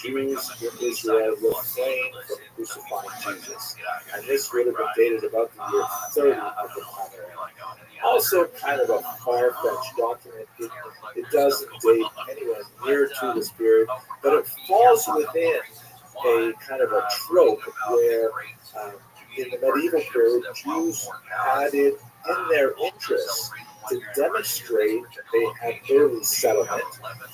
Jews in Israel were refrained from crucifying Jesus, and this would have been dated about the year 30 of the Common Era. Also, kind of a far-fetched document. It doesn't date anywhere near to this period, but it falls within a kind of a trope where in the medieval period, Jews had it in their interest to demonstrate they had early settlement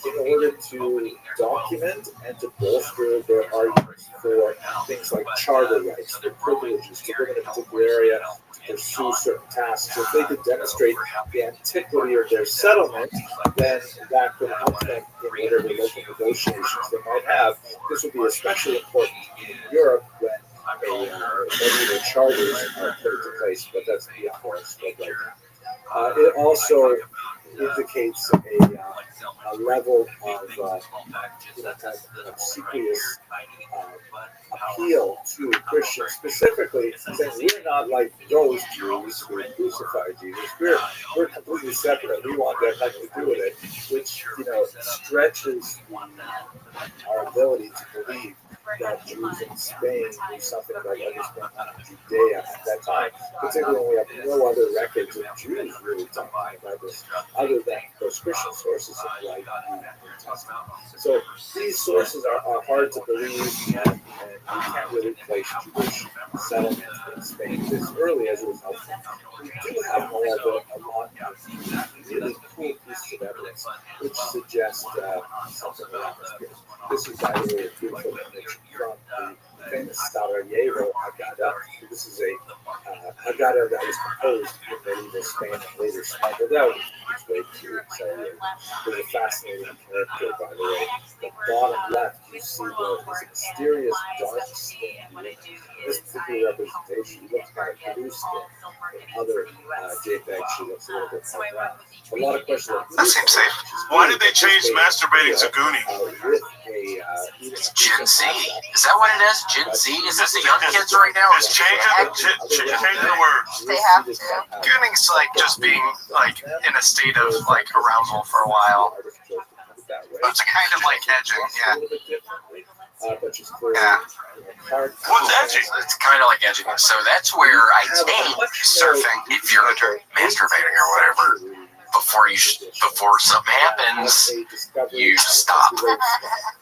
in order to document and to bolster their arguments for things like charter rights, their privileges to live in a particular area, to pursue certain tasks. If they could demonstrate the antiquity of their settlement, then that could help them in whatever local negotiations they might have. This would be especially important in Europe when medieval charters are put into place, but that's beyond our scope right now. It also indicates a level of kind of obsequious appeal to Christians, specifically saying we're not like those Jews who crucified Jesus. We're completely separate. We want that nothing to do with it, which stretches our ability to believe that Jews in Spain knew something about what was going on in Judea at that time, particularly when we have no other records of Jews really talking about this, other than those Christian sources of like the New Testament. So these sources are hard to believe, and we can't really place Jewish settlement in Spain this early as a result. We do have, however, a lot of really cool pieces of evidence which suggest something around this period. This is, by the way, a beautiful image from the famous Sarajevo Haggadah. This is a Haggadah that was composed in medieval Spain and later smuggled out its way to Sarajevo. There's a fascinating character, by the way. The bottom left, you see this mysterious dark skin. This particular representation looks kind of blue skin. In other JPEGs, she looks a little bit more brown. A lot of questions. That seems safe. Why did they change masturbating to Goonie? It's Gen Z. Is that what it is? Gen Z? Is this the young kids right now? It's changing the words. They have to. Gooning's like just being like in a state of like arousal for a while. But it's kind of like edging, yeah. Yeah. What's edging? It's kind of like edging. So that's where I think surfing, if you're masturbating or whatever, before something happens, you stop,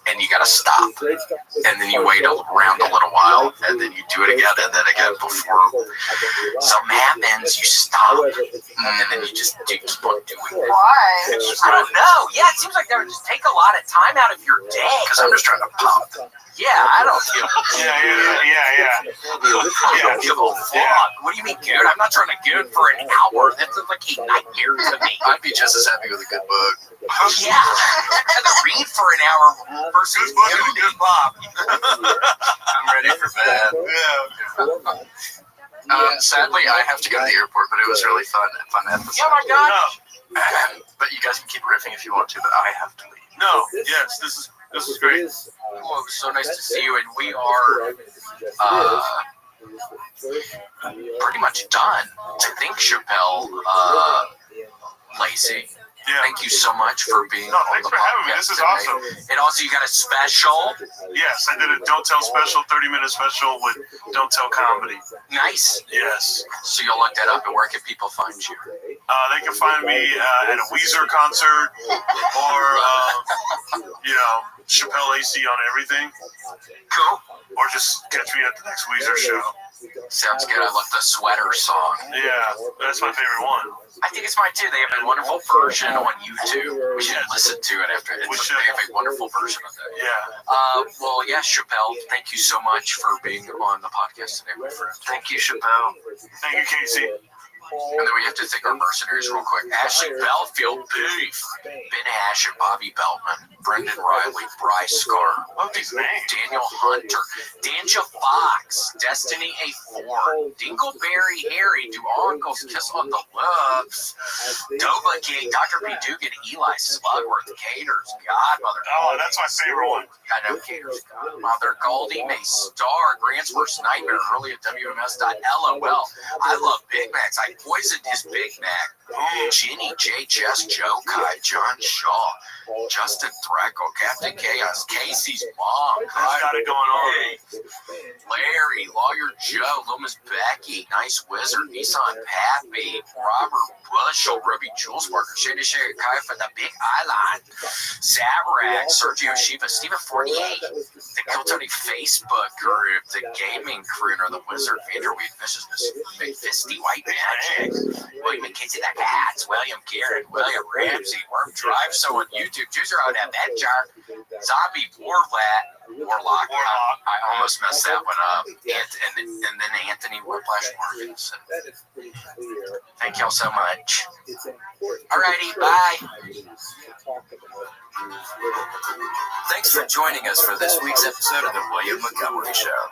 and you gotta stop, and then you wait around a little while, and then you do it again, and then again before something happens, you stop, and then you just keep on doing it. Why? I don't know. Yeah, it seems like they would just take a lot of time out of your day. Because I'm just trying to pop. Yeah, I don't feel. Yeah. I don't give a fuck. What do you mean, good? I'm not trying to good for an hour. That sounds like a nightmare to me. I'd be just as happy with a good book. Yeah, I'd rather read for an hour versus good pop. I'm ready for bed. Yeah. Sadly, I have to go to the airport, but it was really fun episode. Oh my god! But you guys can keep riffing if you want to, but I have to leave. No, yes, this is great. Well, it was so nice to see you, and we are pretty much done. I think, Chappelle, Lacey. Yeah. Thank you so much for being on thanks the for having me. podcast This is today. awesome. And also, you got a special. Yes, I did a Don't Tell special, 30-minute special with Don't Tell comedy. Nice. Yes. So you'll look that up, and where can people find you? They can find me at a Weezer concert or, Chappelle AC on everything. Cool. Or just catch me at the next Weezer show. Sounds good. I love the sweater song. Yeah, that's my favorite one. I think it's mine too. They have a wonderful version on YouTube. We should listen to it after. They have a wonderful version of that. Yeah. Well, yeah, Chappelle, thank you so much for being on the podcast today, my friend. Thank you, Chappelle. Thank you, Casey. And then we have to thank our mercenaries real quick. Ashley Belfield, Beef, Ben Ash and Bobby Beltman, Brendan Riley, Bryce Scar, Daniel Hunter, Danja Fox, Destiny A4, Dingleberry Harry, Do Uncles Kiss on the Lips, Dova King, Dr. B. Dugan, Eli Slugworth, Caters, Godmother. Oh, that's my favorite one. I know Caters, Godmother, Goldie May Star, Grant's Worst Nightmare, early at WMS.LOL. I love Big Macs. I poisoned his Big Mac Ginny, J. Jess, Joe Kai, John Shaw, Justin Threckle, Captain Chaos, Casey's mom. What's got it going on? Larry, Lawyer Joe, Loomis Becky, Nice Wizard, Nissan Pappy, Robert Bushel, Ruby Jules Parker, Shady Sherry Kai from the Big Island, Satrak, Sergio Shiva, Stephen 48, the Kill Tony Facebook group, the Gaming Crooner, the Wizard, Vanderweed, Viciousness, McFisty, White Magic, William and Casey, the Cats, William Garrett, William Ramsey, Worm Drive, so on YouTube, Juicer on that Jar, Zombie Warlock. I almost messed that one up. And then Anthony Whiplash Morganson. Thank y'all so much. Alrighty, bye. Thanks for joining us for this week's episode of the William Montgomery Show.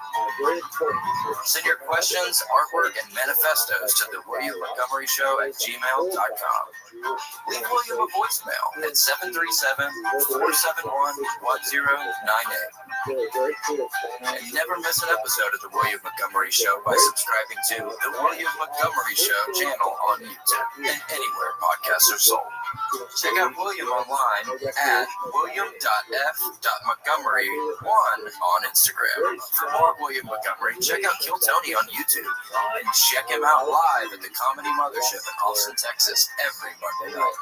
Send your questions, artwork, and manifestos to the William Montgomery Show at gmail.com. Leave William a voicemail at 737-471-1098. And never miss an episode of the William Montgomery Show by subscribing to the William Montgomery Show channel on YouTube and anywhere podcasts are sold. Check out William online at william.f.montgomery1 on Instagram. For more William Montgomery, check out Kill Tony on YouTube and check him out live at the Comedy Mothership in Austin, Texas every Monday night.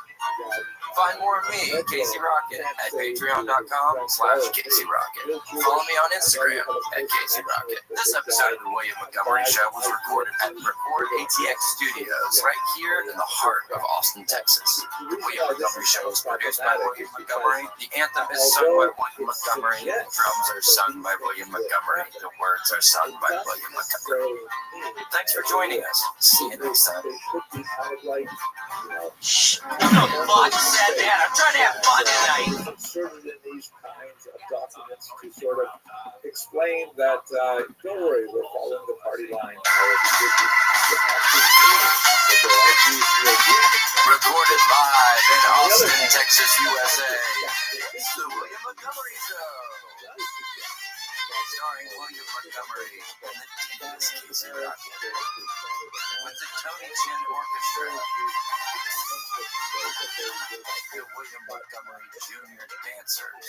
Find more of me, Casey Rocket, at patreon.com/Casey Rocket. Follow me on Instagram at Casey Rocket. This episode of the William Montgomery Show was recorded at Record ATX Studios, right here in the heart of Austin, Texas. The William Montgomery Show is produced by William Montgomery. The anthem is sung by William Montgomery. The drums are sung by William Montgomery. The words are sung by William Montgomery. Thanks for joining us. See you next time. Fun said that. I'm trying to have fun tonight. Inserted in these kinds of documents to sort of explain that, don't worry, we're following the party line. Recorded live in Austin, Texas, USA. It's the William Montgomery Show. Starring William Montgomery and the Deepest Casey Rocket. With the Tony Chin Orchestra. The William Montgomery Jr. Dancers.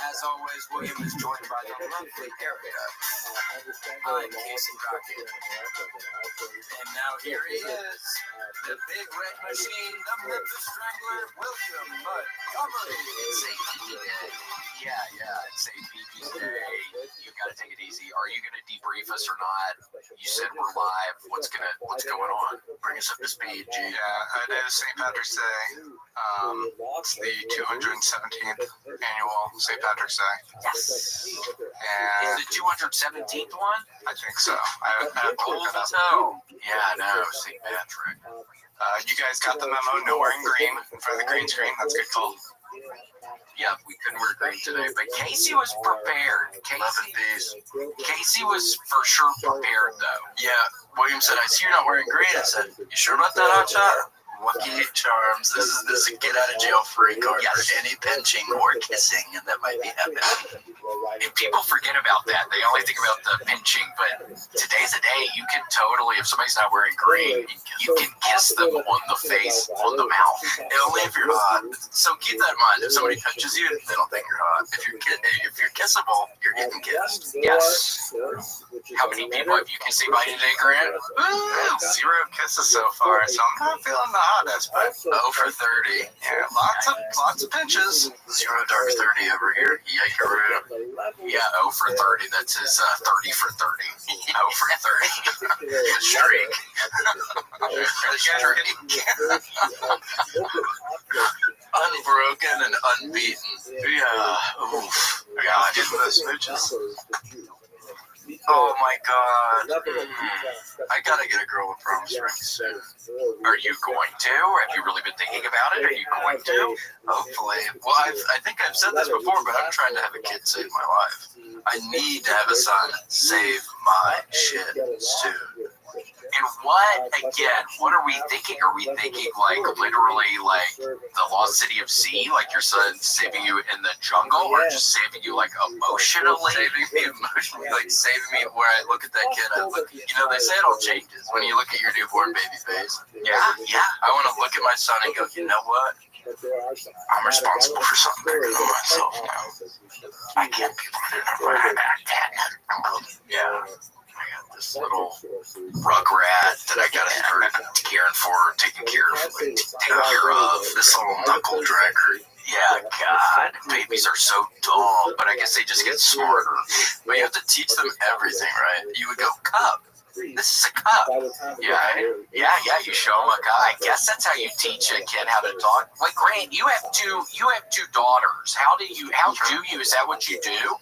As always, William is joined by the lovely Erica. I'm Casey Rocket. And now here he is, the big red machine, the Memphis Strangler, William Montgomery. It's APP Day. Yeah, it's APP Day. You gotta take it easy. Are you gonna debrief us or not? You said we're live. What's going on? Bring us up to speed, G. Yeah, it is St. Patrick's Day. It's the 217th annual St. Patrick's Day. Yes. And Is the 217th one? I think so. I have to look it up. Oh, yeah, I know. St. Patrick. You guys got the memo. No wearing green in front of the green screen. That's a good call. Yeah, we couldn't wear green today, but Casey was prepared. Casey was for sure prepared, though. Yeah, William said, I see you're not wearing green. I said, you sure about that, Hotshot? Lucky Charms. This is a get out of jail free card for any pinching or kissing that might be happening. And people forget about that. They only think about the pinching, but today's a day you can totally, if somebody's not wearing green, you can kiss them on the face, on the mouth. Only if you're hot. So keep that in mind. If somebody pinches you, they don't think you're hot. If you're kissable, you're getting kissed. Yes. How many people have you kissed by today, Grant? Ooh, 0 kisses so far, so I'm not feeling the hottest, but 0 for 30. yeah, lots of pinches. 0 dark 30 over here. Yikeroo. Yeah, 0 for 30. That's his 30 for 30. 0 for 30. The streak. Unbroken and unbeaten. Yeah. Oof. God, into the smooches. Oh my God. I gotta get a girl with promise rings soon. Are you going to? Have you really been thinking about it? Are you going to? Hopefully. Well, I think I've said this before, but I'm trying to have a kid save my life. I need to have a son save my shit soon. And what, again, what are we thinking? Are we thinking like literally like the lost city of Z, like your son saving you in the jungle, or just saving you like emotionally? Saving me emotionally, like saving me where I look at that kid, I look, you know, they say it all changes when you look at your newborn baby face. Yeah. I want to look at my son and go, you know what? I'm responsible for something bigger than myself now. I can't be running around like that. Yeah. I got this little rugrat that I gotta start caring for, taking care of, this little knuckle dragger. Yeah, God, babies are so dumb, but I guess they just get smarter. But you have to teach them everything, right? You would go, cup. This is a cup. Yeah, you show them a guy. I guess that's how you teach a kid how to talk. Like, Grant, you have two daughters. How do you, is that what you do?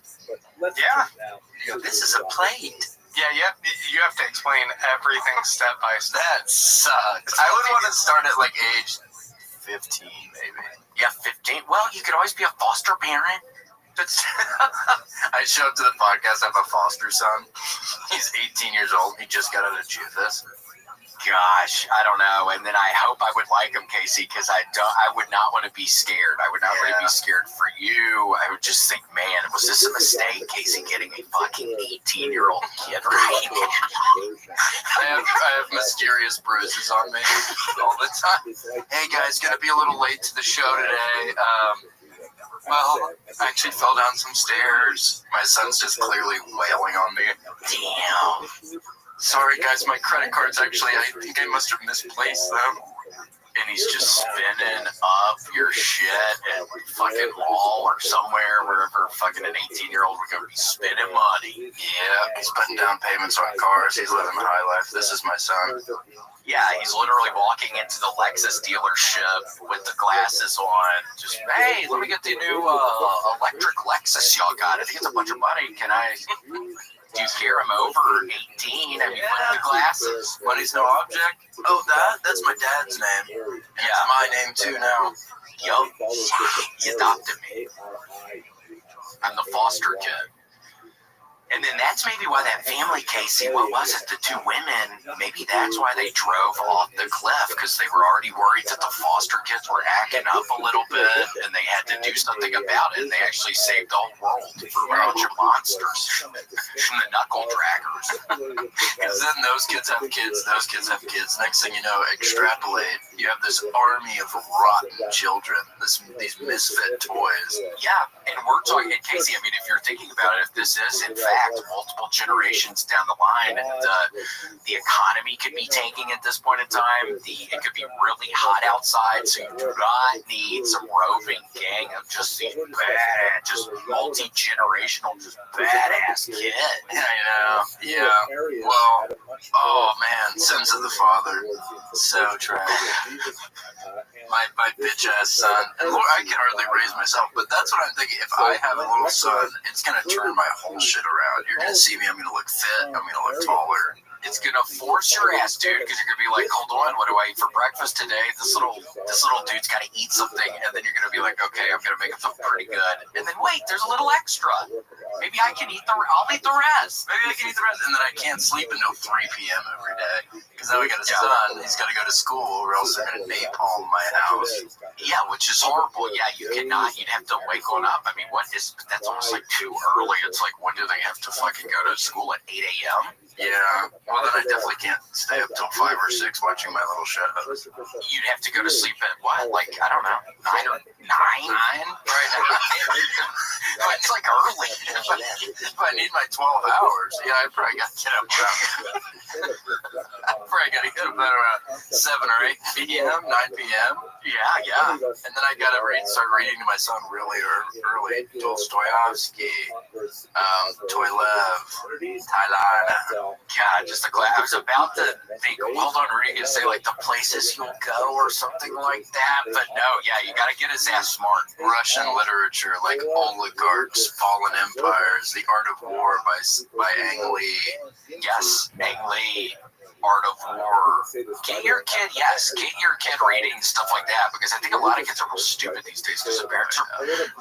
Yeah. This is a plate. Yeah, you have to explain everything step by step. That sucks. I would want to start at like age 15, maybe. Yeah, 15. Well, you could always be a foster parent. I show up to the podcast. I have a foster son. He's 18 years old. He just got out of JUFIS. Gosh, I don't know. And then I hope I would like him, Casey, because I would not want to be scared. I would not want to be scared for you. I would just think, man, was this a mistake, Casey, getting a fucking 18-year-old kid right now? I have mysterious bruises on me all the time. Hey guys, gonna be a little late to the show today. Well, I actually fell down some stairs. My son's just clearly wailing on me. Damn. Sorry, guys, my credit cards actually, I think I must have misplaced them. And he's just spinning up your shit at fucking wall or somewhere, wherever fucking an 18-year-old would go be spinning money. Yeah, he's putting down payments on cars. He's living the high life. This is my son. Yeah, he's literally walking into the Lexus dealership with the glasses on. Just, hey, let me get the new electric Lexus y'all got. I think it's a bunch of money. Can I... Do you hear him over 18? I mean, with the glasses. Money's no object? Oh, that's my dad's name. And it's my name too now. Yo, he adopted me. I'm the foster kid. And then that's maybe why that family, Casey, what was it? The two women, maybe that's why they drove off the cliff, because they were already worried that the foster kids were acting up a little bit, and they had to do something about it, and they actually saved the whole world from a bunch of monsters, from the knuckle draggers. Because then those kids have kids, those kids have kids. Next thing you know, extrapolate, you have this army of rotten children, these misfit toys. Yeah, and we're talking, and Casey, I mean, if you're thinking about it, if this is, in fact, multiple generations down the line, the economy could be tanking at this point in time. It could be really hot outside, so you do not need some roving gang of just these bad, just multi-generational, just badass kids. I know. Yeah. Well, oh man, sins of the father. So tragic. My bitch ass son. And Lord, I can hardly raise myself, but that's what I'm thinking. If I have a little son, it's gonna turn my whole shit around. You're gonna see me. I'm gonna look fit. I'm gonna look taller. It's gonna force your ass, dude, because you're gonna be like, hold on, what do I eat for breakfast today? This little dude's gotta eat something, and then you're gonna be like, okay, I'm gonna make him feel pretty good. And then wait, there's a little extra. Maybe I can I'll eat the rest. Maybe I can eat the rest, and then I can't sleep until 3 p.m. every day because now we got a son. He's got to go to school, or else they're gonna napalm my house. Yeah, which is horrible. Yeah, you cannot. You'd have to wake on up. I mean, that's almost like too early. It's like, when do they have to fucking go to school at 8 a.m.? Yeah, well then I definitely can't stay up till 5 or 6 watching my little shows. You'd have to go to sleep at what? Like, I don't know, 9 or 9? 9? Right now. It's like early. If I need my 12 hours, yeah, I probably got to get up around 7 or 8 p.m., 9 p.m. Yeah. And then I got to start reading to my son really early. Dostoevsky, Toilev, Thailand. God, just a class. I was about to think, hold on, Rudy, to say like the places you'll go or something like that, but no, yeah, you got to get his ass smart. Russian literature, like Oligarchs, Fallen Empires, The Art of War by Ang Lee. Yes, Ang Lee. Art of War. Get your kid reading stuff like that, because I think a lot of kids are real stupid these days because their parents are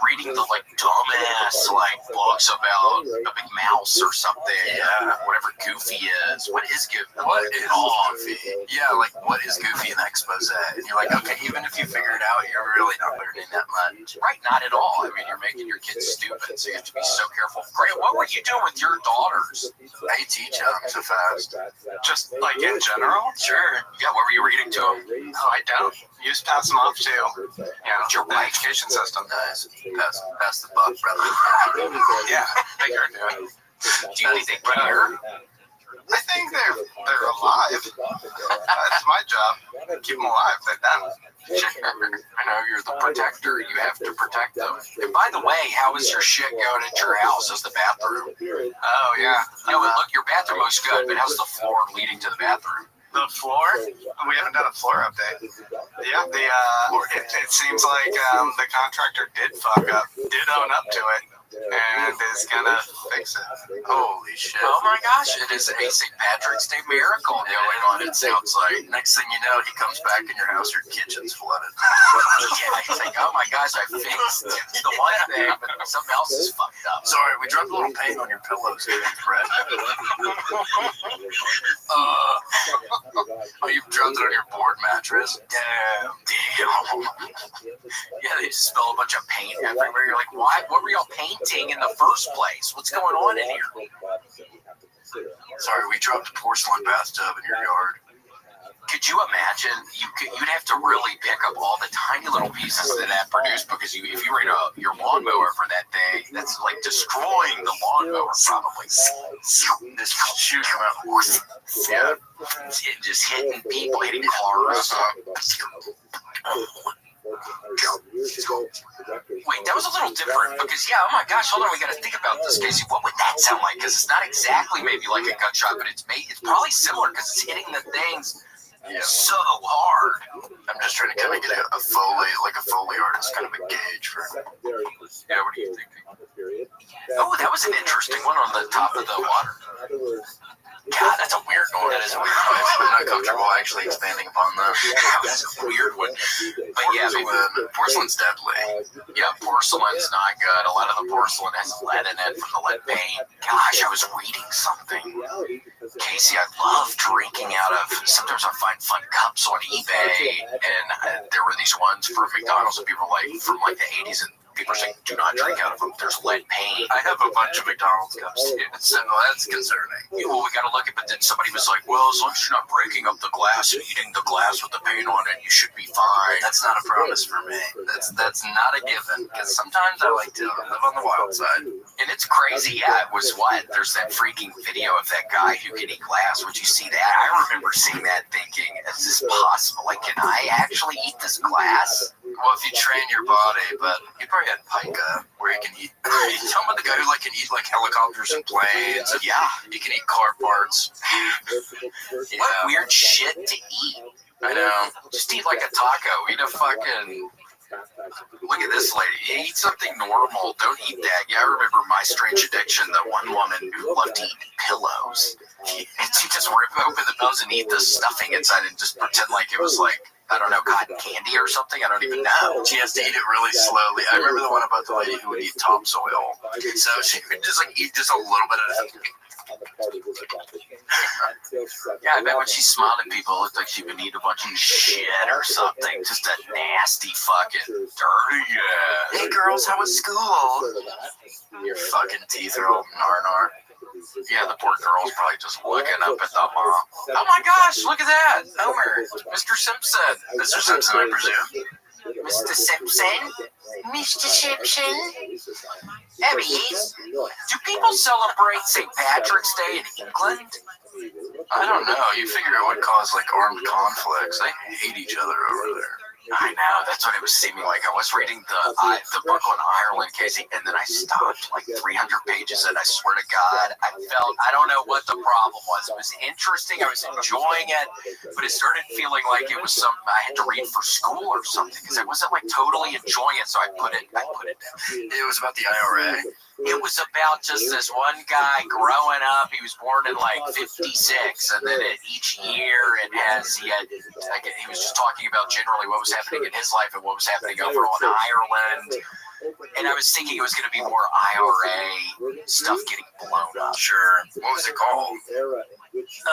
reading the like dumbass like books about a big mouse or something. Yeah. Whatever Goofy is. What is Goofy? What is Goofy? Yeah, like what is Goofy in the expose? And you're like, okay, even if you figure it out, you're really not learning that much. Right, not at all. I mean, you're making your kids stupid, so you have to be so careful. Grant, what were you doing with your daughters? I teach them so fast. Just like in general? Sure. Yeah, what were you reading to them? No, I don't. You just pass them off to, Your the education system. Nice. Pass the buck, brother. Yeah, like you're doing. Do you think they care? I think they're alive. That's my job. Keep them alive. They're done. Sure. I know, you're the protector. You have to protect them. And by the way, how is your shit going at your house? How's the bathroom? Oh, yeah. No, look, your bathroom looks good, but how's the floor leading to the bathroom? The floor? We haven't done a floor update. Yeah, it seems like the contractor did fuck up, did own up to it, and is gonna fix it. Holy shit. Oh my gosh, it is a St. Patrick's Day miracle going on, it sounds like. Next thing you know, he comes back in your house, your kitchen's flooded. Yeah, I think, oh my gosh, I fixed the one thing, but something else is fucked up. Sorry, we dropped a little paint on your pillows here, Brett. Oh, you dropped it on your board mattress? Damn. Yeah, they just spill a bunch of paint everywhere. You're like, what? What were y'all painting in the first place? What's going on in here? Sorry, we dropped a porcelain bathtub in your yard. Could you imagine? You'd have to really pick up all the tiny little pieces that produced, because if you rate your lawnmower for that day, that's like destroying the lawnmower probably. Just shoot them out. Yeah, just hitting people, hitting cars. Wait, that was a little different because, yeah, oh my gosh, hold on, we got to think about this, Casey. What would that sound like? Because it's not exactly maybe like a gunshot, but it's probably similar because it's hitting the things so hard. I'm just trying to kind of get a Foley artist, kind of a gauge for. Yeah, what are you thinking? Oh, that was an interesting one on the top of the water. God, that's a weird one. That is a weird one. I'm not comfortable actually expanding upon that. That's a weird one. But yeah, porcelain's deadly. Yeah, porcelain's not good. A lot of the porcelain has lead in it from the lead paint. Gosh, I was reading something. Casey, I love drinking out of, sometimes I find fun cups on eBay, and there were these ones for McDonald's that people like from like the 80s, and people are saying, do not drink out of them. There's lead paint. I have a bunch of McDonald's cups too, so that's concerning. Well, we got to look at it, but then somebody was like, well, as long as you're not breaking up the glass and eating the glass with the paint on it, you should be fine. That's not a promise for me. That's not a given, because sometimes I like to live on the wild side. And it's crazy. Yeah, it was what? There's that freaking video of that guy who can eat glass. Would you see that? I remember seeing that thinking, is this possible? Like, can I actually eat this glass? Well, if you train your body, but you probably had pica where you can eat. You talking about the guy who can eat like helicopters and planes? And yeah, you can eat car parts. What weird shit to eat? I know. Just eat like a taco. Eat a fucking. Look at this lady. Eat something normal. Don't eat that. Yeah, I remember My Strange Addiction. The one woman who loved to eat pillows. And she just rip open the pillows and eat the stuffing inside and just pretend like it was like, I don't know, cotton candy or something. I don't even know. She has to eat it really slowly. I remember the one about the lady who would eat topsoil. So she would just like eat just a little bit of it. Yeah, I bet when she smiled at people, it looked like she would eat a bunch of shit or something. Just a nasty fucking dirty ass. Hey girls, how was school? Your fucking teeth are all nar. Yeah, the poor girl's probably just looking up at the mom. Oh my gosh, look at that! Homer, Mr. Simpson. Mr. Simpson, I presume. Mr. Simpson? Mr. Simpson? Abby, do people celebrate St. Patrick's Day in England? I don't know. You figure it would cause like armed conflicts. They hate each other over there. I know, that's what it was seeming like. I was reading the book on Ireland, Casey, and then I stopped like 300 pages, and I swear to God, I don't know what the problem was. It was interesting, I was enjoying it, but it started feeling like it was something I had to read for school or something, because I wasn't like totally enjoying it, so I put it down. It was about the IRA. It was about just this one guy growing up. He was born in like 56, and then each year he was just talking about generally what was happening in his life and what was happening over on Ireland. And I was thinking it was going to be more IRA stuff getting blown up. Sure. What was it called?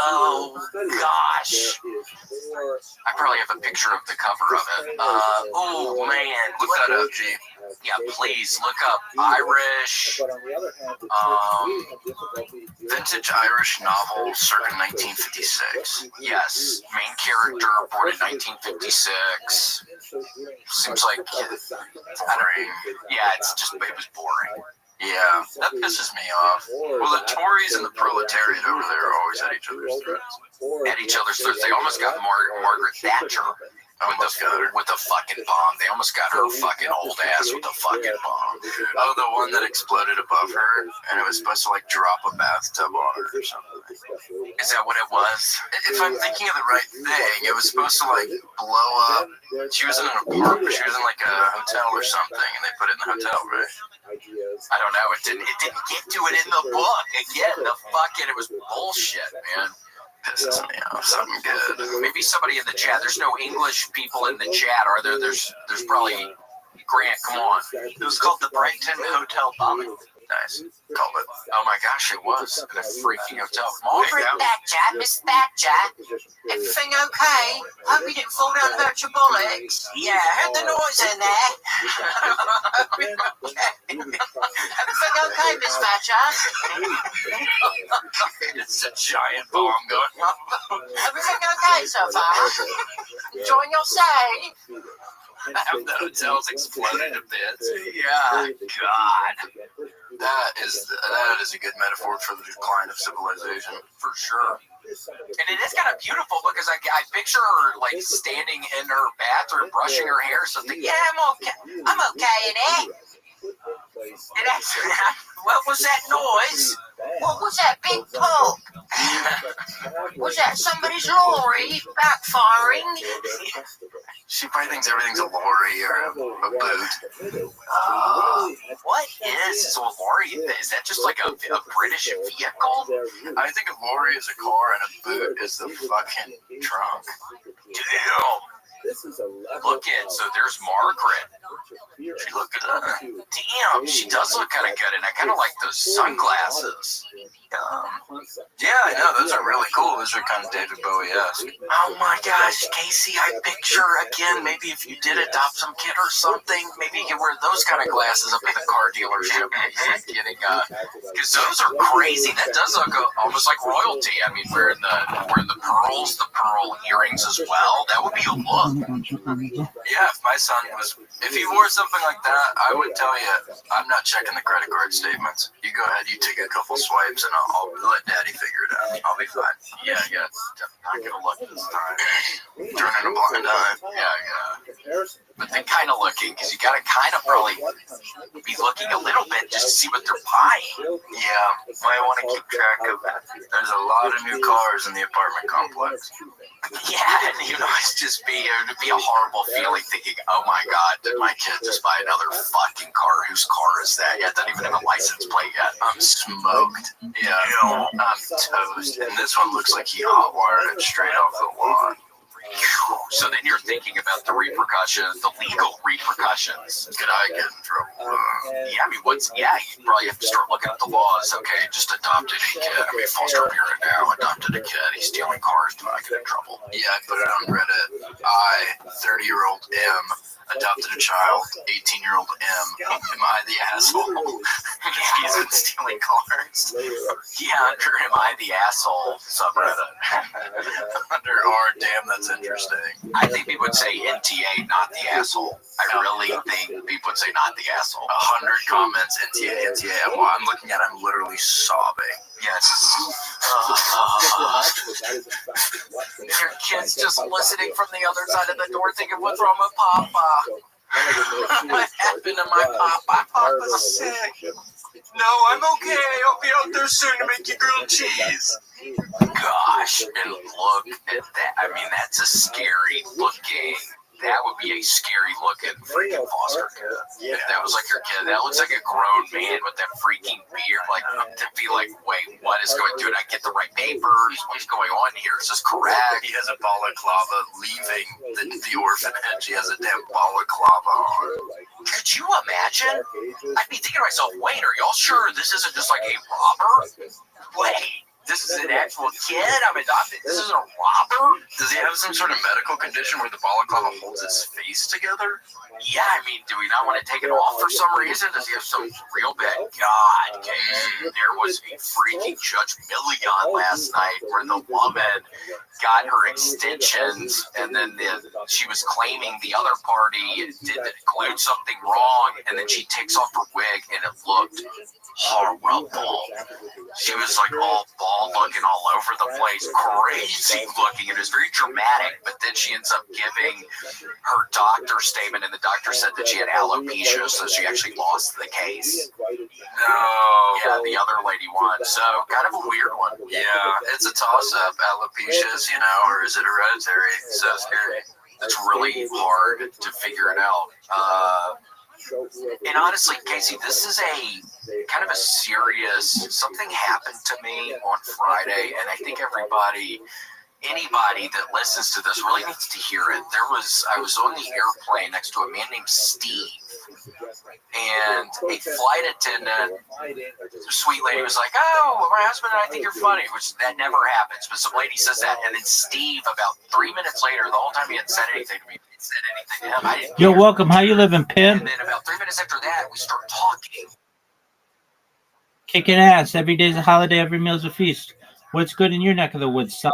Oh, gosh. I probably have a picture of the cover of it. Oh, man. Look that up, G. Yeah, please look up Irish. Vintage Irish novel circa 1956. Yes, main character born in 1956. Seems like, I don't know. Yeah, it was boring. Yeah, that pisses me off. Well, the Tories and the proletariat over there are always at each other's throats. They almost got Margaret Thatcher with the fucking bomb. They almost got her fucking old ass with the fucking bomb. Oh, the one that exploded above her, and it was supposed to like drop a bathtub on her or something. Is that what it was? If I'm thinking of the right thing, it was supposed to like blow up. She was in an apartment. She was in like a hotel or something, and they put it in the hotel, right? I don't know. It didn't get to it in the book. Again, it was bullshit, man. Pisses me off. Something good. Maybe somebody in the chat. There's no English people in the chat, are there? There's probably Grant. Come on. It was called the Brighton Hotel bombing. Nice. Called it. Oh my gosh, it was in a freaking hotel. Margaret Thatcher, Miss Thatcher. Everything okay? Hope you didn't fall down and hurt your bullocks. Yeah, heard the noise in there. Everything okay, Miss Thatcher? It's a giant bomb going off. Everything okay so far? Enjoying your stay? Half the hotel's exploded a bit. Yeah, God. That is a good metaphor for the decline of civilization. For sure. And it is kind of beautiful because I picture her like standing in her bathroom brushing her hair. So Yeah, I'm okay in it. it actually, what was that noise? What was that big pop? Was that somebody's lorry backfiring? She probably thinks everything's a lorry or a boot. What is a lorry? Is that just like a British vehicle? I think a lorry is a car and a boot is the fucking trunk. Damn. Look at, so there's Margaret. She looked good. Damn, she does look kind of good, and I kind of like those sunglasses. Yeah, I know. Those are really cool. Those are kind of David Bowie-esque. Oh my gosh, Casey, I picture again, maybe if you did adopt some kid or something, maybe you could wear those kind of glasses up at the car dealership. Because those are crazy. That does look almost like royalty. I mean, wearing the pearls, the pearl earrings as well. That would be a look. Yeah, if he wore something like that, I would tell you, I'm not checking the credit card statements. You go ahead, you take a couple swipes, and I'll let Daddy figure it out. I'll be fine. Yeah, I'm not gonna look this time. Turning a blind eye. Yeah. But they're kind of looking, because you gotta kind of probably be looking a little bit just to see what they're buying. Yeah, might want to keep track of that. There's a lot of new cars in the apartment complex. Yeah, and it would be a horrible feeling thinking, oh my God, did my kid just buy another fucking car? Whose car is that? Yeah, it doesn't even have a license plate yet. I'm smoked. Yeah, I'm toast. And this one looks like he hot-wired it straight off the lawn. So then you're thinking about the repercussions, the legal repercussions. Could I get in trouble? Yeah, I mean, you probably have to start looking at the laws. Okay, just adopted a kid. I mean, foster parent now, adopted a kid. He's stealing cars. Do I get in trouble? Yeah, I put it on Reddit. 30-year-old M, adopted a child, 18-year-old M. Am I the asshole? He's been stealing cars. Yeah, under Am I the Asshole subreddit. Under R, damn, that's interesting. I think people would say NTA, not the asshole. I really think people would say not the asshole. 100 comments, NTA, NTA. Well, I'm looking at it, I'm literally sobbing. Yes. Your kid's just listening from the other side of the door thinking, what's wrong with Papa? What happened to my Papa? Papa's sick. No, I'm okay. I'll be out there soon to make you grilled cheese. Gosh, and look at that. I mean, that's a scary looking. That would be a scary looking freaking foster kid. If that was like your kid, that looks like a grown man with that freaking beard. Like, to be like, wait, what is going through? Did I get the right papers? What's going on here? Is this correct? He has a balaclava leaving the orphanage. He has a damn balaclava on. Could you imagine? I'd be thinking to myself, wait, are y'all sure this isn't just like a robber? Wait. This is an actual kid I'm adopted. This isn't a robber? Does he have some sort of medical condition where the balaclava holds his face together? Yeah, I mean, do we not want to take it off for some reason? Does he have some real bad? God, there was a freaking Judge Million last night where the woman got her extensions and then she was claiming the other party did include something wrong, and then she takes off her wig and it looked horrible. She was like all bald looking all over the place, crazy looking. It was very dramatic, but then she ends up giving her doctor statement, and the doctor said that she had alopecia, so she actually lost the case. No. Yeah, the other lady won, so kind of a weird one. Yeah, it's a toss-up. Alopecia's, or is it hereditary? So scary. It's really hard to figure it out. And honestly, Casey, this is a kind of a serious, something happened to me on Friday, and I think anybody that listens to this really needs to hear it. I was on the airplane next to a man named Steve, and a flight attendant, sweet lady, was like, oh, my husband and I think you're funny, which that never happens, but some lady says that, and then Steve, about 3 minutes later, the whole time he hadn't said anything to me, said anything to him, I didn't You're hear. welcome. How you living, Pim? And then about 3 minutes after that, we start talking. Kicking ass. Every day's a holiday. Every meal's a feast. What's good in your neck of the woods, son?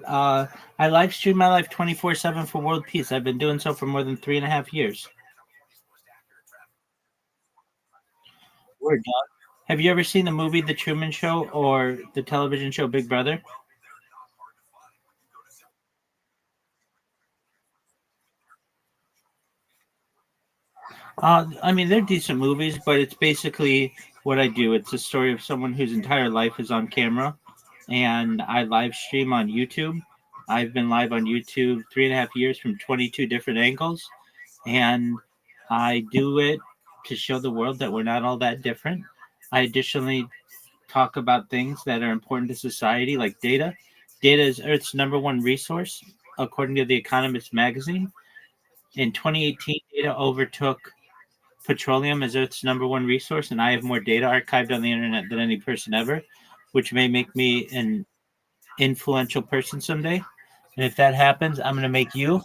I live stream my life 24/7 for world peace. I've been doing so for more than 3.5 years. We're done. Have you ever seen the movie The Truman Show or the television show Big Brother? I mean, they're decent movies, but it's basically what I do. It's a story of someone whose entire life is on camera, and I live stream on YouTube. I've been live on YouTube 3.5 years from 22 different angles, and I do it to show the world that we're not all that different. I additionally talk about things that are important to society, like data. Data is Earth's number one resource, according to The Economist magazine. In 2018, data overtook petroleum as Earth's number one resource, and I have more data archived on the internet than any person ever, which may make me an influential person someday. And if that happens, I'm going to make you,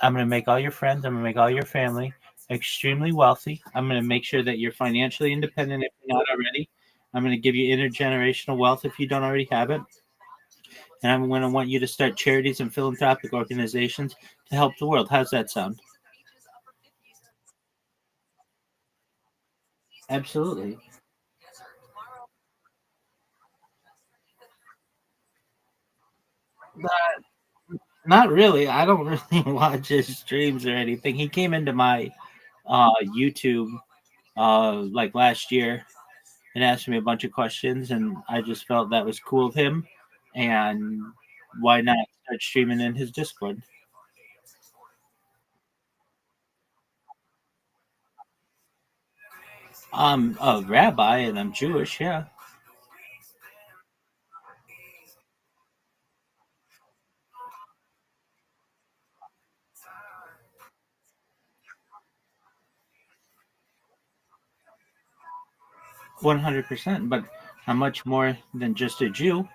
I'm going to make all your friends, I'm going to make all your family extremely wealthy. I'm going to make sure that you're financially independent if you're not already. I'm going to give you intergenerational wealth if you don't already have it. And I'm going to want you to start charities and philanthropic organizations to help the world. How's that sound? Absolutely. Not really. I don't really watch his streams or anything. He came into my YouTube like last year and asked me a bunch of questions, and I just felt that was cool of him. And why not start streaming in his Discord? I'm a rabbi and I'm Jewish. Yeah, 100%. But I'm much more than just a Jew.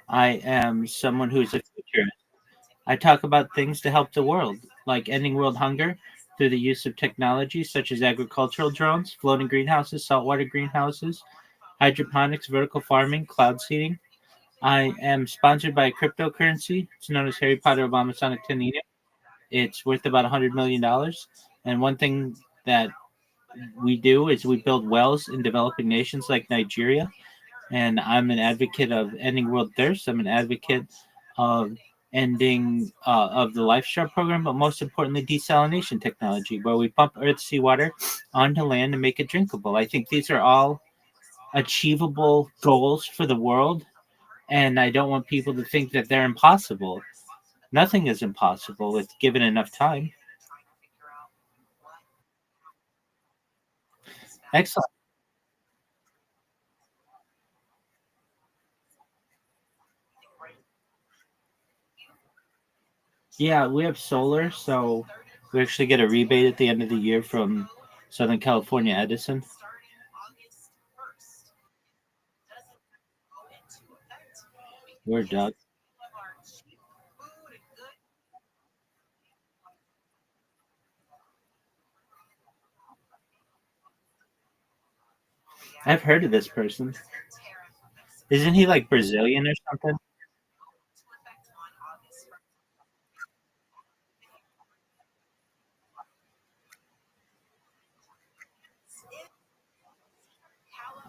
I am someone who's a futurist. I talk about things to help the world, like ending world hunger through the use of technology such as agricultural drones, floating greenhouses, saltwater greenhouses, hydroponics, vertical farming, cloud seeding. I am sponsored by a cryptocurrency. It's known as Harry Potter Obama Sonic Tanina. It's worth about $100 million. And one thing that we do is we build wells in developing nations like Nigeria. And I'm an advocate of ending world thirst. I'm an advocate of ending of the LifeStar program, but most importantly, desalination technology, where we pump Earth's seawater onto land and make it drinkable. I think these are all achievable goals for the world, and I don't want people to think that they're impossible. Nothing is impossible if given enough time. Excellent. Yeah, we have solar, so we actually get a rebate at the end of the year from Southern California Edison. We're Doug. I've heard of this person. Isn't he like Brazilian or something?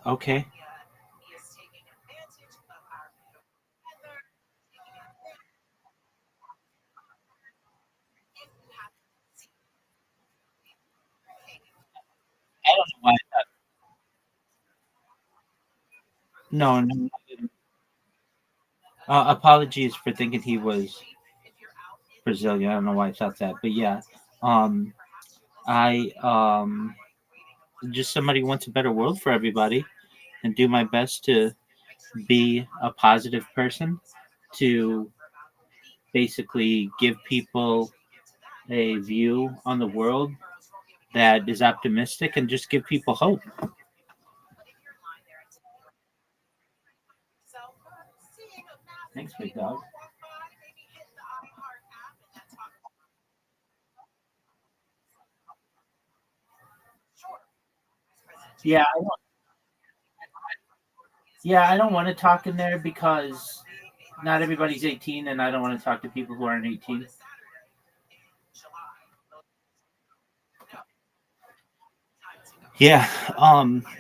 Okay. I don't know why. No, no. Apologies for thinking he was Brazilian. I don't know why I thought that, but yeah. Um, I just somebody who wants a better world for everybody, and do my best to be a positive person, to basically give people a view on the world that is optimistic and just give people hope. Thanks, big dog. Yeah, yeah, I don't want to talk in there because not everybody's 18, and I don't want to talk to people who aren't 18. Yeah,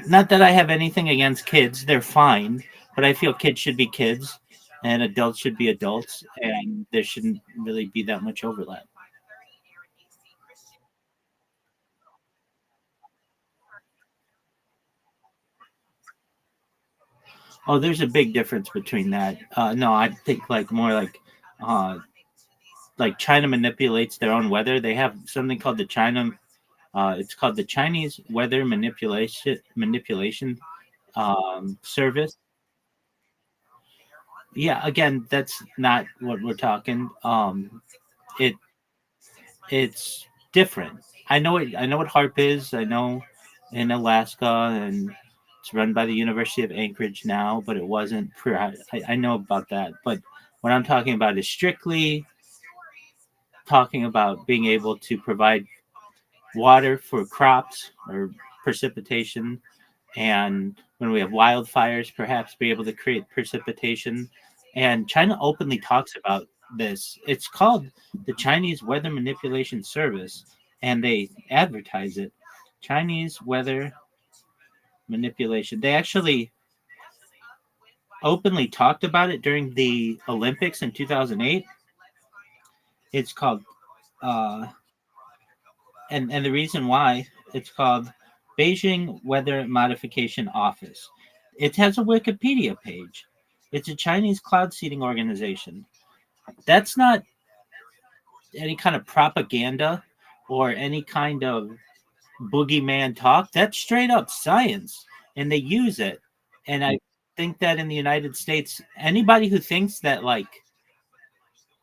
not that I have anything against kids; they're fine, but I feel kids should be kids, and adults should be adults, and there shouldn't really be that much overlap. Oh, there's a big difference between that. No, I think like more uh, like China manipulates their own weather. They have something called the China. It's called the Chinese Weather Manipulation Service. Yeah, again, that's not what we're talking. It it's different. I know what HARP is. I know in Alaska, and it's run by the University of Anchorage now, but it wasn't. I know about that, but what I'm talking about is strictly talking about being able to provide water for crops or precipitation, and when we have wildfires, perhaps be able to create precipitation. And China openly talks about this. It's called the Chinese Weather Manipulation Service, and they advertise it. Chinese Weather Manipulation. They actually openly talked about it during the Olympics in 2008. It's called, uh, and the reason why it's called Beijing Weather Modification Office. It has a Wikipedia page. It's a Chinese cloud seeding organization. That's not any kind of propaganda or any kind of boogeyman talk. That's straight up science, and they use it. And I think that in the United States, anybody who thinks that like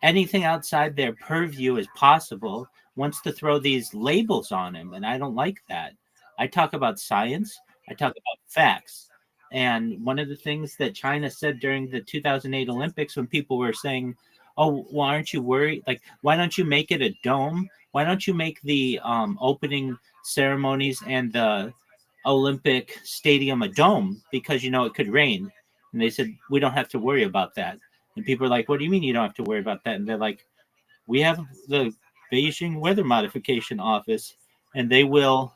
anything outside their purview is possible wants to throw these labels on him, and I don't like that. I talk about science. I talk about facts. And one of the things that China said during the 2008 Olympics, when people were saying, "Oh, well, aren't you worried? Like, why don't you make it a dome? Why don't you make the opening ceremonies and the Olympic stadium a dome? Because it could rain." And they said, "We don't have to worry about that." And people are like, "What do you mean you don't have to worry about that?" And they're like, "We have the Beijing Weather Modification Office, and they will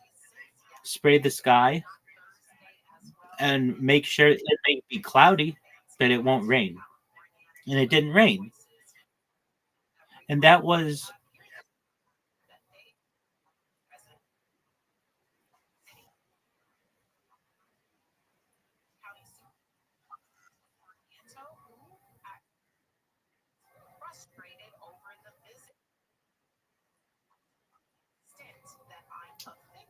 spray the sky and make sure it may be cloudy, but it won't rain." And it didn't rain. And that was,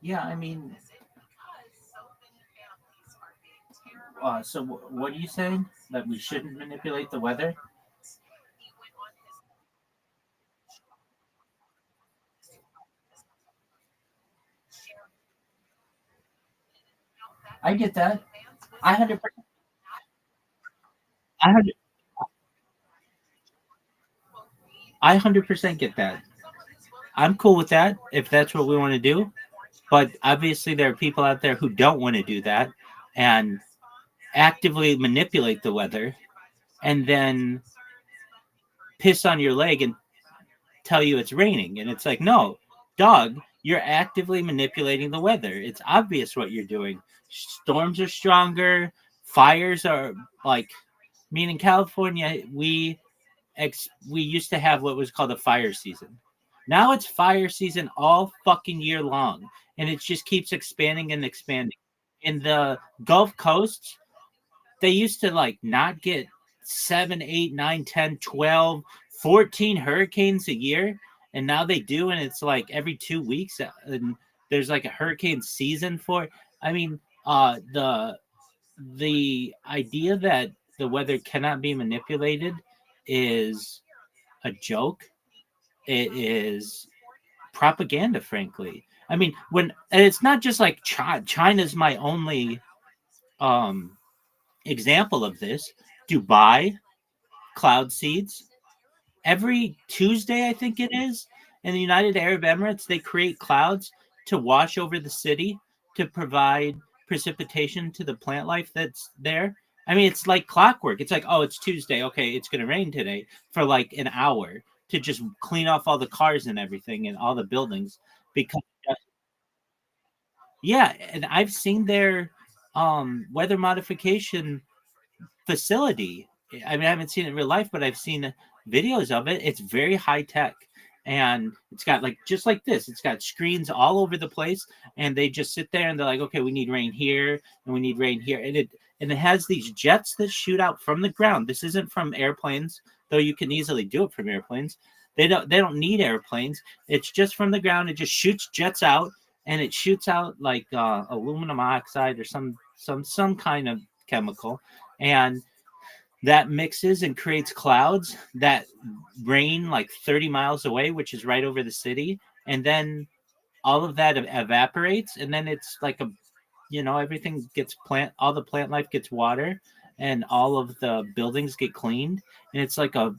yeah, I mean, so what are you saying? That we shouldn't manipulate the weather? I get that. I 100%, I 100, I 100% get that. I'm cool with that if that's what we want to do. But obviously, there are people out there who don't want to do that and actively manipulate the weather and then piss on your leg and tell you it's raining. And it's like, no, dog, you're actively manipulating the weather. It's obvious what you're doing. Storms are stronger. Fires are like, I mean, in California, we used to have what was called a fire season. Now it's fire season all fucking year long, and it just keeps expanding and expanding. In the Gulf Coast, they used to like not get 7, 8, 9, 10, 12, 14 hurricanes a year, and now they do, and it's like every 2 weeks, and there's like a hurricane season for it. I mean, the idea that the weather cannot be manipulated is a joke. It is propaganda, frankly. I mean, and it's not just like China's my only um example of this. Dubai, cloud seeds. Every Tuesday, I think it is, in the United Arab Emirates, they create clouds to wash over the city to provide precipitation to the plant life that's there. I mean, it's like clockwork. It's like, oh, it's Tuesday. Okay, it's going to rain today for like an hour to just clean off all the cars and everything and all the buildings. Because, yeah, and I've seen their weather modification facility. I mean, I haven't seen it in real life, but I've seen videos of it. It's very high tech, and it's got like just like this. It's got screens all over the place, and they just sit there and they're like, okay, we need rain here, and we need rain here, and it has these jets that shoot out from the ground. This isn't from airplanes, though you can easily do it from airplanes. They don't need airplanes. It's just from the ground. It just shoots jets out, and it shoots out like aluminum oxide or some kind of chemical, and that mixes and creates clouds that rain like 30 miles away, which is right over the city. And then all of that evaporates. And then it's like everything gets all the plant life gets water and all of the buildings get cleaned. And it's like a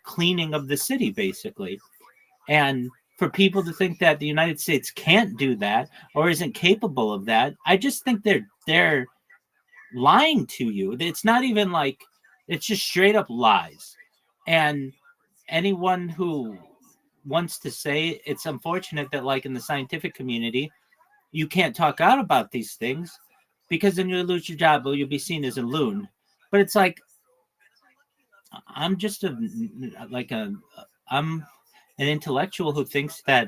cleaning of the city, basically. And for people to think that the United States can't do that or isn't capable of that, I just think they're lying to you. It's not even like it's just straight up lies. And anyone who wants to say it's unfortunate that like in the scientific community, you can't talk out about these things because then you'll lose your job or you'll be seen as a loon. But it's like I'm just I'm an intellectual who thinks that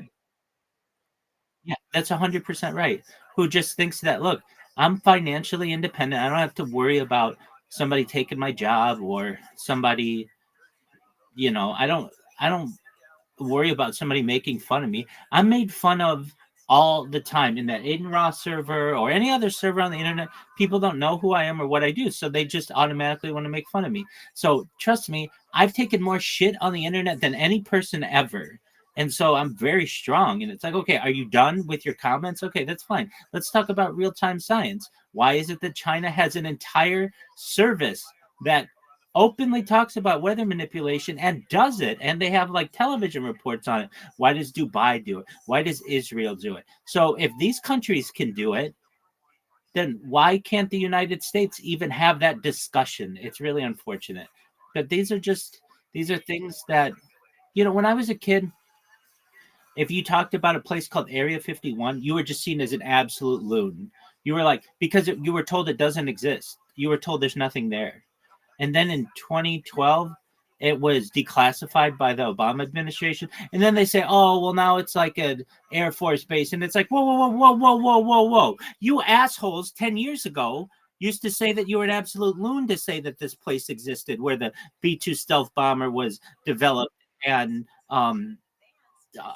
yeah, that's 100% right. Who just thinks that, look, I'm financially independent. I don't have to worry about somebody taking my job or somebody, I don't worry about somebody making fun of me. I'm made fun of all the time in that Aiden Ross server or any other server on the internet. People don't know who I am or what I do, so they just automatically want to make fun of me. So trust me, I've taken more shit on the internet than any person ever. And so I'm very strong. And it's like, okay, are you done with your comments? Okay, that's fine. Let's talk about real-time science. Why is it that China has an entire service that openly talks about weather manipulation and does it? And they have like television reports on it. Why does Dubai do it? Why does Israel do it? So if these countries can do it, then why can't the United States even have that discussion? It's really unfortunate. But these are things that, when I was a kid, if you talked about a place called Area 51, you were just seen as an absolute loon. You were like, because you were told it doesn't exist. You were told there's nothing there. And then in 2012, it was declassified by the Obama administration. And then they say, oh, well, now it's like an Air Force base. And it's like, whoa, whoa, whoa, whoa, whoa, whoa, whoa, whoa. You assholes 10 years ago used to say that you were an absolute loon to say that this place existed, where the B-2 stealth bomber was developed and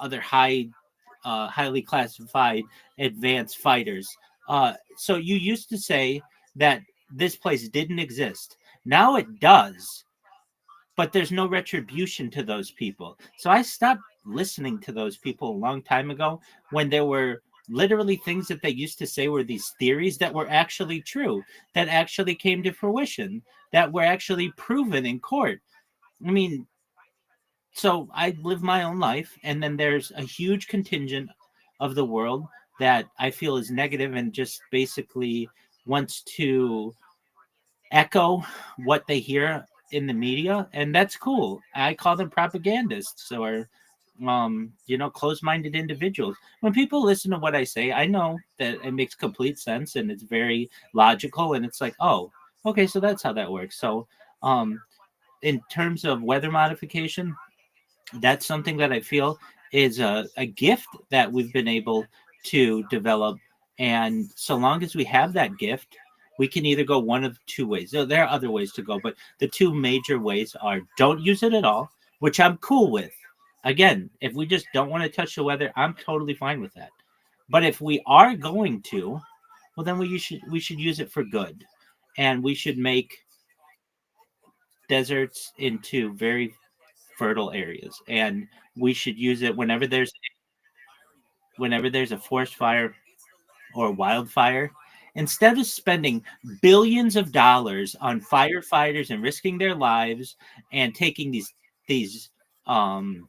other highly classified advanced fighters. So you used to say that this place didn't exist. Now it does, but there's no retribution to those people. So I stopped listening to those people a long time ago, when there were literally things that they used to say were these theories that were actually true, that actually came to fruition, that were actually proven in court. I mean, so I live my own life, and then there's a huge contingent of the world that I feel is negative and just basically wants to echo what they hear in the media, and that's cool. I call them propagandists, or closed-minded individuals. When people listen to what I say, I know that it makes complete sense and it's very logical, and it's like, oh, okay, so that's how that works. So in terms of weather modification, that's something that I feel is a gift that we've been able to develop. And so long as we have that gift, we can either go one of two ways. There are other ways to go, but the two major ways are don't use it at all, which I'm cool with. Again, if we just don't want to touch the weather, I'm totally fine with that. But if we are going to, well, then we should use it for good. And we should make deserts into very fertile areas, and we should use it whenever there's a forest fire or wildfire. Instead of spending billions of dollars on firefighters and risking their lives and taking these um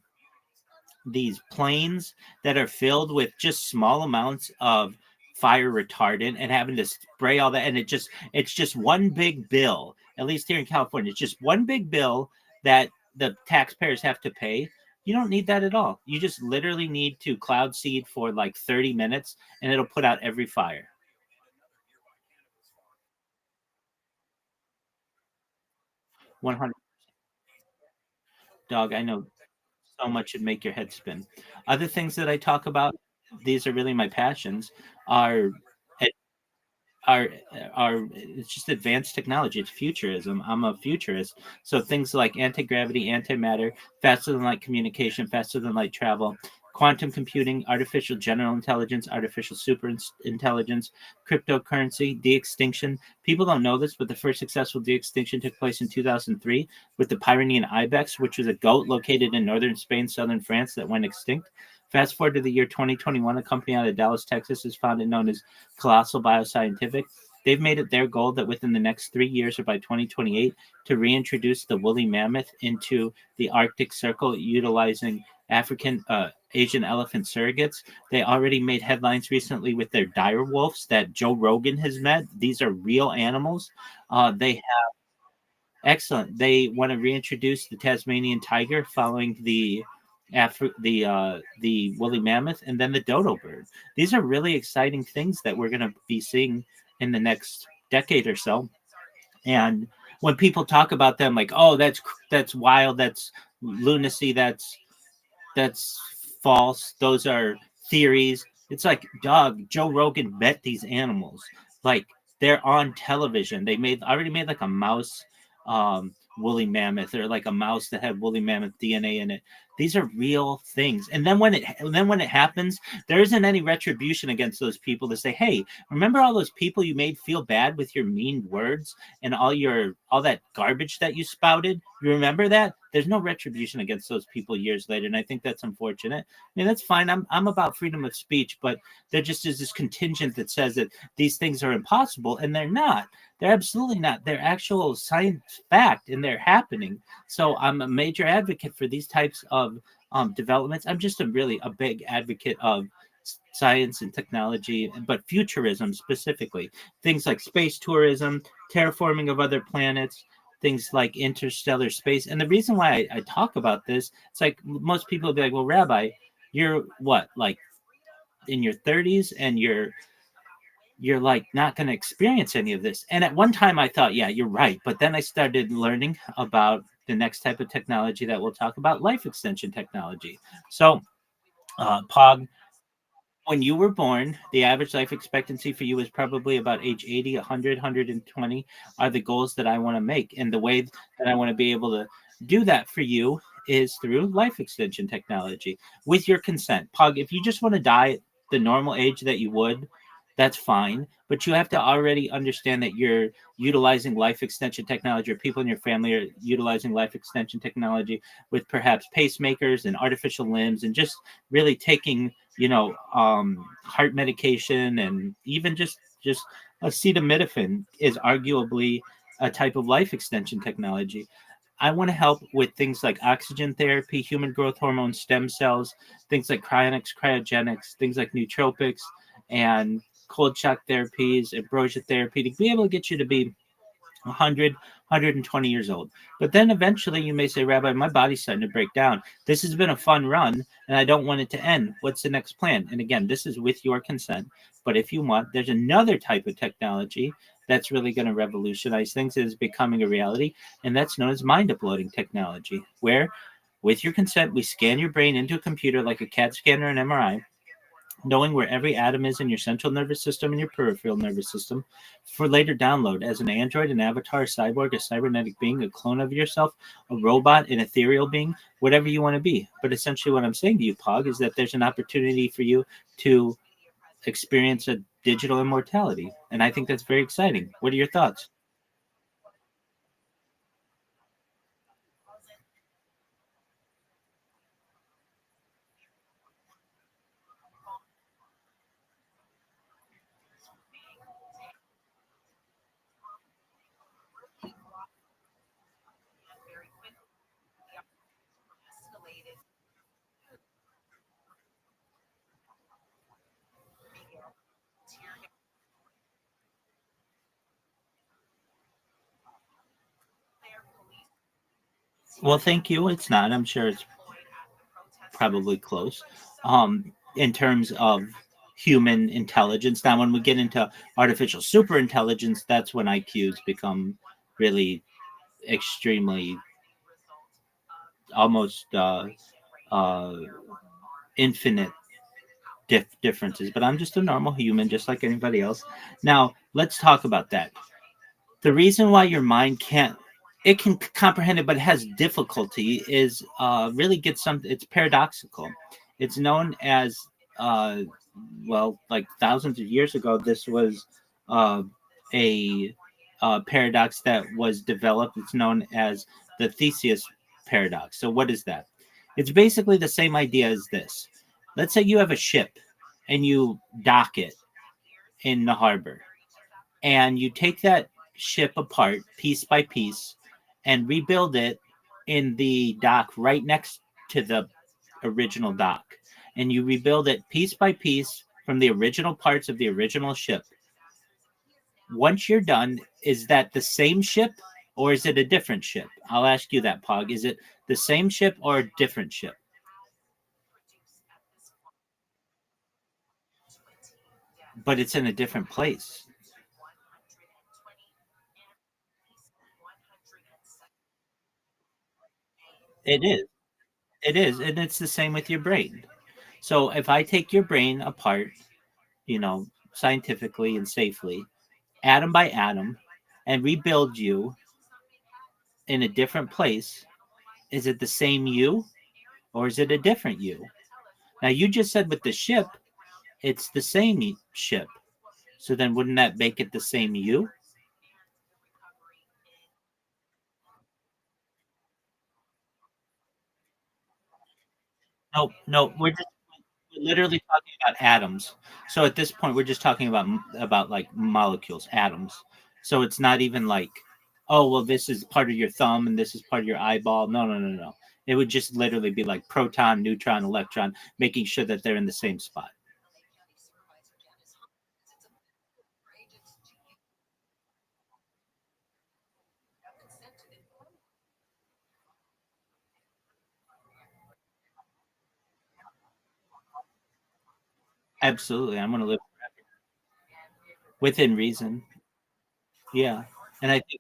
these planes that are filled with just small amounts of fire retardant and having to spray all that, and it's just one big bill. At least here in California, it's just one big bill that the taxpayers have to pay. You don't need that at all. You just literally need to cloud seed for like 30 minutes and it'll put out every fire. 100. Dog, I know so much would make your head spin. Other things that I talk about, these are really my passions, are are it's just advanced technology. It's futurism. I'm a futurist. So things like anti-gravity, antimatter, faster than light communication, faster than light travel, quantum computing, artificial general intelligence, artificial super intelligence, cryptocurrency, de-extinction. People don't know this, but the first successful de-extinction took place in 2003 with the Pyrenean ibex, which was a goat located in northern Spain, southern France, that went extinct. Fast forward to the year 2021, a company out of Dallas, Texas, is founded known as Colossal Bioscientific. They've made it their goal that within the next 3 years, or by 2028, to reintroduce the woolly mammoth into the Arctic Circle utilizing Asian elephant surrogates. They already made headlines recently with their dire wolves that Joe Rogan has met. These are real animals. They have excellent. They want to reintroduce the Tasmanian tiger following the woolly mammoth, and then the dodo bird. These are really exciting things that we're going to be seeing in the next decade or so. And when people talk about them, like, oh, that's wild, that's lunacy, that's false, those are theories. It's like, dog, Joe Rogan met these animals. Like, they're on television. They already made like a mouse woolly mammoth, or like a mouse that had woolly mammoth DNA in it. These are real things. And then when it happens, there isn't any retribution against those people to say, hey, remember all those people you made feel bad with your mean words and all that garbage that you spouted? You remember that? there's no retribution against those people years later, and I think that's unfortunate. I mean, that's fine. I'm about freedom of speech, but there just is this contingent that says that these things are impossible, and they're not. They're absolutely not. They're actual science fact, and they're happening. So I'm a major advocate for these types of developments. I'm just a big advocate of science and technology, but futurism specifically. Things like space tourism, terraforming of other planets, things like interstellar space. And the reason why I talk about this, it's like most people will be like, well, Rabbi, you're what, like in your 30s, and you're like not going to experience any of this. And at one time I thought, yeah, you're right. But then I started learning about the next type of technology that we'll talk about, life extension technology. So, Pog, when you were born, the average life expectancy for you is probably about age 80, 100, 120 are the goals that I want to make. And the way that I want to be able to do that for you is through life extension technology with your consent. Pug, if you just want to die at the normal age that you would, that's fine. But you have to already understand that you're utilizing life extension technology, or people in your family are utilizing life extension technology with perhaps pacemakers and artificial limbs, and just really taking heart medication, and even just acetaminophen is arguably a type of life extension technology. I want to help with things like oxygen therapy, human growth hormone, stem cells, things like cryonics, cryogenics, things like nootropics, and cold shock therapies, ambrosia therapy, to be able to get you to be 100, 120 years old. But then eventually you may say, Rabbi, my body's starting to break down. This has been a fun run, and I don't want it to end. What's the next plan? And again, this is with your consent. But if you want, there's another type of technology that's really going to revolutionize things, that is becoming a reality, and that's known as mind uploading technology, where with your consent, we scan your brain into a computer like a CAT scan or an MRI, knowing where every atom is in your central nervous system and your peripheral nervous system, for later download as an android, an avatar, a cyborg, a cybernetic being, a clone of yourself, a robot, an ethereal being, whatever you want to be. But essentially what I'm saying to you, Pog, is that there's an opportunity for you to experience a digital immortality. And I think that's very exciting. What are your thoughts? Well, thank you. It's not. I'm sure it's probably close. In terms of human intelligence. Now, when we get into artificial super intelligence, that's when IQs become really extremely, almost uh, infinite differences. But I'm just a normal human, just like anybody else. Now, let's talk about that. The reason why your mind can't, it can comprehend it, but it has difficulty, is really gets some. It's paradoxical. It's known as uh, well, like thousands of years ago, this was uh, a paradox that was developed. It's known as the Theseus paradox. So, what is that? It's basically the same idea as this. Let's say you have a ship and you dock it in the harbor, and you take that ship apart piece by piece and rebuild it in the dock right next to the original dock, and you rebuild it piece by piece from the original parts of the original ship. Once you're done, is that the same ship, or is it a different ship? I'll ask you that, Pog. Is it the same ship or a different ship? But it's in a different place. It is. It is. And it's the same with your brain. So if I take your brain apart, scientifically and safely, atom by atom, and rebuild you in a different place, is it the same you, or is it a different you? Now, you just said with the ship, it's the same ship. So then wouldn't that make it the same you? No, we're literally talking about atoms. So at this point, we're just talking about like molecules, atoms. So it's not even like, oh well, this is part of your thumb and this is part of your eyeball. No, no, no, no. It would just literally be like proton, neutron, electron, making sure that they're in the same spot. Absolutely, I'm going to live within reason. Yeah, and I think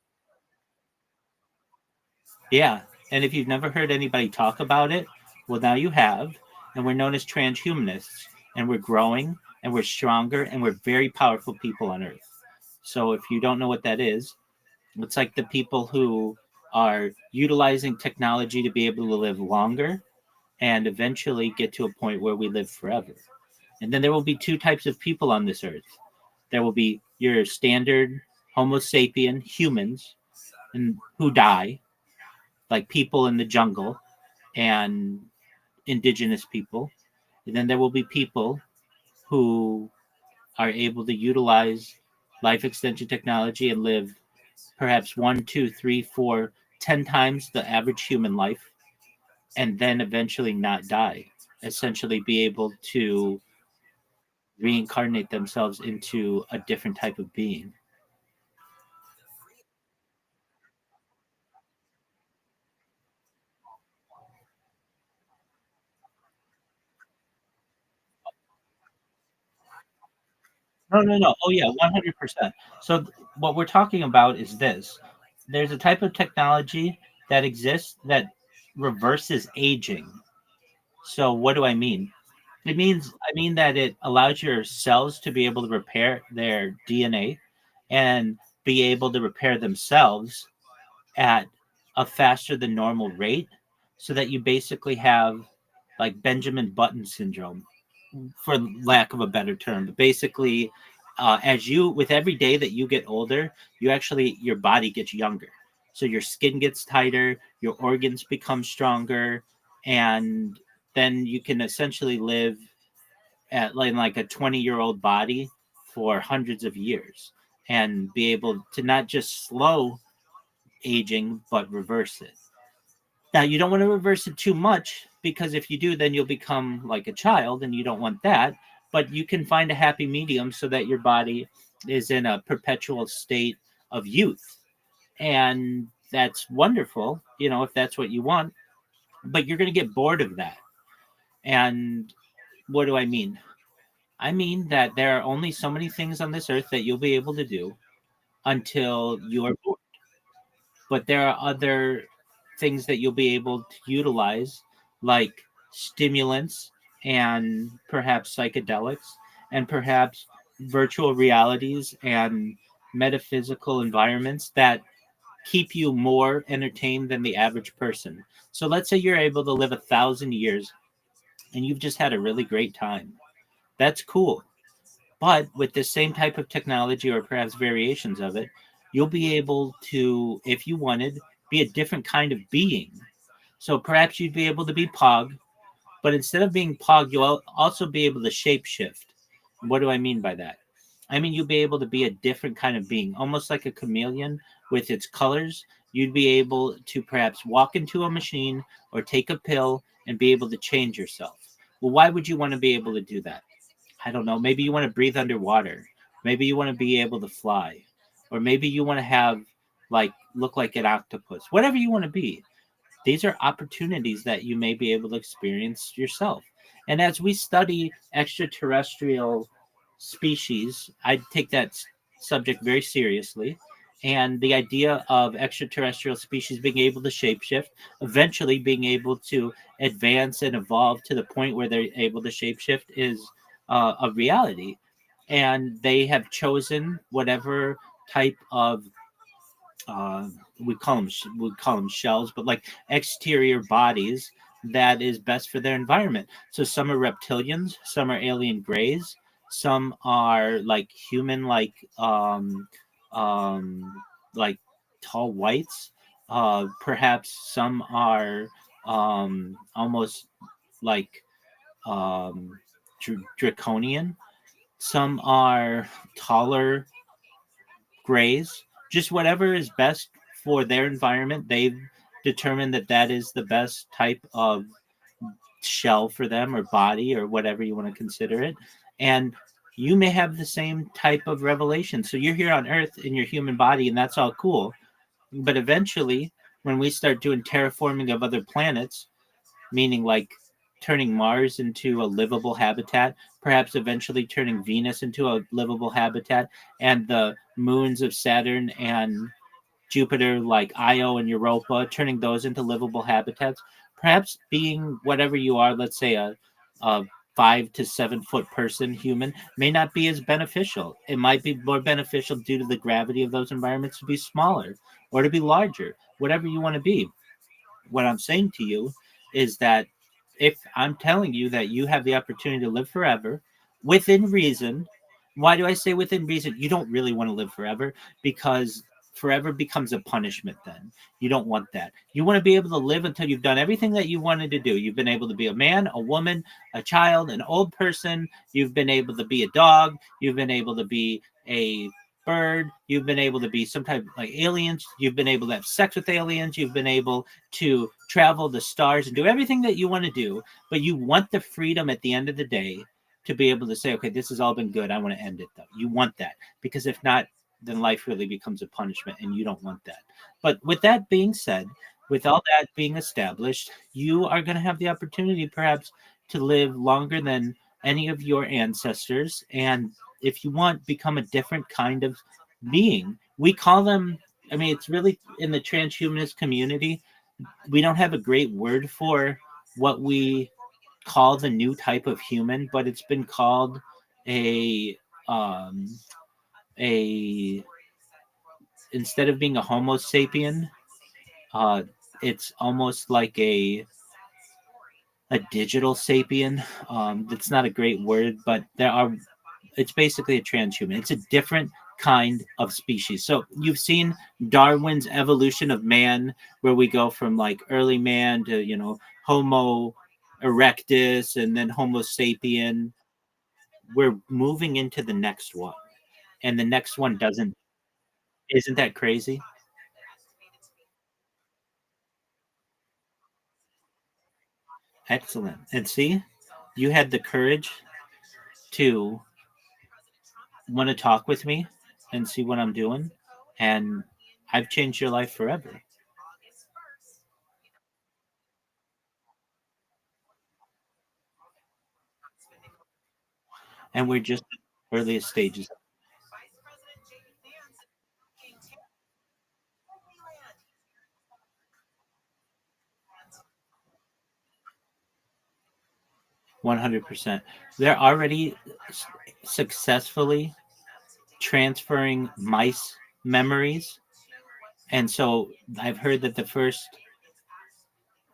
yeah, and if you've never heard anybody talk about it, well, now you have, and we're known as transhumanists, and we're growing, and we're stronger, and we're very powerful people on Earth. So if you don't know what that is, it's like the people who are utilizing technology to be able to live longer and eventually get to a point where we live forever. And then there will be two types of people on this earth. There will be your standard Homo sapien humans and who die, like people in the jungle and indigenous people. And then there will be people who are able to utilize life extension technology and live perhaps 1, 2, 3, 4, 10 times the average human life, and then eventually not die. Essentially, be able to reincarnate themselves into a different type of being. No, no, no. Oh, yeah, 100%. So, what we're talking about is this: there's a type of technology that exists that reverses aging. So, what do I mean? I mean that it allows your cells to be able to repair their DNA and be able to repair themselves at a faster than normal rate, so that you basically have like Benjamin Button syndrome, for lack of a better term. But basically, as you with every day that you get older, you actually your body gets younger. So your skin gets tighter, your organs become stronger, and then you can essentially live at like a 20-year-old body for hundreds of years and be able to not just slow aging but reverse it. Now, you don't want to reverse it too much, because if you do, then you'll become like a child and you don't want that. But you can find a happy medium so that your body is in a perpetual state of youth. And that's wonderful, if that's what you want. But you're going to get bored of that. And what do I mean? I mean that there are only so many things on this earth that you'll be able to do until you are bored. But there are other things that you'll be able to utilize, like stimulants and perhaps psychedelics and perhaps virtual realities and metaphysical environments that keep you more entertained than the average person. So let's say you're able to live 1,000 years and you've just had a really great time. That's cool. But with the same type of technology or perhaps variations of it, you'll be able to, if you wanted, be a different kind of being. So perhaps you'd be able to be Pog, but instead of being Pog, you'll also be able to shapeshift. What do I mean by that? I mean, you'll be able to be a different kind of being, almost like a chameleon with its colors. You'd be able to perhaps walk into a machine or take a pill and be able to change yourself. Well, why would you want to be able to do that? I don't know. Maybe you want to breathe underwater. Maybe you want to be able to fly. Or maybe you want to have, like, look like an octopus. Whatever you want to be. These are opportunities that you may be able to experience yourself. And as we study extraterrestrial species, I take that subject very seriously. And the idea of extraterrestrial species being able to shapeshift, eventually being able to advance and evolve to the point where they're able to shapeshift, is a reality. And they have chosen whatever type of uh, we call them shells, but like exterior bodies that is best for their environment. So some are reptilians, some are alien grays, some are like human, like tall whites. Perhaps some are almost like draconian. Some are taller grays. Just whatever is best for their environment. They've determined that that is the best type of shell for them, or body, or whatever you want to consider it. And you may have the same type of revelation. So you're here on Earth in your human body, and that's all cool. But eventually, when we start doing terraforming of other planets, meaning like turning Mars into a livable habitat, perhaps eventually turning Venus into a livable habitat, and the moons of Saturn and Jupiter, like Io and Europa, turning those into livable habitats. Perhaps being whatever you are, let's say a 5 to 7 foot person, human, may not be as beneficial. It might be more beneficial due to the gravity of those environments to be smaller or to be larger, whatever you want to be. What I'm saying to you is that if I'm telling you that you have the opportunity to live forever within reason, why do I say within reason? You don't really want to live forever, because forever becomes a punishment then. You don't want that. You want to be able to live until you've done everything that you wanted to do. You've been able to be a man, a woman, a child, an old person. You've been able to be a dog. You've been able to be a bird. You've been able to be some type of like aliens. You've been able to have sex with aliens. You've been able to travel the stars and do everything that you want to do. But you want the freedom at the end of the day to be able to say, okay, this has all been good. I want to end it though. You want that, because if not, then life really becomes a punishment, and you don't want that. But with that being said, with all that being established, you are going to have the opportunity perhaps to live longer than any of your ancestors. And if you want, become a different kind of being. We call them, I mean, it's really in the transhumanist community, we don't have a great word for what we call the new type of human, but it's been called a um, a instead of being a Homo sapien, it's almost like a digital sapien. That's not a great word, but there are. It's basically a transhuman. It's a different kind of species. So you've seen Darwin's evolution of man, where we go from like early man to Homo erectus, and then Homo sapien. We're moving into the next one, and the next one doesn't. Isn't that crazy? Excellent. And see, you had the courage to want to talk with me and see what I'm doing. And I've changed your life forever. And we're just in the earliest stages. 100%. They're already successfully transferring mice memories. And so I've heard that the first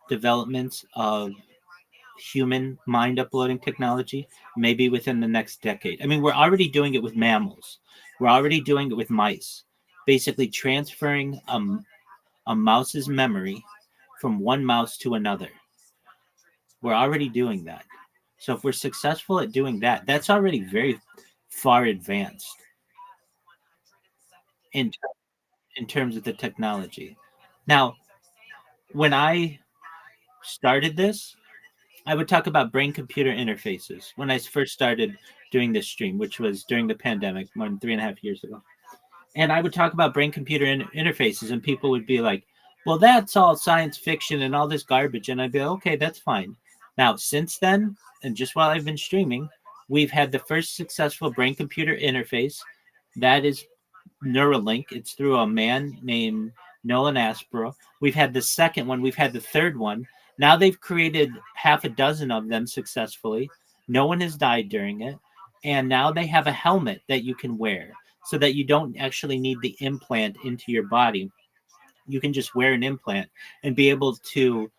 developments of human mind uploading technology maybe within the next decade. I mean, we're already doing it with mammals. We're already doing it with mice. Basically transferring a mouse's memory from one mouse to another. We're already doing that. So if we're successful at doing that, that's already very far advanced in in terms of the technology. Now, when I started this, I would talk about brain computer interfaces when I first started doing this stream, which was during the pandemic, more than 3.5 years ago. And I would talk about brain computer interfaces, and people would be like, well, that's all science fiction and all this garbage. And I'd be like, okay, that's fine. Now, since then, and just while I've been streaming, we've had the first successful brain computer interface that is Neuralink. It's through a man named Nolan Aspro. We've had the second one. We've had the third one. Now they've created half a dozen of them successfully. No one has died during it. And now they have a helmet that you can wear so that you don't actually need the implant into your body. You can just wear an implant and be able to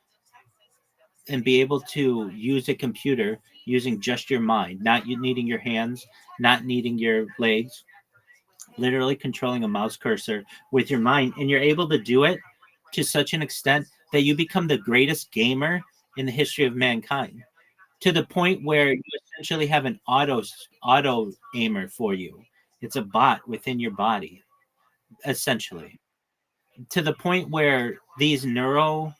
use a computer using just your mind, not you needing your hands, not needing your legs, literally controlling a mouse cursor with your mind. And you're able to do it to such an extent that you become the greatest gamer in the history of mankind. to the point where you essentially have an auto aimer for you. It's a bot within your body, essentially, to the point where these Neuralink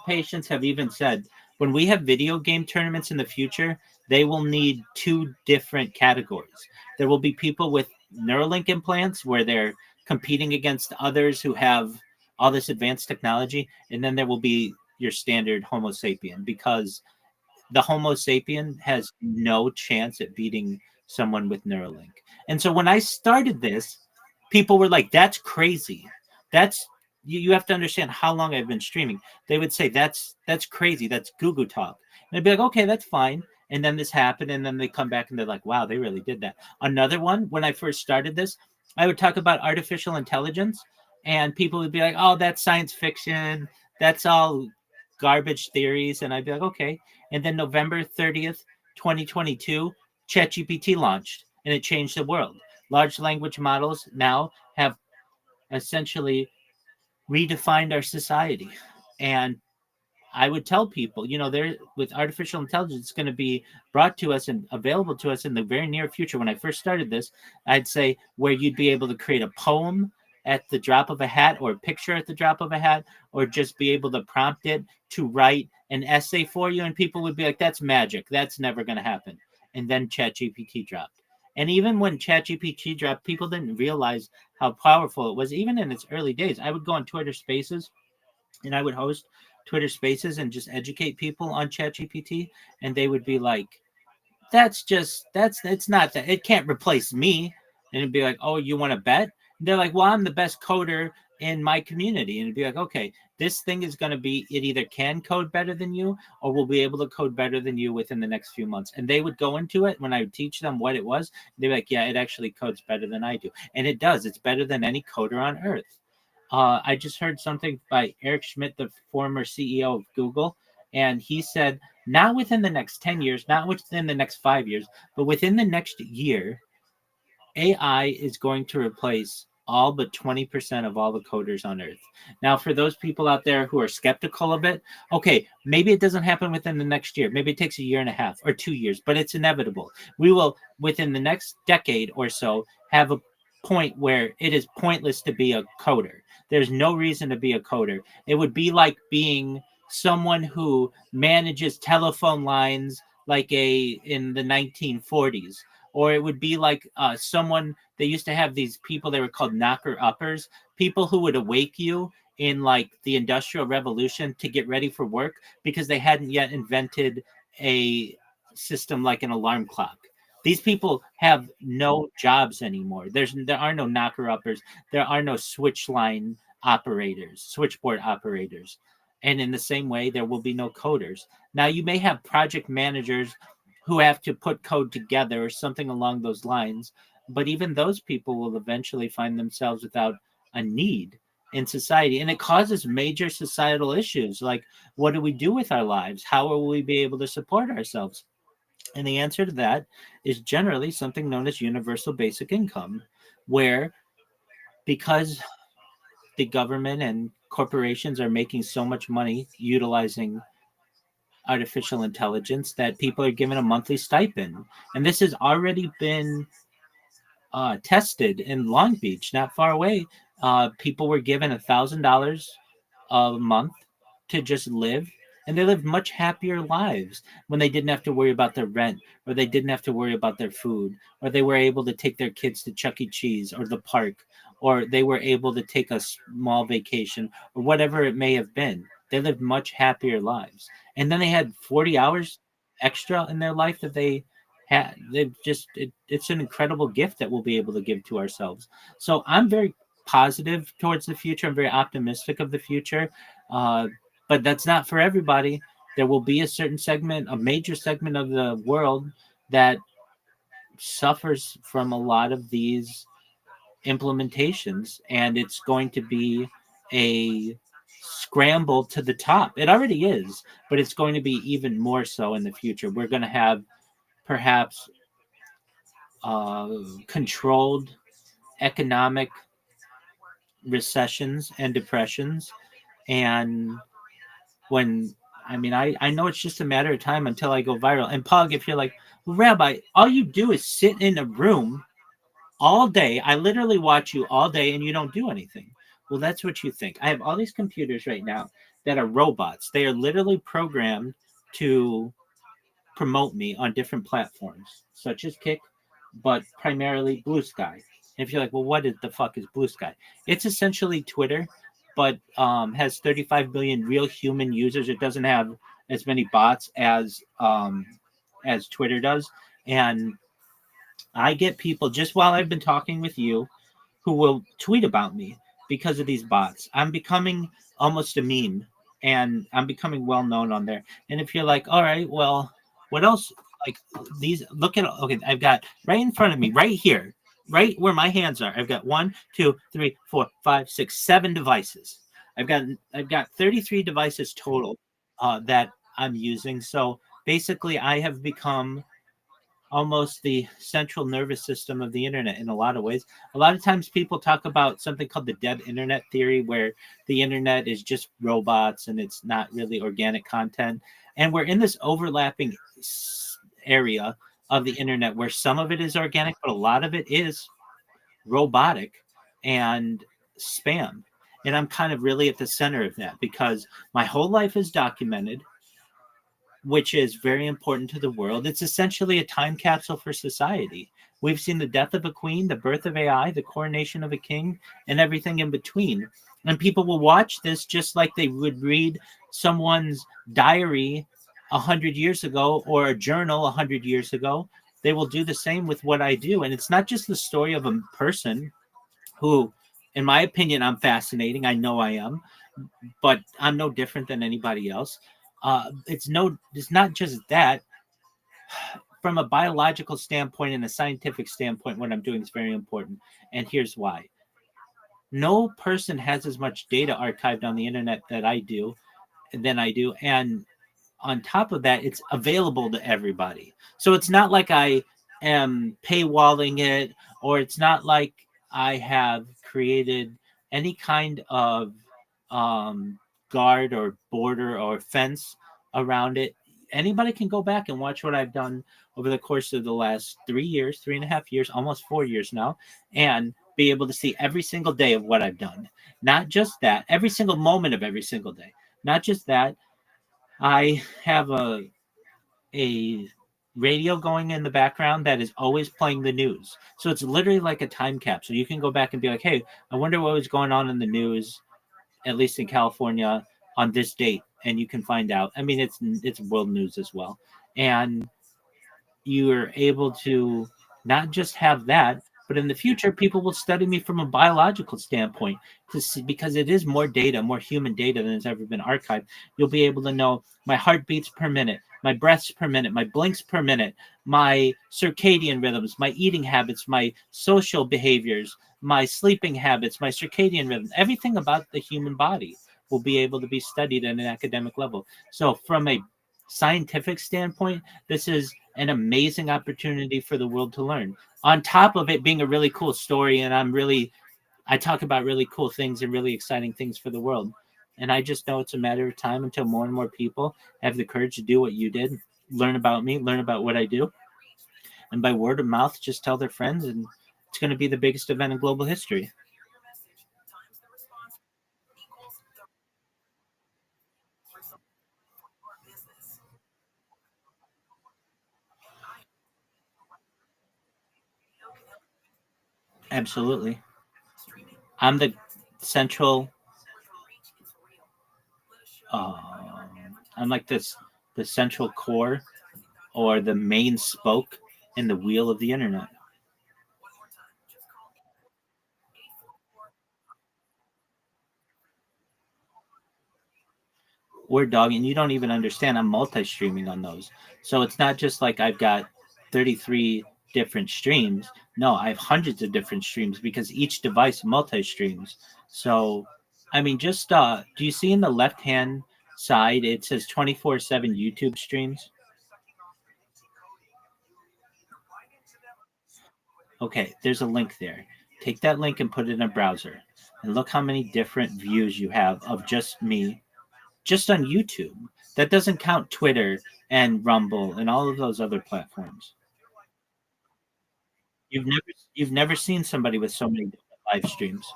patients have even said when we have video game tournaments in the future, they will need two different categories. There will be people with Neuralink implants where they're competing against others who have all this advanced technology, and then there will be your standard Homo sapien, because the Homo sapien has no chance at beating someone with Neuralink. And so when I started this, people were like, "That's crazy. That's you have to understand how long I've been streaming." They would say, "That's crazy. That's goo goo talk." And I'd be like, "Okay, that's fine." And then this happened, and then they come back and they're like, "Wow, they really did that." Another one, when I first started this, I would talk about artificial intelligence, and people would be like, "Oh, that's science fiction. That's all garbage theories." And I'd be like, "Okay." And then November 30th, 2022, ChatGPT launched, and it changed the world. Large language models now have essentially redefined our society. And I would tell people, there with artificial intelligence, it's going to be brought to us and available to us in the very near future. When I first started this, I'd say where you'd be able to create a poem at the drop of a hat, or a picture at the drop of a hat, or just be able to prompt it to write an essay for you, and people would be like, "That's magic. That's never going to happen." And then ChatGPT dropped. And even when ChatGPT dropped, people didn't realize how powerful it was. Even in its early days, I would go on Twitter Spaces and I would host Twitter Spaces and just educate people on ChatGPT, and they would be like, it's not that, it can't replace me. And it'd be like, "Oh, you want to bet?" And they're like, "Well, I'm the best coder in my community." And it'd be like, "Okay, this thing is going to be, it either can code better than you, or will be able to code better than you within the next few months." And they would go into it when I would teach them what it was. They'd be like, "Yeah, it actually codes better than I do." And it does. It's better than any coder on earth. I just heard something by Eric Schmidt, the former CEO of Google, and he said, not within the next 10 years, not within the next 5 years, but within the next year, AI is going to replace all but 20% of all the coders on Earth. Now, for those people out there who are skeptical of it, okay, maybe it doesn't happen within the next year. Maybe it takes a year and a half or 2 years, but it's inevitable. We will, within the next decade or so, have a point where it is pointless to be a coder. There's no reason to be a coder. It would be like being someone who manages telephone lines like in the 1940s, or it would be like someone, they used to have these people, they were called knocker uppers, people who would awake you in like the Industrial Revolution to get ready for work because they hadn't yet invented a system like an alarm clock. These people have no jobs anymore. There are no knocker uppers. There are no switchboard operators. And in the same way, there will be no coders. Now, you may have project managers who have to put code together or something along those lines, but even those people will eventually find themselves without a need in society. And it causes major societal issues like, what do we do with our lives? How will we be able to support ourselves? And the answer to that is generally something known as universal basic income, where because the government and corporations are making so much money utilizing artificial intelligence, that people are given a monthly stipend. And this has already been tested in Long Beach, not far away. People were given $1,000 a month to just live, and they lived much happier lives when they didn't have to worry about their rent, or they didn't have to worry about their food, or they were able to take their kids to Chuck E. Cheese or the park, or they were able to take a small vacation, or whatever it may have been. They lived much happier lives, and then they had 40 hours extra in their life that they had. It's an incredible gift that we'll be able to give to ourselves. So I'm very positive towards the future. I'm very optimistic of the future. But that's not for everybody. There will be a certain segment, a major segment of the world that suffers from a lot of these implementations, and it's going to be a scramble to the top. It already is, but it's going to be even more so in the future. We're going to have perhaps controlled economic recessions and depressions, and when I mean, I know it's just a matter of time until I go viral. And Pug, if you're like, well, Rabbi, all you do is sit in a room all day. I literally watch you all day and you don't do anything. Well, that's what you think. I have all these computers right now that are robots. They are literally programmed to promote me on different platforms, such as Kick, but primarily Blue Sky. And if you're like, well, what the fuck is Blue Sky? It's essentially Twitter, but has 35 billion real human users. It doesn't have as many bots as Twitter does, and I get people just while I've been talking with you who will tweet about me because of these bots. I'm becoming almost a meme and I'm becoming well known on there. And if you're like, all right, well, what else? Like these, look at, okay, I've got right in front of me, right here, right where my hands are. I've got 1, 2, 3, 4, 5, 6, 7 devices. I've got 33 devices total that I'm using. So basically, I have become almost the central nervous system of the internet in a lot of ways. A lot of times people talk about something called the dead internet theory, where the internet is just robots and it's not really organic content. And we're in this overlapping area of the internet where some of it is organic, but a lot of it is robotic and spam. And I'm kind of really at the center of that because my whole life is documented, which is very important to the world. It's essentially a time capsule for society. We've seen the death of a queen, the birth of AI, the coronation of a king, and everything in between. And people will watch this just like they would read someone's diary 100 years ago or a journal 100 years ago. They will do the same with what I do. And it's not just the story of a person who, in my opinion, I'm fascinating. I know I am, but I'm no different than anybody else. It's not just that. From a biological standpoint and a scientific standpoint, what I'm doing is very important, and here's why. No person has as much data archived on the internet that I do, and on top of that, it's available to everybody. So it's not like I am paywalling it, or it's not like I have created any kind of guard or border or fence around it. Anybody can go back and watch what I've done over the course of the last 3 years, 3.5 years, almost 4 years now, and be able to see every single day of what I've done. Not just that, every single moment of every single day. Not just that, I have a radio going in the background that is always playing the news. So it's literally like a time capsule. You can go back and be like, hey, I wonder what was going on in the news, at least in California, on this date, and you can find out. I mean, it's world news as well, and you are able to not just have that, but in the future, people will study me from a biological standpoint to see, because it is more data, more human data than has ever been archived. You'll be able to know my heartbeats per minute, my breaths per minute, my blinks per minute, my circadian rhythms, my eating habits, my social behaviors, my sleeping habits, my circadian rhythm, everything about the human body will be able to be studied at an academic level. So from a scientific standpoint, this is an amazing opportunity for the world to learn. On top of it being a really cool story, and I talk about really cool things and really exciting things for the world. And I just know it's a matter of time until more and more people have the courage to do what you did, learn about me, learn about what I do, and by word of mouth, just tell their friends, and it's going to be the biggest event in global history. Absolutely. I'm the central I'm like the central core or the main spoke in the wheel of the internet. Word dog, and you don't even understand. I'm multi-streaming on those, so it's not just like I've got 33 different streams. No, I have hundreds of different streams because each device multi-streams. So, I mean, just do you see in the left-hand side it says 24/7 YouTube streams? Okay, there's a link there. Take that link and put it in a browser, and look how many different views you have of just me just on YouTube. That doesn't count Twitter and Rumble and all of those other platforms. You've never seen somebody with so many different live streams.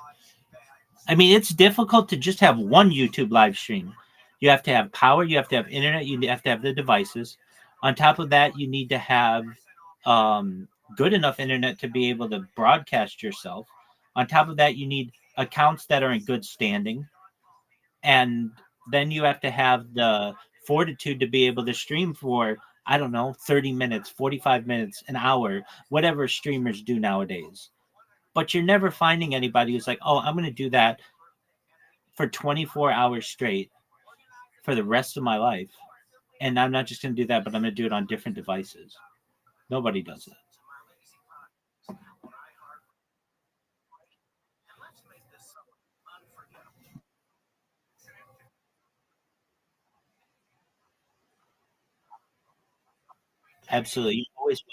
I mean, it's difficult to just have one YouTube live stream. You have to have power, you have to have internet, you have to have the devices. On top of that, you need to have good enough internet to be able to broadcast yourself. On top of that, you need accounts that are in good standing. And then you have to have the fortitude to be able to stream for, I don't know, 30 minutes, 45 minutes, an hour, whatever streamers do nowadays. But you're never finding anybody who's like, oh, I'm going to do that for 24 hours straight for the rest of my life. And I'm not just going to do that, but I'm going to do it on different devices. Nobody does that. Absolutely. You always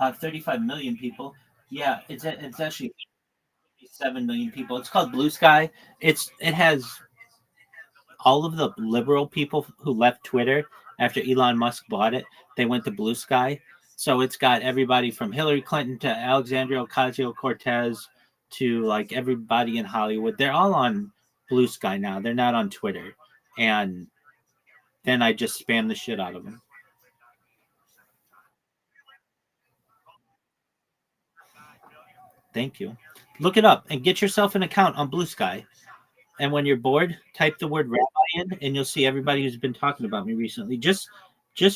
35 million people. Yeah, it's actually 7 million people. It's called Blue Sky. It has all of the liberal people who left Twitter after Elon Musk bought it. They went to Blue Sky. So it's got everybody from Hillary Clinton to Alexandria Ocasio Cortez to like everybody in Hollywood. They're all on Blue Sky now. They're not on Twitter. And then I just spam the shit out of them. Thank you. Look it up and get yourself an account on Blue Sky. And when you're bored, type the word rabbi in, and you'll see everybody who's been talking about me recently. Just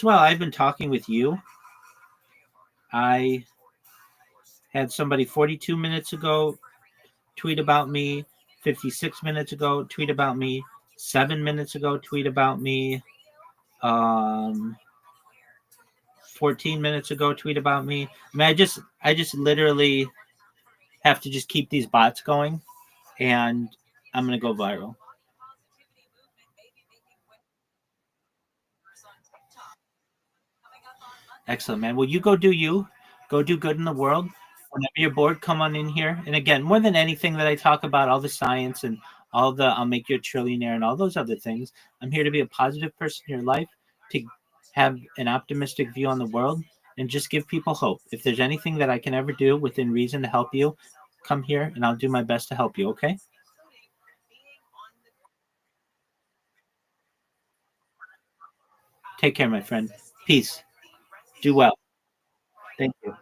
while I've been talking with you, I had somebody 42 minutes ago tweet about me, 56 minutes ago tweet about me, 7 minutes ago tweet about me, um, 14 minutes ago tweet about me. I mean, I just literally have to just keep these bots going, and I'm gonna go viral. Excellent, man. Well, you go do you. Go do good in the world. Whenever you're bored, come on in here. And again, more than anything that I talk about, all the science and all the I'll make you a trillionaire and all those other things, I'm here to be a positive person in your life, to have an optimistic view on the world, and just give people hope. If there's anything that I can ever do within reason to help you, come here and I'll do my best to help you, okay? Take care, my friend. Peace. Do well. Thank you.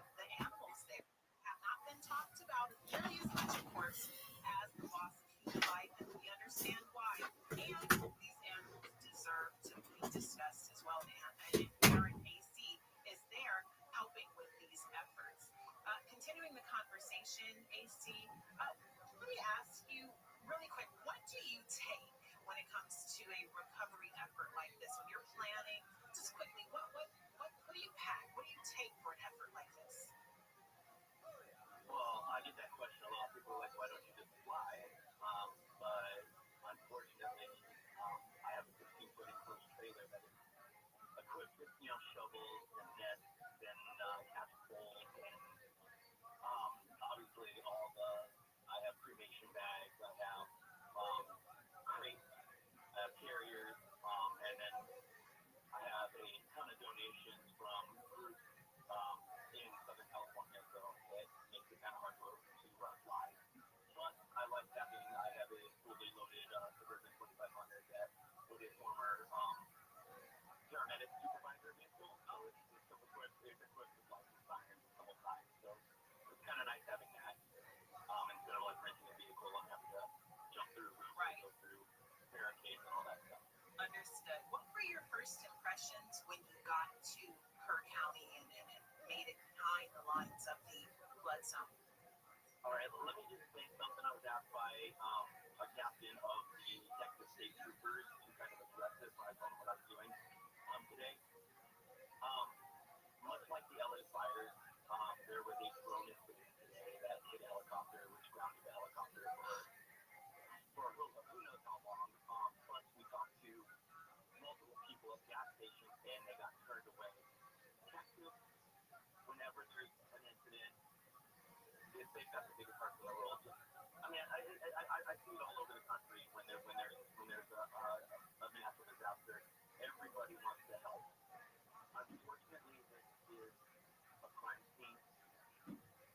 that's the biggest park in the world. I mean, I see it all over the country when there's a natural disaster. Everybody wants to help. Unfortunately, this is a crime scene,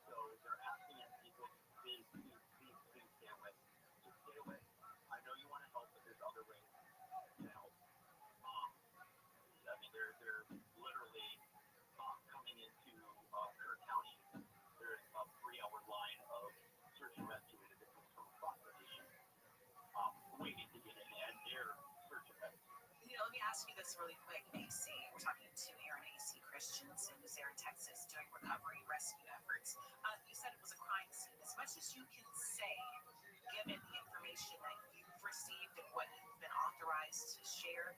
so they're asking people, please stay away. Just stay away. I know you want to help, but there's other ways to help. I mean, they're literally coming into Kerr County. There's a 3-hour line of search and rescue individuals from across the nation waiting to get in, and they're search and rescue. Let me ask you this really quick. AC, we're talking to Aaron AC Christians, who's there in Texas doing recovery rescue efforts. You said it was a crime scene. As much as you can say, given the information that you've received and what you've been authorized to share,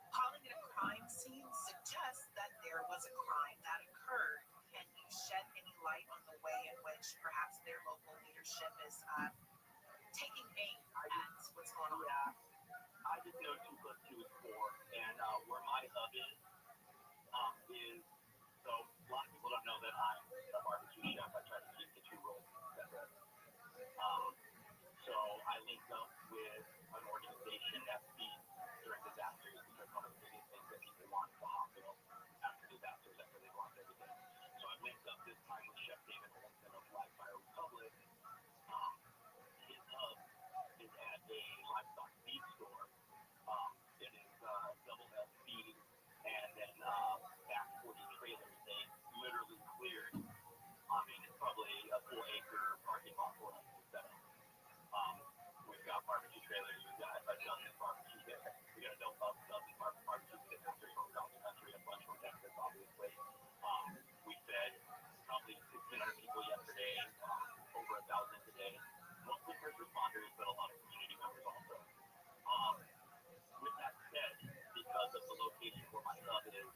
calling it a crime scene suggests that there was a crime that occurred. Can you shed any light on the way in which perhaps their local leadership is taking aim at what's going on? Yeah, I just know 2 + 2 is 4, and where my hub is so a lot of people don't know that I'm a barbecue chef. I try to keep the 2 roles separate. So I linked up with an organization that feeds during disasters, because one of the biggest things that people want is the hospital after disasters, after they've lost everything. So I linked up this time with Chef David Olson of ViralRabbi. His hub is at a livestock feed store. It is double F feed, and then back 40 trailers. They literally cleared. I mean, it's probably a 4-acre parking lot for us to set up. We've got barbecue trailers. We've got a dozen barbecue pits. We got a dozen barbecue pits from across the country, a bunch from Texas, obviously. We fed probably 1,600 people yesterday, over 1,000 today. Mostly first responders, but a lot of community members also. With that said, because of the location where my hub is,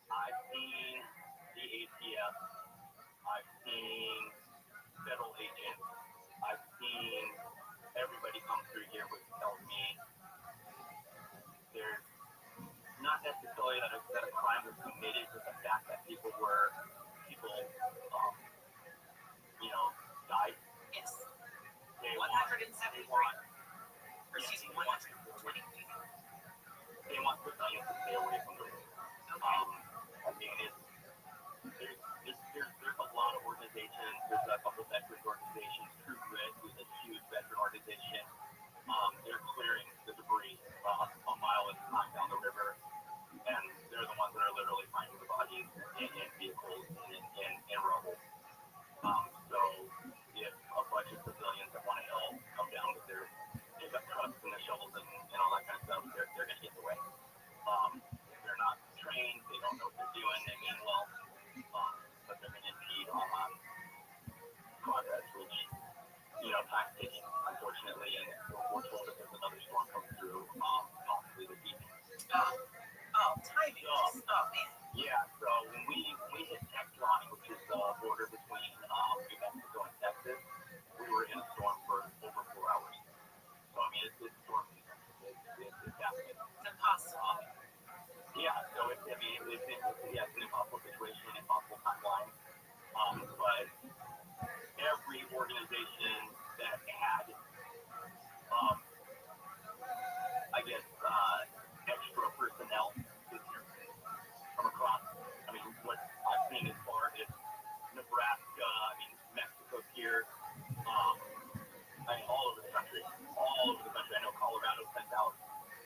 I've seen the ATF, I've seen federal agents, I've seen everybody come through here, which tells me there's not necessarily that a crime was committed, but the fact that people died. Yes. They 173. Excuse me, 120. They want civilians to stay away from the road. I mean, there's a lot of organizations. There's a couple veterans organizations. True Grit, who's a huge veteran organization. They're clearing the debris a mile at a time down the river, and they're the ones that are literally finding the bodies in vehicles and rubble. So if a bunch of civilians that want to help come down with they've got trucks and the shovels and all that kind of stuff, they're going to get in the way. They're not trained, they don't know what they're doing, they mean well, but they're going to impede on progress, which, time's ticking, unfortunately, and we're told that there's another storm coming through, possibly this evening. Timing. Oh, man. Yeah, so when we hit Textron, which is the border between New Mexico and Texas, we were in a storm for over 4 hours. So, I mean, it's storm season. It's happening. It's impossible. Yeah, so it's an impossible situation, impossible timeline. But every organization that had, extra personnel from across, what I've seen as far as Nebraska, Mexico's here, all over the country. I know Colorado sent out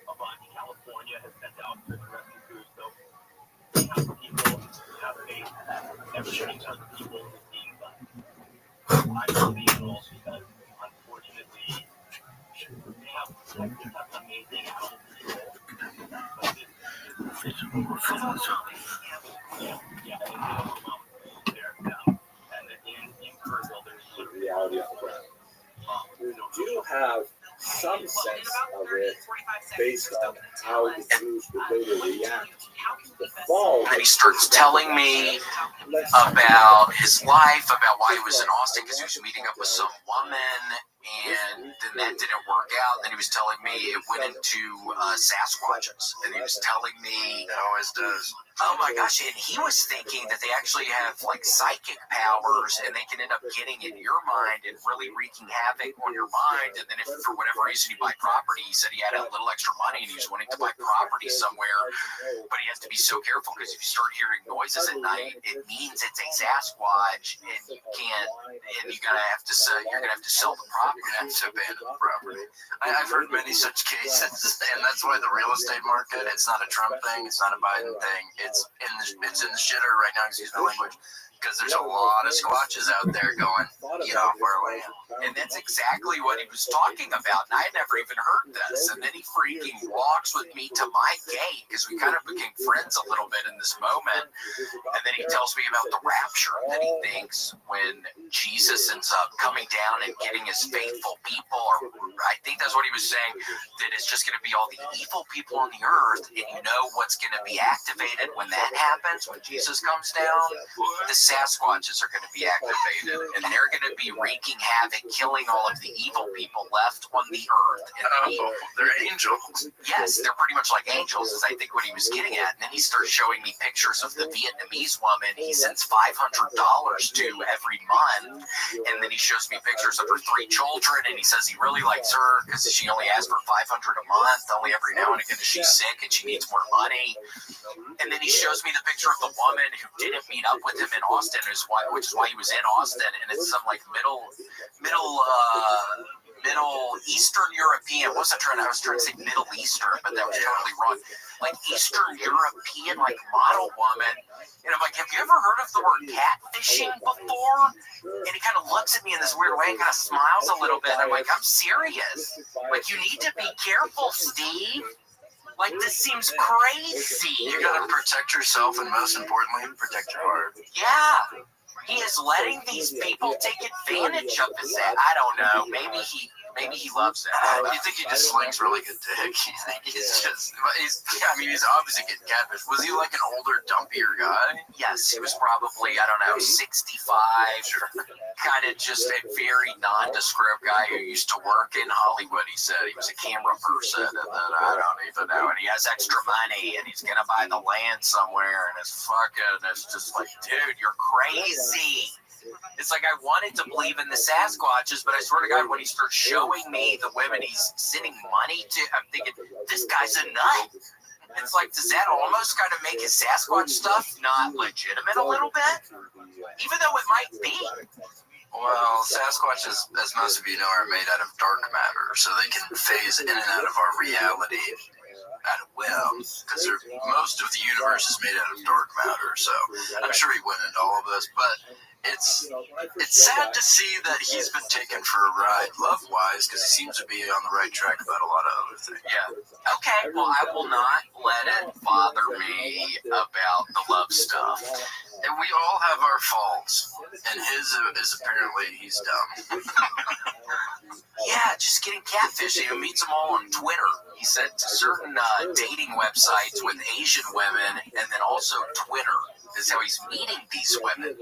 a bunch. California has sent out search and rescue crews. So we have people, have faith that everything other people is being done. I believe it all because, unfortunately, they have amazing animal control. But this is in Kerrville, there's literally reality of crime. We do have some sense of it based on how the Jews would later react. The fall. And he starts telling me about his life, about why he was in Austin, because he was meeting up with some woman and then that didn't work out. Then he was telling me it went into Sasquatches, and he was telling me It always does. oh my gosh, and he was thinking that they actually have like psychic powers and they can end up getting in your mind and really wreaking havoc on your mind. And then if for whatever reason you buy property, he said he had a little extra money and he was wanting to buy property somewhere, but he has to be so careful because if you start hearing noises at night, it means it's a Sasquatch and you can't, and you're gonna have to sell the property. That's abandoned property. I've heard many such cases, and that's why the real estate market, it's not a Trump thing, it's not a Biden thing. It's in the shitter right now, excuse my language, because there's a lot of squatches out there going, get off our land. And that's exactly what he was talking about. And I had never even heard this. And then he freaking walks with me to my gate because we kind of became friends a little bit in this moment. And then he tells me about the rapture. That he thinks when Jesus ends up coming down and getting his faithful people, or I think that's what he was saying, that it's just going to be all the evil people on the earth. And you know what's going to be activated when that happens, when Jesus comes down? The Sasquatches are going to be activated, and they're going to be wreaking havoc, killing all of the evil people left on the earth. And they're angels. Yes, they're pretty much like angels, is I think what he was getting at. And then he starts showing me pictures of the Vietnamese woman he sends $500 to every month. And then he shows me pictures of her 3 children, and he says he really likes her because she only asks for $500 a month. Only every now and again she's sick and she needs more money. And then he shows me the picture of the woman who didn't meet up with him in Austin, which is why he was in Austin, and it's some like Middle Eastern European. I was trying to say Middle Eastern, but that was totally wrong. Like Eastern European, like model woman. And I'm like, have you ever heard of the word catfishing before? And he kind of looks at me in this weird way and kind of smiles a little bit. I'm like, I'm serious. Like, you need to be careful, Steve. Like, this seems crazy. You gotta protect yourself, and most importantly, protect your heart. Yeah. He is letting these people take advantage of his ass. I don't know. Maybe he loves it. You think he just slings really good dick? You think he's obviously getting catfish. Was he like an older, dumpier guy? Yes, he was probably, 65. Kind of just a very nondescript guy who used to work in Hollywood. He said he was a camera person, and then I don't even know. And he has extra money, and he's gonna buy the land somewhere, and it's just like, dude, you're crazy. It's like I wanted to believe in the Sasquatches, but I swear to God, when he starts showing me the women he's sending money to, I'm thinking, this guy's a nut. It's like, does that almost kind of make his Sasquatch stuff not legitimate a little bit? Even though it might be. Well, Sasquatches, as most of you know, are made out of dark matter, so they can phase in and out of our reality at will, because most of the universe is made out of dark matter, so I'm sure he went into all of this, but it's sad to see that he's been taken for a ride love-wise, because he seems to be on the right track about a lot of other things. Yeah. Okay, well, I will not let it bother me about the love stuff. And we all have our faults, and his is apparently he's dumb. Yeah, just getting catfished. He meets them all on Twitter. He said certain dating websites with Asian women, and then also Twitter is how he's meeting these women.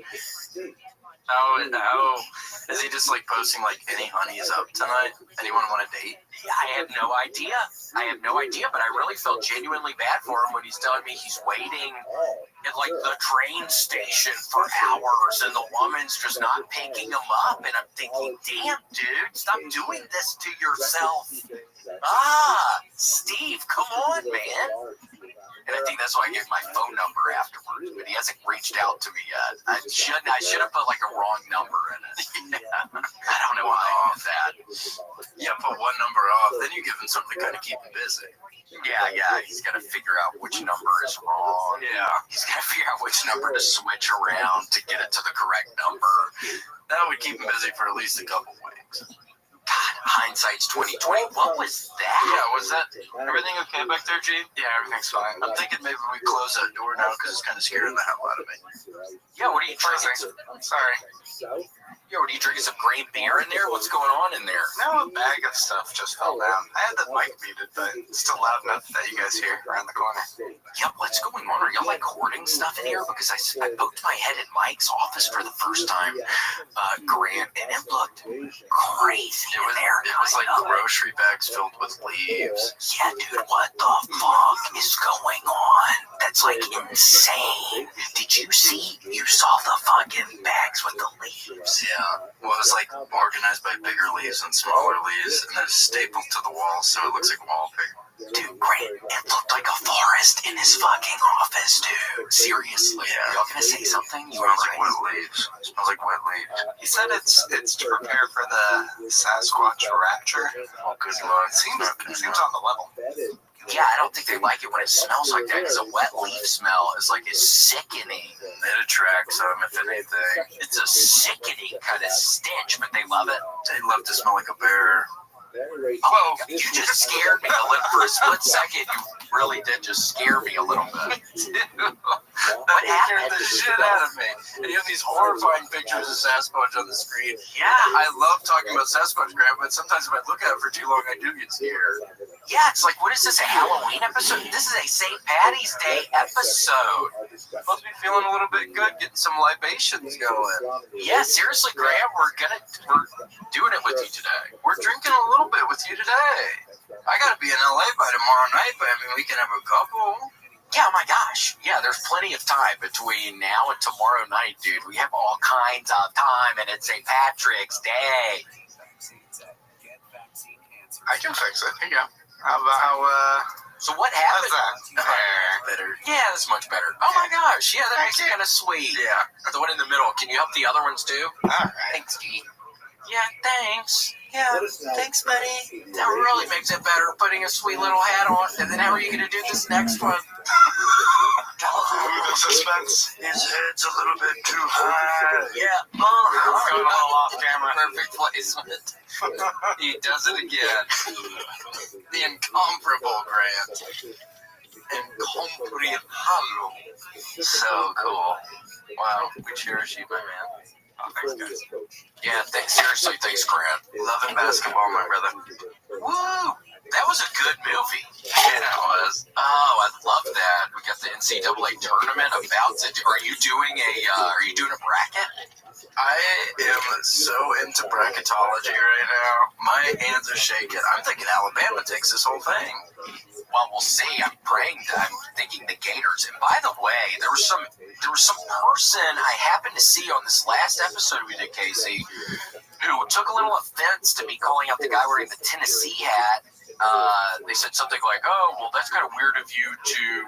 How is he just like posting like, any honey is up tonight? Anyone want to date? I have no idea, but I really felt genuinely bad for him when he's telling me he's waiting at like the train station for hours and the woman's just not picking him up, and I'm thinking, damn dude, stop doing this to yourself. Steve, come on, man. And I think that's why I gave my phone number afterwards, but he hasn't reached out to me yet. I should have put like a wrong number in it. Yeah. I don't know why I did that. Yeah, put one number off, then you give him something to kind of keep him busy. Yeah, he's got to figure out which number is wrong. Yeah. He's got to figure out which number to switch around to get it to the correct number. That would keep him busy for at least a couple weeks. God, hindsight's 2020. What was that? Yeah, was that everything okay back there, G? Yeah, everything's fine. I'm thinking maybe we close that door now because it's kind of scaring the hell out of me. Yeah, what are you trying to? Sorry. Yo, what are you drinking some green beer in there? What's going on in there? No, a bag of stuff just fell down. I had the mic muted, but it's still loud enough that you guys hear around the corner. Yeah, what's going on? Are y'all like hoarding stuff in here? Because I poked my head in Mike's office for the first time, Grant, and it looked crazy in there. It was like grocery bags filled with leaves. Yeah, dude, what the fuck is going on? That's like insane. Did you see? You saw the fucking bags with the leaves. Yeah, well, it was like organized by bigger leaves and smaller leaves, and then stapled to the wall, so it looks like wallpaper. Dude, great. It looked like a forest in his fucking office, dude. Seriously. Yeah. Y'all gonna say something? You Smells like wet leaves. Smells like wet leaves. He said it's to prepare for the Sasquatch rapture. Oh, good lord. Seems on the level. Yeah, I don't think they like it when it smells like that, because a wet leaf smell is like it's sickening. It attracts them, if anything. It's a sickening kind of stench, but they love it. They love to smell like a bear. Oh, you just scared me a little for a split second. You really did just scare me a little bit. What happened? The shit out of me. And you have these horrifying pictures of Sasquatch on the screen. Yeah. I love talking about Sasquatch, Grant, but sometimes if I look at it for too long, I do get scared. Yeah, it's like, what is this, a Halloween episode? This is a St. Patty's Day episode. Supposed to be feeling a little bit good, getting some libations going. Yeah, seriously, Graham, we're doing it with you today. We're drinking a little bit with you today. I gotta be in LA by tomorrow night, but I mean, we can have a couple. Yeah, oh my gosh. Yeah, there's plenty of time between now and tomorrow night, dude. We have all kinds of time, and it's St. Patrick's Day. I can fix it. Here you go. How about, So what happened? how's that? Better. Yeah, that's much better. Oh my gosh, yeah, that makes it kind of sweet. Yeah. The one in the middle, can you help the other ones too? Alright. Thanks, G. Yeah, thanks. Yeah, thanks, buddy. That really makes it better, putting a sweet little hat on. And then how are you going to do this next one? The suspense. His head's a little bit too high. Yeah. We're going a little off camera. Perfect placement. He does it again. The incomparable Grant. Incomparable. So cool. Wow, we cherish you, my man. Oh, thanks, guys. Yeah, seriously, thanks, Grant. Loving basketball, my brother. Woo! That was a good movie. Yeah, it was. Oh, I love that. We got the NCAA tournament about to do. Are you doing a bracket? I am so into bracketology right now. My hands are shaking. I'm thinking Alabama takes this whole thing. Well, we'll see. I'm thinking the Gators. And by the way, there was some person I happened to see on this last episode we did, Casey, who took a little offense to me calling out the guy wearing the Tennessee hat. They said something like, "Oh, well, that's kind of weird of you to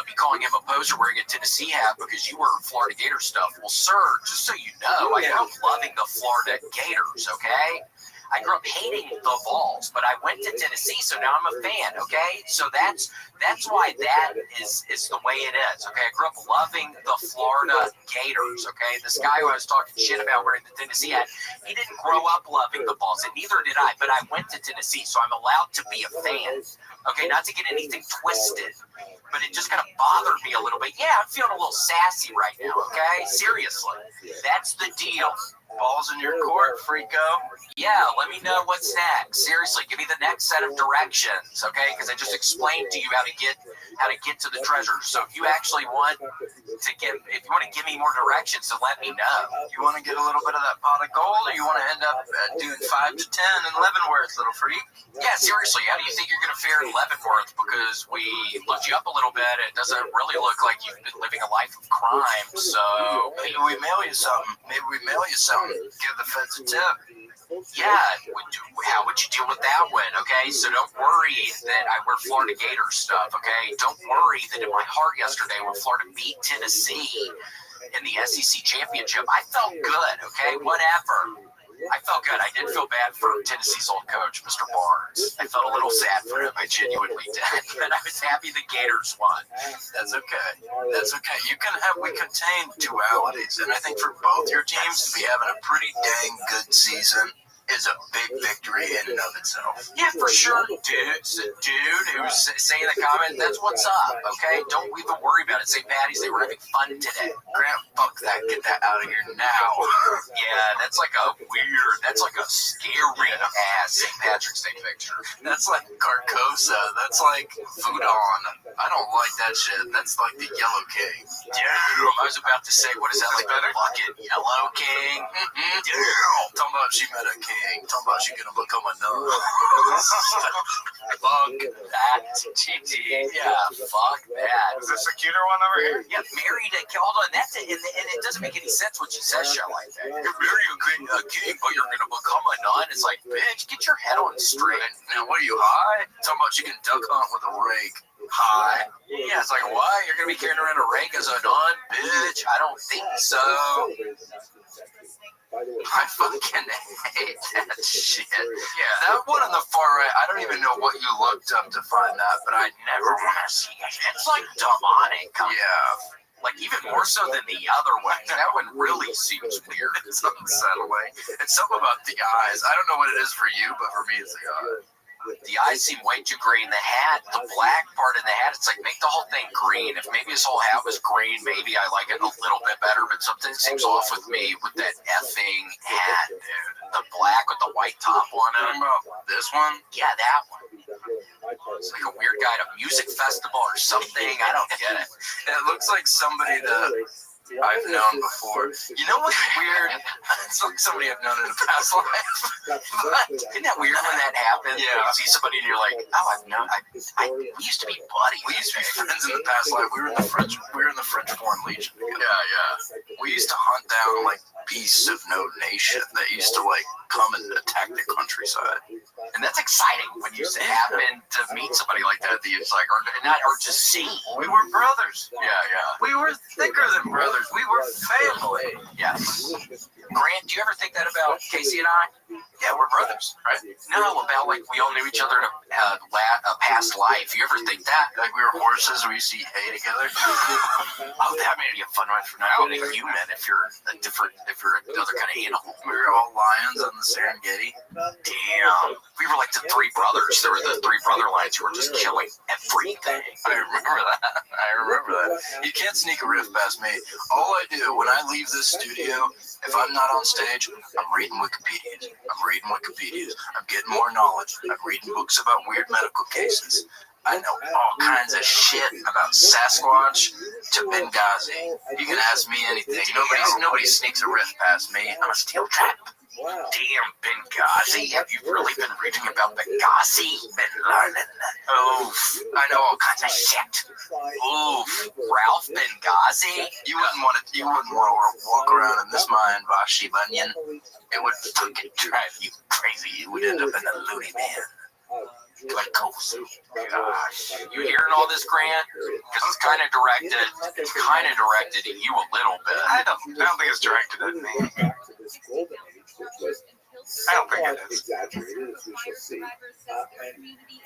be calling him a poser wearing a Tennessee hat because you wear Florida Gator stuff." Well, sir, just so you know, I grew up loving the Florida Gators, okay? I grew up hating the Vols, but I went to Tennessee, so now I'm a fan, okay? So that's why that is the way it is, okay? I grew up loving the Florida Gators, okay? This guy who I was talking shit about wearing the Tennessee hat, he didn't grow up loving the Vols, and neither did I, but I went to Tennessee, so I'm allowed to be a fan, okay? Not to get anything twisted, but it just kind of bothered me a little bit. Yeah, I'm feeling a little sassy right now, okay? Seriously, that's the deal. Balls in your court, freako. Yeah, let me know what's next. Seriously, give me the next set of directions, okay? Because I just explained to you how to get to the treasure. So if you actually want to give me more directions, then let me know. You want to get a little bit of that pot of gold, or you want to end up doing 5 to 10 in Leavenworth, little freak? Yeah, seriously, how do you think you're going to fare in Leavenworth? Because we looked you up a little bit. It doesn't really look like you've been living a life of crime. So maybe we mail you something. Give the feds a tip. Yeah, how would you deal with that one, okay? So don't worry that I wear Florida Gator stuff, okay? Don't worry that in my heart yesterday when Florida beat Tennessee in the SEC championship, I felt good, okay? Whatever. I felt good. I did feel bad for Tennessee's old coach, Mr. Barnes. I felt a little sad for him. I genuinely did. But I was happy the Gators won. That's okay. That's okay. We contain dualities, and I think for both your teams to be having a pretty dang good season, is a big victory in and of itself. Yeah, for sure, dude who's saying the comment, that's what's up, okay? Don't even worry about it. St. Patty's Day, we're having fun today. Grant, fuck that. Get that out of here now. Yeah, that's like a scary ass St. Patrick's Day picture. That's like Carcosa. That's like Foodon. I don't like that shit. That's like the Yellow King. Damn, I was about to say, what is that, like the fucking Yellow King? Damn. Talking about she met a king. Talking about she gonna become a nun. Fuck that, GG. Yeah, fuck that. Is this a cuter one over here? Yeah, married a king. Hold on, and it doesn't make any sense when she says shit like that. You're marrying a king, but you're gonna become a nun. It's like, bitch, get your head on straight. Now, what are you, high? Talking about she can duck hunt with a rake. High. Yeah, it's like, what? You're gonna be carrying around a rake as a nun, bitch? I don't think so. I fucking hate that shit. Yeah, That one on the far right, I don't even know what you looked up to find that, but I never want to see it. it's like demonic. Yeah. Like even more so than the other one. That one really seems weird. It's unsettling. It's something about the eyes. I don't know what it is for you, but for me, it's the eyes. The eyes seem way too green. The hat, the black part in the hat, it's like make the whole thing green. If maybe his whole hat was green, maybe I like it a little bit better, but something seems off with me with that effing hat, dude. The black with the white top on it. This one? Yeah, that one. It's like a weird guy at a music festival or something. I don't get it. It looks like somebody that I've known before. You know what's weird? It's like somebody I've known in a past life. Isn't that weird when that happens? Yeah. You see somebody and you're like, oh, I've known. We used to be buddies. We used to be friends in the past life. We were in the French Foreign Legion together. Yeah. We used to hunt down like beasts of no nation that used to like come and attack the countryside. And that's exciting when you happen to meet somebody like that. It's like, or just see. We were brothers. Yeah. We were thicker than brothers. We were family. Yeah. Grant, do you ever think that about Casey and I? Yeah, we're brothers, right? No, about like we all knew each other in a past life. You ever think that? Like we were horses, we used to eat hay together. Oh, that may be a fun one for now. Being a human, if you're another kind of animal. We were all lions on the Serengeti. Damn. We were like the three brothers. There were the three brother lions who were just killing everything. I remember that. You can't sneak a riff past me. All I do when I leave this studio, if I'm not on stage, I'm reading Wikipedia. I'm getting more knowledge. I'm reading books about weird medical cases. I know all kinds of shit about Sasquatch to Benghazi. You can ask me anything. Nobody sneaks a riff past me. I'm a steel trap. Damn, Benghazi. Have you really been reading about Benghazi? Been learning. Oof. I know all kinds of shit. Oof. Ralph Benghazi. You wouldn't want to walk around in this mind, Vashi Bunyan. It would fucking drive you crazy. You would end up in a loony bin. Like Gosh. You hearing all this, Grant? Because it's kind of directed. It's kind of directed at you a little bit. I don't think it's directed at me. I don't think it is.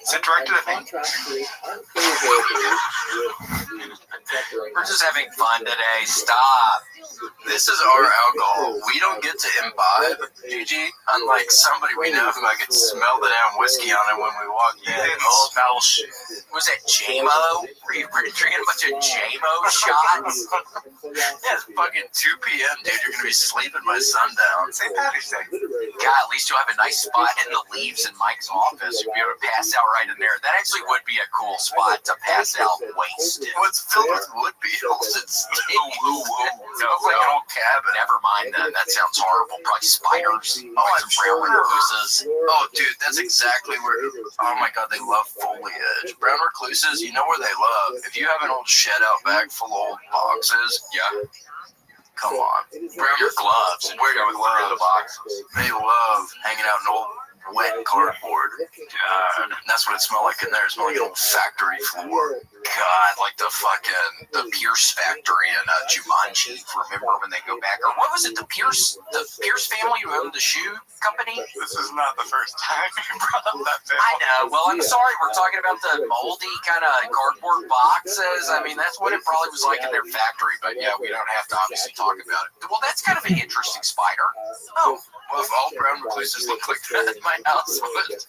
Is it directed at me? We're just having fun today. Stop. This is our alcohol. We don't get to imbibe, GG. Unlike somebody we know who I could smell the damn whiskey on it when we walk in. You didn't smell shit. Was that JMO? Were you drinking a bunch of JMO shots? Yeah, it's fucking 2 p.m., dude. You're going to be sleeping by sundown. St. Patty's Day. God, at least you'll have a nice spot in the leaves in Mike's office. You'll be able to pass out right in there. That actually would be a cool spot to pass out wasted. Well, it's filled with wood beetles. It's like an old cabin. Never mind that. That sounds horrible. Probably spiders. Oh, I'm brown sure. recluses. Oh, dude, that's exactly where. Oh my God, they love foliage. Brown recluses, you know where they love. If you have an old shed out back full of old boxes, yeah. Come on. Wear your gloves and wear your gloves. The boxes. They love hanging out in old wet cardboard. God, that's what it smelled like in there. It smelled like an old factory floor. God, like the Pierce factory in Jumanji. Remember when they go back? Or what was it? The Pierce family who owned the shoe company? This is not the first time you brought up that family. I know. Well, I'm sorry. We're talking about the moldy kind of cardboard boxes. I mean, that's what it probably was like in their factory. But yeah, we don't have to obviously talk about it. Well, that's kind of an interesting spider. Oh, Well, if all brown recluses look like that, my house would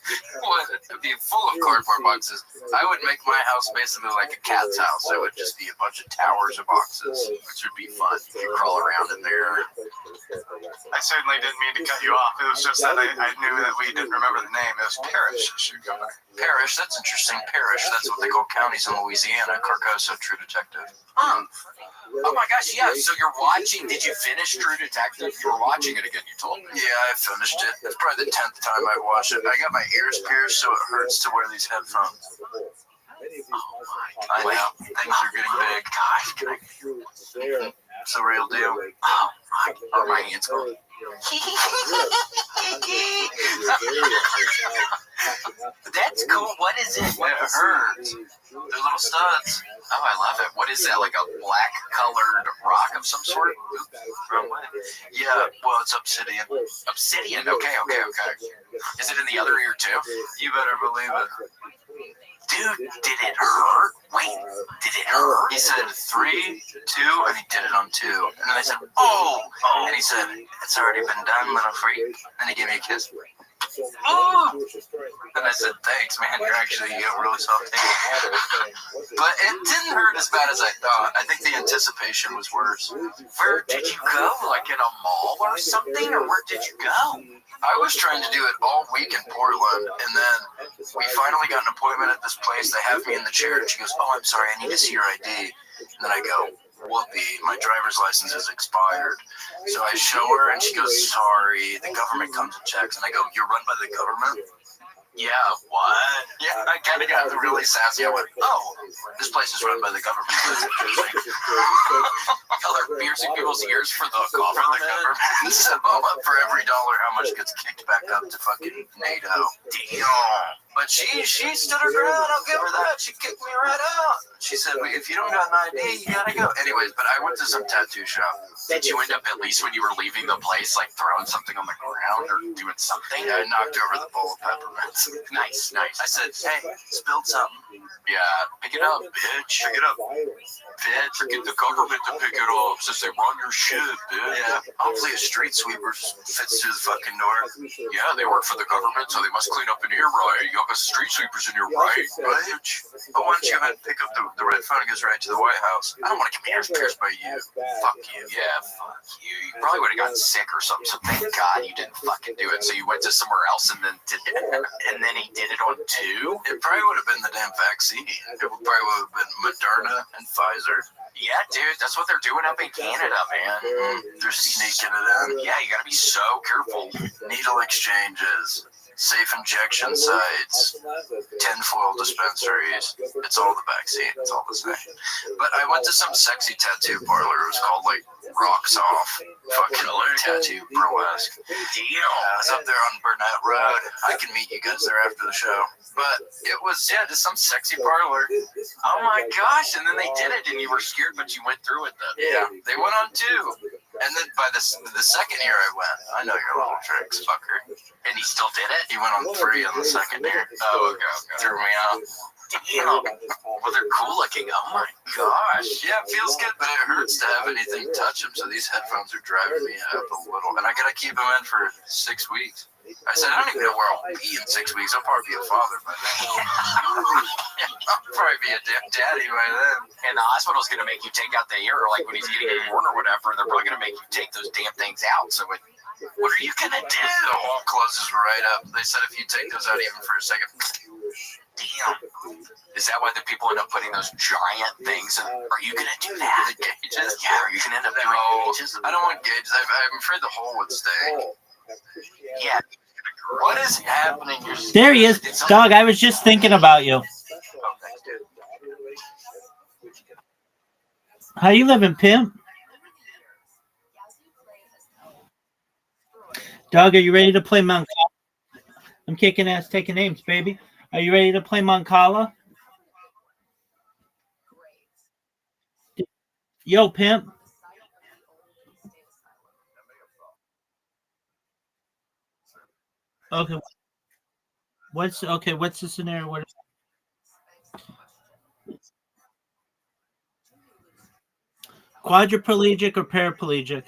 be full of cardboard boxes. I would make my house basically like a cat's house. It would just be a bunch of towers of boxes, which would be fun. You crawl around in there. I certainly didn't mean to cut you off. It was just that I knew that we didn't remember the name. It was Parrish. Parish, that's interesting. Parish, that's what they call counties in Louisiana. Carcosa, True Detective. Huh. Oh my gosh, yeah. So you're watching. Did you finish True Detective? You were watching it again, you told me. Yeah, I finished it. It's probably the 10th time I watched it. I got my ears pierced, so it hurts to wear these headphones. Oh my I god. know. Things are getting big. Gosh, can I... It's a real deal. Oh my, are my hands going? That's cool. What is it? It hurts. They're little studs. Oh, I love it. What is that? Like a black colored rock of some sort? Wrong way. Yeah, well, it's obsidian. Obsidian. Okay. Is it in the other ear too? You better believe it. Dude, did it hurt? Wait, did it hurt? He said 3, 2, and he did it on 2. And then I said, oh! And he said, it's already been done, little freak. And he gave me a kiss. Oh! And I said, thanks, man. You're actually really soft. But it didn't hurt as bad as I thought. I think the anticipation was worse. Where did you go? Like in a mall or something? Or where did you go? I was trying to do it all week in Portland, and then we finally got an appointment at this place. They have me in the chair, and she goes, oh, I'm sorry, I need to see your ID. And then I go, whoopee, my driver's license is expired. So I show her, and she goes, sorry, the government comes and checks. And I go, you're run by the government? Yeah, what? Yeah, I kind of got really sassy. I went, oh, this place is run by the government. That's interesting. Y'all are piercing people's ears for the government. So, for every dollar, how much gets kicked back up to fucking NATO? Damn. But she stood her ground. I'll give her that. She kicked me right out. She said, if you don't got an ID, you gotta go. Anyways, but I went to some tattoo shop. Did you end up, at least when you were leaving the place, like throwing something on the ground or doing something? I knocked over the bowl of peppermints. Nice. I said, hey, spilled something. Yeah, pick it up, bitch. Pick it up. Bitch, get the government to pick it up since they run your shit, bitch. Yeah, hopefully a street sweeper fits through the fucking door. Yeah, they work for the government, so they must clean up in here, right? You got street sweepers in here, right? Bitch. But why don't you go ahead and pick up the red phone that goes right to the White House? I don't want to get my ears pierced by you. Fuck you. Yeah, fuck you. You probably would have gotten sick or something, so thank God you didn't fucking do it. So you went to somewhere else and then did it, and then he did it on 2? It probably would have been the damn vaccine. It probably would have been Moderna and Pfizer. Yeah, dude, that's what they're doing up in Canada, man. They're sneaking it in. Yeah, you gotta be so careful. Needle exchanges, safe injection sites, tinfoil dispensaries. It's all the vaccine. It's all the same. But I went to some sexy tattoo parlor. It was called like Rocks Off. Fucking tattoo burlesque. Deal. I was up there on Burnett Road. I can meet you guys there after the show. But it was, just some sexy parlor. Oh my gosh, and then they did it and you were scared, but you went through it then. Yeah, they went on 2. And then by the second year I went, I know your little tricks, fucker. And he still did it? He went on 3 on the second year. Oh, okay. Threw me out. Damn. Well, they're cool looking. Oh my gosh. Yeah, it feels good, but it hurts to have anything touch them. So these headphones are driving me up a little. And I gotta keep them in for 6 weeks. I said, I don't even know where I'll be in 6 weeks. I'll probably be a father by then. I'll probably be a daddy by then. And the hospital's going to make you take out the ear, like when he's getting born or whatever, they're probably going to make you take those damn things out. So what are you going to do? The hole closes right up. They said if you take those out even for a second. Damn. Is that why the people end up putting those giant things in? Are you going to do that? The gauges? Yeah, are you going to end up doing gauges? I don't want gauges. I'm afraid the hole would stay. Yeah. What is happening? There he is. Dog, I was just thinking about you. How you living, pimp? Dog, are you ready to play Moncala? I'm kicking ass, taking names, baby. Are you ready to play Moncala? Yo, pimp. Okay. What's the scenario? What? Quadriplegic or paraplegic?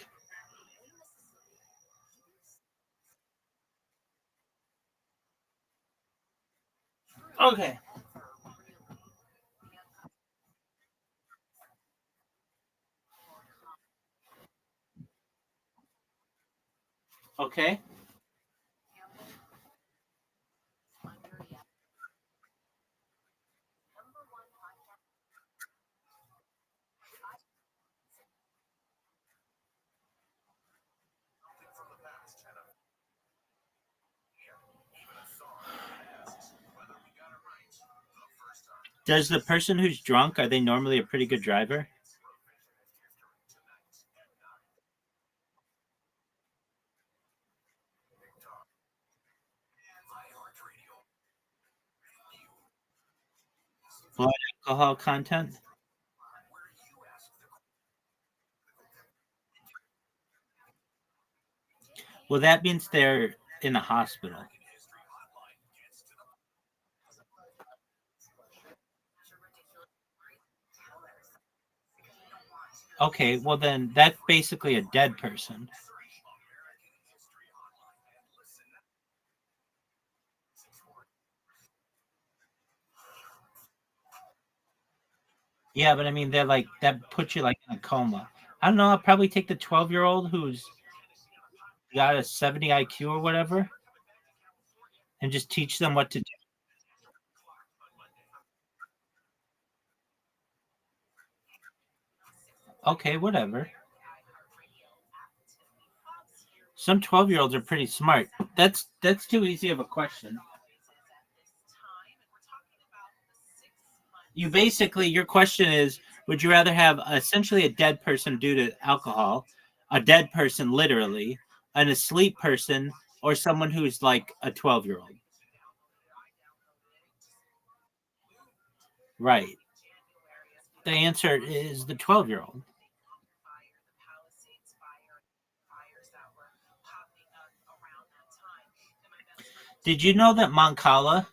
Okay. Okay. Does the person who's drunk, are they normally a pretty good driver? Blood alcohol content? Well, that means they're in a hospital. Okay, well then that's basically a dead person. Yeah, but I mean they're like that puts you like in a coma. I don't know, I'll probably take the 12-year-old who's got a 70 IQ or whatever and just teach them what to do. Okay, whatever. Some 12-year-olds are pretty smart. That's too easy of a question. You basically your question is would you rather have essentially a dead person due to alcohol, a dead person literally, an asleep person, or someone who's like a 12-year-old? Right. The answer is the 12-year-old. Did you know that Mancala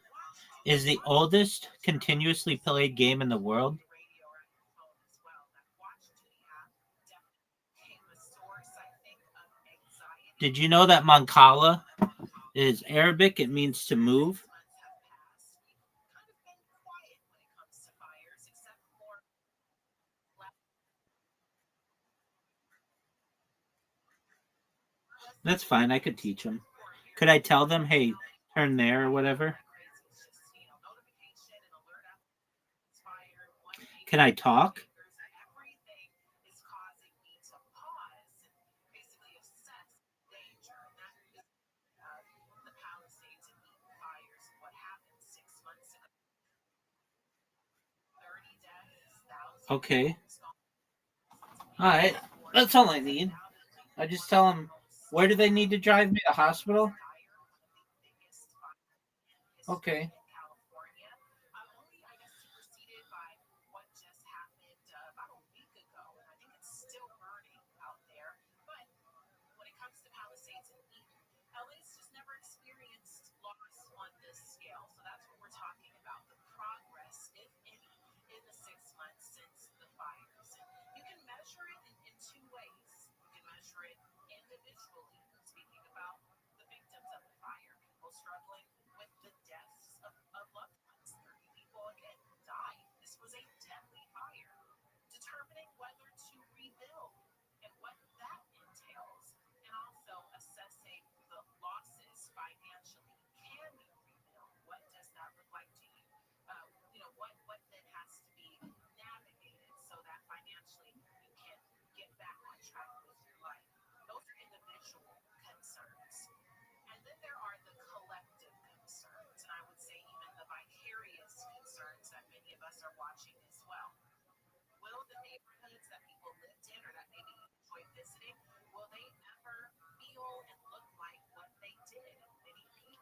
is the oldest continuously played game in the world? Did you know that Mancala is Arabic? It means to move. That's fine. I could teach them. Could I tell them, hey, turn there or whatever? Can I talk? Okay. All right. That's all I need. I just tell them, where do they need to drive me? The hospital? Okay.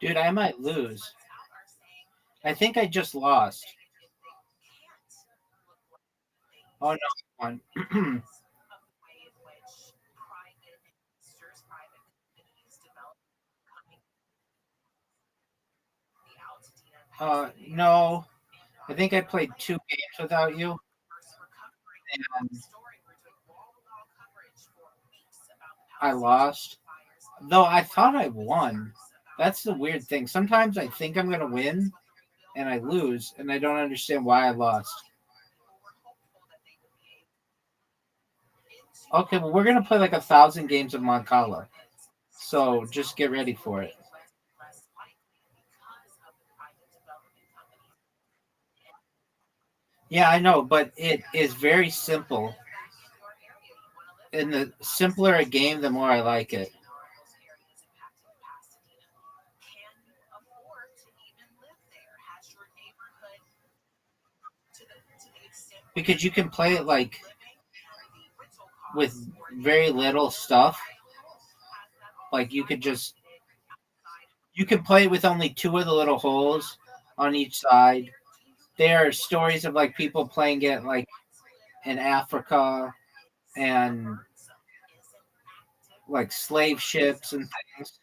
Dude, I might lose. I think I just lost. Oh, no. One. No. I think I played 2 games without you. And I lost. Though I thought I won. That's the weird thing. Sometimes I think I'm going to win, and I lose, and I don't understand why I lost. Okay, well, we're gonna play like 1,000 games of Moncala, so just get ready for it. Yeah, I know, but it is very simple. And the simpler a game, the more I like it. Because you can play it like with very little stuff. Like you can play it with only two of the little holes on each side. There are stories of like people playing it like in Africa and like slave ships and things.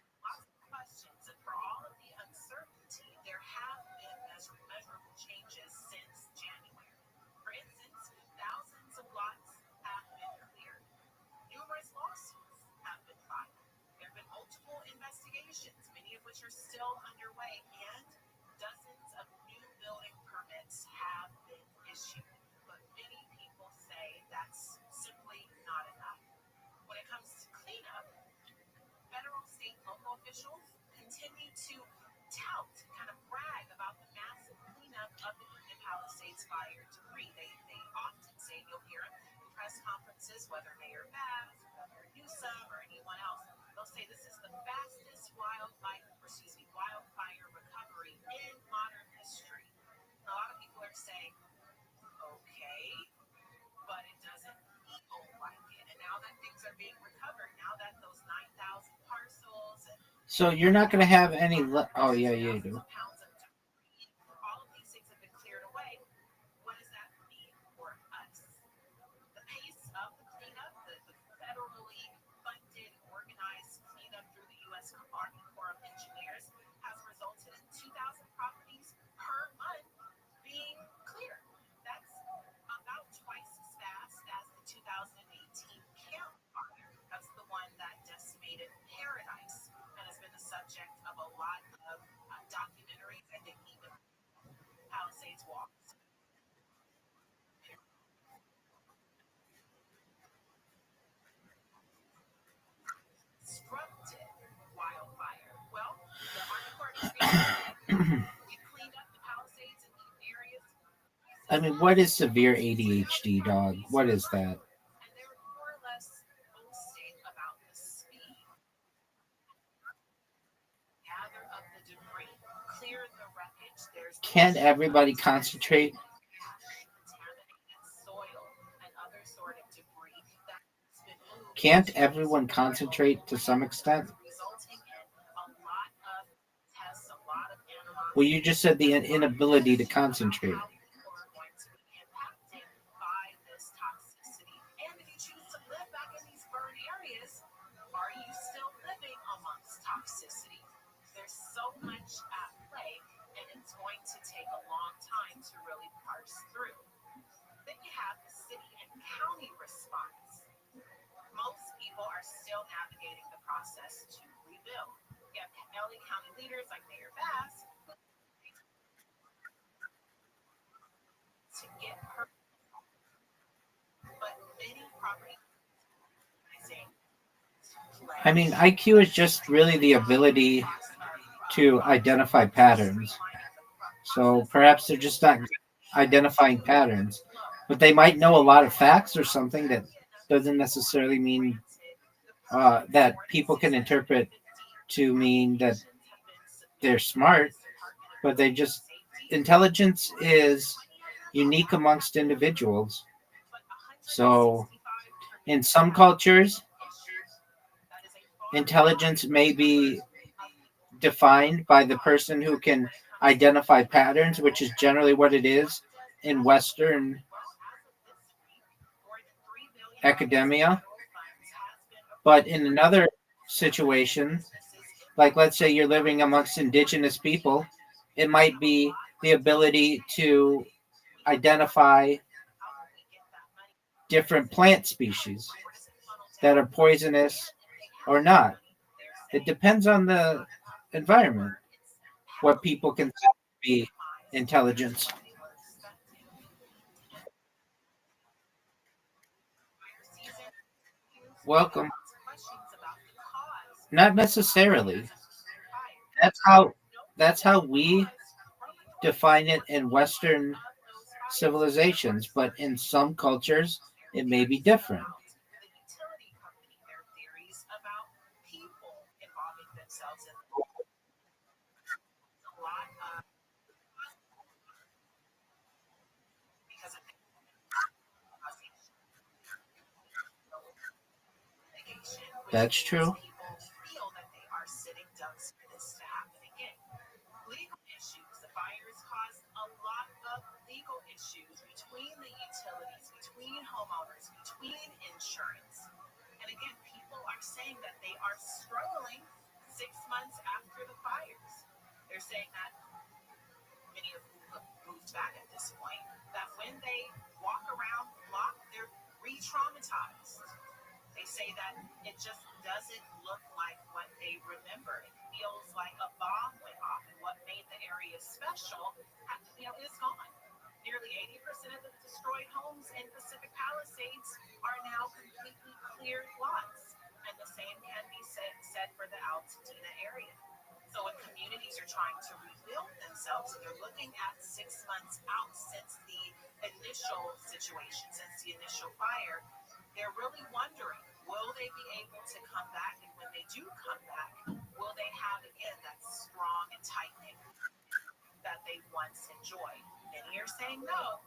So you're not going to have any. Oh yeah, you do. I mean, what is severe ADHD, dog? What is that? Can't everybody concentrate? Can't everyone concentrate to some extent? Well, you just said the inability to concentrate. I mean, IQ is just really the ability to identify patterns. So perhaps they're just not identifying patterns, but they might know a lot of facts or something that doesn't necessarily mean that people can interpret to mean that they're smart, but they just intelligence is unique amongst individuals. So in some cultures, intelligence may be defined by the person who can identify patterns, which is generally what it is in Western academia. But in another situation, like let's say you're living amongst indigenous people, it might be the ability to identify different plant species that are poisonous or not. It depends on the environment, what people consider to be. intelligence. Welcome. Not necessarily. That's how we define it in Western civilizations, but in some cultures it may be different. That's true. Legal issues. The fires caused a lot of legal issues between the utilities, between homeowners, between insurance. And again, people are saying that they are struggling 6 months after the fires. They're saying that many of whom have moved back at this point, that when they walk around the block, they're re-traumatized. They say that it just doesn't look like what they remember. It feels like a bomb went off, and what made the area special, is gone. Nearly 80% of the destroyed homes in Pacific Palisades are now completely cleared lots, and the same can be said for the Altadena area. So when communities are trying to rebuild themselves, and they're looking at 6 months out since the initial situation, since the initial fire, they're really wondering, will they be able to come back? And when they do come back, will they have, again, that strong and tight knit that they once enjoyed? Many are saying no.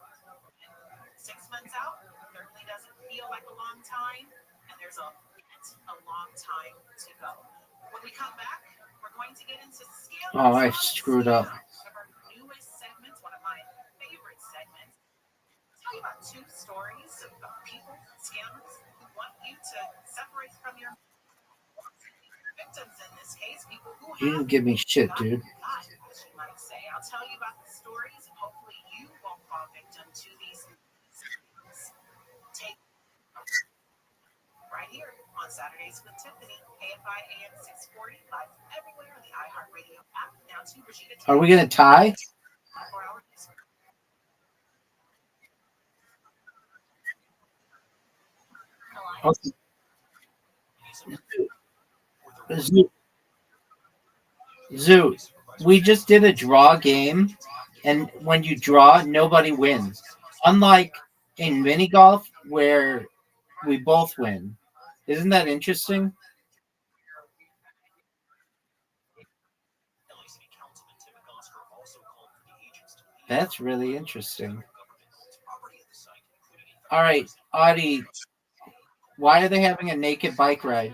6 months out certainly doesn't feel like a long time, and there's a long time to go. When we come back, we're going to get into scale. Oh, I screwed up. One of our newest segments, one of my favorite segments. Tell you about 2 stories of people, scammers, who want you to separate from your victims. In this case, people who You didn't give me shit, dude. not, as you might say. I'll tell you about the stories, and hopefully you won't fall victim to these. Take right here on Saturdays with Tiffany, KFI AM 640, live everywhere on the iHeartRadio app. Now to Rashida. Are we gonna tie? Okay. Zoo, we just did a draw game, and when you draw, nobody wins. Unlike in mini golf, where we both win. Isn't that interesting? That's really interesting. All right, Audie, why are they having a naked bike ride?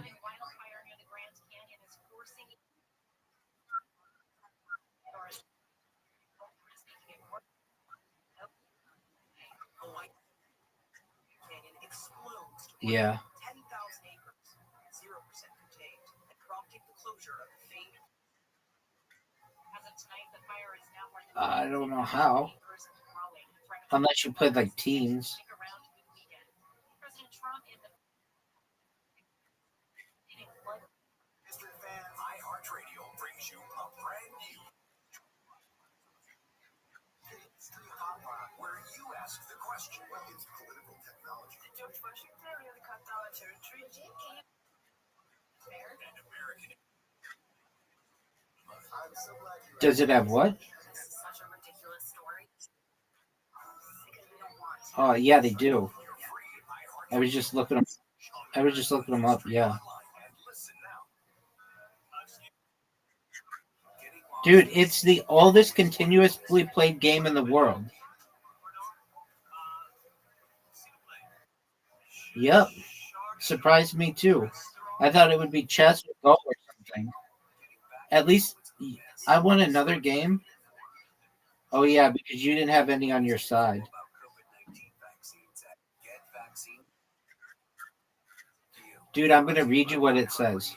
Yeah. I don't know how. Unless you played like teams. iHeartRadio brings you a brand new where you ask the question. What is political technology? George Washington really cut down territory. And American. I'm so glad you. Does it have what? This is such a ridiculous story. Oh yeah, they do. I was just looking them up. Yeah. Dude, it's the oldest continuously played game in the world. Yep. Surprised me too. I thought it would be chess or Go or something. At least I won another game. Oh yeah, because you didn't have any on your side. Dude, I'm gonna read you what it says.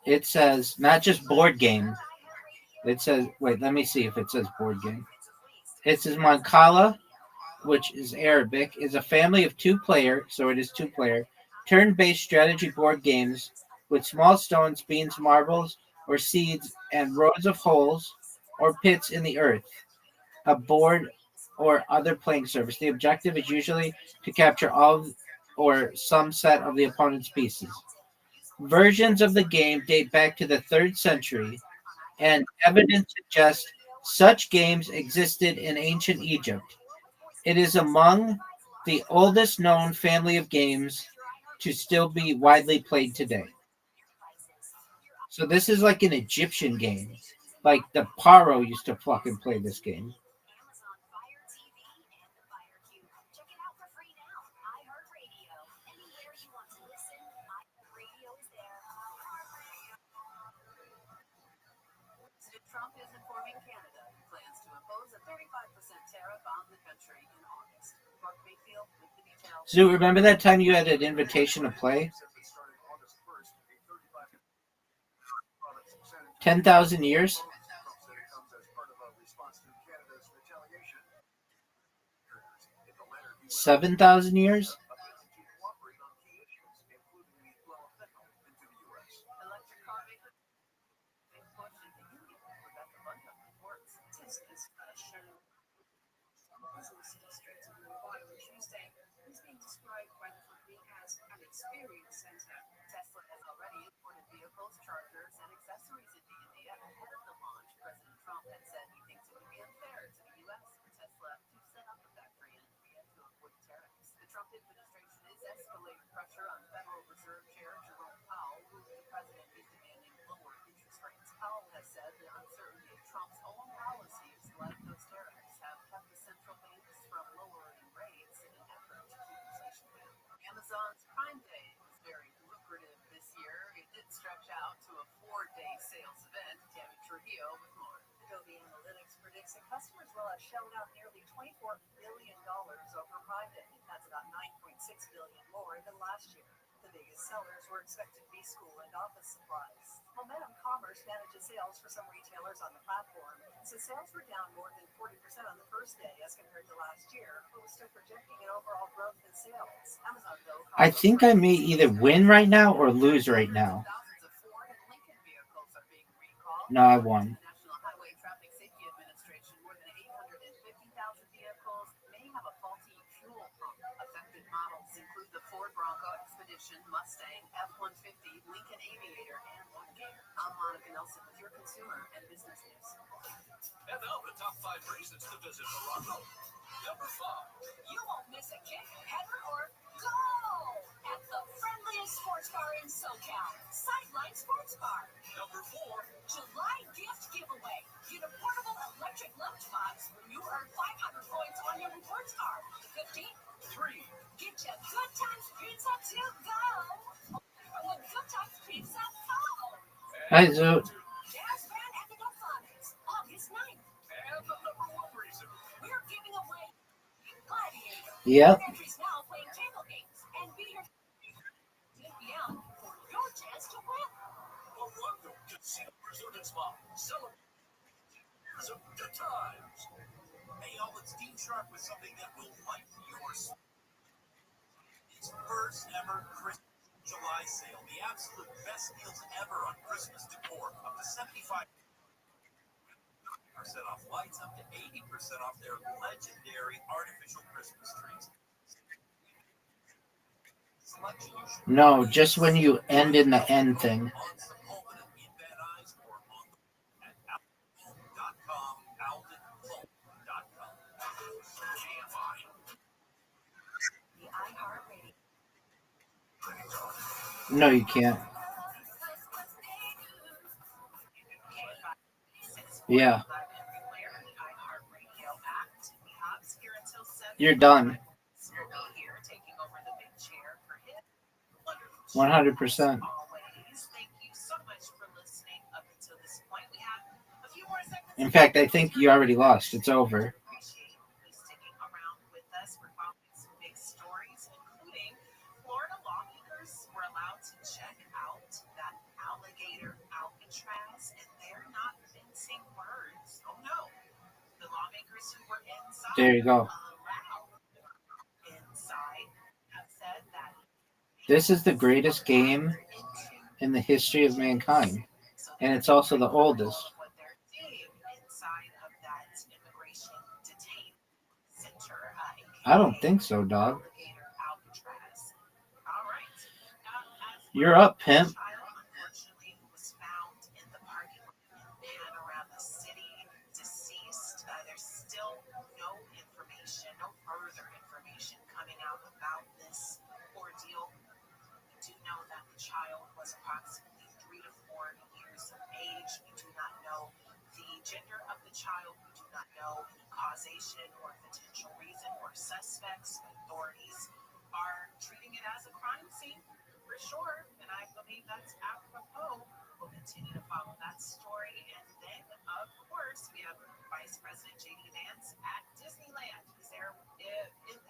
It says not just board game. It says wait, let me see if it says board game. It says Mancala, which is Arabic, is a family of 2-player, so it is 2-player, turn-based strategy board games with small stones, beans, marbles, or seeds, and rows of holes or pits in the earth. a board or other playing surface. The objective is usually to capture all or some set of the opponent's pieces. Versions of the game date back to the 3rd century, and evidence suggests such games existed in ancient Egypt. It is among the oldest known family of games to still be widely played today. So this is like an Egyptian game. Like the Paro used to fucking play this game. Trump is informing Canada plans to impose a 35% tariff on the country in August. Mark Mayfield with the details. So remember that time you had an invitation to play? 10,000 years? 7,000 years? Tesla has already imported vehicles, chargers, and accessories into India ahead of the launch. President Trump had said he thinks it would be unfair to the U.S. for Tesla to set up a factory in India to avoid tariffs. The Trump administration is escalating pressure on Federal Reserve Chair Jerome Powell, who the president is demanding lower interest rates. Powell has said the uncertainty of Trump's own policies, like those tariffs, have kept the central banks from lowering rates in an effort to keep inflation down. Amazon's Prime Day was very lucrative this year. It did stretch out to a 4-day sales event. Tammy Trujillo with more. Adobe Analytics predicts that customers will have shelled out nearly $24 billion over Prime Day. That's about $9.6 billion more than last year. The biggest sellers were expected to be school and office supplies. Momentum Commerce manages sales for some retailers on the platform. So sales were down more than 40% on the first day as compared to last year, but was still projecting an overall growth in sales. Amazon, though, I think I may either win right now or lose right now. thousands of Ford and Lincoln vehicles are being recalled. No, I won. The National Highway Traffic Safety Administration, more than 850,000 vehicles may have a faulty fuel pump. Affected models include the Ford Bronco Expedition, Mustang, F-150, Lincoln Aviator, and Gator. I'm Monica Nelson with your consumer and business news. And now the top 5 reasons to visit Morocco. Number 5. You won't miss a kick, header, or goal at the friendliest sports bar in SoCal, Sideline Sports Bar. Number 4. July gift giveaway. Get a portable electric lunchbox when you earn 500 points on your rewards card. 15. 3. Get your Good Times Pizza to go. With Good Times Pizza go. Hi, Zoot. Jazz band at the Delphonics, August 9th. And the number 1 reason. We're giving away Gladiator. Yep. Countries now playing table games and be here 10 p.m. for your chance to win. Morocco Casino Resort and Spa. Celebrate years of good times. Hey, y'all, it's Dean Sharp with something that will light your soul. It's first ever Christmas July sale. The absolute best deals ever on Christmas decor. Up to 75% off lights, up to 80% off their legendary artificial Christmas trees. Selection you should No, just when you end in the end thing. on some Alden in Van Nuys or on the at aldenhome.com, aldenhome.com. GFI. The iHeartRadio. No, you can't. Yeah. You're done. 100%. In fact, I think you already lost. It's over. Florida lawmakers were allowed to check out that alligator Alcatraz, and they're not mincing words. Oh no. The lawmakers who were inside There you go. inside have said that This is the greatest game in the history of mankind. And it's also the oldest. what they're seeing inside outside of that immigration detain center. I don't think so, dog. Alligator Alcatraz. All right. As You're up, pimp. child, unfortunately, was found in the parking lot in Panorama City, deceased. There's still no information, no further information coming out about this ordeal. We do know that the child was approximately 3 to 4 years of age. We do not know the gender of the child. We do not know causation or potential reason or suspects. Authorities are treating it as a crime scene for sure, and I believe that's apropos. We'll continue to follow that story, and then of course we have Vice President J.D. Vance at Disneyland. He's there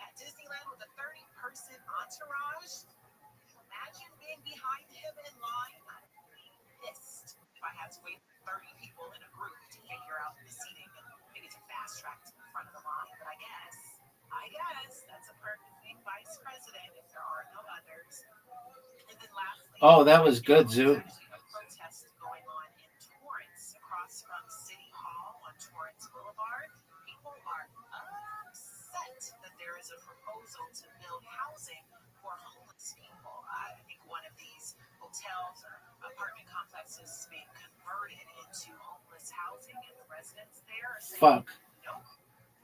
at Disneyland with a 30-person entourage. Imagine being behind him in line. I'd be pissed if I had to wait 30 people in a group to figure out the seating and maybe to fast track to the front of the line. But I guess that's a perk of being vice president if there are no others. And then lastly, Oh, that was good, Zoo. there's actually a protest going on in Torrance across from City Hall on Torrance Boulevard. People are upset that there is a proposal to build housing for homeless people. I think one of these hotels or apartment complexes is being converted into homeless housing, and the residents there are saying, Fuck. nope,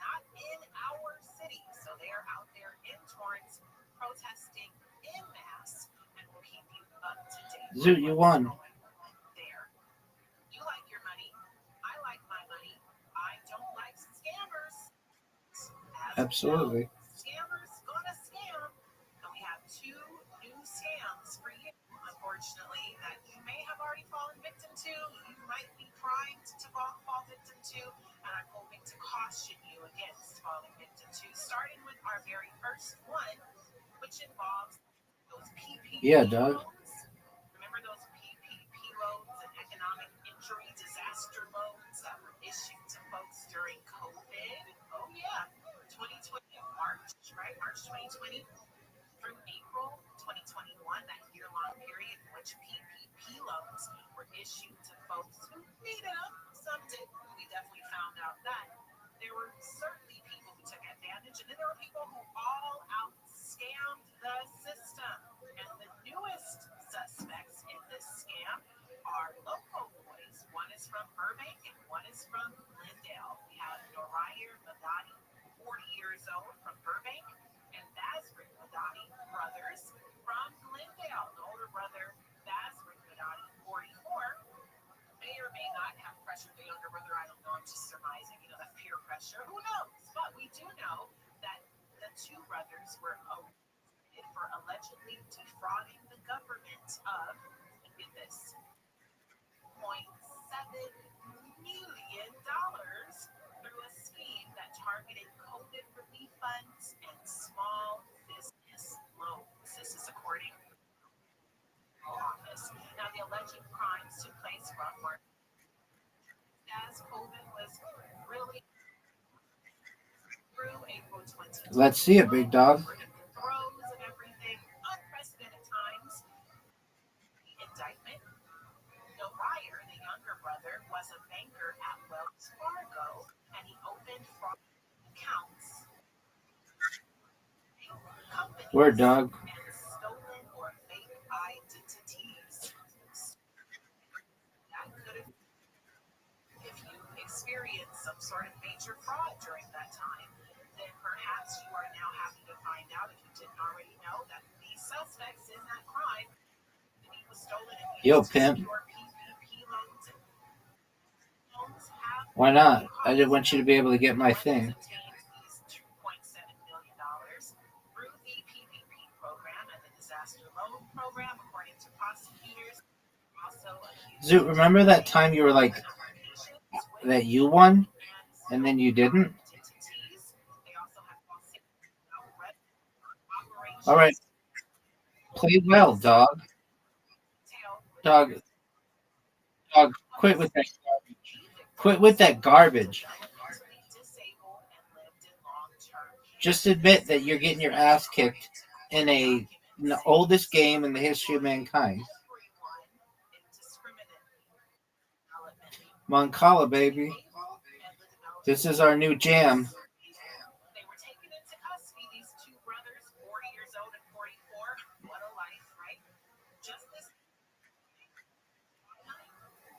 not in our city. So they are out there in Torrance protesting en masse, and we'll keep you up to date. Zoo, you won. There. You like your money. I like my money. I don't like scammers. Absolutely. Scammers gonna scam. And we have 2 new scams for you, unfortunately, that you may have already fallen victim to. You might be primed to fall victim to, and I'm hoping to caution you against falling victim to, starting with our very first one, which involves those PPP dog. loans. Remember those PPP loans and economic injury disaster loans that were issued to folks during COVID? Oh yeah, 2020, March, right? March 2020 through April 2021, that year-long period in which PPP loans were issued to folks who needed them. Some didn't. We definitely found out that there were certainly people who took advantage, and then there were people who all out scammed the system. And the newest suspects in this scam are local boys. One is from Burbank and one is from Glendale. We have Norayir Madani, 40 years old, from Burbank, and Basric Madani, brothers from Glendale. The older brother, Basric Madani, 44, may or may not have pressured the younger brother. I don't know. I'm just surmising. You know, that peer pressure. Who knows? But we do know that the 2 brothers were arrested for allegedly defrauding the government of, and get this, $0.7 million through a scheme that targeted COVID relief funds and small business loans. This is according to the office. Now, the alleged crimes took place from March as COVID was really through April 2020. Let's see it, big dog. Throws and everything, unprecedented times. The indictment. Norayir, the younger brother, was a banker at Wells Fargo, and he opened fraud accounts. Word, dog. And stolen or fake identities. That could have, if you experienced some sort of major fraud during that time, then perhaps you are now having to find out, if you didn't already know, that the suspects in that crime was stolen and used Yo, to pimp. secure PPP loans. And loans have Why not? I just want you to be able to get my thing. obtained these $2.7 million through the PPP program and the disaster loan program, according to prosecutors. Also accused Zoo, remember that time you were like that you won and then you didn't? entities. They also have operations. All right. Play well, dog. Dog. Dog, quit with that garbage. Quit with that garbage. Just admit that you're getting your ass kicked in the oldest game in the history of mankind. Moncala, baby. This is our new jam. They were taken into custody, these two brothers, 40 years old and 44. What a life, right? Just this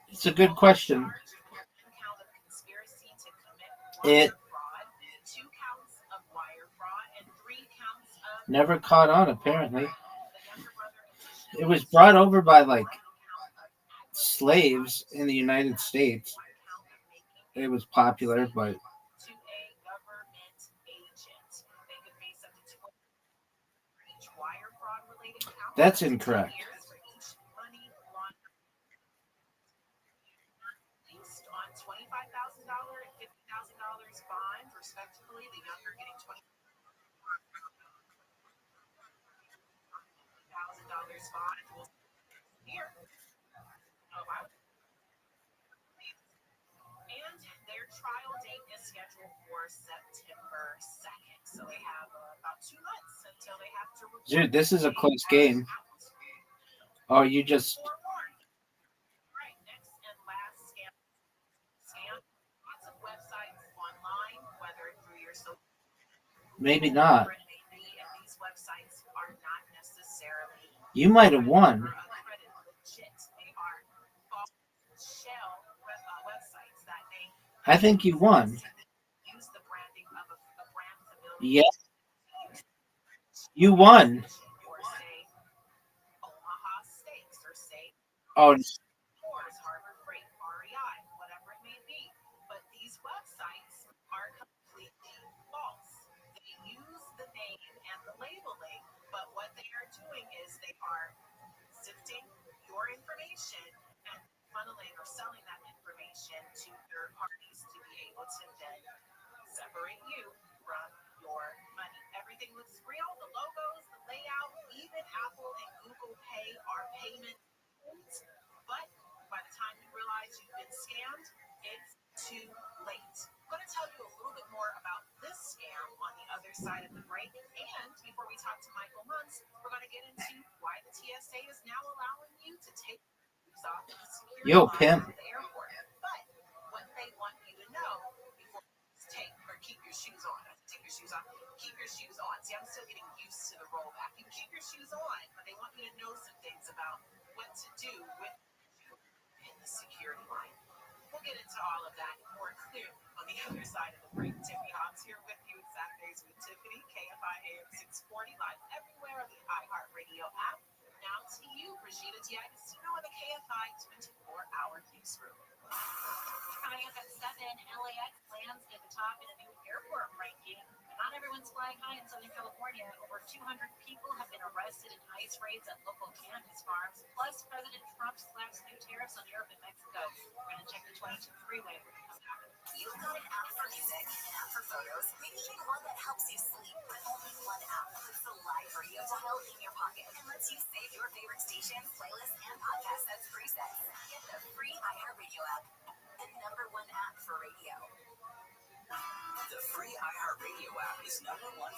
It's a good question. count of conspiracy to commit It wire fraud, 2 counts of wire fraud, and 3 counts of never caught on, apparently. the younger brother It was brought over by like slaves in the United States. It was popular, but to a government agent. They could face up to 20 for each wire fraud related count. that's incorrect. Years for each money laundering released on $25,000 and $50,000 bond, respectively. The younger getting $20,000 bond. We'll here. Oh, wow. And their trial date is scheduled for September 2nd. So they have about 2 months until they have to report. Dude, this is a close game. Oh, you just Right, next and last scam. Lots of websites online, whether through your social maybe not. media, and these websites are not necessarily You might have won. accredited legit. They are false shell websites that they I think you won. use the branding of a brand familiar Yes, you won. or say Omaha Steaks or say Oh, Stores, Harbor Freight, REI, whatever it may be. But these websites are completely false. They use the name and the labeling, but what they are doing is they are sifting your information and funneling or selling that information to third parties to be able to then separate you from your money. Everything looks real, the logos, the layout, even Apple and Google Pay are payment methods. But by the time you realize you've been scammed, it's too late. I'm going to tell you a little bit more about this scam on the other side of the break. And before we talk to Michael Muntz, we're going to get into why the TSA is now allowing you to take shoes off at the security Yo, line pimp. at the airport. But what they want you to know before you take or keep your shoes on. Take your shoes off. Keep your shoes on. See, I'm still getting used to the rollback. You keep your shoes on, but they want you to know some things about what to do with in the security line. We'll get into all of that more clearly on the other side of the break. Tiffany Hobbs here with you. Saturdays with Tiffany, KFI AM 640, live everywhere on the iHeartRadio app. Now to you, Brigida D'Agostino in the KFI 24-hour newsroom. Coming up at 7, LAX lands at the top in a new airport ranking. Not everyone's flying high in Southern California. Over 200 people have been arrested in ICE raids at local cannabis farms. Plus, President Trump slaps new tariffs on Europe and Mexico. We're going to check the 22 freeway. You've got an app for music, an app for photos, maybe even one that helps you sleep. But only one app puts the live radio dial in your pocket and lets you save your favorite stations, playlists, and podcasts as presets. Get the free iHeartRadio app, the #1 app for radio. The free iHeartRadio app is #1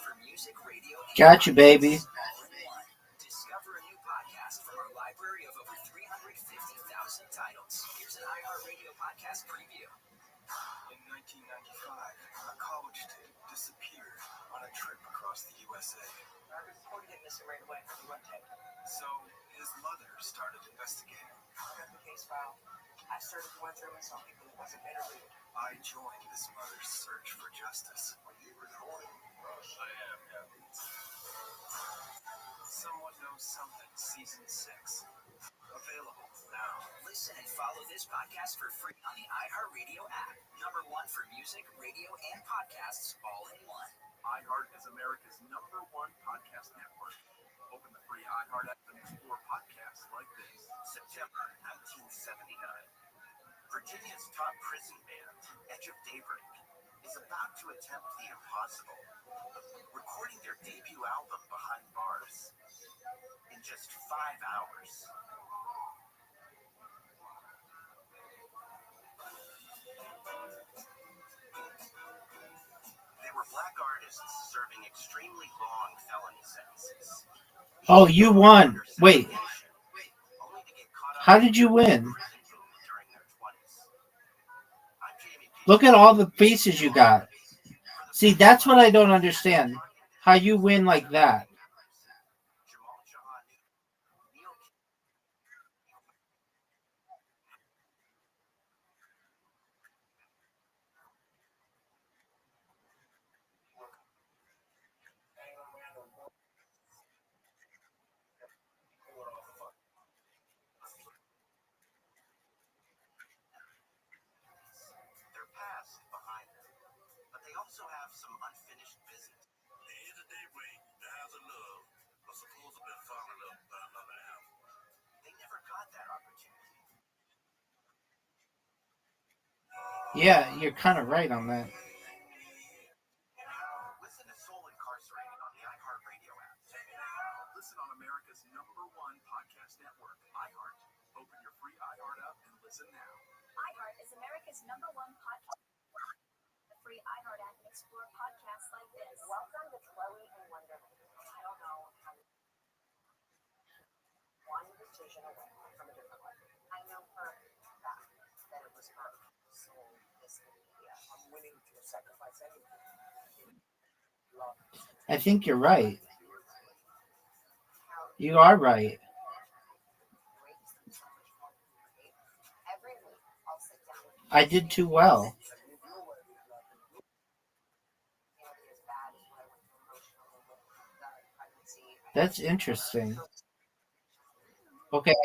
for music, radio, and Gotcha, baby. all-in-one. Discover a new podcast from our library of over 350,000 titles. Here's an iHeartRadio podcast preview. In 1995, a college student disappeared on a trip across the USA. I reported him missing right away. He went dead. So his mother started investigating. I got the case file. I started going through and saw people that wasn't interviewed. I joined this mother's search for justice. Are you recording? Yes, I am, Captain. Someone Knows Something, Season 6. Available now. Listen and follow this podcast for free on the iHeartRadio app. #1 for music, radio, and podcasts all in one. iHeart is America's #1 podcast network. Open the free iHeart app and explore podcasts like this. September 1979. Virginia's top prison band, Edge of Daybreak, is about to attempt the impossible, recording their debut album Behind Bars in just 5 hours. They were black artists serving extremely long felony sentences. Oh, you won. Wait, how did you win? During their 20s. I'm Jamie P. Look at all the faces you got. See, that's what I don't understand. How you win like that. Their past behind them, but they also have some unfinished business. The end of the day, Ray, the house of love, but suppose I've been falling up by another half. They never got that opportunity. Yeah, you're kind of right on that. Listen to Soul Incarcerated on the iHeartRadio app. Listen on America's #1 podcast network, iHeart. Open your free iHeart app and listen now. iHeart is America's #1 podcast. The free iHeart app and explore podcasts like this. Welcome to Chloe and Wonderland. I don't know how one decision away from a different life. I know for a fact that it was her. So this media. I'm willing to sacrifice anything. I think you're right. You are right. Every week I'll sit down with I did too well. That's interesting. Okay,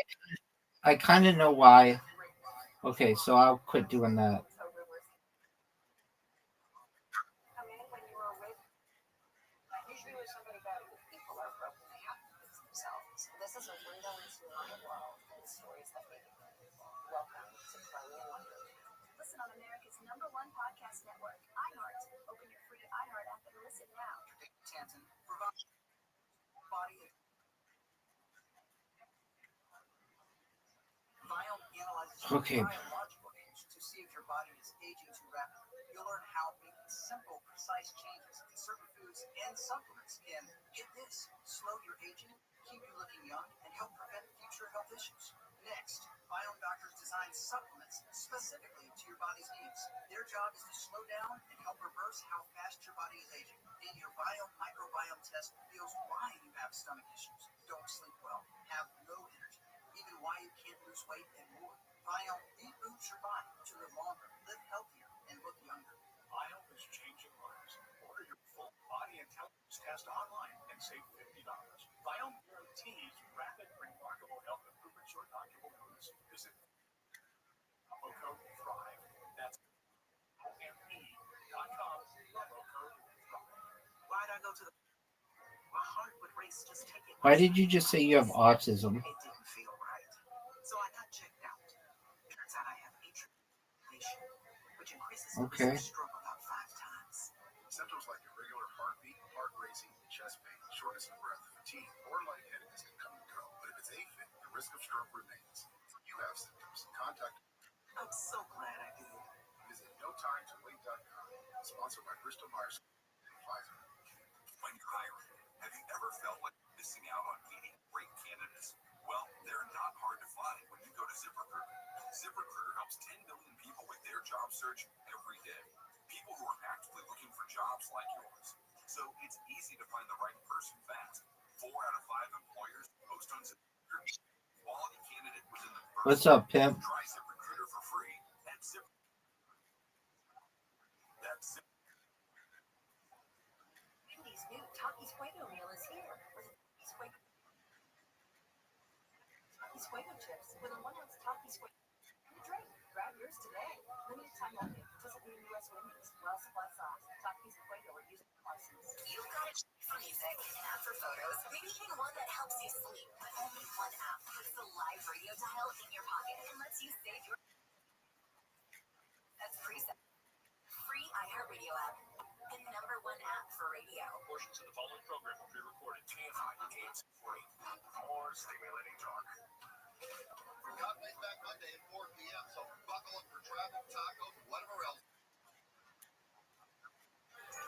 I kind of know why. Okay, so I'll quit doing that. This is a window into another world and stories that make it. Welcome to Chloe and Wonderland. Listen on America's #1 podcast network, iHeart. Open your free iHeart app and listen now. Tanton, provide body. Biome analyzes Okay. biological age to see if your body is aging too rapidly. You'll learn how making simple, precise changes in certain foods and supplements can, get this, slow your aging, keep you looking young, and help prevent future health issues. Next, Biome doctors design supplements specifically to your body's needs. Their job is to slow down and help reverse how fast your body is aging. And your Biome microbiome test reveals why you have stomach issues, don't sleep well, have low energy, even why you can't lose weight and more. Biome reboots your body to live longer, live healthier, and look younger. Biome is changing lives. Order your full body intelligence test online and save $50. Biome guarantees rapid, remarkable health improvements your doctor will notice. Visit promo code THRIVE. That's OME.com. Promo code THRIVE. Why'd I go to the... My heart would race just taking... Why did you just say you have autism? It didn't feel right. So I got checked out. Turns out I have atrial fibrillation, which increases the Okay. risk of stroke about 5 times. Symptoms like irregular heartbeat, heart racing, chest pain, shortness of breath, fatigue, or lightheadedness can come and go. But if it's AFib, the risk of stroke remains. If you have symptoms, contact... I'm so glad I did. Visit NoTimeToWait.com. Sponsored by Bristol Myers and Pfizer. When you're hiring, have you ever felt like missing out on meeting great candidates? Well, they're not hard to find when you go to ZipRecruiter. ZipRecruiter helps 10 million people with their job search every day. People who are actively looking for jobs like yours. So it's easy to find the right person fast. 4 out of 5 employers post on ZipRecruiter. Quality candidate within the first... What's up, pimp? Try ZipRecruiter for free at Zip. That's Zip. Wendy's new Takis Fuego meal is here. Takis Fuego chips with a 1-ounce Takis Fuego drink. Grab yours today. Limited time only. Visit the U.S. Wendy's. Well supply sauce. Takis Fuego or use license. You've got a for music, an app for photos, maybe even one that helps you sleep. But only one app puts the live radio dial in your pocket and lets you save your... That's preset. Free iHeartRadio app. The #1 app for radio. Portions of the following program will be recorded. TMI Games 40. More stimulating talk. Got Laid Back Monday at 4 p.m., so buckle up for traffic, tacos, and whatever else.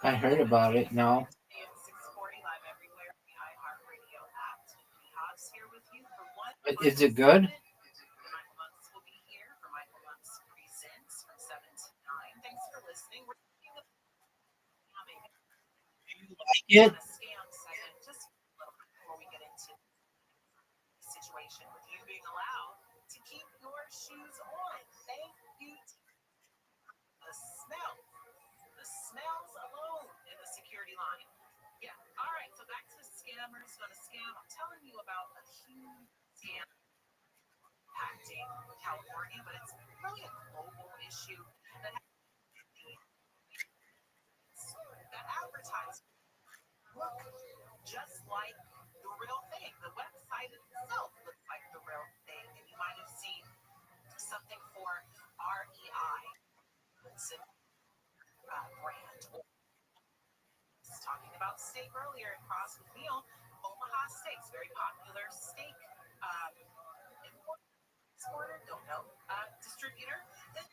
I heard about it. No. 640 live everywhere. The iHeartRadio app. TV Hobbs here with you for one. But is it good? Michael Monks will be here for Michael Monks Presents from 7 to 9. Thanks like it. a scam segment, just a little bit before we get into the situation with you being allowed to keep your shoes on. Thank you to the smell. The smells alone in the security line. Yeah. All right. So back to the scammers going to scam. I'm telling you about a huge scam impacting California, but it's really a global issue that advertise look just like the real thing. The website itself looks like the real thing, and you might have seen something for REI. It's a brand. Talking about steak earlier in Cross with Neil, Omaha Steaks, very popular steak exporter, don't know, distributor. Then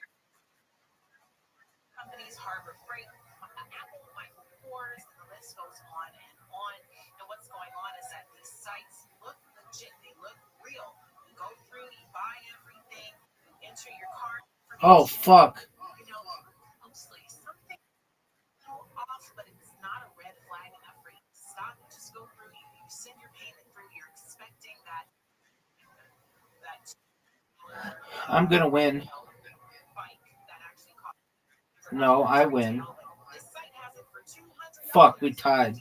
companies, Harbor Freight, Apple, Michael Kors, the list goes on and on. And what's going on is that these sites look legit, they look real. You go through, you buy everything, you enter your card. Oh fuck. You know, mostly something off, but it's not a red flag enough for you to stop. You just go through, you send your payment through, you're expecting that I'm gonna win. No, I win. Fuck, we tied.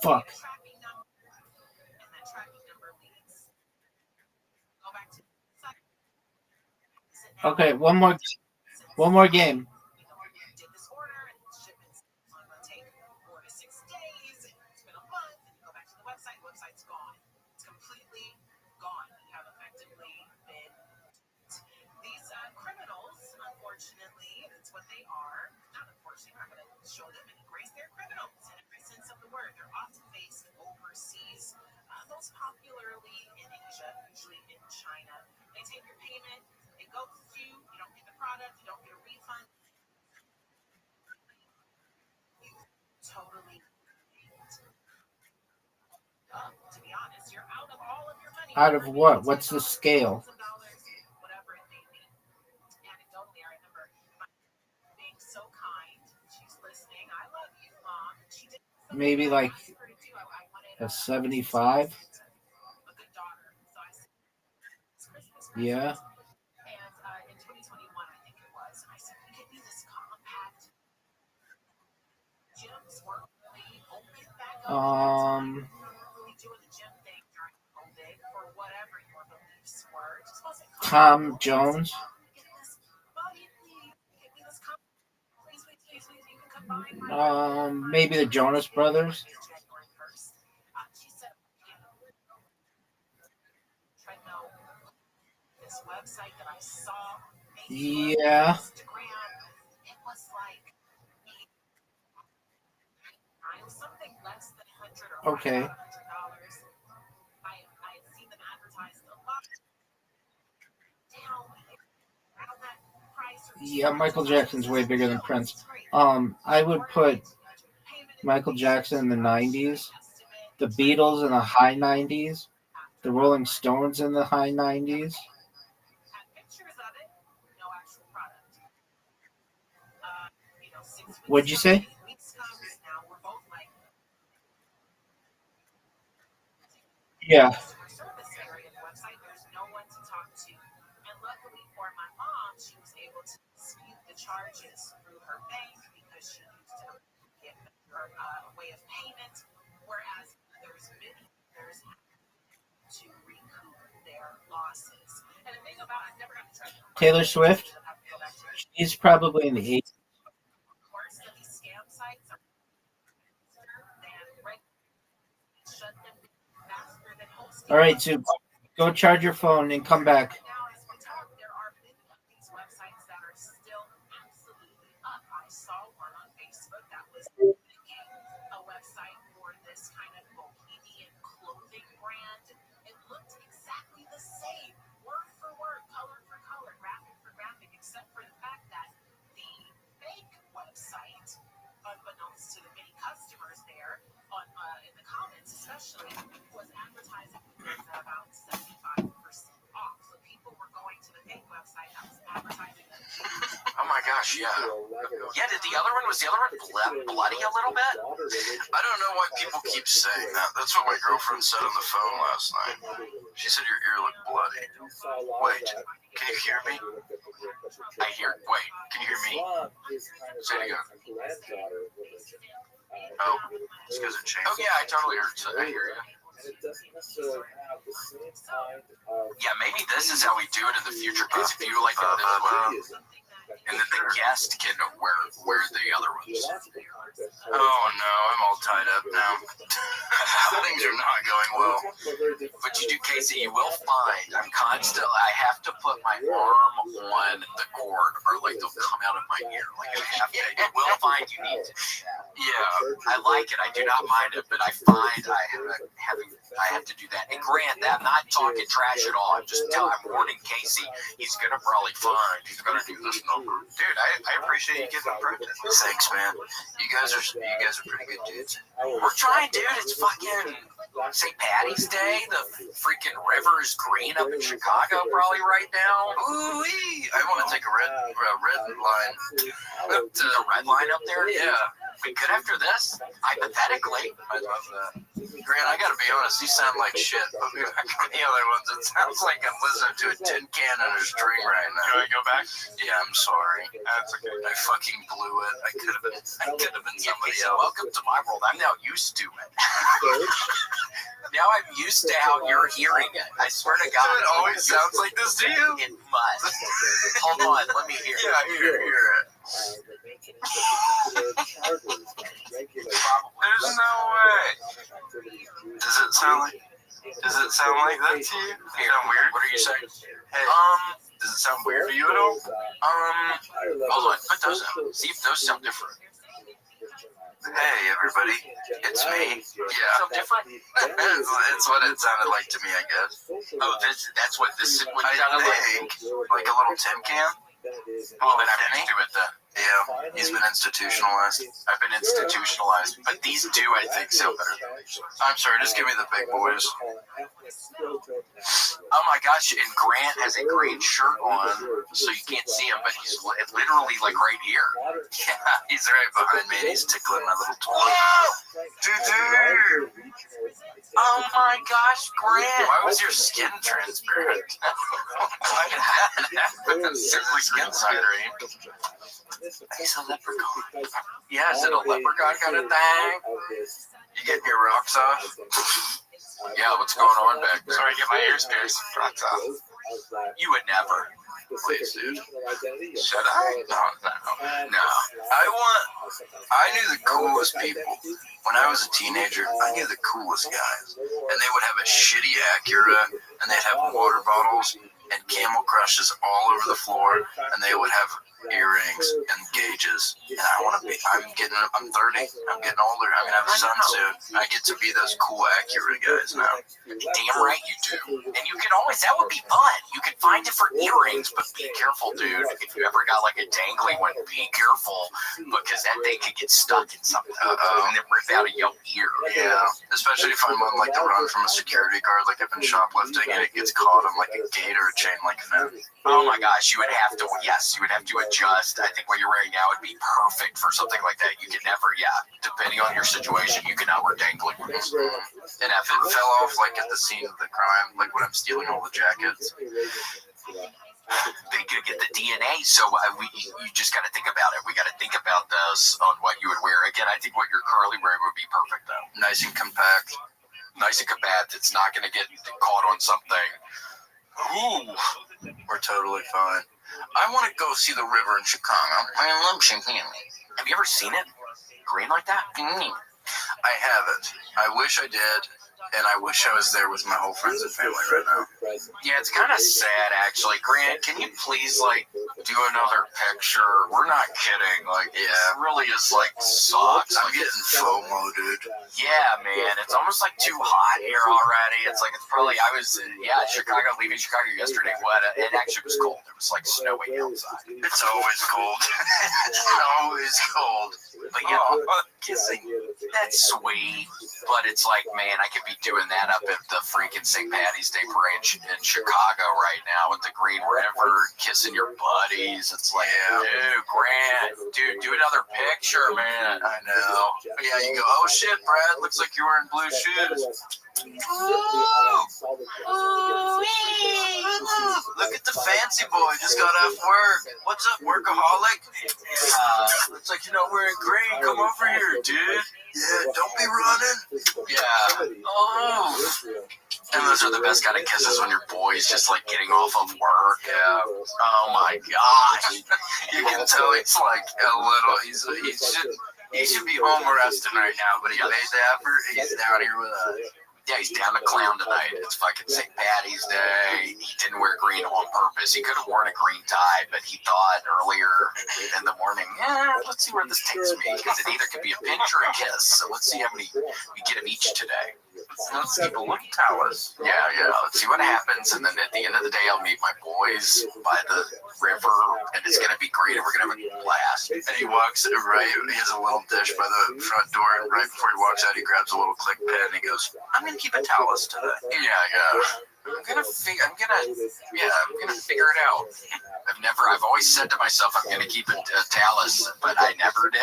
Fuck. Okay, one more game. Did this order and shipment's going to take 4 to 6 days. It's been a month, and you go back to the website's gone. It's completely gone. You have effectively been. These criminals, unfortunately, that's what they are. Not unfortunately, we're not going to show them any grace. They're criminals in every sense of the word. They're often based overseas, most popularly in Asia, usually in China. They take your payment, it goes to you, you don't get the product, you don't get a refund. Totally. To be honest, you're out of all of your money. Out of what? What's the scale? Whatever it may be. Anecdotally, I remember being so kind. She's listening. I love you, Mom. She did maybe like a 75. A good daughter. So I said, Christmas. Yeah. And in 2021, I think it was. And I said, you could be this compact. Gyms weren't really open back up. Really doing the gym thing during COVID or whatever your beliefs were. It just wasn't Tom Jones. Maybe the Jonas Brothers. This website that I saw, Yeah. it was like something less than $100 or okay. $100. I had seen them advertised a lot. Around that price. Yeah, Michael Jackson's way bigger than Prince. I would put Michael Jackson in the 90s, the Beatles in the high 90s, the Rolling Stones in the high 90s. What'd you say? Yeah. She was able to dispute the charges through her bank because she used to get her way of payment, whereas there's many others to recoup their losses. And the thing about I've never got to try Taylor Swift, she's probably in the 80s. Of course, these scam sites are shut them faster than hosting. All right, so go charge your phone and come back. Now, as we talk, there are many of these websites that are still absolutely up. I saw one on Facebook that was a website for this kind of bohemian clothing brand. It looked exactly the same, word for word, color for color, graphic for graphic, except for the fact that the fake website, unbeknownst to the many customers there, on in the comments especially, was advertising about 75 gosh, yeah. Yeah, was the other one bloody a little bit? I don't know why people keep saying that. That's what my girlfriend said on the phone last night. She said your ear looked bloody. Wait, can you hear me? Wait, can you hear me? Say it again. Oh, it's because it changed. Oh, yeah, I totally heard. So I hear you. Yeah, maybe this is how we do it in the future. Because if you like this one, and then the guest can wear the other ones. Oh no, I'm all tied up now. Things are not going well. But you do, Casey, you will find I have to put my arm on the cord or like they'll come out of my ear. Like I have to, you will find you need to. Yeah, I like it. I do not mind it, but I find I have to do that. And Grant, I'm not talking trash at all. I'm warning Casey, he's gonna probably find he's gonna do this number. Dude, I appreciate you giving practice. Thanks, man. You guys are pretty good dudes. We're trying, dude. It's fucking St. Patty's Day. The freaking river is green up in Chicago probably right now. Ooh-wee. I want to take a red line. The red line up there? Yeah. We could after this, hypothetically. I love that. Grant, I gotta be honest, you sound like shit. But the other ones, it sounds like I'm listening to a tin can on a string right now. You want to go back? Yeah, I'm sorry. That's okay. I fucking blew it. I could have been somebody else. Welcome to my world. I'm now used to it. Now I'm used to how you're hearing it. I swear to God. It always sounds like this to you? It must. Hold on, let me hear it. Yeah, hear it. There's no way. Does it sound like that to you? Sound weird? What are you saying? Hey, does it sound weird to you at all? Hold on, put those out. See if those sound different. Hey, everybody, it's me. Yeah. Sound different? It's what it sounded like to me, I guess. Oh, that's what this sounded like? Like a little tin can? Well, then I'm used to it then. Yeah, he's been institutionalized. I've been institutionalized, but these do, I think, sound better than these. I'm sorry, just give me the big boys. Oh my gosh, and Grant has a green shirt on, so you can't see him, but he's literally like right here. Yeah, he's right behind me and he's tickling my little toy. Dude. Oh my gosh, Grant. Why was your skin transparent? Simply skin green. He's a leprechaun. Yeah, is it a leprechaun kind of thing? You getting your rocks off? Yeah, what's going on back there? Sorry, get my ears pierced. Rocks off. You would never. Please, dude. Should I? No. I knew the coolest people. When I was a teenager, I knew the coolest guys. And they would have a shitty Acura, and they'd have water bottles and Camel Crushes all over the floor, and they would have earrings and gauges. And I'm 30. I'm getting older. I'm gonna have a son soon. I get to be those cool Acura guys now. Damn right you do. And you can always, that would be fun. You can find different earrings, but be careful, dude. If you ever got like a dangly one, be careful, because that thing could get stuck in something and then rip out of your ear. Yeah, especially if I'm on like the run from a security guard, like I've been shoplifting and it gets caught on like a gate or a chain link fence. Oh my gosh, you would have to adjust. I think what you're wearing now would be perfect for something like that. You can never, depending on your situation, you cannot wear dangling ones. And if it fell off like at the scene of the crime, like when I'm stealing all the jackets, they could get the DNA, so you just got to think about it. We got to think about those on what you would wear. Again, I think what you're currently wearing would be perfect, though. Nice and compact. It's not going to get caught on something. Ooh, we're totally fine. I want to go see the river in Chicago. I love Chicago. Have you ever seen it? Green like that? I haven't. I wish I did. And I wish I was there with my whole friends and family right now. Yeah, it's kind of sad, actually. Grant, can you please, do another picture? We're not kidding. It really is, sucks. I'm getting FOMO, dude. Yeah, man. It's almost, too hot here already. It's probably, Chicago, leaving Chicago yesterday. It actually was cold. It was, snowing outside. It's always cold. It's always cold. But, kissing, that's sweet. But it's man, I could be doing that up at the freaking St. Patty's Day parade in Chicago right now with the Green River, kissing your buddies. It's like, dude, Grant, dude, do another picture, man. I know. Yeah, you go, oh shit, Brad, looks like you're wearing blue shoes. Look at the fancy boy, just got off work. What's up, workaholic? Looks like you're not wearing green. Come over here, dude. Yeah, don't be running. Yeah. Oh. And those are the best kind of kisses when your boy's just like getting off of work. Yeah. Oh my gosh. You can tell he's like a little. He should be home resting right now, but he made the effort. He's down here with us. Yeah, he's down to clown tonight. It's fucking St. Patty's Day. He didn't wear green on purpose. He could have worn a green tie, but he thought earlier in the morning, let's see where this takes me. Because it either could be a pinch or a kiss. So let's see how many we get of each today. Let's see, but look at Talis. Yeah. Let's see what happens. And then at the end of the day, I'll meet my boys by the river, and it's going to be great, and we're going to have a blast. And he walks right, he has a little dish by the front door, and right before he walks out, he grabs a little click pen, and he goes, I'm going to keep a Talis today. Yeah. I'm gonna figure it out. I've always said to myself, I'm gonna keep a Talis, but I never did.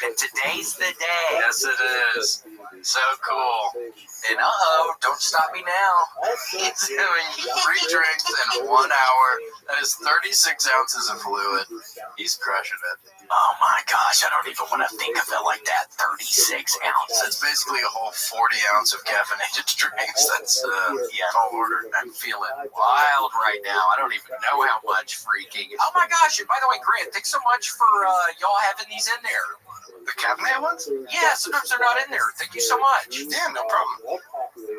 And today's the day. Yes, it is. So cool. And don't stop me now. He's doing 3 drinks in 1 hour. That is 36 ounces of fluid. He's crushing it. Oh my gosh, I don't even want to think of it like that. 36 ounces. It's basically a whole 40 ounce of caffeinated drinks. That's all ordered. I'm feeling wild right now. I don't even know how much freaking. Oh my gosh, and by the way, Grant, thanks so much for y'all having these in there. The caffeinated ones? Yeah, sometimes they're not in there. Thank you so much. Yeah, no problem.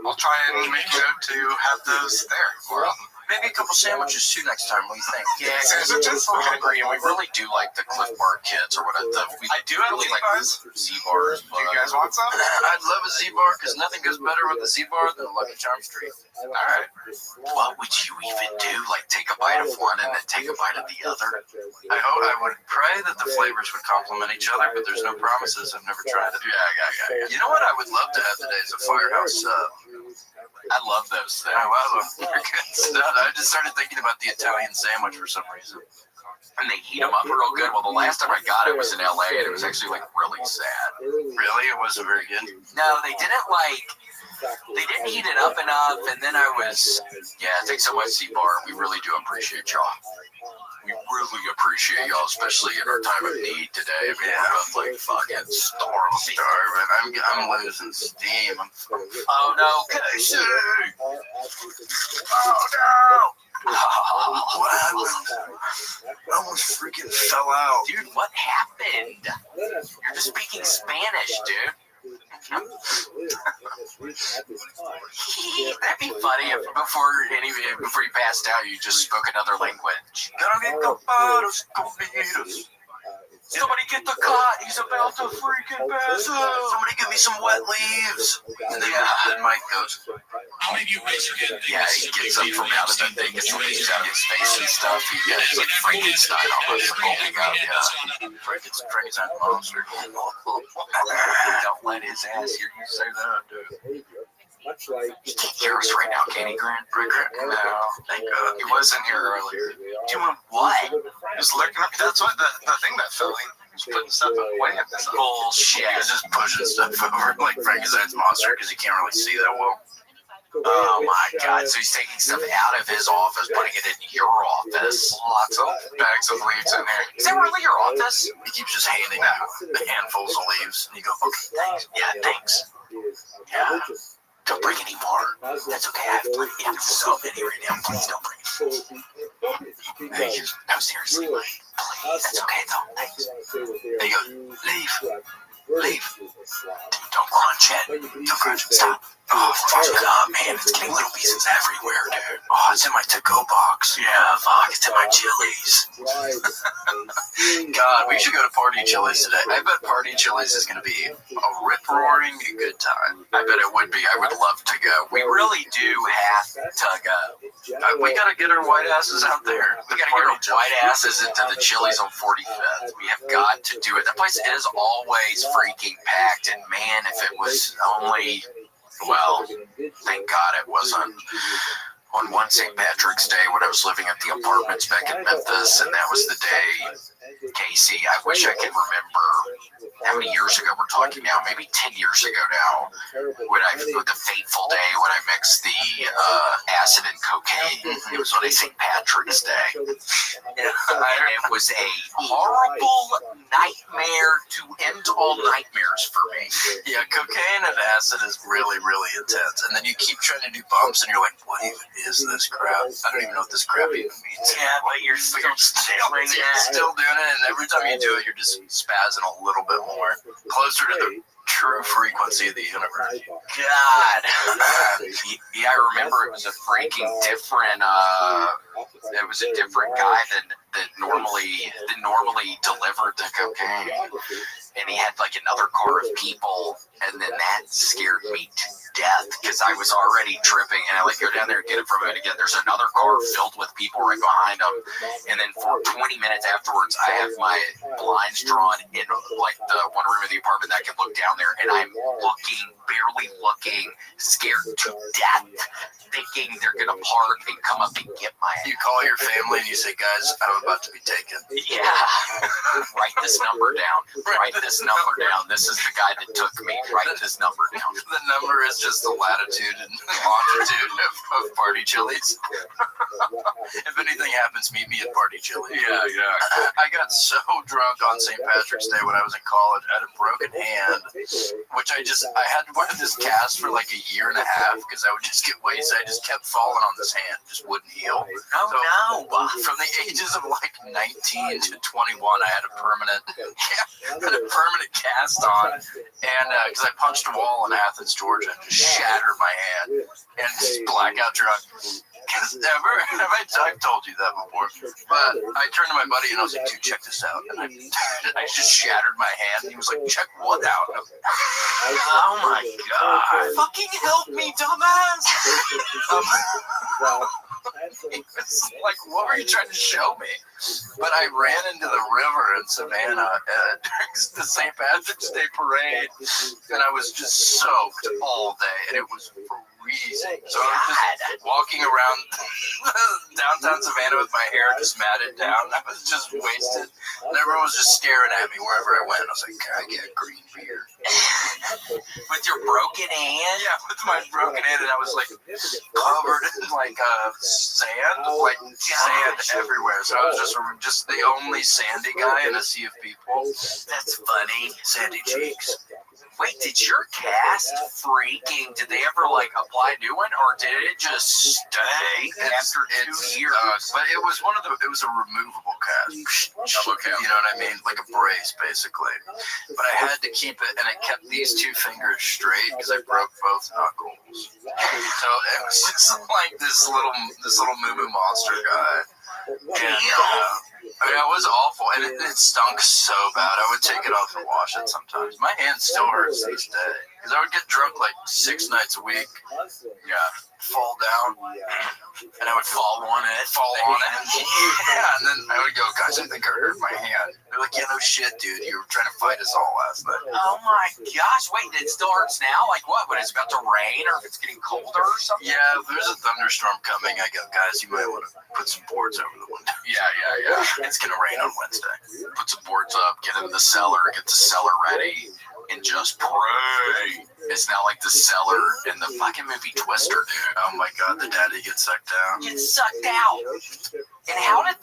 I'll try and make a note to have those there. Or maybe a couple sandwiches too next time. What do you think? Yeah, because we're hungry and we really do like the Cliff Bar kits or whatever. I do really like Z-bars. Do you guys want some? I'd love a Z-bar because nothing goes better with a Z-bar than a Lucky Charms treat. All right. What would you even do? Like take a bite of one and then take a bite of the other? I would pray that the flavors would complement each other, but there's no promises. I've never tried it. Yeah. You know what I would love to have today is a Firehouse sub. I love those things. I love them. They're good stuff. I just started thinking about the Italian sandwich for some reason. And they heat them up real good. Well, the last time I got it was in LA, and it was actually like really sad. Really? It wasn't very good? No, they didn't heat it up enough, and then thanks so much, Z-Bar. We really do appreciate y'all. We really appreciate y'all, especially in our time of need today. I mean, we're both like fucking starving. I'm losing steam. Oh no, Casey! Oh no! What happened? I almost freaking fell out. Dude, what happened? You're just speaking Spanish, dude. That'd be funny if before you passed out, you just spoke another language. Somebody get the cot. He's about to freaking pass out. Somebody give me some wet leaves. And then Mike goes. Yeah, he gets up from out of the thing. Gets leaves out of his face and stuff. He's like Frankenstein almost rolling out. Yeah, Frankenstein monster. Don't let his ass hear you say that, dude. He can't hear us right now, can he, Grant? No, thank God. He was in here earlier. Doing what? He was looking up. That's what the thing that fell in. He was putting stuff away at this bullshit. He was just pushing stuff over like Frankenstein's monster because he can't really see that well. Oh my God! So he's taking stuff out of his office, putting it in your office. Lots of bags of leaves in there. Is that really your office? He keeps just handing out the handfuls of leaves, and you go, "Okay, thanks. Yeah, thanks. Yeah." Don't bring any more. That's okay. I have plenty. I have so many right now. Please don't bring any. No, seriously, Mike. Please. That's okay, though. Thanks. There you go. Leave. Don't crunch it. Don't crunch it. Stop. Oh, fuck it up, man. It's getting little pieces everywhere, dude. Oh, it's in my to-go box. Yeah, fuck. It's in my Chili's. God, we should go to Party Chili's today. I bet Party Chili's is going to be a rip-roaring good time. I bet it would be. I would love to go. We really do have to go. We got to get our white asses out there. We got to get our white asses into the Chili's on 45th. We have got to do it. That place is always freaking packed, and man, if it was only Well, thank God it wasn't on one St. Patrick's Day when I was living at the apartments back in Memphis, and that was the day, Casey, I wish I could remember how many years ago we're talking now, maybe 10 years ago now, with the fateful day when I mixed the acid and cocaine. It was on a St. Patrick's Day. And it was a horrible nightmare to end all nightmares for me. Yeah, cocaine and acid is really, really intense. And then you keep trying to do bumps, and you're like, what even is this crap? I don't even know what this crap even means. Yeah, but you're still doing it. Still doing it, and every time you do it, you're just spazzing a little bit more, closer to the true frequency of the universe. God. Yeah, I remember it was a freaking different, it was a different guy that normally delivered the cocaine. And he had like another car of people, and then that scared me to death because I was already tripping. And I like go down there and get it from him again. There's another car filled with people right behind him, and then for 20 minutes afterwards, I have my blinds drawn in like the one room of the apartment that I can look down there, and I'm barely looking, scared to death, thinking they're gonna park and come up and get my ass. You call your family and you say, guys, I'm about to be taken. Yeah. Write this number down. Write this number down. This is the guy that took me. Write this number down. The number is just the latitude and longitude of Party Chili's. If anything happens, meet me at Party Chili. Yeah. I got so drunk on St. Patrick's Day when I was in college. I had a broken hand, which I had to wear this cast for like a year and a half because I would just get wasted. I just kept falling on this hand, just wouldn't heal. Oh, So, no. From the ages of like 19 to 21, I had a permanent cast on, and because I punched a wall in Athens, Georgia, and just shattered my hand, and just blackout drunk. I've told you that before, but I turned to my buddy and I was like, dude, check this out. And I just shattered my hand, and he was like, check what out? Oh my God. Fucking help me, dumbass. He was like, what were you trying to show me? But I ran into the river in Savannah during the St. Patrick's Day parade, and I was just soaked all day, and it was freezing. So I was just walking around downtown Savannah with my hair just matted down. I was just wasted, and everyone was just staring at me wherever I went. I was like, can I get green beer? With your broken hand? Yeah, with my broken hand, and I was like covered in like sand, like sand everywhere. So I was just the only sandy guy in a sea of people. That's funny. Sandy cheeks. Wait, did your cast did they ever like apply a new one, or did it just stay after 2 years? But it was it was a removable cast. Okay. You know what I mean? Like a brace, basically. But I had to keep it, and it kept these two fingers straight because I broke both knuckles. So it was just like this little moo-moo monster guy. And, it was awful, and it stunk so bad. I would take it off and wash it sometimes. My hand still hurts to this day because I would get drunk like 6 nights a week. Yeah, fall down, and I would fall on it. Yeah, and then I would go, guys, I think I hurt my hand. They're like, yeah, no shit, dude. You were trying to fight us all last night. Oh my gosh! Wait, it still hurts now? Like what? When it's about to rain, or if it's getting colder or something? Yeah, if there's a thunderstorm coming, I go, guys, you might want to put some boards over the window. Yeah. It's gonna rain on Wednesday. Put some boards up, get in the cellar, get the cellar ready, and just pray. It's not like the cellar in the fucking movie Twister, dude. Oh my God, the daddy gets sucked out. Get sucked out. And how did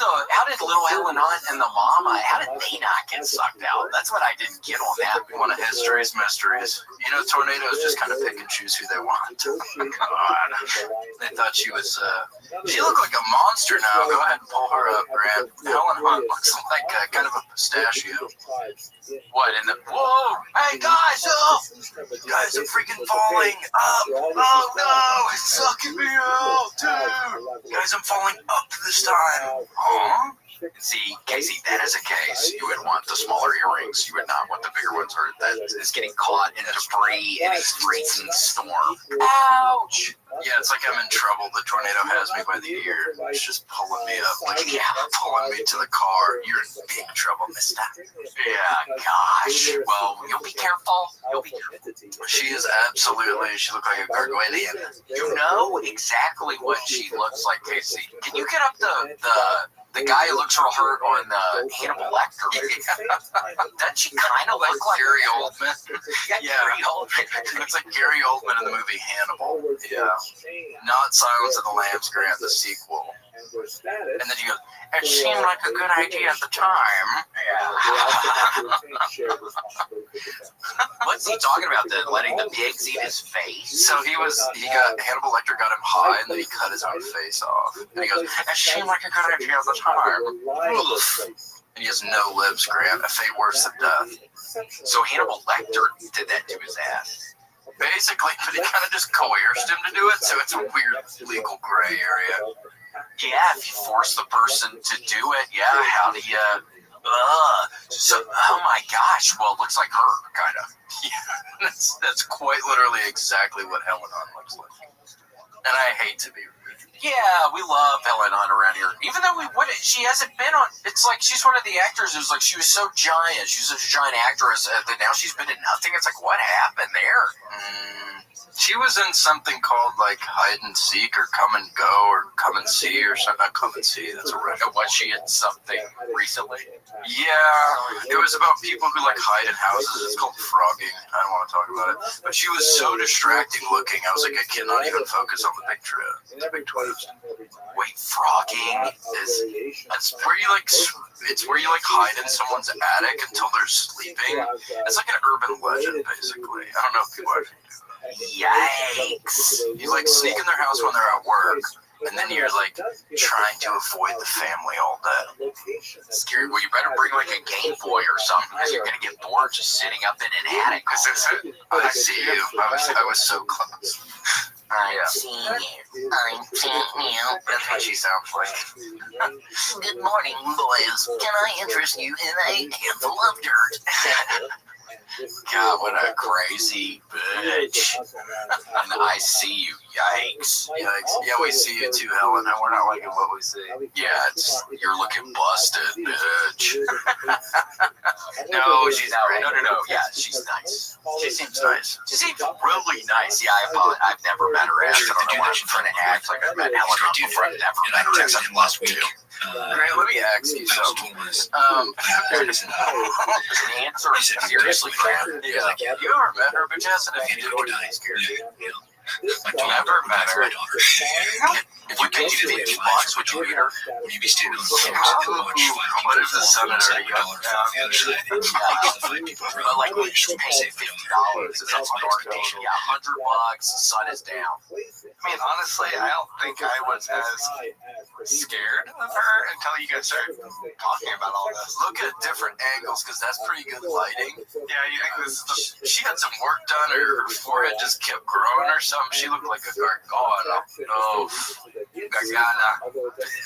little Ellen and the mama, how did they not get sucked out? That's what I didn't get on that. One of history's mysteries. You know, tornadoes just kind of pick and choose who they want. God. They thought she was, she looked like a monster now. Go ahead and pull her up, Grant. Helen Hunt looks like kind of a pistachio. What, in the, whoa, hey guys, Guys, I'm freaking falling up. Oh no, it's sucking me out, dude. Guys, I'm falling up this time. huh? See, Casey, that is a case. You would want the smaller earrings. You would not want the bigger ones, or that is getting caught in debris in a freezing storm. Ouch! Yeah, it's like I'm in trouble. The tornado has me by the ear. It's just pulling me up. Like, yeah, pulling me to the car. You're in big trouble, mister. Yeah, gosh. Well, you'll be careful. You'll be careful. She is absolutely, she looked like a gargoylean. You know exactly what she looks like, Casey. Can you get up the guy who looks real hurt on Hannibal Lecter? Doesn't she kind of look like Gary Oldman? Yeah, Gary Oldman. Looks like Gary Oldman in the movie Hannibal. Yeah. Not Silence of the Lambs, Grant, the sequel. And then he goes, it seemed like a good idea at the time. Yeah. What's he talking about then? Letting the pigs eat his face? So Hannibal Lecter got him high and then he cut his own face off. And he goes, It seemed like a good idea at the time. and he has no lips, Grant, a fate worse than death. So Hannibal Lecter did that to his ass. Basically, but he kind of just coerced him to do it, so it's a weird legal gray area. Yeah, if you force the person to do it, yeah, how do you... So, oh my gosh, well, it looks like her, kind of. Yeah, that's quite literally exactly what Helen looks like. And I hate to be rude. Yeah, we love Helen Hunt around here. Even though she hasn't been on, it's like she's one of the actors who's like, she was so giant. She was such a giant actress that now she's been in nothing. It's like, what happened there? She was in something called like Hide and Seek or Come and Go or Come and See or something. Not Come and See, that's a record. Was she in something recently? Yeah, it was about people who like hide in houses. It's called frogging. I don't want to talk about it. But she was so distracting looking. I was like, I cannot even focus on the big trip. The big twist. Wait, frogging It's where you like hide in someone's attic until they're sleeping. It's like an urban legend, basically. I don't know if people actually do that. Yikes. You like sneak in their house when they're at work, and then you're like trying to avoid the family all day. Scary. Well, you better bring like a Game Boy or something because you're gonna get bored just sitting up in an attic. I see you. I was so close. I'm seeing you. I'm seeing you. That's what she sounds like. Good morning, boys. Can I interest you in a handful of dirt? God, what a crazy bitch. And I see you. Yikes. Yikes. Yeah, we see you too, Helen, and we're not liking what we see. Yeah, you're looking busted, bitch. No, she's not. No. Yeah, she's nice. She seems nice. She seems really nice. Yeah, I've never met her. I don't know why I'm trying to act like I've met Helen Hunt before. I've never met her. Texted him last week. Grant, let me ask you something. The answer is seriously, Grant. Yeah. You ever met her, but Jess, and if you did, what did you scared you? Never met her. If you paid you $50, would you meet her? Would you be standing on the floor and watch what if the sun had already got down the other side? But like, we should pay $50. It's a $100. Yeah, $100. The sun is down. I mean, honestly, I don't think I was as scared of her until you guys started talking about all this. Look at different angles, because that's pretty good lighting. Yeah, you think this is She had some work done, or her forehead just kept growing or something. She looked like a gargoyle. No, gargana.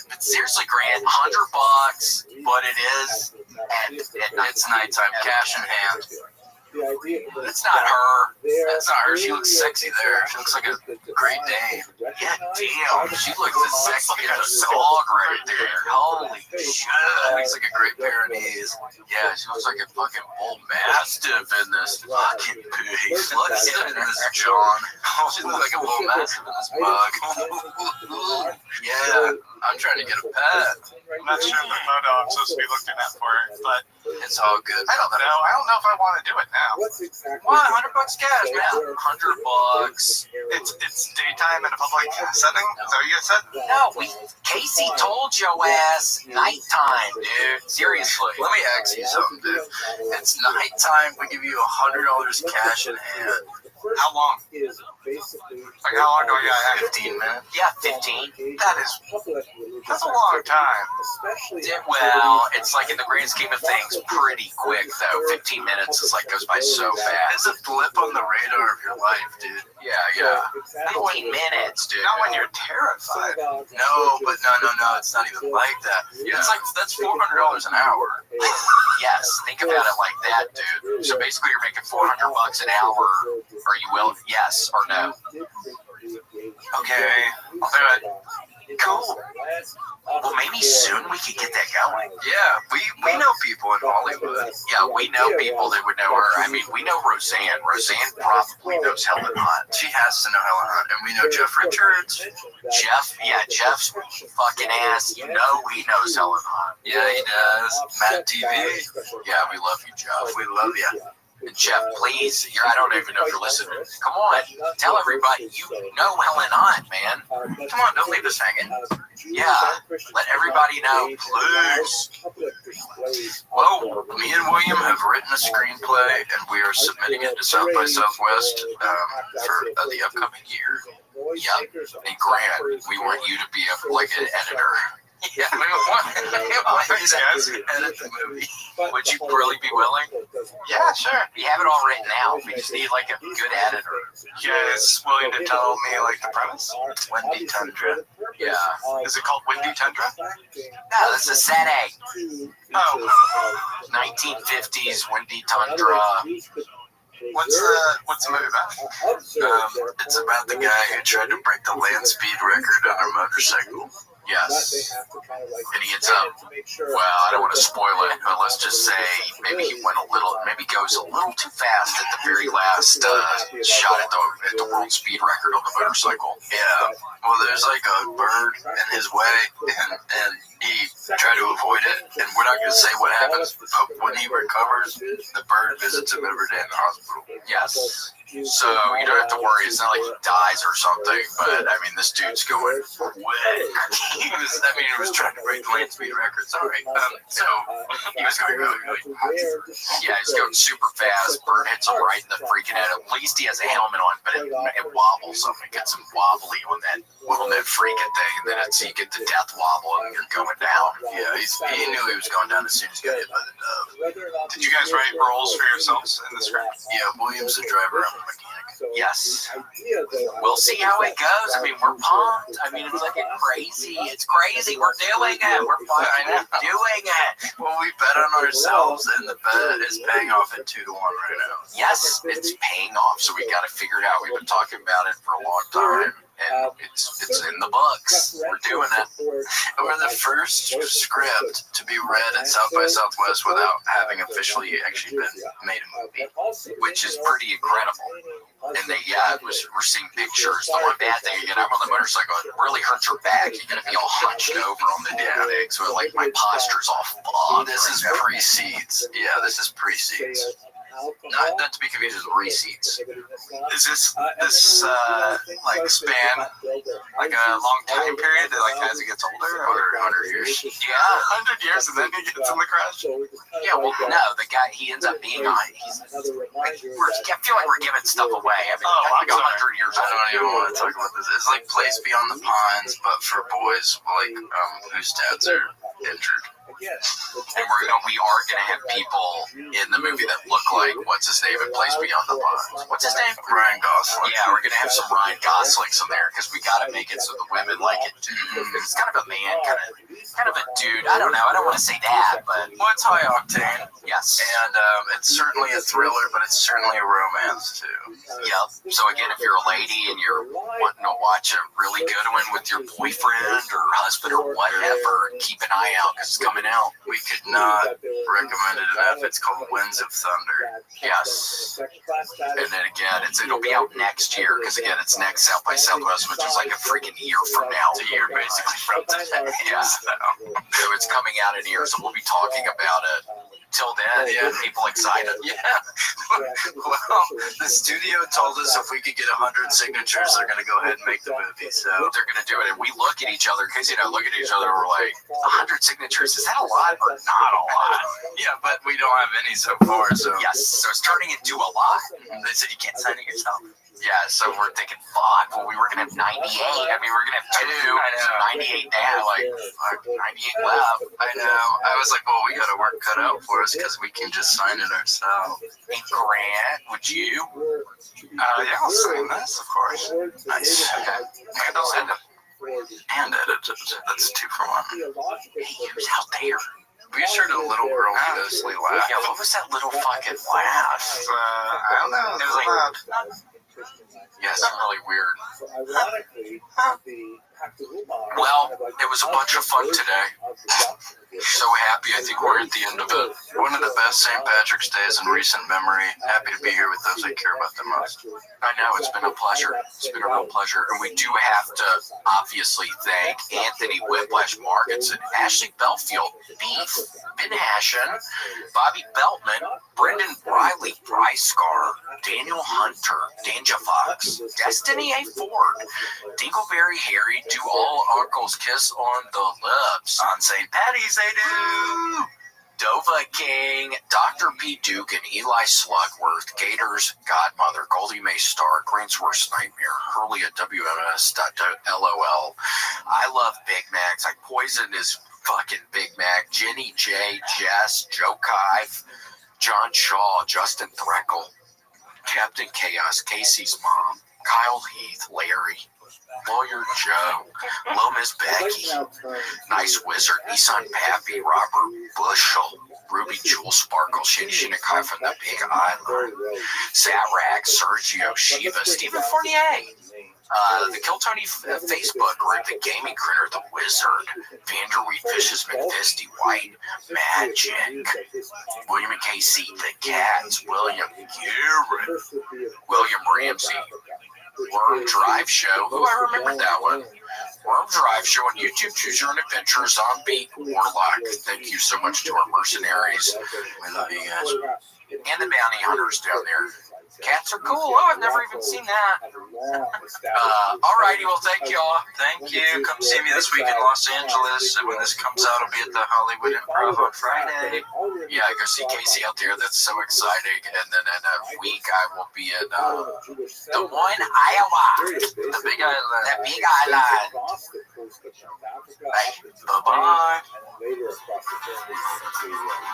But seriously, Grant, $100, but it is at night. It's nighttime, cash in hand. It's not her. That's not her. She looks sexy there. She looks like a Great Dane. Yeah, damn. She looks as sexy as a dog right there. Holy shit. She looks like a great pair of knees. Yeah, she looks like a fucking bull mastiff in this fucking pig. Look at this, John. Oh, she looks like a bull mastiff in this mug. Yeah, I'm trying to get a pet. I'm not sure the photo I'm supposed to be looking at for it, but It's all good. I don't know. I don't know if I want to do it now. What? $100 cash, man. $100. It's daytime in a public setting. Is that what you guys said? No, Casey told your ass nighttime, dude. Seriously. Let me ask you something, dude. It's nighttime. We give you $100 cash in hand. How long? Like, how long do I got? 15 minutes. Yeah, 15. That's a long time. Well, it's like in the grand scheme of things, pretty quick though. 15 minutes is like goes by so fast. It's a blip on the radar of your life, dude. Yeah. 15 minutes, dude. Not when you're terrified. No, but no. It's not even like that. Yeah. It's like that's $400 an hour. Yes, think about it like that, dude. So basically, you're making $400 an hour. Are you will? Yes or no? Okay, I'll do it. Cool. Well, maybe soon we could get that going. Yeah, we know people in Hollywood. Yeah, we know people that would know her. I mean, we know Roseanne. Roseanne probably knows Helen Hunt. She has to know Helen Hunt, and we know Jeff Richards. Jeff's fucking ass. You know he knows Helen Hunt. Yeah, he does. Matt TV. Yeah, we love you, Jeff. We love you. Jeff, please. I don't even know if you're listening. Come on, tell everybody you know Helen Hunt, man. Come on, don't leave us hanging. Yeah, let everybody know, please. Well, me and William have written a screenplay, and we are submitting it to South by Southwest for the upcoming year. Yep. And Grant, we want you to be like an editor. Yeah, we want these guys to edit the movie. Would you really be willing? Yeah, sure. We have it all written out. We just need like a good editor. You guys willing to tell me like the premise? Windy Tundra. Yeah. Is it called Windy Tundra? No, this is setting. Oh, 1950s windy tundra. what's the movie about? It's about the guy who tried to break the land speed record on a motorcycle. Yes. And he ends up, well, I don't want to spoil it, but let's just say maybe he goes a little too fast at the very last shot at the world speed record on the motorcycle. Yeah. Well, there's like a bird in his way, and he tried to avoid it. And we're not going to say what happens, but when he recovers, the bird visits him every day in the hospital. Yes. So you don't have to worry. It's not like he dies or something, but I mean, this dude's going way. He was trying to break the land speed record. Sorry. So he was going really, really fast. Yeah, he's going super fast. Bird hits him right in the freaking head. At least he has a helmet on, but it wobbles him. It gets him wobbly on that freaking thing, and then you get the death wobble, and you're going down. Yeah, he knew he was going down as soon as he got hit by the dove. Did you guys write roles for yourselves in the script? Yeah, William's the driver. I'm a mechanic. Yes. We'll see how it goes. I mean, we're pumped. I mean, it's like crazy. It's crazy. We're doing it. We're fucking doing it. Well, we bet on ourselves, and the bet is paying off at 2-1 right now. Yes, it's paying off. So we got to figure it out. We've been talking about it for a long time. And it's in the books. We're doing it. We're the first script to be read at South by Southwest without having officially actually been made a movie. Which is pretty incredible. And we're seeing pictures. The one bad thing, I'm on the motorcycle, it really hurts your back. You're gonna be all hunched over on the deck. So like my posture's all fucked. This is pre-seeds. Yeah, this is pre-seeds. Not to be confused with receipts. Is this like span like a long time period, like as he gets older, or 100 years? Yeah, 100 years, and then he gets in the crash. Yeah, well, no, the guy he ends up being on. I feel like we're giving stuff away. I mean, like 100 years I old. don't even want to talk about this. It's like Place Beyond the Pines, but for boys like whose dads are injured. And we are gonna have people in the movie that look like what's his name in Place Beyond the Pines. What's his name? Ryan Gosling. Yeah, we're gonna have some Ryan Goslings in there because we gotta make it so the women like it too. It's kind of a man, kind of a dude. I don't know. I don't want to say that, but It's high octane. yes. And it's certainly a thriller, but it's certainly a romance too. Yep. So again, if you're a lady and you're wanting to watch a really good one with your boyfriend or husband or whatever, keep an eye out because it's coming out. We could not recommend it enough. It's called Winds of Thunder. Yes. And then again, it'll be out next year because again, it's next South by Southwest, which is like a freaking year from now. It's a year basically from today. Yeah. So it's coming out in a year, so we'll be talking about it. Till then, people excited. Yeah. Well, the studio told us if we could get 100 signatures, they're going to go ahead and make the movie. So they're going to do it. And we look at each other because, look at each other. We're like, 100 signatures, is that a lot or not a lot? Yeah, but we don't have any so far. So yes, so it's turning into a lot. They said you can't sign it yourself. Yeah, so we're thinking, fuck, well, we were going to have 98. I mean, we're going to have 2. I know. 98 now, like, fuck, 98 left. I know. I was like, well, we got to work cut out for us because we can just sign it ourselves. Hey, Grant, would you? Yeah, I'll sign this, of course. Nice. Okay. And I'll send it. And edit it. That's 2 for 1. Hey, who's out there? We just heard a little girl ghostly laugh. Yeah, what was that little fucking laugh? I don't know. It was like, yeah, something really weird. Well, it was a bunch of fun today. So happy. I think we're at the end of it. One of the best St. Patrick's Days in recent memory. Happy to be here with those I care about the most. I know, it's been a pleasure. It's been a real pleasure. And we do have to obviously thank Anthony Whiplash Markinson, Ashley Belfield, Beef, Ben Hashen, Bobby Beltman, Brendan Riley, Bryce Scar, Daniel Hunter, Danja Fox, Destiny A. Ford, Dingleberry Harry, do all uncles kiss on the lips. On St. Patty's they do. Dova King, Dr. P. Duke, and Eli Slugworth, Gators Godmother, Goldie Mae Star, Greensworth's Nightmare, Hurley at WMS.LOL. I love Big Macs. Like Poison is fucking Big Mac. Jenny J, Jess, Joe Kive, John Shaw, Justin Threckle, Captain Chaos, Casey's mom, Kyle Heath, Larry, Lawyer Joe, Lomas Becky, Nice Wizard, Nissan Pappy, Robert Bushel, Ruby Jewel Sparkle, Shinny Shinnikai from the Big Island, Satrack, Sergio Shiva, Stephen Fournier, the Kill Tony Facebook group, the Gaming Critter, the Wizard, Vanderweed Fishes, McFisty White, Magic, William and Casey, the Cats, William Garrett, William Ramsey, Worm Drive Show. Oh, I remember that one. Worm Drive Show on YouTube. Choose Your Own Adventure. Zombie Warlock. Thank you so much to our mercenaries. We love you guys. And the bounty hunters down there. Cats are cool. Oh, I've never even seen that. Alrighty, well, thank y'all. Thank you. Come see me this week in Los Angeles. And when this comes out, I'll be at the Hollywood Improv on Friday. Yeah, go see Casey out there. That's so exciting. And then in a week, I will be in Des Moines, Iowa. The Big Island. That Big Island. Bye-bye.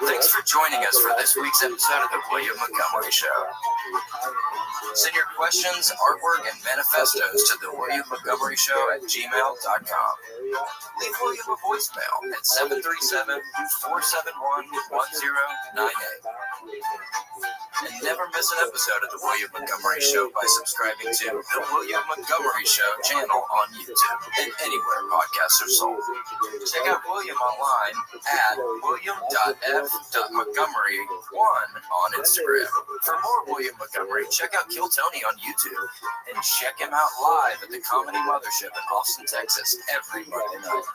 Thanks for joining us for this week's episode of the William Montgomery Show. Send your questions, artwork, and manifestos to the William Montgomery Show at gmail.com. Leave William a voicemail at 737-471-1098. And never miss an episode of the William Montgomery Show by subscribing to the William Montgomery Show channel on YouTube and anywhere podcasts are sold. Check out William online at william.f.montgomery1 on Instagram. For more William Montgomery, check out Kill Tony on YouTube and check him out live at the Comedy Mothership in Austin, Texas every Monday night.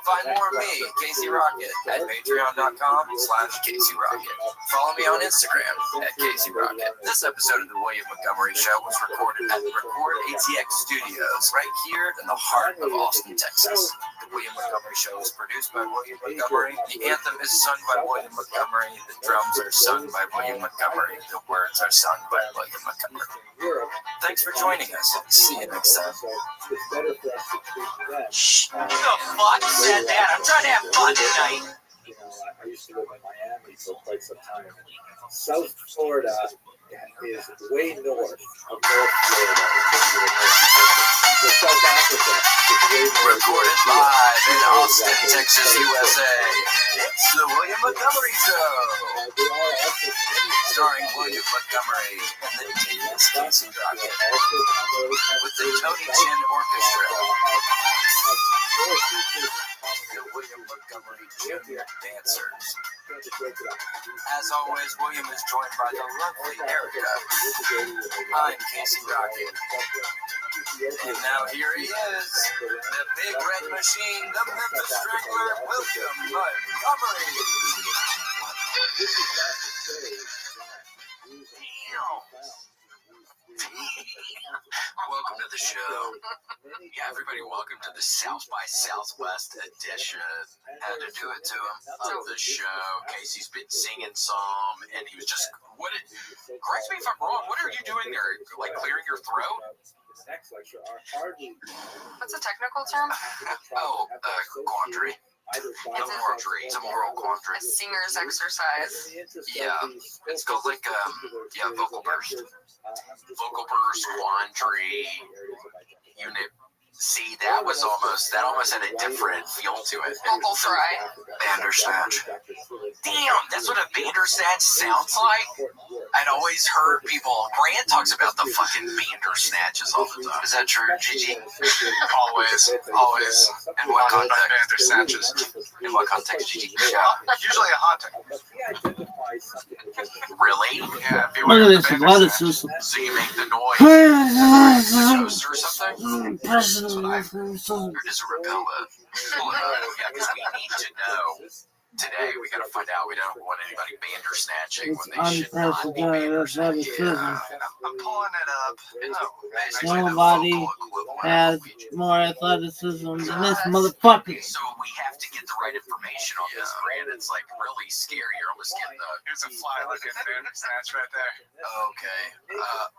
Find more of me, Casey Rocket, at patreon.com/Casey Rocket. Follow me on Instagram at Casey Rocket. This episode of the William Montgomery Show was recorded at the Record ATX Studios right here in the heart of Austin, Texas. The William Montgomery Show is produced by William Montgomery. The anthem is sung by William Montgomery. The drums are sung by William Montgomery. The words are sung by William Montgomery. Thanks for joining us. See you next time. Shh. Who the fuck said that? I'm trying to have fun tonight. I used to live in Miami for quite some time. South Florida is way north of North Florida. The South Africa is way north. Recorded live in Austin, Texas, USA. It's the William Montgomery Show. Starring William Montgomery and the genius Casey Rocket. With the Tony Chin Orchestra. The William Montgomery Jr. Dancers. As always, William is joined by the lovely Erica. I'm Casey Rocket. And now here he is, the big red machine, the Memphis Strangler, William Montgomery. Welcome to the show. Yeah, everybody, welcome to the South by Southwest edition. Had to do it to him of the show. Casey's been singing some, and he was just, correct me if I'm wrong, what are you doing there? Like clearing your throat? What's a technical term? Quandary. It's a moral quandary. A singer's exercise. Yeah, it's called like, vocal burst. Vocal burst, quandary, unit. See, that almost had a different feel to it. Vocal fry. Bandersnatch. Damn, that's what a Bandersnatch sounds like? I I'd always heard people. Grant talks about the fucking Bandersnatches all the time. Is that true, Gigi? Always. In what context? Bandersnatches. In what context, Gigi? Usually a haunting. Really? Yeah, Look at this athleticism. So you make the noise as a toaster or something? Or does it repel it? Yeah, because we need to know. Today, we gotta find out. We don't want anybody bandersnatching when they should not be bandersnatching. Yeah, I'm pulling it up. Nobody has more athleticism than this motherfucker. So we have to get the right information on this, Grant. It's like really scary. You're almost getting the. Here's a fly looking bandersnatch right there. Okay.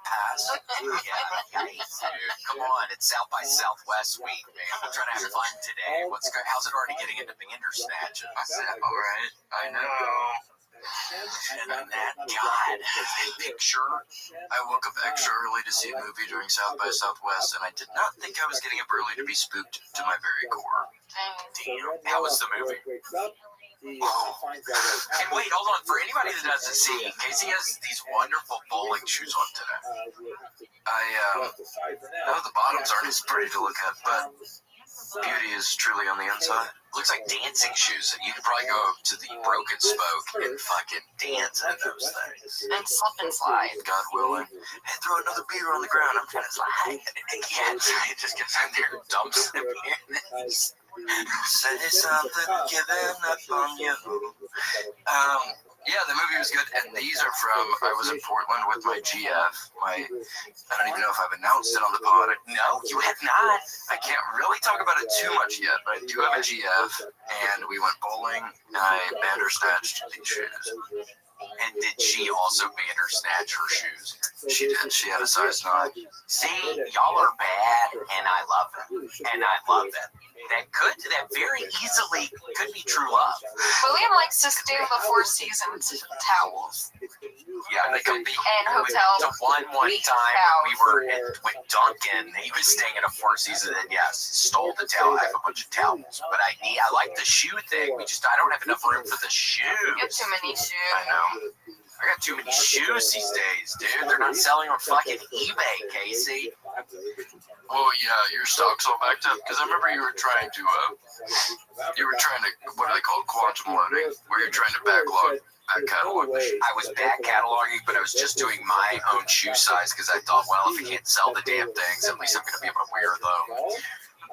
Pass. Yeah. Yikes, dude. Come on. It's South by Southwest week, man. We're trying to have fun today. How's it already getting into bandersnatching? I said, all right. I know. And then that, God, that picture. I woke up extra early to see a movie during South by Southwest, and I did not think I was getting up early to be spooked to my very core. Damn. How was the movie? And wait, hold on. For anybody that doesn't see, Casey has these wonderful bowling shoes on today. No, the bottoms aren't as pretty to look at, but beauty is truly on the inside. Looks like dancing shoes. You could probably go to the Broken Spoke and fucking dance in those things. And slip and slide. God willing. Hey, throw another beer on the ground. I'm trying to slide. Yeah, it just gets in there and dumps them in. Say something, giving up on you. Yeah, the movie was good, and these are from, I was in Portland with my GF, I don't even know if I've announced it on the pod. No, you have not. I can't really talk about it too much yet, but I do have a GF, and we went bowling, and I bandersnatched these shoes. And did she also bandersnatch her shoes? She did. She had a size 9. See, y'all are bad, and I love it. And I love it. That very easily could be true love. William likes to steal the Four Seasons towels. Yeah, they could be. And hotels. The one time we were with Duncan, he was staying at a Four Seasons, and yes, stole the towel. I have a bunch of towels, but I like the shoe thing. I don't have enough room for the shoes. You have too many shoes. I know. I got too many shoes these days, dude. They're not selling on fucking eBay, Casey. Well, yeah, your stock's all backed up, because I remember you were trying to, what do they call it, quantum loading, where you're trying to back catalog the shoes. I was back cataloging, but I was just doing my own shoe size, because I thought, well, if I can't sell the damn things, at least I'm going to be able to wear them.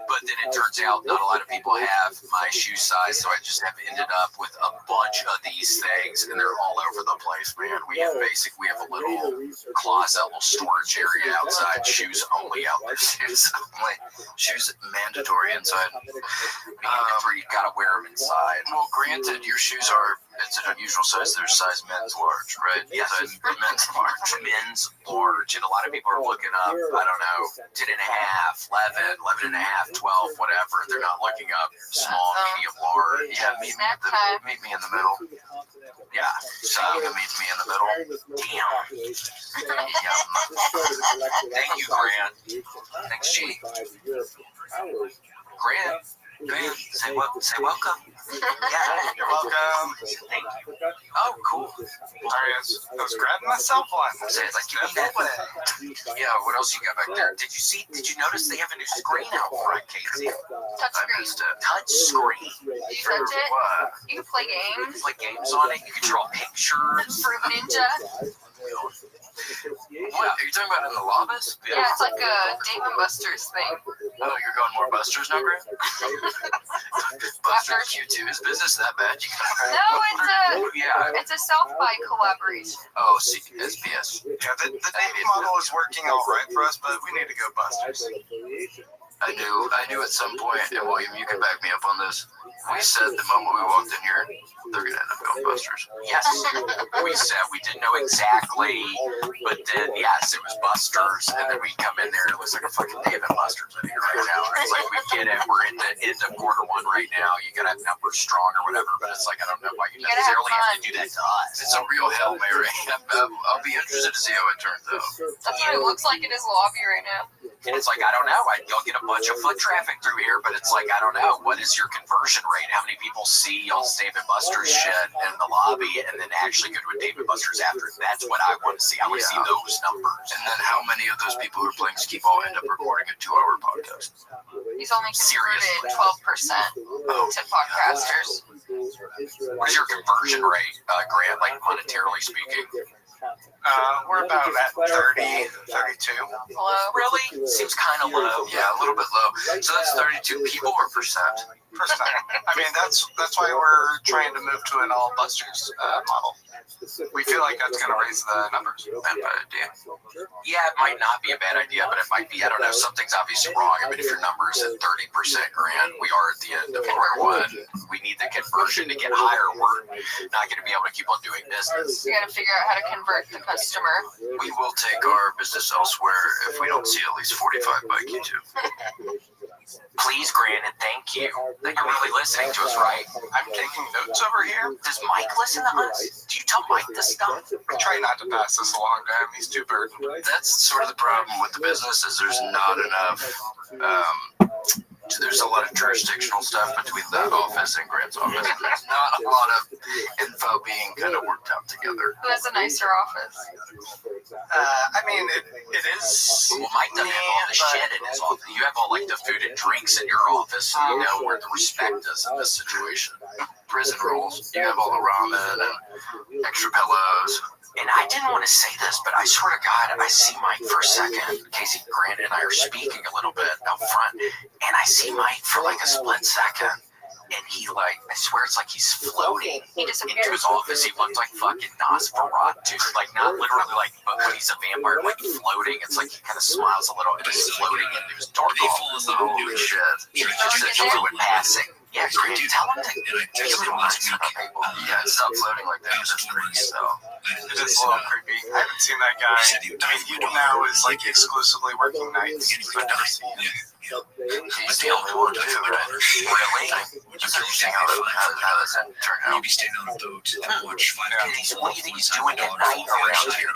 But then it turns out not a lot of people have my shoe size, so I just have ended up with a bunch of these things, and they're all over the place, man. We have a little closet, little storage area outside, shoes only out there, shoes only. Shoes mandatory inside. Mandatory, you gotta wear them inside. Well, granted, your shoes it's an unusual size. They're size men's large, right? Yes. Men's large. Men's large. And a lot of people are looking up, I don't know, 10 and a half, 11 and a half, 12, whatever. They're not looking up small, medium, large. Yeah, meet me in the middle. Yeah. So you can meet me in the middle. Damn. Thank you, Grant. Thanks, G. Grant. Say welcome. Yeah, you're welcome. Thank you. Oh, cool. Sorry, I was grabbing my cell phone. Say it's like, give me that. Yeah, what else you got back there? Did you notice they have a new screen out front, Casey? Touch screen. You touch it? What? You can play games. You play games on it. You can draw pictures. Fruit Ninja. What? Are you talking about in the lobbies? Yeah, it's like a Dave and Buster's thing. Oh, you're going more Busters now, Grant? Buster Q2 is business that bad? It's a South by collaboration. Oh, SPS. Yeah, the Navy model is working all right for us, but we need to go Busters. I knew at some point, and William, you can back me up on this. We said the moment we walked in here, they're going to end up going Busters. Yes, we said we didn't know exactly, but then, yes, it was Busters, and then we come in there, and it looks like a fucking Dave and Buster's in here right now. It's like, we get it, we're in the end of quarter one right now, you gotta have numbers strong or whatever, but it's like, I don't know why you necessarily have to do that to us. It's a real Hail Mary. I'll be interested to see how it turns out. That's what it looks like in his lobby right now. And it's like, I don't know. You'll get a bunch of foot traffic through here, but it's like, I don't know. What is your conversion rate? How many people see y'all's Dave & Buster's shit in the lobby and then actually go to a Dave & Buster's after? That's what I want to see. I want to see those numbers. And then how many of those people who are playing skee ball end up recording a 2-hour podcast? He's only converted 12% to podcasters. What is your conversion rate, Grant, like monetarily speaking? We're about at 30, 32. Really? Seems kind of low. Yeah, a little bit low. So that's 32 people or percent? Percent. I mean, that's why we're trying to move to an all Busters model. We feel like that's going to raise the numbers. Bad idea. Yeah, it might not be a bad idea, but it might be. I don't know. Something's obviously wrong. I mean, if your number is at 30%, Grant, we are at the end of year one. We need the conversion to get higher. We're not going to be able to keep on doing business. You got to figure out how to convert the customer. We will take our business elsewhere if we don't see at least 45 by Q2. Please, Grant, and thank you. That you're really listening to us, right? I'm taking notes over here. Does Mike listen to us? Do you tell Mike this stuff? I try not to pass this along to him. He's too burdened. That's sort of the problem with the business is there's not enough. There's a lot of jurisdictional stuff between that office and Grant's office. There's not a lot of info being kind of worked out together. Who has a nicer office? I mean, it is. Well, Mike doesn't have all the shit in his office. You have all like the food and drinks in your office, so you know where the respect is in this situation. Prison rules. You have all the ramen and extra pillows. And I didn't want to say this, but I swear to God, I see Mike for a second. Casey Grant and I are speaking a little bit out front, and I see Mike for like a split second. And he like, I swear it's like he's floating into his office. He looked like fucking Nosferatu. Like not literally like, but when he's a vampire, like floating. It's like he kind of smiles a little and he's floating into his dark office. Holy shit. He just said fluid passing. Yeah, Grant, tell him to Yeah, stop floating like that. That's creepy. So it is a little creepy. I haven't seen that guy. I mean, you now is like exclusively working nights. I've never seen him. He's the only one too, right? Really? It's interesting how that turned out. Maybe stand on the boat and watch 5 people. What do you think he's doing at night around here?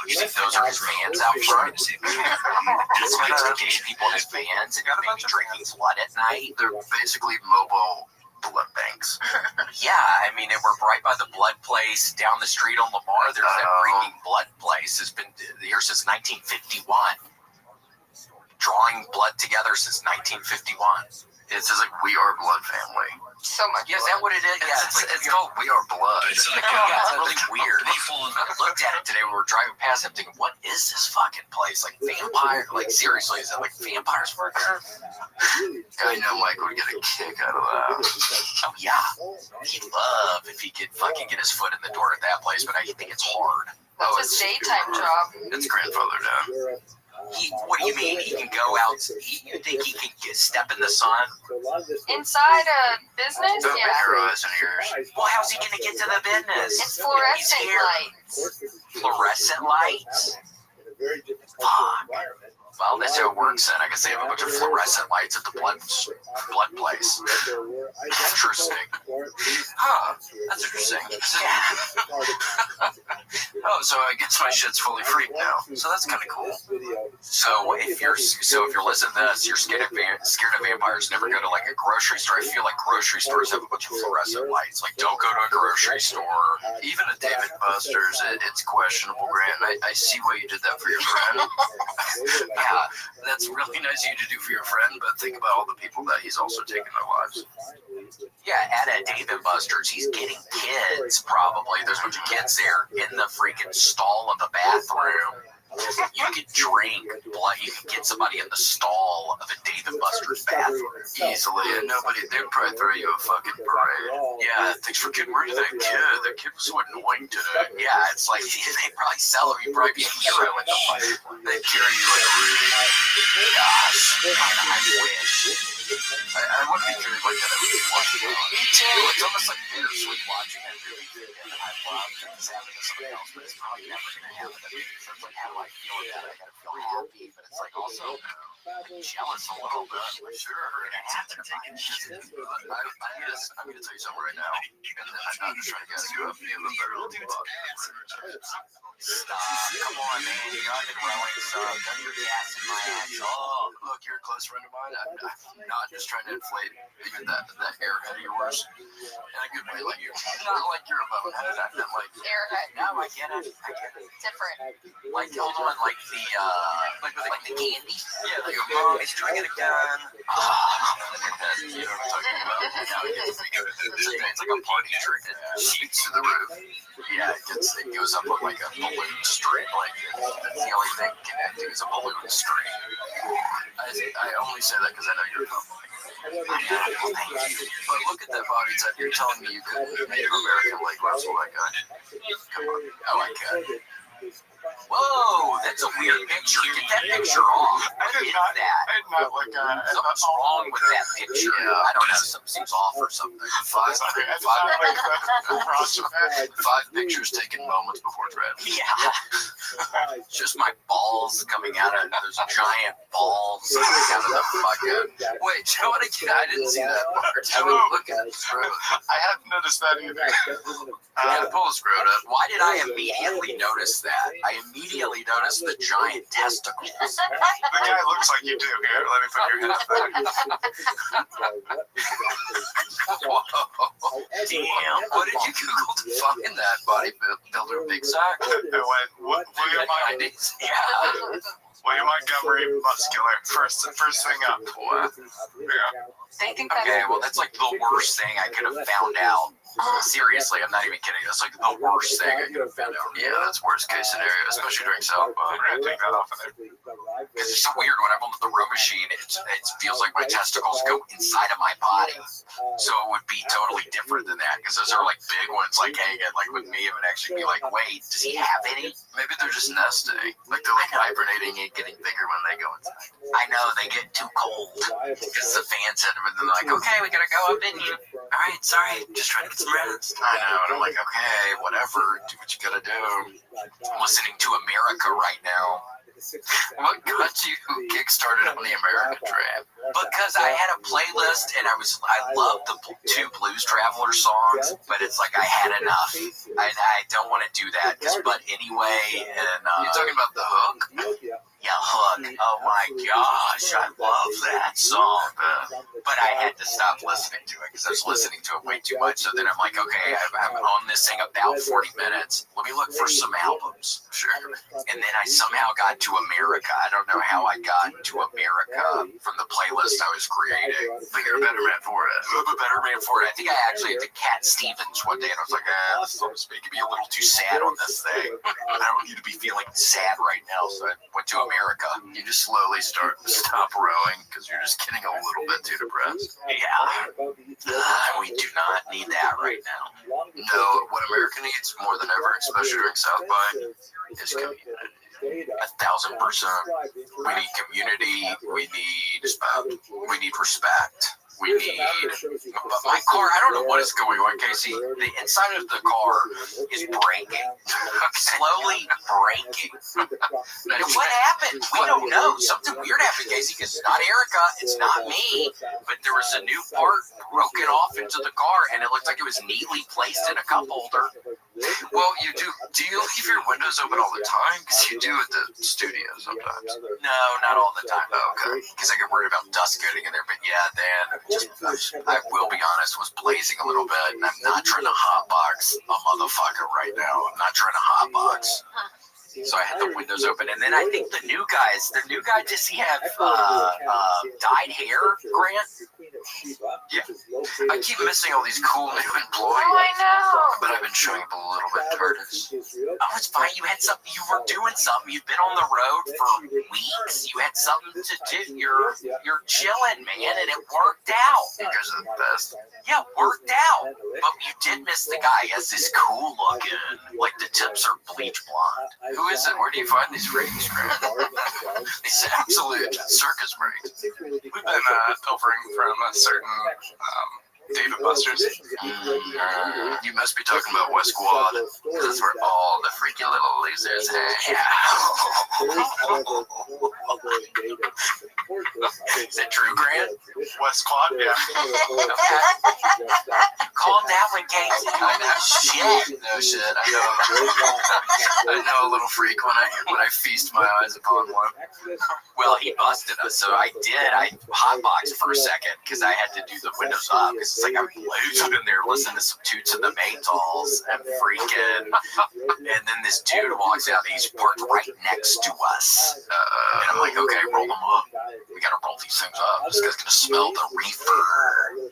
You think those are his fans out front? This makes to get people in his fans and maybe drinking blood at night? They're basically mobile blood banks. Yeah, I mean, and we're right by the blood place down the street on Lamar. There's that freaking blood place. It's been here since 1951. Drawing blood together since 1951. It's just like We Are Blood Family. So much. Yeah, is that what it is? Yeah, It's called We Are Blood. It's really weird. I looked at it today when we were driving past it, thinking, what is this fucking place? Like vampire? Like seriously, is it like vampires work there? I know Mike would get a kick out of that. Oh yeah, he'd love if he could fucking get his foot in the door at that place, but I think it's hard. That's a daytime job. It's grandfather down. What do you mean? He can go out? You think he can step in the sun? Inside a business? Open Yeah. your eyes and ears. Well, how's he gonna get to the business? It's fluorescent lights. Fluorescent lights? Fuck. Well, that's how it works then. I guess they have a bunch of fluorescent lights at the blood place. Interesting. Huh, that's interesting. Oh, so I guess my shit's fully freaked now. So that's kind of cool. So if you're listening to this, you're scared of vampires, never go to like a grocery store. I feel like grocery stores have a bunch of fluorescent lights. Like, don't go to a grocery store. Even at Dave & Buster's, it's questionable, Grant. I see why you did that for your friend. Yeah, that's really nice of you to do for your friend, but think about all the people that he's also taken their lives. Yeah, at a Dave & Buster's, he's getting kids, probably. There's a bunch of kids there in the freaking stall of the bathroom. You could drink blood. You could get somebody in the stall of a Dave & Buster's bathroom. Easily, and they'd probably throw you a fucking parade. Yeah, thanks for getting rid of that kid. That kid was so annoying today. Yeah, it's like, they'd probably sell him. You'd probably be a hero in the fight. They'd carry you like a Rudy. Gosh, I wish. I wouldn't be carried like that every day. Me too. It's almost like bittersweet watching that movie. And I love this happening to somebody else, but it's probably never going to happen to me. So it's like, how do I feel about it? I got to feel happy, but it's like also jealous a little bit. For sure. I'm going to tell you something right now. And I'm not just trying to gas you up. You have a better little book. Stop. Come on, man. You know I've been rowing some. Done your gas in my ass. Oh, Look, you're a close friend of mine. I'm not just trying to inflate even that airhead of yours in a good way, like you. Not like you're a bonehead. I meant like Airhead. no, I get it. Different. Like, hold on, like the candy. yeah, like your mom is drinking again. You know what I'm talking about? Now it gets it's like a party trick. It shoots to the roof. Yeah, it goes up with like a balloon string. Like that's the only thing connecting is a balloon string. I only say that because I know you're a company. But look at that body type. You're telling me you couldn't Native American like wrestle that guy? Come on. Oh, I can. Whoa, that's a weird picture. Get that picture off. What is that? I did not like Something's wrong with that picture. I don't know. Something seems off or something. Five pictures taken moments before tragedy. Yeah. Just my balls coming out of those giant balls coming out of the fucking. Wait, I didn't see that part. Have a look at it. I hadn't noticed that either. Pull the screwed up. Why did I immediately notice that? I immediately noticed the giant testicles. The guy looks like you do. Here, let me put your head back. Whoa. Damn. What did you Google to find that bodybuilder big sack? I went, William Montgomery muscular. First thing up. What? Yeah. They think that. Okay, well, that's like the worst thing I could have found out. Seriously, I'm not even kidding. That's like the worst thing I could have found out. Yeah, that's worst case scenario, especially during South by. We're gonna take that off of there. Because it's so weird when I'm on the row machine, it feels like my testicles go inside of my body. So it would be totally different than that. Because those are like big ones, like hanging. Like with me, it would actually be like, wait, does he have any? Maybe they're just nesting. Like they're like hibernating and getting bigger when they go inside. I know, they get too cold. Because the fans hit them and they're like, okay, we gotta go up in you. All right, sorry, just trying to get some rest. I know, and I'm like, okay, whatever, do what you gotta do. I'm listening to America right now. What got you kickstarted on the American Trap? Because I had a playlist and I loved the two Blues Traveler songs, but it's like I had enough. I don't want to do that. But anyway, and You're talking about The Hook? Yeah, Hook. Oh my gosh, I love that song. But I had to stop listening to it because I was listening to it way too much. So then I'm like, okay, I'm on this thing about 40 minutes. Let me look for some albums. Sure. And then I somehow got to America. I don't know how I got to America from the playlist I was creating. But you're a better man for it. I'm a better man for it. I think I actually had to Cat Stevens one day, and I was like, this is making me a little too sad on this thing. I don't need to be feeling sad right now, so I went to America. You just slowly stop rowing because you're just getting a little bit too depressed. Yeah. We do not need that right now. No, what America needs more than ever, especially during South by, is community. 1,000%. We need community. We need respect. We need. But my car, I don't know what is going on, Casey. The inside of the car is breaking. Slowly breaking. What happened? We don't know. Something weird happened, Casey, because it's not Erica, it's not me, but there was a new part broken off into the car, and it looked like it was neatly placed in a cup holder. Well, you do. Do you leave your windows open all the time? Because you do at the studio sometimes. No, not all the time. Oh, okay. Because I get worried about dust getting in there. But yeah, then I will be honest, was blazing a little bit, and I'm not trying to hotbox a motherfucker right now. I'm not trying to hotbox. So I had the windows open, and then I think the new guy, does he have dyed hair, Grant? Yeah. I keep missing all these cool new employees. Oh, I know. But I've been showing up a little bit Curtis. Oh, it's fine. You had something. You were doing something. You've been on the road for weeks. You had something to do. You're chilling, man, and it worked out. Because of the best. Yeah, it worked out. But you did miss the guy. He has this cool looking, like the tips are bleach blonde. Who is it? Where do you find these ratings, Grant? These absolute circus ratings. We've been pilfering from a certain Dave and Buster's. You must be talking about West Quad. That's where all the freaky little losers hang out. Is it true, Grant? West Quad, yeah. Calm down when Casey. I know shit. No shit. I know a little freak when I feast my eyes upon one. Well, he busted us, so I hotboxed for a second because I had to do the windows up. Because it's like I'm losing in there listening to some Toots and the Maytals and freaking. And then this dude walks out. He's parked right next to us. And I'm like, okay, roll them up. We gotta roll these things up. This guy's gonna smell the reefer.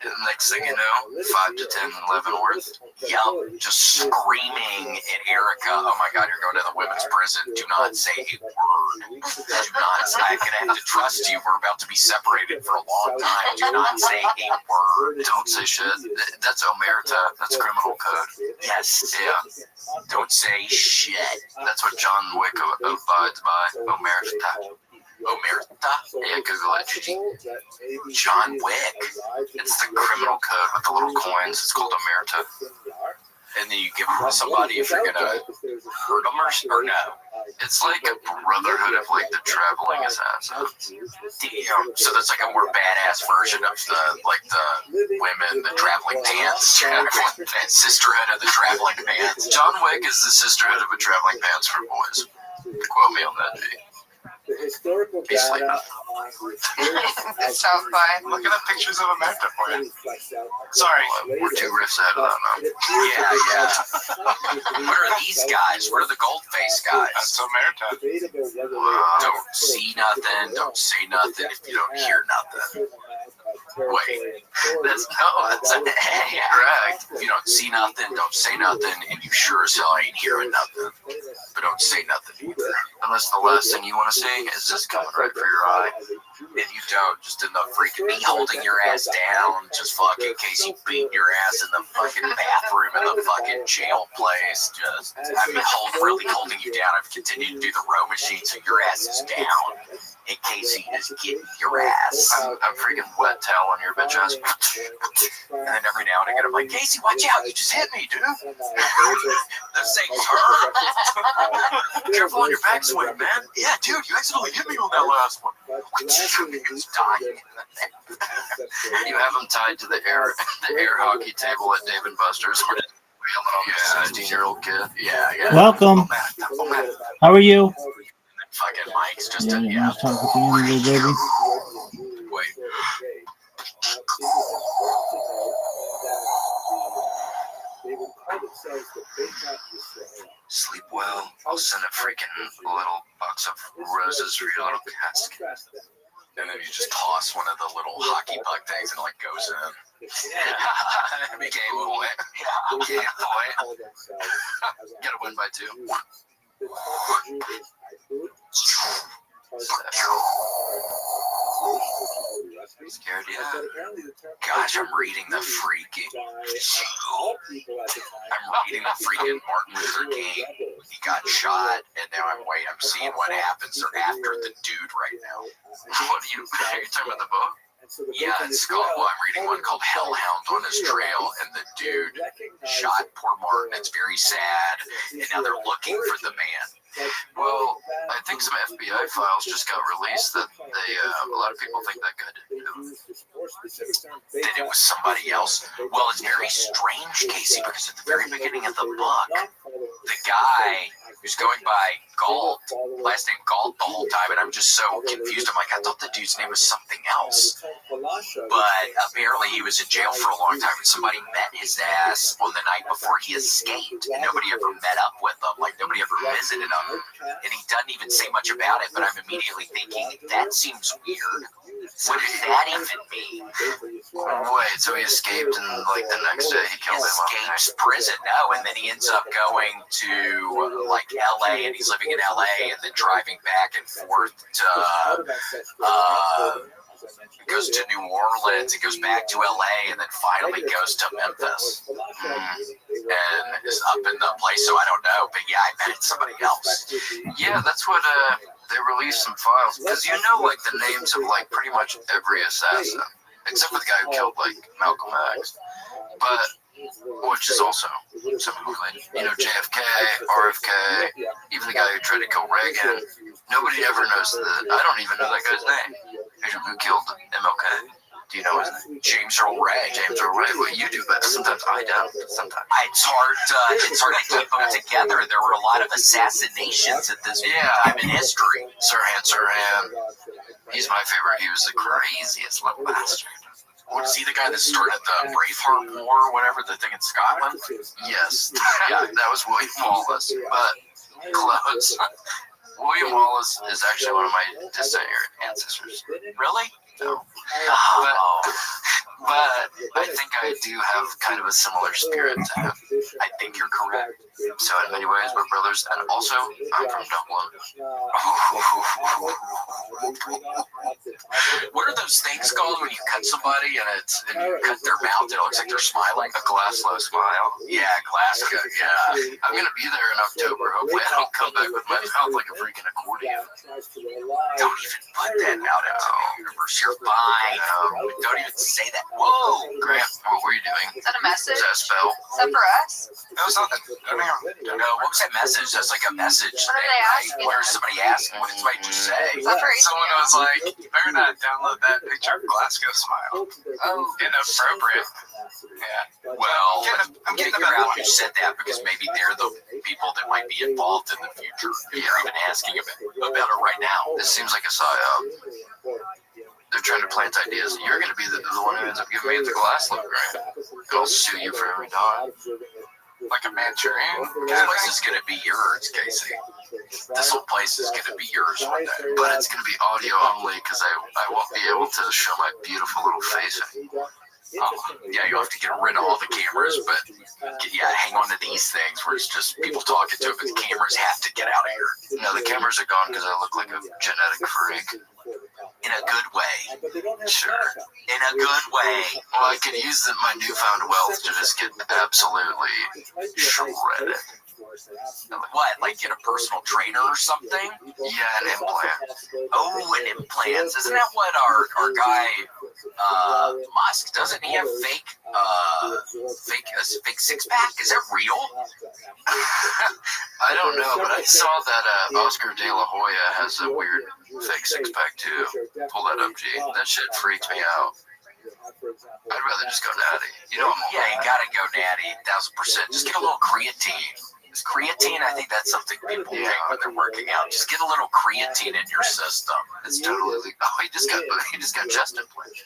And the next thing you know, 5 to 10 Leavenworth. Yum, just screaming at Erica, oh my God, you're going to the women's prison. Do not say a word. Do not say, I'm going to have to trust you. We're about to be separated for a long time. Do not say a word. Don't say shit. That's omerta. That's criminal code. Yes. Yeah. Don't say shit. That's what John Wick abides by. Omerta. Omerta? Yeah, Google it, Gigi. John Wick. It's the criminal code with the little coins. It's called omerta. And then you give them to somebody if you're going to hurt them or no. It's like a brotherhood of like the traveling assassins. Damn. So that's like a more badass version of the women, the traveling pants. Sisterhood of the traveling pants. John Wick is the sisterhood of a traveling pants for boys. Quote me on that, G. The historical Be sleeping. South by. Looking at pictures of America for you. Sorry. We're 2 riffs ahead of that now. Yeah. What are these guys? What are the gold face guys? That's America. Don't see nothing. Don't say nothing if you don't hear nothing. Wait, that's yeah, correct. If you don't see nothing, don't say nothing, and you sure as hell ain't hearing nothing. But don't say nothing either. Unless the last thing you want to see is just coming right for your eye. And you don't, just in the freaking me holding your ass down, just fucking Casey beating your ass in the fucking bathroom in the fucking jail place. Just, I've been really holding you down. I've continued to do the row machine so your ass is down. And Casey is getting your ass. I'm freaking wet towel on your bitch ass. And then every now and again, I'm like, Casey, watch out. You just hit me, dude. They're saying, Careful on your backswing, man. yeah, dude, you accidentally hit me on that last one. He's dying. You have them tied to the air hockey table at Dave and Buster's. Yeah, 15-year-old kid. Yeah. Welcome. How are you? Fucking Mike's just Yeah, just talking to you, baby. Wait. Sleep well. I'll send a freaking little box of roses for your little casket. And then you just toss one of the little hockey puck things and it like goes in. Yeah. Became a point. Yeah. Gotta win by 2. Scared yet? Gosh, I'm reading the freaking Martin Luther King. He got shot, and now I'm seeing what happens after the dude right now. What are you talking about the book? Yeah, it's called, I'm reading one called Hellhound on His Trail, and the dude shot poor Martin. It's very sad, and now they're looking for the man. Well, I think some FBI files just got released that a lot of people think that guy didn't do it. That it was somebody else. Well, it's very strange, Casey, because at the very beginning of the book, the guy who's going by Galt, last name Galt the whole time, and I'm just so confused. I'm like, I thought the dude's name was something else. But apparently he was in jail for a long time, and somebody met his ass on the night before he escaped, and nobody ever met up with him. Like, nobody ever visited him. And he doesn't even say much about it, but I'm immediately thinking, that seems weird. What does that even mean? Wait, so he escaped and like the next day he killed him? Escapes prison, no, and then he ends up going to like LA, and he's living in LA, and then driving back and forth to goes to New Orleans, and goes back to LA, and then finally goes to Memphis, and is up in the place. So I don't know, but yeah, I bet it's somebody else. Yeah, that's what they released some files, because you know like the names of like pretty much every assassin. except for the guy who killed like Malcolm X, but which is also similarly, you know, JFK, RFK, even the guy who tried to kill Reagan. Nobody ever knows that. I don't even know that guy's name. Who killed MLK? Do you know his name? James Earl Ray. James Earl Ray. Well, you do, but sometimes I don't. Sometimes it's hard to keep them together. There were a lot of assassinations at this time in history. Sirhan. He's my favorite. He was the craziest little bastard. Was he the guy that started the Braveheart War or whatever, the thing in Scotland? Yes. Yeah, that was William Wallace. But close. William Wallace is actually one of my distant ancestors. Really? No. But I think I do have kind of a similar spirit to him. I think you're correct. So in many ways, we're brothers. And also, I'm from Dublin. What are those things called when you cut somebody and you cut their mouth and it looks like they're smiling? A Glasgow smile. Yeah, Glasgow. Yeah. I'm going to be there in October. Hopefully I don't come back with my mouth like a freaking accordion. Don't even put that out into the universe. You're fine. Don't even say that. Whoa, Grant, what were you doing? Is that a message? Is that a spell? Is that for us? That was nothing. No, what was that message? That's like a message. What are they asking? What is somebody asking? What did somebody just say? Someone was like, you better not download that picture of Glasgow smile. Oh, inappropriate. Yeah. Well, I'm getting figure about out who said that because maybe they're the people that might be involved in the future. You're even asking about it right now. This seems like a psyop. They're trying to plant ideas. You're going to be the one who ends up giving me the glass look, right? I'll sue you for every dime. like a Manchurian. This place is going to be yours, Casey. This whole place is going to be yours one day. But it's going to be audio only because I won't be able to show my beautiful little face. Yeah, you'll have to get rid of all the cameras, but hang on to these things where it's just people talking to it, but the cameras have to get out of here. No, the cameras are gone because I look like a genetic freak. In a good way. Sure. In a good way. Well, I could use my newfound wealth to just get absolutely shredded. What, like get a personal trainer or something? Yeah, an implant. Oh, an implant. Isn't that what our guy Musk, doesn't he have fake six pack? Is that real? I don't know, but I saw that Oscar De La Hoya has a weird fake six pack too. Pull that up, G. That shit freaks me out. I'd rather just go natty. You know, you gotta go natty, 1000%. Just get a little creatine. Is creatine, I think that's something people take when they're working out. Just get a little creatine in your system. It's totally. Oh, he just got chest implants.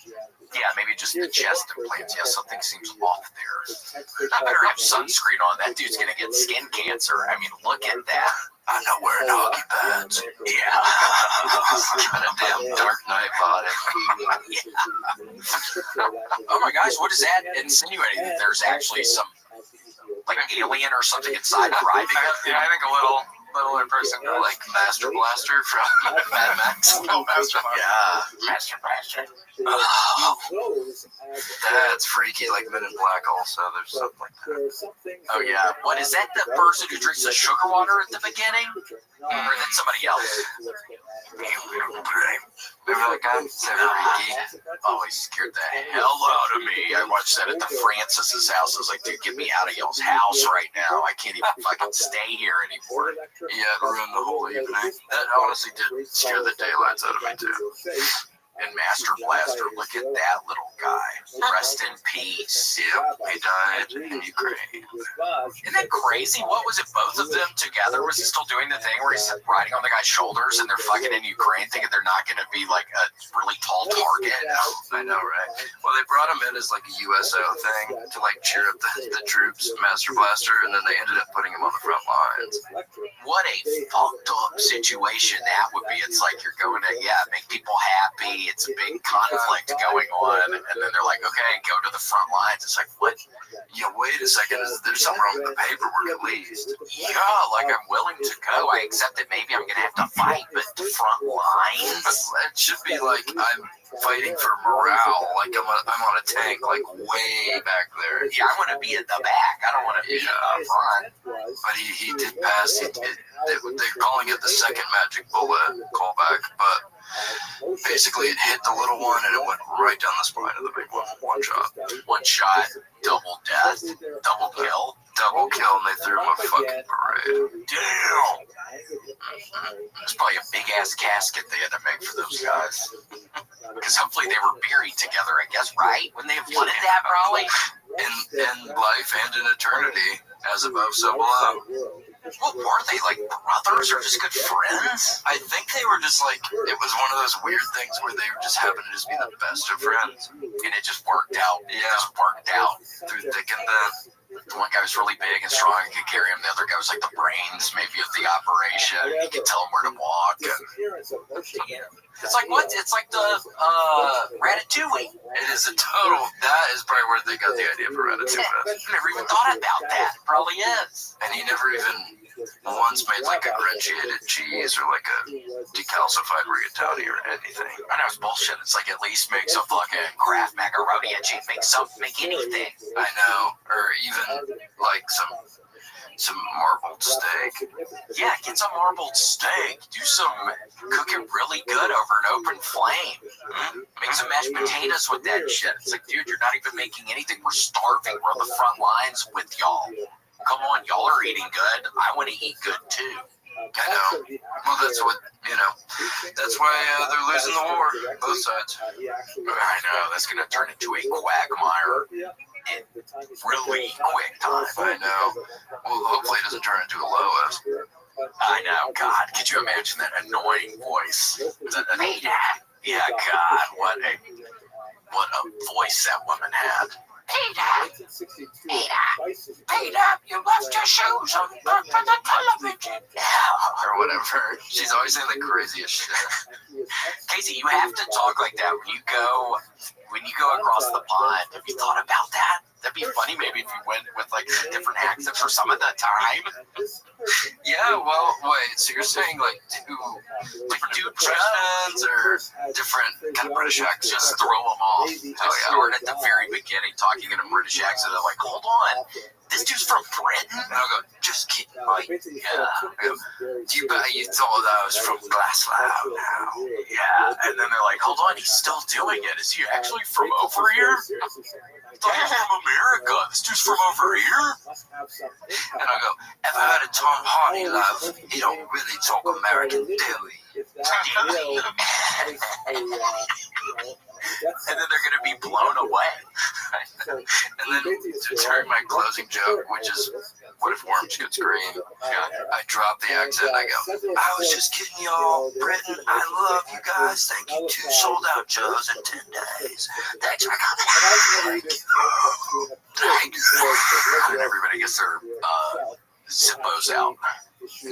Yeah, maybe just the chest implants. Yeah, something seems off there. I better have sunscreen on. That dude's gonna get skin cancer. I mean, look at that. I'm not wearing hockey pads. Yeah. Kind of damn Dark Knight body. Oh my gosh, what is that insinuating? That there's actually some like an alien or something inside driving it? Yeah, I think a littler person like Master Blaster from Mad Max. Oh, Master Blaster. Yeah, Master Blaster. Oh, that's freaky, like Men in Black also. There's something like that. Oh yeah, what is that? The person who drinks the sugar water at the beginning? Or is that somebody else? Remember that guy? Freaky. Always scared the hell out of me. I watched that at the Francis's house. I was like, dude, get me out of y'all's house right now. I can't even fucking stay here anymore. Yeah, it ruined the whole evening. That honestly did scare the daylights out of me too. And Master Blaster, look at that little guy. Rest in peace. Yep, he died in Ukraine. Isn't that crazy? What was it, both of them together? Was he still doing the thing where he's riding on the guy's shoulders and they're fucking in Ukraine thinking they're not going to be like a really tall target? I know, right? Well, they brought him in as like a USO thing to like cheer up the troops, Master Blaster, and then they ended up putting him on the front lines. What a fucked up situation that would be. It's like you're going to, make people happy. It's a big conflict going on, and then they're like, okay, go to the front lines. It's like, what? Yeah, wait a second. There's something wrong with the paperwork at least. Yeah, like I'm willing to go. I accept that maybe I'm going to have to fight, but the front lines? It should be like I'm fighting for morale. Like I'm on a tank, like way back there. Yeah, I want to be at the back. I don't want to be in the front. But he did pass. They're calling it the second magic bullet callback, but basically it hit the little one and it went right down the spine of the big one. One shot. One shot, double death, double kill. Double kill, and they threw him a fucking parade. Damn! It's probably a big ass casket they had to make for those guys. Because hopefully they were buried together, I guess, right? Wouldn't they have wanted that, probably? In life and in eternity, as above, so below. What were they, like brothers or just good friends? I think they were just like, it was one of those weird things where they just happened to just be the best of friends. And it just worked out. It Yeah. just worked out. Through thick and thin. The one guy was really big and strong and could carry him. The other guy was like the brains, maybe, of the operation. He could tell him where to walk. It's like what? It's like the Ratatouille. It is a total, that is probably where they got the idea for Ratatouille. I never even thought about that. It probably is. And he never even once made like a gratiated cheese or like a decalcified rigatoni or anything. I know it's bullshit. It's like at least make some fucking Kraft macaroni and cheese. Make anything. I know, or even like some marbled steak. Yeah, get some marbled steak. Cook it really good over an open flame. Make some mashed potatoes with that shit. It's like, dude, you're not even making anything. We're starving. We're on the front lines with y'all. Come on, y'all are eating good. I want to eat good too. I know. Well, that's what, that's why they're losing the war, both sides. I know, that's going to turn into a quagmire in really quick time. I know. Well, hopefully it doesn't turn into a Lois. I know, God, could you imagine that annoying voice? Yeah, God, what a voice that woman had. Peter, you left your shoes on front of the television. Or whatever. She's always saying the craziest shit. Casey, you have to talk like that when you go across the pond. Have you thought about that? That'd be funny maybe if you went with like different accents for some of the time. Yeah, well, wait, so you're saying like two presidents or different kind of British accents? Just throw them off. Or at the very beginning talking in a British accent. They're like, hold on, this dude's from Britain? And I'll go, just kidding, Mike. Yeah. You bet you thought I was from Glasgow now. Yeah. And then they're like, hold on, he's still doing it. Is he actually from over here? I thought he was from America. This dude's from over here? And I'll go, ever heard of Tom Hardy, love? He don't really talk American, do he? And then they're going to be blown away. And then to turn my closing joke, which is, what if worms could scream? I drop the accent and I go, I was just kidding y'all, Britain, I love you guys. Thank you. 2 sold out shows in 10 days. Thanks for coming. Thank you. And everybody gets their zippos out.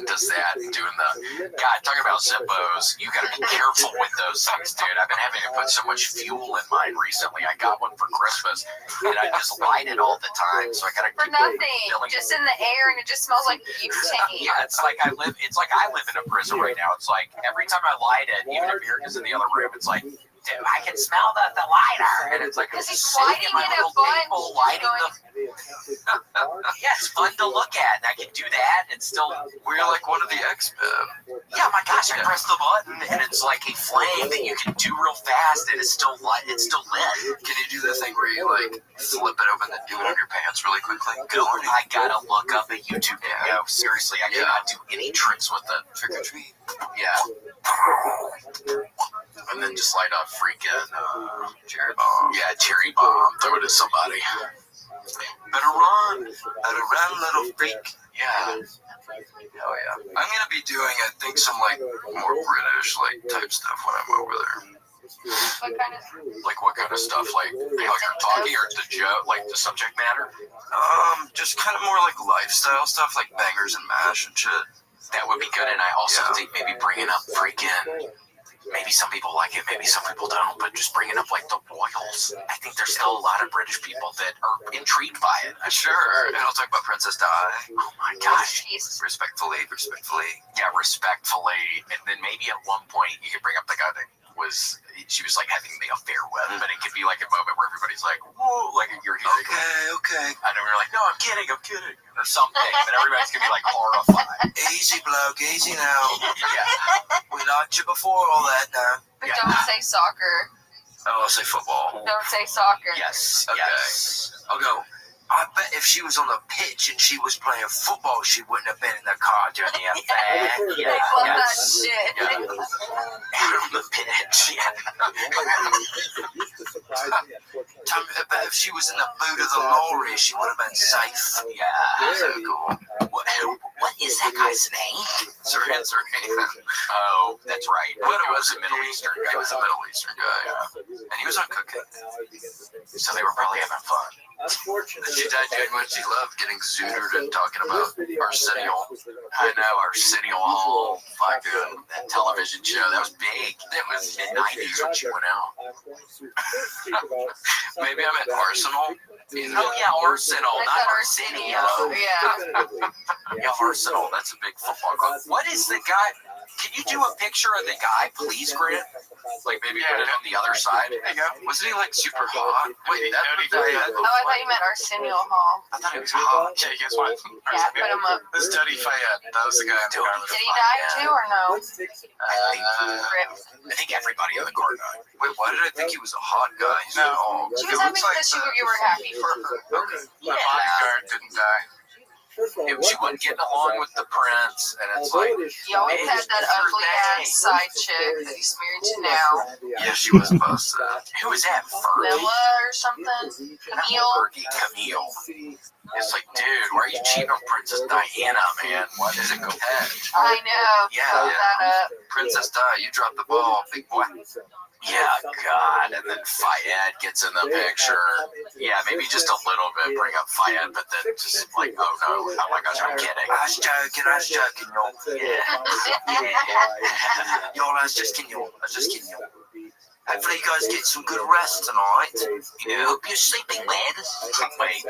Does that, doing the, God, talking about Zippos, you gotta be careful with those things, dude. I've been having to put so much fuel in mine recently. I got one for Christmas, and I just light it all the time, so I gotta For keep nothing. filling Just in the air and it just smells like butane. Yeah, it's like I live in a prison right now. It's like every time I light it, even if Erica's in the other room, it's like, dude, I can smell the lighter. And it's like, Because he's sitting lighting in my it a little bunch, table, lighting going- yeah, it's fun to look at, and I can do that, and still, We're like one of the X-Men. yeah, my gosh, I press the button, and it's like a flame that you can do real fast, and it's still lit. Can you do the thing where you like flip it open and do it on your pants really quickly? I gotta look up a YouTube video. Seriously, I cannot do any tricks with it. Trick or treat. Yeah. And then just light up freaking Cherry bomb. yeah, cherry bomb, throw it at somebody. Better run, little freak. yeah. Oh yeah. I'm gonna be doing, I think, some like more British like type stuff when I'm over there. What kind of? Like what kind of stuff? Like how you're talking, or the joke, like the subject matter? Just kind of more like lifestyle stuff, like bangers and mash and shit. That would be good. And I also think maybe bringing up freaking. Maybe some people like it, maybe some people don't, but just bringing up like the royals. I think there's still a lot of British people that are intrigued by it. Sure. And I'll talk about Princess Di. Oh my gosh. Respectfully. Yeah, respectfully. And then maybe at one point you could bring up the guy that she was like having the affair with, but it could be like a moment where everybody's like, whoa, like you're hearing, Okay. and then we're like, no, I'm kidding, or something, but everybody's gonna be like horrified. Easy, bloke, easy now. Yeah. We liked you before all that now. But don't say soccer. Oh, I'll say football. Don't say soccer. Yes. Okay. Yes. I'll go. I bet if she was on the pitch and she was playing football, she wouldn't have been in the car during the affair. They love that shit. On the pitch. Yeah. I bet if she was in the boot of the lorry, she would have been safe. Yeah. So cool. What is that guy's name? Sir Nathan. Oh, that's right. What It was was a Middle Eastern guy. It was a Middle Eastern guy. And he was on cooking. So they were probably having fun. She died doing what she loved, getting zooted and talking about Arsenio. I know, Arsenio Hall, fucking that television show. That was big. It was mid-90s when she went out. Maybe I meant Arsenal. Oh, yeah, Arsenal, I not said Arsenio. Yeah. Yeah, Arsenal, that's a big football club. What is the guy? Can you do a picture of the guy, please, Grant? Like maybe put it on the other side. There you go. Wasn't he like super hot? Wait, Oh, I thought you meant Arsenio Hall. I thought he was hot. Yeah, you guys want Yeah, put him up. This is Duddy Fayette. That was the guy in the car. Did he die too or no? Rip. I think everybody on the court died. Wait, why did I think he was a hot guy? He's a dog. She was happy because you were happy for her. Okay. Yeah. The bodyguard didn't die. She wasn't getting along with the prince, and it's like, He always had that ugly ass side chick that he's married to now. Yeah, she was busted. who is that, Fergie? Milla or something. Camille. Fergie, Camille. It's like, dude, why are you cheating on Princess Diana, man? Why does it go ahead? I know. Yeah. Fuck that up. Princess Di, you dropped the ball, big boy. Yeah, God. And then Fayed gets in the picture. Yeah, maybe just a little bit bring up Fayed, but then just like, oh no, oh my gosh, I'm kidding. I was joking, y'all. Y'all, I was just kidding, y'all. Hopefully you guys get some good rest tonight. Yeah. Hope you're sleeping well. Wait,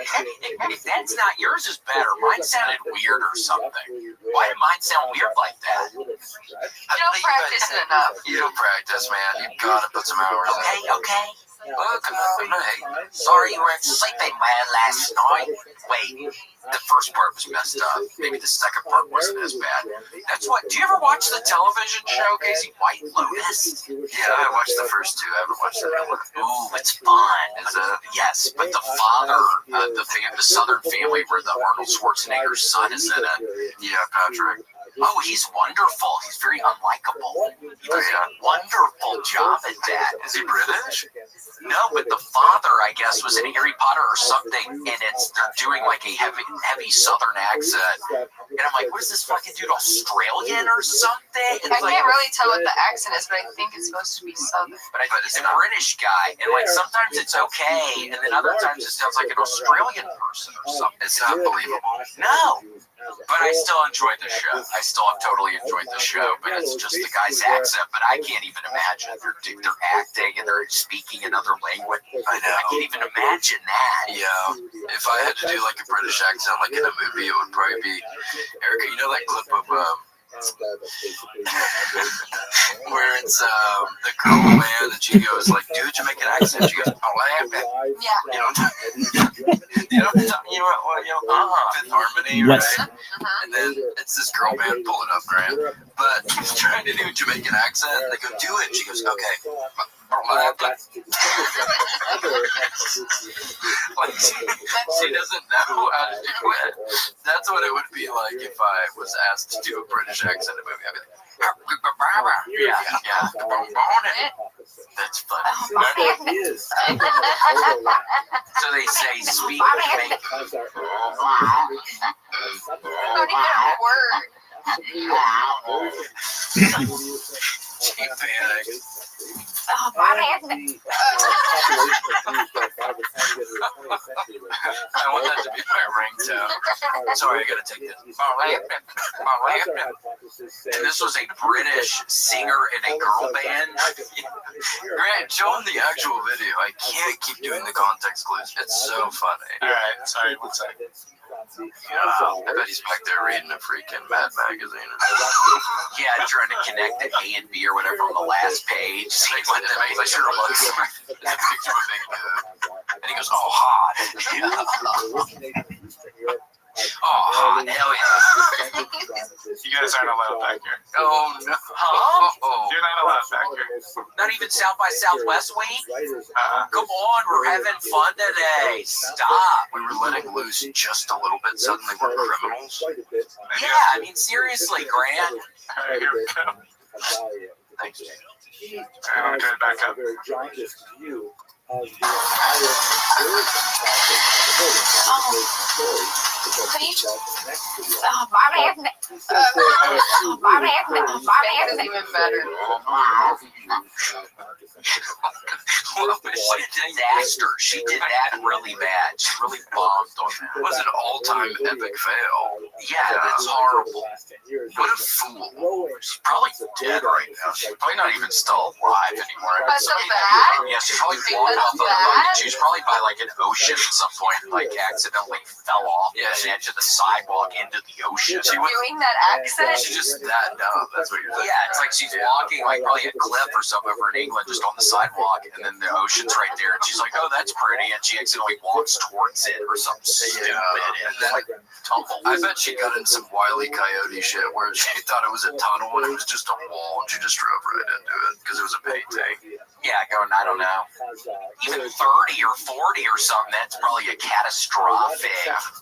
if that's not yours is better. Mine sounded weird or something. Why did mine sound weird like that? You don't practice it enough. You don't practice, man. You gotta put some hours in. Okay. Look, hey, sorry you weren't sleeping well last night. Wait, the first part was messed up. Maybe the second part wasn't as bad. That's what. Do you ever watch the television show, Casey? White Lotus? Yeah, I watched the first two. I haven't watched the other one. Ooh, it's fun. Yes, but the father, the Southern family where the Arnold Schwarzenegger's son is in it. Yeah, Patrick. Oh, he's wonderful. He's very unlikable. He does a wonderful job at that. Is he British? No, but the father, I guess, was in Harry Potter or something, and they're doing like a heavy Southern accent. And I'm like, what is this fucking dude, Australian or something? I can't really tell what the accent is, but I think it's supposed to be Southern. But I think he's a British guy, and like sometimes it's okay, and then other times it sounds like an Australian person or something. It's not believable. No. But I still enjoyed the show. I still have totally enjoyed the show, but it's just the guy's accent. But I can't even imagine. They're acting and they're speaking another language. I know. I can't even imagine that. Yeah. If I had to do like a British accent, like in a movie, it would probably be Erica. You know that clip of where it's the girl man and she goes like, do a Jamaican accent. She goes, I'll laugh at. Yeah. You know, Fifth Harmony, Yes. right? And then it's this girl band, pull it up, Grant. But he's trying to do a Jamaican accent, and they go, do it. She goes, okay. Like, she doesn't know how to do it. That's what it would be like if I was asked to do a British accent in a movie. I'd be like, Yeah. That's funny. So they say, speak and make. Not even a word. she panicked. Oh, mommy. I want that to be my ringtone. Sorry, I gotta take this. And this was a British singer in a girl band. Grant, show them the actual video. I can't keep doing the context clues. It's so funny. Alright, sorry, one second. I bet he's back there reading a freaking Mad magazine. Yeah, trying to connect the A and B or whatever on the last page. See what that makes like sure looks. And he goes, oh, hot. Oh, hell yeah. You guys aren't allowed back here. Oh, no. Huh? You're not allowed back here. Not even South by Southwest week? Come on, we're having fun today. Stop. We were letting loose just a little bit. Suddenly we're criminals. Yeah, I mean, seriously, Grant. All right, here we go. Thanks, Jay. I'm going to turn it back up. Bobby is even better. What a disaster. She did that really bad. She really bombed on that. It was an all-time epic fail. Yeah, that's horrible. What a fool. She's probably dead right now. She's probably not even still alive anymore. Because of that? Yeah, she probably Because walked off of the that? She was probably by like an ocean at some point, like accidentally fell off the edge of the sidewalk into the ocean. She went, Doing that accent? she's just that dumb. That's what you're saying. Yeah, it's like she's walking like probably a cliff or something over in England just on the sidewalk, and then the ocean's right there, and she's like, oh, that's pretty, and she accidentally walks towards it or something stupid, and then tumbles. I bet she got in some Wile E. Coyote shit where she thought it was a tunnel and it was just a wall, and she just drove right into it because it was a painting. Yeah, going, I don't know, even 30 or 40 or something, that's probably a catastrophic,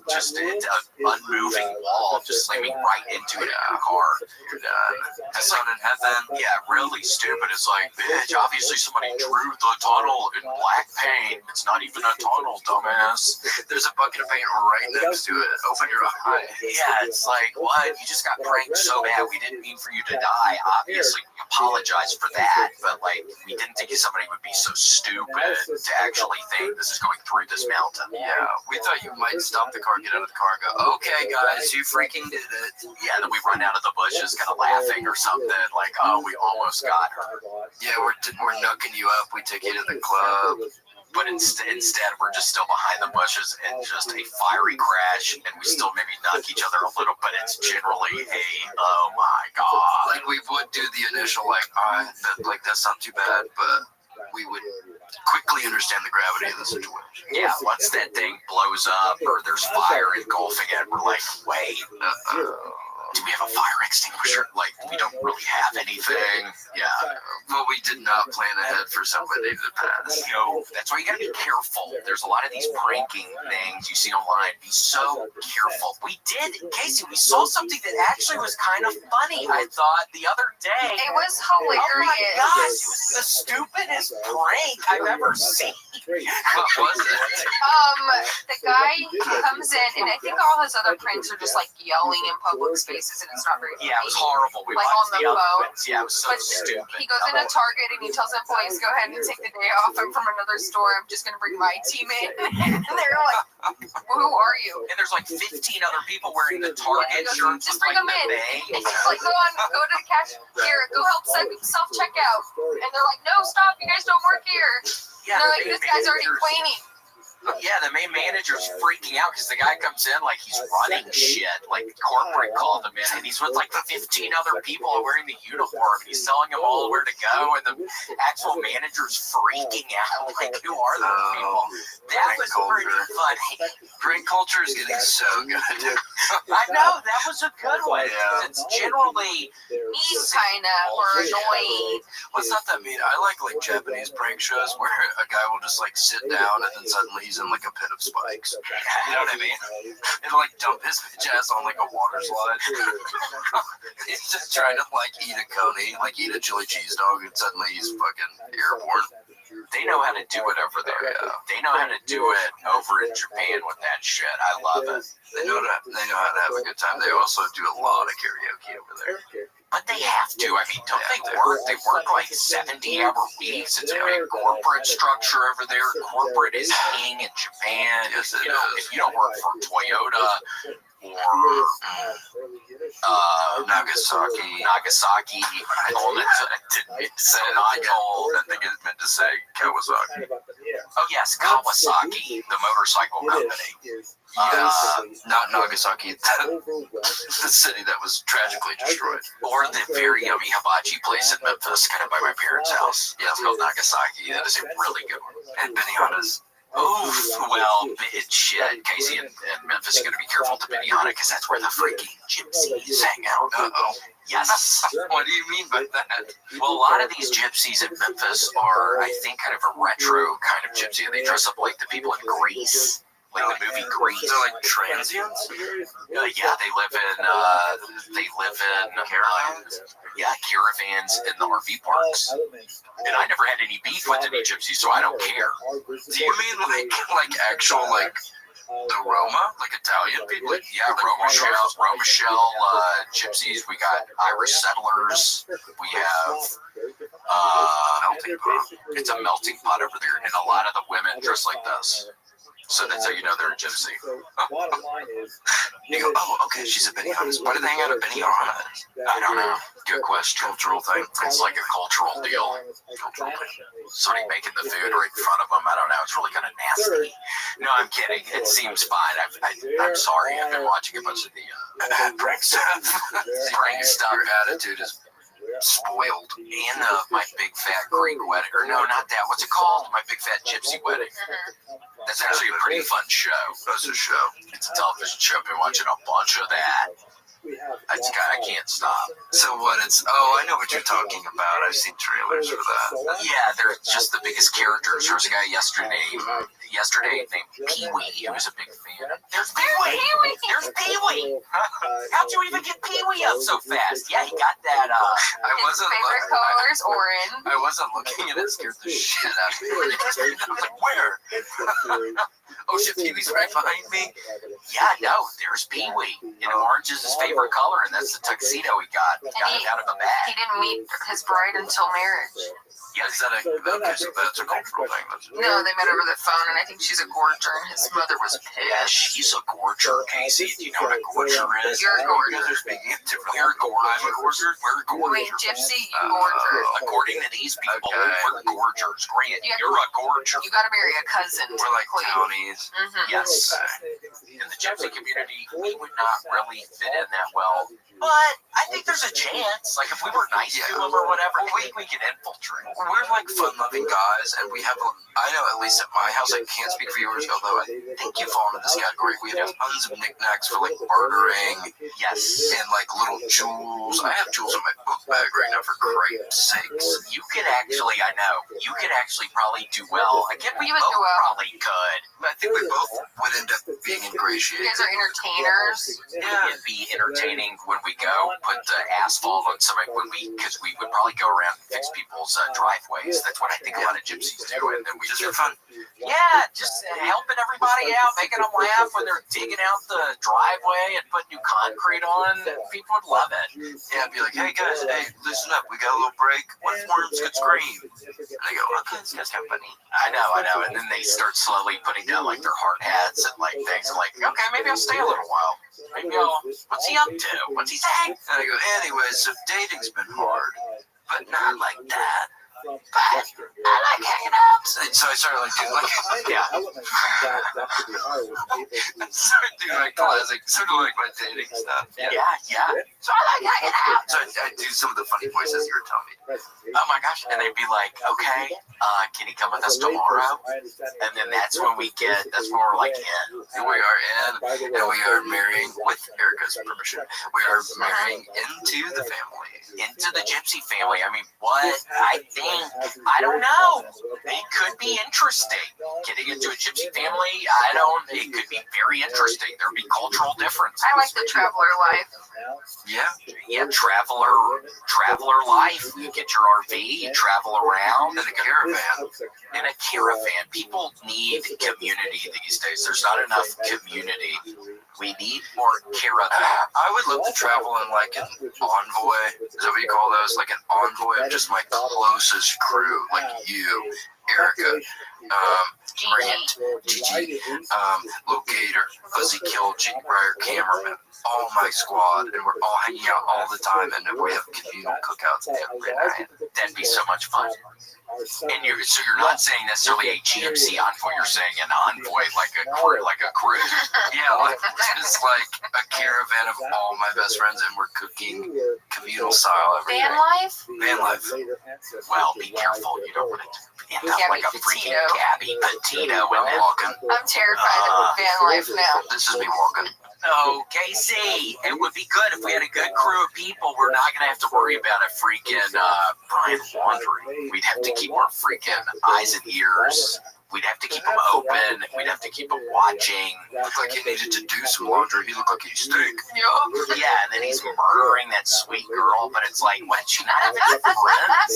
just an unmoving wall, just slamming right into it in a car. You're done. The sun in heaven, yeah, really stupid. It's like, bitch, obviously somebody drew the tunnel in black paint. It's not even a tunnel, dumbass. There's a bucket of paint right next to it. Open your eye. Yeah, it's like, what? You just got pranked so bad. We didn't mean for you to die. Obviously, we apologize for that, but like, we didn't think somebody would be so stupid to actually think this is going through this mountain. Yeah, we thought you might stop the car, get out of the car, and go, okay, guys, you freaking did it. Yeah, then we run out of the bushes kind of laughing or something, like, oh, we almost got her. Yeah, we're knucking you up. We take you to the club. But instead, we're just still behind the bushes and just a fiery crash, and we still maybe knock each other a little, but it's generally a, oh my god. Like, we would do the initial, like, like, that's not too bad, but we would quickly understand the gravity of the situation. Yeah, once that thing blows up or there's fire engulfing it, we're like, wait, do we have a fire extinguisher? Like, we don't really have anything. Yeah. Well, we did not plan ahead for somebody to pass. No, that's why you gotta be careful. There's a lot of these pranking things you see online. Be so careful. We did, Casey, we saw something that actually was kind of funny, I thought, the other day. It was Oh my hilarious. gosh, it was the stupidest prank I've ever seen. What was it? The guy comes in, and I think all his other pranks are just like yelling in public spaces, and it's not very funny. Yeah, it was horrible. We Like watched on the the other phone. ones. Yeah, it was so But stupid. he goes into Target and he tells employees, go ahead and take the day off. I'm from another store. I'm just going to bring my team in. And they're like, who are you? And there's like 15 other people wearing the Target He goes, shirts just with bring like them the in. bay. And he's like, go to the cash here, go help self-checkout. And they're like, no, stop, you guys don't work here. Yeah, And they're the like, main this guy's already manager's- cleaning. Yeah, the main manager's freaking out because the guy comes in like he's running shit. Like corporate called him in, and he's with like 15 other people wearing the uniform, and he's telling them all where to go, and the actual manager's freaking out. Like, who are those people? That was pretty funny. Prank culture is getting so good. I know, that was a good one. Yeah. It's generally Mean kind of, or annoying. Well, it's not that mean. I like Japanese prank shows where a guy will just like sit down and then suddenly he's in like a pit of spikes. You know what I mean? And like dump his bitch ass on like a water slide. He's just trying to like eat a coney, like eat a chili cheese dog, and suddenly he's fucking airborne. they know how to do it over there. They know how to do it over in Japan with that shit. I love it. They know how to have a good time. They also do a lot of karaoke over there. But they have to. I mean, don't they work? They work like 70-hour weeks. It's a big corporate structure over there. Corporate is king in Japan. Yes, it You know, is. if you don't work for Toyota or Nagasaki, I told it to say I think it meant to say Kawasaki. Oh yes, Kawasaki, the motorcycle company. Yes, Not Nagasaki, the city that was tragically destroyed. Or the very yummy hibachi place in Memphis, kind of by my parents' house. Yeah, it's called Nagasaki. That is a really good one. And Benihana's. Oh, well, shit. Casey and Memphis are going to be careful to Benihana because that's where the freaking gypsies hang out. Uh-oh. Yes. What do you mean by that? Well, a lot of these gypsies in Memphis are, I think, kind of a retro kind of gypsy. And they dress up like the people in Greece. Like the movie Grease. They're like transients? Yeah, they live in caravans. Yeah, caravans in the RV parks. And I never had any beef with any gypsies, so I don't care. Do you mean like actual like the Roma, like Italian people? Like, Yeah, Roma Shell, gypsies. We got Irish settlers. We have melting pot. It's a melting pot over there, and a lot of the women dress like this. So that's how you know they're a gypsy. You go, oh, okay, she's a Benihana. Why do they hang out at Benihana? I don't know. Good question. Cultural thing. It's like a cultural deal. Somebody making the food right in front of them. I don't know. It's really kind of nasty. No, I'm kidding. It seems fine. I'm sorry. I've been watching a bunch of the Prank stuff. prank stuff. Your attitude is spoiled. And my big fat Greek wedding. Or no, not that. What's it called? My big fat gypsy wedding. That's actually a pretty fun show. That's a show. It's a television show. I've been watching a bunch of that. I can't stop. So what? I know what you're talking about. I've seen trailers for that. Yeah, they're just the biggest characters. There was a guy yesterday named Pee-wee. He was a big fan. There's Pee-wee! There's Pee-wee! How'd you even get Pee-wee up so fast? Yeah, he got that, I His favorite color is orange. I wasn't looking and it scared the shit out of me. I was like, where? Oh shit, Pee-wee's right behind me. Yeah, no, there's Pee-wee. And orange is his favorite color, and that's the tuxedo he got. Got it out of a He bag. didn't meet his bride until marriage. Yeah, Is that okay, so that's a cultural thing. No, they met over the phone, and I think she's a gorger, and his mother was Yeah, pissed. she's a gorger, Casey. Do you know what a gorger is? You're a gorger. We're gorgers. We're I mean, gorgers. gypsy, you gorger. According to these people, Okay. we're gorgers. Grant, Yeah. you're a gorger. You gotta marry a cousin. We're like townies. Yes. In the gypsy community, we would not really fit in that well. But I think there's a chance. Like, if we were nice to them or whatever, we can infiltrate. We're like fun-loving guys, and we have, I know at least at my house, I can't speak for yours, although I think you fall into this category. We have tons of knickknacks for like bartering Yes. and like little jewels. I have jewels in my book bag right now, for Christ's sakes. You could actually, I know, you could actually probably do well. Again, we You would both do well. probably could. I think we both would end up being You ingratiated. guys are entertainers. Yeah. It'd be entertaining when we go put the asphalt on somebody because we would probably go around and fix people's driveways. That's what I think a lot of gypsies do, and then we Just for fun. Yeah, just helping everybody out, making them laugh when they're digging out the driveway and putting new concrete on. People would love it. Yeah, I'd be like, hey guys, hey, listen up, we got a little break. What if worms could scream? And I go, okay, this guy's kind of funny. I know. And then they start slowly putting down like their hard hats and like things. I'm like, okay, maybe I'll stay a little while. Maybe what's he up to? What's he saying? And I go, anyways, so dating's been hard, but not like that. But I like hanging out. So I started like doing like, Yeah. started doing my classic, sort of like my dating stuff. Yeah. So I like hanging out. So I do some of the funny voices you were telling me. Oh my gosh. And they'd be like, okay, can you come with us tomorrow? And then that's when we're like in. And we are in, and we are marrying, with Erica's permission, we are marrying into the family. Into the gypsy family. I mean, what I don't know. It could be interesting. Getting into a gypsy family, it could be very interesting. There'd be cultural difference. I like the traveler life. Yeah, Traveler life. You get your RV, you travel around in a caravan. In a caravan. People need community these days. There's not enough community. We need more caravan. I would love to travel in like an envoy. Is that what you call those? Like an envoy of just my closest crew, like you Erica, Grant, Gigi, Locator, Fuzzy Kilji, Briar Cameraman, all my squad, and we're all hanging out all the time, and we have communal cookouts every night. That'd be so much fun. And you're not saying necessarily a GMC envoy, you're saying an envoy like a crew. Yeah, like, it's like a caravan of all my best friends, and we're cooking communal style every day. Van life? Van life. Well, be careful. You don't want to end up Gabby like a freaking Petito. Gabby Petito I'm and walking. I'm terrified of van life now. This is me walking. Oh, KC, it would be good if we had a good crew of people. We're not going to have to worry about a freaking Brian laundry. We'd have to keep our freaking eyes and ears. We'd have to keep them open. We'd have to keep them watching. Looked like he needed to do some laundry. He looked like he stink. Yeah, and then he's murdering that sweet girl, but it's like, what, she not having friends?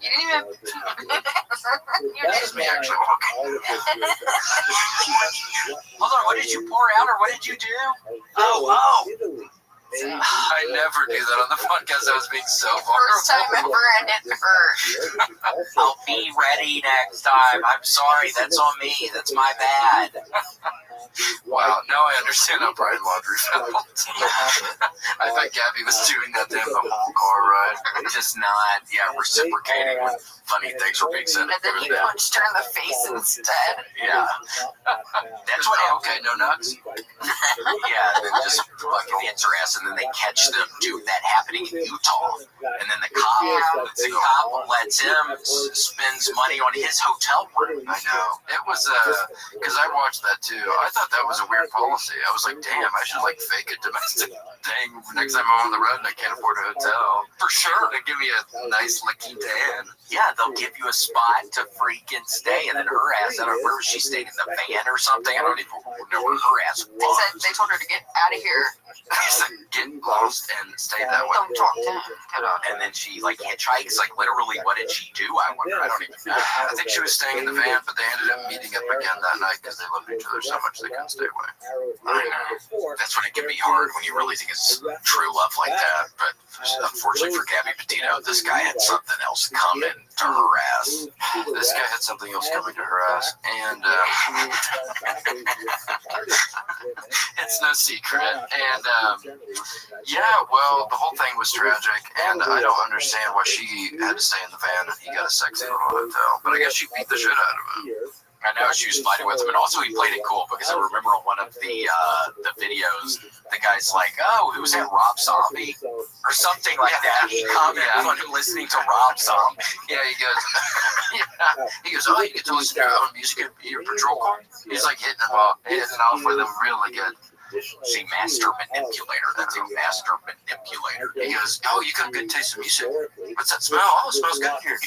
You didn't even. This is me actually walking. Hold on, what did you pour out or what did you do? Oh. I never do that on the podcast. I was being so First time vulnerable. ever, and it hurt. I'll be ready next time. I'm sorry, that's on me. That's my bad. Wow, now I understand how Brian laundry felt. I bet Gabby was doing that to him the whole car ride. Just not, reciprocating when funny things were being said. And then he punched her in the face instead. Yeah. That's what happened. Okay, no nuts. Yeah, they just fucking hits her ass, and then they catch them doing that happening in Utah. And then the cop lets him spends money on his hotel room. I know. It was, because I watched that too. I thought that was a weird policy. I was like, damn, I should like fake a domestic thing next time I'm on the road and I can't afford a hotel. For sure. They give me a nice La Quinta. Yeah, they'll give you a spot to freaking stay, and then her ass, I don't know, where was she staying, in the van or something? I don't even know where her ass They was. said they told her to get out of here. He's like, get lost and stay that way. Don't talk to him. And then she like hitchhikes, like literally, what did she do? I wonder. I don't even know. I think she was staying in the van, but they ended up meeting up again that night because they loved each other so much they couldn't stay away. I know. That's when it can be hard when you really think it's true love like that. But unfortunately for Gabby Petito, this guy had something else coming to her ass. This guy had something else coming to her ass, and it's no secret. And well, the whole thing was tragic, and I don't understand why she had to stay in the van and he got a sexy little hotel. But I guess she beat the shit out of him. I know, she was fighting with him, and also he played it cool because I remember on one of the videos, the guy's like, "Oh, who's that, Rob Zombie?" or something like that. He commented on him listening to Rob Zombie. Yeah, he goes, "Oh, you get to listen to your own music in your patrol car." He's like hitting off with them really good. See, master manipulator. That's a master manipulator. He goes, "Oh, you got a good taste of music. What's that smell? Oh, it smells good here."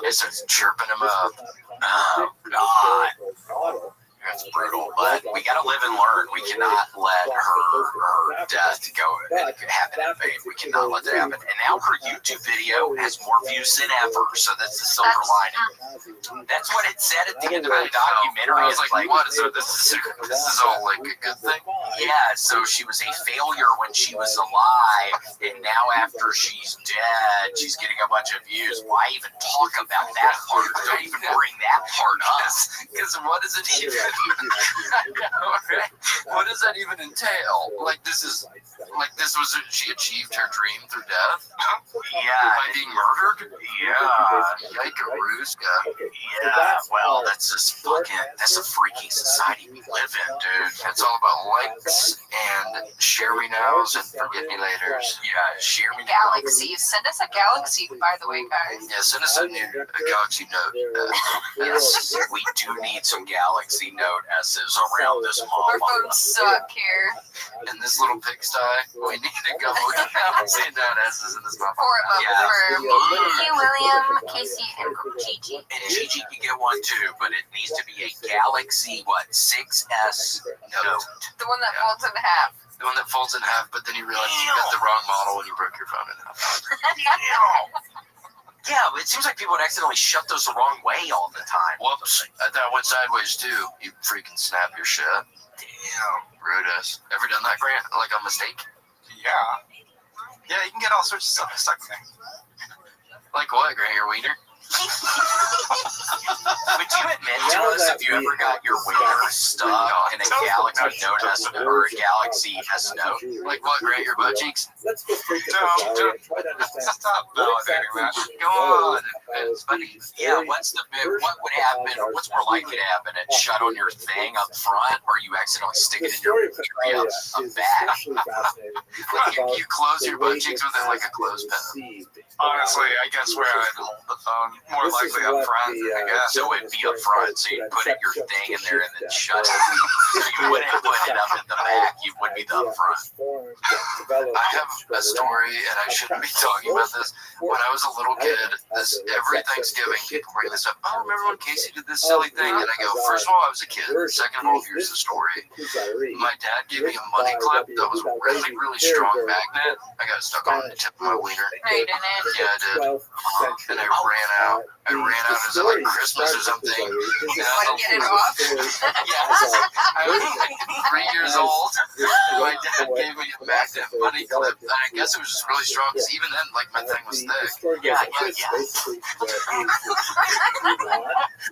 He starts chirping him up. Oh, God. That's brutal, but we gotta live and learn. We cannot let her death go happen in vain. We cannot let that happen. And now her YouTube video has more views than ever, so that's the silver lining. That's what it said at the end of the documentary. I was like, what is it? This is all like a good thing? Yeah, so she was a failure when she was alive, and now after she's dead, she's getting a bunch of views. Why even talk about that part? Don't even bring that part up. Because what does it even... What does that even entail? She achieved her dream through death? Yeah. By being murdered? Yeah. Yike-a-rooska. Yeah, well, that's a freaking society we live in, dude. It's all about likes and share me nows and forget me laters. Yeah, share me Galaxies. Send us a galaxy, by the way, guys. Yeah, send us a Galaxy Note. Yes, we do need some Galaxy Note S's around this Our motherfucker. phones suck here. In this little pigsty, we need to go with Galaxy Note S's in this motherfucker. 4 of them Yeah. for me, William, Casey, and Gigi. And Gigi can get one too, but it needs to be a Galaxy 6S Note. The one that folds in half. The one that folds in half, but then you realize you got the wrong model when you broke your phone in half. Yeah, but it seems like people would accidentally shut those the wrong way all the time. Whoops, that went sideways too. You freaking snap your shit. Damn, Rudis. Ever done that, Grant? Like a mistake? Yeah, you can get all sorts of stuff stuck in there. Like what, Grant? Your wiener? Would you admit to us if you ever got your wiener stuck in a galaxy note or a galaxy S note? Like what, right? Your butt cheeks? Let's go straight to Don't Kazari and try to understand stop what validating that. exactly Go on. Buddy, yeah, what would happen, what's more likely to happen? It shut on your thing up front, or you accidentally stick The it in your story of area Kazari of is back? especially fascinating when you Like think about you close the your way butt cheeks it with it like a has been clothespin. received. Honestly, I guess where I'd hold the phone more This is likely up what front. the, I guess. So it'd be up front, so you put it, your thing in there and then shut it. So you wouldn't put it up in the back, you would be the up front. I have a story, and I shouldn't be talking about this. When I was a little kid, every Thanksgiving, people bring this up. Oh, remember when Casey did this silly thing? And I go, first of all, I was a kid. Second of all, here's the story. My dad gave me a money clip that was a really, really strong magnet. I got stuck on the tip of my wiener. No, you didn't. Yeah, I did. And I ran out. I ran out as like Christmas or something. Like, get it off? I was like 3 years old. My dad gave me a magnet money clip, and I guess it was just really strong because even then, like, my thing was thick. Yeah.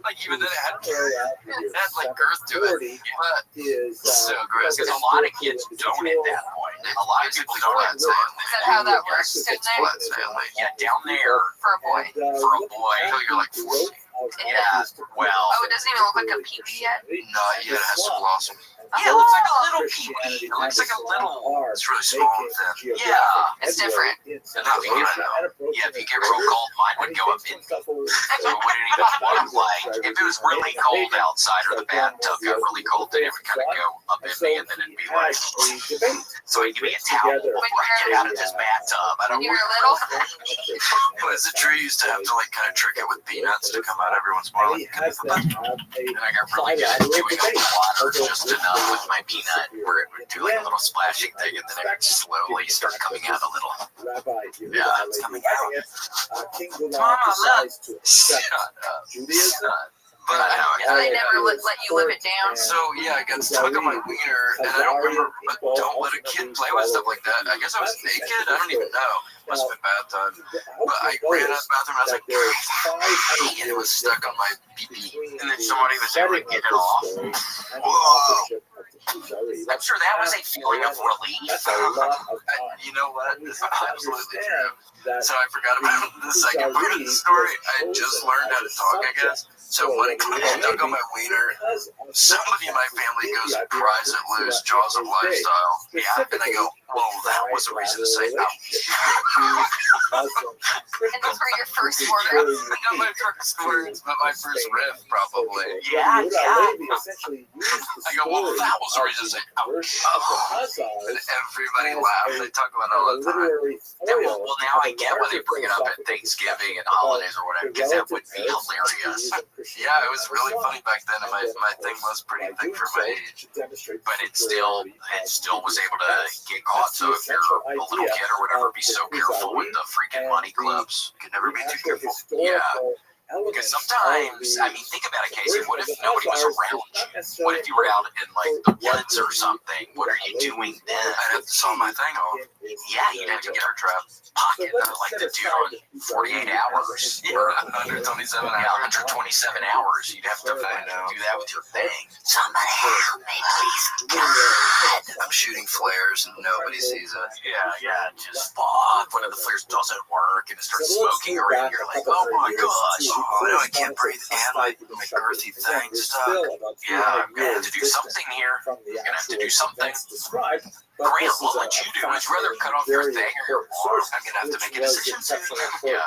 Like even then, it had like girth to it. But so gross. Because a lot of kids don't at that point. A lot of people don't at that Is that how that works? It's Down flat, Stanley. Yeah, down there for a boy. for a boy. Until you're like 40. Yeah, well. Oh, it doesn't even look like a peepee yet? Not yet. It has to blossom. Yeah, it looks like a little peepee. It looks like a little. It's really small and thin. Yeah, it's different. And if you get, if you get real cold, mine would go up in me. So it wouldn't even look like. If it was really cold outside or the bathtub got really cold, then it would kind of go up in me, and then it'd be like. So he'd give me a towel before I get out of this bathtub. I don't You were know. little? But as a tree, used to have to like kind of trick it with peanuts to come out every once in a while. And I got really good at doing up the water just enough with my peanut where it would do like a little splashing thing, and then it would slowly start coming out a little. Yeah, it's coming out. Mama, look. Shut up. But So they never let you live it down? so yeah, I got stuck on my wiener, and I don't remember. But don't let a kid play with stuff like that. I guess I was naked. I don't even know. Must have been bath time. But I ran out of the bathroom. And I was like, and it was stuck on my pee. And then somebody was able to get it off. Whoa. I'm sure that was a feeling of relief. You know what? This is absolutely true. So I forgot about the second part of the story. I just learned how to talk, I guess. So when it got stuck on my wiener, somebody in my family goes, "Prise it loose, jaws of lifestyle." Yeah, and I go, "Well, that was a reason to say no." And those were your first words? Not my first words, but my first riff, probably. Yeah. I go, "Well, that was a reason to say no." And everybody laughed. They talk about it all the time. Well, now I get why they bring it up at Thanksgiving and holidays or whatever, because that would be hilarious. Yeah, it was really funny back then, and my thing was pretty thick for my age. But it still was able to get caught. So if you're a little kid or whatever, be so careful with the freaking money clips. You can never be too careful. Yeah. Because sometimes, I mean, think about it, Casey. What if nobody was around you? What if you were out in like the woods or something? What are you doing then? I'd have to saw my thing off. Yeah, you'd have to get our trap pocket like the dude on 48 hours. Yeah, 127 Yeah, hours. 127 hours. You'd have to do that with your thing. Somebody help me, please. I'm shooting flares and nobody sees it. Yeah, just fuck. One of the flares doesn't work and it starts smoking around. You're like, oh my gosh. Oh, I can't breathe, and my girthy thing stuck. Yeah, I'm gonna have to do something here. I'm gonna have to do something. Grant, what would you do? Would you rather cut off your thing or your arm? I'm gonna have to make a decision soon. Yeah.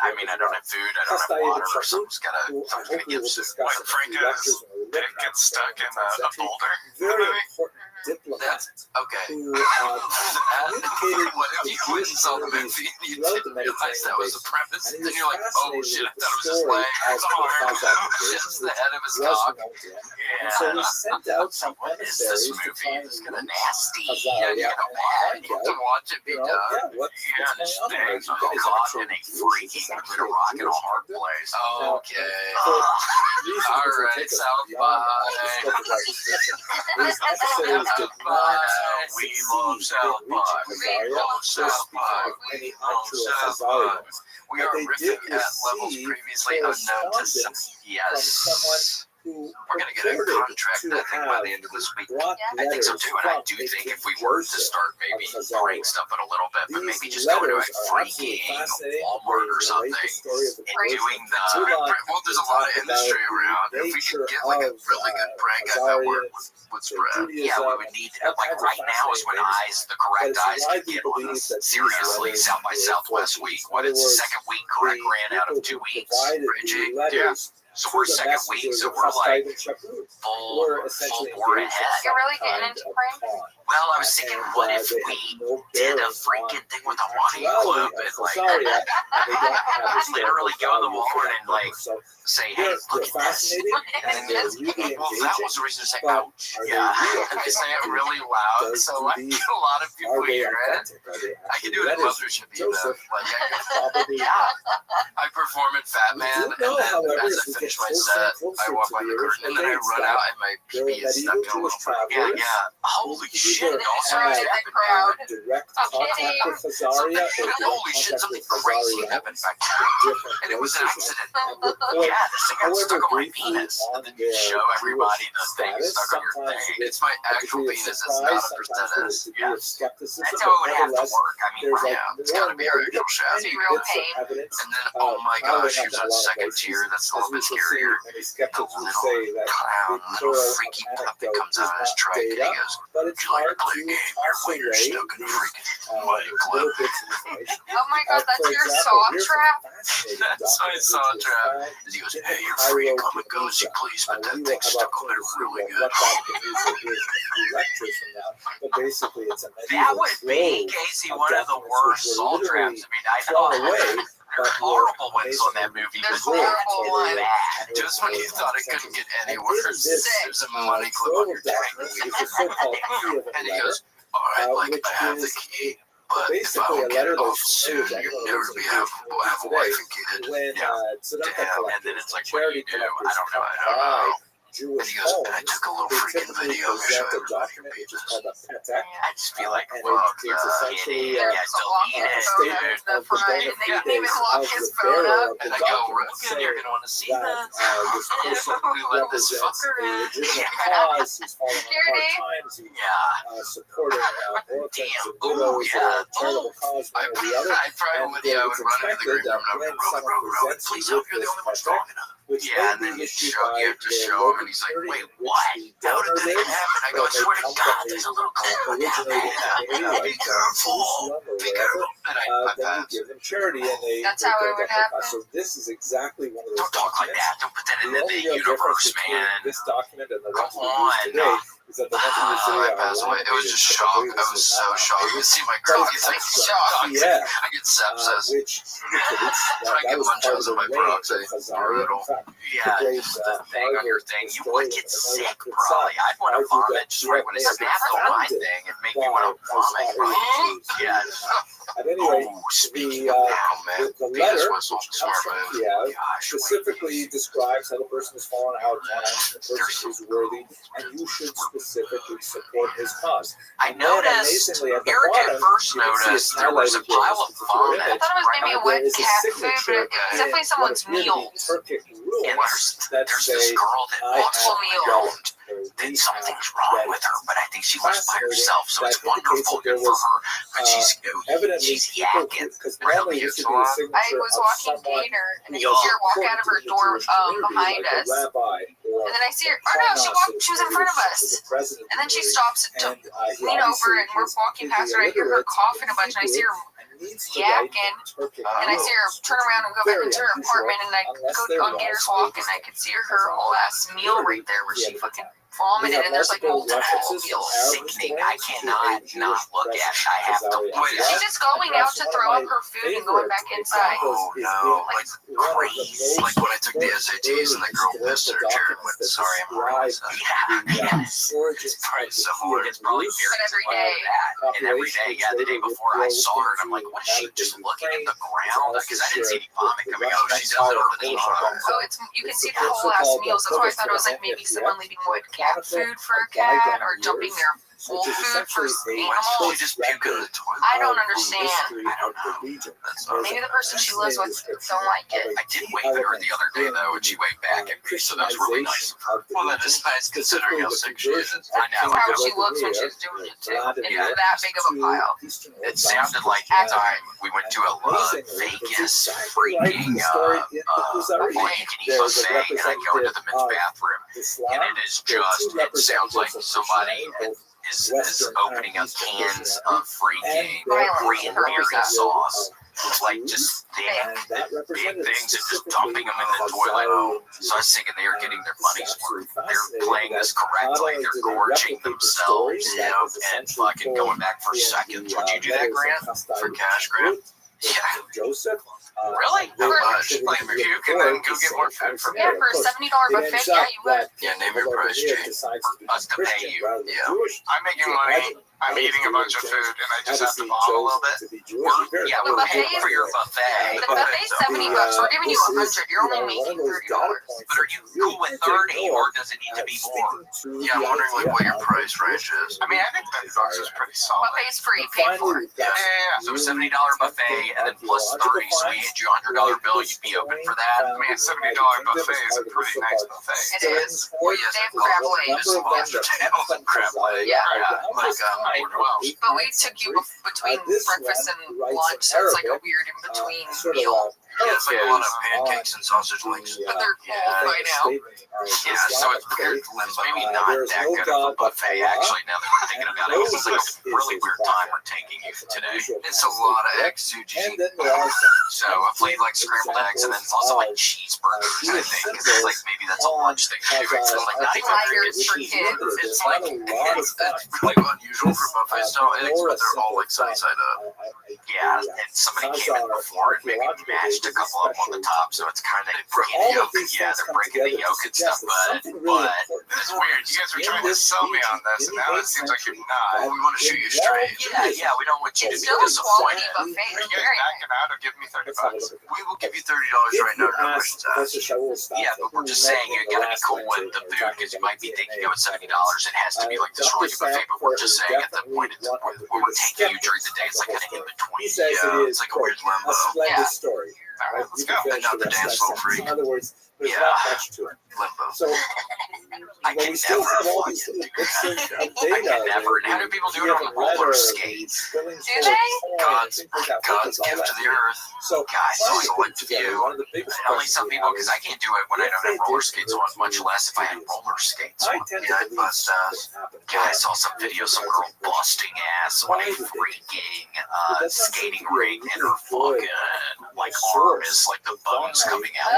I mean, I don't have food, I don't have water, or something's gonna give soon. When Franco's dick gets stuck in a boulder. That's okay. What if you went and saw the movie and you didn't realize that was the premise? And then you're like, oh shit, I thought it was his leg. It's the head of his cock. Yeah. What is this movie? It's gonna nasty. Yeah, you have to watch it be done. Yeah, this thing's caught in a freaking rock and a hard place. Okay. Alright, South by. did not We love South Park. Hazaria, We love South Park. any We love actual South Hazaria. Park. We But are they riffing did at levels receive previously unknown to some. from someone Yes. who We're going to get a purported contract, to I think, by have the end of this week. brought I think so letters too, and I from do a think King if we were to Joseph start maybe of Hazaria. break stuff in a little bit, but maybe These just go to a letters are freaking absolutely fascinating. Walmart or They relate something the story of the and conversion. doing the. Well, there's a lot of industry around. If we nature could get like a of, really good prank, I bet word would their spread. Yeah, we would need like right now is when the correct eyes can get on us. Seriously, South by Southwest week. What is the second week correct ran out of 2 weeks? Reggie? Yeah. So we're second week, so we're like full bore ahead. You're really getting into pranks? Well, I was thinking, what if we did a freaking thing with a money clip and like literally go in the Walmart and like say, hey, look at this. And then well, that was the reason to say, ouch. Yeah. I say it really loud, so like a lot of people hear it. I can do it in Mothership even. Like I perform in Fat Man, and then as I finish my set, I walk by the curtain, and then I run out, and my PB is stuck in a little bit. Yeah. Holy shit. And also in the crowd. Direct I'm contact kidding. with Hazaria. Holy shit, something crazy happened back there. And it was an accident. Yeah, this thing got stuck on my penis. And then you show everybody the thing stuck on your thing. It's my actual penis, it's not a prosthesis. Yeah. That's how it would have to work. I mean, Yeah, it's gotta be a regular shaft. See real pain. And then, oh my gosh, here's that second tier that's a little bit scarier. The little clown, little freaky puppet comes out of his trach, and he goes, but it's "You like hard to play a to game? Your wiener's stuck in a freaking money clip." little bits of information. Oh my god, that's your saw trap? That's my saw trap. And he goes, "Hey, you're free to come and go as you please, but that thing's stuck on there really good." that would be, Casey, one of the worst saw traps. I mean, I thought there were horrible ones on that movie. There's but horrible ones. bad. Just when you thought it couldn't get any worse, there's a money clip on your dick. And he goes, "All right, like I have the key, but if I don't get it off soon, you'll never be have a wife and kid." Damn, and then it's like, what do you do? I don't know. And he goes, "And I took a little freaking video to show everybody your penis." I just feel like, And fuck, it's kidding. essentially, Yeah, delete it, dude. The front, and they didn't even lock his phone up. And I go, Look, you're gonna want to see that. "We let this fucker in." Ooh, yeah. I probably would, I would run into the green room and I would go, "Rowan, please help, you're the only one strong enough." Yeah, and then You have to show him, and he's like, "Wait, what? How did that even happen?" I go, "I swear to God, there's a little clip of that, man. Be careful. Be careful." And I pass. That's how it would happen. So this is exactly one of those Don't talk like that. Don't put that in the universe, man. This document and the one Come we use today on. is that the one we use Oh, today I passed away. It was just shock. I was so shocked. You see my girl, you think shock. Yeah. I get sepsis. Which I get munchos on my peroxide. Brutal. Yeah, just the thing on your thing. You would get sick, probably. I'd want to vomit just right when it snapped on my thing. It'd make me want to vomit. Yeah. At any rate, Oh, speaking the, of that, man. the Venus letter, was on which smart comes from move. Kiev, Gosh, specifically describes how the person has fallen out of line, the person is worthy, and you should specifically support his cause. I noticed, Eric at first noticed there was a pile of vomit. I thought it was maybe There wet is a cat food, but signature it's definitely someone's meal. Turkic rules And that there's say, this girl that I walks have around or that we something's have wrong that with her, but I think she was by fascinating. herself, so it's That indicates wonderful that there good for was, her. But evidently she's people, yakking. because normally this would be a signature I was of walking someone Gator, and I Yo. see her walk according out of to her the door Jewish community, behind like a us. rabbi or And then I see her, a or no, she Kainos was in front of or us. the president And then she of the stops to and, he lean obviously over, and we're is walking past her, and I hear her coughing a bunch, and I see her needs to write yakking, Turkic and I see her turn around and go back into her apartment, and I go on Gator's Walk, and I could see her whole ass meal right there where she fucking vomited, and there's like multiple meals. Sickening. I cannot not look at it. I have to look at She's it. just going out to throw up her food and going back inside. Oh, no. Like, crazy. Like when I took the SATs and the girl missed her chair and went, "Sorry, I'm wrong." Yeah, yes. It's probably similar. It's probably very But every similar day. to that. And every day, yeah, the day before I saw her, and I'm like, what is she just looking at the ground? Because I didn't see any vomit coming out. She does it over the top. So it's you can see the whole ass meals. That's why I thought it was like maybe someone leaving what cat food for a cat or dumping their Whole which is food for essentially a Why don't animals. you just puke in the toilet? I don't of the understand. history I don't of the know. region. That's There's Maybe a the person she lives with fascinating don't like description it. of a I did key wave at her the element other day, in though, and she waved back at me, so that was really nice. Christianization of the Well, that region, is nice considering how sick she is. conversion I know. of How the she local looks when area, she's doing it too. Vlad It's Yeah. that big of a to pile. Eastern It Orthodox sounded like the time we went to a Vegas freaking all-you-can-eat buffet, and I go into the men's bathroom, and it is just, it sounds like somebody is opening up cans of freaking Korean beer and sauce. It's like just thick, big things and just dumping them in the toilet. So I was thinking they are getting their money's worth. They're playing this correctly. They're gorging themselves, you know, and fucking going back for seconds. Would you do that, Grant? For cash, Grant? Yeah. Joseph. Really? Not much. Like puke and then go get more food from Yeah, there. for a $70 buffet, yeah, you would. Yeah, name your price, Jay. For us to pay you. Yeah. I'm making money. I'm eating a bunch of food, and I just have to bomb a little bit. Yeah, we're paying for your buffet. The buffet's $70. We're giving you $100. You're only making $30. But are you cool with 30, or does it need to be more? Yeah, I'm wondering like what your price range is. I mean, I think $30 is pretty solid. Buffet's free, paid for. Yeah. So $70 buffet and then plus 30. So we hand you a $100 bill. You'd be open for that. I mean, a $70 buffet is a pretty nice buffet. It is. Well, yes, They have crab legs. lobster tails and crab legs. Yeah. Like But we took you between breakfast and lunch, so it's like a weird in between meal. yeah, it's like a lot of pancakes and sausage links. But they're cold right now. Yeah, so it's maybe not that good of a buffet actually. Now that we're thinking about it, it's like a really weird time we're taking you today. It's a lot of eggs, too. So I played like scrambled eggs, and then it's also like cheeseburgers. I think because it's like maybe that's a lunch thing too. It's like not even Sliders for kids. It's like It's like unusual for buffet style eggs, but they're all like sunny side up. yeah, and somebody came in before and maybe mashed a couple of them on the top, so it's kind of breaking the yolk. Yeah, they're breaking the yolk and stuff, but It's weird. You guys were trying to sell me on this, and now it seems like you're not. we want to shoot you straight. Yeah, we don't want you to It's be still a quality disappointed. buffet. Are It's you guys very nice. backing out or give me $30? We will give you $30 right now. No questions asked. Yeah, but we're just saying you gotta be cool with the food because you might be thinking it was $70. It has to be like this really good buffet, but we're just saying at the point it's, when we're taking you during the day, it's like kind of in between. Yeah, it's like a weird limbo. Yeah. Story. All right, let's go. Another dance floor freak. In other words, there's Yeah. not much to it. Limbo. So I when can we still never have all find these it. little bits of I data, can never. And how do people do it on roller skates? Do they? God's gift to the earth. So Guys, so select view. one of the biggest Only some people, because I can't do it when I don't have roller skates on, much less if I had roller skates on. Yeah, I'd bust ass. Yeah, I saw some video, some girl busting ass on a freaking skating rink, and her fucking like arm is like the bones coming out.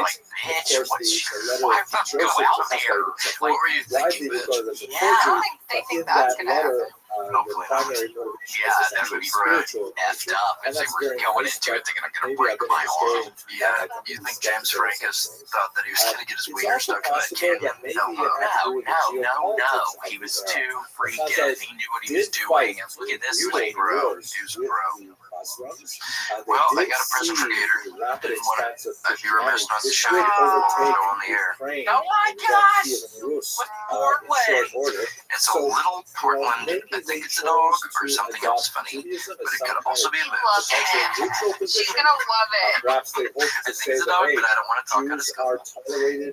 Like, bitch, why fucking go out there? What were you thinking, bitch? Yeah, I don't think they think that's gonna happen. Hopefully not. Yeah, that would be effed up if they were going into it thinking I'm gonna break my arm. Yeah, you think James Francis thought that he was gonna get his wiener stuck in that canyon? No. He was too freaking. He knew what he was doing. And look at this lady, bro. He was a bro. Well, I got a present for Gator. Didn't want to. I'd be remiss not to show it on the air. Oh my gosh! Portland. It's a little Portland. I think it's a dog or something else funny, but it could also be a Love moose. it. She's gonna love it. I think it's a dog, but I don't want to talk out of school.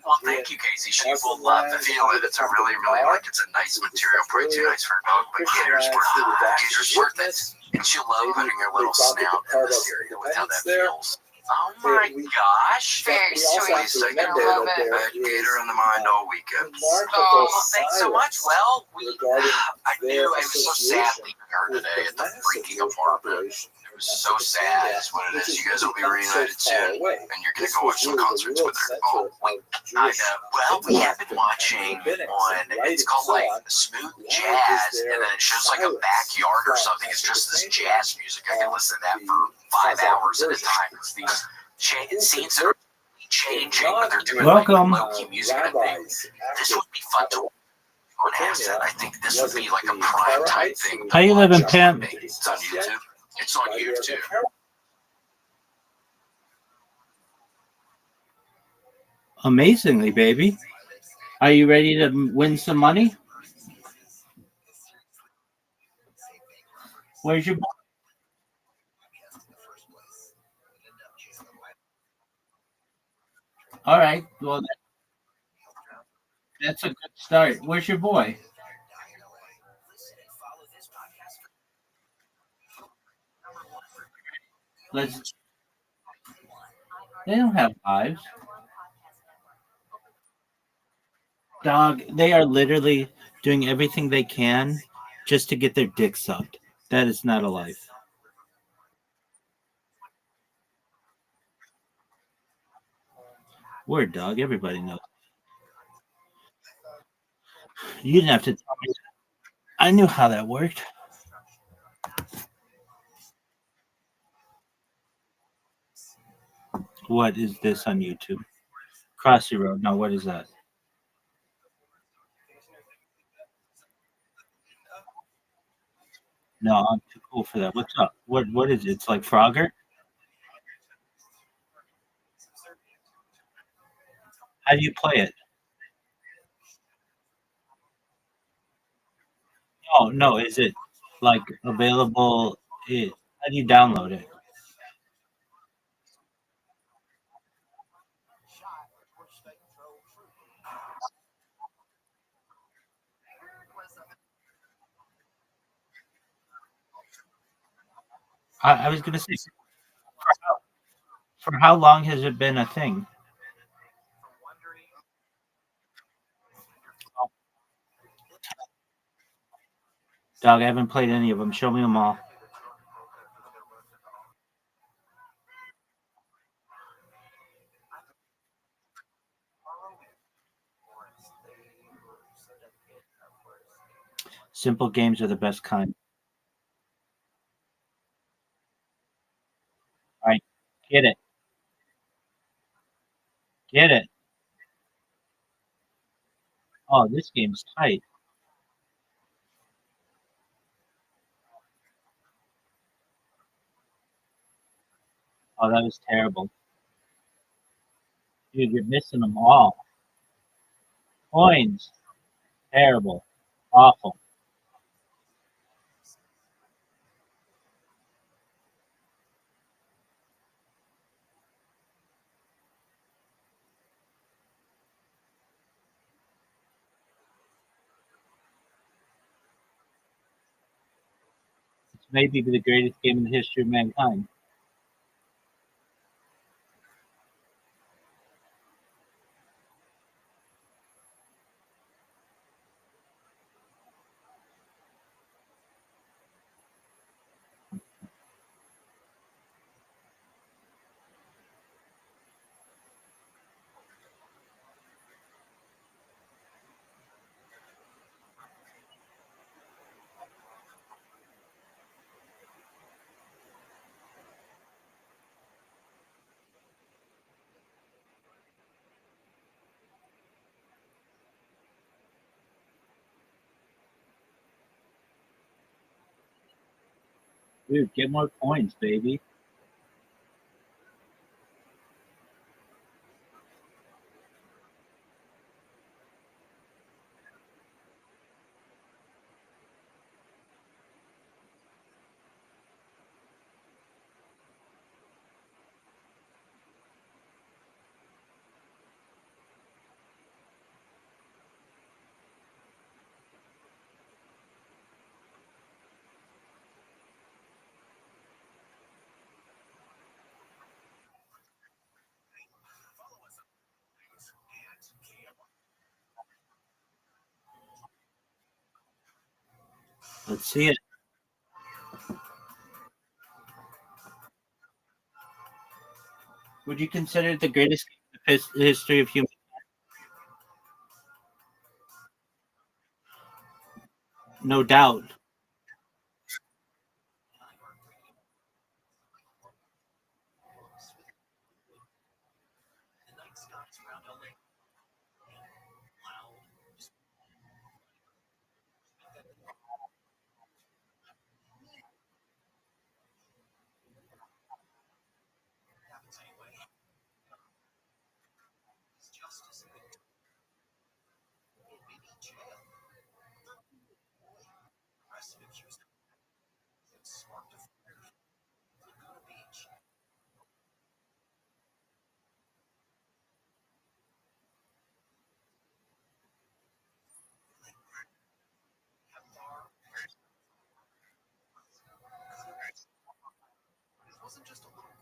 Well, thank you, Casey. She will love I it. feel it. It's a really like it's a nice material, probably too nice for a dog, but Gator's worth it. And she'll love putting her little snout in this area with how that feels. Oh my gosh. Very sweet. You're gonna love it. I had Gator on the mind all weekend. Oh, thanks so much. Well, I knew I was so sad leaving her today at the freaking apartment. It was so sad. That's what it is. You guys will be reunited soon, and you're gonna go watch some concerts with her. Oh, wait, I know. Well, we have been watching on, it's called like Smooth Jazz, and then it shows like a backyard or something. It's just this jazz music. I can listen to that for 5 hours at a time. It's these scenes that are changing, but they're doing Welcome. like low-key music. And I think this would be fun to on acid. I think this would be like a prime time thing. How you living, Pam? It's on YouTube. It's on YouTube. Amazingly, baby. Are you ready to win some money? Where's your? All right. Well, that's a good start. Where's your boy? Let's. They don't have lives. Dog. They are literally doing everything they can just to get their dick sucked. That is not a life. Word, dog. Everybody knows. You didn't have to tell me. I knew how that worked. What is this on YouTube? Crossy Road. Now, what is that? No, I'm too cool for that. What's up? What is it? It's like Frogger? How do you play it? Oh no, is it like available? How do you download it? I was gonna say, for how long has it been a thing? Oh, dog, I haven't played any of them. Show me them all. Simple games are the best kind. All right, get it, get it. Oh, this game's tight. Oh, that was terrible, dude. You're missing them all. Coins, terrible, awful. It's maybe the greatest game in the history of mankind. Dude, get more coins, baby. Let's see it. Would you consider it the greatest game in the history of human? No doubt.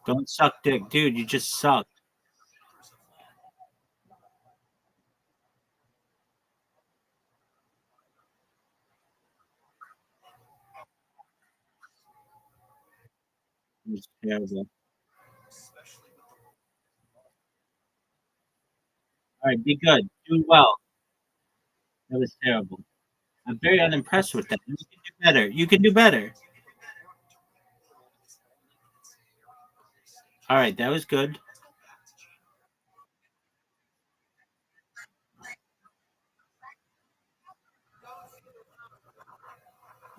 Don't suck dick, dude. You just suck. It's terrible. All right, be good. Do well. That was terrible. I'm very unimpressed with that. You can do better. You can do better. All right, that was good.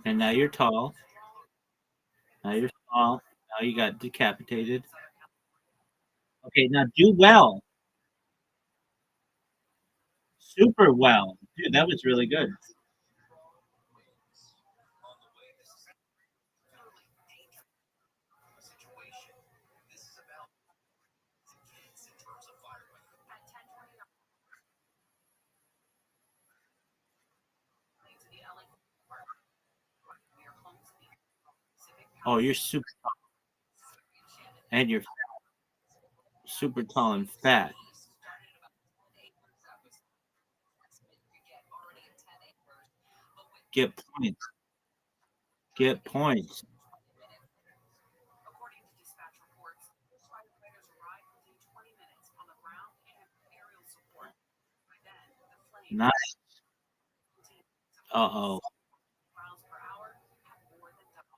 And now you're tall. Now you're tall. Now you got decapitated. Okay, now do well. Super well. Dude, that was really good. Oh, you're super tall. And you're super tall and fat. Get points. Get points. According to dispatch reports, firefighters arrived within 20 minutes on the ground and aerial support. By then, the flames, Nice. Uh-oh. miles per hour, had more than doubled.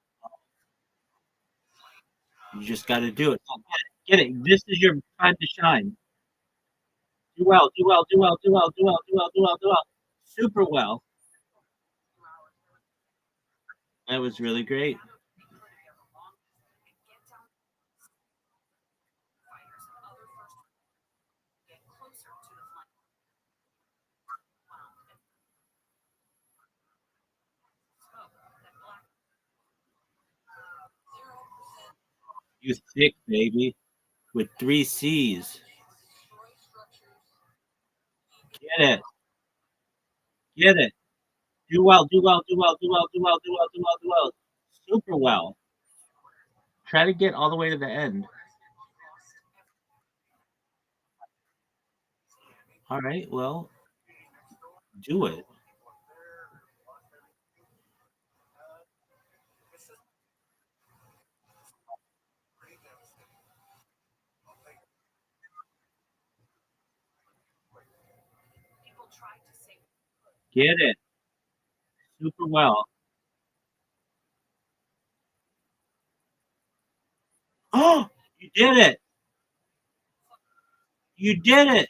You just got to do it. Oh, get it. This is your time to shine. Do well. Do well. Do well. Do well. Do well. Do well. Do well. Do well. Super well. That was really great. Get closer to the flame. Smoke that black. You thick, baby. With 3 C's. Get it. Get it. Do well. Do well. Do well. Do well. Do well. Do well. Do well. Do well. Super well. Try to get all the way to the end. All right. Well, do it. People tried to save. Get it. Super well. Oh, you did it. You did it.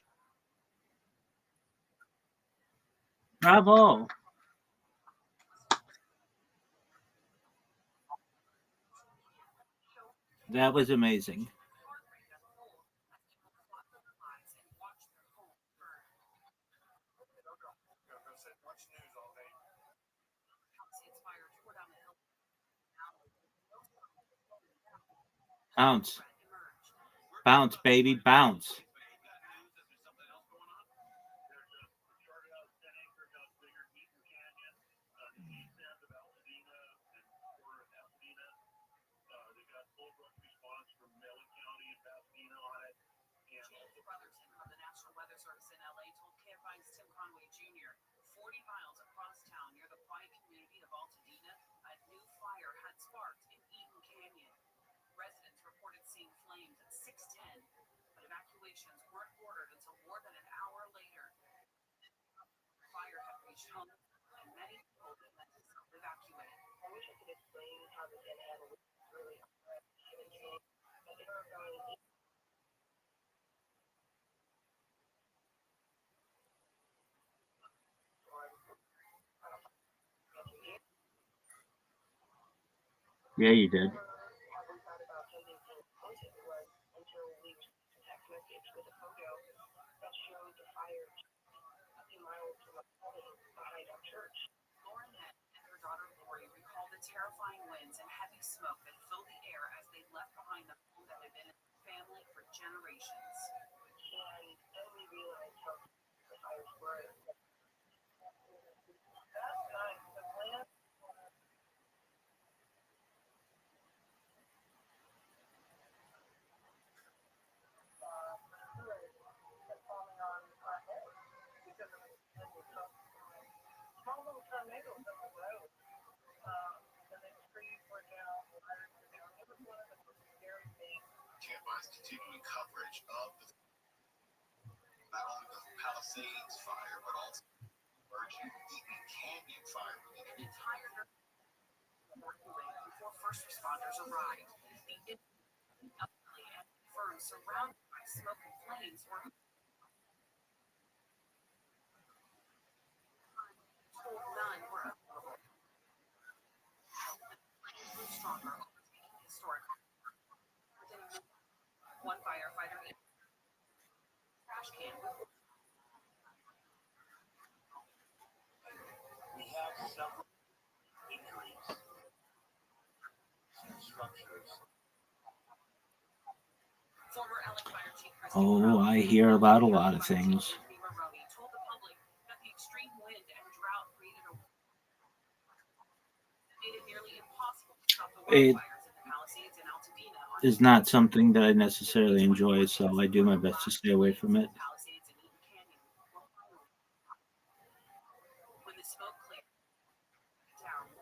Bravo. That was amazing. Bounce. Bounce, baby. Bounce. Of the National Weather Service in LA told KFI's Tim Conway Jr. 40 miles across town near the quiet community of Altadena, a new fire had sparked in Eaton Canyon. Residents reported seeing flames at 6:10, but evacuations weren't ordered until more than an hour later. The fire had reached homes, and many people had had to self-evacuate. I wish I could explain how the dead animal really are. Yeah, you did. Lauren and her daughter Lori recall the terrifying winds and heavy smoke that filled the air as they left behind the home that had been in their family for generations. And then we realized how the fires were. Campine's continuing coverage of not only the Palisades fire, but also emerging Eaton Canyon fire. An entire before first responders arrived. The elderly and firms surrounded by smoke and flames were told none were available. Flames grew stronger, overtaking historic. Within one firefighter in a trash can. We have several injuries in structures. Former LA Fire Chief Oh, I hear about a lot of things. Rabbi told the public that the extreme wind and drought made it nearly impossible to stop the wildfires in the Palisades and Altadena. Is not something that I necessarily enjoy, so I do my best to stay away from it. Palisades and Eaton Canyon. When the smoke cleared down,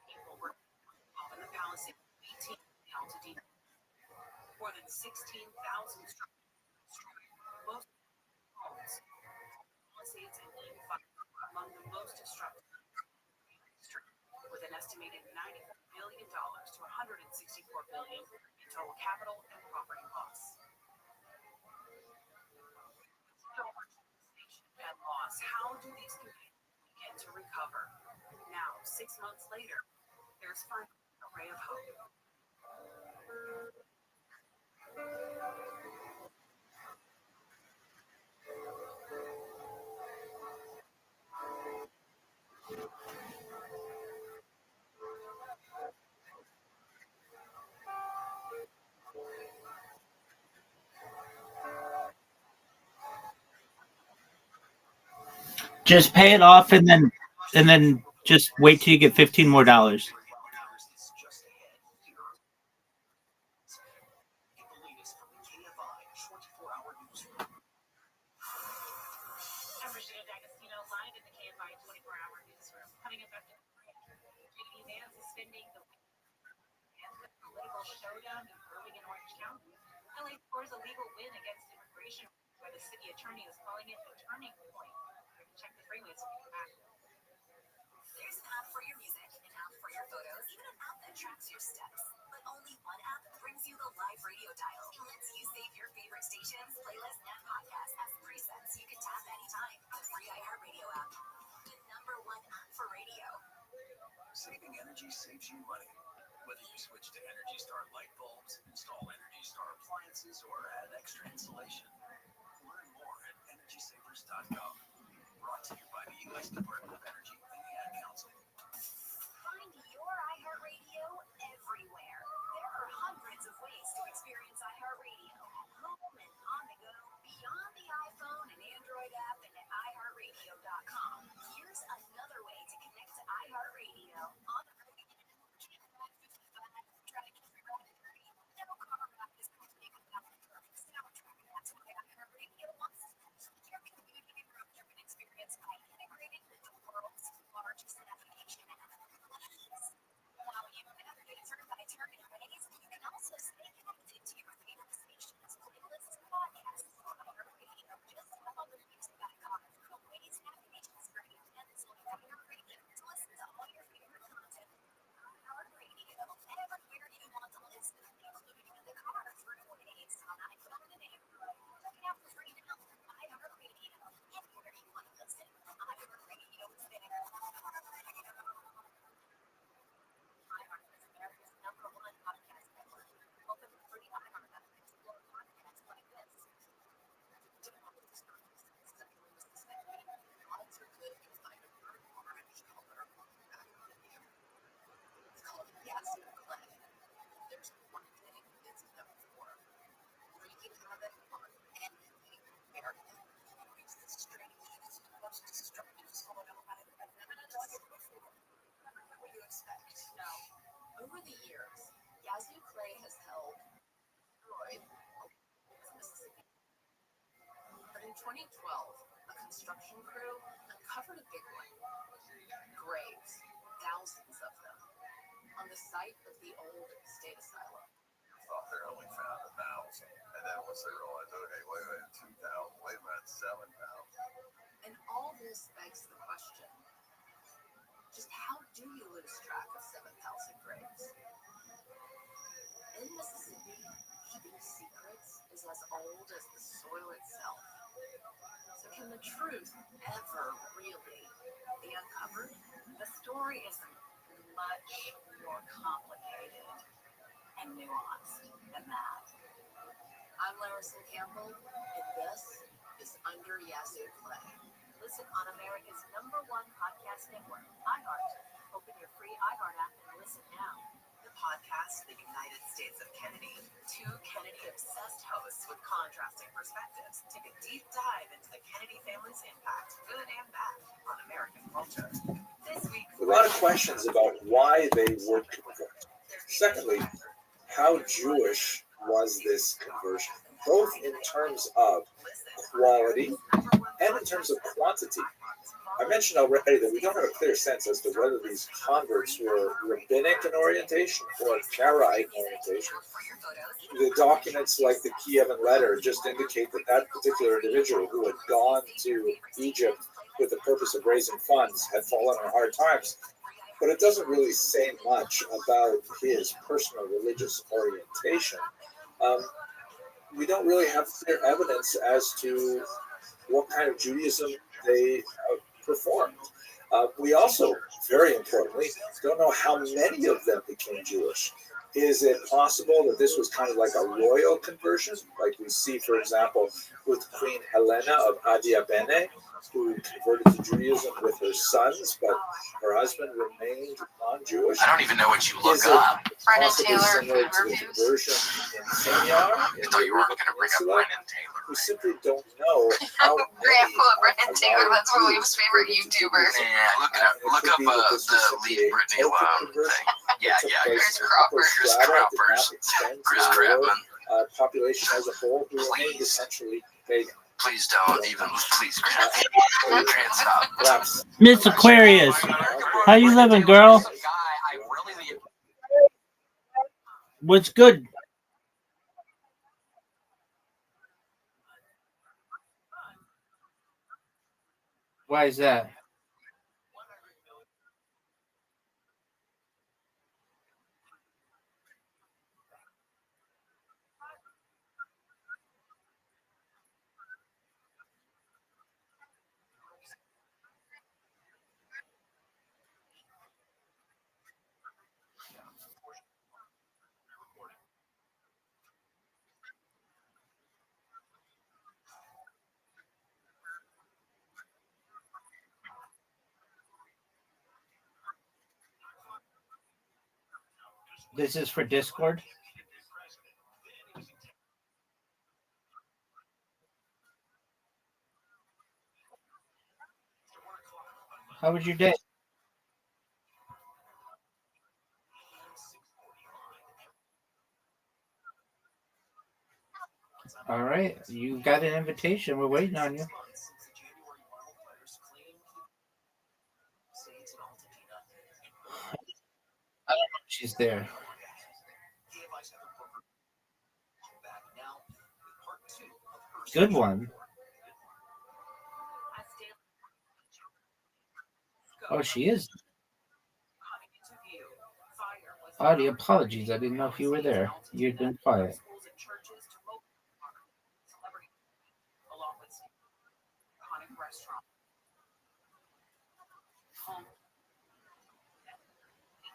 people were off in the Palisades, 18 in Altadena. More than 16,000 most homes, Palisades and Eaton fire among the most destructive, with an estimated $94 billion to $164 billion in total capital and property loss. So much devastation and loss. How do these communities begin to recover? Now, 6 months later, there's finally a ray of hope. Just pay it off and then just wait till you get $15 more. Lined in the KFI 24-hour newsroom, coming up after the break. JD Vance is spending the political showdown in Irving and Orange County. LA scores a legal win against immigration, where the city attorney is calling it a turning point. Check the freeways when you come back. There's an app for your music, an app for your photos, even an app that tracks your steps. But only one app brings you the live radio dial. It lets you save your favorite stations, playlists, and podcasts as presets you can tap anytime. The free iHeartRadio app, the #1 app for radio. Saving energy saves you money. Whether you switch to Energy Star light bulbs, install Energy Star appliances, or add extra insulation. Learn more at EnergySavers.com. Brought to you by the U.S. Department of Energy and the Ad Council. Find your iHeartRadio everywhere. There are hundreds of ways to experience iHeartRadio at home and on the go, beyond the iPhone and Android app and at iHeartRadio.com. Here's another way to connect to iHeartRadio on the road. No car ride is complete without the perfect soundtrack. That's why iHeartRadio wants to your community road trip and experience by integrating with the world's largest navigation app. While you navigate turn by turn in ways, you can also stay connected to your favorite stations, playlists, and podcasts on iHeartRadio. Just follow the music icon for the Waze navigation screen and select iHeartRadio to listen to all your favorite content. iHeartRadio, everywhere you want to listen, including in the car through Waze on iPhone and Android. Check it out for free now. iHeartRadio, anywhere you want to listen. iHeartRadio is there. iHeart is America's #1 podcast network. Open the free iHeart app and explore podcasts like this. Odds are good you'll find a bird orange color on the back of the ear. It's called Yazoo clay. There's one thing it's known for. Wreaking havoc on anything American. It's the strangest, most destructive soil I've ever tried before. What do you expect? No. Over the years, Yazoo clay has held destroyed Mississippi. But in 2012, a construction crew uncovered a big one. site of the old state asylum. Thought they only found 1,000. And then once they realized, okay, wait a minute, 2,000, wait a minute, 7,000. And all this begs the question, just how do you lose track of 7,000 graves? In Mississippi, keeping secrets is as old as the soil itself. So can the truth ever really be uncovered? The story is much more complicated and nuanced than that. I'm Larison Campbell, and this is Under Yazoo Clay. Listen on America's #1 podcast network, iHeart. Open your free iHeart app and listen now. The podcast, The United States of Kennedy. 2 Kennedy-obsessed hosts with contrasting perspectives take a deep dive into the Kennedy family's impact, good and bad, on American culture. This week, A lot of questions about why they would convert. Secondly, how Jewish was this conversion, both in terms of quality and in terms of quantity. I mentioned already that we don't have a clear sense as to whether these converts were rabbinic in orientation or Karaite orientation. The documents like the Kievan letter just indicate that that particular individual who had gone to Egypt with the purpose of raising funds had fallen on hard times. But it doesn't really say much about his personal religious orientation. We don't really have clear evidence as to what kind of Judaism they performed. We also, very importantly, don't know how many of them became Jewish. Is it possible that this was kind of like a royal conversion, like we see, for example, with Queen Helena of Adiabene, who converted to Judaism with her sons, but her husband remained non-Jewish? I don't even know what you look Is it up. Brendan possibly Taylor similar to the reviews. conversion in Kenya, I thought you were going to bring up Brendan Taylor. we simply don't know how many Grandpa Brendan Taylor, that's Jews William's favorite converted to YouTuber. Judaism. Yeah, look up the Leave Britney Alone thing. Yeah. Chris Cropper. Chris Cropper. Chris Kratman. Population as a whole who remained essentially pagan. Please don't even. Please, stop. Perhaps Miss Aquarius, how you living, girl? What's good? Why is that? This is for Discord. How was your day? All right, you got an invitation. We're waiting on you. I don't know if she's there. Good one. Oh, she is. Audie, apologies. I didn't know if you were there. You'd been quiet.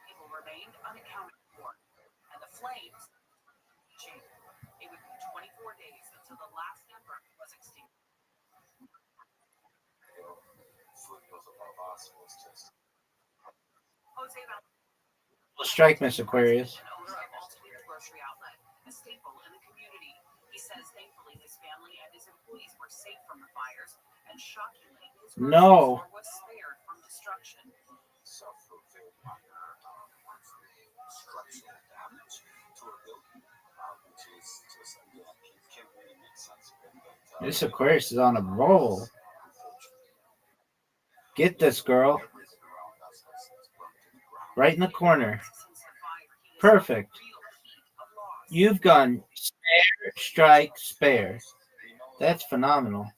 People remained unaccounted for, and the flames changed. It would be 24 days until the last ember was extinguished. Jose We'll strike, Miss Aquarius. an owner of Ultimate Grocery Outlet, a staple in the community. He says thankfully his family and his employees were safe from the fires, and shockingly, his grocery No. store was spared from destruction. Miss Aquarius is on a roll. Get this, girl. Right in the corner. Since the fires, Perfect. You've gone spare, strike, spare. That's phenomenal.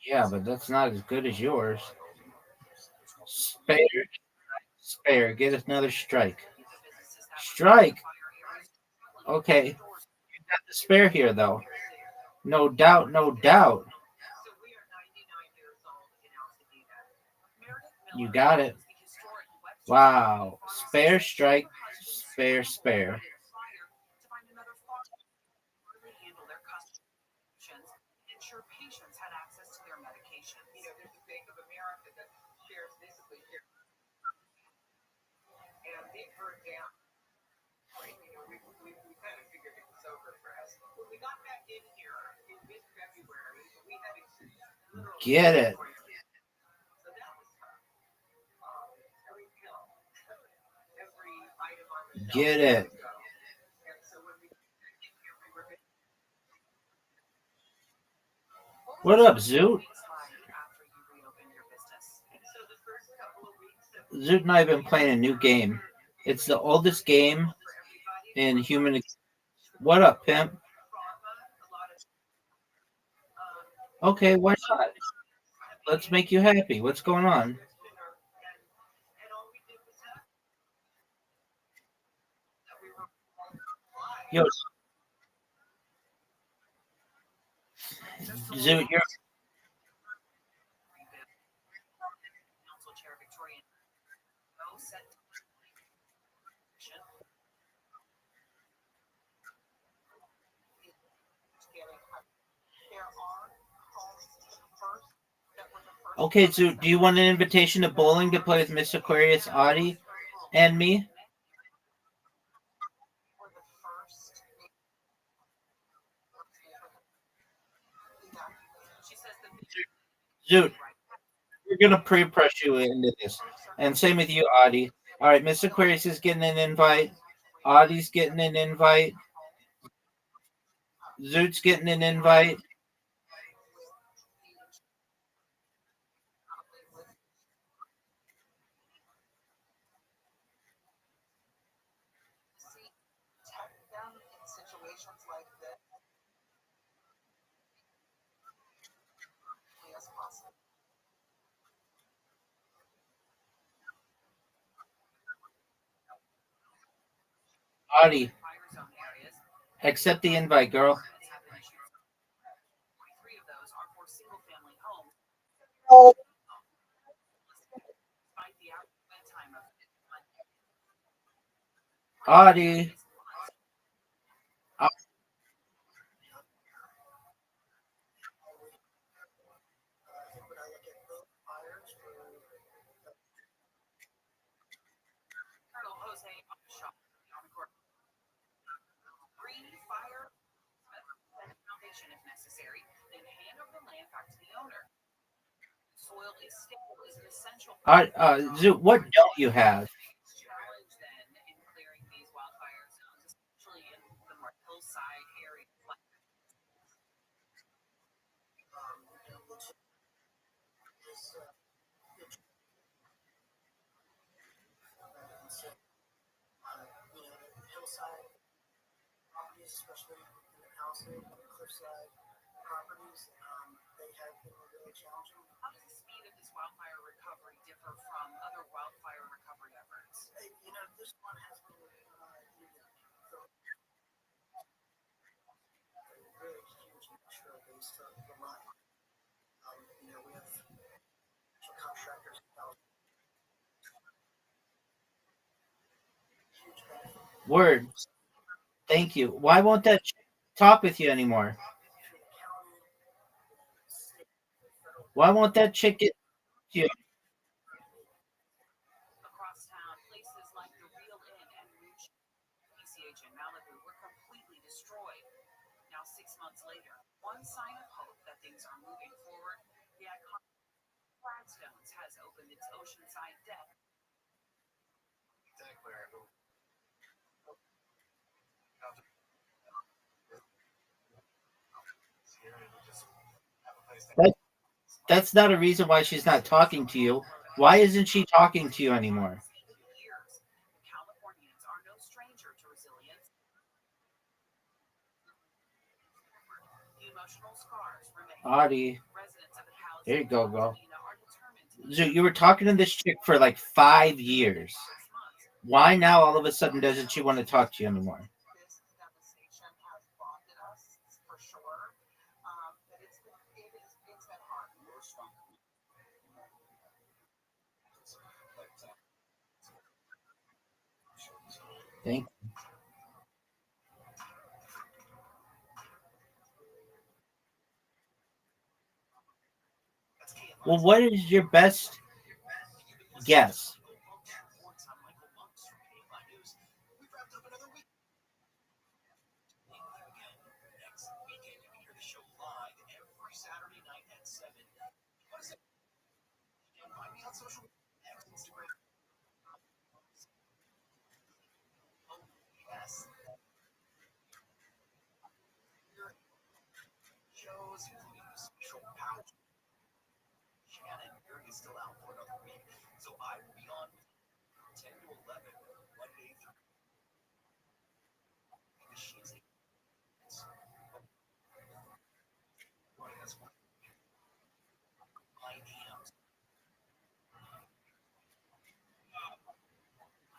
Yeah, but that's not as good as yours. Spare, spare. Get another strike. Strike. Okay. You got the spare here, though. No doubt, no doubt. You got it. Wow. Spare, strike, spare, spare. Ensure patients had access to their medication. You know, there's a Bank of America that shares basically here, and they've heard down. You know, we kind of figured it was over for us. When we got back in here in mid-February, we had literally Get it. so that was tough. Every pill, every item on the shelf. Get it. And so when we got in here, we were What up, Zoot? after you reopened your business. So the first couple of weeks that Zoot and I have been playing a new game. It's the oldest game in human. What up, pimp? Okay, why not? Let's make you happy. What's going on? Yo, Zoot, you're council chair Victoria said there are homes first that were the first okay, Zoot. Do you want an invitation to bowling to play with Miss Aquarius, Audie, and me? or the first. She says the Zoot, we're gonna pre-press you into this, and same with you, Audie. All right, Miss Aquarius is getting an invite. Audie's getting an invite. Zoot's getting an invite. protect them in situations like this as possible. Audie, Fire zone areas, accept the invite, girl. it's happened issues. 43 of those are for single family homes. Despite the average time of Audie. Colonel Jose Shaw on court. Free fire foundation if necessary, then hand over the land back to the owner. Soil is stable is an essential Zoot, what don't you have? challenge then in clearing these wildfire zones, especially in the more hillside areas like how does the speed of this wildfire recovery differ from other wildfire recovery efforts? Word. Thank you. Why won't that talk with you anymore? Why won't that chick get you? Across town, places like the Real Inn and Mooch PCH in Malibu were completely destroyed. Now, 6 months later, one sign of hope that things are moving forward, the iconic Flagstones has opened its oceanside deck. That's not a reason why she's not talking to you. Why isn't she talking to you anymore? Californians are no stranger to resilience. The emotional scars remain. Audie, Residents of the house there you go, girl. are determined to So you were talking to this chick for like 5 years. Why now all of a sudden doesn't she want to talk to you anymore? this devastation has bonded us for sure. But it's been hard. Thank. Well, what is your best guess? Shows special power. Shannon, Gary is still out for another week, so I will be on 10 to 11 Monday through. She's has 9 a.m.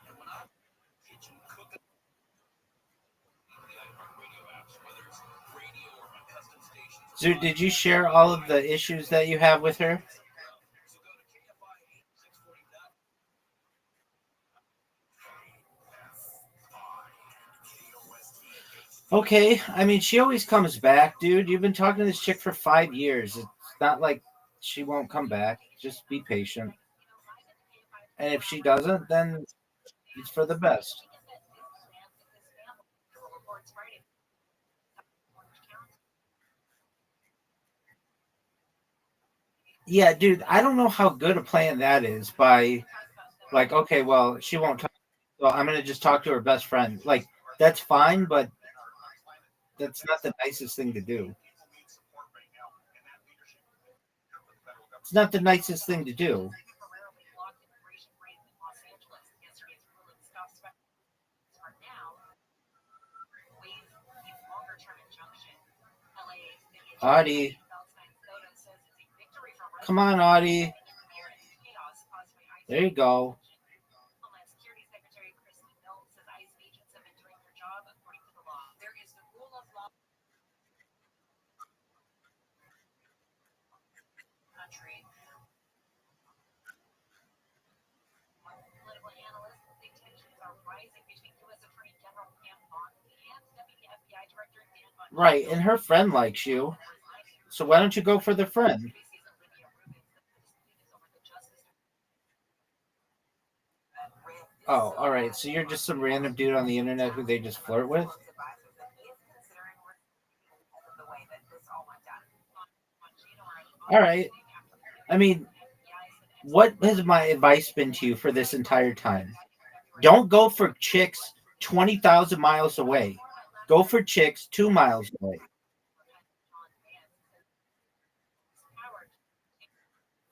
And when I'm kitchen cooking, the iHeartRadio apps, whether it's radio or my custom stations. So did you share all of the issues that you have with her? So go to KFI 640. Okay, I mean, she always comes back, dude. You've been talking to this chick for 5 years. It's not like she won't come back. Just be patient. And if she doesn't, then it's for the best. Yeah, dude, I don't know how good a plan that is by, like, okay, well, she won't talk. Well, I'm going to just talk to her best friend. Like, that's fine, but that's not the nicest thing to do. It's not the nicest thing to do. Audie. Come on, Audie. There you go. Homeland Security Secretary Christy Mills says ICE agents have been doing their job according to the law. There is the rule of law country. Political analysts think tensions are rising between U.S. Attorney General Pam Bondi and Deputy FBI Director Dan Bundy. Right, and her friend likes you. So why don't you go for the friend? Oh, all right. So you're just some random dude on the internet who they just flirt with? All right. I mean, what has my advice been to you for this entire time? Don't go for chicks 20,000 miles away. Go for chicks 2 miles away.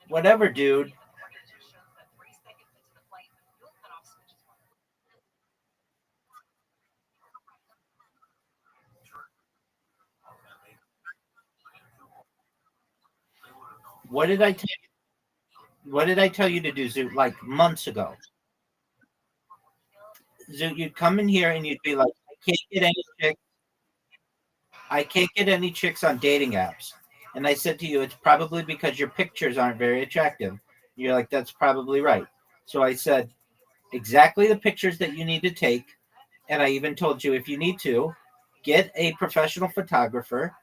Whatever, dude. What did I tell you? What did I tell you to do, Zoot? Like months ago. Zoot, you'd come in here and you'd be like, I can't get any chicks. I can't get any chicks on dating apps. And I said to you, it's probably because your pictures aren't very attractive. You're like, that's probably right. So I said, exactly the pictures that you need to take. And I even told you, if you need to, get a professional photographer.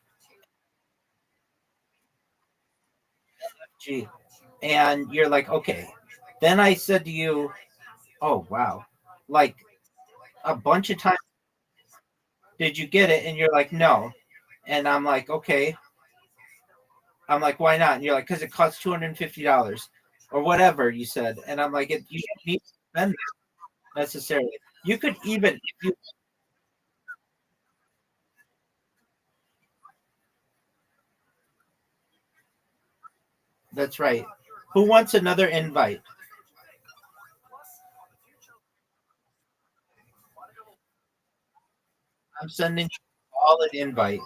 Gee. And you're like, okay. Then I said to you, oh, wow. Like a bunch of times, did you get it? And you're like, no. And I'm like, okay. I'm like, why not? And you're like, because it costs $250 or whatever you said. And I'm like, you don't need to spend that necessarily. You could even, if you, That's right. Who wants another invite? I'm sending you all an invite.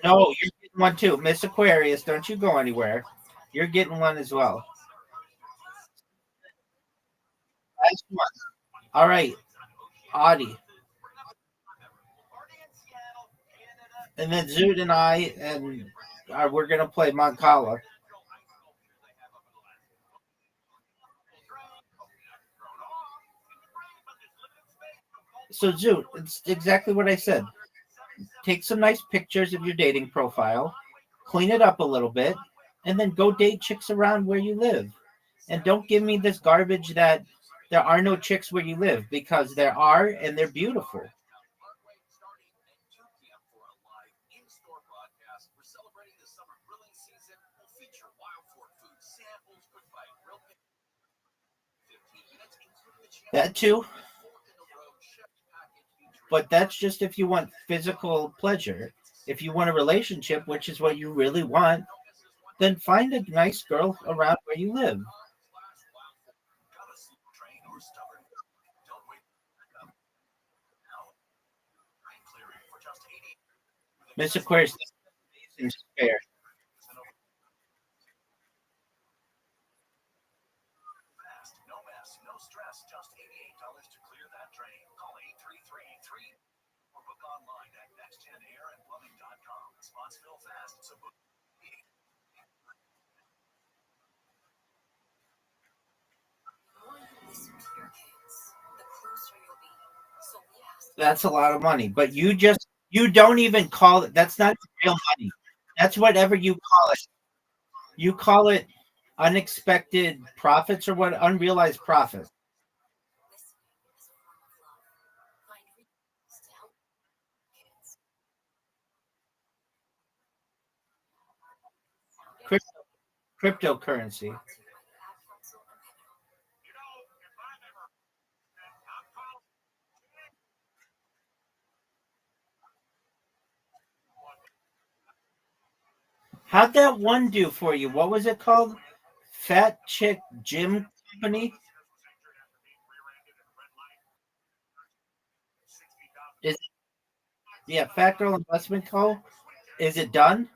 No, you're getting one too. Miss Aquarius, don't you go anywhere. You're getting one as well. Last one. All right, Audie. And then Zoot and I and we're gonna play Moncala. So Zoot, it's exactly what I said. Take some nice pictures of your dating profile, clean it up a little bit, and then go date chicks around where you live. And don't give me this garbage that there are no chicks where you live, because there are, and they're beautiful. That too. But that's just if you want physical pleasure. If you want a relationship, which is what you really want, then find a nice girl around where you live. Miss Aquarius, is fair. No mess, no stress, just $88 to clear that drain. Call 8333 or book online at nextgenairandplumbing.com. Spots fill fast, so book. That's a lot of money, but you don't even call it. That's not real money. That's whatever you call it. You call it unexpected profits or what? Unrealized profit. Cryptocurrency. How'd that one do for you? What was it called? Fat Chick Gym Company? Is Yeah, Fat Girl Investment Co. Is it done?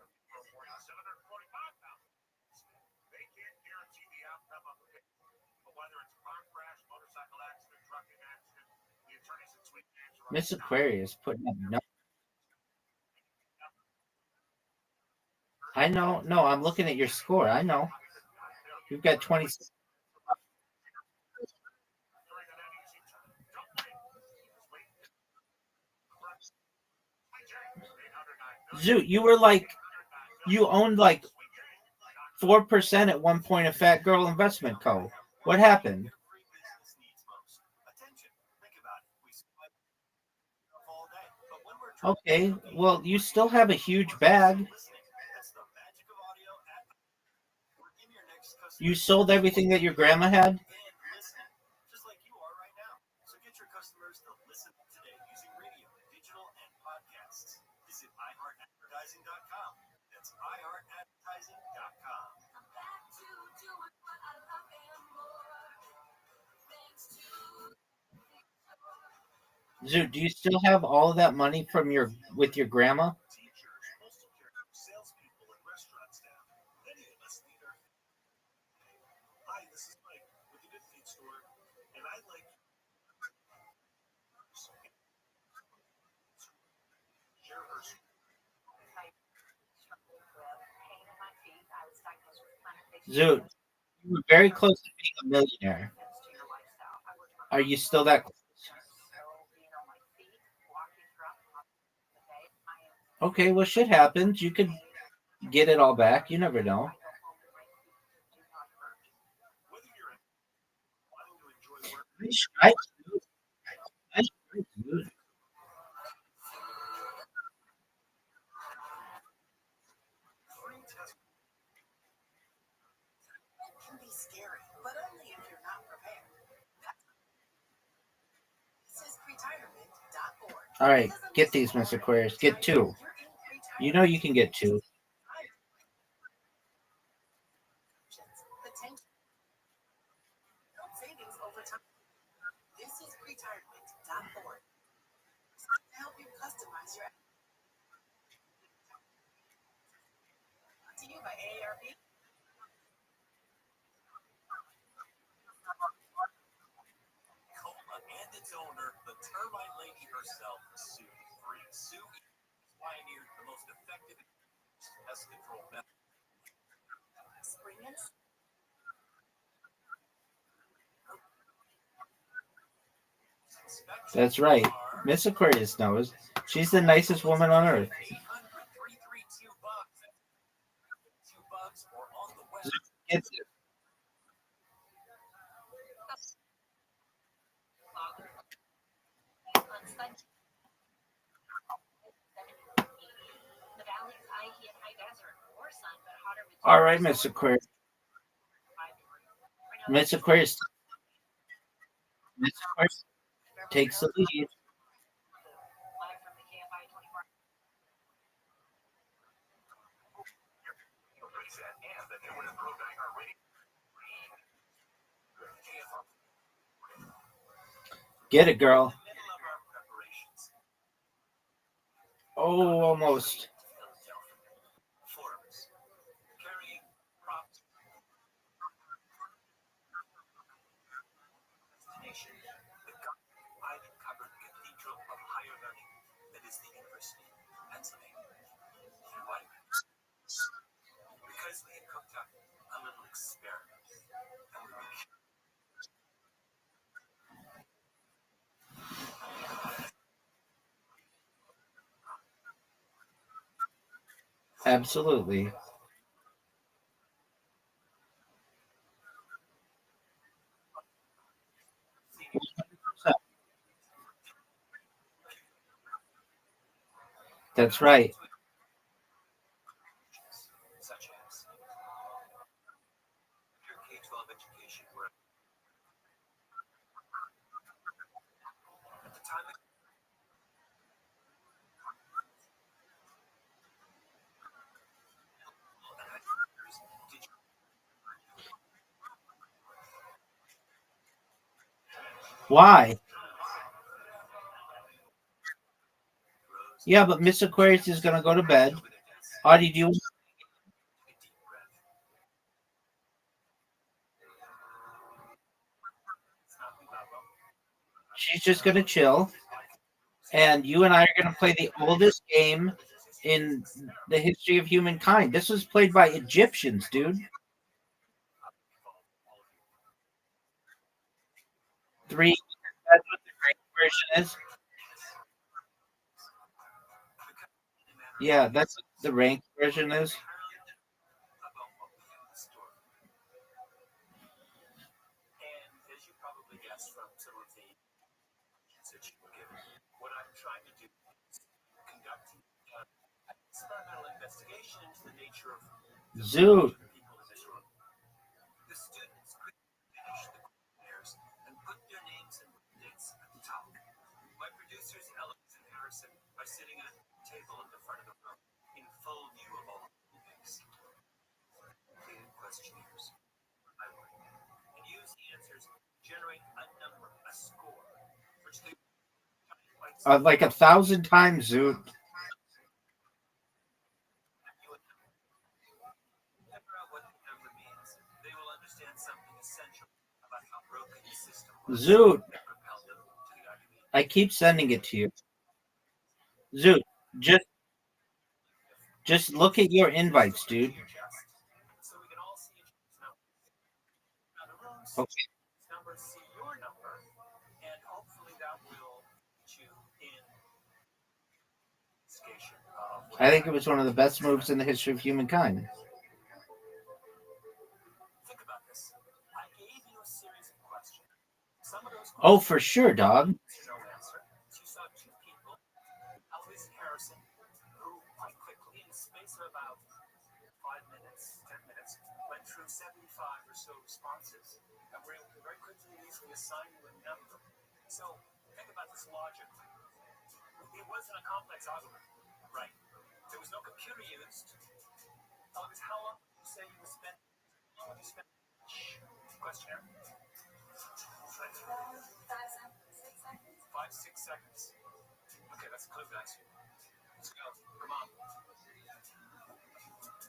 Miss Aquarius putting up no. I know. No, I'm looking at your score. I know. You've got 20. Zoot, you owned like 4% at one point of Fat Girl Investment Co. What happened? Okay, well, you still have a huge bag. You sold everything that your grandma had? Just like you are right now. So get your customers to listen today using radio, digital, and podcasts. Visit iHeartAdvertising.com. That's iHeartAdvertising.com. Zoot, do you still have all of that money from with your grandma? Salespeople and restaurant staff. Many of us need our. Hi, this is Mike with the Good Feet store, and I'd like share her. Zoot, you were very close to being a millionaire. Are you still that close? Okay, well, shit happens. You could get it all back. You never know. Nice try, Zoot. Nice try, Zoot. Can be scary, but only if you're not prepared. This is retirement.org. All right, get these, Mr. Aquarius. Get two. You know you can get 2. Savings over time. This is retirement.org. To help you customize your to you by AARP. Coma and its owner, the termite lady herself, Sue Free. Sue pioneered the most effective pest control method. Spring and That's right. Miss Aquarius knows. She's the nicest woman on earth. 800-332 bucks. 2 bucks or on the web. Gets it. All right, Miss Aquarius. Miss Aquarius. Miss Aquarius takes the lead. Get it, girl. Oh, almost. Ivy-covered cathedral of higher learning that is the University of Pennsylvania. And why? Because we had cooked up a little experiment. And we were Absolutely. That's right. such as your K-12 education, where at the time Why? Yeah, but Miss Aquarius is going to go to bed. Audie, do you? She's just going to chill. And you and I are going to play the oldest game in the history of humankind. This was played by Egyptians, dude. 3. That's what the Greek version is. Yeah, that's what the ranked version is. and as you probably guessed from some of the that you were given, what I'm trying to do is conduct experimental investigation into the nature of Zoot. the people in this room. The students could finish the questionnaires and put their names and dates at the top. My producers, Alex and Harrison, are sitting at a table at the front of the room in full view of all of the things. Completed questionnaires. And use the answers to generate a number, a score, which they Like 1,000 times, Zoot. Zoot. I keep sending it to you. Zoot, just look at your invites, dude. Okay. I think it was one of the best moves in the history of humankind. Think about this. I gave you a series of questions. Some of those Oh, for sure, dog. no answer. You saw 2 people, Elvis and Harrison, who quite quickly, in the space of about 5 minutes, 10 minutes, went through 75 or so responses, and were able to very quickly and easily assign you a number. So think about this logically. It wasn't a complex algorithm, right? There was no computer used. How long did you say you spent? Questionnaire. 5, 6 seconds. Okay, that's a clue, guys. Let's go. Come on.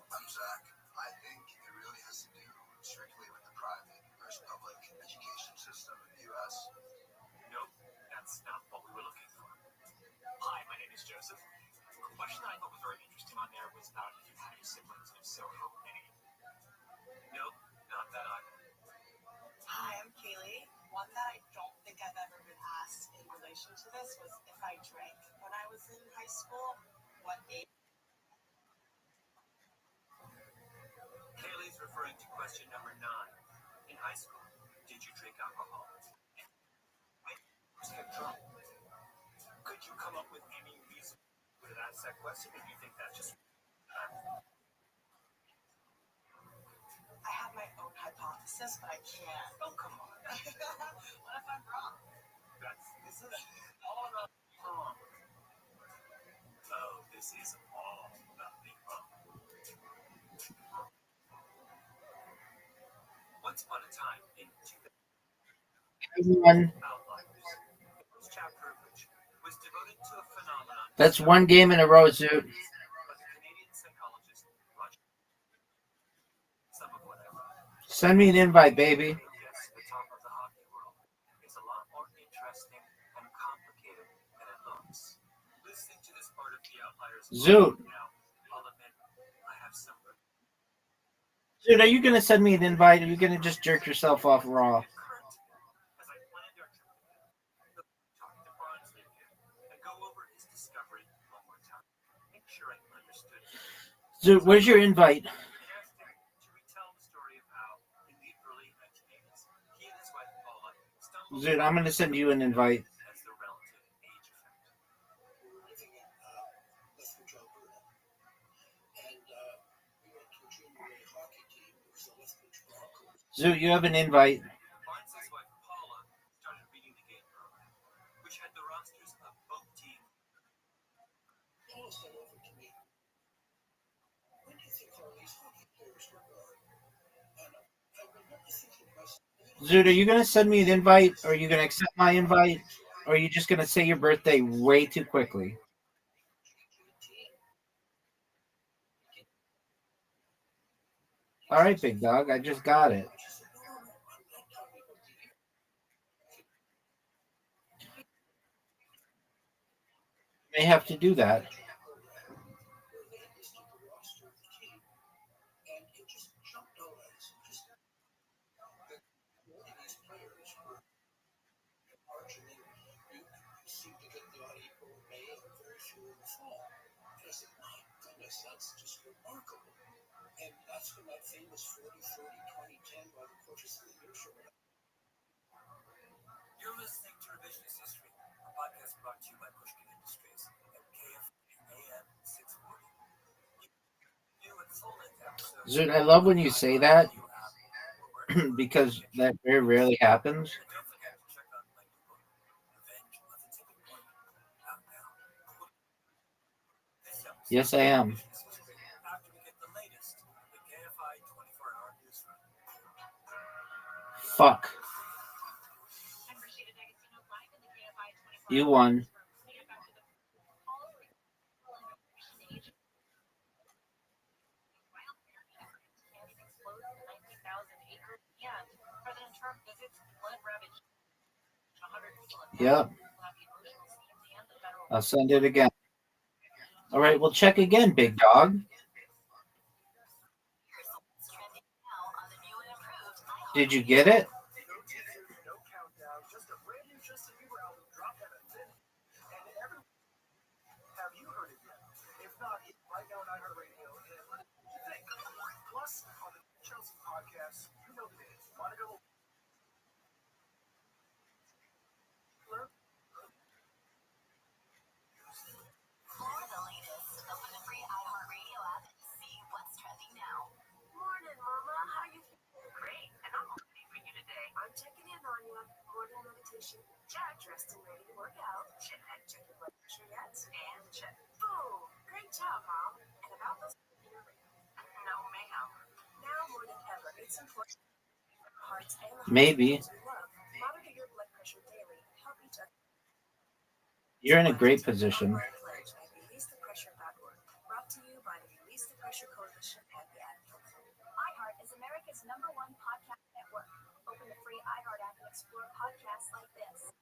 I'm Zach. I think it really has to do strictly with the private versus public education system in the U.S. Nope, that's not what we were looking for. Hi, my name is Joseph. The question I thought was very interesting on there was about if you had any siblings, and if so, how many? Nope, not that either. Hi, I'm Kaylee. One that I don't think I've ever been asked in relation to this was if I drank when I was in high school. What age? Kaylee's referring to question number 9. In high school, did you drink alcohol? Get drunk. Could you come up with any reason to ask that question, or do you think that's just... I have my own hypothesis, but I can't. Oh, come on. What if I'm wrong? This is all about being wrong. Oh, this is all about being wrong. Once upon a time in 2000, Everyone, Outliers, the first chapter of which was devoted to a phenomenon. that's one game in a row, Zoot. By the Canadian psychologist Roger. Some of what I wrote. Send me an invite, baby. Yes, the top of the hockey world is a lot more interesting and complicated than it looks. Listening to this part of the Outliers Zoot. now, I'll admit I have some. Dude, are you going to send me an invite? Or are you going to just jerk yourself off raw? As I planned our trip, talk to Barnsley again and go over his discovery one more time. Make sure I understood. Zoot, where's your invite? I asked him to retell the story of how, in the early 1980s, he and his wife Paula stumbled Zoot, I'm going to send you an invite. as the relative age effect. Living in Western Alberta. And we went to a junior A hockey team. It was the Lethbridge Broncos. Zoot, you have an invite. Barnes' wife Paula started reading the game program, which had the rosters of both teams. Paula said over to me, when do you think all these hockey players were born? And I remember thinking to myself, Zoot, are you going to send me an invite? Or are you going to accept my invite? Or are you just going to say your birthday way too quickly? All right, big dog. I just got it. May have to do that. That's just remarkable. And that's when that famous 40, 30, 20, 10 by the coaches of the year show. You're listening to Revisionist History, a podcast brought to you by Pushkin Industries at KFAM 640. New and full-length episodes. Zoot, I love when you say that because that very rarely happens. And don't forget to check out my new book, Revenge of the Tipping Point, out now. This episode Yes, I am. after we get the latest, the KFI 24-hour newsroom. Fuck. You won. Yep. I'll send it again. All right, we'll check again, big dog. Did you get it? No countdown, just a brand new Justin Bieber album dropped at a thin. And every have you heard it yet? If not, right now on iHeartRadio. And what do you think? Plus, on the Chelsea podcast, you know the name. Monica. For the latest, open the free iHeartRadio app and see what's trending now. Morning, Mama. How you feeling? Great. And I'm ready for you today. I'm checking in on you. Morning meditation. Check. Dressed and ready to work out. Check. Check your blood pressure yet? And check. Boom. Great job, Mom. It's important for our hearts and the Maybe. hearts of those we love. Monitor your blood pressure daily and help each other. You're in a great position. Pledge at releasethepressure.org. Brought to you by the Release the Pressure Coalition and the Ad Council. iHeart is America's #1 podcast network. Open the free iHeart app and explore podcasts like this.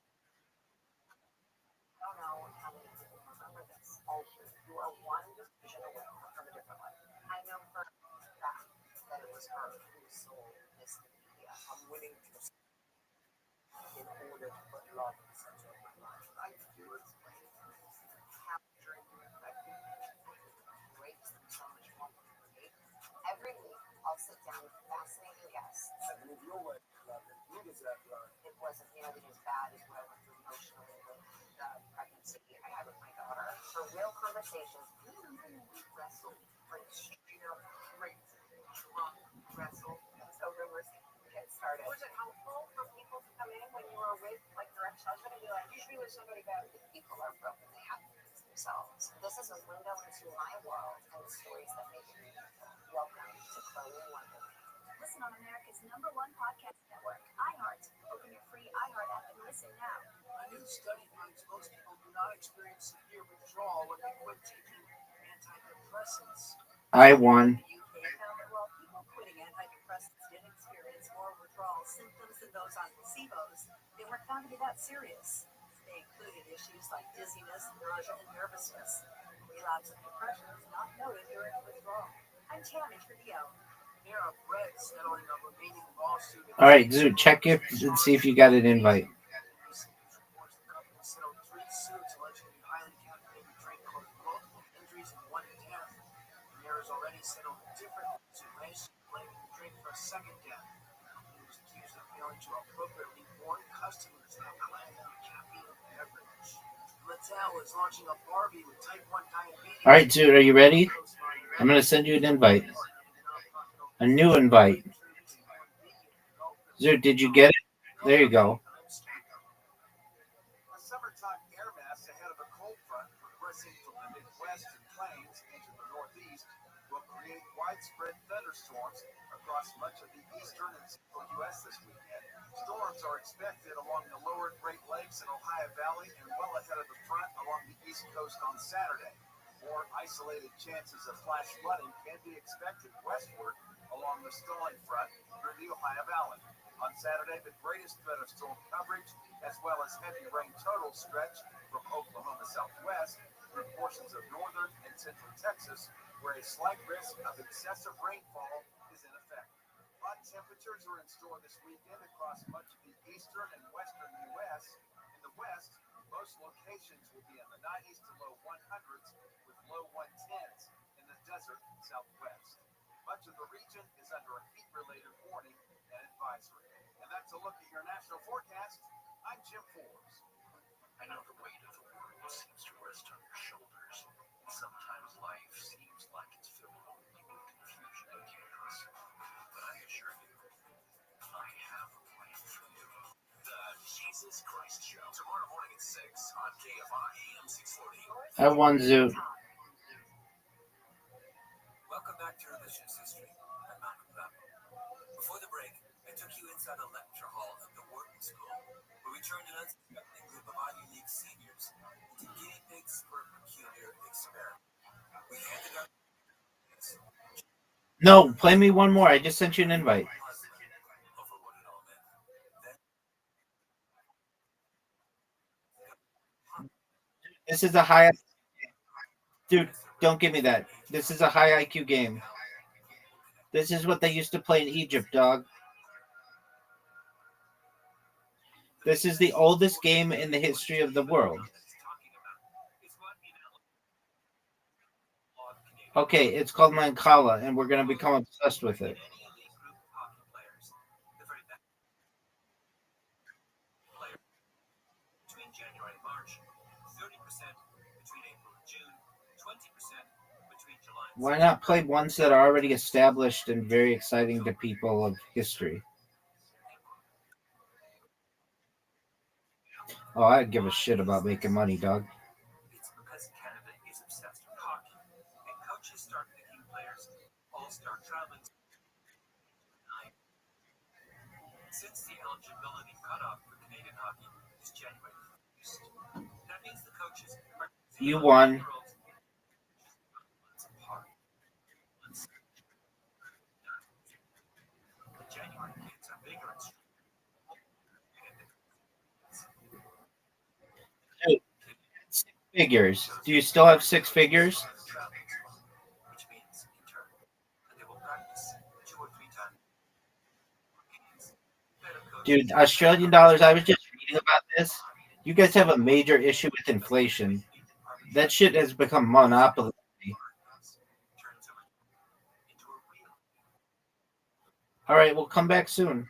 I don't know how many people remember this. You are one decision away from a different life. I know for a fact that it was her who sold this media. I'm willing to in order to put love in the center of my life. I do explain how drinking affected breaks them so much more. Every week, I'll sit down with fascinating guests. And move your way, who does that learn? It wasn't nearly as bad as what I went through emotionally with the pregnancy I had with my daughter. For real conversations, we wrestled for sheer great drunk wrestle. So there was get started. Was it helpful for people to come in when you were with like your ex-husband and be like, usually with somebody bad, if people are broken, they have to fix themselves. This is a window into my world and the stories that make me welcome to Chloe and Wonderland. Listen on America's #1 podcast network, iHeart. Open your free iHeart app and listen now. A new study finds most people do not experience severe withdrawal when they quit taking antidepressants. I won. The UK found that while people quitting antidepressants did experience more withdrawal symptoms than those on placebos, they weren't found to be that serious. They included issues like dizziness, nausea, and nervousness. Relapse of depression is not noted during withdrawal. I'm Tammy Trivio. Panera Bread settling a remaining lawsuit. All right, Zoo, check it and see if you got an invite. Reports the company settled 3 suits alleging the highly caffeinated drink caused multiple injuries and 1 death. Panera's already settled different suits, blaming the drink for a second death. The company was accused of failing to appropriately warn customers about the caffeine beverage. Mattel is launching a Barbie with type 1 diabetes. All right, Zoo, are you ready? I'm going to send you an invite. A new invite. Zoo, did you get it? There you go. A summertime air mass ahead of a cold front progressing from the Midwest and plains into the Northeast will create widespread thunderstorms across much of the eastern and central U.S. this weekend. Storms are expected along the lower Great Lakes and Ohio Valley and well ahead of the front along the East Coast on Saturday. More isolated chances of flash flooding can be expected westward along the Stalling Front through the Ohio Valley. On Saturday, the greatest threat of storm coverage, as well as heavy rain total stretch from Oklahoma southwest through portions of northern and central Texas, where a slight risk of excessive rainfall is in effect. Hot temperatures are in store this weekend across much of the eastern and western U.S. In the west, most locations will be in the 90s to low 100s with low 110s in the desert southwest. Much of the region is under a heat-related warning and advisory. And that's a look at your national forecast. I'm Jim Forbes. I know the weight of the world seems to rest on your shoulders. Sometimes life seems like it's filled only with confusion and chaos. But I assure you, I have a plan for you. The Jesus Christ Show. Tomorrow morning at 6 on KFI AM 640. I won, Zoo. Welcome back to Revisionist History. I'm Malcolm Gladwell. Before the break, I took you inside the lecture hall of the Wharton School, where we turned an unsuspecting group of Ivy League seniors into guinea pigs for a peculiar experiment. We handed out. No, play me one more. I just sent you an invite. Over what it all meant. This is a high... Dude, don't give me that. This is a high IQ game. This is what they used to play in Egypt, dog. This is the oldest game in the history of the world. Okay, it's called Mancala, and we're going to become obsessed with it. Between January and March, 30% between April and June, 20% between July and Why not play ones that are already established and very exciting to people of history? Oh, I don't give a shit about making money, dog. It's because Canada is obsessed with hockey, and coaches start picking players all start traveling. Since the eligibility cutoff for Canadian hockey is January 1st, that means the coaches are You won. The January kids are bigger and Figures. Do you still have 6 figures? which means in turn that they will practice 2 or 3 times. Dude, Australian dollars, I was just reading about this. You guys have a major issue with inflation. That shit has become monopoly. All right, we'll come back soon.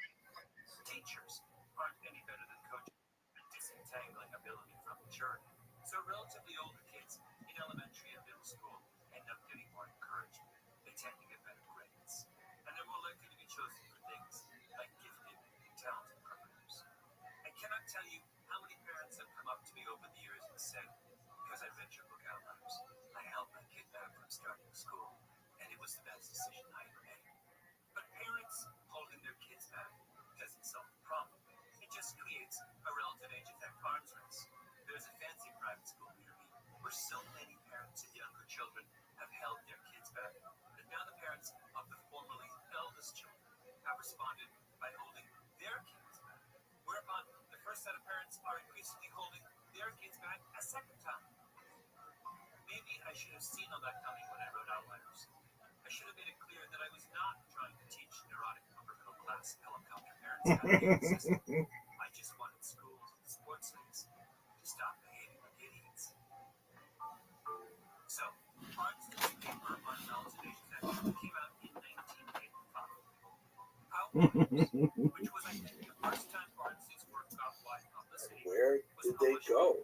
Teachers aren't any better than coaches at disentangling ability from maturity. So relatively older kids in elementary and middle school end up getting more encouragement. They tend to get better grades. And they're more likely to be chosen for things like gifted and talented programs. I cannot tell you how many parents have come up to me over the years and said, because I read your book Outliers, I held my kid back from starting school, and it was the best decision I ever made. But parents holding their kids back doesn't solve the problem. It just creates a relative age effect arms race. There's a fancy private school near me where so many parents and younger children have held their kids back that now the parents of the formerly eldest children have responded by holding their kids back. Whereupon the first set of parents are increasingly holding their kids back a second time. Maybe I should have seen all that coming when I wrote Outliers. I should have made it clear that I was not trying to teach neurotic upper middle class helicopter parents how to be the system. I just wanted schools and sports leagues to stop behaving like idiots. So, Barnes' paper on relative age effect came out in 1985. Outliers, which was I think the first time Barnes' work got wide publicity, Where did they go?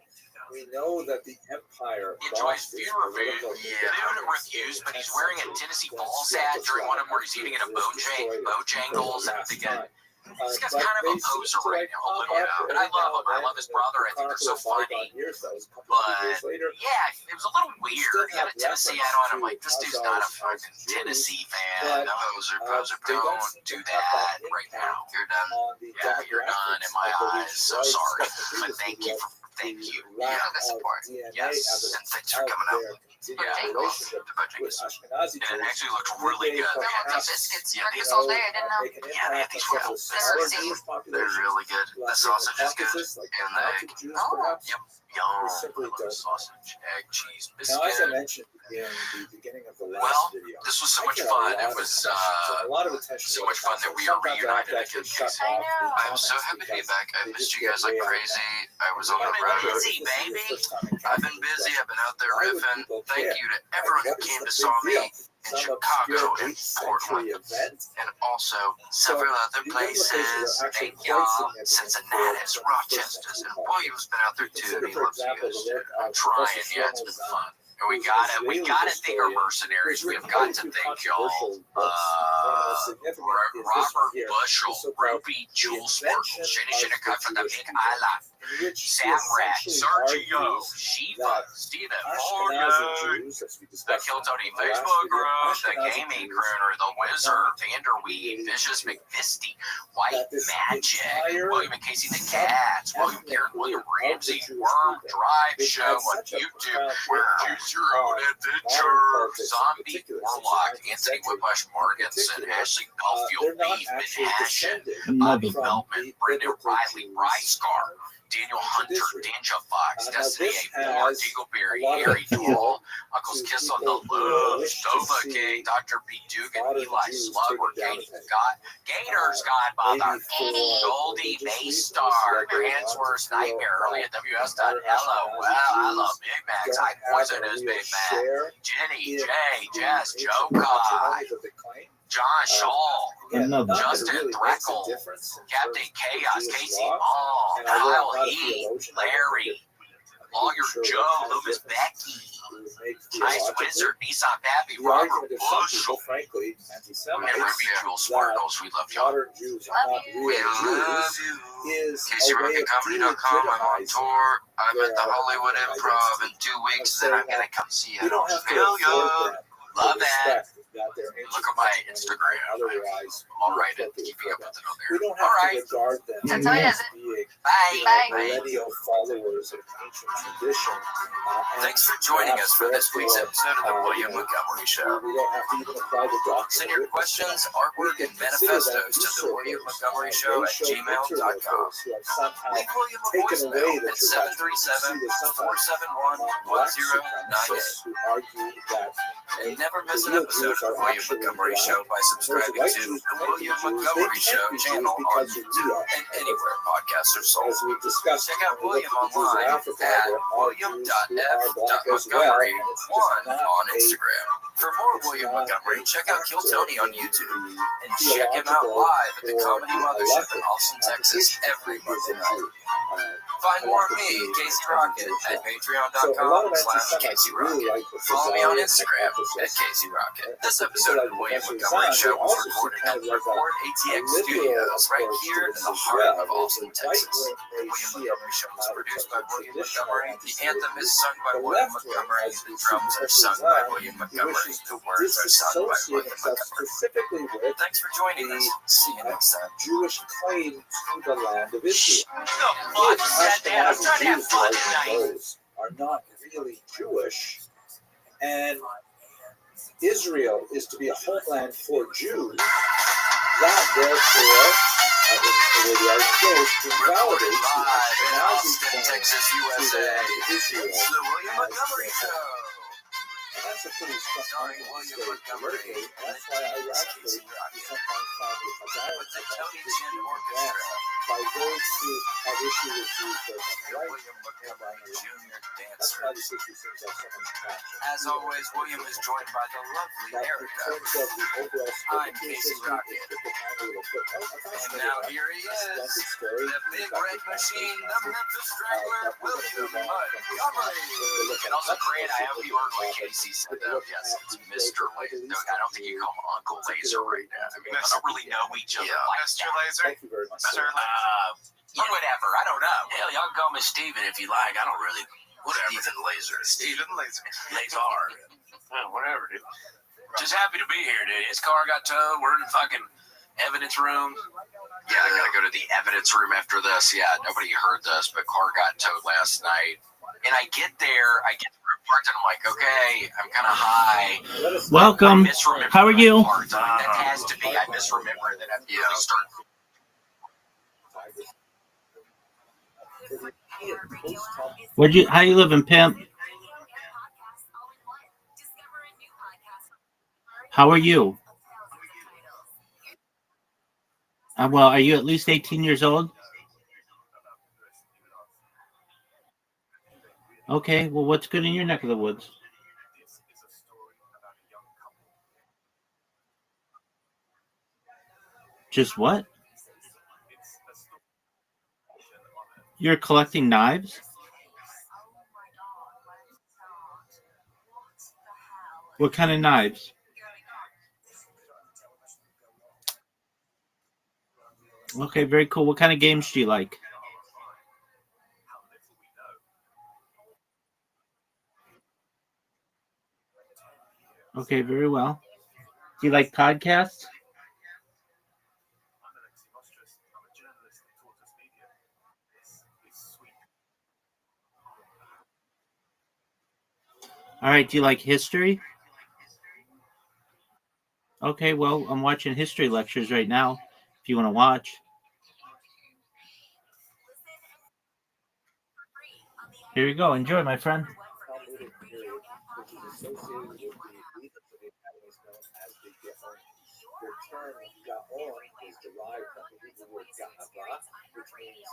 We know that the empire He enjoys lost its ViralRabbi. political They haven't refused, but he's wearing a Tennessee Balls hat during one of them where he's eating at a Bojangles at the beginning. This guy's kind of a poser right now, a little bit. But I love him. I love his brother. I think they're so funny. But yeah, it was a little weird. He had a Tennessee hat on. I'm like, this dude's not a fucking Tennessee fan. Poser. Don't do that right now. You're done. Yeah, you're done in my eyes. So sorry. But thank you. Yeah, the support. Yes, and thanks for coming out. Yeah, and it actually looked really good. They want these biscuits breakfast all day. I didn't know. Yeah, they have these real biscuits. They're really good. The sausage is good. And the egg. Oh. Yep. Yum. Sausage, egg, cheese, biscuit. Now, as I mentioned in the beginning of the last Well, video, this was so much fun. It was a lot of attention. so much fun that we are reunited again. I know. I'm so happy to be back. I missed you guys like crazy. I was on the road. Busy, baby. I've been busy. I've been out there riffing. Thank you to everyone who came to saw me in Chicago and Portland and also several other places. Thank y'all. Cincinnati, Rochester's, and William's been out there too. He loves you guys too. I'm trying. Yeah, it's been fun. And we gotta thank our mercenaries. We have got to thank y'all. Robert Bushel, Ruby, Jewel Sparkle, Jenny Shinnecock from the Big Island, Sam Rat, Sergio, Shiva, Steven, Morgan, the Kill Tony Facebook group, the Gaming Crooner, the Wizard, Vanderweed, Vicious McVisty, White Magic, William and Casey the Cats, William Ramsey, Worm Drive Show on YouTube, Choose Your Own Adventure, Zombie Warlock, Anthony Whiplash Morganson, Ashley Belfield, Beef, Ben Hashin, Bobby Melman, Brendan Riley, Ryscar, Daniel Hunter, Danja Fox, Destiny A4, Dingleberry, Harry Doll, Uncle's Kiss on the Love, Stova King, Dr. B. Dugan, Eli Slug, Katie Gators Godmother, Goldie Maystar, Grant's Worst Nightmare, early at WS.hello. Well, I love Big Macs. I Poison is Big Mac. Jenny, Jay, Jess, Joe Kai, John Shaw, Justin Threckle, Captain Chaos, Casey Mall, Kyle Heath, Larry, Lawyer Joe, Loomis Becky, Ice Wizard, Nissan Pappy, Robert Bush, and Ruby Jewel Sparkles. We love y'all. We love you. CaseyRubyComedy.com. I'm on tour. I'm at the Hollywood Improv in 2 weeks, then I'm gonna come see you. Hell yeah. Love that. Look at my Instagram. I'm all right at keeping up with it on there. All right. regard them That's how he as does it. being Bye. millennial followers of ancient tradition. Thanks for joining us for this week's episode of the William Montgomery Show. We don't have to even apply the doctrine. Send your questions, artwork, and manifestos to the William Montgomery Show at gmail.com. Leave William a voicemail at 737-471-1098. And never miss an episode of the William Montgomery Show by subscribing to the William Montgomery Show channel on YouTube and anywhere podcasts are sold. Check out William online at william.f.montgomery1 on Instagram. For more William Montgomery, check out Kill Tony on YouTube and check him out live at the Comedy Mothership in Austin, Texas every Monday night. Find more of me, Casey Rocket, at patreon.com/Casey Rocket. Follow me on Instagram at Casey Rocket. This episode of the William Montgomery Show was recorded at the Record ATX Studios right here in the heart of Austin, Texas. The William Montgomery Show is produced by William Montgomery. The anthem is sung by William Montgomery. The drums are sung by William Montgomery. The words are sung by William Montgomery. Thanks for joining us. See you next time. Jewish claim to the land of Israel. What the fuck? I'm trying to have fun tonight. Are not really Jewish, and Israel is to be a homeland for Jews. That therefore, the argument goes, invalidates Live in Austin, Texas, USA. Israel. It's the William Montgomery Show. And that's a pretty Starring William Montgomery. That's why I Casey sometimes Rocket. find it a With the Tony Chin Orchestra. by those who have issue with Jews for right. William Montgomery Jr. That's why dancers. these issues seem to have so much traction. As always, William is joined by the lovely That in Erica. terms of the overall I'm Casey Rocket. And now here he is, the big red machine, the Memphis Strangler, William Montgomery. And also, Grant, I hope you heard what Casey said, though. Yes, it's Mr. Laser. No, I don't think you call him Uncle Laser right now. I mean, we don't really know each other like Mr. that. Laser? Thank you very much. Mr. Or whatever. I don't know. Hell, y'all can call me Steven if you like. I don't really. Whatever. Steven Laser. Steven Laser. Laser. Whatever, dude. Just happy to be here, dude. His car got towed. We're in the fucking evidence room. Yeah, I gotta go to the evidence room after this. Yeah, nobody heard this, but car got towed last night. And I get there, parked, and I'm like, okay, I'm kind of high. Welcome. How are you? That has to be. I misremember that I really started. How you living, pimp? How are you? Well, are you at least 18 years old? Okay, well, what's good in your neck of the woods? Just what? You're collecting knives? What kind of knives? Okay, very cool. What kind of games do you like? Okay, very well. Do you like podcasts? All right, do you like history? Okay, well, I'm watching history lectures right now, if you want to watch. Here you go. Enjoy, my friend. Is derived from the Hebrew word ga'ava, which means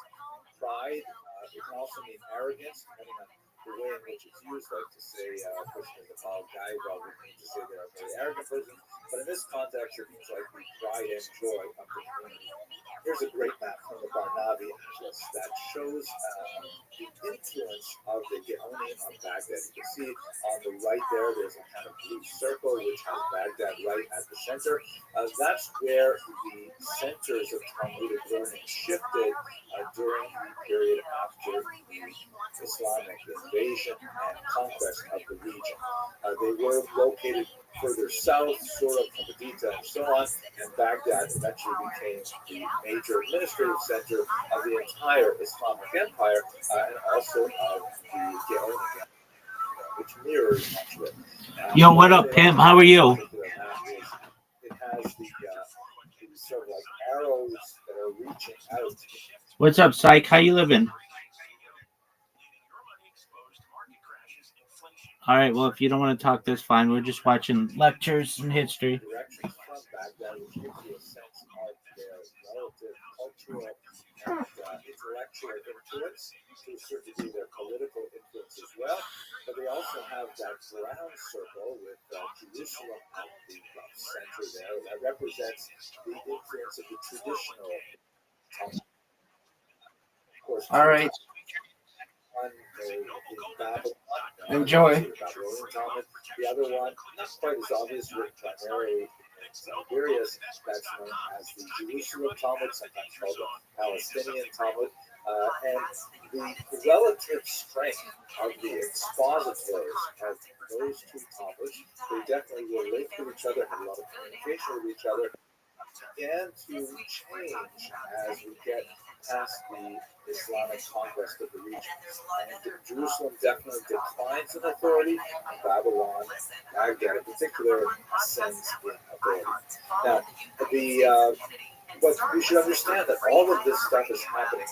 pride. It can also mean arrogance, depending on the way in which it's used. Like to say a person is a Baal Gaiva would mean to say they're a very arrogant person. But in this context, it means like the pride and joy of the community. Here's a great map from the Barnabi Atlas that shows the influence of the Geonim of Baghdad. You can see on the right there, there's a kind of blue circle which has Baghdad right at the center. That's where the centers of Talmudic learning shifted during the period after the Islamic invasion and conquest of the region. They were located further south, sort of from Medina and so on, and Baghdad eventually became the major administrative center of the entire Islamic Empire and also of the Gaonic Empire, which mirrors much of it. Yo, what up, Pim? How are you? It has the sort of like arrows that are reaching out. What's up, Psych? How you living? All right, well, if you don't want to talk, that's fine. We're just watching lectures and history. Directions from Baghdad, which gives you a sense of their relative cultural and intellectual influence, to a certain degree their political influence as well. But they also have that ground circle with Jerusalem at the center there that represents the influence of the traditional Talmud. Of course, All right. Enjoy. The other one, not quite as obvious, written primarily in Tiberias, that's known as the Jerusalem Talmud, sometimes called the Palestinian Talmud. And the relative strength of the expositors of those two Talmuds, they definitely were linked to each other, had a lot of communication with each other, began to change as we get past the Islamic conquest of the region. And Jerusalem definitely declines in authority, and Babylon, Baghdad in particular, ascends in authority. Now, but we should understand that all of this stuff is happening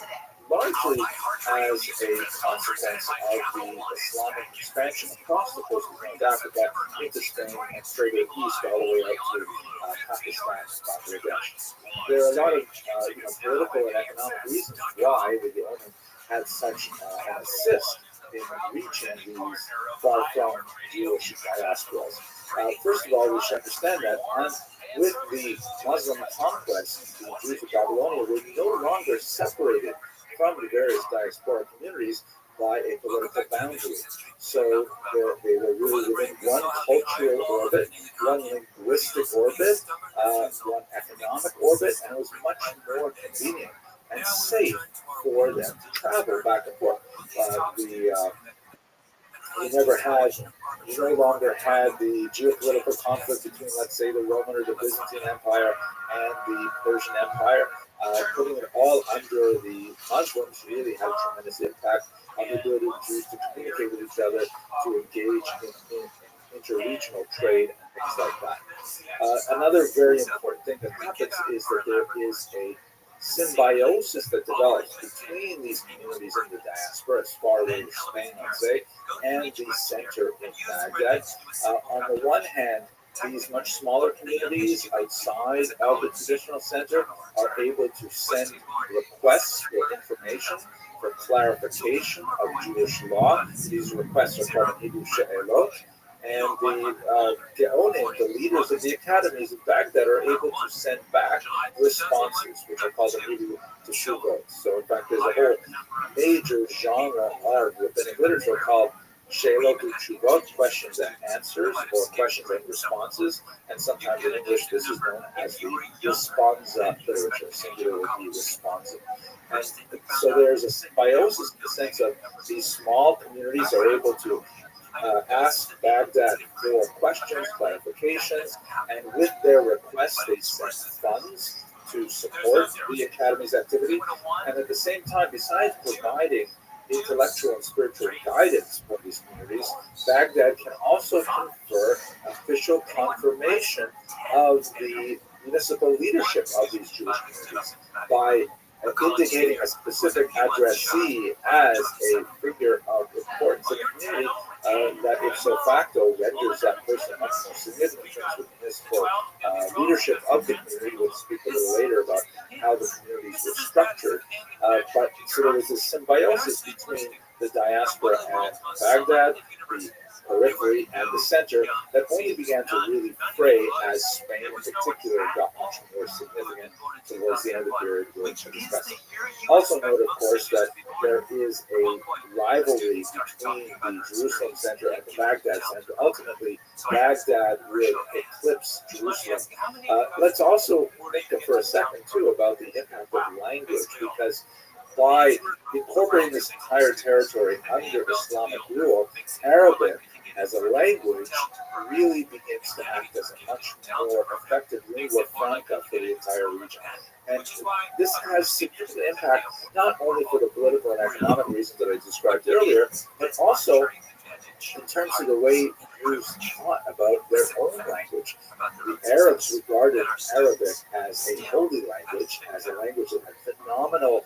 largely as a consequence of the Islamic expansion across the coast of North Africa into Spain and straight east all the way up to Pakistan and Bangladesh. There are a lot of political and economic reasons why the Gaonians had such an assist in reaching these far-flung Jewish diasporas. First of all, we should understand that with the Muslim conquest, the Jews of Babylonia were no longer separated from the various diaspora communities by a political boundary. So they were really within one cultural orbit, one linguistic orbit, one economic orbit, and it was much more convenient and safe for them to travel back and forth. You no longer had the geopolitical conflict between, let's say, the Roman or the Byzantine Empire and the Persian Empire. Putting it all under the Muslims really had a tremendous impact on the ability of Jews to communicate with each other, to engage in interregional trade and things like that. Another very important thing that happens is that there is a symbiosis that develops between these communities in the diaspora, as far away as Spain, let's say, and the center in Baghdad. On the one hand, these much smaller communities outside of the traditional center are able to send requests for information, for clarification of Jewish law. These requests are called Hidu She'elot. And the Gaonim, the leaders of the academies in Baghdad, are able to send back responses, which are called the Hidu Teshuvot. So, in fact, there's a whole major genre of rabbinic literature called She'elot Teshuvot, questions and answers, or questions and responses. And sometimes in English, this is known as the responsa literature, singular would be responsive. And so there's a symbiosis in the sense of these small communities are able to ask Baghdad for questions, clarifications, and with their requests, they send funds to support the Academy's activity. And at the same time, besides providing intellectual and spiritual guidance for these communities, Baghdad can also confer official confirmation of the municipal leadership of these Jewish communities by indicating a specific addressee as a figure of importance in the community that ipso facto renders that person much more significant in terms of municipal leadership of the community. We'll speak a little later about how the communities were structured. But so there was this symbiosis between the diaspora and Baghdad, the periphery, and the center that only began to really fray as Spain in particular got much more significant towards the end of the period we're discussing. Also note, of course, that there is a rivalry between the Jerusalem center and the Baghdad center. Ultimately, Baghdad will eclipse Jerusalem let's also think for a second, too, about the impact of language, because by incorporating this entire territory under Islamic rule, Arabic as a language really begins to act as a much more effective lingua franca for the entire region. And this has significant impact not only for the political and economic reasons that I described earlier, but also in terms of the way Jews taught about their own language. The Arabs regarded Arabic as a holy language, as a language that had phenomenal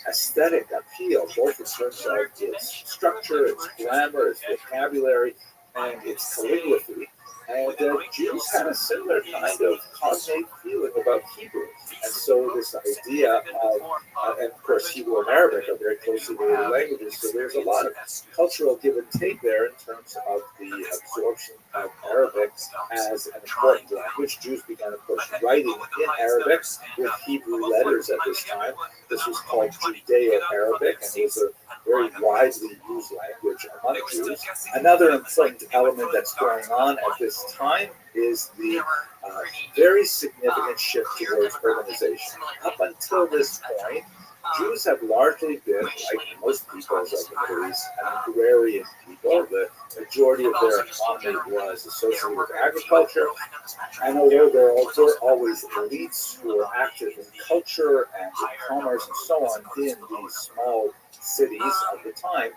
aesthetic appeal, both in terms of its structure, its grammar, its vocabulary, and its calligraphy. And Jews had a similar kind of cognate feeling about Hebrew. And so this idea of, and of course Hebrew and Arabic are very closely related languages, so there's a lot of cultural give and take there in terms of the absorption of Arabic as an important language. Jews began, of course, writing in Arabic with Hebrew letters at this time. This was called Judeo-Arabic, and it was a very widely used language among Jews. Another important element that's going on at this time is the very significant shift towards urbanization. Up until this point, Jews have largely been, like most peoples of the Middle East, an agrarian people. The majority of their economy was associated with agriculture, and although there were always elites who were active in culture and in commerce and so on in these small cities of the time,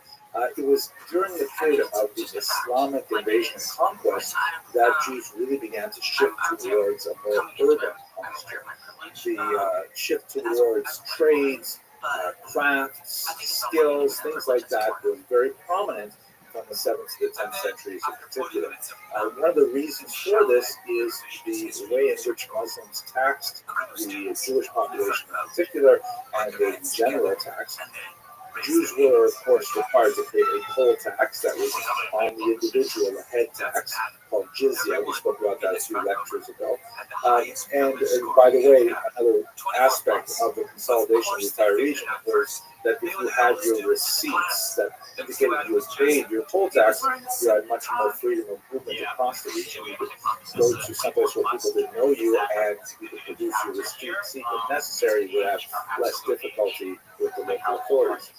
it was during the period of the Islamic invasion and conquest that Jews really began to shift towards a more urban posture. The shift towards trades, crafts, skills, things like that was very prominent from the 7th to the 10th centuries in particular. One of the reasons for this is the way in which Muslims taxed the Jewish population in particular, and the general tax. Jews were, of course, required to pay a poll tax that was on the individual, a head tax called jizya. We spoke about that a few lectures ago. And by the way, another aspect of the consolidation of the entire region was that if you had your receipts that indicated you had paid your poll tax, you had much more freedom of movement across the region. You could go to someplace where people didn't know you, and you could produce your receipt if necessary. You would have less difficulty with the local authorities.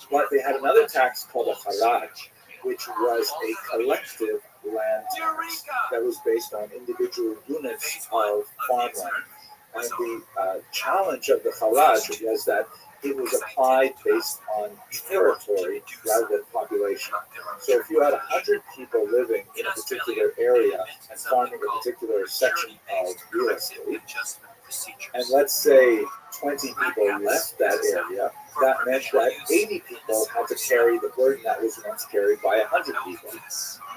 But they had another tax called a haraj, which was a collective land tax that was based on individual units of farmland. And the challenge of the haraj was that it was applied based on territory rather than population. So if you had 100 people living in a particular area and farming a particular section of real estate, and let's say 20 people left that area, that meant that 80 people had to carry the burden that was once carried by 100 people.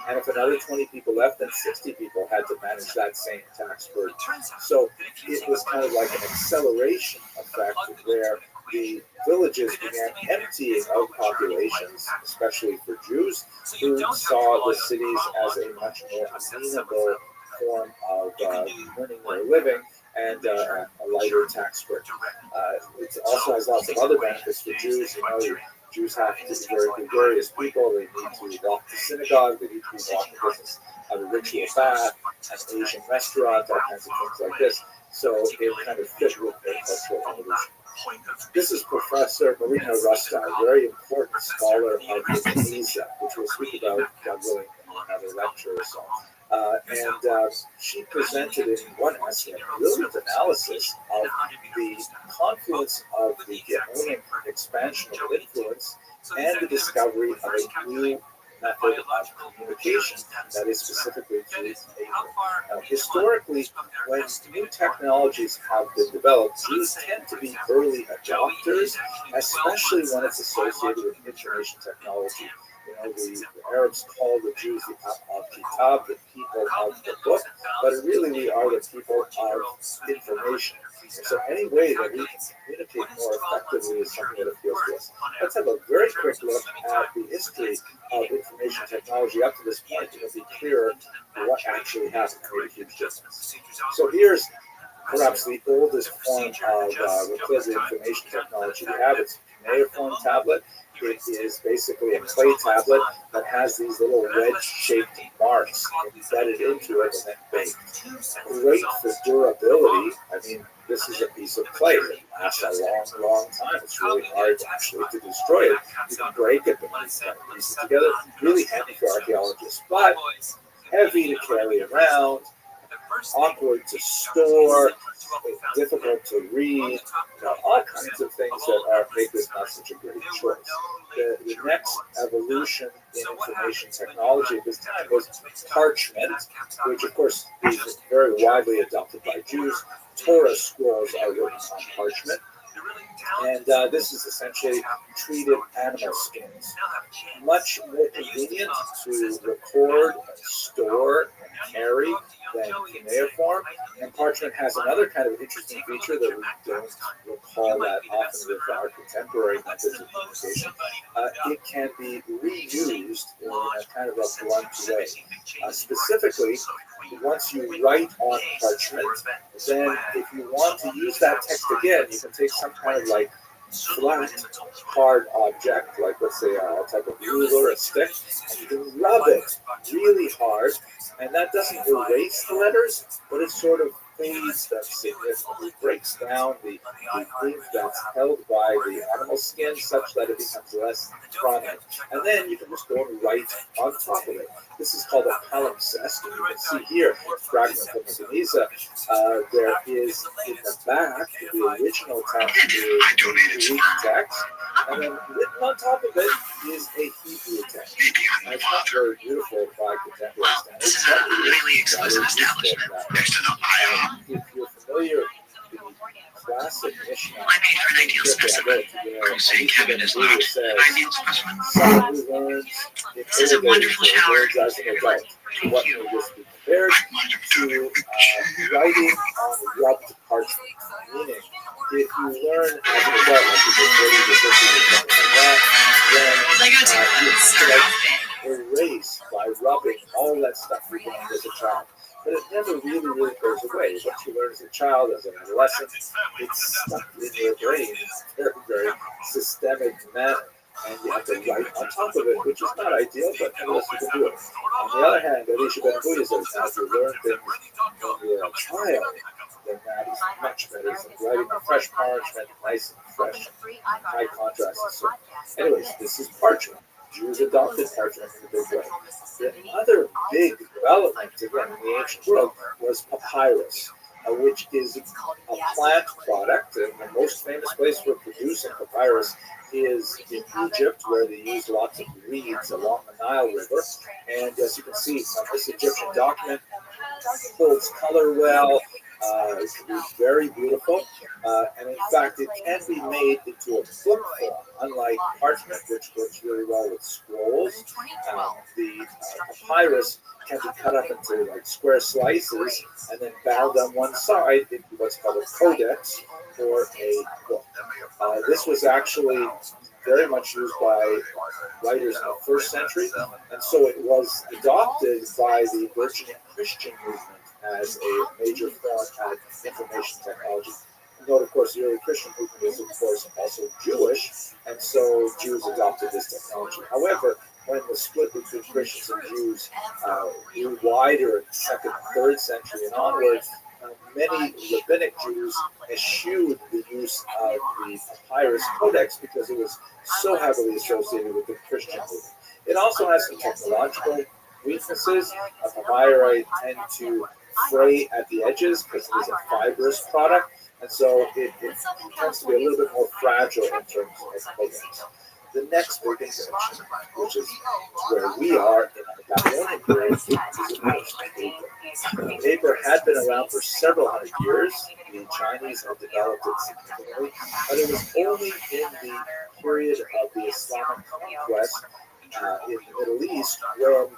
And if another 20 people left, then 60 people had to manage that same tax burden. So it was kind of like an acceleration effect where the villages began emptying of populations, especially for Jews, who saw the cities as a much more amenable form of earning their living and a lighter tax burden. It also has lots of other benefits for Jews. You know, Jews have to be very gregarious people. They need to walk to synagogue. They need to be walking business, have a ritual bath, an Asian restaurant, all kinds of things like this. So it kind of fit with their cultural evolution. This is Professor Rabbi Rothschild, a very important scholar of the Visa, which we'll speak about, God willing, in another lecture or so. And she presented in one essay a brilliant analysis of the confluence of the Geonic expansion of influence and the discovery of a new method of communication that is specifically through paper. Now, historically, when new technologies have been developed, Jews tend to be early adopters, especially when it's associated with information technology. You know, the Arabs call the Jews the Kitab, the people of the book, but really we are the people of information. So any way that we can communicate more effectively is something that appeals to us. Let's have a very quick look at the history of information technology up to this point to be clearer what actually happened and made a huge difference. So here's perhaps the oldest form of recorded information technology we have. It's a cuneiform tablet. It is basically a clay tablet that has these little wedge-shaped marks embedded into it and then baked. Great for durability. I mean, this is a piece of clay that lasts a long, long time. It's really hard actually to destroy it. You can break it, but you can piece it together. Really handy for archaeologists, but heavy to carry around, awkward to store, difficult to read, all kinds of things that make this not such a great choice. The next evolution in information technology at this time was parchment, which of course is very widely adopted by Jews. Torah scrolls are written on parchment. And this is essentially treated animal skins. Much more convenient to record, store, and carry than cuneiform. And parchment has another kind of interesting feature that we don't recall that often with our contemporary methods of communication. It can be reused in a kind of a blunt way. Specifically, once you write on parchment, then if you want to use that text again, you can take some kind of like flat, hard object, like let's say a type of ruler, a stick, and you can rub it really hard, and that doesn't erase the letters, but it sort of fades them significantly, breaks down the ink that's held by the animal skin such that it becomes less prominent. And then you can just go and write on top of it. This is called a palimpsest, and you can see here, fragment from the Geniza, there is in the back, the original text is Greek text, and then written on top of it is a Hebrew text. And it's not very beautiful by contemporary standards. This is a highly exclusive establishment next to the IO. If you're familiar with the classic Mishnah, I paid for an ideal specimen. Crusade Kevin is not an ideal specimen. someone who learns This is a wonderful shower. as an adult, what will just be compared to writing on rubbed parchment. Meaning, if you learn as an adult, like you did 30 to 50 or something like that, then you can erase by rubbing all that stuff you learned as a child. But it never really goes away. What you learn as a child, as an adolescent, it's stuck in your brain. It's very systemic manner. And you have to write on top of it, which is not ideal, but unless you can do it. On the other hand, Elisha Ben Buddha says, as you learn things when you're a child, then that is much better than writing a fresh parchment, nice and fresh, high contrast and so on. Anyways, this is parchment. Jews adopted parchment in a big way. The other big development, again, in the ancient world was papyrus, which is a plant product, and the most famous place for producing papyrus is in Egypt, where they use lots of reeds along the Nile River. And as you can see, this Egyptian document holds color well. It can be very beautiful, and in fact, it can be made into a book form, unlike parchment, which works really well with scrolls. The papyrus can be cut up into like square slices and then bound on one side into what's called a codex or a book. This was actually very much used by writers in the first century, and so it was adopted by the burgeoning Christian movement as a major form of information technology. Note, of course, the early Christian movement is, of course, also Jewish, and so Jews adopted this technology. However, when the split between Christians and Jews grew wider in the 2nd and 3rd century and onwards, many rabbinic Jews eschewed the use of the papyrus codex because it was so heavily associated with the Christian movement. It also has some technological weaknesses. Papyri tend to fray at the edges because it is a fibrous product, and so it tends to be a little bit more fragile in terms of codex. The next big invention, which is where we are in the Babylonian period, is of course paper. Paper had been around for several hundred years. The Chinese had developed it significantly, but it was only in the period of the Islamic conquest in the Middle East when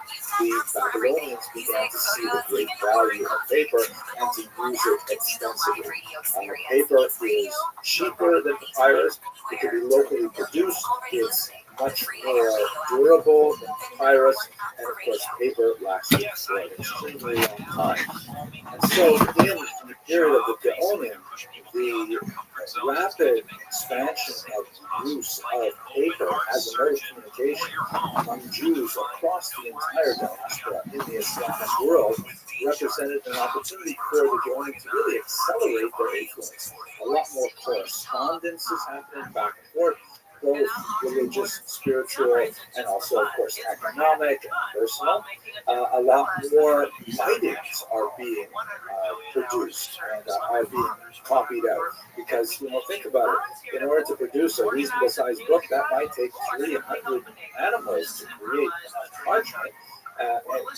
the Babylonians began to see the great value of paper and to use it extensively. Paper is cheaper than papyrus. It can be locally produced. It's much more durable than papyrus, and of course, paper lasts for an extremely long time. And so, in the period of the Daonium, the rapid expansion of use of paper as a among Jews across the entire diaspora in the Islamic world represented an opportunity for the Geonim to really accelerate their influence. A lot more correspondence is happening back and forth, both religious, spiritual, and also, of course, economic and personal. A lot more writings are being produced and are being copied out. Because, think about it. In order to produce a reasonable sized book, that might take 300 animals to create parchment.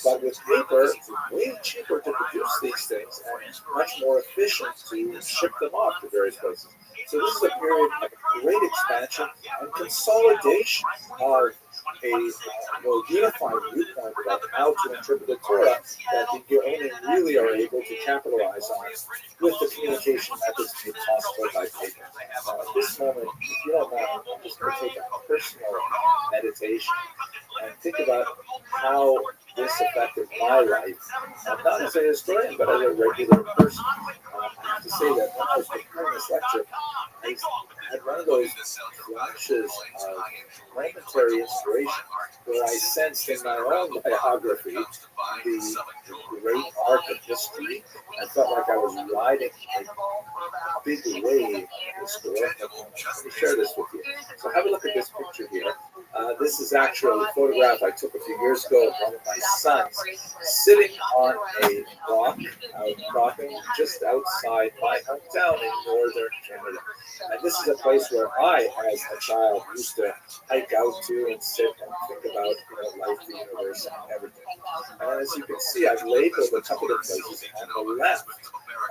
But with paper, it's way cheaper to produce these things and much more efficient to ship them off to various places. So this is a period of great expansion and consolidation of a more unified viewpoint about how to interpret the Torah that the Geonim really are able to capitalize on with the communication methods made possible by paper. At this moment, if you don't mind, I'm just going to take a personal meditation and think about how this affected my life, not as a historian, but as a regular person. I have to say that when I was preparing this lecture, I had one of those flashes of momentary inspiration where I sensed in my own biography the great arc of history. I felt like I was riding a big wave of historical moments. Let me share this with you. So have a look at this picture here. This is actually a photograph I took a few years ago of one of my sons sitting on a rock outcropping just outside my hometown in northern Canada. And this is a place where I, as a child, used to hike out to and sit and think about life, the universe, and everything. And as you can see, I've labeled a couple of places. On the left,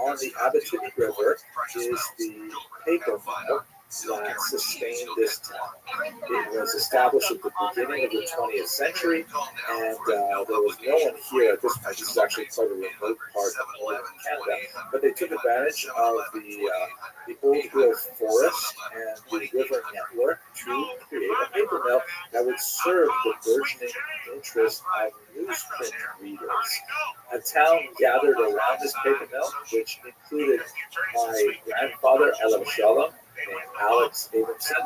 on the Abitibi River, is the paper mill that sustained this town. It was established at the beginning of the 20th century, and there was no one here at this point. This is actually quite a remote part of northern Canada, but they took advantage of the old growth forest and the river network to create a paper mill that would serve the burgeoning interest of newsprint readers. A town gathered around this paper mill, which included my grandfather, Elam Shalom, named Alex Abramson,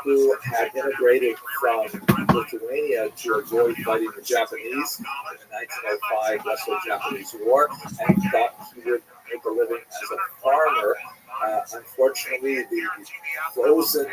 who had immigrated from Lithuania to avoid fighting the Japanese in the 1905 Russo-Japanese War, and thought he would make a living as a farmer. Unfortunately, the frozen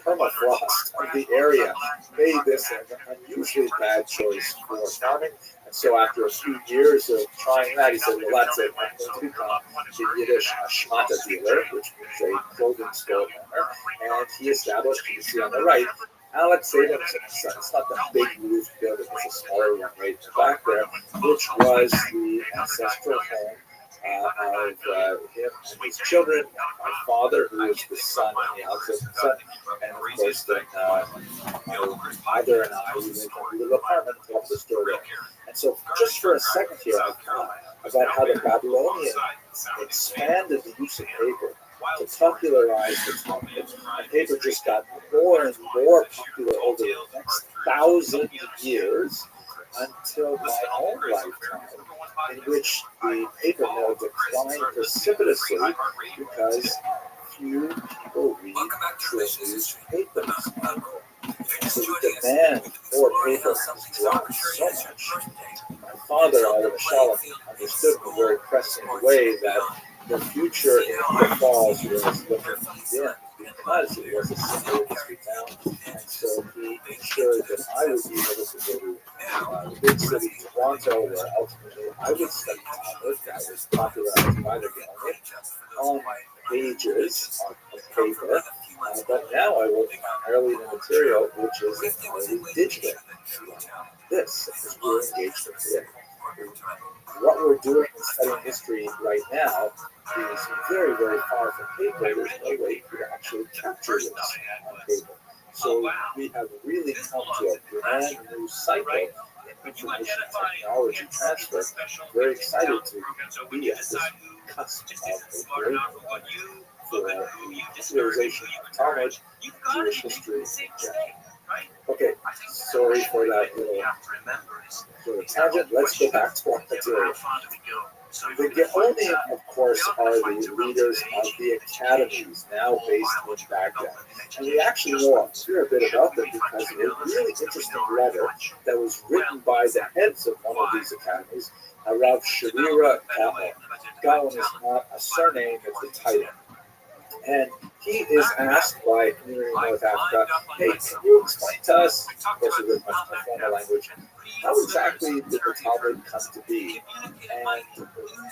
permafrost of the area made this an unusually bad choice for farming. And so after a few years of trying that, he said, well, that's it. I'm going to become the Yiddish Shmata dealer, which means a clothing store owner. And he established, you can see on the right, Alex Abramson's son. It's not the big roof building, it's a smaller one right in the back there, which was the ancestral home of him and his children, my father, who was the son of the Alex Abramson, and of course then my father and I, we lived in a little apartment above the store there. And so just for a second here, I thought about how the Babylonians expanded the use of paper to popularize the topic. And paper just got more and more popular over the next 1,000 years until my own lifetime, in which the paper mill declined precipitously because few people read true newspapers. So the demand for paper has dropped so much. My father, Adam Shalom, understood in a very pressing way that the future in the falls was looking dim because it was a single industry town. And so he ensured that I would be able to go to the big city, Toronto, where ultimately I would study Talmud that was popularized by the Geonim on pages of paper. But now I work primarily in the material, which is entirely digital. This is what we're engaged in today. What we're doing in studying history right now is very, very far from paper. There's no way to actually capture this on paper. So we have really come to a brand new cycle in information technology transfer. Very excited to be at this cusp of a great moment for the popularization of Talmud, Jewish history in general. Okay, sorry for that little sort of tangent. Let's go back to our material. The Geonim, of course, are the leaders of the academies now based in Baghdad. And we actually know a fair bit about them because of a really interesting letter that was written by the heads of one of these academies, Rav Sharira Gaon. Gaon is not a surname, it's a title. And he is asked by a community in North Africa, hey, can you explain to us, of course in much more formal language, how exactly did the Talmud come to be? And,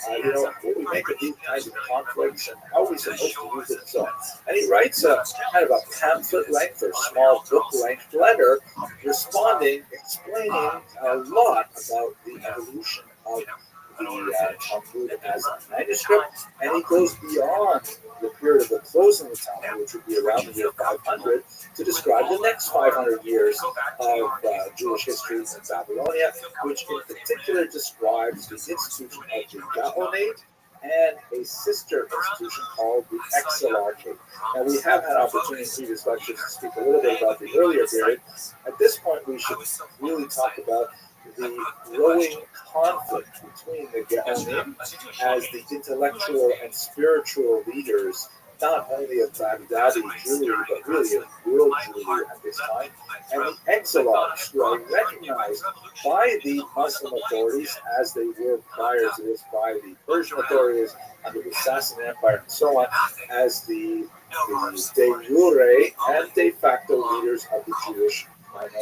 what do we make of these kinds of conflicts and how are we supposed to use it and so on? And he writes a kind of a pamphlet length or small book length letter responding, explaining a lot about the evolution of the Talmud as a manuscript, and he goes beyond the period of the closing of the Talmud, which would be around the year 500, to describe the next 500 years of Jewish history in Babylonia, which in particular describes the institution of the Gaonate and a sister institution called the Exilarchy. Now, we have had opportunity in previous lectures to speak a little bit about the earlier period. At this point, we should really talk about the growing conflict between the Geonim as the intellectual and spiritual leaders, not only of Baghdadi Jewry, but really of world Jewry at this time, and the exilarchs, who are recognized by the Muslim authorities as they were prior to this by the Persian authorities under the Sassanid Empire and so on, as the de jure and de facto leaders of the Jewish minority.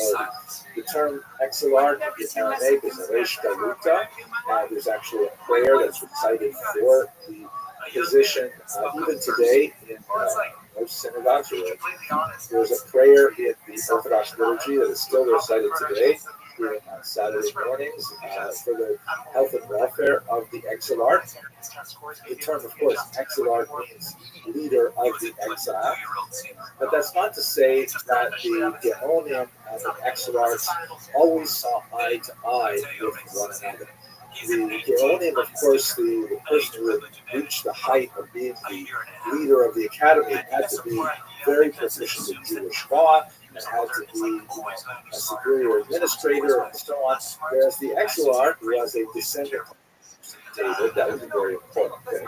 The term exilarch in Aramaic is a resh galuta, and there's actually a prayer that's recited for the position. Even today, in most synagogues, there's a prayer in the Orthodox liturgy that is still recited today, even on Saturday mornings, for the health and welfare of the exilarch. The term, of course, exilarch means leader of the exile, but that's not to say that the Geonim and the exilarchs always saw eye to eye with one another. The Geonim, of course, the person who had reached the height of being the leader of the academy had to be very proficient in Jewish law and had to be a superior administrator and so on, whereas the exilarch was a descendant of David. That was a very important thing.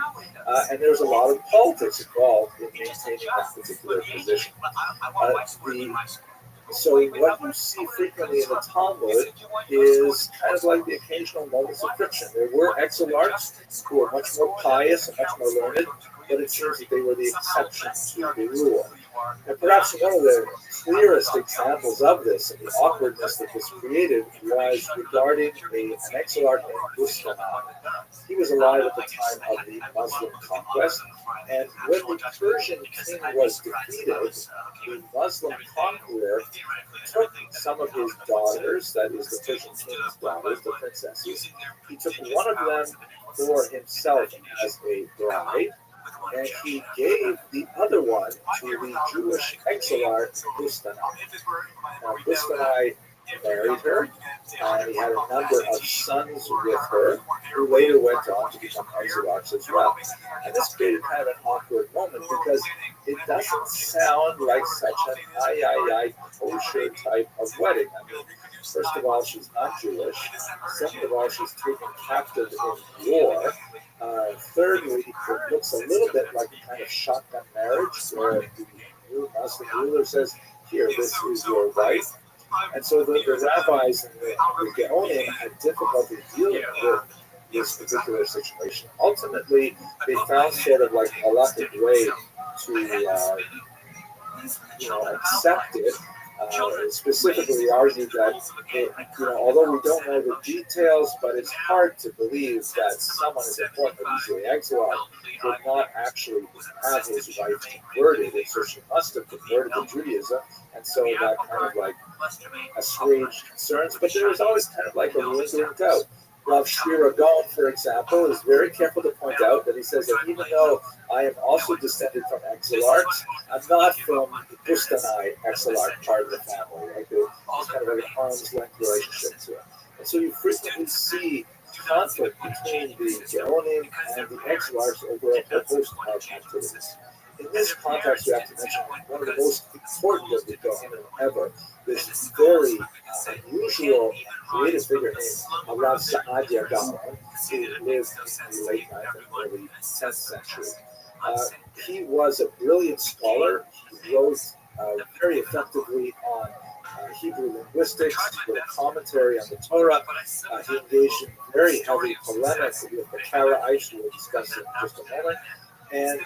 And there was a lot of politics involved in maintaining that particular position. So what you see frequently in the Talmud is kind of like the occasional moments of friction. There were exilarchs who were much more pious and much more learned, but it seems that they were the exception to the rule. And perhaps one of the clearest examples of this and the awkwardness that this created was regarding an exilarch named Bustanai. He was alive at the time of the Muslim conquest, and when the Persian king was defeated, the Muslim conqueror took some of his daughters, that is the Persian king's daughters, the princesses. He took one of them for himself as a bride, and he gave the other one to the Jewish exilarch Bustanai. Now, Bustanai married her, and he had a number of sons with her, who later went on to become exilarchs as well. And this created kind of an awkward moment because it doesn't sound like such an kosher type of wedding. I mean, first of all, she's not Jewish. Second of all, she's taken captive in war. Thirdly, it looks a little bit like a kind of shotgun marriage where the new Muslim ruler says, here, this is your wife. And so the rabbis and the Geonim had difficulty dealing with this particular situation. Ultimately, they found sort of like a halakhic way to accept it. Specifically argued that, although we don't know the details, but it's hard to believe that someone as important as the exilarch did not actually have his wife converted, and so she must have converted to Judaism, and so that kind of like assuaged concerns, but there was always kind of like a lingering doubt. Rav Shira Gaon, for example, is very careful to point out that he says that even though I am also descended from exilarchs, I'm not from the Bustanai exilarch part of the family. Like there's kind of like an arm's length relationship to it. And so you frequently see conflict between the Geonim and the exilarchs over a whole host of activities. In this context, we have to mention one of the most important of the Kohanim ever, this very unusual creative figure named Rav Saadia Gaon, who lived in the late 9th and early 10th century. He was a brilliant scholar. He wrote very effectively on Hebrew linguistics, with a commentary on the Torah. He engaged in very heavy polemic with the Karaites, we'll discuss in just a moment. And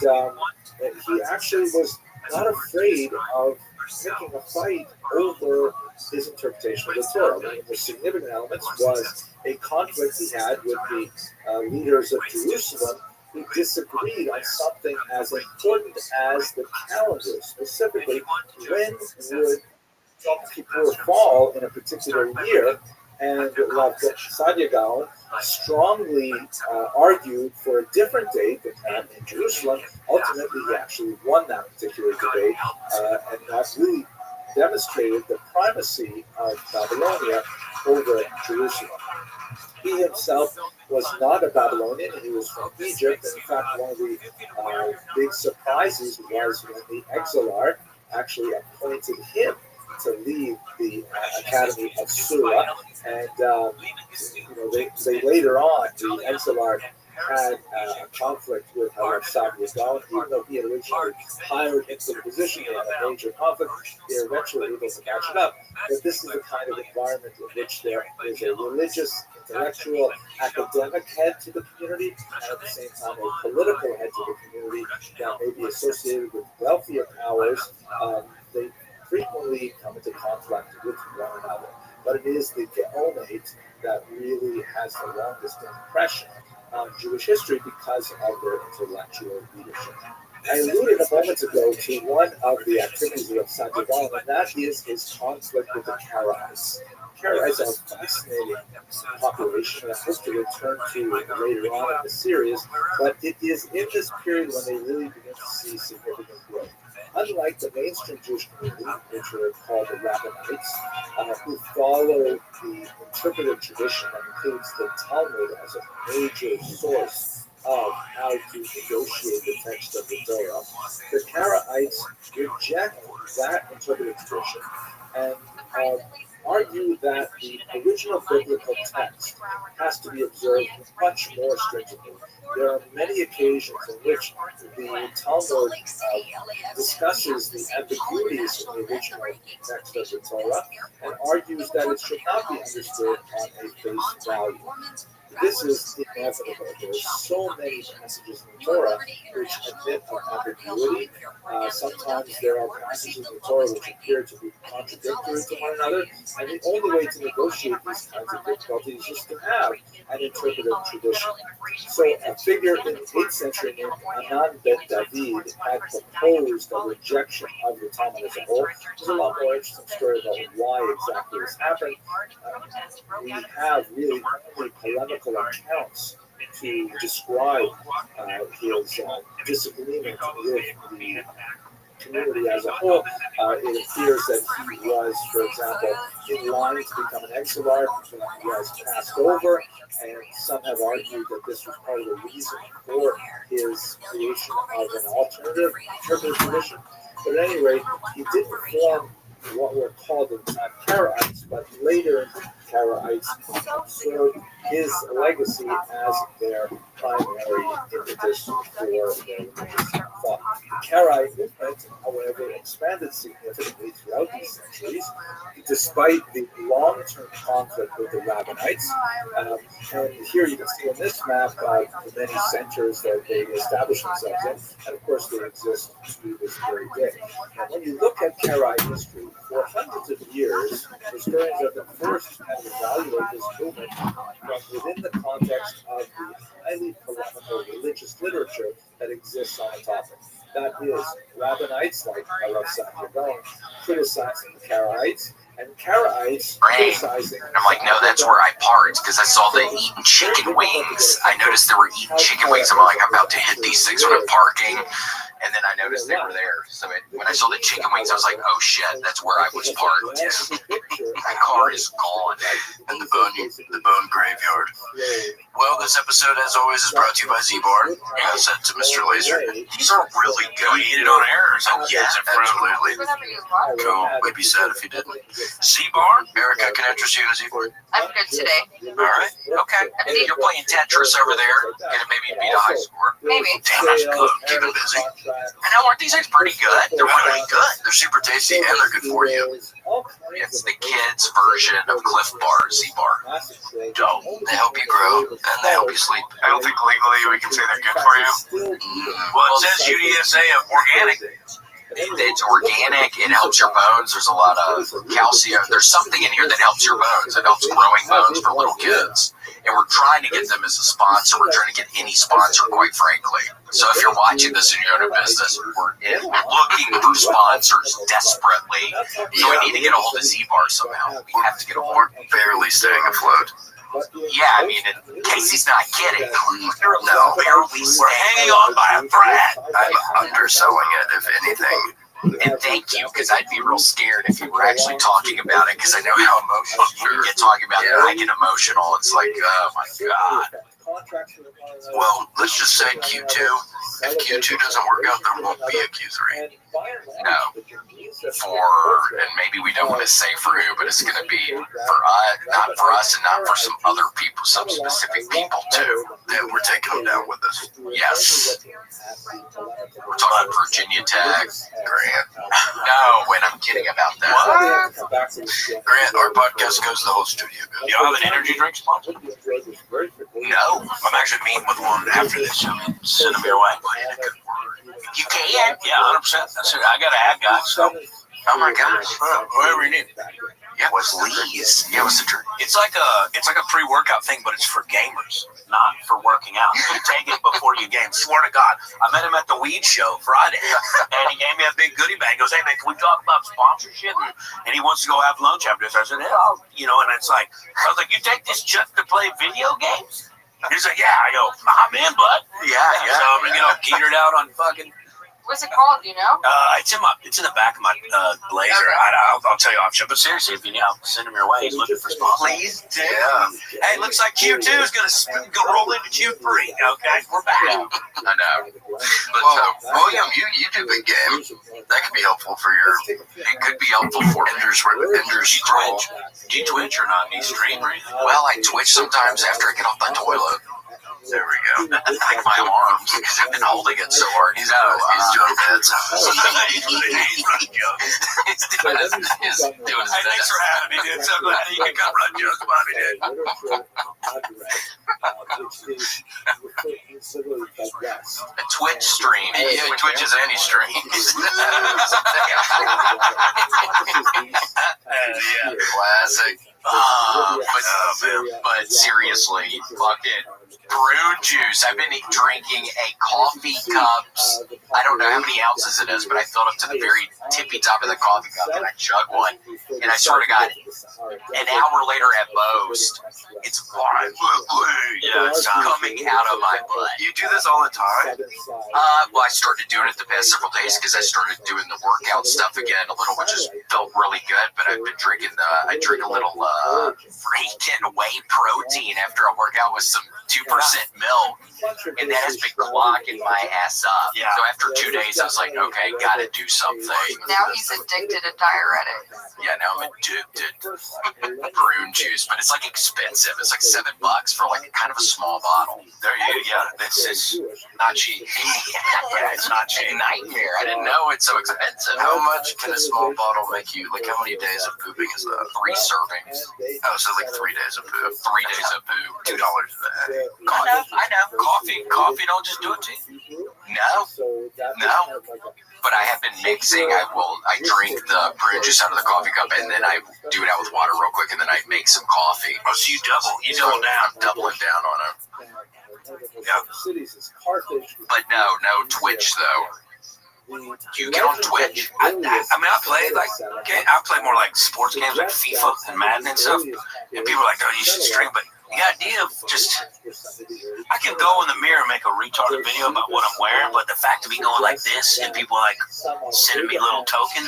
he actually was not afraid of picking a fight over his interpretation of the Torah. One of the most significant elements was a conflict he had with the leaders of Jerusalem, who disagreed on something as important as the calendar, specifically when would Yom Kippur fall in a particular year. And Rav Saadia Gaon strongly argued for a different date in Jerusalem. Ultimately, he actually won that particular debate and that really demonstrated the primacy of Babylonia over Jerusalem. He himself was not a Babylonian, he was from Egypt. And in fact, one of the big surprises was when the exilarch actually appointed him to lead the Academy of Surah. And they later on, the exilarch had a conflict with Rav Saadia Gaon. Even though he had originally hired him to the position, they had a major conflict. They were eventually able to match it up. But this is the kind of environment in which there is a religious, intellectual, academic head to the community, and at the same time a political head to the community that may be associated with wealthier powers. They frequently come into conflict with one another. But it is the Geonate that really has the longest impression on Jewish history because of their intellectual leadership. I alluded a moment ago to one of the activities of Saadia Gaon, and that is his conflict with the Karaites. Karaites are a fascinating population, and I hope to return to later on in the series, but it is in this period when they really begin to see significant growth. Unlike the mainstream Jewish community, which are called the Rabbinites, who follow the interpretive tradition that includes the Talmud as a major source of how to negotiate the text of the Torah, the Karaites reject that interpretive tradition and argue that the original biblical text has to be observed much more stringently. There are many occasions in which the Talmud discusses the ambiguities in the original text of the Torah and argues that it should not be understood on a face value. This is inevitable. There are so many passages in the Torah which admit of ambiguity. Sometimes there are passages in the Torah which appear to be contradictory to one another, and the only way to negotiate these kinds of difficulties is to have an interpretive tradition. So a figure in the 8th century named Anan ben David had proposed a rejection of the Talmud as a whole. There's a lot more interesting story about why exactly this happened. We have really only polemical accounts to describe his disagreement with the community as a whole. It appears that he was, for example, in line to become an exilarch, but he was passed over, and some have argued that this was part of the reason for his creation of an alternative interpretive tradition. But at any rate, he didn't form what were called at the time Karaites, but later Karaites observed his legacy as their primary impetus for their religious thought. The Karaite movement, however, expanded significantly throughout these centuries, despite the long-term conflict with the Rabbinites. And here you can see on this map the many centers that they established themselves in, and of course they exist to this very day. Now, when you look at Karaite history, for hundreds of years, historians have been first to evaluate this movement from within the context of the highly polemical religious literature that exists on the topic. That is, Rabbinites like Rav Saadia Gaon criticizing the Karaites, and Karaites criticizing. I'm like, no, that's where I parked because I saw the eating chicken wings. I noticed they were eating chicken wings. I'm like, I'm about to hit these things when I'm parking. and then I noticed they were there. So when I saw the chicken wings, I was like, oh shit, that's where I was parked. That car is gone. And the bone graveyard. Well, this episode, as always, is brought to you by Z-Bar. Sent to Mr. Laser. These are really good. Do we eat it on air or something? Yeah, Absolutely. Whenever you want. Cool. We'd be sad if you didn't. Z-Bar? Erica, can I interest you in a Z-Bar? I'm good today. All right. Okay. Hey, you're playing Tetris over there. Gonna maybe beat a high score. Maybe. Damn, that's good. Keep it busy. I know, aren't these things pretty good? They're really good. They're super tasty and they're good for you. It's the kids' version of Cliff Bar, Z-Bar. Dope. They help you grow and they help you sleep. I don't think legally we can say they're good for you. Well, it says UDSA of organic. It's organic. It helps your bones. There's a lot of calcium. There's something in here that helps your bones. It helps growing bones for little kids. And we're trying to get them as a sponsor. We're trying to get any sponsor, quite frankly. So if you're watching this and you own a business, we're looking for sponsors desperately. So we need to get a hold of Z-Bar somehow. We have to get a hold. We're barely staying afloat. Yeah, I mean, Casey's not kidding. No, We're hanging on by a thread. I'm underselling it, if anything. And thank you, because I'd be real scared if you were actually talking about it, because I know how emotional you get talking about it. I get emotional. It's like, oh my God. Well, let's just say Q2. If Q2 doesn't work out, there won't be a Q3. No. And maybe we don't want to say for who, but it's going to be for us, not for us, and not for some other people, some specific people too. That we're taking them down with us. Yes. We're talking about Virginia Tech. Grant. No, when I'm kidding about that. Grant, our podcast goes to the whole studio. Do you have an energy drink sponsor? No. I'm actually meeting with one after this. Send them your way. You can? Yeah, 100%. That's it. I got an ad guy, so. Oh my gosh. Whoever you need. Yeah, what's Lee's? Yeah, what's the drink? It's like a pre-workout thing, but it's for gamers, not for working out. You take it before you game. Swear to God, I met him at the weed show Friday, and he gave me a big goodie bag. He goes, "Hey man, can we talk about sponsorship?" And he wants to go have lunch after this. I said, "Yeah, and it's like, I was like, you take this just to play video games?" He's like, "Yeah." I go, "I'm in, bud." Yeah. So I'm gonna geared out on fucking. What's it called? Do you know? It's in the back of my blazer. Okay. I'll tell you off show. But seriously, if you need, I'll send him your way. He's looking for sponsors. Please do. Yeah. Hey, looks like Q2 is gonna roll into Q3. Okay, we're back. I know. But Well, William, you do big game. That could be helpful for your. it could be helpful for Ender's Scroll. Do you Twitch or not? Do you stream or anything? Well, I twitch sometimes after I get off the toilet. There we go. Like my arms, because I've been holding it so hard. He's doing that. He's running jokes. He's doing his Hey, thanks for having me, dude. So glad that you can come run jokes by me, dude. A Twitch stream. Yeah, Twitch is any stream. Classic. But seriously, fucking prune juice. I've been drinking a coffee cups. I don't know how many ounces it is, but I filled up to the very tippy top of the coffee cup and I chug one. And I sort of got an hour later at most, it's coming out of my butt. You do this all the time? Well, I started doing it the past several days because I started doing the workout stuff again a little, which has felt really good. But I've been drinking I drink a little freaking whey protein after I work out with some 2% milk, and that has been clocking my ass up. Yeah. So after 2 days, I was like, okay, gotta do something. Now he's addicted to diuretics. Yeah, now I'm addicted to prune juice, but it's like expensive. It's like $7 for like kind of a small bottle. This is not cheap. Yeah, it's not cheap. Nightmare. I didn't know it's so expensive. How much can a small bottle make you? Like, how many days of pooping is that? 3 servings. Oh, so like 3 days of poop. 3 days of poop. $2 a day. I know. Coffee don't just do it to you. No. But I have been mixing. I drink the prune juice out of the coffee cup, and then I do it out with water real quick, and then I make some coffee. Oh, so you double down. I'm doubling down on it. But no Twitch though. You get on Twitch? I play more like sports games like FIFA and Madden and stuff. And people are like, "Oh, you should stream," but The idea of just, I can go in the mirror and make a retarded video about what I'm wearing, but the fact of me going like this and people like sending me little tokens,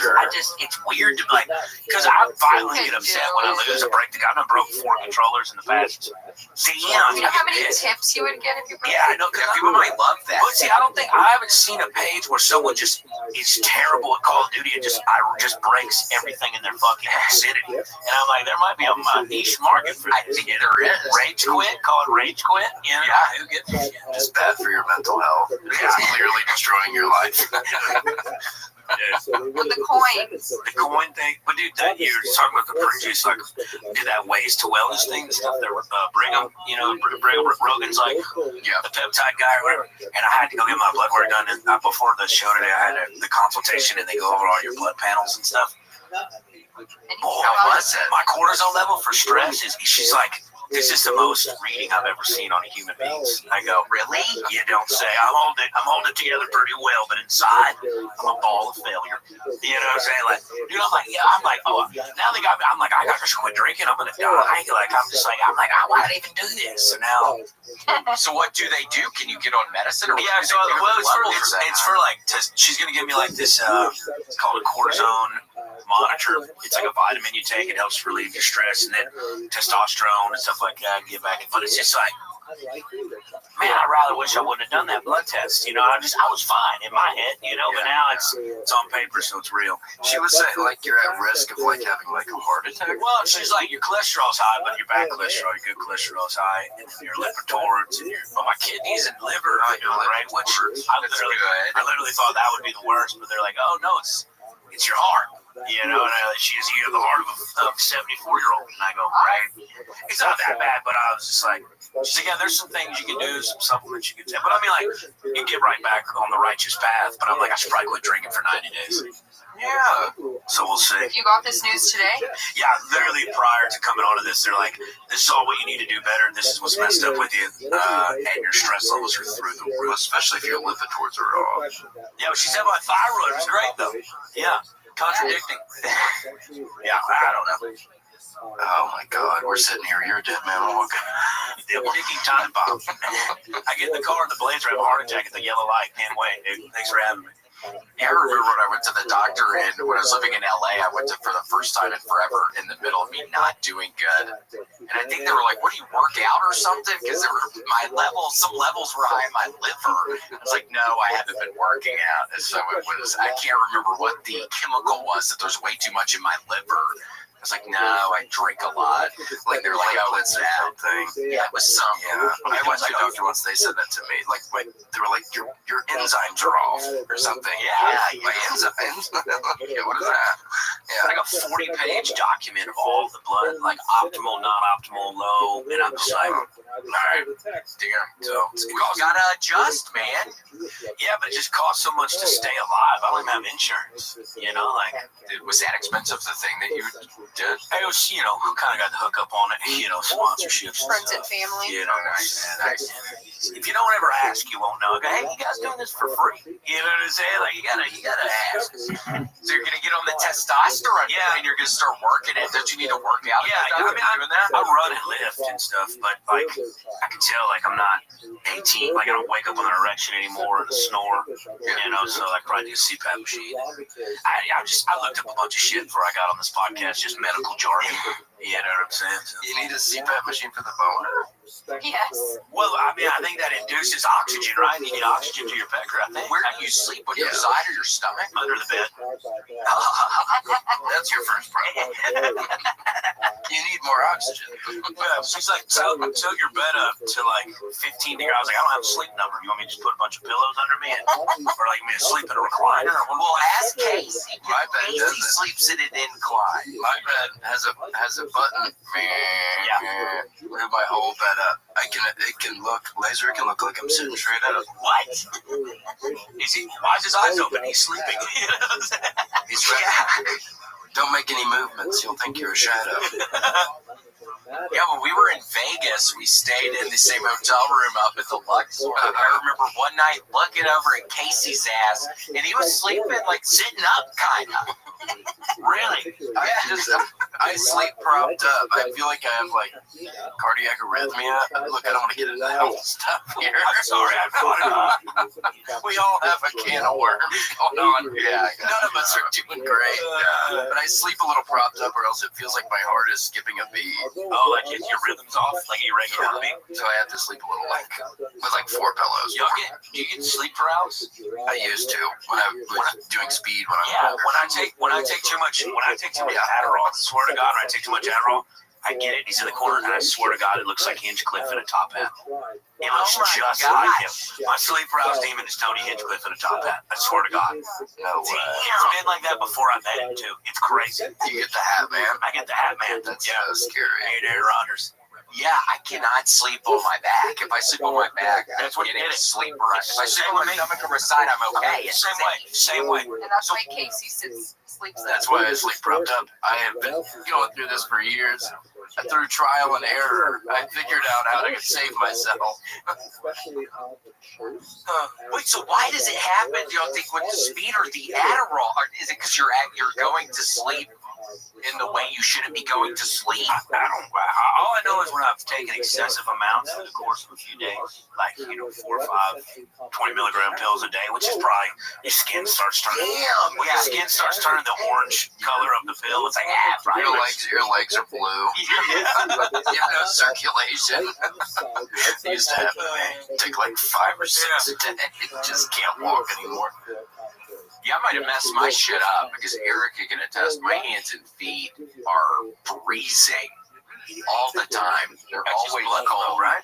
it's weird to be like, because I violently get upset when I lose or break the guy. I've broke 4 controllers in the past. See, You know how many tips you would get if you broke? Yeah, I know, because people might love that. But see, I haven't seen a page where someone just is terrible at Call of Duty and just breaks everything in their fucking vicinity. And I'm like, there might be a niche market for that. There is. Rage quit, call it rage quit. You know? Yeah, who gets it? Just bad for your mental health. It's clearly destroying your life. With the coins. The coin thing. But dude, that you're talking about the previous, like, did that ways to wellness thing, the stuff that Brigham, Rogan's like, the peptide guy or whatever. And I had to go get my blood work done. And before the show today, I had the consultation and they go over all your blood panels and stuff. Boy, my cortisol level for stress she's like, this is the most reading I've ever seen on a human being. I go, really? You don't say. I'm holding it together pretty well, but inside, I'm a ball of failure. You know what I'm saying? Like, dude, I'm like, oh, now they got me. I'm like, I got to quit drinking. I'm gonna die. Like, why did I even do this? So now, So what do they do? Can you get on medicine? Or yeah, so it's for like, she's gonna give me like this. It's called a cortisone monitor. It's like a vitamin you take. It helps relieve your stress, and then testosterone and stuff like that. Get back, but it's just like, man, I rather wish I wouldn't have done that blood test. You know, I was fine in my head. You know, but now it's on paper, so it's real. She was saying like you're at risk of like having like a heart attack. Well, she's like, your cholesterol's high, but your bad cholesterol, your good cholesterol's high, and then your lipids and my kidneys and liver, right? Which I literally thought that would be the worst, but they're like, oh no, it's your heart. You know, and you have the heart of a 74-year-old. And I go, right? It's not that bad, but I was just like, she's like, yeah, there's some things you can do, some supplements you can take. But I mean, like, you get right back on the righteous path. But I'm like, I should probably quit drinking for 90 days. Yeah. So we'll see. You got this news today? Yeah, literally prior to coming onto this, they're like, this is all what you need to do better. This is what's messed up with you. And your stress levels are through the roof, especially if your lipids are off. Yeah, but she said my thyroid was great, though. Yeah. Contradicting. Yeah, I don't know. Oh my God, we're sitting here. You're a dead man walking. The ticking time bomb. I get in the car and the Blazer have a heart attack at the yellow light. Can't wait, dude. Thanks for having me. Yeah, I remember when I went to the doctor and when I was living in LA, I went to for the first time in forever in the middle of me not doing good. And I think they were like, what do you work out or something? Because some levels were high in my liver. I was like, no, I haven't been working out. And so I can't remember what the chemical was, that there's way too much in my liver. I was like, no, I drink a lot. Like, they're like, oh, it's that thing. Yeah, it was some. Yeah, I went to the doctor once. They said that to me. Like they were like, your enzymes are off or something. Yeah, my enzymes. Yeah, what is that? Yeah, like a 40-page document of all the blood, like optimal, non-optimal, low, and I'm just like, all right, damn. So gotta adjust, man. Yeah, but it just costs so much to stay alive. I don't even have insurance. You know, like, dude, was that expensive? The thing that you did? It was, kind of got the hook up on it. Sponsorships. Friends and family. Nice. If you don't ever ask, you won't know. Go, hey, you guys doing this for free? You know what I'm saying? Like, you gotta ask. So you're gonna get on the testosterone, and you're gonna start working it. Don't you need to work out? Yeah, I mean, I'm doing that. I run and lift and stuff, but like, I can tell like I'm not 18. Like, I don't wake up with an erection anymore and a snore. So I probably do a CPAP machine. I looked up a bunch of shit before I got on this podcast, just medical jargon. You know what I'm saying? So, you need a CPAP machine for the boner. Yes. Well, I mean, I think that induces oxygen, right? You need oxygen to your pecker, I think. Where do you sleep? On your side or your stomach? Under the bed. That's your first problem. You need more oxygen. She's like, tilt your bed up to like 15 degrees. I was like, I don't have a sleep number. You want me to just put a bunch of pillows under me? Or like me to sleep in a recliner? Well, ask Casey. My bed Casey sleeps in an incline. My bed has a button. Yeah. Move my whole bed up. It can look like I'm sitting straight up. What? Why is his eyes open? He's sleeping. He's right. Don't make any movements. You'll think you're a shadow. Yeah, when we were in Vegas, we stayed in the same hotel room up at the Luxor. I remember one night looking over at Casey's ass, and he was sleeping, like sitting up, kind of. Really? Yeah, just I sleep propped up. I feel like I have like cardiac arrhythmia. Look, I don't want to get into the health stuff here. I'm sorry, I brought it up. We all have a can of worms going on. Yeah, none of us are doing great. But I sleep a little propped up, or else it feels like my heart is skipping a beat. Oh, like your rhythm's off, like your regular beat. So I have to sleep a little with like 4 pillows. Do you get sleep paralysis? I used to when I was doing speed. When I take too much Adderall, I swear to God, when I take too much Adderall, I get it. He's in the corner, and I swear to God, it looks like Hinchcliffe in a top hat. It looks just like him. My sleep paralysis demon is Tony Hinchcliffe in a top hat. I swear to God. No way. It's been like that before I met him too. It's crazy. You get the hat man. I get the hat man. That's so scary. Hey there, Rogers. Yeah, I cannot sleep on my back. If I sleep on my back, That's what getting did it. sleep right. If I sleep on my stomach or my side, I'm okay. Same way. And that's why Casey sleeps there. That's why I sleep propped up. I have been going through this for years. Through trial and error, I figured out how to save myself. Wait, so why does it happen? Do y'all think with the speed or the Adderall? Or is it because you're going to sleep in the way you shouldn't be going to sleep? All I know is when I've taken excessive amounts through the course of a few days, like 4 or 5 20-milligram pills a day, which is probably your skin starts turning. When your skin starts turning the orange color of the pill, it's like Your legs are blue. You have no circulation. I used to have take like 5 or 6 a day. Just can't walk anymore. Yeah, I might have messed my shit up because Eric can attest my hands and feet are freezing all the time. They're always cold, right?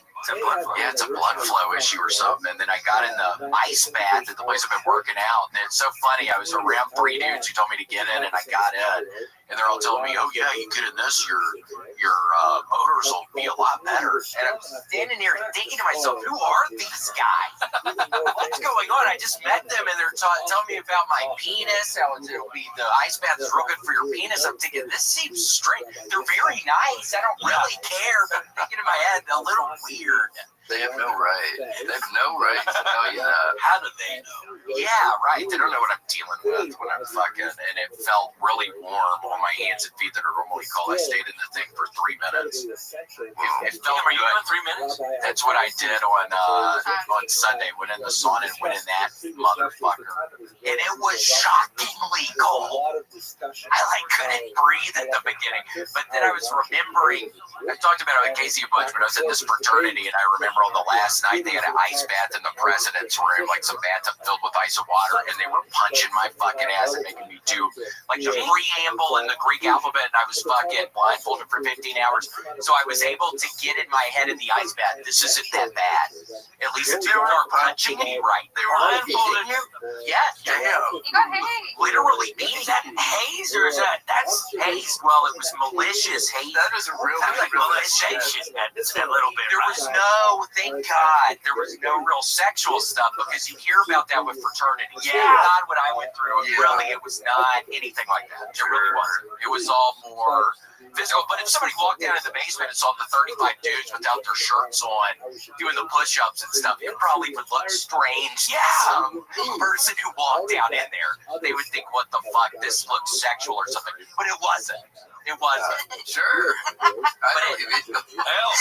Yeah, it's a blood flow issue or something. And then I got in the ice bath at the place I've been working out. And it's so funny. I was around 3 dudes who told me to get in, and I got in. And they're all telling me, oh, yeah, you get in this, your motors will be a lot better. And I'm standing here thinking to myself, who are these guys? What's going on? I just met them, and they're telling me about my penis, how it'll be the ice bath is real good for your penis. I'm thinking, this seems strange. They're very nice. I don't really care. But I'm thinking in my head, a little weird. They have no right. They have no right to tell you that. How do they know? Yeah, right. They don't know what I'm dealing with when I'm fucking, and it felt really warm on my hands and feet that are normally cold. I stayed in the thing for 3 minutes. It felt Are you good. doing 3 minutes? That's what I did on Sunday. Went in the sauna and went in that motherfucker, and it was shockingly cold. I couldn't breathe at the beginning, but then I was remembering. I talked about it with Casey a bunch, but I was in this fraternity, and I remember on the last night they had an ice bath in the president's room, like some bathtub filled with ice and water, and they were punching my fucking ass and making me do like the preamble in the Greek alphabet, and I was fucking blindfolded for 15 hours. So I was able to get in my head in the ice bath. This isn't that bad. At least they were punching me right. They were blindfolding you. Yes, damn. You got haze. Literally beating. Is that haze or is that's haze? Well, it was malicious haze. That is a really molestation. It's a little bit. There was no, thank God, there was no real sexual stuff because you hear about that with fraternity. Yeah, not what I went through. Really, it was not anything like that. It really wasn't. It was all more physical. But if somebody walked down in the basement and saw the 35 dudes without their shirts on doing the push-ups and stuff, it probably would look strange. Yeah, some person who walked down in there, they would think, "What the fuck? This looks sexual or something." But it wasn't. It wasn't. Sure. I believe it. Hell,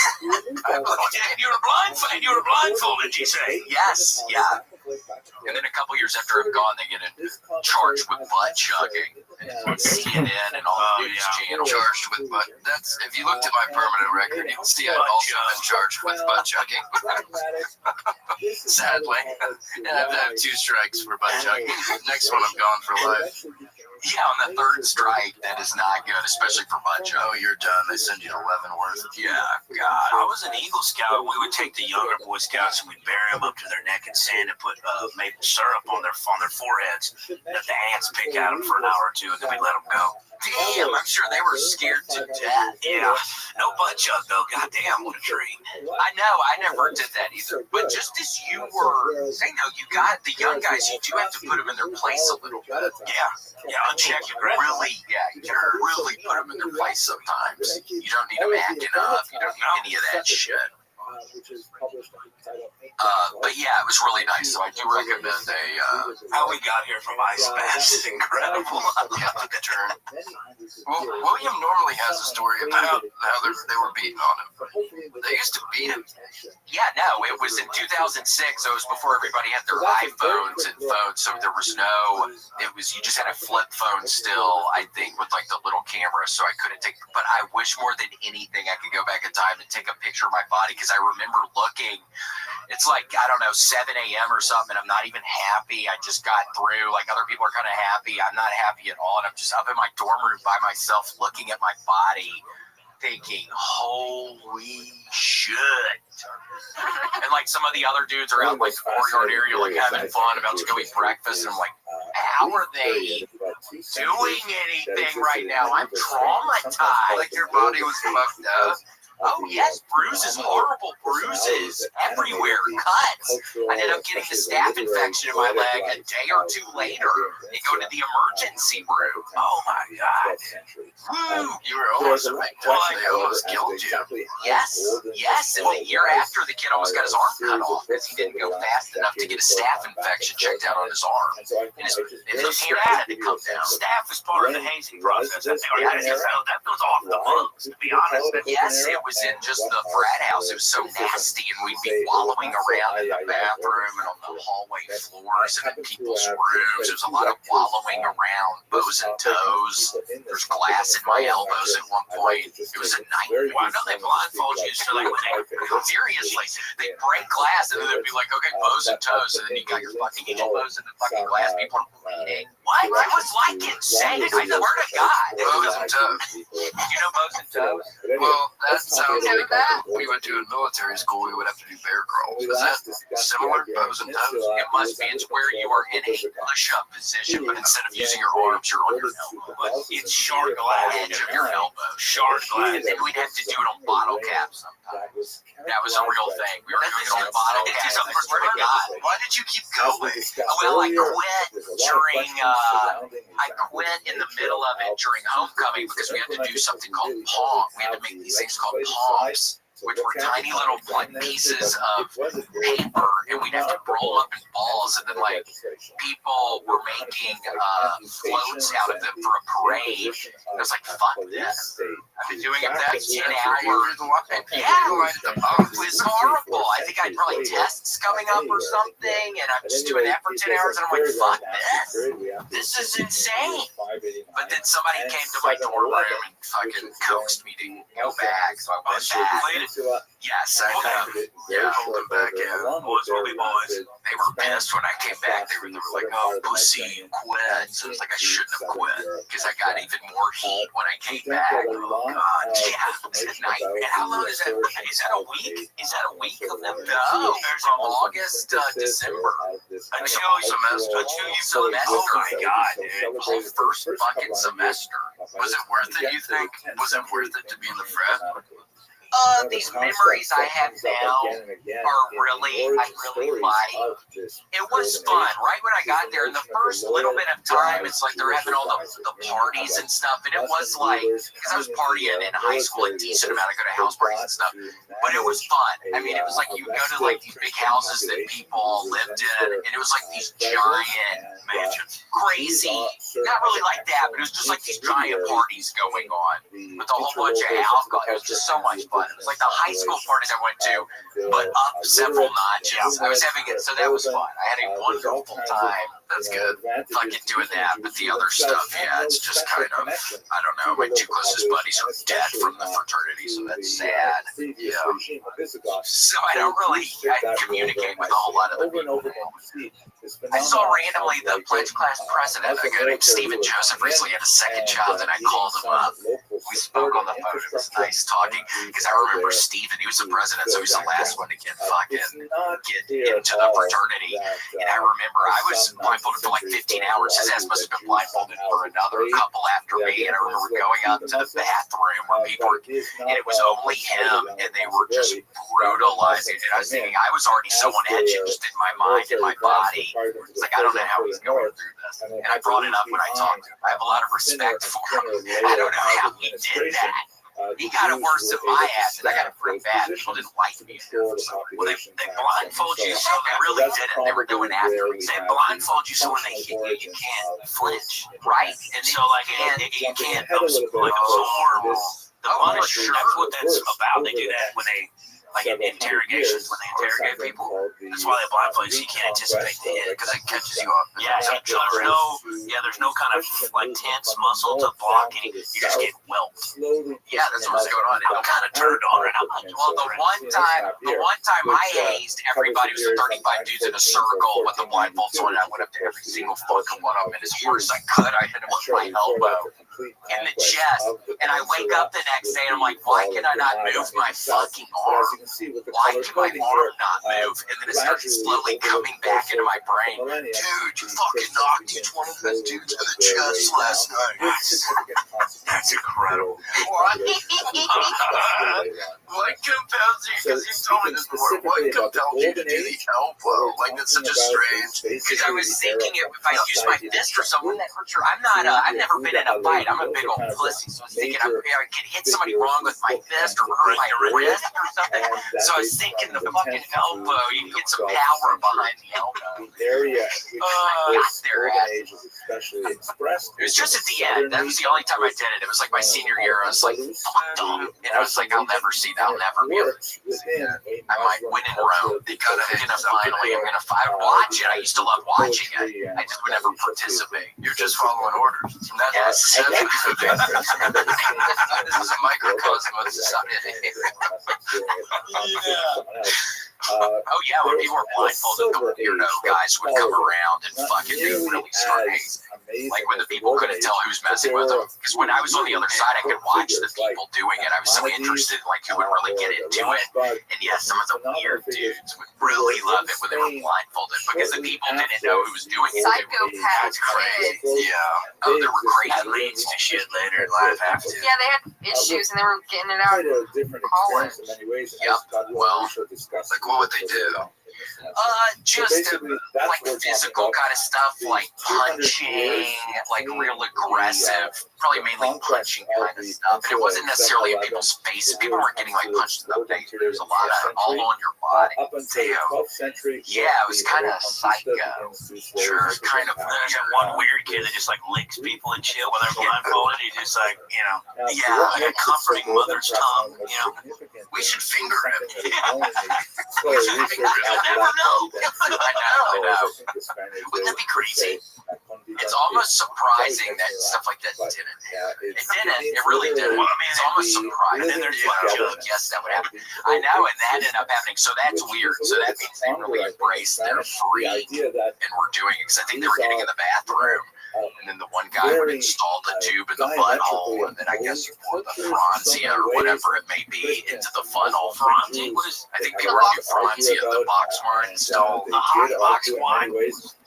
you were blindfolded, you say? Yes, yeah. And then a couple years after I'm gone, they get charged with butt chugging. And CNN and all the news channels. Charged with butt. That's if you looked at my permanent record, you'd see I've also been charged with butt chugging. Sadly, and I've had 2 strikes for butt chugging. Next one, I'm gone for life. Yeah, on the 3rd strike, that is not good, especially for butt chugging. Oh, you're done. They send you to Leavenworth. Yeah, God. I was an Eagle Scout. We would take the younger Boy Scouts and we'd bury them up to their neck in sand and put maple syrup on their foreheads. Let the ants pick at them for an hour or 2, and then we let them go. Damn, I'm sure they were scared to death. Yeah, no butt chug though. Goddamn, what a treat. I know, I never did that either. But just as you were saying, you got the young guys, you do have to put them in their place a little bit. Yeah, uncheck your grip. Really, you can really put them in their place sometimes. You don't need them acting up. You don't need any of that shit. Which is published on the title But yeah, it was really nice. So I do recommend how we got here from Ice Bath is incredible. Yeah, the turn. Well, William normally has a story about how they were beating on him. They used to beat him. Yeah, no, it was in 2006. So it was before everybody had their iPhones and phones. So there was no, you just had a flip phone still, I think, with like the little camera. So I couldn't take, but I wish more than anything I could go back in time and take a picture of my body, because I remember looking, it's like, I don't know, 7 a.m. or something, and I'm not even happy. I just got through. Like, other people are kind of happy. I'm not happy at all. And I'm just up in my dorm room by myself looking at my body thinking, holy shit. And like some of the other dudes are out in like the 4-yard area, like having fun, about to go eat breakfast. And I'm like, how are they doing anything right now? I'm traumatized. Like your body was fucked up. Oh yes, bruises, horrible bruises everywhere, cuts. I ended up getting a staph infection in my leg a day or two later. They go to the emergency room. Oh my god. Woo! You were almost a victim. They almost killed you. Yes. And the year after, the kid almost got his arm cut off because he didn't go fast enough to get a staph infection checked out on his arm. And his hair had to come down. Staph is part of the hazing process. That goes off the books, to be honest. Yes, it was in just the frat house. It was so nasty, and we'd be wallowing around in the bathroom and on the hallway floors and in people's rooms. There was a lot of wallowing around, bows and toes. There's glass in my elbows at one point. It was a nightmare. Well, I know they blindfold you, so like, seriously, they'd break glass, and then they'd be like, okay, bows and toes, and then you got your fucking elbows in the fucking glass. People are bleeding. What? It was like insane. I swear to God. Bows and toes. You know bows and toes? Well, that sounds like we went to a military school, we would have to do bear crawls. Is that similar, bows and toes? It must be. It's where you are in a push-up position, but instead of using your arms, you're on your elbow. but it's shard glass. Edge of your elbow. Shard glass. And we'd have to do it on bottle caps sometimes. That was a real thing. We were doing it on bottle caps. I swear to God. Why did you keep going? Well, I quit during, I quit in the middle of it during homecoming because we had to do something called palm. We had to make these things called palms, which were tiny little pieces of paper, and we'd have to roll up in balls, and then like people were making floats out of them for a parade. I was like, fuck this. I've been doing it for 10 hours. Yeah, it was horrible. I think I had probably tests coming up or something, and I'm just doing that for 10 hours, and I'm like, fuck this. This is insane. But then somebody came to my dorm room and fucking coaxed me to go back, so I went back. Yes, I know. Yeah, hold them back, yeah. Boys will be boys. They were pissed when I came back. They were like, oh, pussy, you quit. So it was like I shouldn't have quit because I got even more heat when I came back. Oh, God. Yeah, it was a nightmare. And how long is that? Is that a week? Is that a week of them? No, from August to December. Until semester. Oh my God, dude. The whole first fucking semester. Was it worth it, you think? Was it worth it to be in the frat? These memories I have now are really, I really like. It was fun. Right when I got there, in the first little bit of time, it's like they're having all the parties and stuff. And it was like, because I was partying in high school a decent amount. I go to house parties and stuff. But it was fun. I mean, it was like you would go to like these big houses that people lived in. And it was like these giant mansions. Crazy. Not really like that, but it was just like these giant parties going on with a whole bunch of alcohol. It was just so much fun. It was like the high school parties I went to, but up several notches. I was having it, so that was fun. I had a wonderful time. That's good. Fucking doing that, but the other stuff, yeah, it's just kind of, I don't know. My two closest buddies are dead from the fraternity, so that's sad. Yeah. So I don't really communicate with a whole lot of the people. I saw randomly the pledge class president, a guy named Stephen Joseph, recently had a second child, and I called him up. We spoke on the phone. It was nice talking because I remember Stephen. He was the president, so he was the last one to get into the fraternity. And I remember I was blindfolded for like 15 hours. His ass must have been blindfolded for another couple after me. And I remember going out to the bathroom where people were, and it was only him, and they were just brutalizing it. I was thinking I was already so on edge just in my mind and my body. It's like, I don't know how he's going through this. And I brought it up when I talked to him. I have a lot of respect for him. I don't know how he did that. He got it worse than my ass, and I got it pretty bad. People didn't like me. Well, they blindfold you, so they really didn't. They were going after me. They blindfold you, so when they hit you, you can't flinch, right? And so, like, you can't absorb the punishment. That's what that's about. They do that when they, like, in interrogations, when they interrogate people. That's why they blindfold you, so you can't anticipate the hit, because it catches you off. Yeah, so there's no kind of, like, tense muscle to block any. You just get whelped. Yeah, that's what's going on. I'm kind of turned on right now. Well, the one time I hazed everybody was 35 dudes in a circle with the blindfolds on. I went up to every single fucking one of them, and as hard as I could, I hit him with my elbow in the chest. And I wake up the next day and I'm like, why can I not move my fucking arm? Why can my arm not move? And then it started slowly coming back into my brain. Dude, you fucking knocked each one of those dudes in the chest last night. That's incredible. What compels you? Because you told me this before. What compelled you to do the elbow? Like, that's such a strange. Because I was thinking if I use my fist or something, that hurts your. I've never been in a fight. I'm a big old pussy. So I was thinking I could hit somebody wrong with my fist or hurt my wrist or something. So I was thinking the fucking elbow, you can get some power behind the elbow. I got there, it was just at the end. That was the only time I did it. It was like my senior year. I was like, fuck dumb. And I was like, I'll never see that. I'll never be able to do this. I might win in Rome. Because finally, I'm going to watch it. I used to love watching it. I just would never participate. You're just following orders. This is a microcosm of society. Oh yeah, when people were blindfolded, the weirdo guys would come around and fucking do really start hating. Like when the people couldn't tell who's messing with them. Because when I was on the other side, I could watch the people doing it. I was so interested in like who would really get into it. And yeah, some of the weird dudes would really love it when they were blindfolded because the people didn't know who was doing it. Psychopaths. Crazy. Yeah. Oh, there were crazy leads to shit later in life after. Yeah, they had issues and they were getting it out in college. Yep. Well, like what would they do? Just like physical kind of stuff, like punching, like real aggressive, probably mainly punching kind of stuff. And it wasn't necessarily in people's faces. People weren't getting like punched in the face. There was a lot of all on your body. Yeah, it was kind of psycho. Sure, kind of. There's one weird kid that just like licks people and shit while they're blindfolded. He just like, yeah, like a comforting mother's tongue. We should finger him. We should finger him. Never know. I know. Wouldn't that be crazy? It's almost surprising that stuff like that didn't happen. It didn't. It really didn't. Well, I mean, it's almost surprising. And then there's yes, that would happen. I know, and that ended up happening. So that's weird. So that means they really embraced their freak and were doing it because I think they were getting in the bathroom. And then the one guy would install the tube in the butthole, and then I guess you pour the Franzia or whatever it may be into the funnel. Franzia? I think they were doing Franzia, the box wine installed. The hot box wine.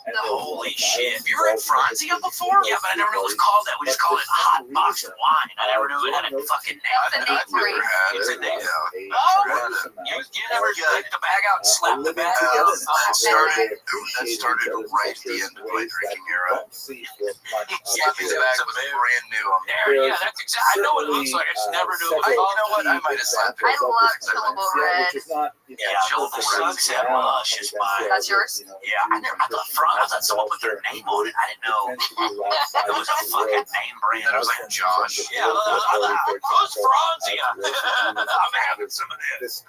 Holy shit. Have you heard Franzia before? Yeah, but I never knew it was called that. We just called it hot box wine. I never knew it had a fucking name. The name for it. It's a name. You never took the bag out and slapped the bag out? That started right at the end of my drinking era. Yeah, because it was brand new. Yeah, that's exactly. I know what it looks like. I just never knew it. You know what? I might have slapped it. I love Chillable Red. Yeah, Chillable Sunset Lush is mine. That's yours? Yeah, I thought someone put their name on it. I didn't know. It was a fucking name brand. It was like Josh. Yeah, who's Franzia? I'm having some of this.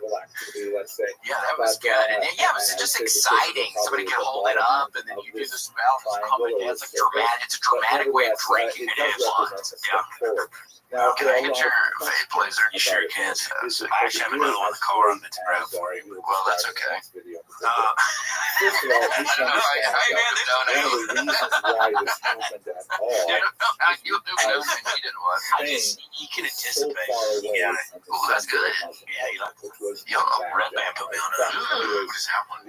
Yeah, that was good. And yeah, it was just exciting. Somebody could hold it up, and then you do the smell. It's like dramatic. It's a dramatic way of drinking. It is. Yeah. Can I get your vape laser? You sure can. I actually have another one in the car on the grab for you. Well, that's okay. Hey man, you can anticipate. Yeah. Oh, that's good. Yeah, you like Red Band put me on it. What is that one?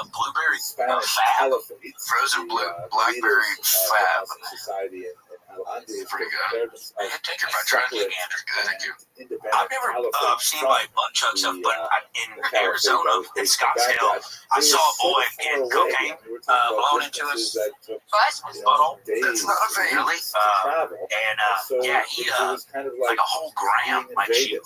Blueberry fab. Frozen blue blackberry fab. Pretty good. Take your fried gander. Good, thank you. I've never seen like butt chug stuff, but in Arizona, in Scottsdale, I saw a boy get cocaine blown into his butthole. That's not really. And yeah, he like a whole gram, like she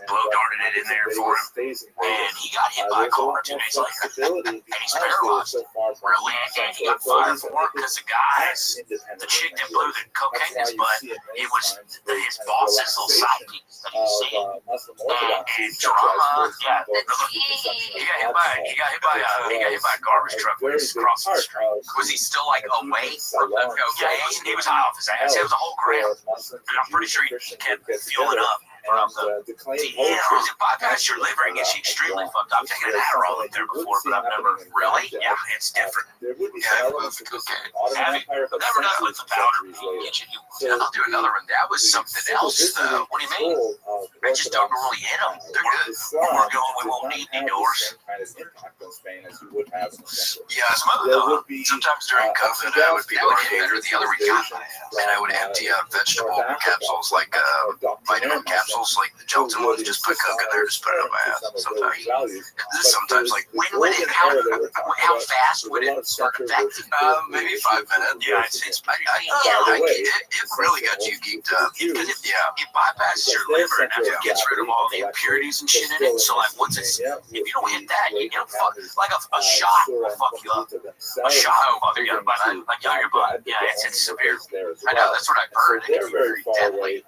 blow darted it in there for him, and he got hit by a car 2 days later, and he's paralyzed. Really, and he got fired for it because the chick that blew the cocaine in his butt, it was his boss's little sidekick that he was seeing. And drama, yeah. He got hit by a garbage truck when he was crossing the street. Was he still like awake from the cocaine? Yeah, he was high off his ass. It was a whole gram, and I'm pretty sure he kept fueling up. Damn, it bypass your liver and gets you extremely fucked up. I've taken an Adderall up there before, but I've never really. Yeah, it's different. Yeah, I've moved cocaine. I've never done it with the powder. I'll do another one. That was something else, though. What do you mean? I just don't really hit them. They're good. We're going. We won't need any doors. Yeah, smooth though. Sometimes during COVID, I would be better. The other week, and I would empty out vegetable capsules like vitamin capsules. Like the gelatin ones, just put Coke in there, just put it on my ass. Sometimes like when would it? How fast would it start affecting? Maybe 5 minutes. Yeah, it really got you geeked up because it bypasses your liver and it gets rid of all the impurities and shit in it. So like once it's if you don't hit that, you get like a shot will fuck you up. A shot will fuck you up, like your butt. Yeah, it's severe. I know that's what I've heard. It can be very deadly.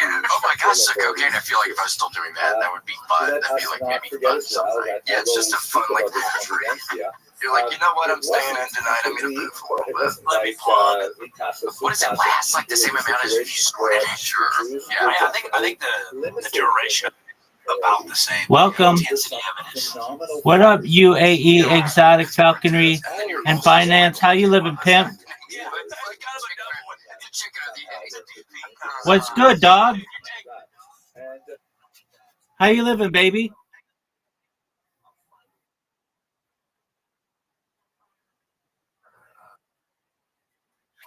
Yeah. Oh my gosh. Cocaine, I feel like if I was still doing that would be fun. That'd be like maybe fun something. Yeah, it's just a fun like tree. You're like, you know what? I'm staying in tonight. I'm gonna move a little bit. Let me plug. What does it last? Like the same amount as if you squirt it? Sure. Yeah, I think the duration about the same. Welcome. What up, UAE Exotic Falconry and Finance? How you living, pimp? What's good, dog? How you living, baby?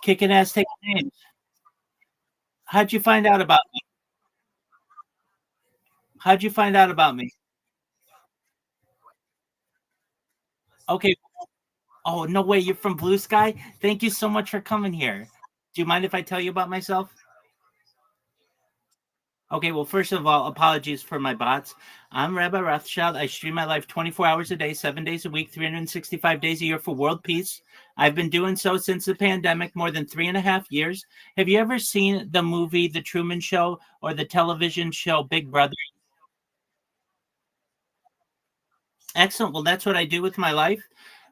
Kicking ass, taking names. How'd you find out about me? How'd you find out about me? Okay. Oh, no way. You're from Blue Sky? Thank you so much for coming here. Do you mind if I tell you about myself? Okay, well, first of all, apologies for my bots. I'm Rabbi Rothschild. I stream my life 24 hours a day, 7 days a week, 365 days a year for world peace. I've been doing so since the pandemic, more than 3.5 years. Have you ever seen the movie The Truman Show or the television show Big Brother? Excellent. Well, that's what I do with my life.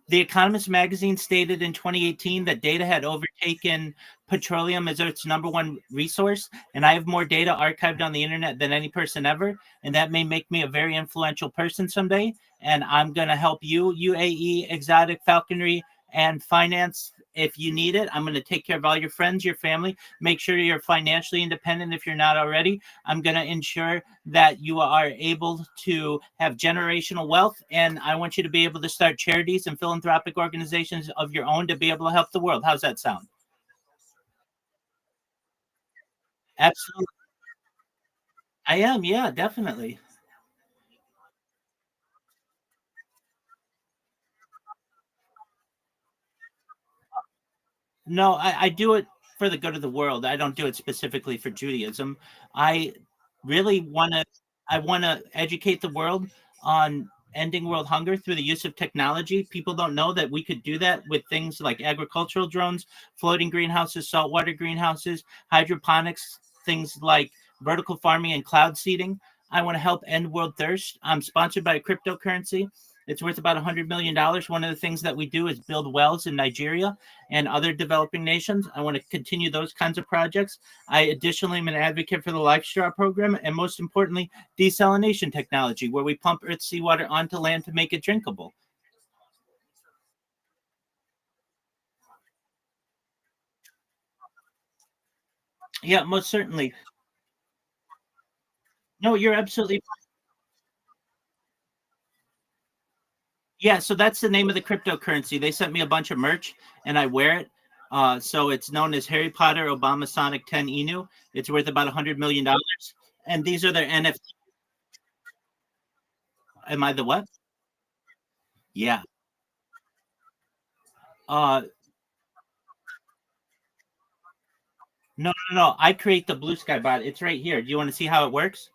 The Economist magazine stated in 2018 that data had overtaken petroleum as its number one resource, and I have more data archived on the internet than any person ever, and that may make me a very influential person someday, and I'm going to help you, UAE, Exotic Falconry, and Finance, if you need it. I'm going to take care of all your friends, your family. Make sure you're financially independent if you're not already. I'm going to ensure that you are able to have generational wealth, and I want you to be able to start charities and philanthropic organizations of your own to be able to help the world. How's that sound? Absolutely. I am, yeah, definitely. No, I do it for the good of the world. I don't do it specifically for Judaism. I really want to educate the world on ending world hunger through the use of technology. People don't know that we could do that with things like agricultural drones, floating greenhouses, saltwater greenhouses, hydroponics, things like vertical farming and cloud seeding. I want to help end world thirst. I'm sponsored by a cryptocurrency. It's worth about $100 million. One of the things that we do is build wells in Nigeria and other developing nations. I want to continue those kinds of projects. I additionally am an advocate for the Life Straw program and, most importantly, desalination technology, where we pump Earth's seawater onto land to make it drinkable. Yeah, most certainly. No, you're absolutely. Yeah, so that's the name of the cryptocurrency. They sent me a bunch of merch, and I wear it. So it's known as Harry Potter Obama Sonic 10 Inu. It's worth about $100 million. And these are their NFT. Am I the what? Yeah. Uh, no. I create the Blue Sky bot. It's right here. Do you want to see how it works?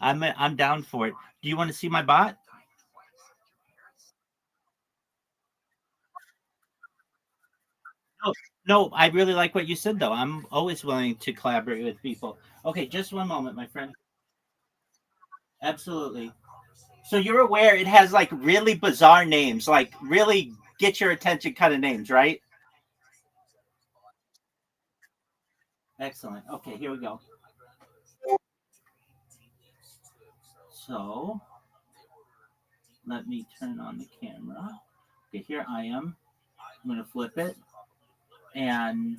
I'm down for it. Do you want to see my bot? No, no. I really like what you said, though. I'm always willing to collaborate with people. Okay, just one moment, my friend. Absolutely. So you're aware it has like really bizarre names, like really get your attention kind of names, right? Excellent. Okay, here we go. So let me turn on the camera. Okay, here I am. I'm going to flip it. And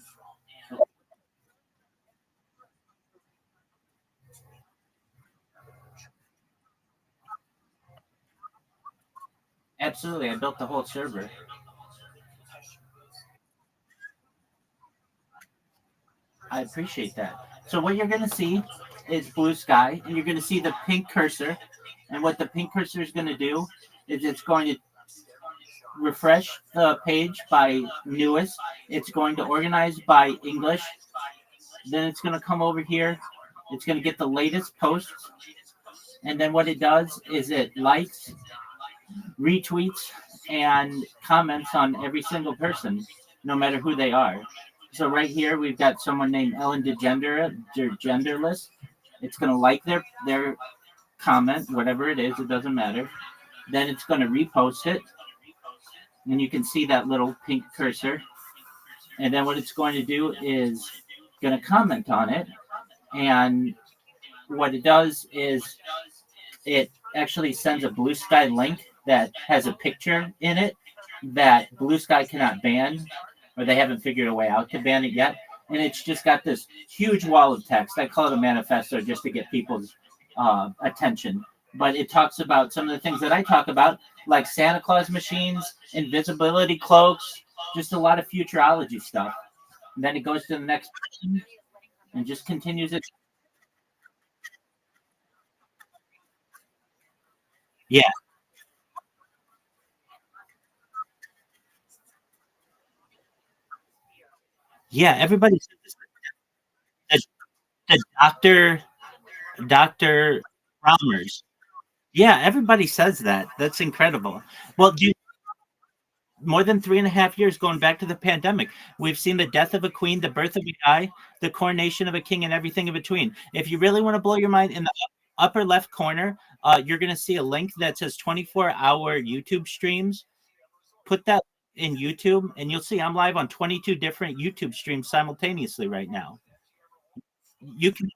absolutely, I built the whole server. I appreciate that. So what you're going to see is blue sky, and you're going to see the pink cursor. And what the pink cursor is going to do is it's going to refresh the page by newest. It's going to organize by English. Then it's going to come over here. It's going to get the latest posts. And then what it does is it likes, retweets, and comments on every single person, no matter who they are. So right here, we've got someone named Ellen Genderless. It's going to like their comment, whatever it is, it doesn't matter. Then it's going to repost it. And you can see that little pink cursor. And then what it's going to do is going to comment on it. And what it does is it actually sends a Blue Sky link that has a picture in it that Blue Sky cannot ban, or they haven't figured a way out to ban it yet. And it's just got this huge wall of text. I call it a manifesto just to get people's attention. But it talks about some of the things that I talk about, like Santa Claus machines, invisibility cloaks, just a lot of futurology stuff. And then it goes to the next person and just continues it. Yeah, yeah. Everybody says the, the Doctor Rogers. Yeah, everybody says that. That's incredible. Well, more than 3.5 years going back to the pandemic. We've seen the death of a queen, the birth of a guy, the coronation of a king, and everything in between. If you really want to blow your mind, in the upper left corner, you're going to see a link that says 24-hour YouTube streams. Put that in YouTube, and you'll see I'm live on 22 different YouTube streams simultaneously right now. You can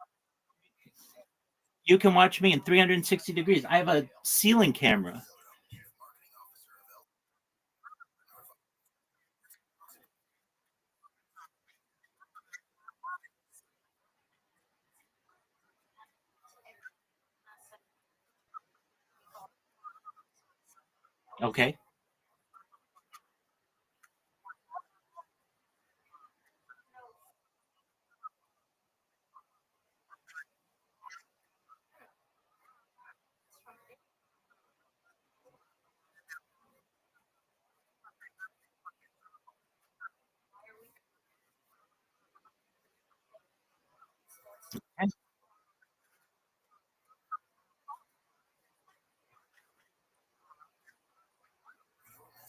you can watch me in 360 degrees. I have a ceiling camera. Okay.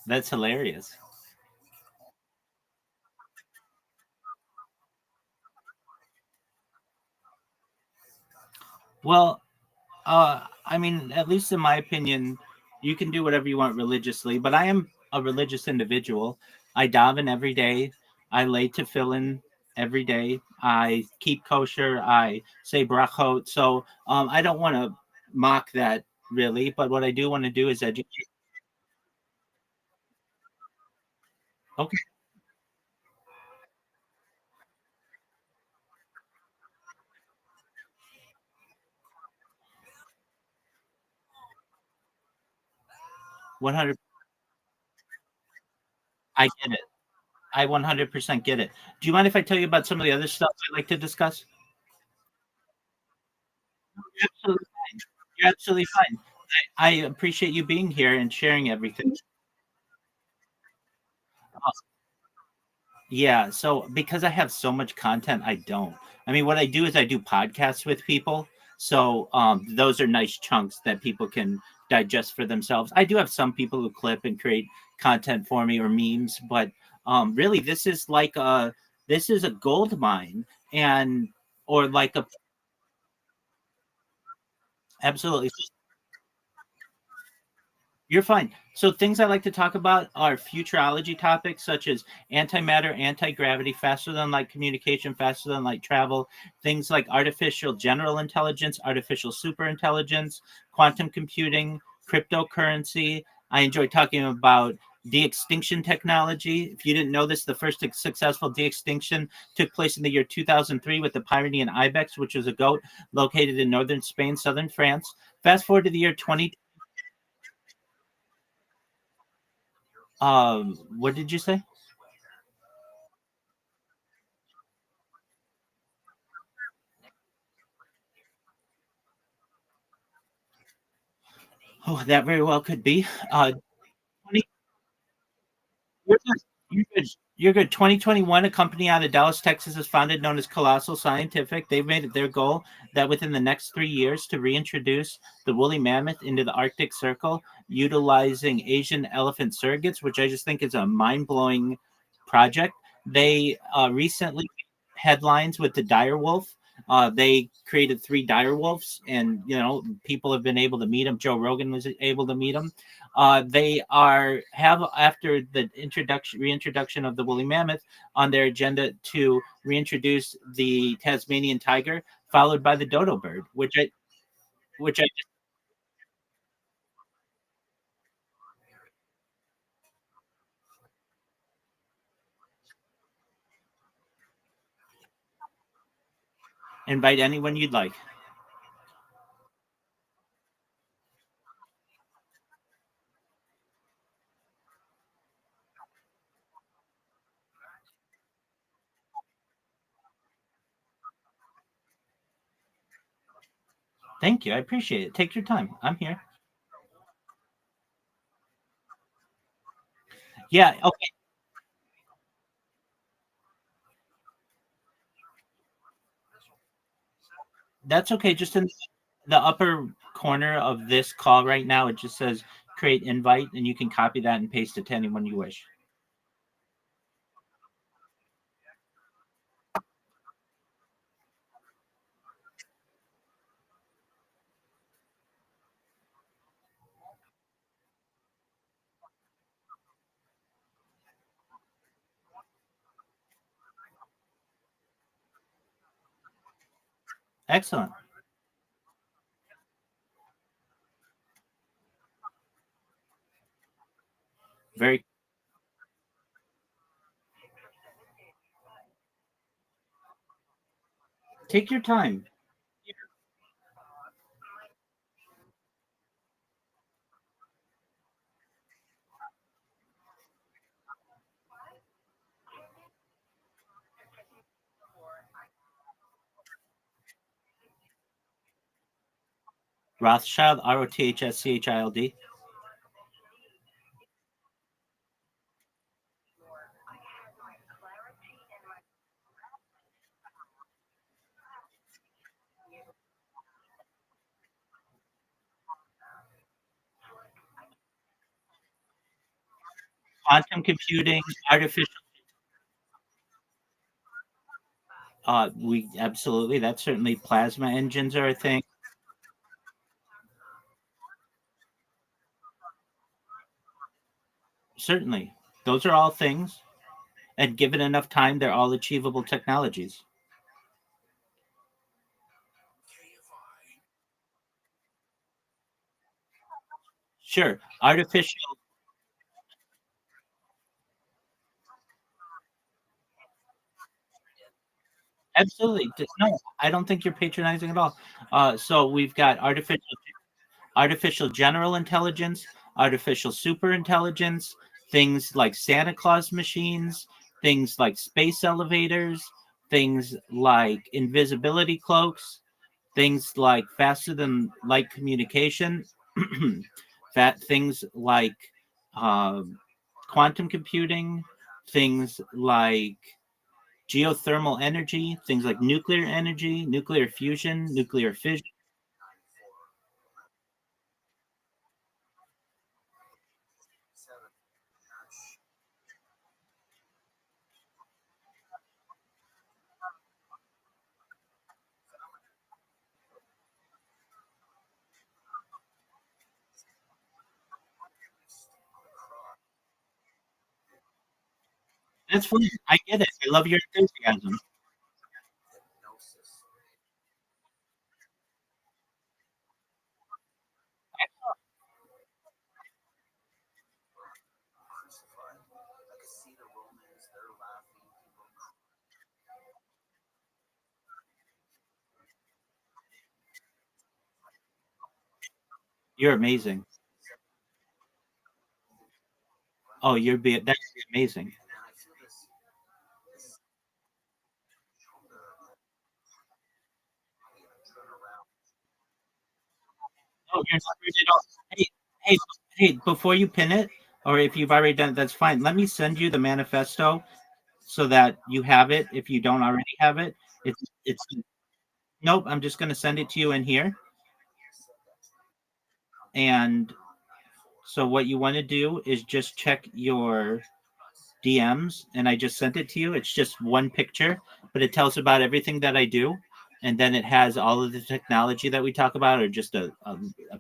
That's hilarious. Well, I mean, at least in my opinion, you can do whatever you want religiously, but I am a religious individual. I daven every day. I lay tefillin every day. I keep kosher. I say brachot. So I don't want to mock that really, but what I do want to do is educate. Okay. 100. I get it. I 100% get it. Do you mind if I tell you about some of the other stuff I like to discuss? You're absolutely fine. You're absolutely fine. I appreciate you being here and sharing everything. Yeah, so because I have so much content, I don't. I mean, what I do is I do podcasts with people. So those are nice chunks that people can digest for themselves. I do have some people who clip and create content for me or memes, but really this is a gold mine and or like a absolutely. You're fine. So things I like to talk about are futurology topics such as antimatter, anti-gravity, faster than light communication, faster than light travel, things like artificial general intelligence, artificial superintelligence, quantum computing, cryptocurrency. I enjoy talking about de-extinction technology. If you didn't know this, the first successful de-extinction took place in the year 2003 with the Pyrenean ibex, which was a goat located in northern Spain, southern France. Fast forward to the year 20. What did you say? Oh, that very well could be. 20, you're good. You're good. You're good. 2021, a company out of Dallas, Texas, is founded known as Colossal Scientific. They've made it their goal that within the next 3 years to reintroduce the woolly mammoth into the Arctic Circle, utilizing Asian elephant surrogates, which I just think is a mind blowing project. They recently headlines with the dire wolf. They created three dire wolves, and people have been able to meet them. Joe Rogan was able to meet them. They are have after the reintroduction of the woolly mammoth on their agenda to reintroduce the Tasmanian tiger, followed by the dodo bird, which I invite anyone you'd like. Thank you. I appreciate it. Take your time. I'm here. Yeah. Okay. That's okay. Just in the upper corner of this call right now, it just says create invite, and you can copy that and paste it to anyone you wish. Excellent. Very. Take your time. Rothschild, Rothschild. Quantum computing, artificial. We absolutely. That's certainly plasma engines are a thing. Certainly, those are all things. And given enough time, they're all achievable technologies. Sure, artificial. Absolutely. No, I don't think you're patronizing at all. So we've got artificial general intelligence, artificial superintelligence, things like Santa Claus machines, things like space elevators, things like invisibility cloaks, things like faster than light communication, things like quantum computing, things like geothermal energy, things like nuclear energy, nuclear fusion, nuclear fission. That's fun. I get it. I love your enthusiasm. You're amazing. Oh, that's amazing. Oh, you're not ready at all. Hey, hey, hey! Before you pin it, or if you've already done it, that's fine. Let me send you the manifesto so that you have it. If you don't already have it, it's nope. I'm just going to send it to you in here. And so what you want to do is just check your DMs, and I just sent it to you. It's just one picture, but it tells about everything that I do. And then it has all of the technology that we talk about, or just a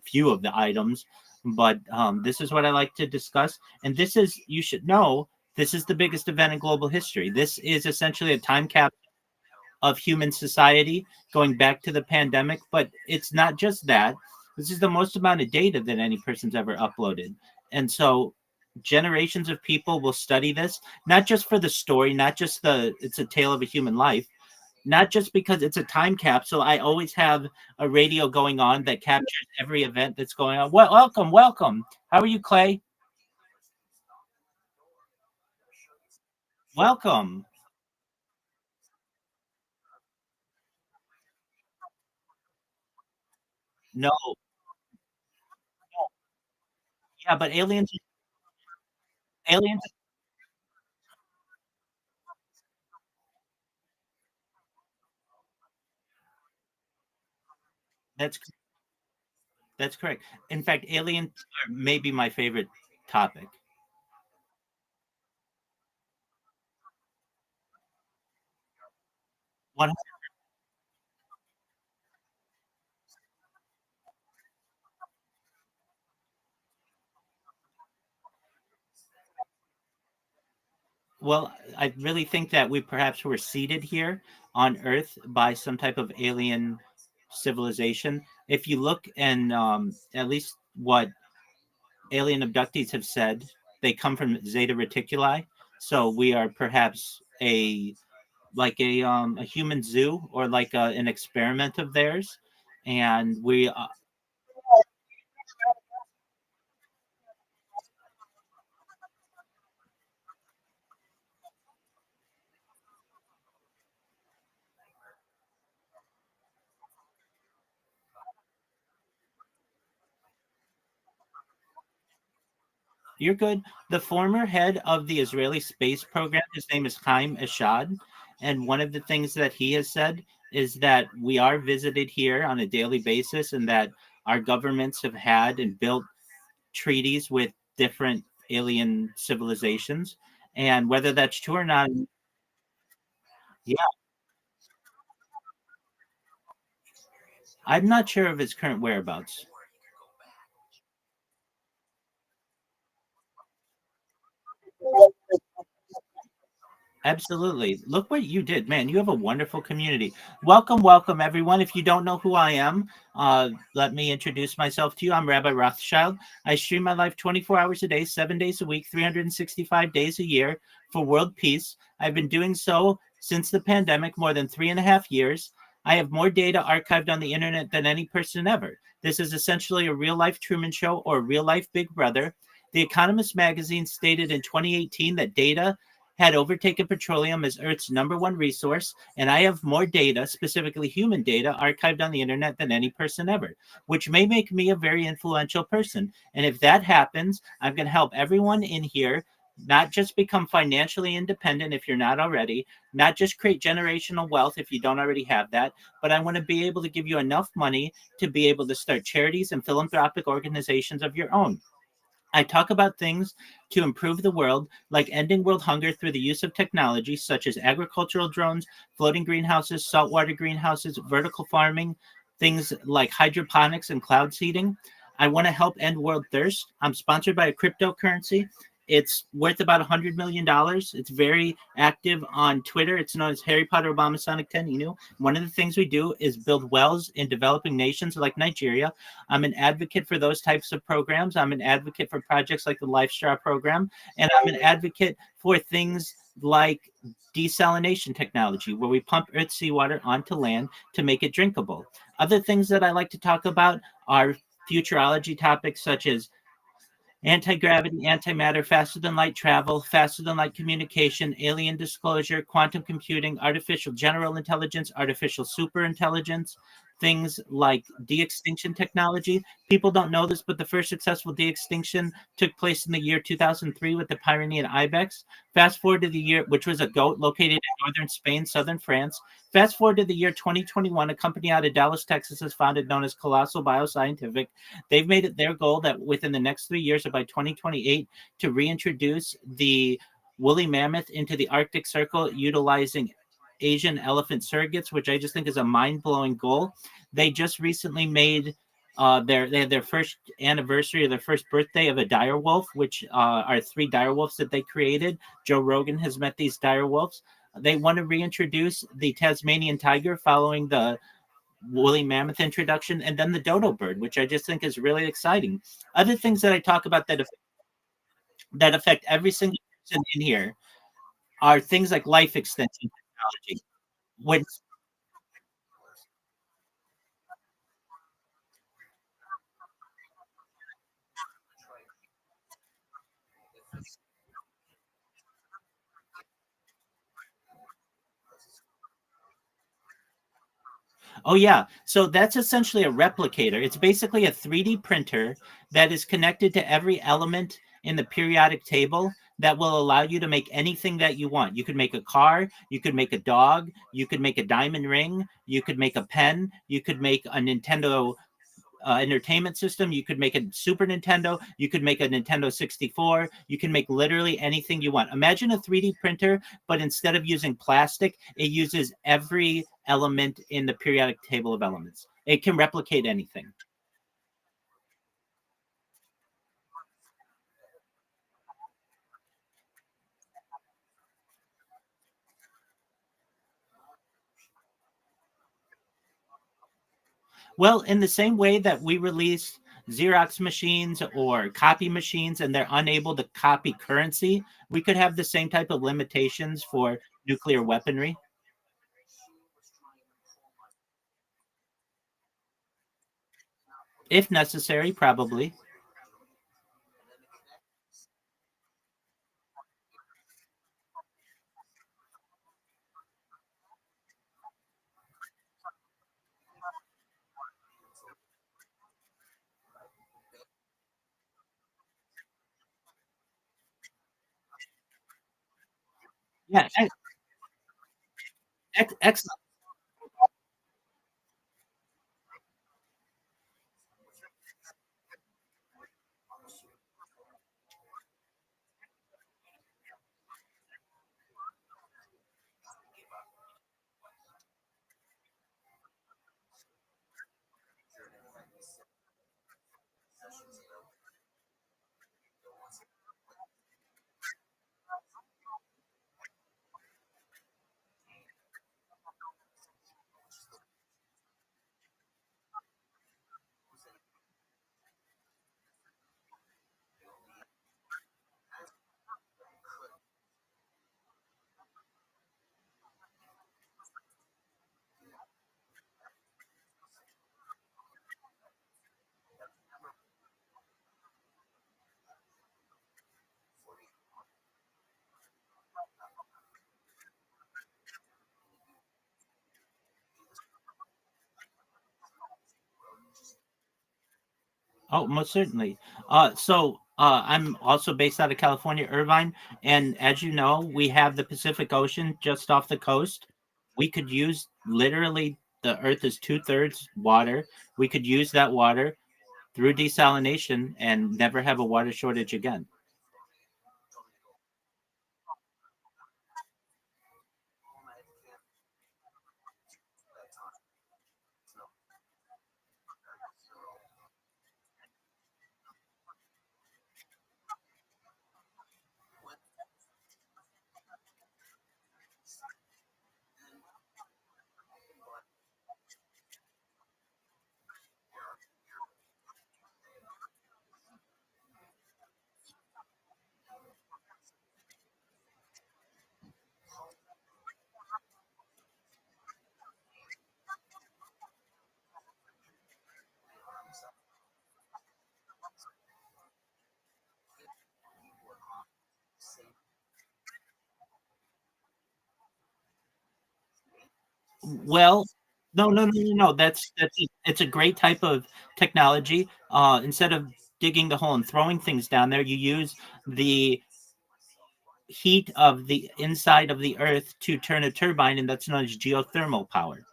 few of the items. But this is what I like to discuss. And this is, you should know, this is the biggest event in global history. This is essentially a time capsule of human society going back to the pandemic. But it's not just that. This is the most amount of data that any person's ever uploaded. And so generations of people will study this, not just for the story, not just it's a tale of a human life, not just because it's a time capsule. I always have a radio going on that captures every event that's going on. Well, welcome, welcome. How are you, Clay? Welcome. No, yeah, but aliens, that's that's correct. In fact, aliens are maybe my favorite topic. One, well, I really think that we perhaps were seeded here on Earth by some type of alien civilization. If you look and at least what alien abductees have said, they come from Zeta Reticuli. So we are perhaps a human zoo, or like an experiment of theirs, and we you're good. The former head of the Israeli space program, his name is Chaim Eshad, and one of the things that he has said is that we are visited here on a daily basis, and that our governments have had and built treaties with different alien civilizations, and whether that's true or not, yeah, I'm not sure of his current whereabouts. Absolutely. Look what you did, man. You have a wonderful community. Welcome, welcome, everyone. If you don't know who I am, let me introduce myself to you. I'm Rabbi Rothschild. I stream my life 24 hours a day, 7 days a week, 365 days a year for world peace. I've been doing so since the pandemic, more than 3.5 years. I have more data archived on the internet than any person ever. This is essentially a real life Truman Show or real life Big Brother. The Economist magazine stated in 2018 that data had overtaken petroleum as Earth's number one resource, and I have more data, specifically human data, archived on the internet than any person ever, which may make me a very influential person. And if that happens, I'm going to help everyone in here not just become financially independent if you're not already, not just create generational wealth if you don't already have that, but I want to be able to give you enough money to be able to start charities and philanthropic organizations of your own. I talk about things to improve the world, like ending world hunger through the use of technology such as agricultural drones, floating greenhouses, saltwater greenhouses, vertical farming, things like hydroponics and cloud seeding. I want to help end world thirst. I'm sponsored by a cryptocurrency. It's worth about $100 million. It's very active on Twitter. It's known as Harry Potter Obama Sonic 10 Inu. One of the things we do is build wells in developing nations like Nigeria. I'm an advocate for those types of programs. I'm an advocate for projects like the LifeStraw program. And I'm an advocate for things like desalination technology, where we pump Earth's seawater onto land to make it drinkable. Other things that I like to talk about are futurology topics such as anti-gravity, antimatter, faster than light travel, faster than light communication, alien disclosure, quantum computing, artificial general intelligence, artificial superintelligence, things like de-extinction technology. People don't know this, but the first successful de-extinction took place in the year 2003 with the Pyrenean ibex. Fast forward to the year, which was a goat located in northern Spain, southern France. Fast forward to the year 2021, a company out of Dallas, Texas is founded known as Colossal Bioscientific. They've made it their goal that within the next 3 years, or by 2028, to reintroduce the woolly mammoth into the Arctic Circle utilizing Asian elephant surrogates, which I just think is a mind-blowing goal. They just recently made they had their first anniversary or their first birthday of a dire wolf, which are three dire wolves that they created. Joe Rogan has met these dire wolves. They want to reintroduce the Tasmanian tiger following the woolly mammoth introduction, and then the dodo bird, which I just think is really exciting. Other things that I talk about that affect every single person in here are things like life extension technology. When Oh yeah, so that's essentially a replicator. It's basically a 3D printer that is connected to every element in the periodic table that will allow you to make anything that you want. You could make a car, you could make a dog, you could make a diamond ring, you could make a pen, you could make a Nintendo entertainment system. You could make a Super Nintendo. You could make a Nintendo 64. You can make literally anything you want. Imagine a 3D printer, but instead of using plastic, it uses every element in the periodic table of elements. It can replicate anything. Well, in the same way that we release Xerox machines or copy machines and they're unable to copy currency, we could have the same type of limitations for nuclear weaponry. If necessary, probably. Yeah, excellent. Oh, most certainly. I'm also based out of California, Irvine, and as you know, we have the Pacific Ocean just off the coast. We could use literally the Earth is 2/3 water. We could use that water through desalination and never have a water shortage again. Well, no, no, no, no, no. It's a great type of technology. Instead of digging the hole and throwing things down there, you use the heat of the inside of the earth to turn a turbine, and that's known as geothermal power.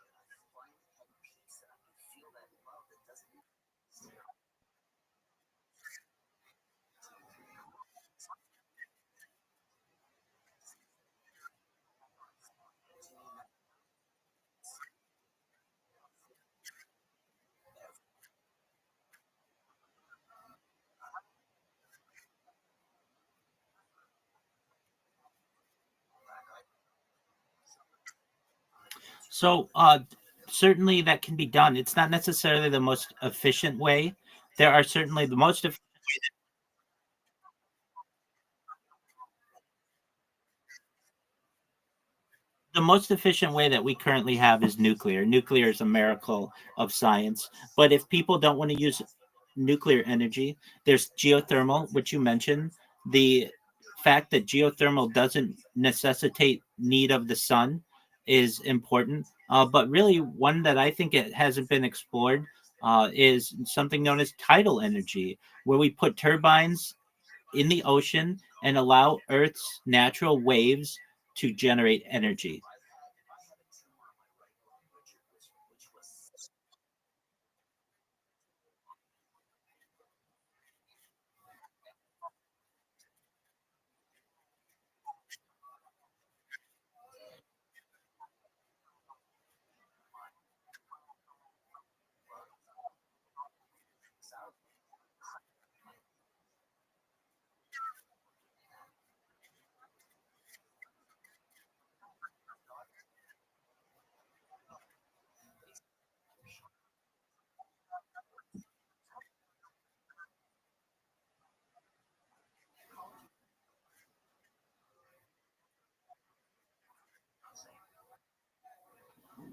So, certainly that can be done. It's not necessarily the most efficient way. There are certainly the most efficient way that we currently have is nuclear. Nuclear is a miracle of science. But if people don't want to use nuclear energy, there's geothermal, which you mentioned. The fact that geothermal doesn't necessitate need of the sun is important. But really, one that I think it hasn't been explored is something known as tidal energy, where we put turbines in the ocean and allow Earth's natural waves to generate energy.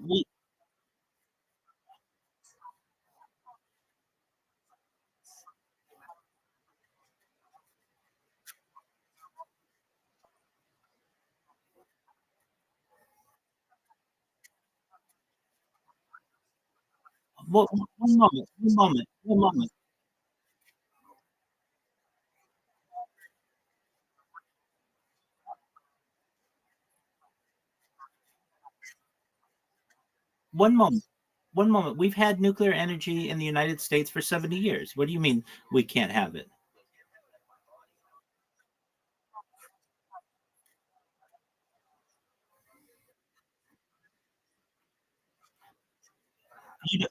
We, one moment, one moment, one moment, one moment, one moment. We've had nuclear energy in the United States for 70 years. What do you mean we can't have it? You know,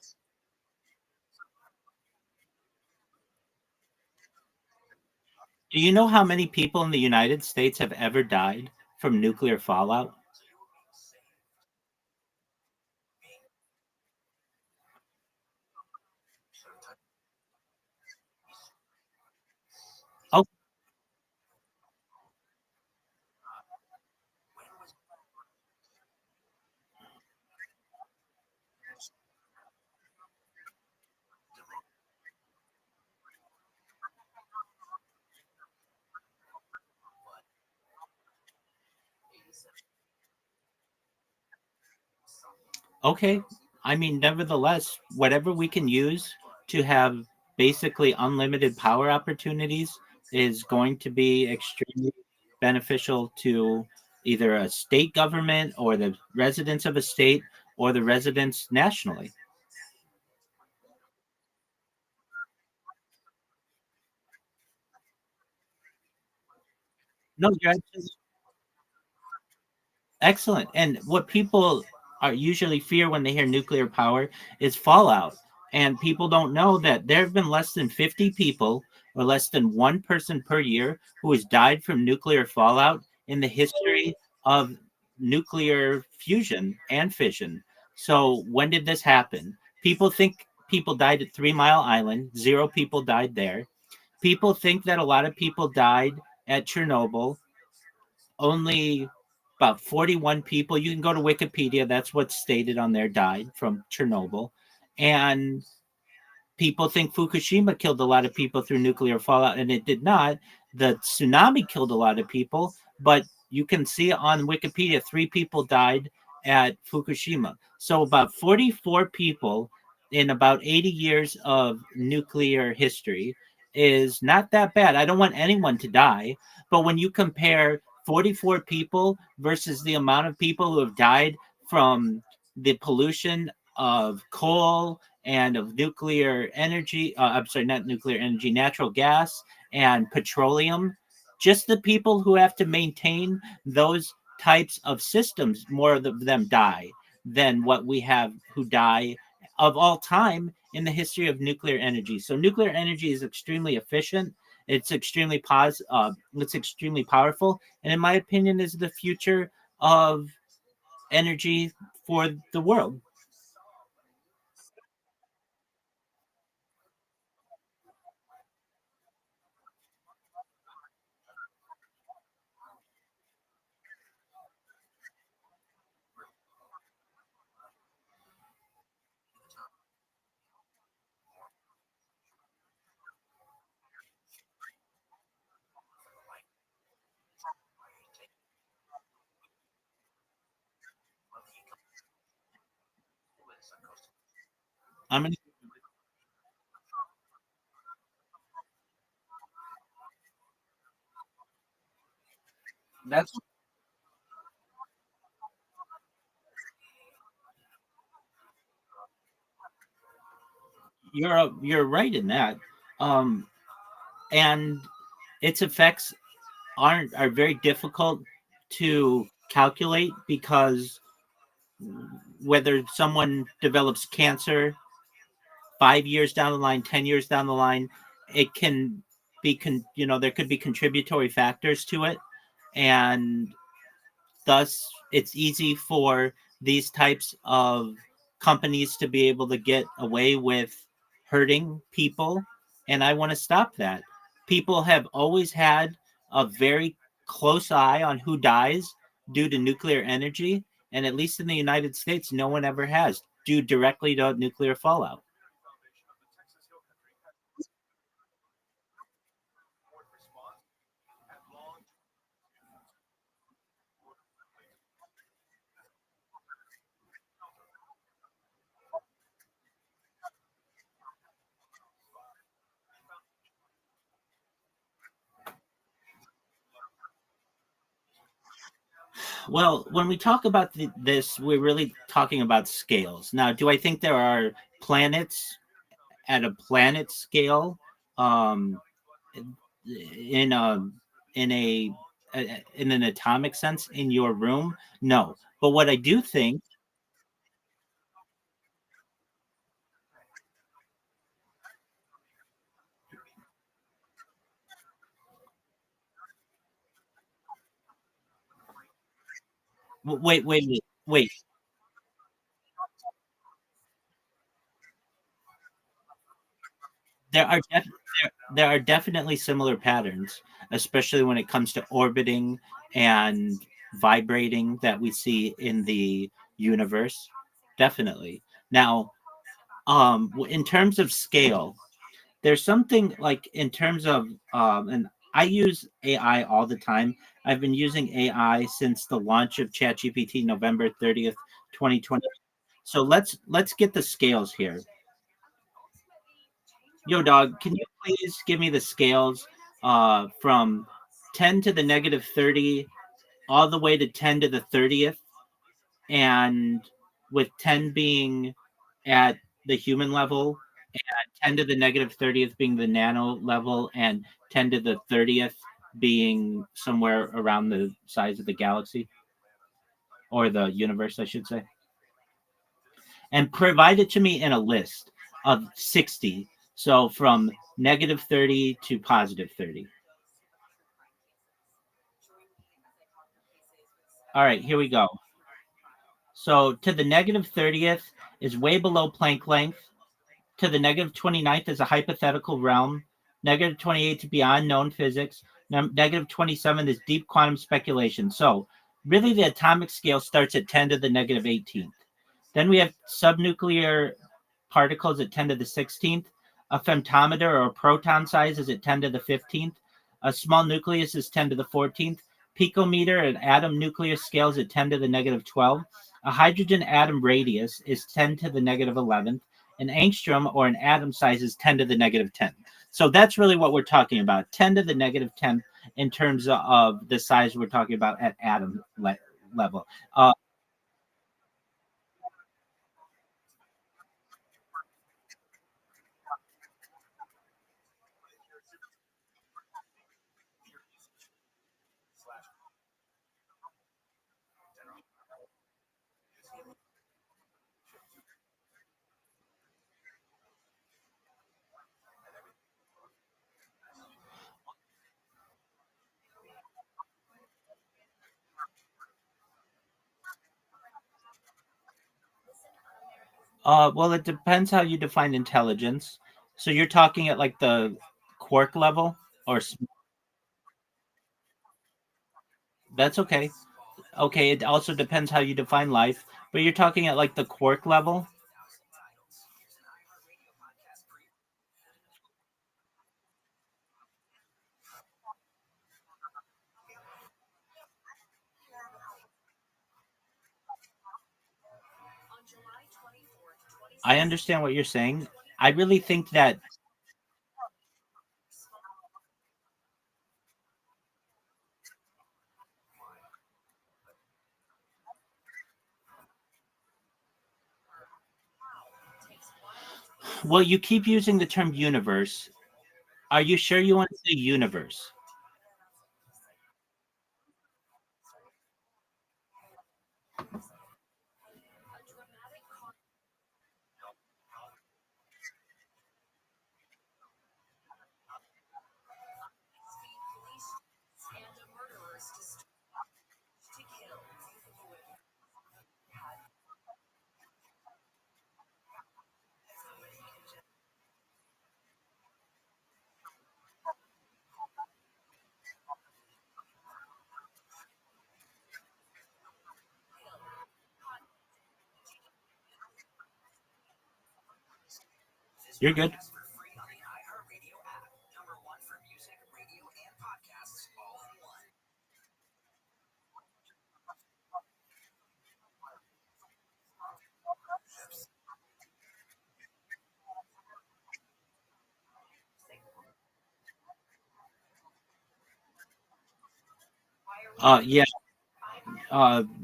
do you know how many people in the United States have ever died from nuclear fallout? Oh, okay. I mean, nevertheless, whatever we can use to have basically unlimited power opportunities is going to be extremely beneficial to either a state government or the residents of a state or the residents nationally. No, you're absolutely excellent. And what people are usually fear when they hear nuclear power is fallout. And people don't know that there have been less than 50 people or less than one person per year who has died from nuclear fallout in the history of nuclear fusion and fission. So when did this happen? People think people died at 3 Mile Island, 0 people died there. People think that a lot of people died at Chernobyl, only about 41 people. You can go to Wikipedia, that's what's stated on there, died from Chernobyl. And people think Fukushima killed a lot of people through nuclear fallout, and it did not. The tsunami killed a lot of people, but you can see on Wikipedia 3 people died at Fukushima. So about 44 people in about 80 years of nuclear history is not that bad. I don't want anyone to die, but when you compare 44 people versus the amount of people who have died from the pollution of coal and of nuclear energy, I'm sorry, not nuclear energy, natural gas and petroleum, just the people who have to maintain those types of systems, more of them die than what we have who die of all time in the history of nuclear energy. So nuclear energy is extremely efficient. It's extremely powerful, and in my opinion, is the future of energy for the world. I'm gonna, that's you're right in that, um, and its effects are very difficult to calculate because whether someone develops cancer 5 years down the line, 10 years down the line, it can there could be contributory factors to it, and thus it's easy for these types of companies to be able to get away with hurting people, and I want to stop that. People have always had a very close eye on who dies due to nuclear energy, and at least in the United States no one ever has, due directly to nuclear fallout. Well, when we talk about this, we're really talking about scales. Now, do I think there are planets at a planet scale, um, in a in a in an atomic sense in your room? No. But what I do think, wait. There are there are definitely similar patterns, especially when it comes to orbiting and vibrating that we see in the universe. Definitely. Now, in terms of scale, there's something like in terms of and I use AI all the time. I've been using AI since the launch of ChatGPT November 30th, 2020. So let's get the scales here. Yo, dog, can you please give me the scales from 10 to the negative 30 all the way to 10 to the 30th, and with 10 being at the human level, 10 to the negative 30th being the nano level, and 10 to the 30th being somewhere around the size of the galaxy or the universe, I should say. And provide it to me in a list of 60. So from negative 30 to positive 30. All right, here we go. So to the negative 30th is way below Planck length. To the negative 29th is a hypothetical realm. Negative 28 to beyond known physics. Negative 27 is deep quantum speculation. So really the atomic scale starts at 10 to the negative 18th. Then we have subnuclear particles at 10 to the 16th. A femtometer or a proton size is at 10 to the 15th. A small nucleus is 10 to the 14th. Picometer, an atom nucleus scale, is at 10 to the negative 12. A hydrogen atom radius is 10 to the negative 11th. An angstrom or an atom size is 10 to the negative 10. So that's really what we're talking about, 10 to the negative 10 in terms of the size we're talking about at atom level. Well, it depends how you define intelligence. So you're talking at like the quark level, or that's okay. Okay, it also depends how you define life, but you're talking at like the quark level. I understand what you're saying. I really think that, well, you keep using the term universe. Are you sure you want to say universe? You're good. Yeah,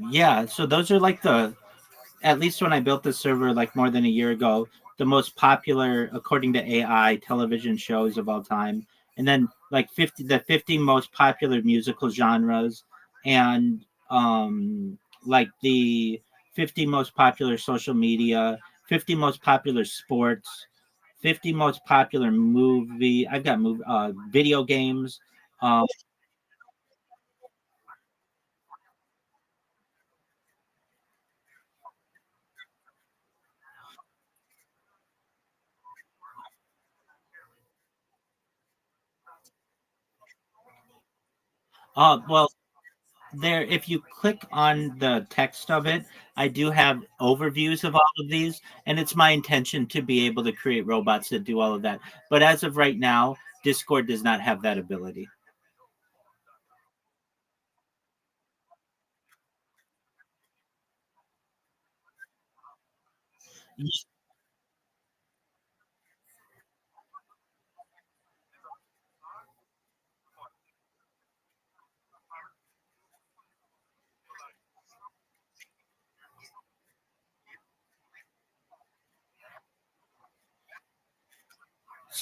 yeah. So those are like the, at least when I built the server like more than a year ago, the most popular, according to AI, television shows of all time. And then like 50 most popular musical genres, and like the 50 most popular social media, 50 most popular sports, 50 most popular movie. I've got video games. Um, well, there, if you click on the text of it, I do have overviews of all of these, and it's my intention to be able to create robots that do all of that. But as of right now, Discord does not have that ability.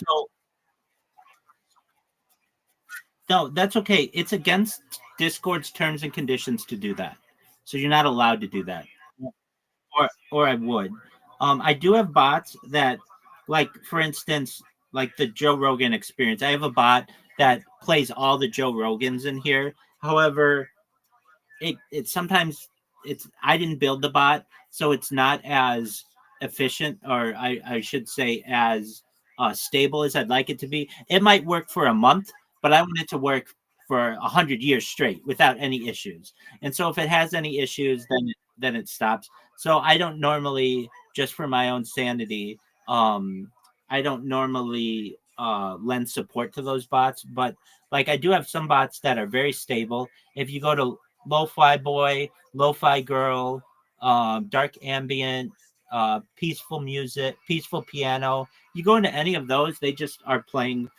So no, that's okay. It's against Discord's terms and conditions to do that. So you're not allowed to do that. Or I would. I do have bots that, like for instance, like the Joe Rogan Experience. I have a bot that plays all the Joe Rogans in here. However, it sometimes it's I didn't build the bot, so it's not as efficient, or I should say as stable as I'd like it to be. It might work for a month, but I want it to work for 100 years straight without any issues. And so if it has any issues, then it stops. So I don't normally, just for my own sanity, I don't normally lend support to those bots, but like I do have some bots that are very stable. If you go to Lo-Fi Boy, Lo-Fi Girl, Dark Ambient, Peaceful Music, Peaceful Piano. You go into any of those, they just are playing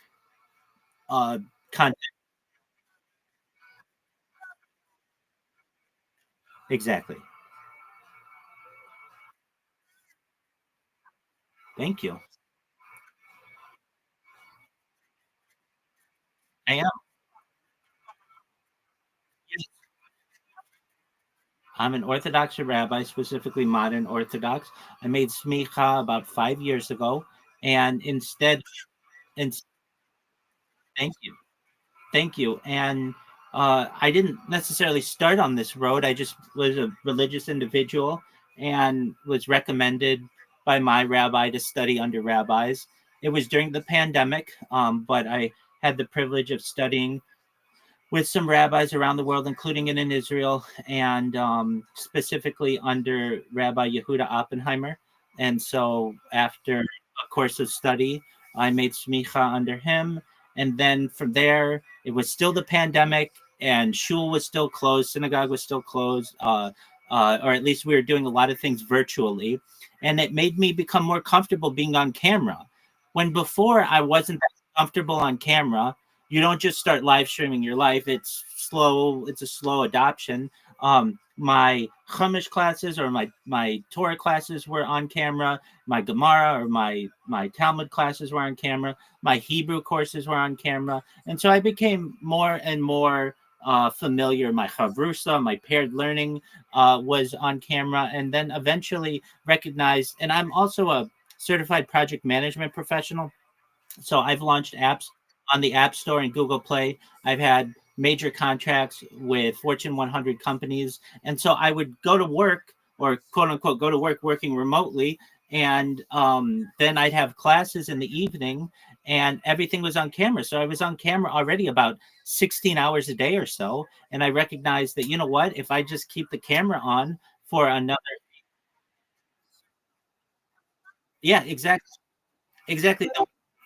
uh, content. Exactly. Thank you. I am. Yes. I'm an Orthodox rabbi, specifically modern Orthodox. I made smicha about 5 years ago, and and thank you. Thank you. And I didn't necessarily start on this road. I just was a religious individual and was recommended by my rabbi to study under rabbis. It was during the pandemic, but I had the privilege of studying with some rabbis around the world, including in Israel, and specifically under Rabbi Yehuda Oppenheimer. And so, after a course of study, I made smicha under him. And then from there, it was still the pandemic, and shul was still closed, synagogue was still closed, or at least we were doing a lot of things virtually. And it made me become more comfortable being on camera. When before I wasn't that comfortable on camera, you don't just start live streaming your life. It's slow. It's a slow adoption. My Chumash classes or my Torah classes were on camera. My Gemara or my Talmud classes were on camera. My Hebrew courses were on camera, and so I became more and more familiar. My Chavrusa, my paired learning was on camera, and then eventually recognized. And I'm also a certified project management professional, so I've launched apps on the App Store and Google Play. I've had major contracts with Fortune 100 companies. And so I would go to work, or quote unquote, go to work working remotely. And then I'd have classes in the evening, and everything was on camera. So I was on camera already about 16 hours a day or so. And I recognized that, you know what, if I just keep the camera on for another, yeah, exactly. Exactly.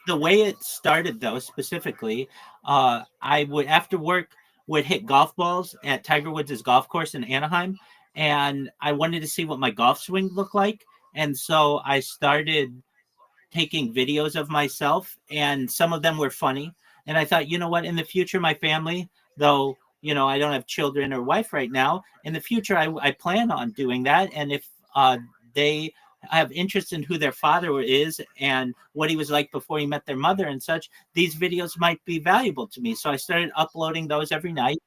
The way it started, though, specifically, I would after work would hit golf balls at Tiger Woods' golf course in Anaheim, and I wanted to see what my golf swing looked like, and so I started taking videos of myself, and some of them were funny. And I thought, you know what, in the future, my family, though, I don't have children or wife right now, in the future, I plan on doing that. And if they have interest in who their father is and what he was like before he met their mother and such, these videos might be valuable to me. So I started uploading those every night.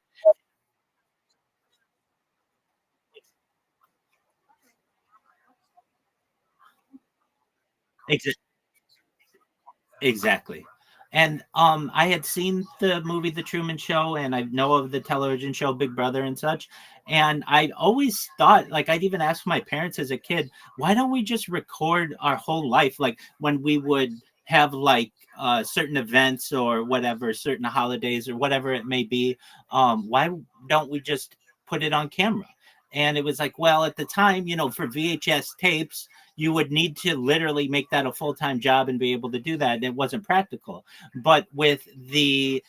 Exactly. And I had seen the movie The Truman Show, and I know of the television show Big Brother and such. And I always thought, like, I'd even ask my parents as a kid, why don't we just record our whole life? Like when we would have like certain events or whatever, certain holidays or whatever it may be. Why don't we just put it on camera? And it was like, well, at the time, for VHS tapes, you would need to literally make that a full-time job and be able to do that. It wasn't practical. But with the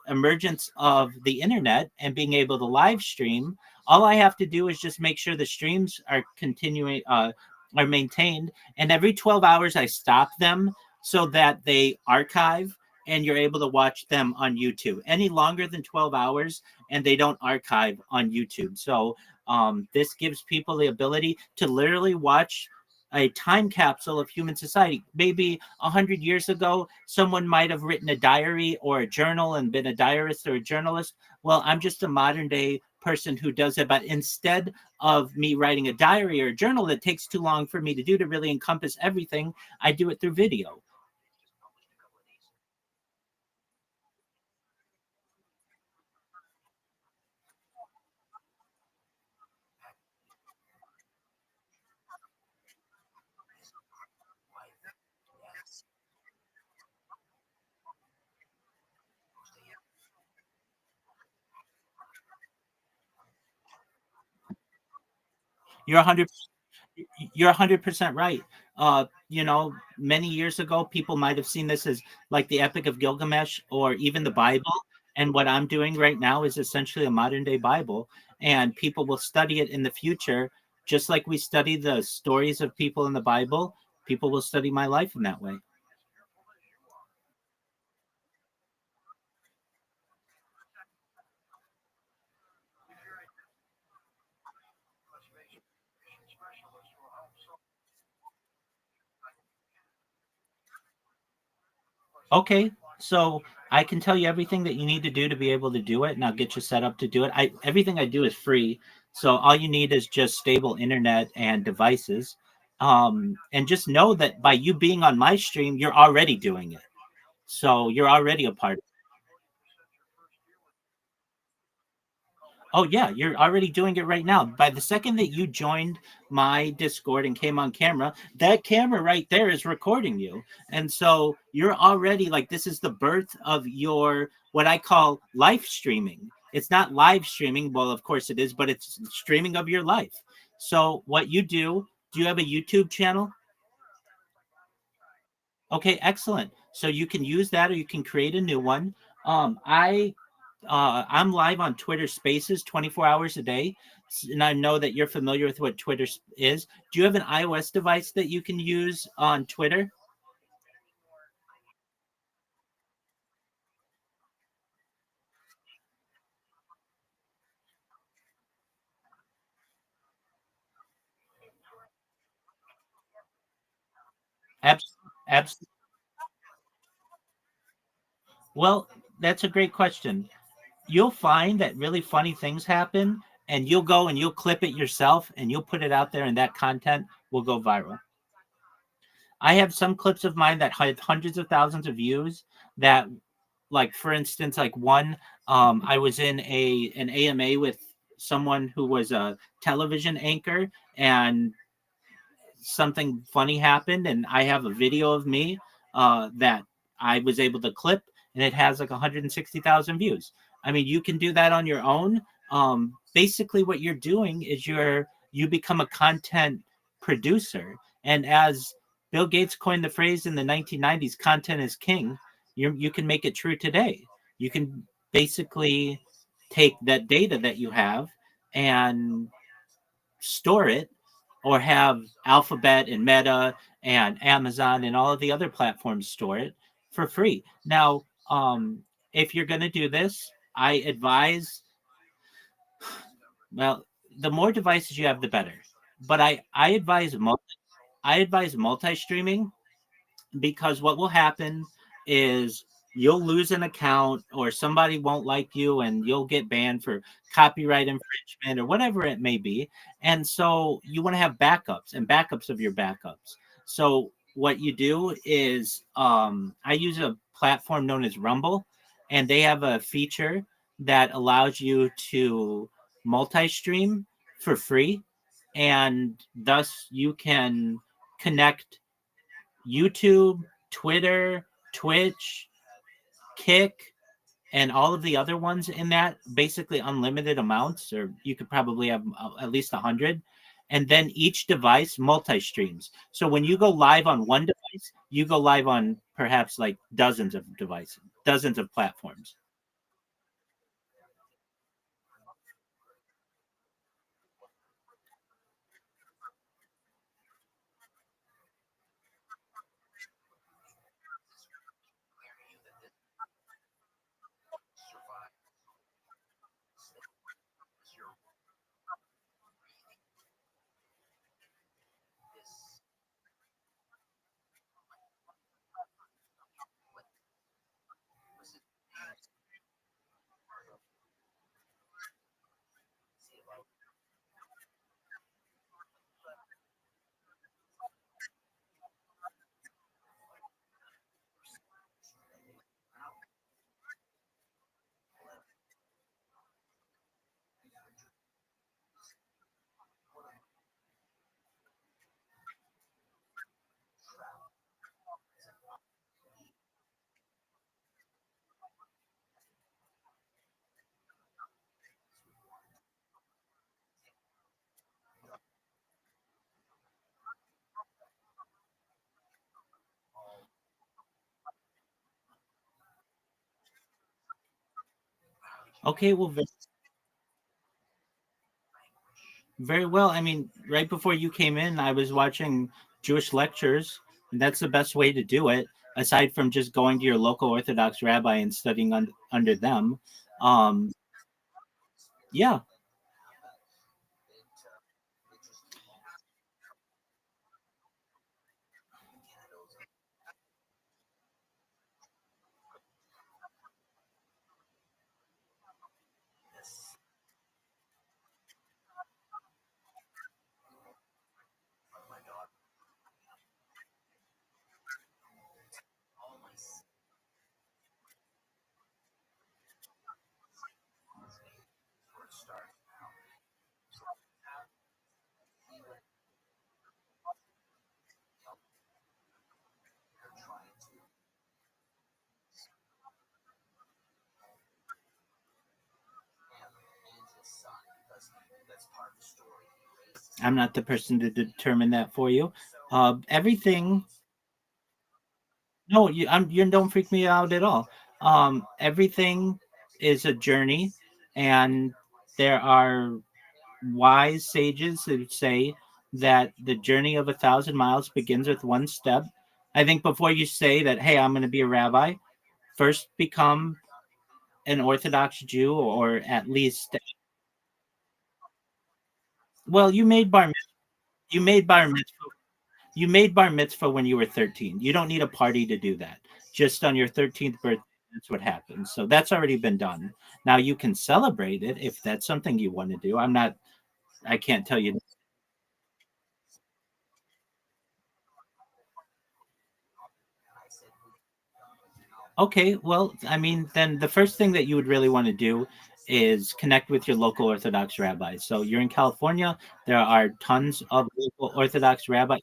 emergence of the internet and being able to live stream, all I have to do is just make sure the streams are continuing, are maintained, and every 12 hours I stop them so that they archive, and you're able to watch them on YouTube. Any longer than 12 hours and they don't archive on YouTube. So this gives people the ability to literally watch a time capsule of human society. Maybe 100 years ago, someone might have written a diary or a journal and been a diarist or a journalist. Well, I'm just a modern day person who does it, but instead of me writing a diary or a journal that takes too long for me to do to really encompass everything, I do it through video. You're 100 you're 100% right. Many years ago, people might have seen this as like the Epic of Gilgamesh or even the Bible. And what I'm doing right now is essentially a modern day Bible. And people will study it in the future, just like we study the stories of people in the Bible. People will study my life in that way. Okay, so I can tell you everything that you need to do to be able to do it, and I'll get you set up to do it. I Everything I do is free, so all you need is just stable internet and devices. And just know that by you being on my stream, you're already doing it. So you're already a part. Oh yeah, you're already doing it right now. By the second that you joined my Discord and came on camera, that camera right there is recording you. And so you're already like this is the birth of your what I call life streaming. It's not live streaming, well of course it is, but it's streaming of your life. So what you do you have a YouTube channel? Okay, excellent. So you can use that or you can create a new one. I'm live on Twitter Spaces 24 hours a day, and I know that you're familiar with what Twitter is. Do you have an iOS device that you can use on Twitter? Abs- abs- well, that's a great question. You'll find that really funny things happen, and you'll go and you'll clip it yourself, and you'll put it out there, and that content will go viral. I have some clips of mine that had hundreds of thousands of views that like for instance like one I was in an AMA with someone who was a television anchor and something funny happened and I have a video of me that I was able to clip and it has like 160,000 views. I mean, you can do that on your own. Basically what you're doing is you become a content producer, and as Bill Gates coined the phrase in the 1990s, content is king. You can make it true today. You can basically take that data that you have and store it, or have Alphabet and Meta and Amazon and all of the other platforms store it for free. Now, if you're going to do this, I advise, well, the more devices you have, the better. But I advise multi-streaming, because what will happen is you'll lose an account or somebody won't like you and you'll get banned for copyright infringement or whatever it may be. And so you want to have backups and backups of your backups. So what you do is I use a platform known as Rumble, and they have a feature that allows you to multi-stream for free, and thus you can connect YouTube, Twitter, Twitch, Kick, and all of the other ones in that, basically unlimited amounts, or you could probably have at least 100. And then each device multi streams. So when you go live on one device, you go live on perhaps like dozens of devices, dozens of platforms. Okay, well, very well. I mean, right before you came in, I was watching Jewish lectures, and that's the best way to do it, aside from just going to your local Orthodox rabbi and studying under them. Um, yeah, I'm not the person to determine that for you. Everything. No, you don't freak me out at all. Everything is a journey, and there are wise sages who say that the journey of 1,000 miles begins with one step. I think before you say that, hey, I'm going to be a rabbi, first become an Orthodox Jew, or at least, well, you made bar mitzvah, you made bar mitzvah when you were 13. You don't need a party to do that. Just on your 13th birthday, that's what happens. So that's already been done. Now you can celebrate it if that's something you want to do. I can't tell you. Okay, well, I mean, then the first thing that you would really want to do is connect with your local Orthodox rabbi. So you're in California, there are tons of local Orthodox rabbis.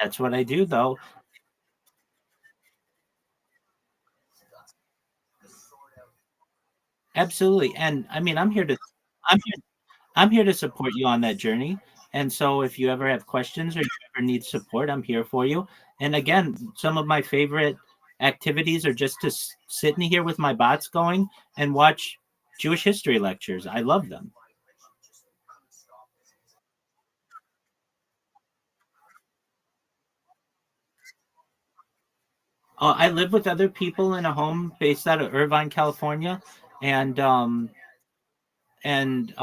That's what I do, though. Absolutely. And I mean, I'm here I'm here to support you on that journey. And so if you ever have questions or you ever need support, I'm here for you. And again, some of my favorite activities are just to sit in here with my bots going and watch Jewish history lectures. I love them. I live with other people in a home based out of Irvine, California, and and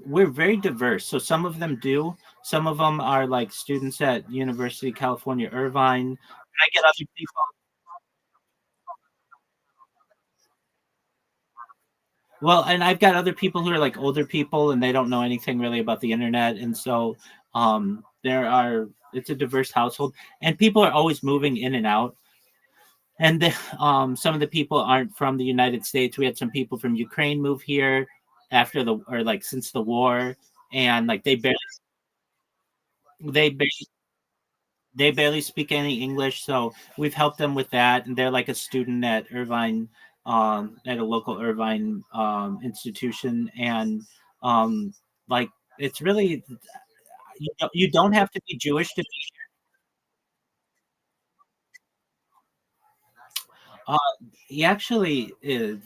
we're very diverse. So some of them do. Some of them are like students at University of California, Irvine. I get other people. Well, and I've got other people who are like older people and they don't know anything really about the internet, and so there are it's a diverse household, and people are always moving in and out. And some of the people aren't from the United States. We had some people from Ukraine move here after the or like since the war, and like they barely they barely speak any English, so we've helped them with that. And they're like a student at Irvine, at a local Irvine institution, and um, like it's really you don't have to be Jewish to be. Uh, he actually is.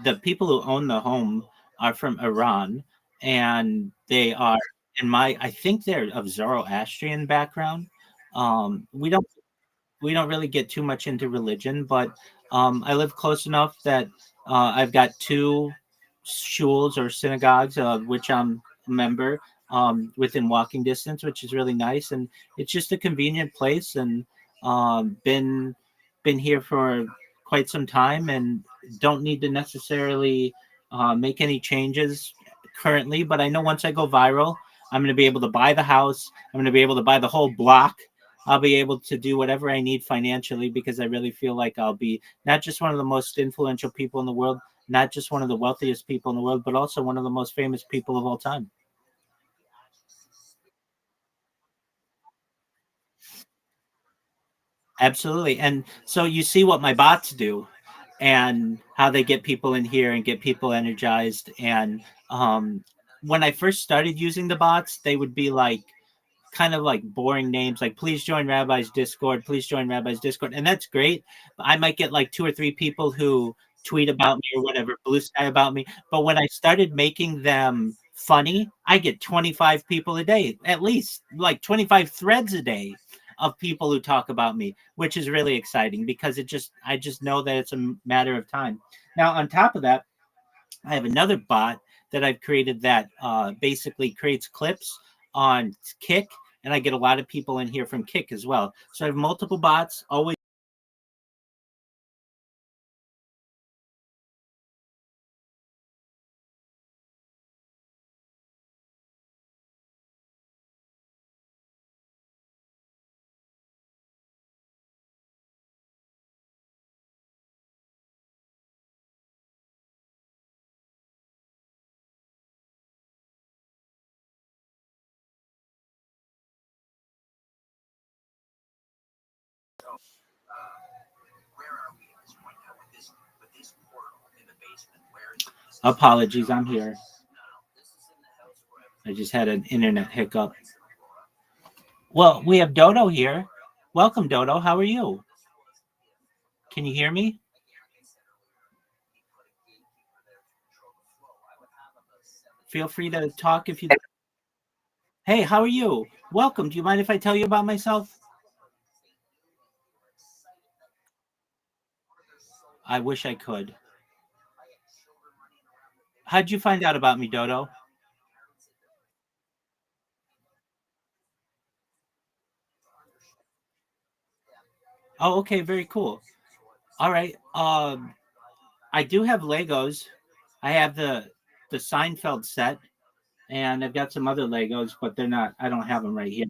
The people who own the home are from Iran, and they are I think they're of Zoroastrian background. We don't really get too much into religion, but I live close enough that I've got two shuls or synagogues, which I'm a member, within walking distance, which is really nice, and it's just a convenient place, and been here for quite some time, and don't need to necessarily make any changes currently. But I know once I go viral, I'm going to be able to buy the house. I'm going to be able to buy the whole block. I'll be able to do whatever I need financially because I really feel like I'll be not just one of the most influential people in the world, not just one of the wealthiest people in the world, but also one of the most famous people of all time. Absolutely. And so you see what my bots do. and how they get people in here and get people energized. And when I first started using the bots, they would be like kind of like boring names, like please join Rabbi's Discord, please join Rabbi's Discord. And that's great. I might get like 2 or 3 people who tweet about me or whatever, blue sky about me. But when I started making them funny, I get 25 people a day, at least like 25 threads a day of people who talk about me, which is really exciting because I just know that it's a matter of time. Now, on top of that, I have another bot that I've created that basically creates clips on Kick, and I get a lot of people in here from Kick as well. So I have multiple bots, always. Apologies, I'm here. I just had an internet hiccup. Well, we have Dodo here. Welcome, Dodo. How are you? Can you hear me? Feel free to talk if you. Hey, how are you? Welcome. Do you mind if I tell you about myself? I wish I could. How'd you find out about me, Dodo? Oh, okay, very cool. All right. I do have Legos. I have the Seinfeld set, and I've got some other Legos, but they're not. I don't have them right here.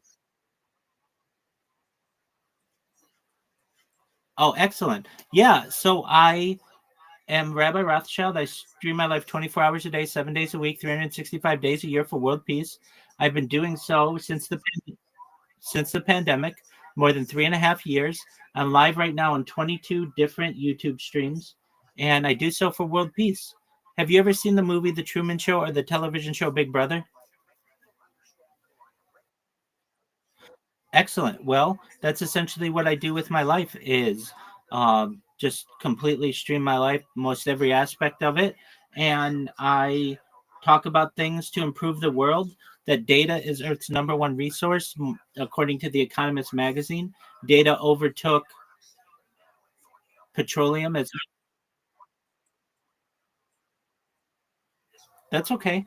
Oh, excellent. Yeah. So I am Rabbi Rothschild. I stream my life 24 hours a day, 7 days a week, 365 days a year for world peace. I've been doing so since the pandemic, more than 3.5 years. I'm live right now on 22 different YouTube streams, and I do so for world peace. Have you ever seen the movie The Truman Show or the television show Big Brother? Excellent. Well, that's essentially what I do with my life is just completely stream my life, most every aspect of it. And I talk about things to improve the world. That data is Earth's number one resource, according to the Economist magazine. Data overtook petroleum as that's okay.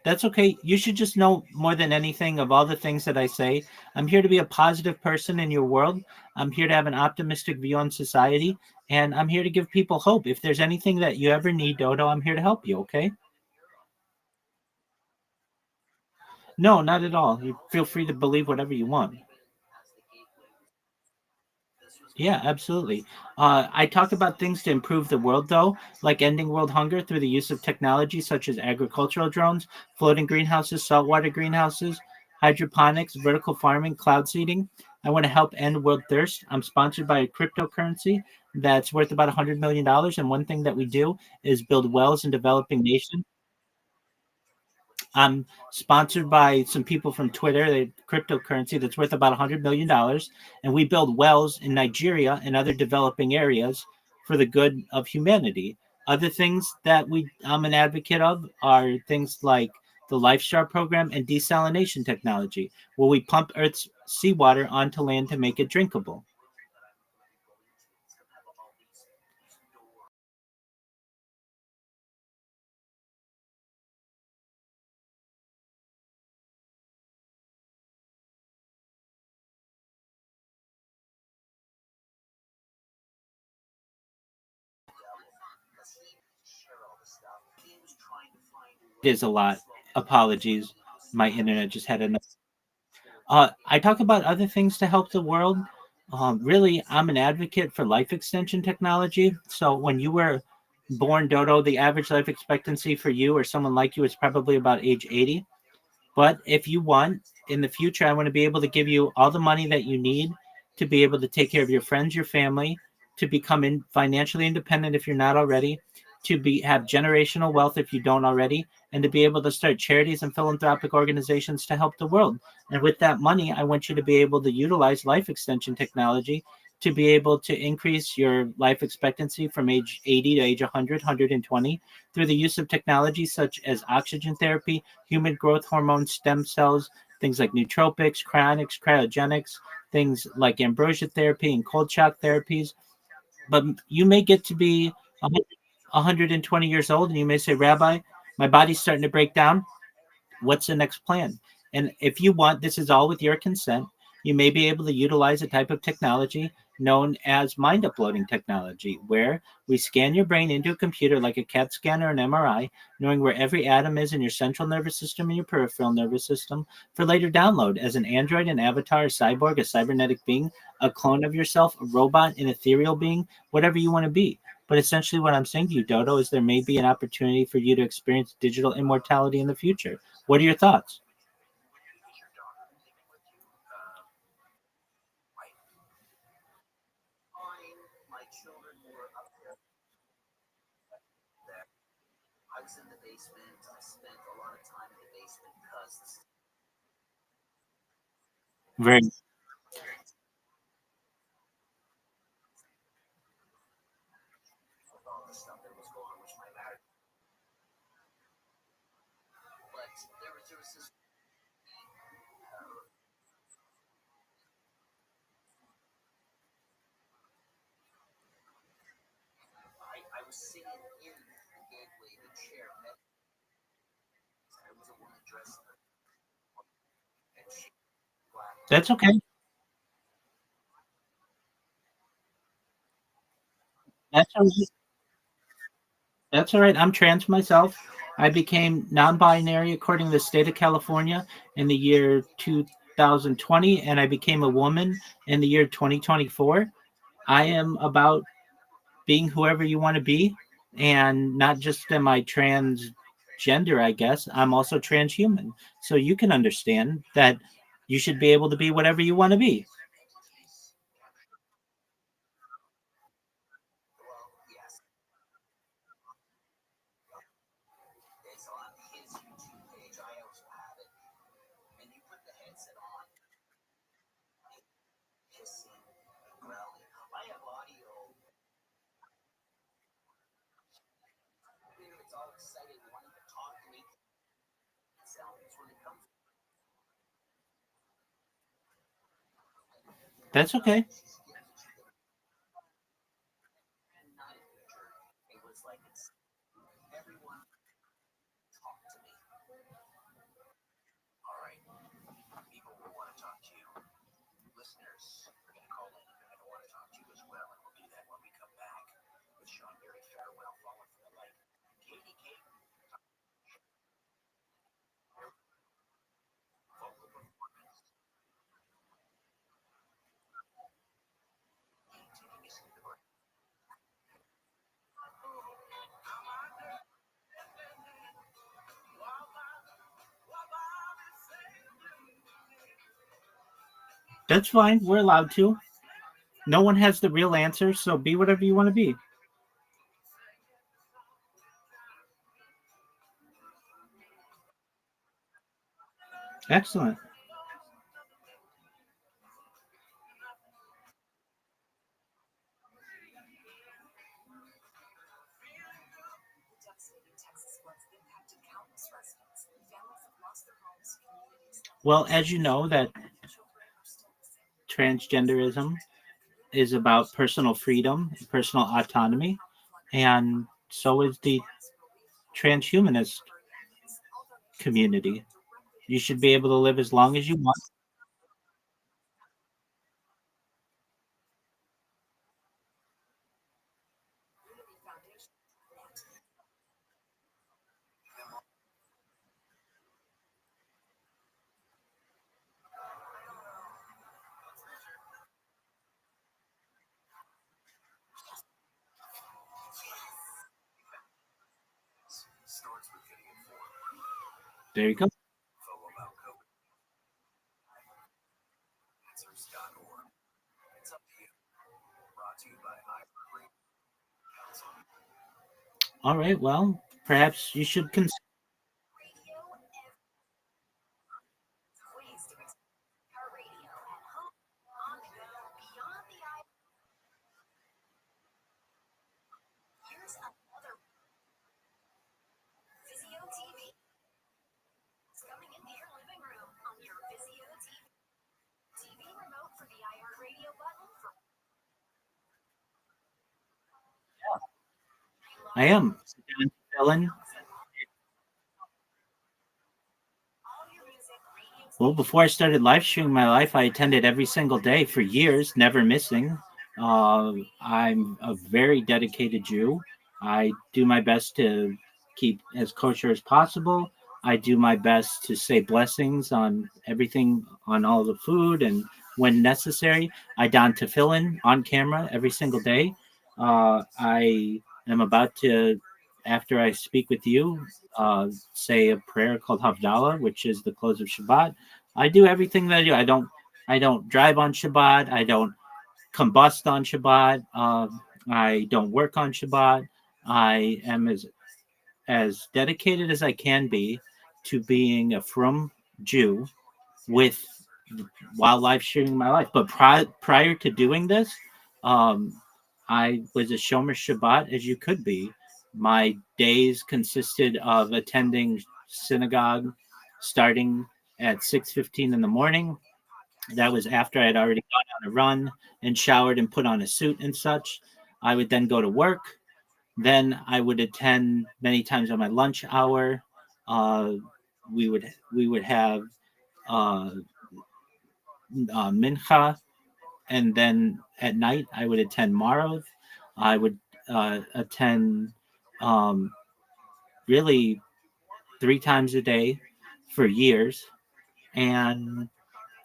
That's okay. You should just know more than anything of all the things that I say. I'm here to be a positive person in your world. I'm here to have an optimistic view on society, and I'm here to give people hope. If there's anything that you ever need, Dodo, I'm here to help you, okay? No, not at all. You feel free to believe whatever you want. Yeah, absolutely. I talk about things to improve the world, though, like ending world hunger through the use of technology such as agricultural drones, floating greenhouses, saltwater greenhouses, hydroponics, vertical farming, cloud seeding. I want to help end world thirst. I'm sponsored by a cryptocurrency that's worth about $100 million. And one thing that we do is build wells in developing nations. I'm sponsored by some people from Twitter, the cryptocurrency that's worth about $100 million, and we build wells in Nigeria and other developing areas for the good of humanity. Other things that I'm an advocate of are things like the LifeStar program and desalination technology, where we pump Earth's seawater onto land to make it drinkable. It is a lot. Apologies. My internet just had enough. I talk about other things to help the world. Really, I'm an advocate for life extension technology. So when you were born, Dodo, the average life expectancy for you or someone like you is probably about age 80. But if you want, in the future, I want to be able to give you all the money that you need to be able to take care of your friends, your family, to become financially independent if you're not already, to have generational wealth if you don't already, and to be able to start charities and philanthropic organizations to help the world. And with that money, I want you to be able to utilize life extension technology to be able to increase your life expectancy from age 80 to age 100, 120 through the use of technology such as oxygen therapy, human growth hormone, stem cells, things like nootropics, cryogenics, things like ambrosia therapy and cold shock therapies. But you may get to be 120 years old and you may say, Rabbi, my body's starting to break down. What's the next plan? And if you want, this is all with your consent, you may be able to utilize a type of technology known as mind uploading technology, where we scan your brain into a computer like a CAT scan or an MRI, knowing where every atom is in your central nervous system and your peripheral nervous system, for later download as an android, an avatar, a cyborg, a cybernetic being, a clone of yourself, a robot, an ethereal being, whatever you want to be. But essentially what I'm saying to you, Dodo, is there may be an opportunity for you to experience digital immortality in the future. What are your thoughts? My children were up there. I was in the basement. I spent a lot of time in the basement because Very. of all the stuff that was going on with my marriage. But there was this. I was sitting in the gateway, the chair. There was a woman dressed and she black. That's okay. That's all right. That's all right. I'm trans myself. I became non-binary according to the state of California in the year 2020, and I became a woman in the year 2024. I am about being whoever you want to be, and not just am I transgender, I guess. I'm also transhuman. So you can understand that you should be able to be whatever you want to be. Yes. It's on his YouTube page. I also have it. And you put the headset on, hissing, growling. I have audio. It's all excited, wanting to talk to me. It sounds when it comes. That's okay. It was like it's everyone talk to me. All right. People will want to talk to you. Listeners are going to call in and they're going to want to talk to you as well. And we'll do that when we come back with Sean Berry Farewell, Falling from the Light. Katie Kate. Vocal performance. Taking us into the break. That's fine. We're allowed to. No one has the real answer, so be whatever you want to be. Excellent. The devastating Texas floods impacted countless residents. Families have lost their homes. Communities. Well, as you know, that Children are still missing. transgenderism is about personal freedom, personal autonomy, and so is the transhumanist community. You should be able to live as long as you want. Starts with getting informed. There you go. Info about COVID. Answers.org. It's up to you. Brought to you by All right. Well, perhaps you should consider. Ways to protect our radio at home, on the go, beyond the eye. Here's another Vizio TV. It's coming into your living room on your Vizio TV. TV remote for the iHeartRadio button for I am. Ellen. all your music, radio Well, before I started live streaming my life, I attended every single day for years, never missing. I'm a very dedicated Jew. I do my best to keep as kosher as possible. I do my best to say blessings on everything, on all the food, and when necessary, I don tefillin on camera every single day. I am about to, after I speak with you, say a prayer called Havdalah, which is the close of Shabbat. I do everything that I do. I don't drive on Shabbat. I don't combust on Shabbat. I don't work on Shabbat. I am as dedicated as I can be to being a frum Jew with while live streaming my life. But prior to doing this, um, I was a Shomer Shabbat as you could be. My days consisted of attending synagogue starting at 6:15 in the morning. That was after I had already gone on a run and showered and put on a suit and such. I would then go to work. Then I would attend many times on my lunch hour. Uh, we would have uh, mincha, and then at night I would attend Marov. I would attend um, really 3 times a day for years, and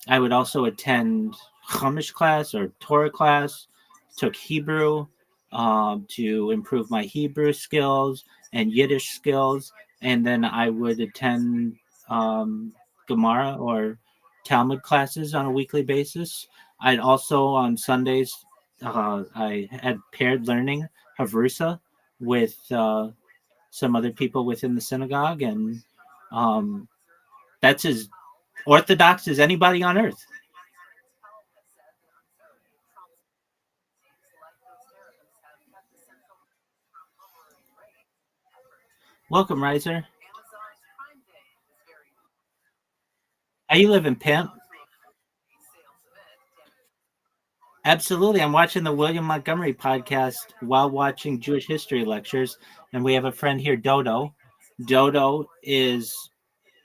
I would also attend Chumash class or Torah class, took Hebrew to improve my Hebrew skills and Yiddish skills, and then I would attend Gemara or Talmud classes on a weekly basis. I'd also on Sundays I had paired learning Havrusa with some other people within the synagogue, and um, that's as orthodox as anybody on earth. Welcome, Riser. How you living, pimp? Absolutely. I'm watching the William Montgomery podcast while watching Jewish history lectures, and we have a friend here, Dodo. Dodo is,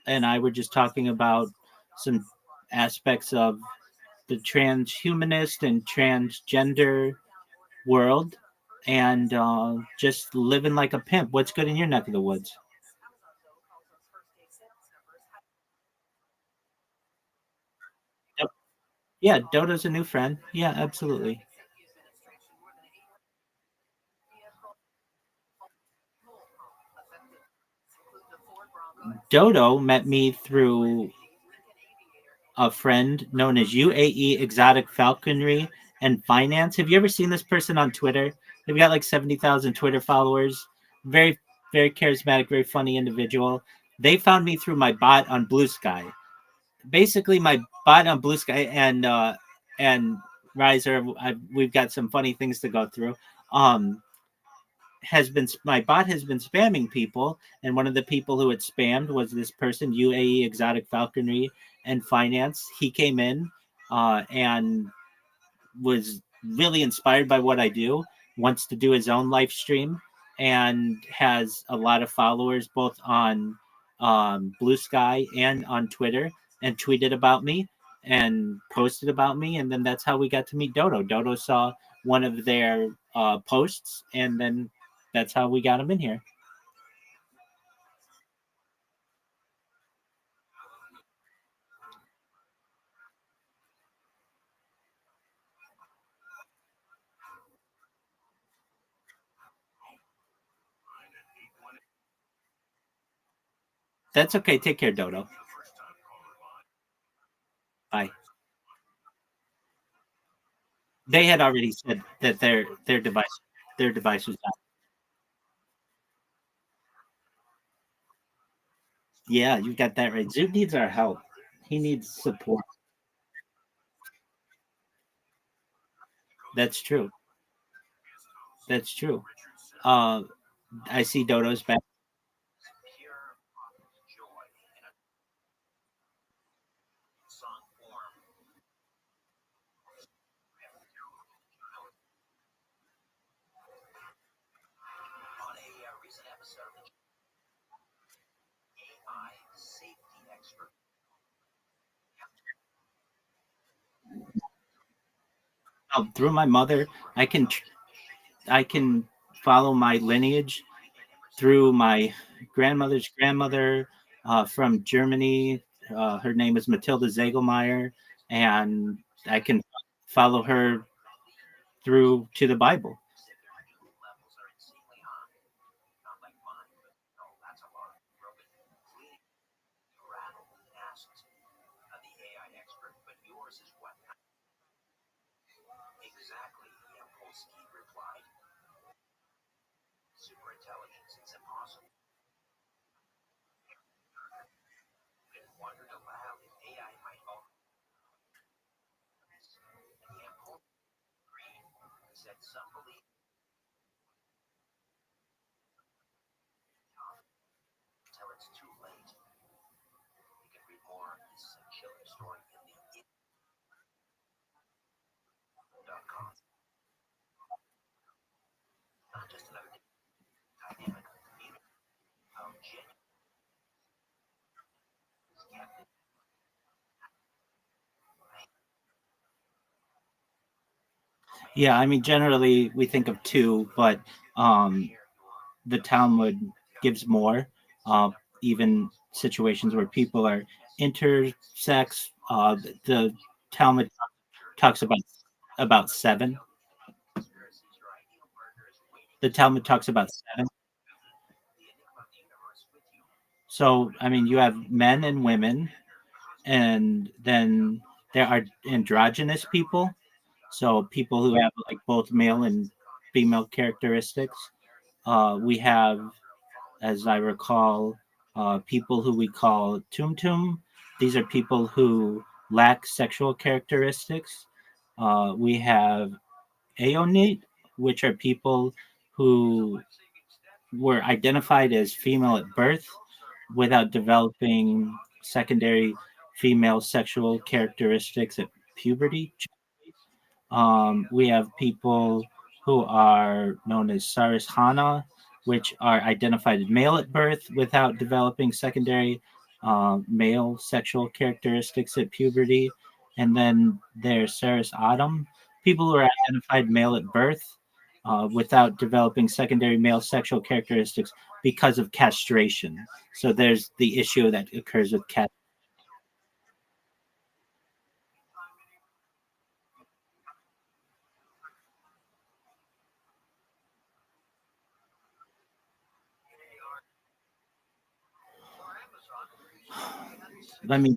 and I were just talking about some aspects of the transhumanist and transgender world, and just living like a pimp. What's good in your neck of the woods? Yeah, Dodo's a new friend. Yeah, absolutely. Dodo met me through a friend known as UAE Exotic Falconry and Finance. Have you ever seen this person on Twitter? They've got like 70,000 Twitter followers. Very, very charismatic, very funny individual. They found me through my bot on Blue Sky. Basically, my bot on Blue Sky and Riser, we've got some funny things to go through. Has been my bot has been spamming people, and one of the people who had spammed was this person, UAE Exotic Falconry and Finance. He came in and was really inspired by what I do, wants to do his own live stream, and has a lot of followers both on Blue Sky and on Twitter, and tweeted about me and posted about me. And then that's how we got to meet Dodo. Dodo saw one of their posts, and then that's how we got him in here. That's okay. Take care, Dodo. Bye. They had already said that their device was down. Yeah, you got that right. Zoot needs our help. He needs support. That's true. That's true. Uh, I see Dodo's back. On a recent episode of AI safety expert. Through my mother, I can follow my lineage through my grandmother's grandmother from Germany. Her name is Matilda Zegelmeyer, and I can follow her through to the Bible. Levels are insanely high. Not like mine, but no, that's a lot. Broken. Clean. Rattled and asked the AI expert, but yours is what? Exactly, Polsky replied. Super intelligence, it's impossible. And wondered aloud if AI might own. And Polsky agreed, said some believe till it's too late. You can read more of this chilling story in the.com. Not just another dynamic community of genuine skeptics. Yeah, I mean, generally we think of two, but the Talmud gives more. Even situations where people are intersex, the Talmud talks about seven. The Talmud talks about seven. So, I mean, you have men and women, and then there are androgynous people. So, people who have like both male and female characteristics. We have, as I recall, people who we call tumtum. These are people who lack sexual characteristics. We have aonate, which are people who were identified as female at birth without developing secondary female sexual characteristics at puberty. We have people who are known as Sarishana, which are identified as male at birth without developing secondary male sexual characteristics at puberty. And then there's Saris Adam, people who are identified male at birth without developing secondary male sexual characteristics because of castration. So there's the issue that occurs with castration. I mean,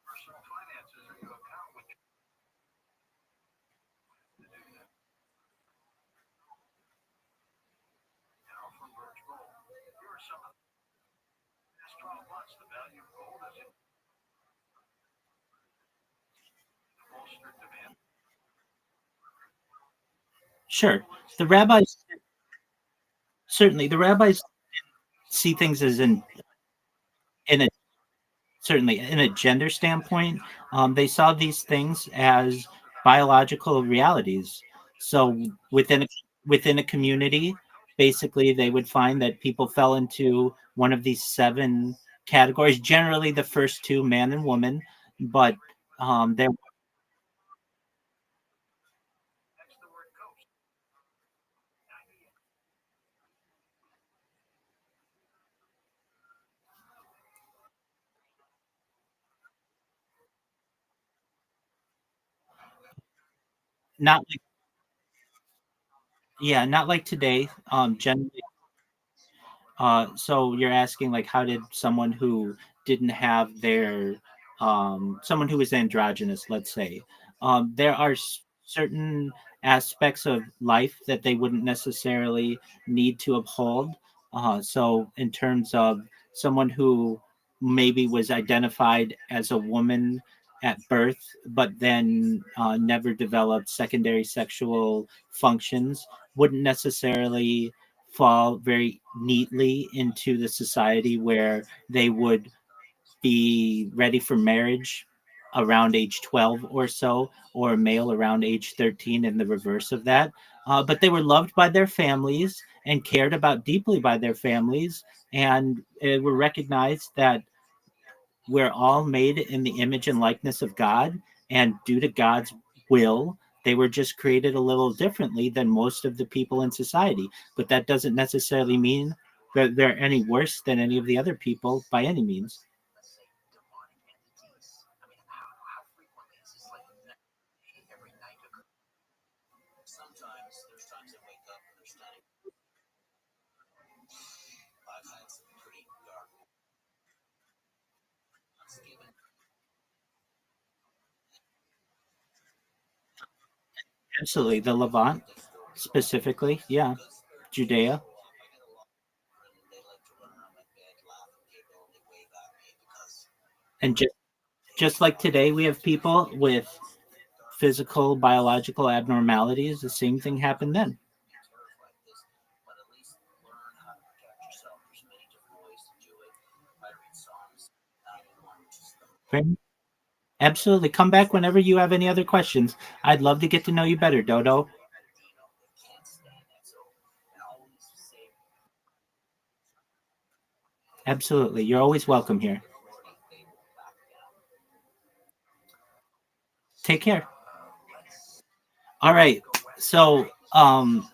Personal finances into account with now from Birch Gold. Here are some of the last 12 months. The value of gold has bolstered demand. sure. The rabbis certainly the rabbis see things as in a certainly in a gender standpoint. They saw these things as biological realities. So within a community, basically they would find that people fell into one of these seven categories. Generally, the first two, man and woman, but they're Next, the word coast. not like yeah, not like today. Generally, So you're asking like how did someone who didn't have their someone who was androgynous, let's say, there are certain aspects of life that they wouldn't necessarily need to uphold. So in terms of someone who maybe was identified as a woman at birth, but then never developed secondary sexual functions, wouldn't necessarily fall very neatly into the society where they would be ready for marriage around age 12 or so, or a male around age 13, and the reverse of that. But they were loved by their families and cared about deeply by their families, and were recognized that we're all made in the image and likeness of God, and due to God's will, they were just created a little differently than most of the people in society. But that doesn't necessarily mean that they're any worse than any of the other people by any means. Sometimes there's times I wake up and there's standing. I've had some pretty dark ones given. Absolutely. The Levant, specifically. Yeah. Judea. They like to run around my bed, laugh and giggle, they wave at me because And just like today, we have people with physical, biological abnormalities. The same thing happened then. terrors like this. But at least learn how to protect yourself. There's many different ways to do it. I read Psalms 91, which is the Very- Absolutely. Come back whenever you have any other questions. I'd love to get to know you better, Dodo. they can't stand it. So and always say Absolutely. You're always welcome here. they will back down. Take care. All right. So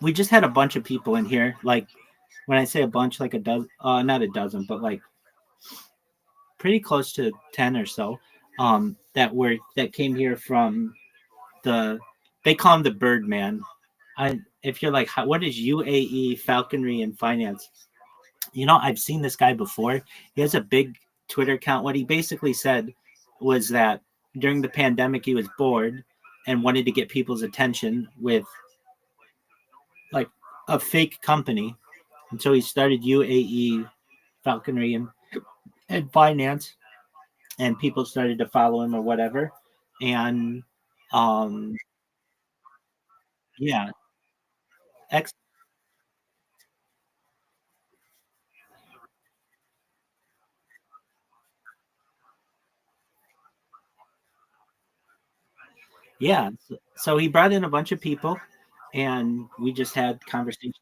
we just had a bunch of people in here. Like when I say a bunch, like a dozen, not a dozen, but like pretty close to 10 or so, that came here from the, they call him the Birdman. If you're like, what is UAE falconry and finance? I've seen this guy before. He has a big Twitter account. What he basically said was that during the pandemic, he was bored and wanted to get people's attention with like a fake company. And so he started UAE falconry and finance, and people started to follow him or whatever. And um, yeah, X, yeah. So he brought in a bunch of people, and we just had conversations.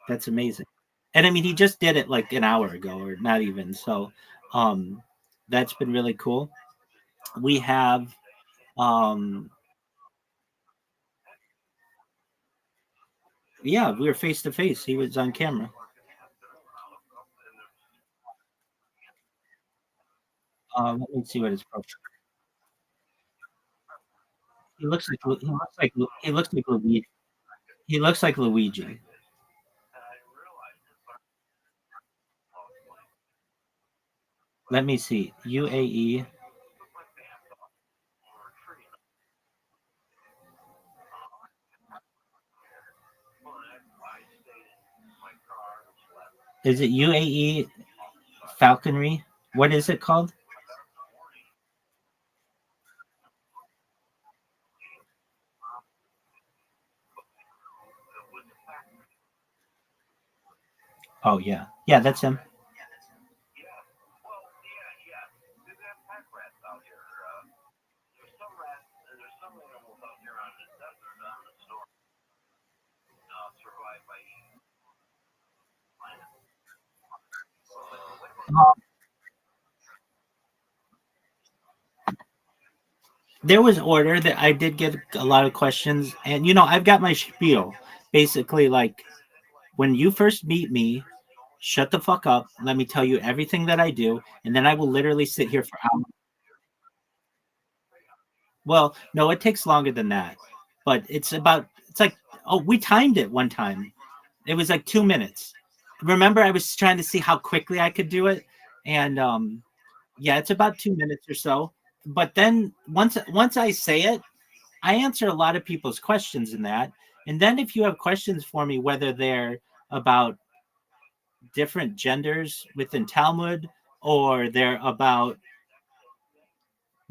That's amazing. And I mean, he just did it like an hour ago, or not even. So, um, that's been really cool. We have, um, yeah, we were face to face. He was on camera. Let me see what his profile. He looks like Luigi. He looks like Luigi. Let me see. UAE. Is it UAE falconry? What is it called? Oh yeah, yeah, that's him. There was order that I did get a lot of questions, and I've got my spiel. Basically, like when you first meet me, shut the fuck up. Let me tell you everything that I do, and then I will literally sit here for hours. Well, no, it takes longer than that, but it's about It's like, oh, we timed it one time. It was like 2 minutes. Remember, I was trying to see how quickly I could do it, and yeah, it's about 2 minutes or so. But then once I say it, I answer a lot of people's questions in that. And then if you have questions for me, whether they're about different genders within Talmud or they're about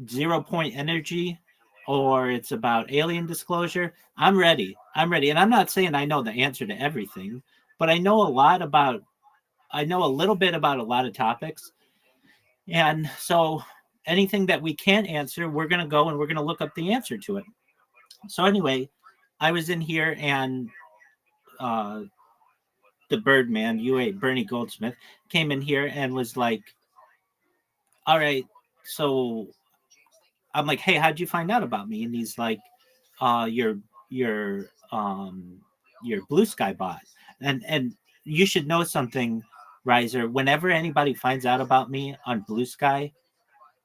0 point energy or it's about alien disclosure, I'm ready. I'm ready. And I'm not saying I know the answer to everything, but I know a little bit about a lot of topics. And so anything that we can't answer, we're going to go and we're going to look up the answer to it. So anyway, I was in here and the Birdman, Bernie Goldsmith, came in here and was like, all right, so I'm like, hey, how'd you find out about me? And he's like, your Blue Sky bot. And you should know something, Riser. Whenever anybody finds out about me on Blue Sky,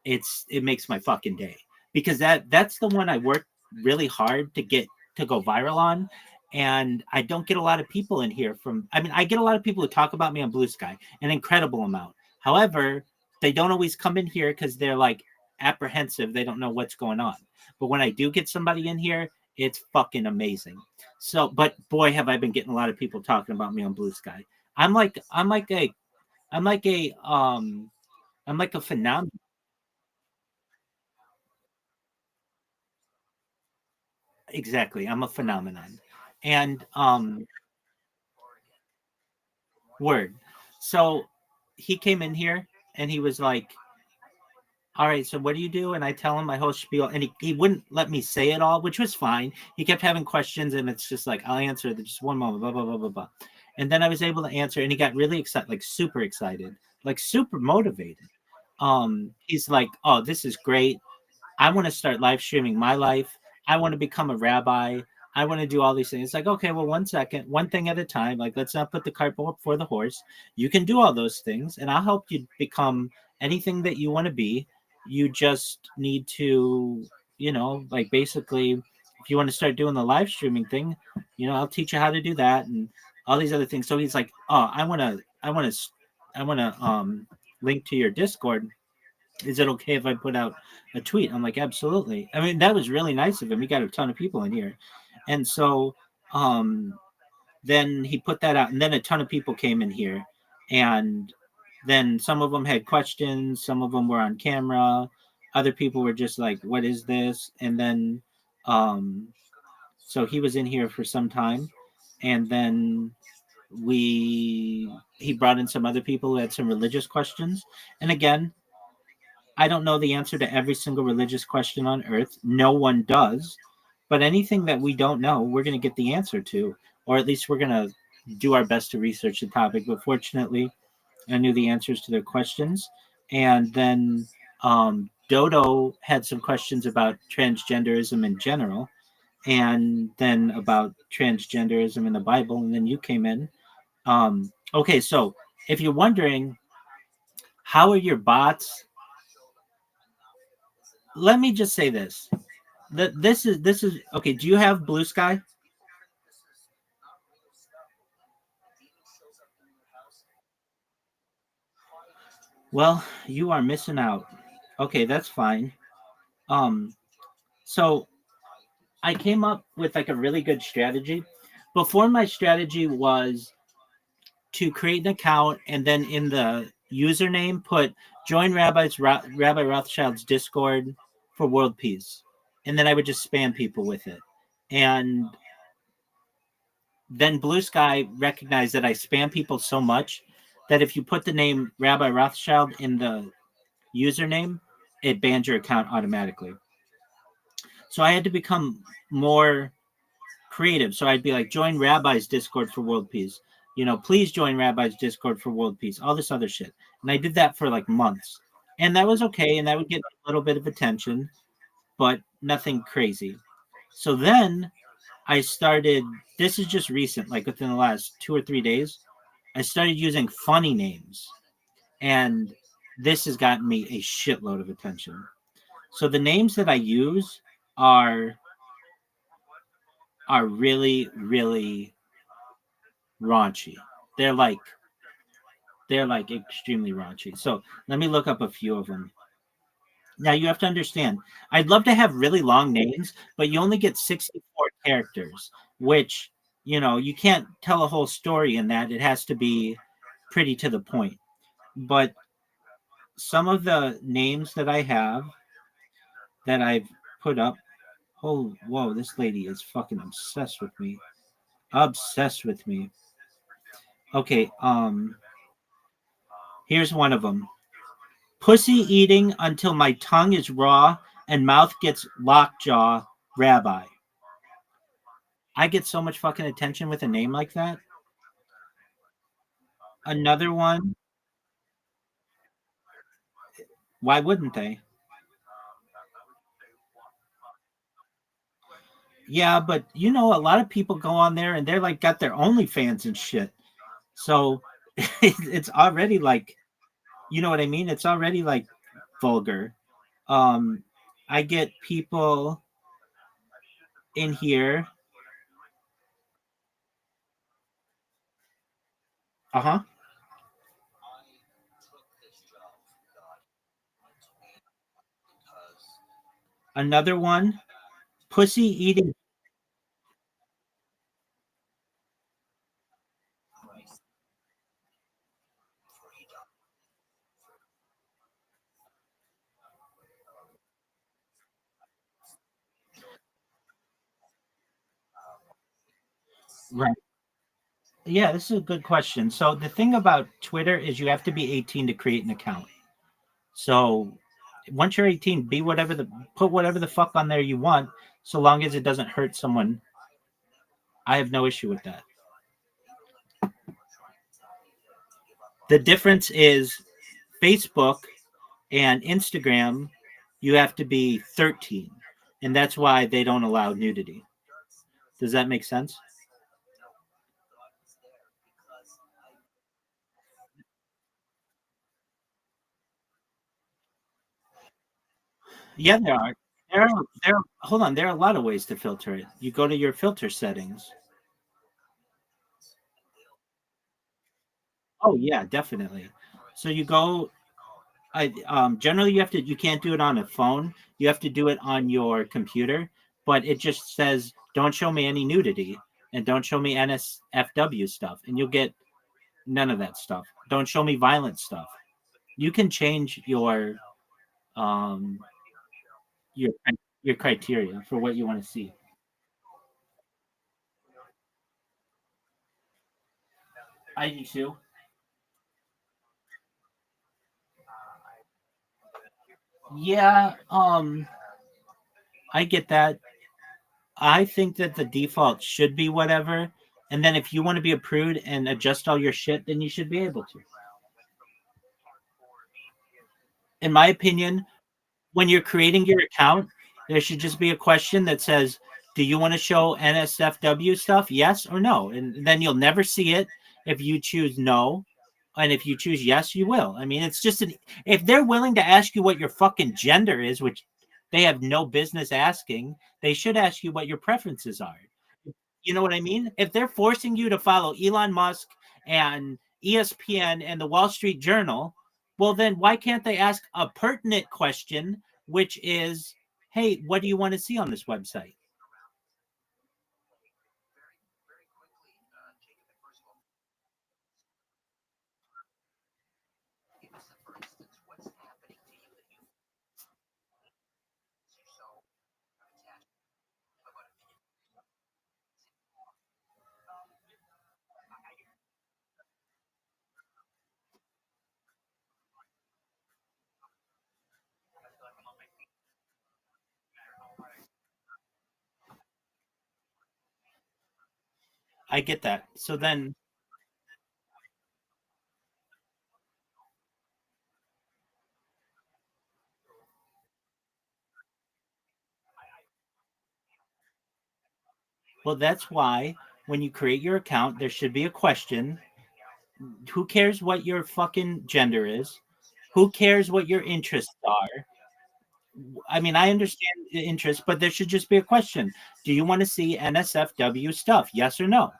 it makes my fucking day, because that's the one I worked really hard to get to go viral on. And I don't get a lot of people in here I get a lot of people who talk about me on Blue Sky, an incredible amount. However, they don't always come in here because they're like apprehensive. They don't know what's going on. But when I do get somebody in here, it's fucking amazing. So, but boy, have I been getting a lot of people talking about me on Blue Sky. I'm like a phenomenon. Exactly. I'm a phenomenon. And word. So he came in here and he was like, all right, so what do you do? And I tell him my whole spiel, and he wouldn't let me say it all, which was fine. He kept having questions, and it's just like, I'll answer just one moment, blah, blah, blah, blah, blah. And then I was able to answer, and he got really excited, like super motivated. He's like, oh, this is great. I want to start live streaming my life. I want to become a rabbi. I want to do all these things. It's like, okay, well, 1 second, one thing at a time. Like, let's not put the cart before the horse. You can do all those things, and I'll help you become anything that you want to be. You just need to, like basically, if you want to start doing the live streaming thing, I'll teach you how to do that and all these other things. So he's like, oh, I want to link to your Discord. Is it okay if I put out a tweet? I'm like, absolutely. I mean, that was really nice of him. He got a ton of people in here. And so then he put that out, and then a ton of people came in here. And then some of them had questions. Some of them were on camera. Other people were just like, what is this? And then, so he was in here for some time. And then he brought in some other people who had some religious questions. And again, I don't know the answer to every single religious question on earth. No one does. But anything that we don't know, we're going to get the answer to, or at least we're going to do our best to research the topic. But fortunately, I knew the answers to their questions. And then Dodo had some questions about transgenderism in general, and then about transgenderism in the Bible. And then you came in. Okay, so if you're wondering, how are your bots? Let me just say this. This is okay. Do you have Blue Sky? Well, you are missing out. Okay, that's fine. So I came up with like a really good strategy. Before, my strategy was to create an account and then in the username put join Rabbi Rothschild's Discord for world peace, and then I would just spam people with it. And then Blue Sky recognized that I spam people so much that if you put the name Rabbi Rothschild in the username, it bans your account automatically. So I had to become more creative. So I'd be like, join Rabbi's Discord for world peace. Please join Rabbi's Discord for world peace. All this other shit. And I did that for like months. And that was okay. And that would get a little bit of attention, but nothing crazy. So then I started, this is just recent, like within the last 2 or 3 days, I started using funny names. And this has gotten me a shitload of attention. So the names that I use are are really, really raunchy. They're like extremely raunchy. So let me look up a few of them. Now you have to understand, I'd love to have really long names, but you only get 64 characters, which, you can't tell a whole story in that. It has to be pretty to the point. But some of the names that I have that I've put up, oh, whoa, this lady is fucking obsessed with me. Obsessed with me. Okay, here's one of them. Pussy eating until my tongue is raw and mouth gets lockjaw, Rabbi. I get so much fucking attention with a name like that. Another one. Why wouldn't they? Yeah, but a lot of people go on there and they're like got their OnlyFans and shit. So it's already like, you know what I mean? It's already like vulgar. I get people in here. Uh-huh. Another one. Pussy eating. Right. Yeah, this is a good question. So the thing about Twitter is you have to be 18 to create an account. So once you're 18, put whatever the fuck on there you want, so long as it doesn't hurt someone. I have no issue with that. The difference is Facebook and Instagram, you have to be 13, and that's why they don't allow nudity. Does that make sense? Yeah, there are. Hold on. There are a lot of ways to filter it. You go to your filter settings. Oh yeah, definitely. So you go. Generally you can't do it on a phone. You have to do it on your computer. But it just says don't show me any nudity and don't show me NSFW stuff, and you'll get none of that stuff. Don't show me violent stuff. You can change um your your criteria for what you want to see. I do too. Yeah, I get that. I think that the default should be whatever, and then if you want to be a prude and adjust all your shit, then you should be able to. In my opinion, when you're creating your account, there should just be a question that says, "Do you want to show NSFW stuff? Yes or no?" And then you'll never see it if you choose no, and if you choose yes, you will. I mean, it's just if they're willing to ask you what your fucking gender is, which they have no business asking, they should ask you what your preferences are. You know what I mean? If they're forcing you to follow Elon Musk and ESPN and the Wall Street Journal, well, then why can't they ask a pertinent question, which is, hey, what do you want to see on this website? I get that. So then, well, that's why when you create your account, there should be a question. Who cares what your fucking gender is? Who cares what your interests are? I mean, I understand the interest, but there should just be a question. Do you want to see NSFW stuff? Yes or no?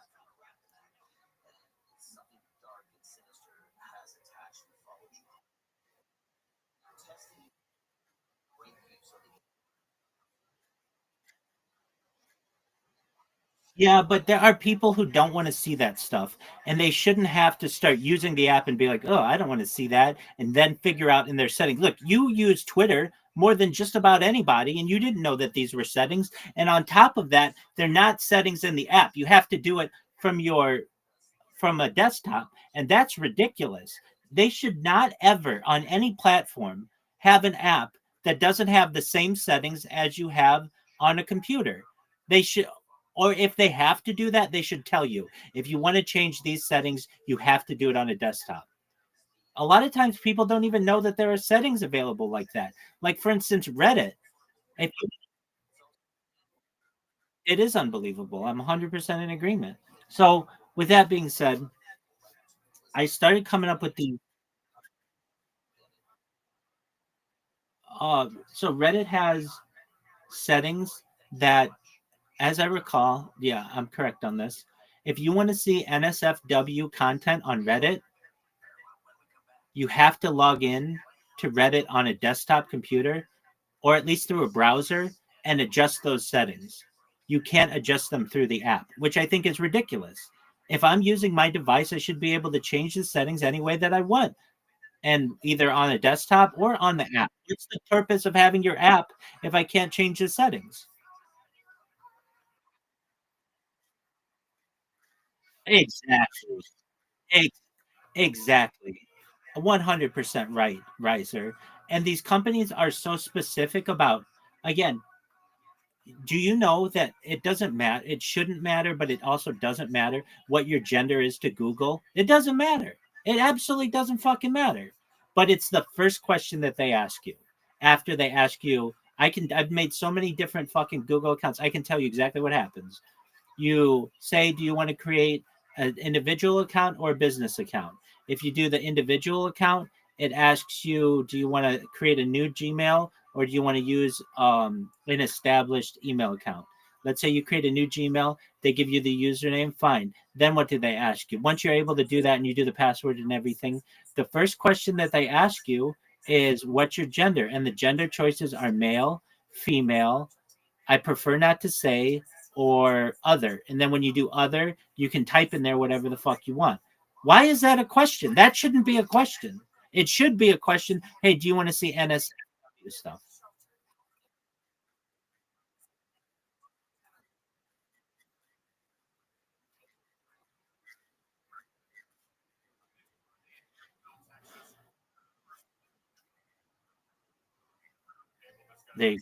Yeah, but there are people who don't want to see that stuff, and they shouldn't have to start using the app and be like, "Oh, I don't want to see that," and then figure out in their settings. Look, you use Twitter more than just about anybody, and you didn't know that these were settings. And on top of that, they're not settings in the app. You have to do it from a desktop, and that's ridiculous. They should not ever on any platform have an app that doesn't have the same settings as you have on a computer. They should, or if they have to do that, they should tell you, if you want to change these settings, you have to do it on a desktop. A lot of times people don't even know that there are settings available like that. Like, for instance, Reddit. If, it is unbelievable. I'm 100% in agreement. So, with that being said, I started coming up with the so Reddit has settings that, as I recall, yeah, I'm correct on this. If you want to see NSFW content on Reddit, you have to log in to Reddit on a desktop computer or at least through a browser and adjust those settings. You can't adjust them through the app, which I think is ridiculous. If I'm using my device, I should be able to change the settings any way that I want, and either on a desktop or on the app. What's the purpose of having your app if I can't change the settings? Exactly. Ex- exactly. 100% right, Riser. And these companies are so specific about, again, do you know that it doesn't matter? It shouldn't matter, but it also doesn't matter what your gender is to Google. It doesn't matter. It absolutely doesn't fucking matter. But it's the first question that they ask you. After they ask you, I've made so many different fucking Google accounts. I can tell you exactly what happens. You say, do you want to create an individual account or a business account? If you do the individual account, it asks you, do you want to create a new Gmail or do you want to use an established email account? Let's say you create a new Gmail, they give you the username, fine. Then what do they ask you? Once you're able to do that and you do the password and everything, the first question that they ask you is what's your gender? And the gender choices are male, female, I prefer not to say, or other. And then when you do other, you can type in there whatever the fuck you want. Why is that a question? That shouldn't be a question. It should be a question. Hey, do you want to see NSW stuff? They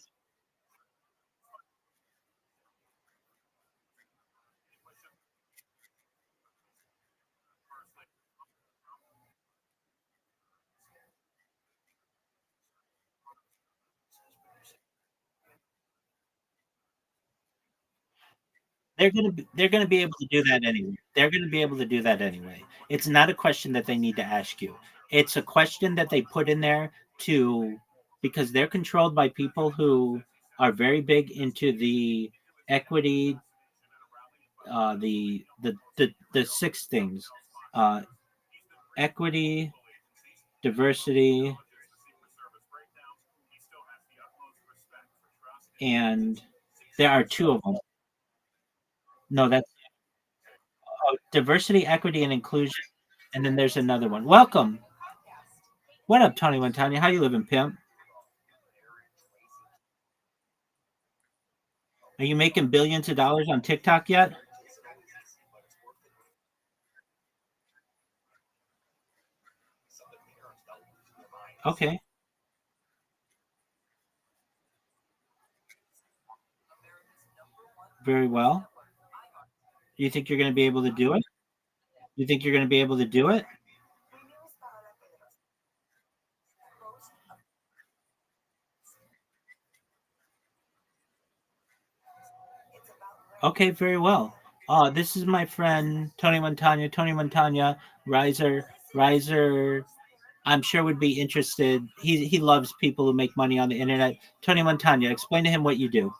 they're gonna be able to do that anyway. They're gonna be able to do that anyway. It's not a question that they need to ask you. It's a question that they put in there to because they're controlled by people who are very big into the equity, the six things, uh, equity, diversity, and there are two of them. No, that's diversity, equity, and inclusion. And then there's another one. Welcome. What up, Tony Montana? How you living, pimp? Are you making billions of dollars on TikTok yet? Okay, very well. You think you're going to be able to do it? You think you're going to be able to do it? Okay, very well. This is my friend Tony Montana. Tony Montana, Riser. I'm sure would be interested. He loves people who make money on the internet. Tony Montagna, explain to him what you do.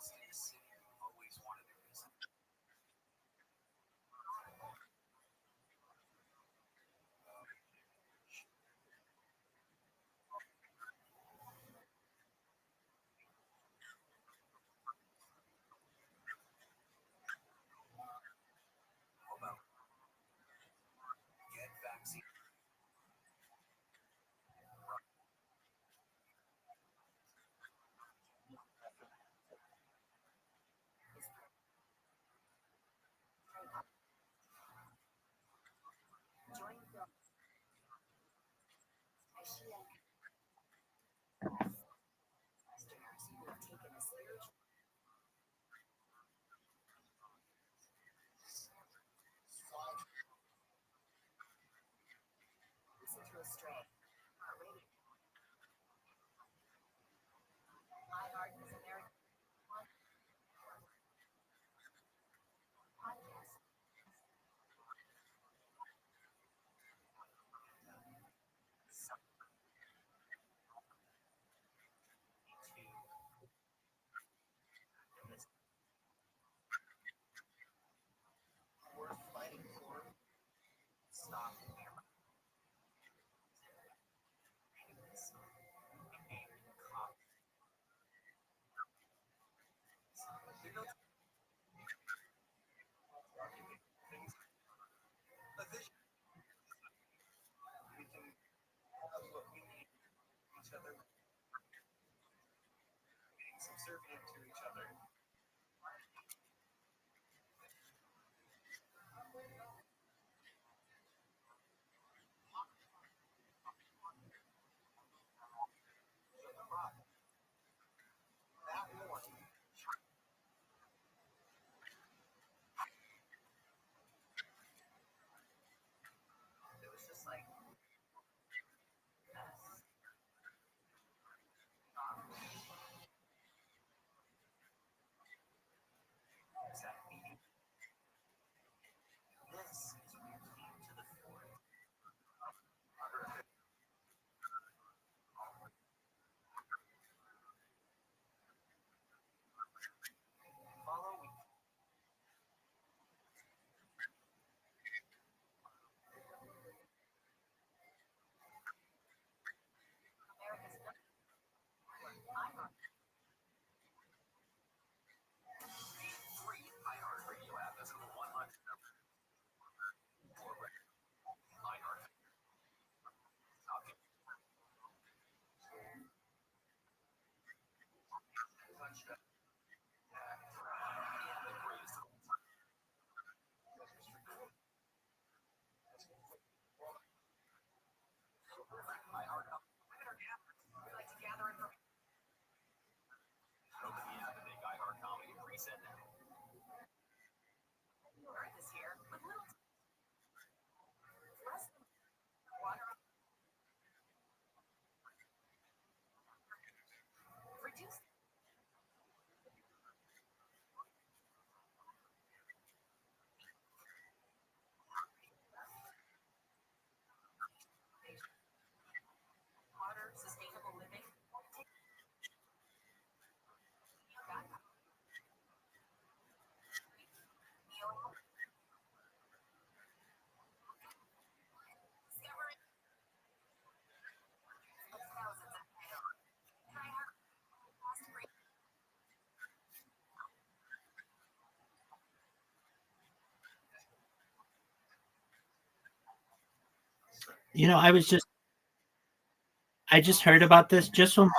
I just heard about this just from.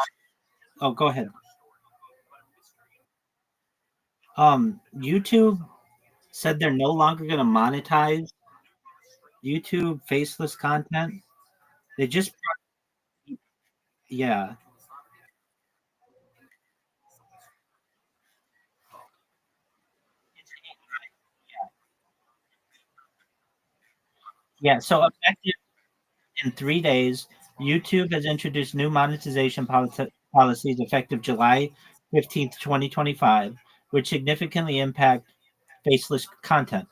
Oh, go ahead. YouTube said they're no longer going to monetize YouTube faceless content. They just, yeah, yeah. So effective in 3 days, YouTube has introduced new monetization policies effective July 15th, 2025, which significantly impact faceless content.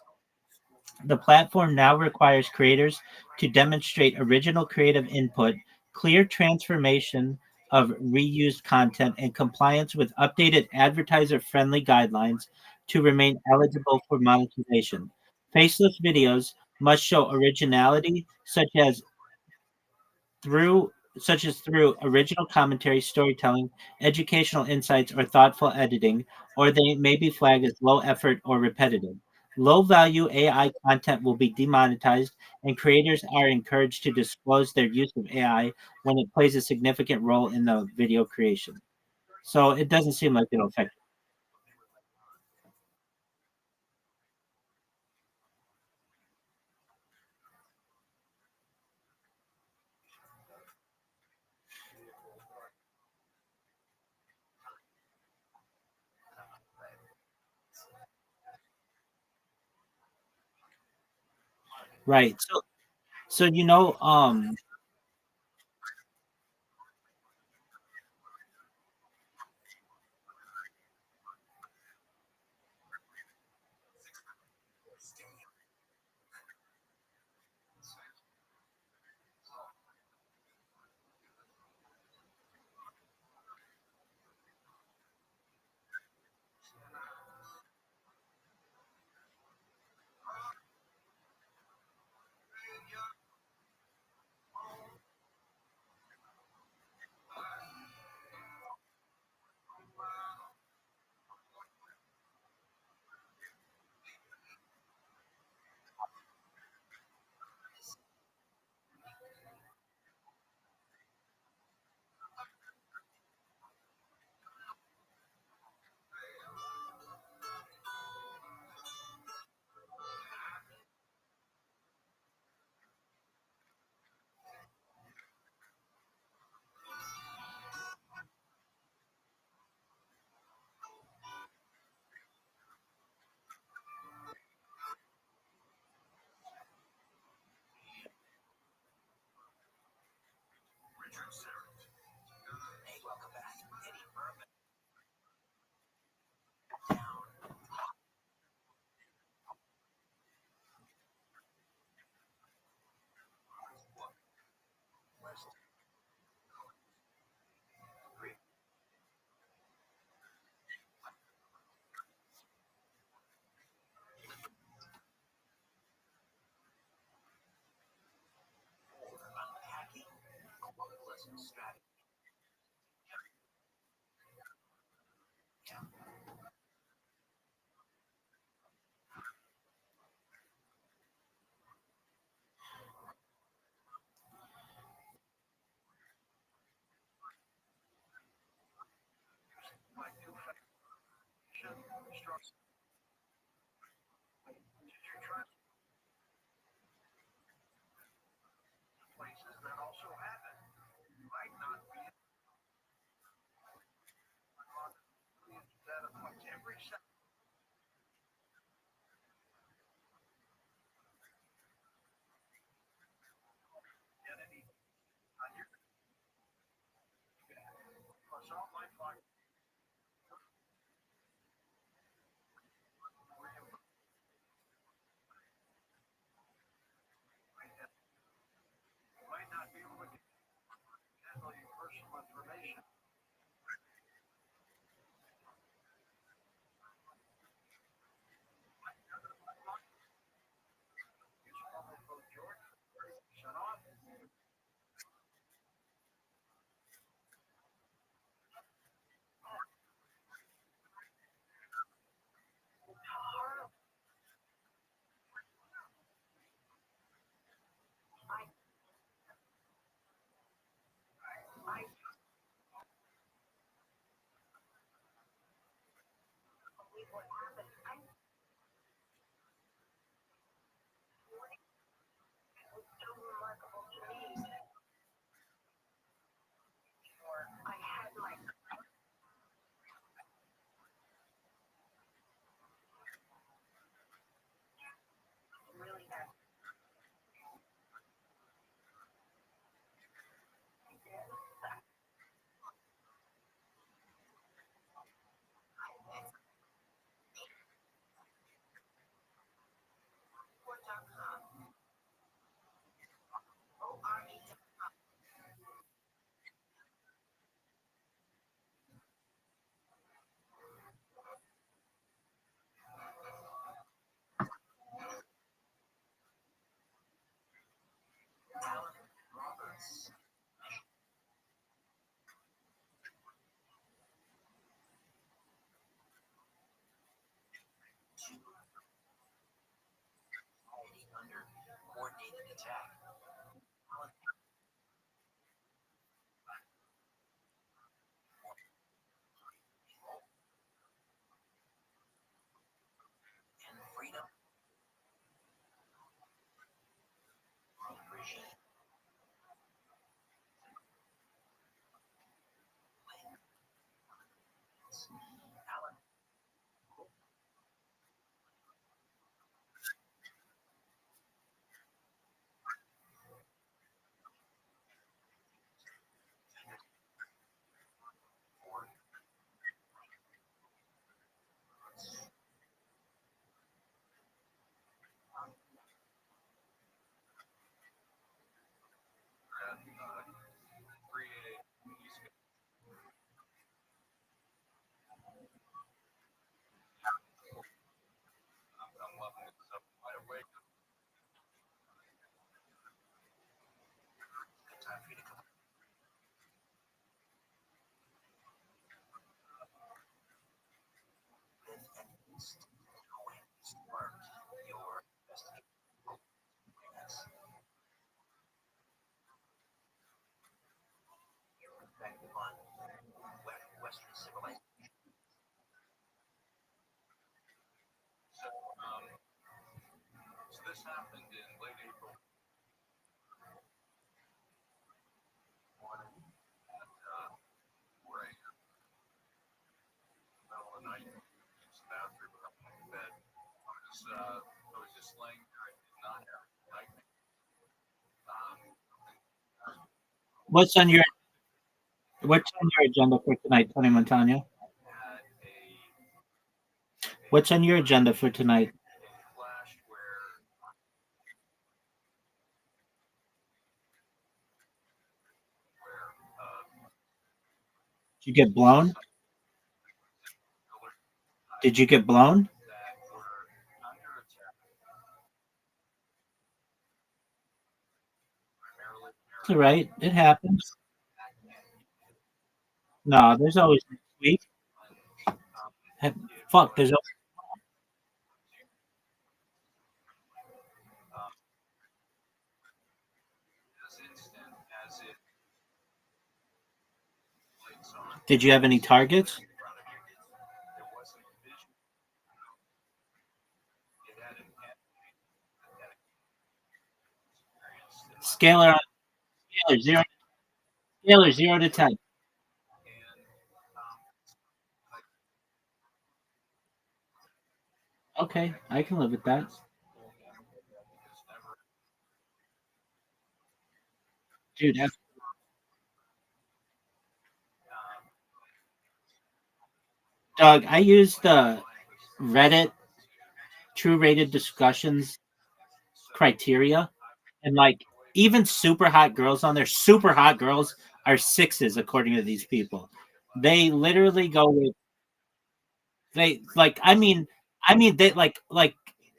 The platform now requires creators to demonstrate original creative input, clear transformation of reused content, and compliance with updated advertiser-friendly guidelines to remain eligible for monetization. Faceless videos must show originality, through through original commentary, storytelling, educational insights, or thoughtful editing, or they may be flagged as low effort or repetitive. Low value AI content will be demonetized, and creators are encouraged to disclose their use of AI when it plays a significant role in the video creation. So it doesn't seem like it'll affect. Right. So So this happened in late April. Where middle of the night, use the bathroom, bed. I was just laying there. I did not have nightmare. What's on your agenda for tonight, Tony Montano? Had What's on your agenda for tonight? a flash where Did you get blown? Did you get blown? that were under attack, primarily It's all right. It happens. No, there's always next week. Fuck, there's always. this instant as it lights on. Did you have any targets? There wasn't vision. It had an experience Scalar 0 to 10. and Okay, I can live with that. Dude, Doug, I used the Reddit true rated discussions criteria, and like even super hot girls on there, super hot girls are sixes according to these people. They literally go with they like I mean they like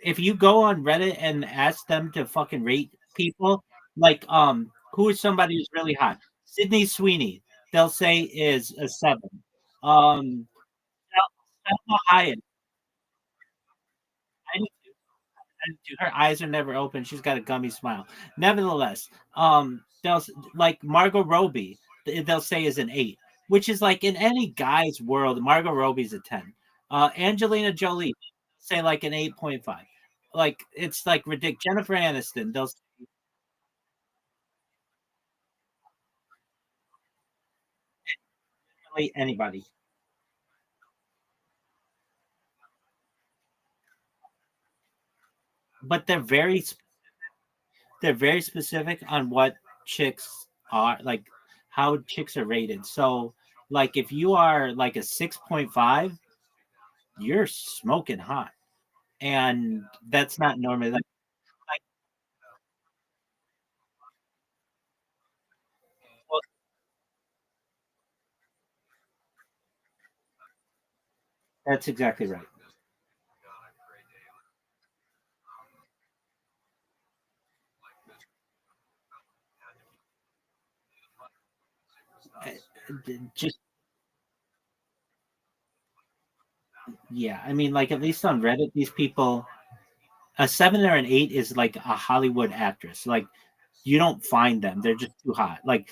if you go on Reddit and ask them to fucking rate people, like who is somebody who's really hot? Sydney Sweeney, they'll say is a 7. Um Selma Hayek, I her eyes are never open. She's got a gummy smile. Nevertheless, like Margot Robbie, they'll say is an 8, which is like in any guy's world, Margot Robbie's a 10. Angelina Jolie, say like an 8.5. Like it's like ridiculous. Jennifer Aniston, they'll say anybody, but they're very specific on what chicks are like, how chicks are rated. So like if you are like a 6.5, you're smoking hot, and that's not normally like well, that's exactly right. Uh, just yeah, I mean like at least on Reddit these people, a 7 or an 8 is like a Hollywood actress. Like you don't find them, they're just too hot. Like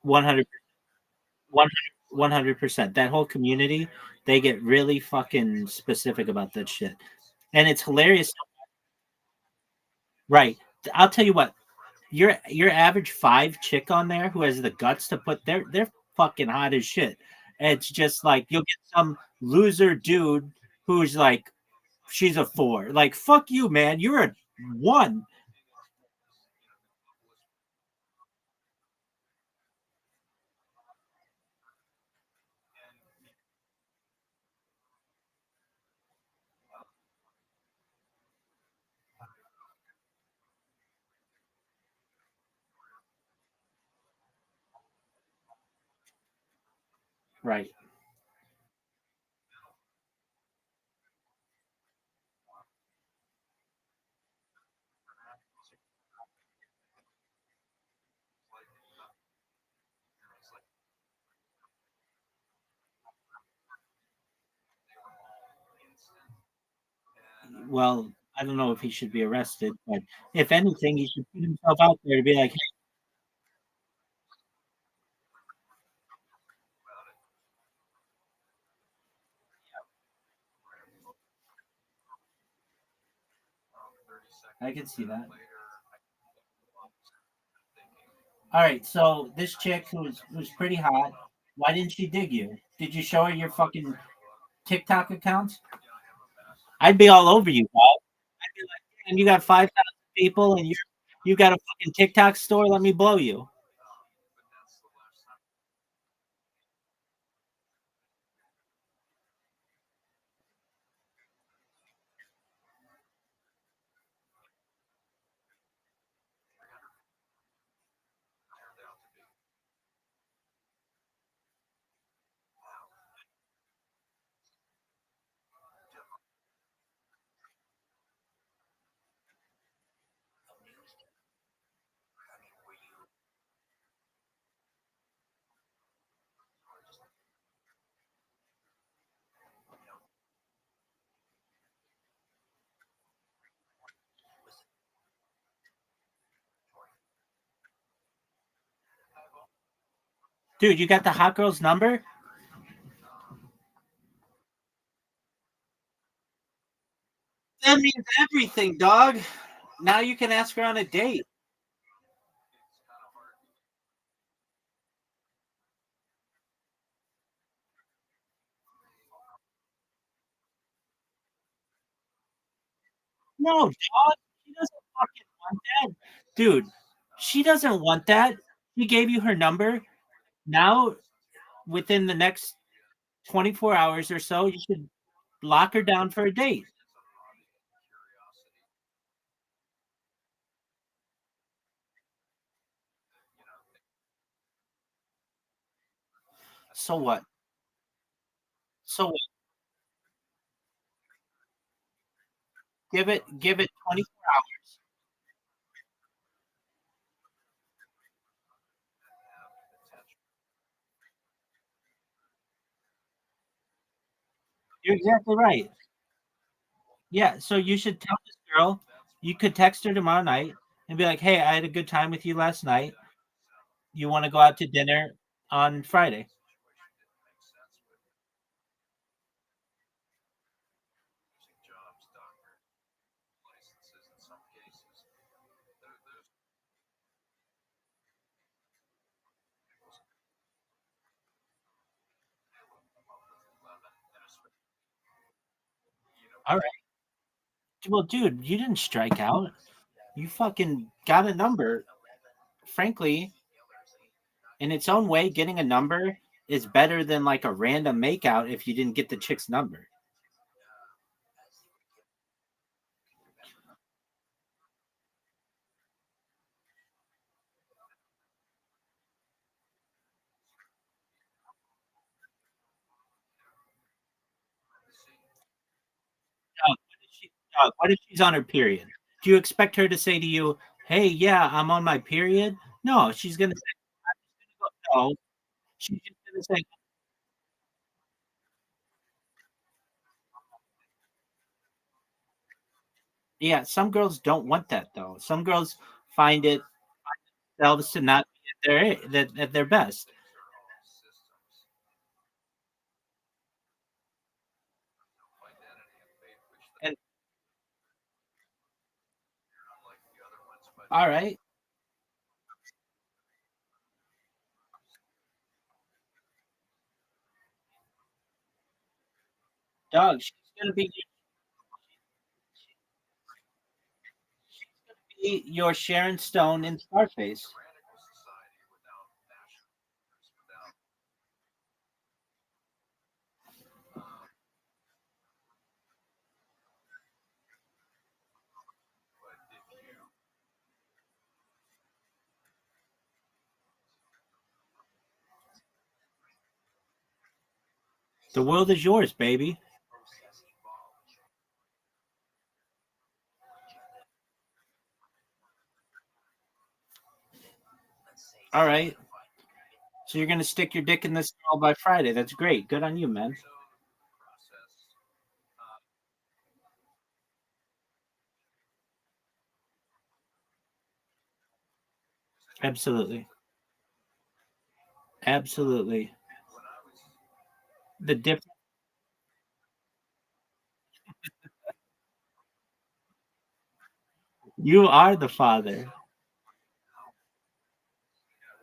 100 100%. That whole community, they get really fucking specific about that shit. And it's hilarious. Right. I'll tell you what, your average 5 chick on there who has the guts to put they're fucking hot as shit. It's just like you'll get some loser dude who's like she's a 4. Like fuck you, man. You're a 1. Right. Well, I don't know if he should be arrested, but if anything, he should put himself out there to be like, hey, I can see that. All right, so this chick who's pretty hot, why didn't she dig you? Did you show her your fucking TikTok account? I'd be all over you, dog. I'd be like, man, you got 5,000 people and you got a fucking TikTok store. Let me blow you. Dude, you got the hot girl's number? That means everything, dog. Now you can ask her on a date. No, dog. She doesn't fucking want that. Dude, she doesn't want that. She gave you her number. Now, within the next 24 hours or so, you should lock her down for a date. So what? So what? Give it 24 hours. You're exactly right. Yeah, so you should tell this girl, you could text her tomorrow night and be like, "Hey, I had a good time with you last night. You want to go out to dinner on Friday?" All right. Well, dude, you didn't strike out. You fucking got a number. Frankly, in its own way, getting a number is better than like a random makeout if you didn't get the chick's number. What if she's on her period? Do you expect her to say to you, "Hey, yeah, I'm on my period"? No, she's gonna say no. She's just gonna say, yeah. Some girls don't want that though. Some girls find it themselves to not be at their best. And all right, dog, she's gonna be your Sharon Stone in Scarface. The world is yours, baby. All right. So you're gonna stick your dick in this girl by Friday. That's great. Good on you, man. Absolutely. Absolutely. The difference. You are the father.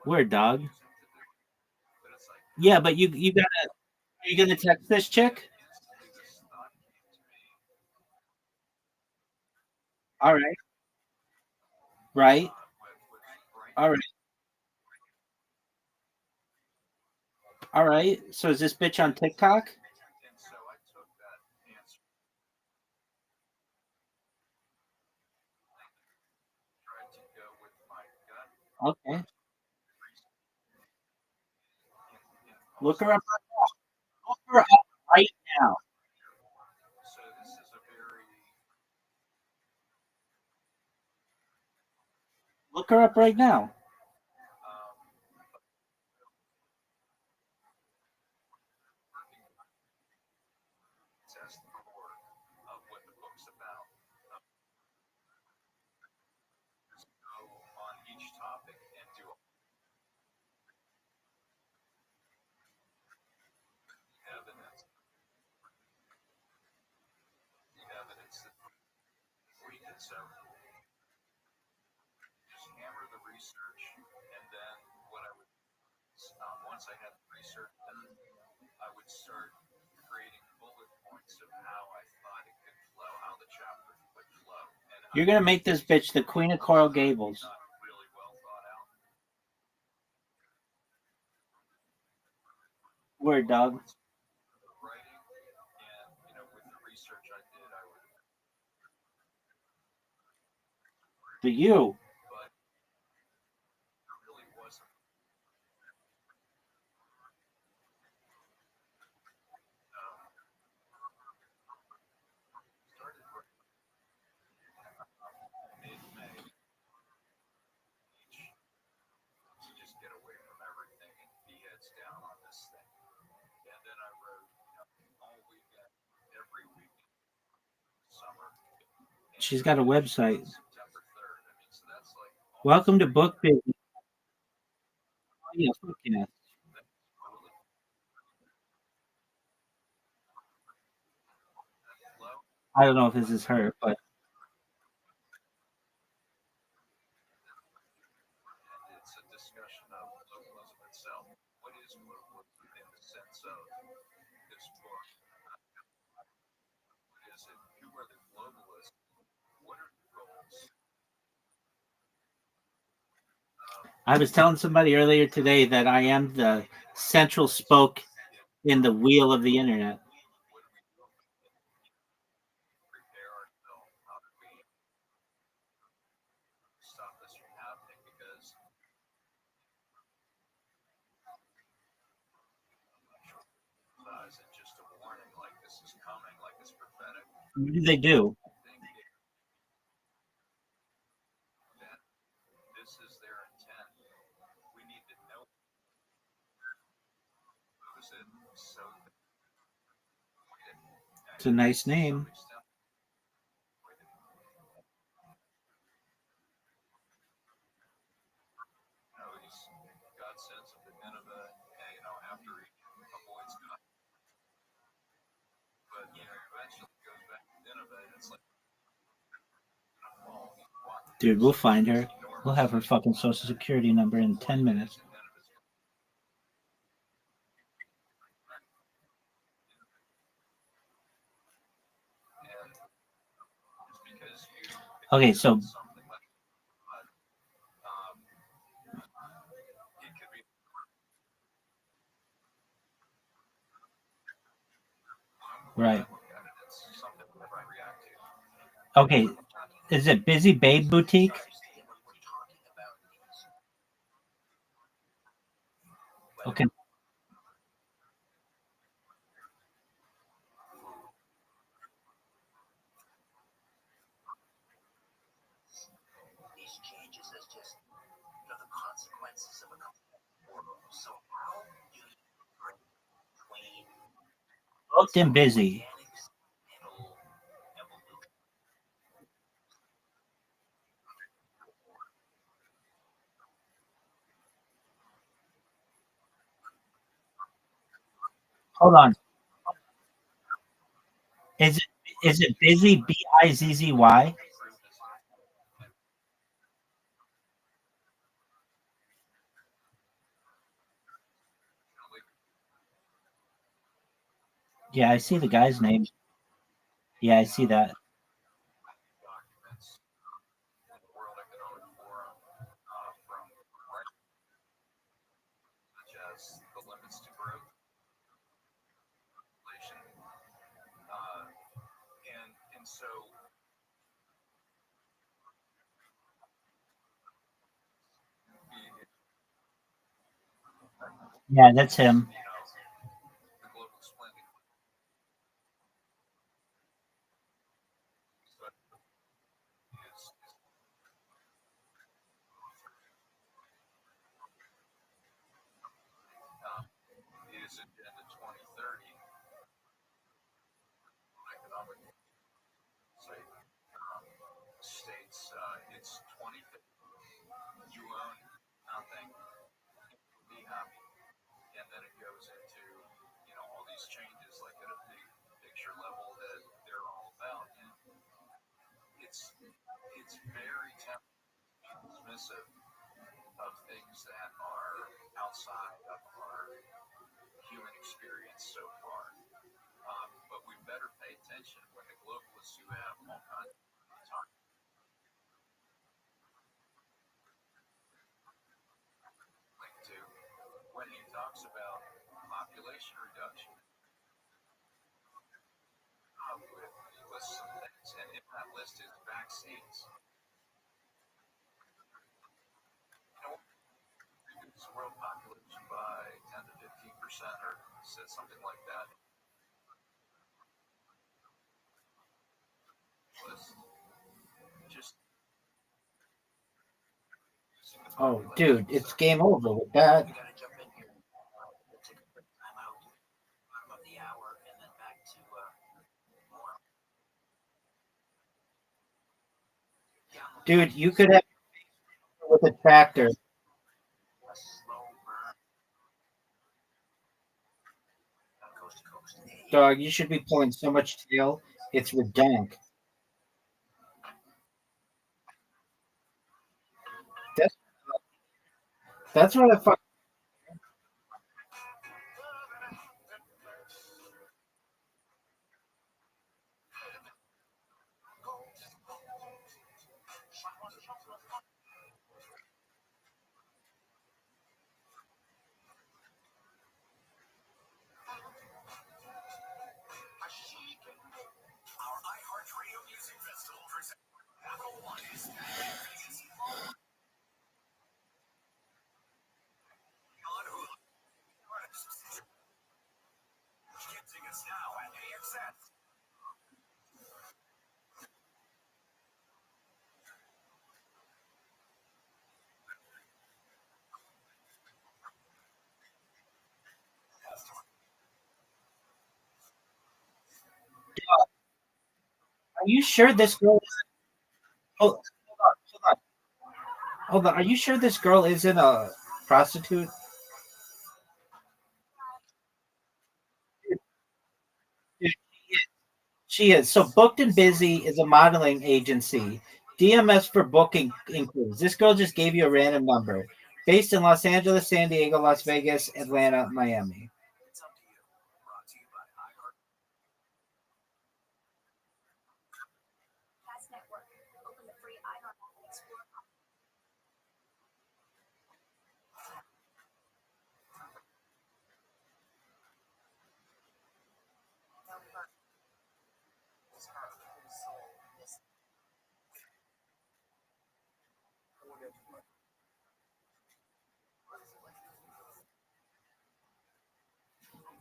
We're dog. Yeah, but you got. Are you gonna text this chick? All right. Right. All right. All right. So is this bitch on TikTok? Okay. Look her up. Look her up right now. Look her up right now. You're gonna make this bitch the queen of Coral Gables. Word, dog. To you. She's got a website. Welcome to Book Business. Oh, yeah, fuck yeah. I don't know if this is her, but I was telling somebody earlier today that I am the central spoke in the wheel of the internet. What do they do? It's a nice name. Dude, we'll find her. We'll have her fucking social security number in 10 minutes. Okay, so right. Okay, is it Busy Babe Boutique? Okay. Booked and busy. Hold on. Is it busy? Bizzy? Yeah, I see the guy's name. Yeah, I see that. And so Yeah, that's him. the global splendid is Agenda 2030 economic say, states it's 2050. You own nothing, be happy, and then it goes into all these changes like at a big picture level that they're all about. And it's very dismissive of things that are outside of our human experience so far. But we better pay attention when the globalists who have all kinds of talk to when he talks about population reduction with some things, and in that list is vaccines. Reduce world population by 10 to 15%, or said something like that. Was just Oh, dude, it's game over with that. We gotta jump in here. We'll take a quick time out, bottom of the hour, and then back to more. Dude, you could have with a tractor. A slow burn, coast to coast. Dog, you should be pulling so much tail. It's redonk. That's that's what I fuck. Our iHeartRadio Music Festival presents Battle One is on Hulu. Gifting us now at AXS. Are you sure this girl? Hold on. Hold on. Are you sure this girl isn't a prostitute? Dude, she is. So Booked and Busy is a modeling agency. DMS for booking includes. This girl just gave you a random number. Based in Los Angeles, San Diego, Las Vegas, Atlanta, Miami. It's up to you. Brought to you by iHeart. Cast Network. Open the free iHeart app and explore.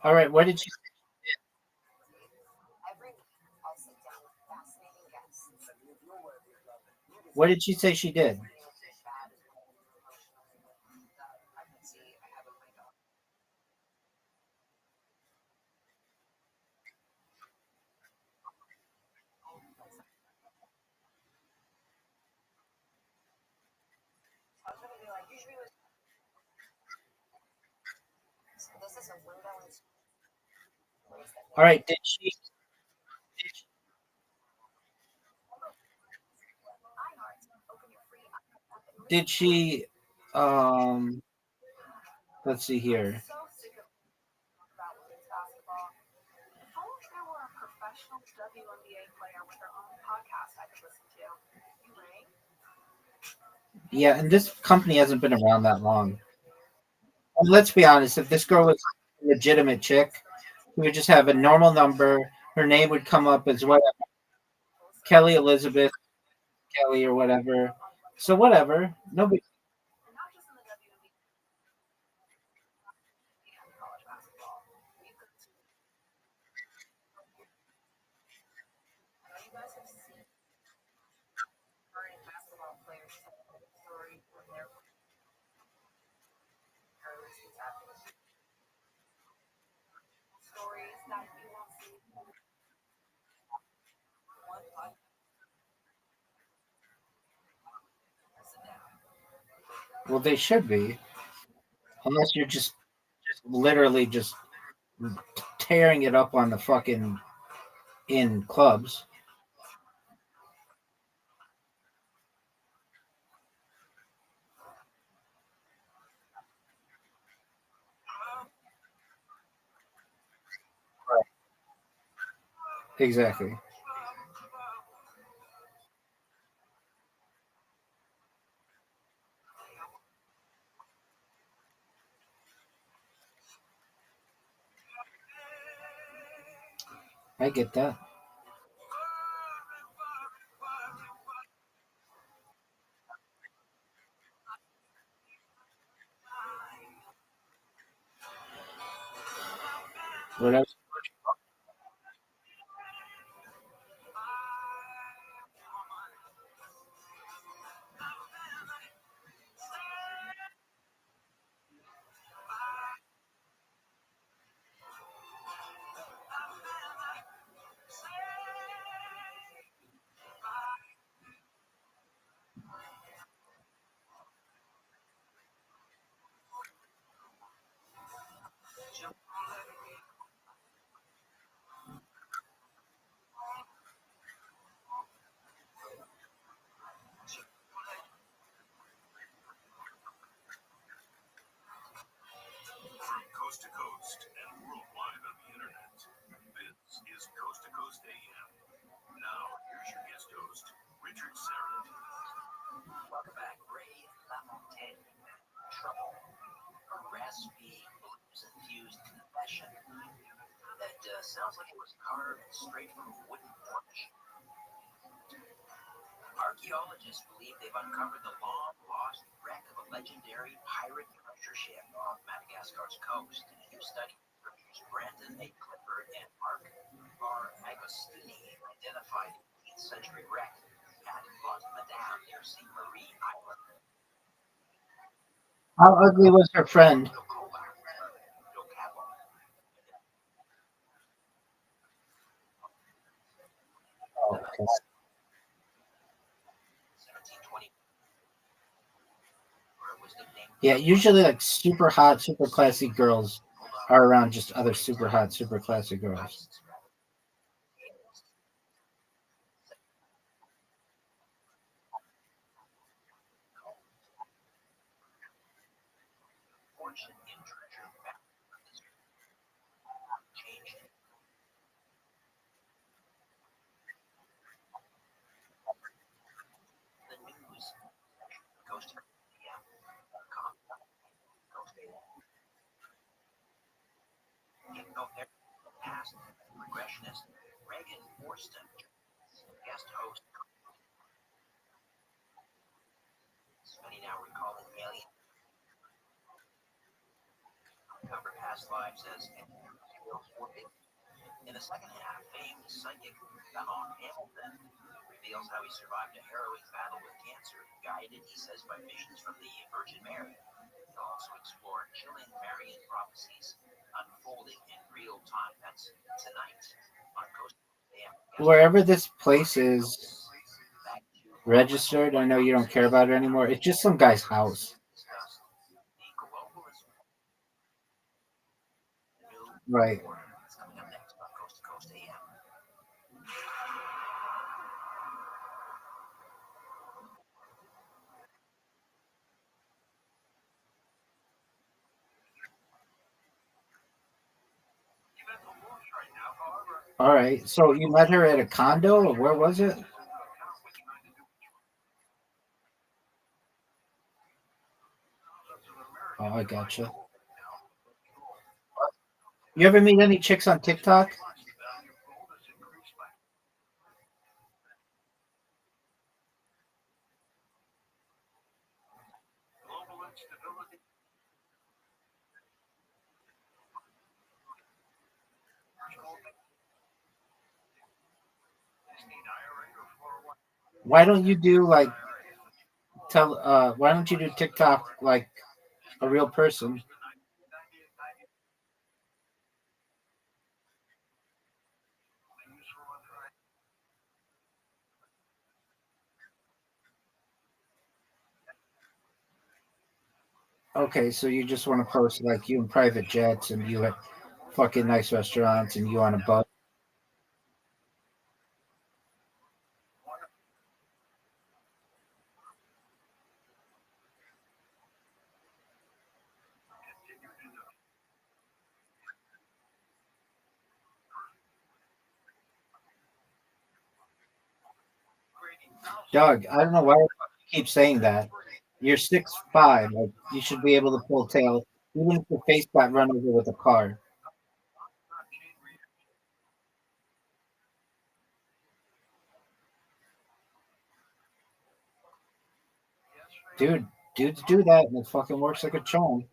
All right. What did she? Every week, I'll sit down with fascinating guests. What did she say she did? This is a window into All right. Did she? Um. Let's see here. So sick of about women's basketball. If only there were a professional WNBA player with her own podcast I could listen to. You ring? Yeah, and this company hasn't been around that long. And let's be honest. If this girl was a legitimate chick, we would just have a normal number. Her name would come up as whatever Kelly Elizabeth Kelly or whatever. So whatever. Nobody. And not just in the WNBA and college basketball. You could you guys have seen current basketball players tell the story from their parents stories that you won't see one podcast. Sit down. Well, they should be, unless you're just literally just tearing it up on the fucking in clubs. Exactly. I get that. What else? From coast to coast and worldwide on the internet, this is Coast to Coast AM. Now, here's your guest host, Richard Serra. Welcome back, Ray LaMontagne. Trouble. A raspy, blues-infused confession that sounds like it was carved straight from a wooden porch. Archaeologists believe they've uncovered the long-lost wreck of a legendary pirate treasure ship off Madagascar's coast. New study researchers Brandon A. Clifford and Mark R. Agostini identified 18th century wreck at Mont Madame near St. Marie Island. How ugly was her friend? Oh, okay. Yeah, usually like super hot, super classy girls are around just other super hot, super classy girls. Fortune in treasure map changed the news goes to past regressionist Reagan Forston, guest host, many now recalling alien cover past lives as in the second half, famed psychic Don Hamilton reveals how he survived a harrowing battle with cancer, guided, he says, by visions from the Virgin Mary. He'll also explore chilling Marian prophecies unfolding in real time. That's tonight on Coast. Wherever this place is registered, I know you don't care about it anymore. It's just some guy's house. Right. All right. So you met her at a condo, or where was it? Oh, I gotcha. You ever meet any chicks on TikTok? Why don't you do like why don't you do TikTok like a real person? Okay, so you just want to post like you in private jets and you at fucking nice restaurants and you on a boat. Doug, I don't know why you keep saying that. You're 6'5". Like, you should be able to pull tail, even if your face got run over with a car. Dude, dudes do that and it fucking works like a charm.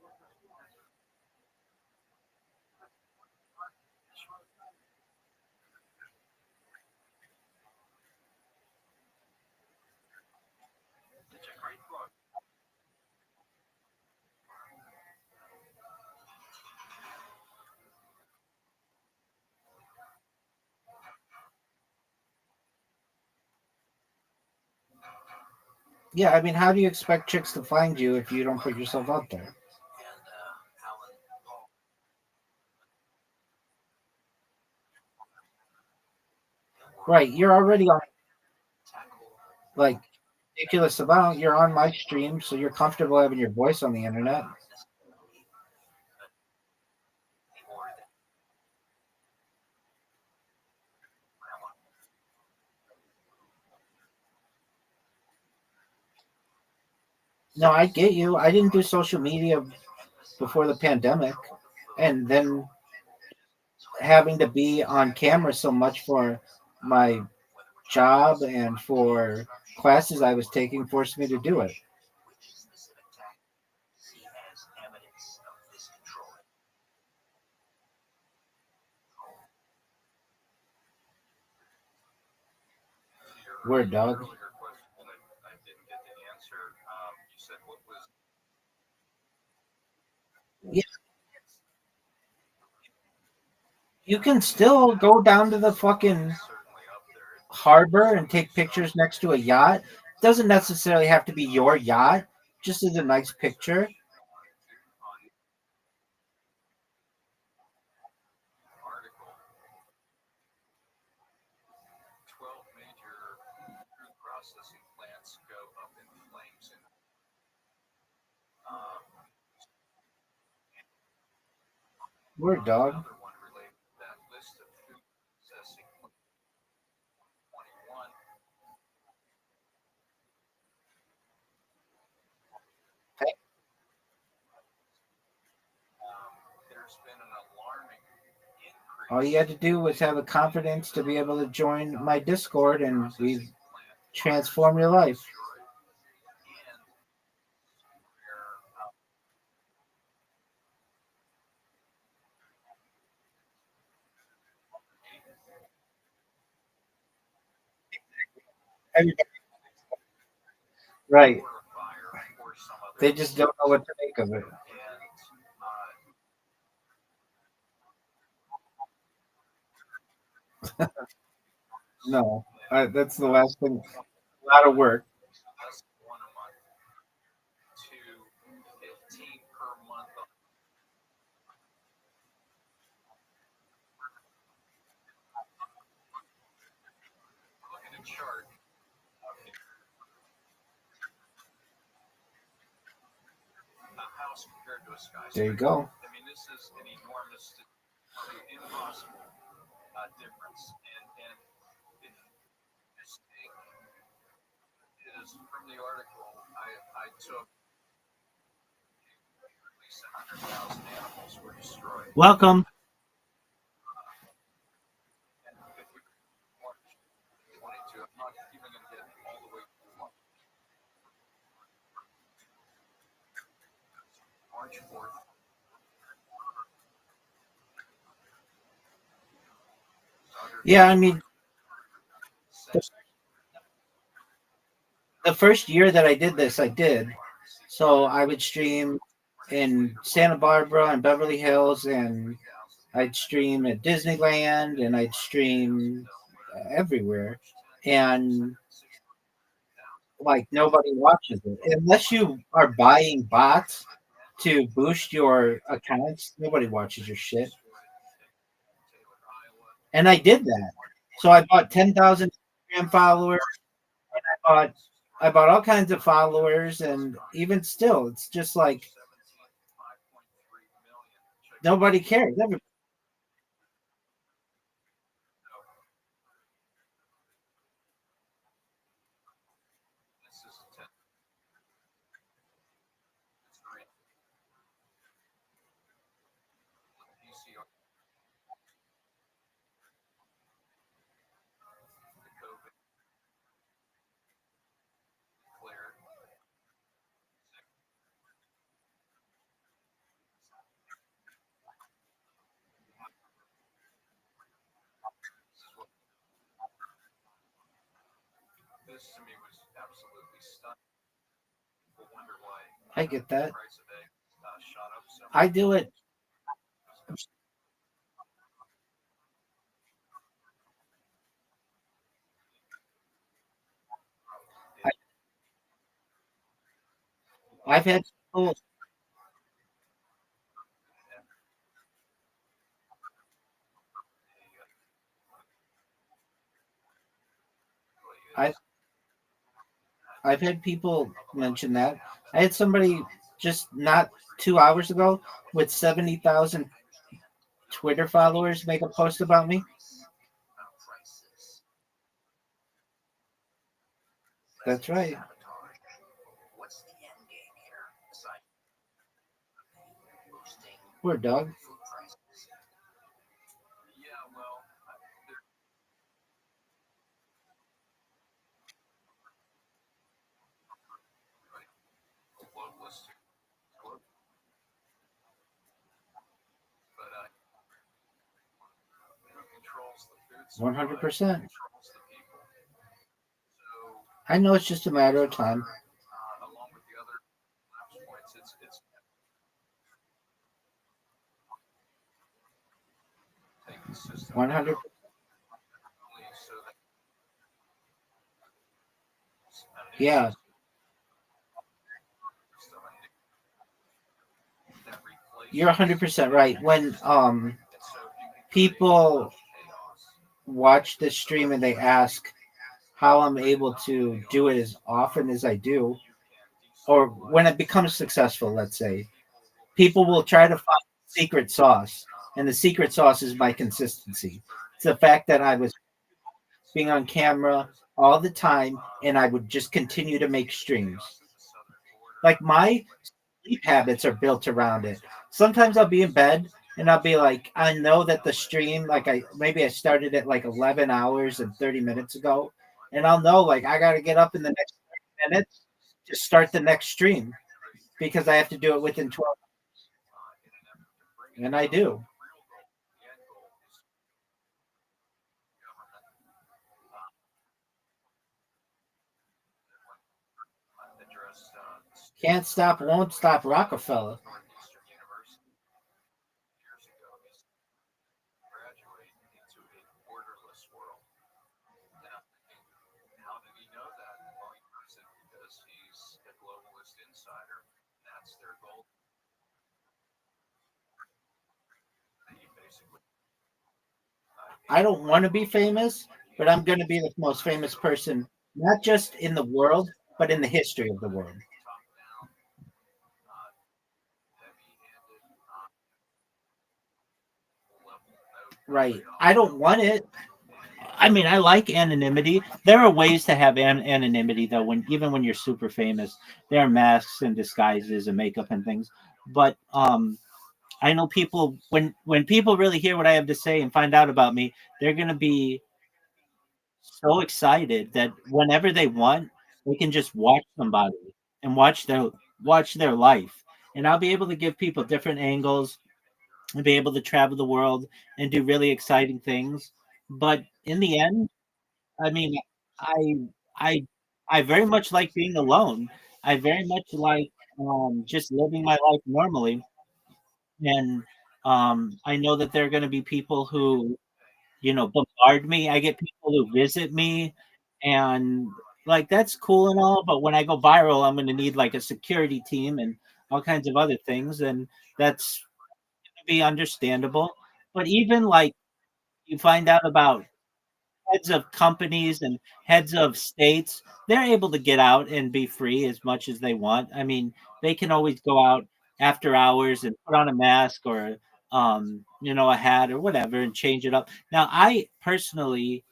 Yeah, I mean, how do you expect chicks to find you if you don't put yourself out there? Right, you're already on like ridiculous amount. You're on my stream, so you're comfortable having your voice on the internet. No, I get you. I didn't do social media before the pandemic, and then having to be on camera so much for my job and for classes I was taking forced me to do it. Word, dog. Yeah, you can still go down to the fucking harbor and take pictures next to a yacht. Doesn't necessarily have to be your yacht, just as a nice picture. Word, dog. All you had to do was have the confidence to be able to join my Discord, and we transform your life. Everybody, right? They just don't know what to make of it. No, that's the last thing. A lot of work. There you go. difference. And this thing is from the article I took. At least 100,000 animals were destroyed. Welcome. And if we March 22, I'm not even going to get all the way to March 4th. Yeah, I mean, the first year that I did this, I did. So I would stream in Santa Barbara and Beverly Hills, and I'd stream at Disneyland, and I'd stream everywhere. And like nobody watches it unless you are buying bots to boost your accounts. Nobody watches your shit. And I did that. So I bought 10,000 Instagram followers. I bought all kinds of followers, and even still, it's just like nobody cares. Everybody. This to me was absolutely stunning. People wonder why I get that. the price of eggs shot up so much. I do it. I've had people. I've had people mention that. I had somebody just not 2 hours ago with 70,000 Twitter followers make a post about me. That's right. What's the end game here? Aside boosting Poor dog. food prices. Yeah, well, they're globalist too. But controls the food supply, 100%. controls the people. So I know it's just a matter of time. along with the other lapse points, it's take the system 100. so that Yeah, that replaces you're 100% right. When so people watch this stream and they ask how I'm able to do it as often as I do, or when it becomes successful, let's say, people will try to find secret sauce, and the secret sauce is my consistency. It's the fact that I was being on camera all the time, and I would just continue to make streams. Like my sleep habits are built around it. Sometimes I'll be in bed and I'll be like, I know that the stream, like I started at like 11 hours and 30 minutes ago, and I'll know like I got to get up in the next 30 minutes to start the next stream because I have to do it within 12. And I do. Can't stop, won't stop Rockefeller. graduate into a borderless world. And I'm thinking, how did he know that? Well, he knows it because he's a globalist insider. That's their goal. He basically, I don't want to be famous, but I'm going to be the most famous person, not just in the world, but in the history of the world. top down, heavy handed level. Right. I don't want it. I mean, I like anonymity. There are ways to have anonymity, though. When even when you're super famous, there are masks and disguises and makeup and things. But I know people when people really hear what I have to say and find out about me, they're gonna be so excited that whenever they want, they can just watch somebody and watch their life. And I'll be able to give people different angles and be able to travel the world and do really exciting things. But in the end, I mean, I I I very much like being alone. I very much like just living my life normally. And I know that there are going to be people who bombard me. I get people who visit me, and like that's cool and all. But when I go viral, I'm going to need like a security team and all kinds of other things, and that's going to be understandable. But even like you find out about heads of companies and heads of states, they're able to get out and be free as much as they want. I mean, they can always go out after hours and put on a mask or a hat or whatever and change it up. Now, I personally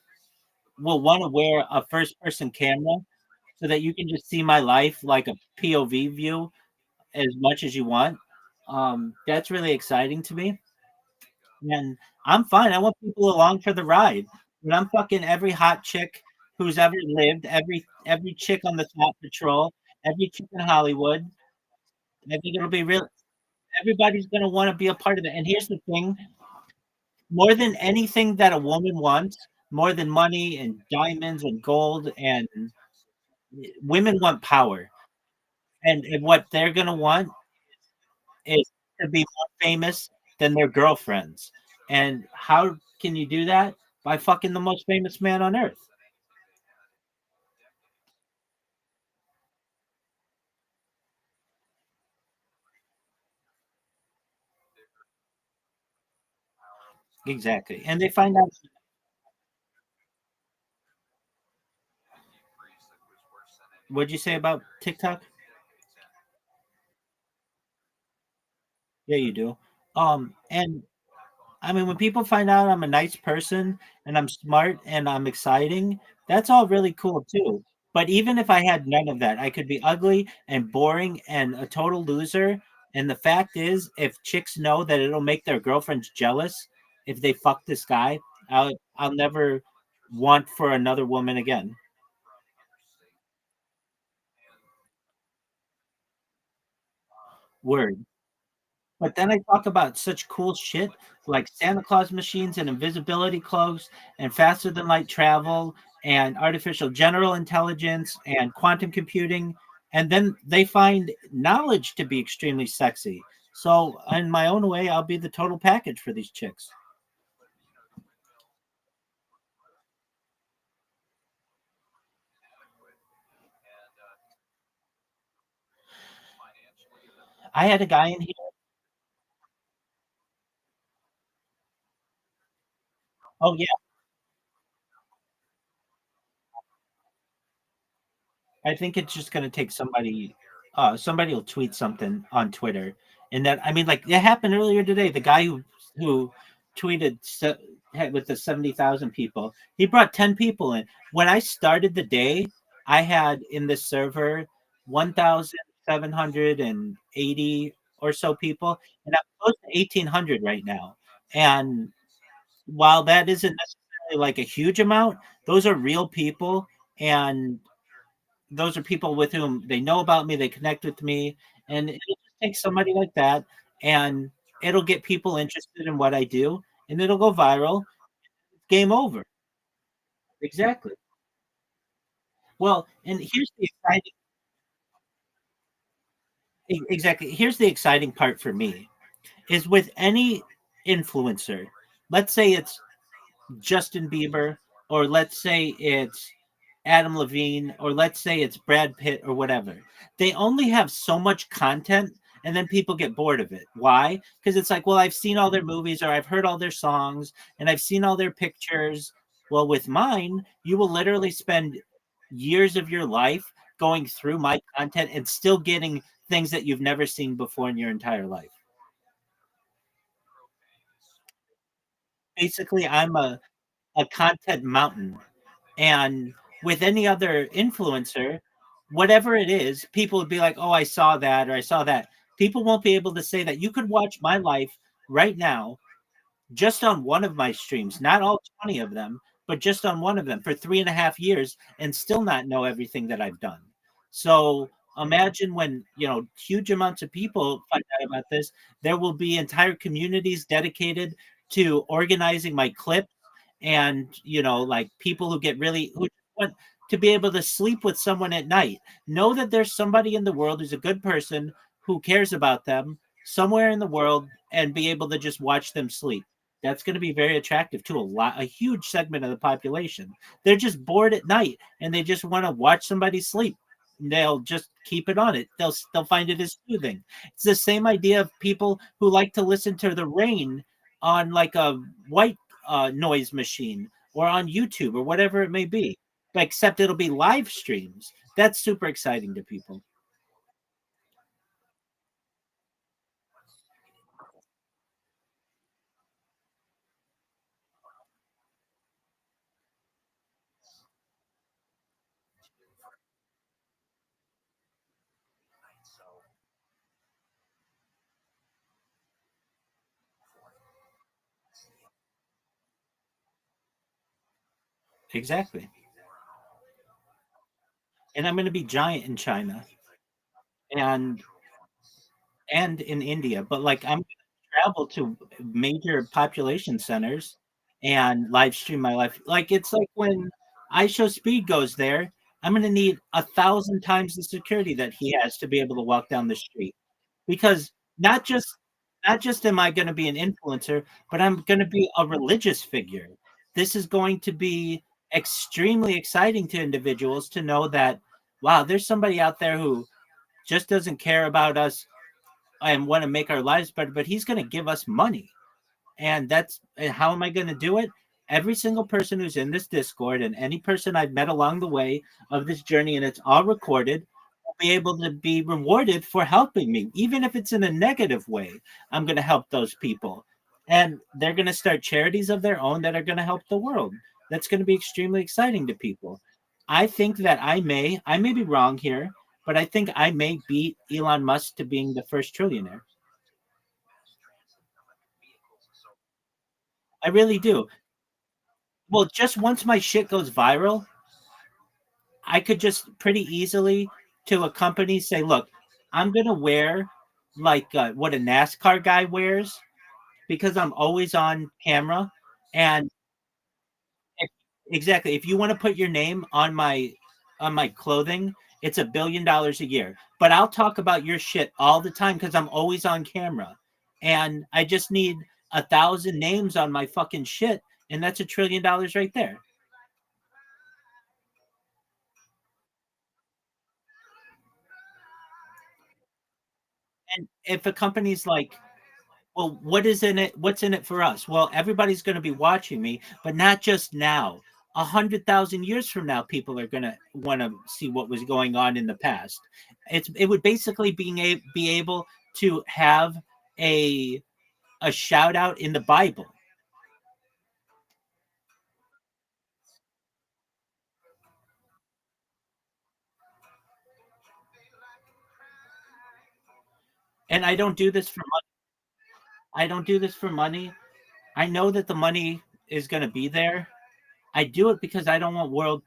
will want to wear a first person camera so that you can just see my life like a POV view as much as you want. That's really exciting to me. And I'm fine. I want people along for the ride. But I'm fucking every hot chick who's ever lived, every chick on the top patrol, every chick in Hollywood. I think it'll be real. Everybody's gonna want to be a part of it. And here's the thing: more than anything that a woman wants, more than money and diamonds and gold, and women want power. And what they're gonna want is to be more famous than their girlfriends. And how can you do that? By fucking the most famous man on earth. Exactly. And they find out what'd you say about TikTok? Yeah, you do. And I mean, when people find out I'm a nice person and I'm smart and I'm exciting, that's all really cool too. But even if I had none of that, I could be ugly and boring and a total loser. And the fact is, if chicks know that it'll make their girlfriends jealous if they fuck this guy, I'll never want for another woman again. Word. But then I talk about such cool shit like Santa Claus machines and invisibility cloaks and faster than light travel and artificial general intelligence and quantum computing. And then they find knowledge to be extremely sexy. So, in my own way, I'll be the total package for these chicks. I had a guy in here. Oh, yeah. I think it's just gonna take somebody. Somebody will tweet something on Twitter, and that I mean, like it happened earlier today. The guy who tweeted with the 70,000 people, he brought 10 people in. When I started the day, I had in the server 1,780 or so people, and I'm close to 1,800 right now. And while that isn't necessarily like a huge amount, those are real people, and those are people with whom they know about me, they connect with me, and it'll just take somebody like that, and it'll get people interested in what I do, and it'll go viral. Game over. Exactly. Well, and here's the exciting exactly. Here's the exciting part for me is with any influencer. Let's say it's Justin Bieber, or let's say it's Adam Levine, or let's say it's Brad Pitt or whatever. They only have so much content and then people get bored of it. Why? Because it's like, well, I've seen all their movies or I've heard all their songs and I've seen all their pictures. Well, with mine, you will literally spend years of your life going through my content and still getting things that you've never seen before in your entire life. basically I'm a content mountain. And with any other influencer, whatever it is, people would be like, "Oh, I saw that," or "I saw that." People won't be able to say that. You could watch my life right now just on one of my streams, not all 20 of them, but just on one of them for 3.5 years and still not know everything that I've done. So imagine when, huge amounts of people find out about this, there will be entire communities dedicated to organizing my clips and, like people who get really, who want to be able to sleep with someone at night. Know that there's somebody in the world who's a good person who cares about them somewhere in the world and be able to just watch them sleep. That's going to be very attractive to a huge segment of the population. They're just bored at night and they just want to watch somebody sleep. They'll just keep it on it. They'll find it as soothing. It's the same idea of people who like to listen to the rain on like a white noise machine or on YouTube or whatever it may be, except it'll be live streams. That's super exciting to people. Exactly. And I'm going to be giant in China and in India, but like I'm going to travel to major population centers and live stream my life. Like it's like when I show Speed goes there, I'm going to need 1,000 times the security that he has to be able to walk down the street. Because not just am I going to be an influencer, but I'm going to be a religious figure. This is going to be extremely exciting to individuals to know that, wow, there's somebody out there who just doesn't care about us and want to make our lives better, but he's going to give us money. And how am I going to do it? Every single person who's in this Discord and any person I've met along the way of this journey, and it's all recorded, will be able to be rewarded for helping me. Even if it's in a negative way, I'm going to help those people. And they're going to start charities of their own that are going to help the world. That's going to be extremely exciting to people. I think that I may be wrong here, but I think I may beat Elon Musk to being the first trillionaire. I really do. Well, just once my shit goes viral, I could just pretty easily to a company say, "Look, I'm gonna wear like what a NASCAR guy wears because I'm always on camera." And if, exactly, if you want to put your name on my clothing, it's $1 billion a year. But I'll talk about your shit all the time because I'm always on camera, and I just need 1,000 names on my fucking shit, and that's $1 trillion right there. And if a company's like, well, what is in it? What's in it for us? Well, everybody's going to be watching me, but not just now. 100,000 years from now, people are going to want to see what was going on in the past. It would basically be able to have a a shout out in the Bible. And I don't do this for money. I don't do this for money. I know that the money is going to be there. I do it because I don't want world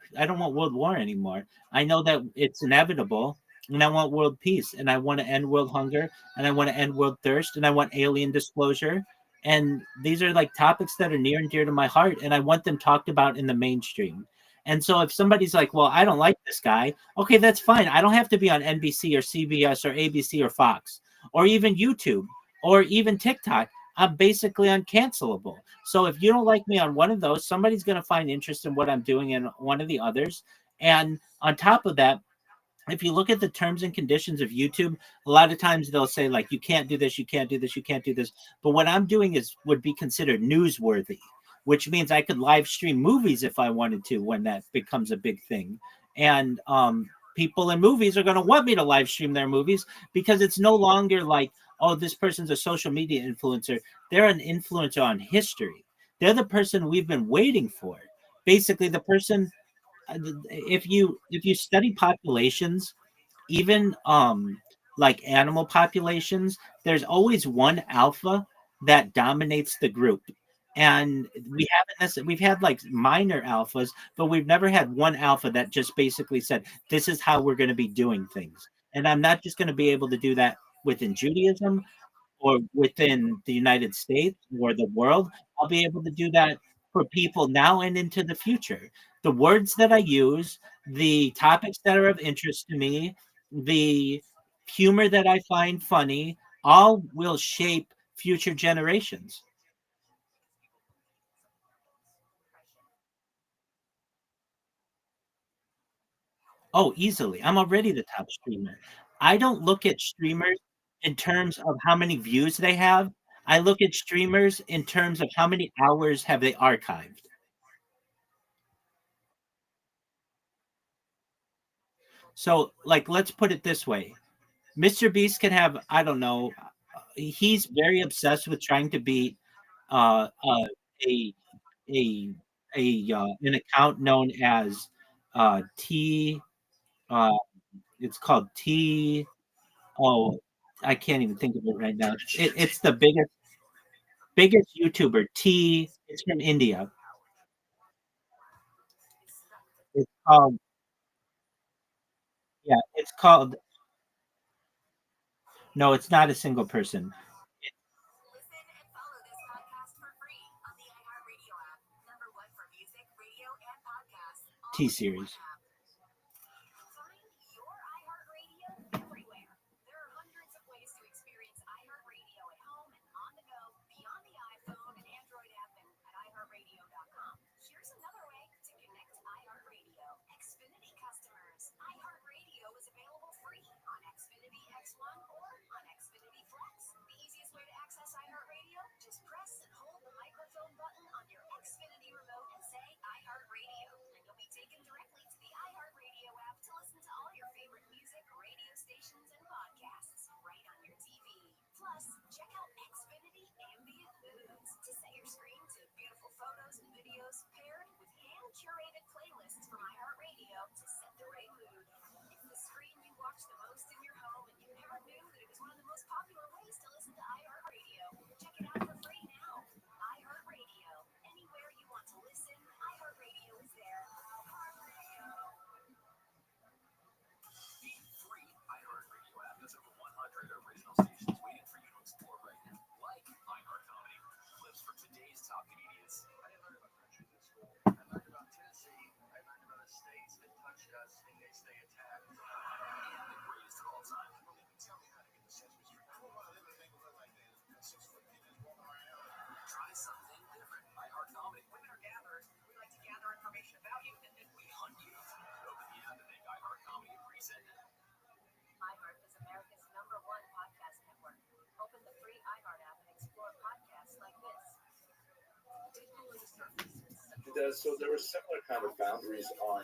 war anymore. I know that it's inevitable and I want world peace and I want to end world hunger and I want to end world thirst and I want alien disclosure. And these are like topics that are near and dear to my heart and I want them talked about in the mainstream. And so if somebody's like, "Well, I don't like this guy." Okay, that's fine. I don't have to be on NBC or CBS or ABC or Fox or even YouTube or even TikTok. I'm basically uncancelable. So if you don't like me on one of those, somebody's going to find interest in what I'm doing in one of the others. And on top of that, if you look at the terms and conditions of YouTube, a lot of times they'll say like, "You can't do this, you can't do this, you can't do this." But what I'm doing is would be considered newsworthy, which means I could live stream movies if I wanted to when that becomes a big thing. And people in movies are going to want me to live stream their movies because it's no longer like, "Oh, this person's a social media influencer." They're an influencer on history. They're the person we've been waiting for. Basically, the person. If you study populations, even like animal populations, there's always one alpha that dominates the group. And we've had like minor alphas, but we've never had one alpha that just basically said, this is how we're going to be doing things. And I'm not just going to be able to do that within Judaism or within the United States or the world. I'll be able to do that for people now and into the future. The words that I use, the topics that are of interest to me, the humor that I find funny, all will shape future generations. Oh, easily. I'm already the top streamer. I don't look at streamers in terms of how many views they have. I look at streamers in terms of how many hours have they archived. So, like, let's put it this way. Mr. Beast can have, I don't know, he's very obsessed with trying to beat a a an account known as T uh it's called T oh I can't even think of it right now. It's the biggest YouTuber. It's from India. It's called yeah, it's called no, it's not a single person. Listen and follow this podcast for free on the iHeartRadio app. #1 for music, radio, and podcasts. T series. Find your iHeartRadio everywhere. There are hundreds of ways to experience iHeartRadio at home and on the go, beyond the iPhone and Android app and at iHeartRadio.com. Here's another way to connect to iHeartRadio. Xfinity customers. iHeartRadio is available free on Xfinity X1 or on Xfinity Flex. The easiest way to access iHeartRadio? Just press and hold the microphone button on your Xfinity remote and say iHeartRadio, and you'll be taken directly to the iHeartRadio app to listen to all your favorite music, radio stations, and podcasts right on your TV. Plus, check out Xfinity Ambient Moods to set your screen to beautiful photos and videos paired with hand-curated playlists from iHeartRadio to set the right mood. It's the screen you watch the most in your home, and you never knew that it was one of the most popular ways to listen to iHeartRadio. Check it out for free now. iHeartRadio. Anywhere you want to listen, iHeartRadio is there. The free iHeartRadio app has over 100 original stations waiting for you to explore right now, like iHeart Comedy, clips from today's top comedians. I didn't learn about countries in school. I learned about Tennessee. I learned about the states that touch us and they stay attacked. And the greatest of all time. Well, you can tell me how to get the Sesame Street. I don't want to live in a neighborhood like that. 6 foot niggas walking around. Try something different. iHeart Comedy. Women are gatherers. We like to gather information about you, and then we hunt you. Open the app and make iHeart Comedy present. iHeart is America's #1 podcast network. Open the free iHeart app and explore podcasts like this. And so there were similar kind of boundaries on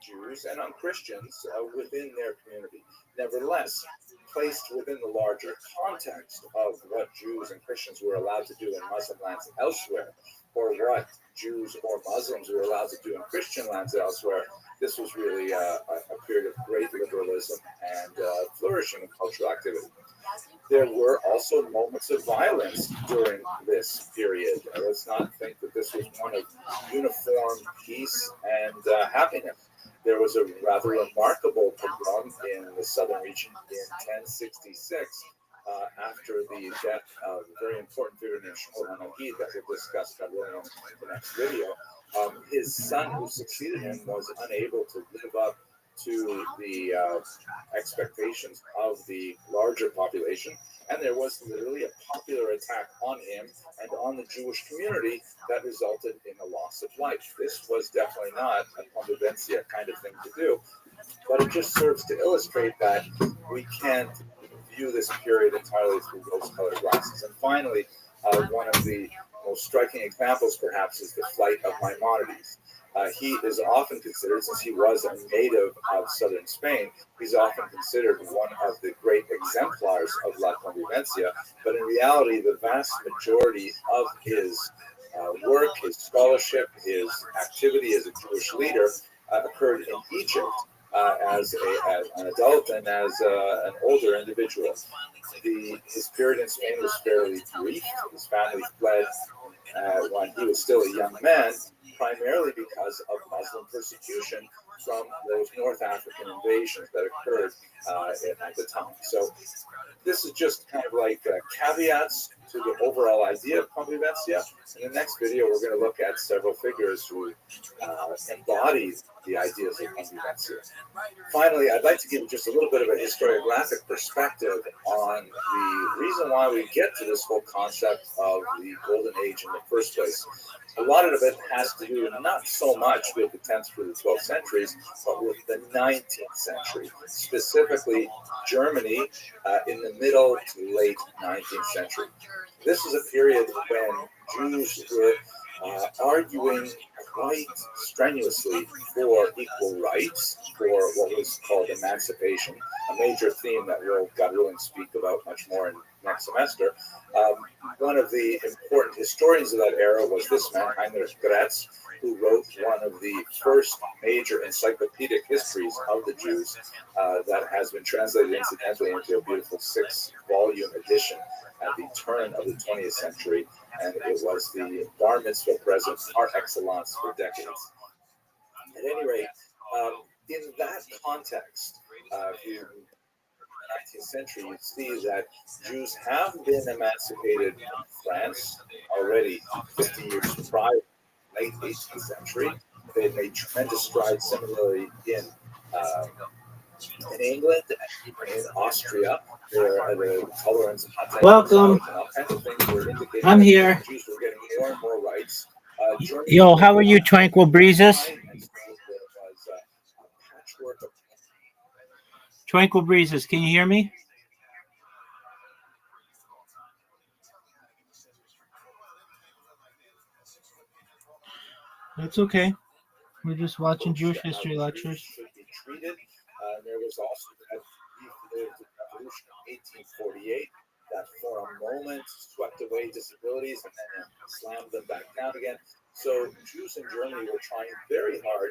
Jews and on Christians within their community. Nevertheless, placed within the larger context of what Jews and Christians were allowed to do in Muslim lands elsewhere, or what Jews or Muslims were allowed to do in Christian lands elsewhere, this was really a period of great liberalism and flourishing of cultural activity. There were also moments of violence during this period. Let's not think that this was one of uniform peace and happiness. There was a rather remarkable pogrom in the southern region in 1066 after the death of a very important figure named Shmuel HaNagid that we'll discuss in the next video. His son who succeeded him was unable to live up to the expectations of the larger population, and there was literally a popular attack on him and on the Jewish community that resulted in the loss of life. This was definitely not a convivencia kind of thing to do, but it just serves to illustrate that we can't view this period entirely through rose-colored glasses. And finally, one of the most striking examples, perhaps, is the flight of Maimonides. He is often considered, since he was a native of southern Spain, he's often considered one of the great exemplars of La Convivencia. But in reality, the vast majority of his work, his scholarship, his activity as a Jewish leader occurred in Egypt as an adult and as an older individual. His period in Spain was fairly brief. His family fled when he was still a young man, primarily because of Muslim persecution from those North African invasions that occurred at the time. So this is just kind of like caveats to the overall idea of convivencia. In the next video, we're going to look at several figures who embody the ideas of convivencia. Finally, I'd like to give just a little bit of a historiographic perspective on the reason why we get to this whole concept of the Golden Age in the first place. A lot of it has to do not so much with the 10th through the 12th centuries, but with the 19th century, specifically Germany in the middle to late 19th century. This is a period when Jews were arguing quite strenuously for equal rights, for what was called emancipation, a major theme that we'll, God willing, speak about much more in next semester. One of the important historians of that era was this man, Heinrich Gretz, who wrote one of the first major encyclopedic histories of the Jews that has been translated incidentally into a beautiful 6-volume edition at the turn of the 20th century, and it was the bar mitzvah present par excellence for decades. At any rate, in that context, in the 19th century, you see that Jews have been emancipated in France already 50 years prior, late 18th century. They made tremendous strides similarly in England, in Austria. The tolerance of Welcome. all kinds of things were indicating I'm here. Jews were getting more and more rights. Yo, how are you, Tranquil Breezes? Tranquil Breezes, can you hear me? It's okay. We're just watching Jewish history lectures. Should be treated. There was also that revolution of 1848 that for a moment swept away disabilities and then slammed them back down again. So Jews in Germany were trying very hard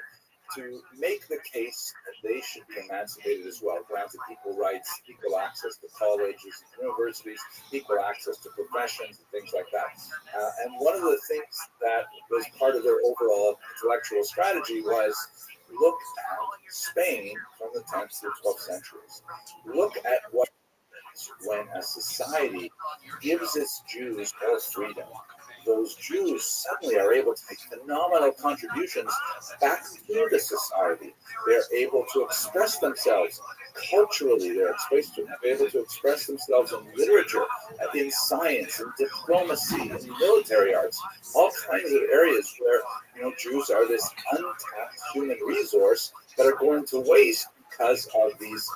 to make the case that they should be emancipated as well, granted equal rights, equal access to colleges and universities, equal access to professions and things like that. And one of the things that was part of their overall intellectual strategy was look at Spain from the 10th to 12th centuries. Look at what when a society gives its Jews more freedom. Those Jews suddenly are able to make phenomenal contributions back to the society. They're able to express themselves culturally. They're able to express themselves in literature, in science, in diplomacy, in military arts, all kinds of areas where Jews are this untapped human resource that are going to waste because of these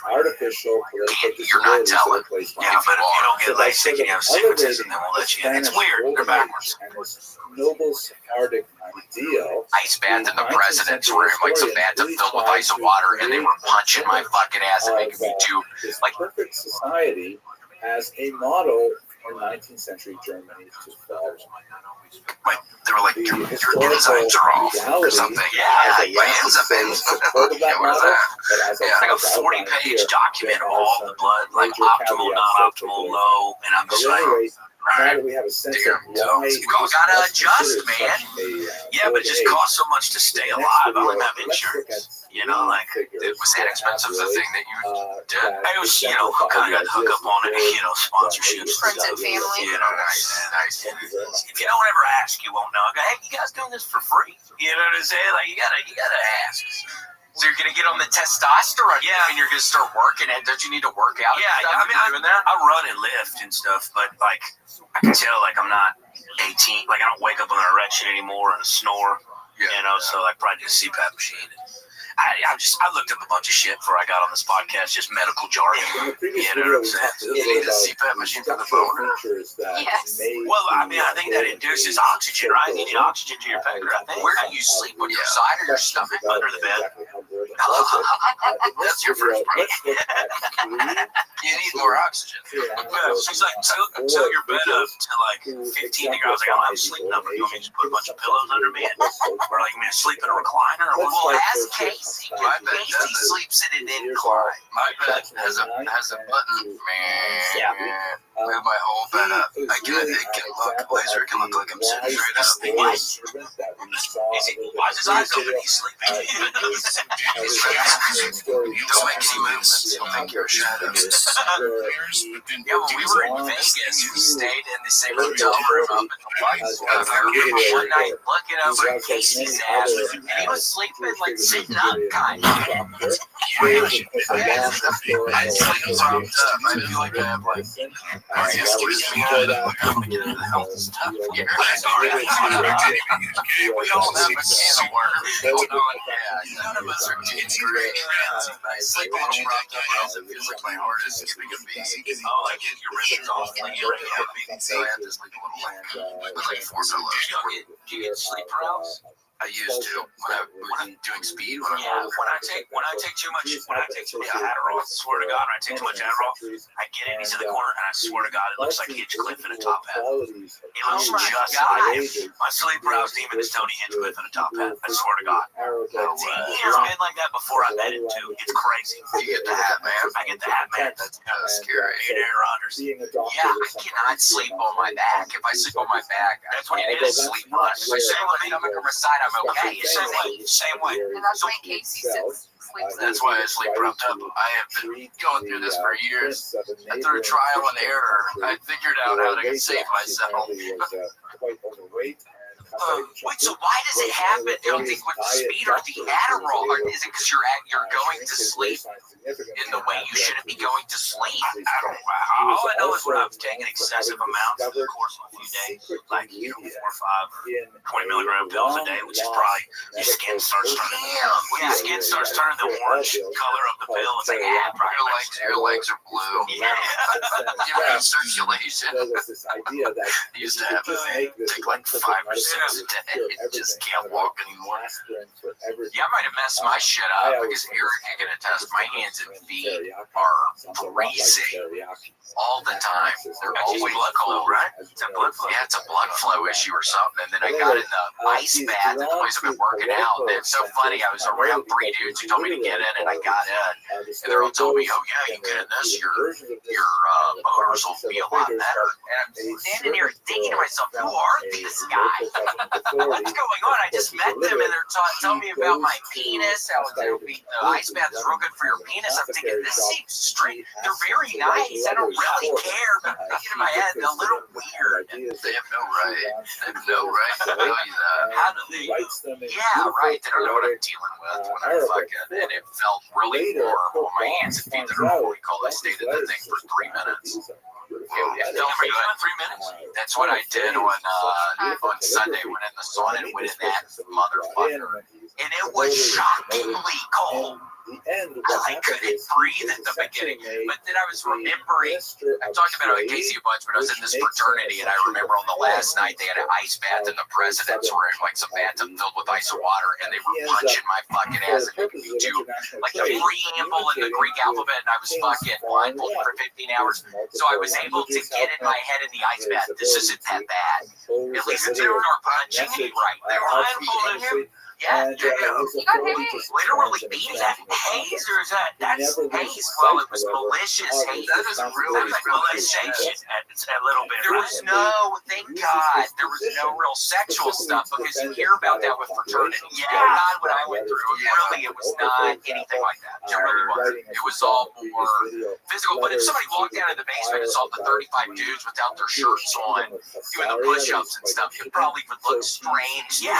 artificial political disabilities that are placed on Yeah, but if you don't get LASIK, you have astigmatism, then we'll let you in. It's weird. They're backwards. And this noble Sephardic ideal. Ice bath in the president's room, like some bathtub filled with ice and water, and they were punching my fucking ass and making me do this like perfect society as a model for 19th century Germany to follow. Like, they were like, your enzymes are off or something. Yeah, my enzymes. Yeah, what is that? Yeah, like a 40-page document of all the blood, like optimal, not optimal, low, and I'm just like, Now that we have a sense of why you gotta adjust, man. Yeah, but it just costs so much to stay alive. I don't have insurance. Like, it was that expensive, the thing that you did. It was, kind of got to hook up on it, sponsorships. Friends and family. Nice. If you don't ever ask, you won't know. I go, hey, you guys doing this for free? You know what I'm saying? Like, you gotta ask. So you're gonna get on the testosterone. Yeah, and you're gonna start working it. Don't you need to work out? Yeah, I mean, doing that. I run and lift and stuff, but like, I can tell like I'm not 18. Like, I don't wake up with an erection anymore and a snore. So like probably do a CPAP machine. I looked up a bunch of shit before I got on this podcast, just medical jargon. You know what I'm saying? You need a CPAP machine for the phone. Yes. Well, I mean, I think that induces oxygen, right? You need oxygen to your finger, I think. Where do you sleep? On your side or your stomach? Under the bed? That's your first break. You need more oxygen. Yeah, she's like, tilt your bed up to like 15 degrees. I was like, I don't have a sleep number. You want me to just put a bunch of pillows under me? Or like, me to sleep in a recliner? Or Well, what? ask Casey. My bed Casey doesn't. sleeps in an incline. My bed has a button. Move my whole bed up. It can look, laser can look like I'm sitting straight up. Why is his eyes open? He's sleeping. Don't make any movements. You'll think you're a shadow. Yeah, when we were in Vegas, we stayed in the same hotel room up in the lights. I remember one night looking over at Casey's ass, and he was sleeping like sitting up, kind of. I sleep propped up. I feel like I have like excuse me, I'm gonna get into the health stuff here. Sorry. We all have a can of worms going on. Yeah, none of us are kids great. I sleep a little propped up, else it feels like my heart is skipping a beat. Oh, like your rhythm's off. Like you're So I have to sleep a little like with like 4 pillows. do you get sleep paralysis? I used to when I'm doing speed. When Yeah, when I take too much Adderall, I swear to God, when I take too much Adderall, I get in into the corner, and I swear to God, it looks like Hinchcliffe in a top hat. It looks just like my sleep paralysis demon is Tony Hinchcliffe in a top hat. I swear to God. It's been like that before I met him too. It's crazy. you get the hat, man. I get the hat, man. That's kind of scary. Aaron Rodgers. Yeah, I cannot sleep on my back. If I sleep on my back, That's what it is. Sleep paralysis. If I sleep on my stomach or my side, I'm okay. It's Same just way. Same way. And that's why Casey sleeps. That's why I sleep propped up. I have been going through this for years. And through trial and error, I figured out how to save myself. Wait, so why does it happen? Do you think with the speed or the Adderall, or is it because you're going to sleep in the way you shouldn't be going to sleep? I don't know. All I know is when I've taken excessive amounts in the course of a few days, like 4 or 5 20-milligram pills a day, which is probably your skin starts turning. When your skin starts turning the orange color of the pill, it's like Your legs are blue. Yeah. You have circulation. I used to have it take like 5 or 6 a day. I just can't walk anymore. Yeah, I might have messed my shit up because Eric can attest my hands and feet are freezing all the time. They're always blood flow, right? It's a blood flow. Yeah, it's a blood flow issue or something. And then I got in the ice bath at the place I've been working out. And it's so funny. I was around 3 dudes who told me to get in, and I got in. And they're all telling me, "Oh yeah, you get in this, your motors will be a lot better." And I'm standing here thinking to myself, "Who are these guys? What's going on?" I just met them, and they're telling me about my penis. How the ice bath is real good for your penis. I'm thinking, this seems strange. They're very nice. I don't really care. But I'm thinking in my head, they're a little weird. They have no right. They have no right to tell you that. How do they? Yeah, right. They don't know what I'm dealing with when I'm fucking. And it felt really warm on my hands and feet that are fully cold. I stayed in the thing for 3 minutes. Yeah, for you in 3 minutes. That's what I did on Sunday. Went in the sauna and went in that motherfucker. And it was shockingly cold. I couldn't breathe at the beginning. But then I was remembering, I talked about it with Casey a bunch, but I was in this fraternity, and I remember on the last night they had an ice bath in the president's room, like some bathtub filled with ice and water, and they were punching my fucking ass and making me do like the preamble in the Greek alphabet, and I was fucking blindfolded for 15 hours. So I was able to get in my head in the ice bath. This isn't that bad. At least they were punching me right. They were blindfolded him. Yeah, literally beat that haze, or is that's haze? Well, it was malicious haze. That is really malicious a little bit. There was no, thank God, there was no real sexual stuff, because you hear about that with fraternity. Yeah, not what I went through. Really, it was not anything like that. It really wasn't. It was all more physical. But if somebody walked down in the basement and saw the 35 dudes without their shirts on doing the push-ups and stuff, it probably would look strange. Yeah,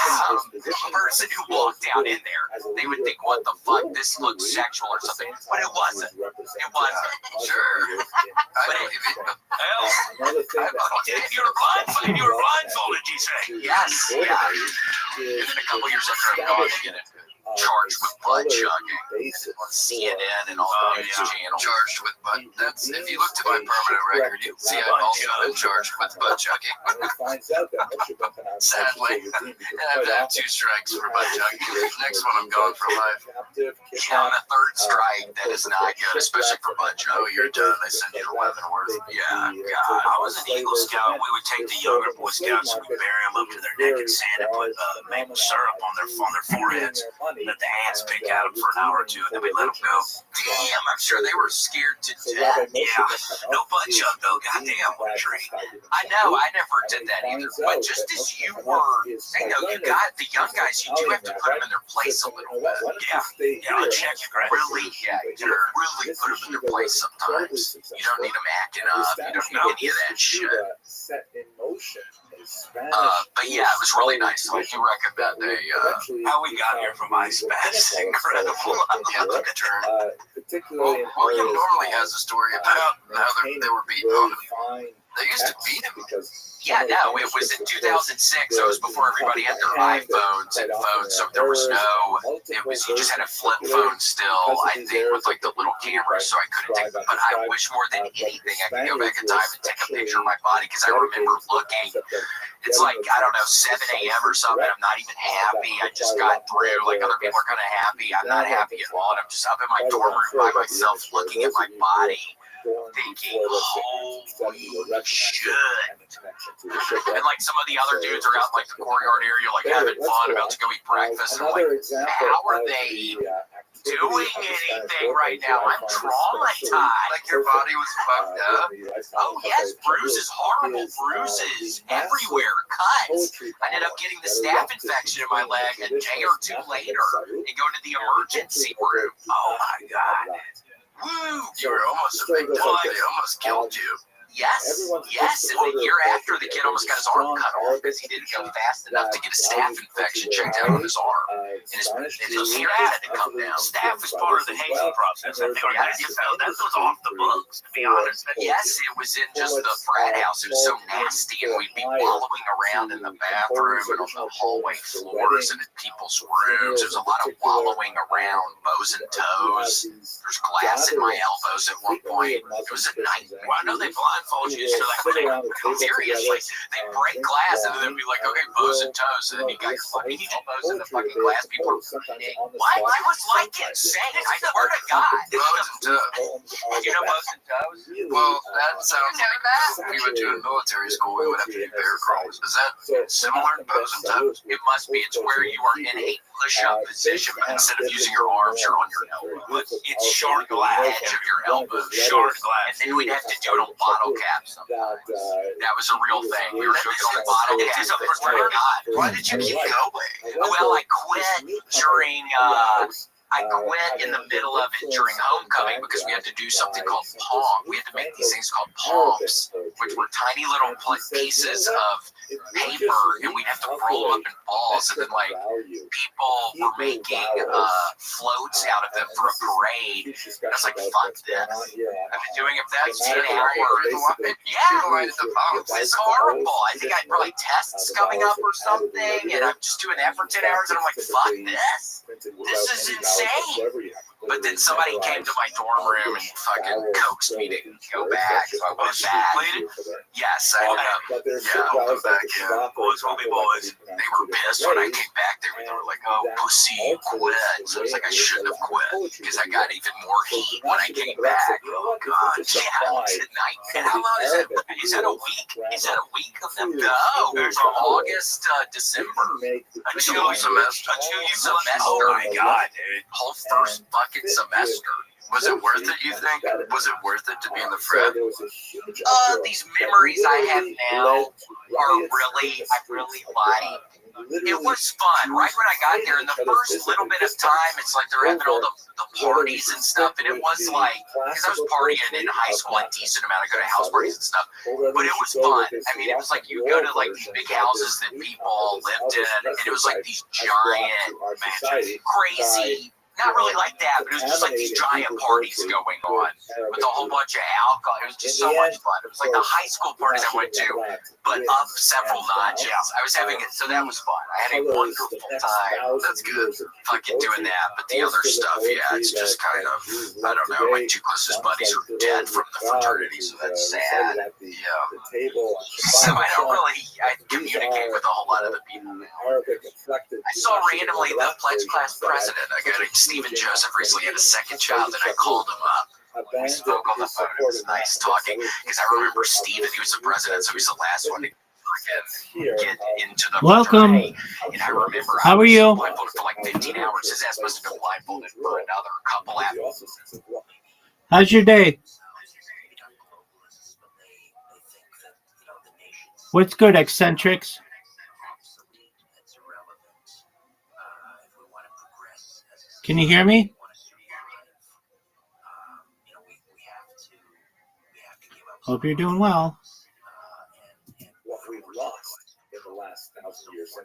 person who walked down in there, they would think, what the fuck, this looks sexual or something. But it wasn't. It wasn't. Sure. But you were blindfolded, you say? Yes, yeah. And then a couple years after I'm gone, they get into it. charged with butt chugging on CNN and all the news channels. Charged with butt. That's if you looked at my permanent record, you'd see I've also been charged with butt chugging. Sadly, I've had 2 strikes for butt chugging. Next one, I'm gone for life. Yeah, on a 3rd strike, that is not good, especially for butt chugging. Oh, you're done. I send you to Leavenworth. Yeah, God, I was an Eagle Scout. We would take the younger Boy Scouts and we'd bury them up to their neck in sand and put maple syrup on their foreheads. Let the ants pick at them for an hour or 2, and then we let them go. Damn, I'm sure they were scared to death. Yeah, no butt chug though. Goddamn, what a treat. I know, I never did that either. But just as you were, you know, you got the young guys, you do have to put them in their place a little bit. Yeah, uncheck aggressive. Really, yeah, you gotta really put them in their place sometimes. You don't need them acting up. You don't need any of that shit. But yeah, it was really nice. So I do recommend How we got here from MySpace. Incredible. Yeah, the return. William normally has a story about how they were beaten on him. They used to beat him. yeah, no, it was in 2006. It was before everybody had their iPhones and phones, so there was no. It was you just had a flip phone still, I think, with like the little camera, so I couldn't take. But I wish more than anything I could go back in time and take a picture of my body because I remember looking. It's like I don't know, 7 a.m. or something. I'm not even happy. I just got through. Like other people are kind of happy. I'm not happy at all. And I'm just up in my dorm room by myself, looking at my body, thinking, holy shit. And like some of the other dudes are out in like the courtyard area, like having fun, about to go eat breakfast. And I'm like, how are they doing anything right now? I'm traumatized. Like your body was fucked up. Oh yes, bruises, horrible bruises everywhere, cuts. I ended up getting the staph infection in my leg a day or 2 later and go to the emergency room. Oh my god. Woo! You were almost a big dog. They almost killed you. Yes. And the year after, the kid almost got his arm cut off because he didn't go fast enough to get a staph infection checked out on his arm. And his ear had to come down. Staph is part of the hazing process. I think that was off the books, to be honest. Yes, it was in just the frat house. It was so nasty, and we'd be wallowing around in the bathroom and on the hallway floors and in people's rooms. There was a lot of wallowing around, bows and toes. There's glass in my elbows at one point. It was a nightmare. Well, I know they blindfold you so like seriously, they break glass and then they'd be like, okay, bows and toes, and then you got your fucking elbows in the fucking glass. People are bleeding. What? I was like insane. I swear to God. Bows and toes. You know bows and toes? Well, that sounds like we went to a military school. We would have to do bear crawls. Is that similar to bows and toes? It must be. It's where you are in a push-up position, but instead of using your arms, you're on your elbow. It's short glass, edge of your elbow, short glass. And then we'd have to do it on bottle caps sometimes. That was a real thing. We were doing it on bottle caps. Why did you keep going? Well, I quit during. I quit in the middle of it during homecoming because we had to do something called palm. We had to make these things called palms, which were tiny little pieces of paper, and we'd have to roll them up in balls. And then, like, people were making floats out of them for a parade. And I was like, fuck this. I've been doing it for that 10 hours. Yeah, it's horrible. I think I had probably tests coming up or something, and I'm just doing that for 10 hours, and I'm like, fuck this. This is insane. But then somebody came to my dorm room and fucking coaxed me to go back. So I went back. Yes, I ended up. Yeah, I went back. Yeah, boys will be boys. They were pissed when I came back. They were like, "Oh, pussy, you quit." So I was like, I shouldn't have quit because I got even more heat when I came back. Oh God, yeah, tonight. And how long is that? Is that a week? Is that a week of them? No, it's August, December. Until semester. Oh my God, dude. Whole first fucking semester. Was it worth it, you think? Was it worth it to be in the frat? These memories I have now are really, I really like. It was fun, right when I got there. In the first little bit of time, it's like they're having all the parties and stuff, and it was like, because I was partying in high school a decent amount. I go to house parties and stuff, but it was fun. I mean, it was like you go to like these big houses that people lived in, and it was like these giant, crazy Not really like that, but it was just like these giant parties going on with a whole bunch of alcohol. It was just so much fun. It was like the high school parties I went to, but up several notches. I was having it, so that was fun. I had a wonderful time. That's good. Fucking doing that, but the other stuff, yeah, it's just kind of, I don't know. My two closest buddies were dead from the fraternity, so that's sad. Yeah. So I don't really, I communicate with a whole lot of the people now. I saw randomly the pledge class president, a guy named Stephen Joseph, recently had a second child, and I called him up. We spoke on the phone. It was nice talking because I remember Stephen. He was the president, so he was the last one to get into the Welcome. fraternity. And I remember How are you? blindfolded for like 15 hours. His ass must have been blindfolded for another couple hours. How's your day? What's good, eccentrics? Can you hear me? Hope you're doing well. What we've lost in the last 1,000 years.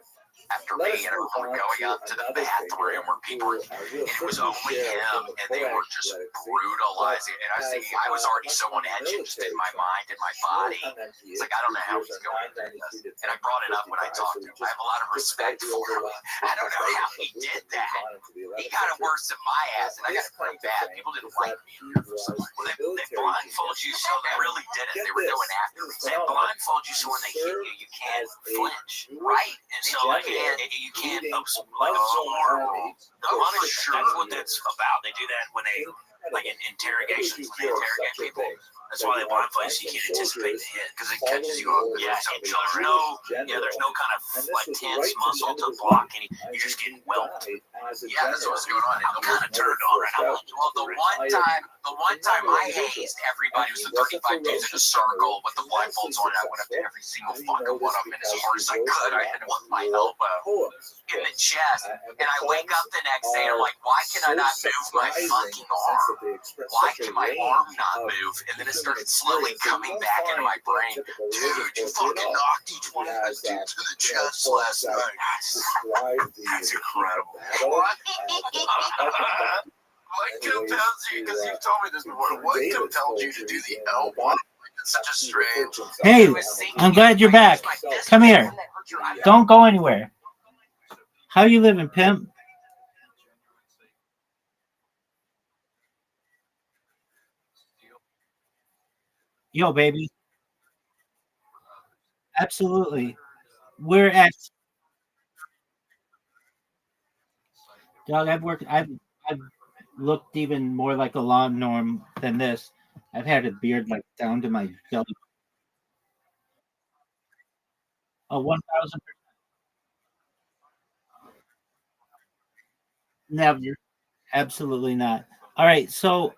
After me, and I remember going up to the bathroom where people were, and it was only him, and they were just brutalizing. And I was thinking, I was already so on edge just in my mind and my body. It's like, I don't know how he's going through this. And I brought it up when I talked to him. I have a lot of respect for him. I don't know how he did that. He got it worse than my ass, and I got it pretty bad. People didn't like me. Well, they blindfold you, so they really did it. They were going after me. They blindfold you, so when they hit you, you can't flinch, right? And so like, you can't absorb. I'm not sure what that's about. They do that when they, like in interrogations, when they interrogate people. That's why they blindfold you, so you can't anticipate the hit because it catches you off. Yeah, there's no kind of like tense muscle to block any. You're just getting whelped. Yeah, that's what's going on. I'm kind of turned on right now. Well, the one time I hazed everybody, was the 35 dudes in a circle with the blindfolds on. I went up to every single fucking one of them as hard as I could. I hit him with my elbow in the chest, and I wake up the next day and I'm like, why can I not move my fucking arm? Why can my arm not move? And then it started slowly coming back into my brain. Dude, you fucking knocked each one of those dudes in the chest last night. That's incredible. What compels you, because you've told me this before, what compelled you to do the elbow? It's such a strange. Hey, I'm glad you're back. Come here. Don't go anywhere. How you living, pimp? Yo, baby. Absolutely. We're at dog. I've looked even more like a law norm than this. I've had a beard like down to my belly. Oh, 1,000. Never. Absolutely not. All right. So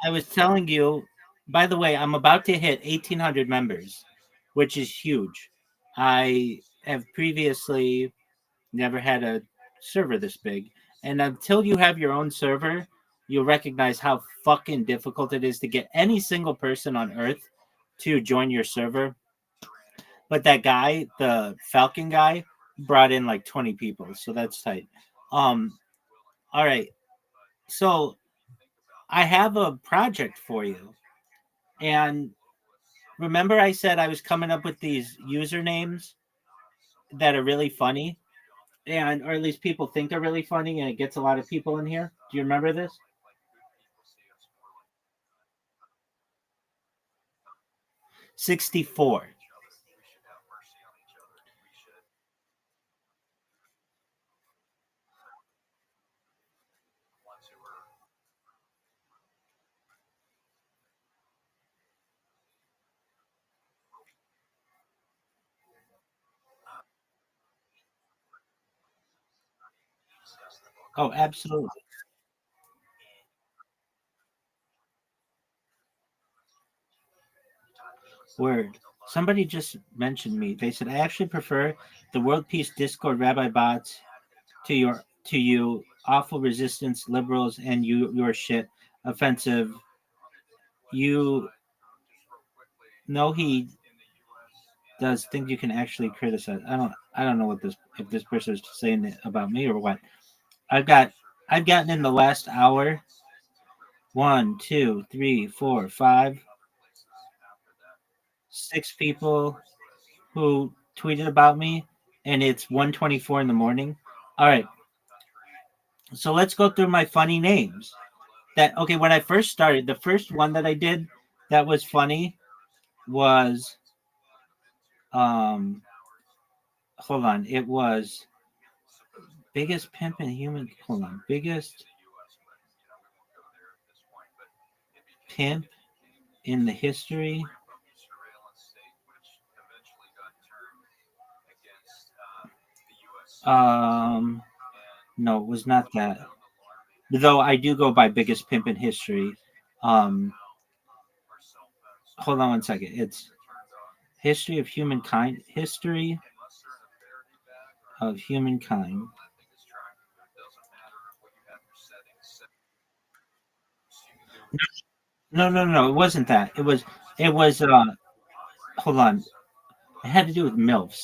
I was telling you, by the way, I'm about to hit 1,800 members, which is huge. I have previously never had a server this big. And until you have your own server, you'll recognize how fucking difficult it is to get any single person on earth to join your server. But that guy, the Falcon guy, brought in like 20 people, so that's tight. All right. So I have a project for you. And remember I said I was coming up with these usernames that are really funny? And or at least people think they're really funny, and it gets a lot of people in here. Do you remember this? 64. Oh, absolutely. Word. Somebody just mentioned me. They said I actually prefer the World Peace Discord Rabbi bots to you awful resistance liberals and your shit offensive. You know he does think you can actually criticize. I don't know what this if this person is saying it about me or what. I've got I've gotten in the last hour 1, 2, 3, 4, 5, 6 people who tweeted about me, and it's 1:24 in the morning. All right, so let's go through my funny names. When I first started, the first one that I did that was funny was hold on, it was biggest pimp in human. Hold on, biggest pimp in the history. No, it was not that. Though I do go by biggest pimp in history. Hold on one second. It's history of humankind. History of humankind. No. It wasn't that. It was. Hold on. It had to do with milfs.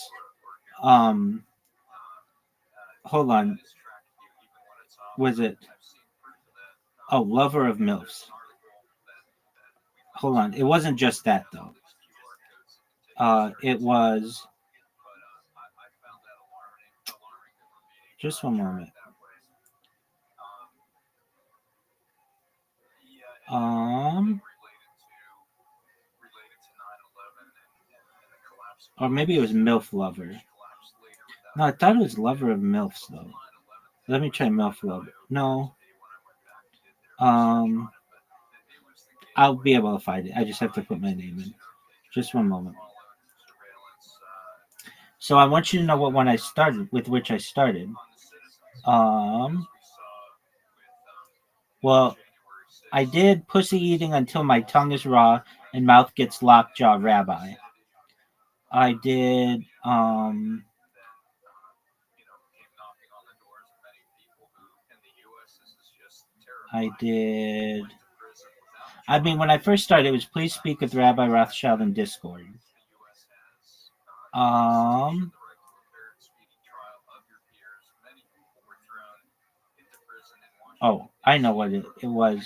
Um. Hold on. Was it? Oh, lover of milfs. Hold on. It wasn't just that though. It was. Just one moment. Or maybe it was MILF lover. No, I thought it was lover of MILFs though. Let me try MILF lover. No. I'll be able to find it. I just have to put my name in. Just one moment. So I want you to know what one I started with, which I started. Well, I did pussy eating until my tongue is raw and mouth gets lockjaw rabbi. I did I mean, when I first started, it was please speak with Rabbi Rothschild in Discord. Oh, I know what it was.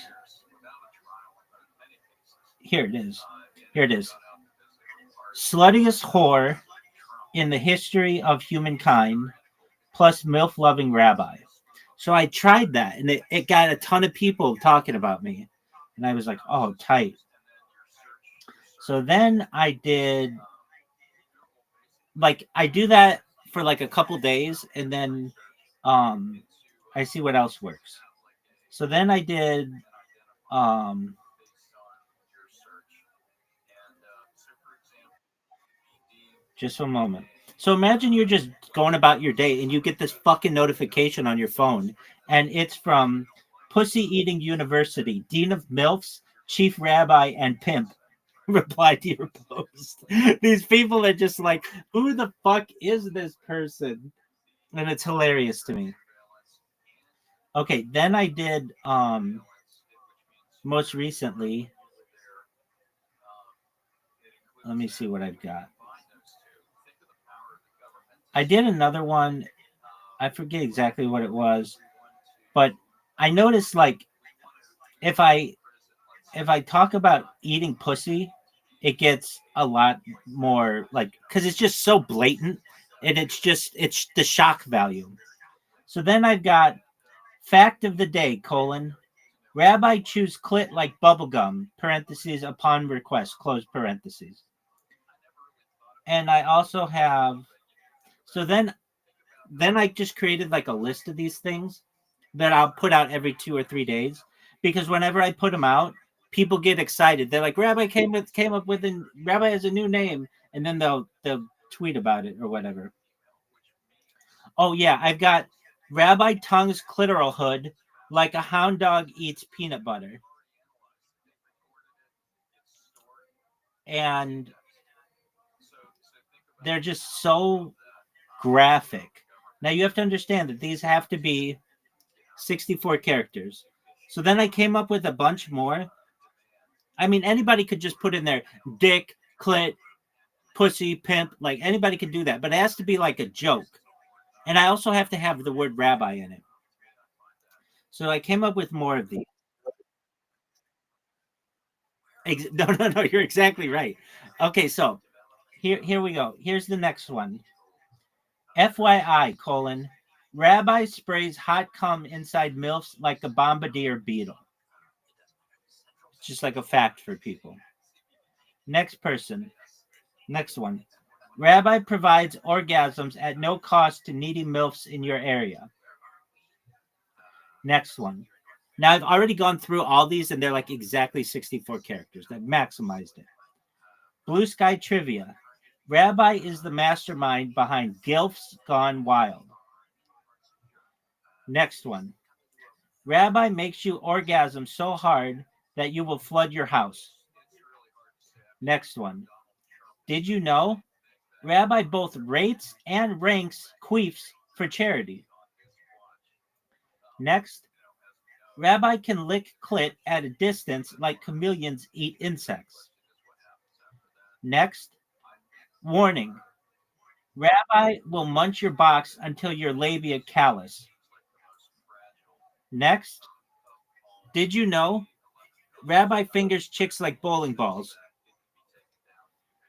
Here it is. Sluttiest whore in the history of humankind, plus MILF loving rabbi. So I tried that, and it got a ton of people talking about me. And I was like, oh, tight. So then I did, I do that for like a couple days, and then I see what else works. So then I did just a moment. So imagine you're just going about your day and you get this fucking notification on your phone, and it's from Pussy Eating University, Dean of MILFs, Chief Rabbi, and Pimp. Reply to your post. These people are just like, who the fuck is this person? And it's hilarious to me. Okay, then I did most recently. Let me see what I've got. I did another one. I forget exactly what it was, but I noticed if I talk about eating pussy, it gets a lot more because it's just so blatant, and it's the shock value. So then I've got fact of the day, Rabbi chews clit like bubblegum, parentheses, upon request, close parentheses. And I also have, so then I just created a list of these things that I'll put out every 2 or 3 days, because whenever I put them out, people get excited. They're like, Rabbi came up with Rabbi has a new name, and then they'll tweet about it or whatever. Oh yeah, I've got Rabbi tongues clitoral hood like a hound dog eats peanut butter. And they're just so graphic. Now you have to understand that these have to be 64 characters. So then I came up with a bunch more. I mean, anybody could just put in there dick, clit, pussy, pimp. Anybody could do that, but it has to be a joke. And I also have to have the word rabbi in it. So I came up with more of these. No, you're exactly right. Okay, so here we go. Here's the next one. FYI, colon, Rabbi sprays hot cum inside MILFs like a bombardier beetle. Just like a fact for people. Next person. Next one. Rabbi provides orgasms at no cost to needy MILFs in your area. Next one. Now, I've already gone through all these, and they're like exactly 64 characters. I've maximized it. Blue Sky Trivia. Rabbi is the mastermind behind Gilfs Gone Wild. Next one. Rabbi makes you orgasm so hard that you will flood your house. Next one. Did you know? Rabbi both rates and ranks queefs for charity. Next. Rabbi can lick clit at a distance like chameleons eat insects. Next. Warning. Rabbi will munch your box until your labia callous. Next. Did you know? Rabbi fingers chicks like bowling balls.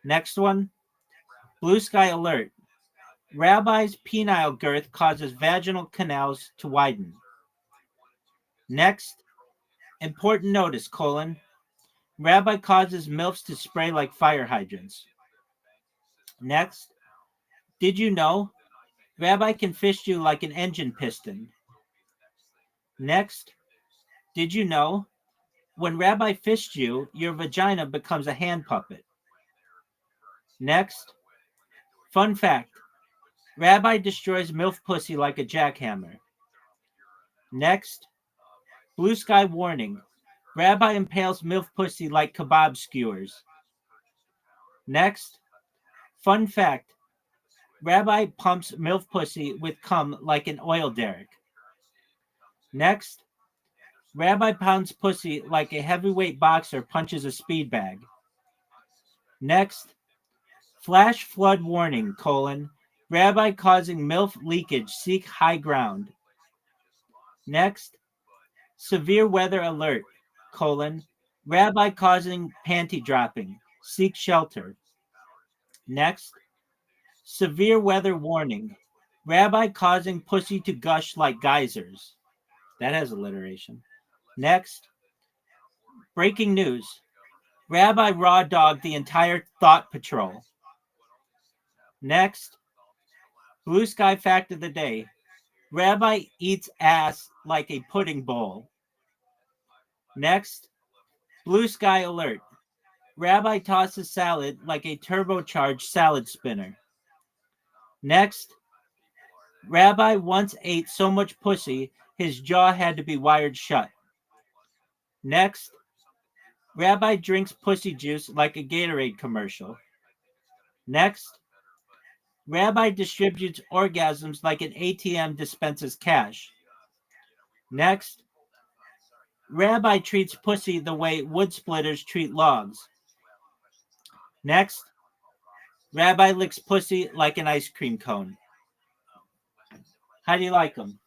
Next one. Blue sky alert. Rabbi's penile girth causes vaginal canals to widen. Next. Important notice, colon. Rabbi causes MILFs to spray like fire hydrants. Next. Did you know? Rabbi can fist you like an engine piston. Next. Did you know? When Rabbi fists you, your vagina becomes a hand puppet. Next. Fun fact. Rabbi destroys MILF pussy like a jackhammer. Next. Blue sky warning. Rabbi impales MILF pussy like kebab skewers. Next. Fun fact. Rabbi pumps MILF pussy with cum like an oil derrick. Next. Rabbi pounds pussy like a heavyweight boxer punches a speed bag. Next. Flash flood warning, colon. Rabbi causing MILF leakage. Seek high ground. Next. Severe weather alert, colon. Rabbi causing panty dropping. Seek shelter. Next. Severe weather warning. Rabbi causing pussy to gush like geysers. That has alliteration. Next. Breaking news. Rabbi raw dogged the entire Thought Patrol. Next. Blue sky fact of the day. Rabbi eats ass like a pudding bowl. Next. Blue sky alert. Rabbi tosses salad like a turbocharged salad spinner. Next. Rabbi once ate so much pussy, his jaw had to be wired shut. Next. Rabbi drinks pussy juice like a Gatorade commercial. Next. Rabbi distributes orgasms like an ATM dispenses cash. Next. Rabbi treats pussy the way wood splitters treat logs. Next. Rabbi licks pussy like an ice cream cone. How do you like them?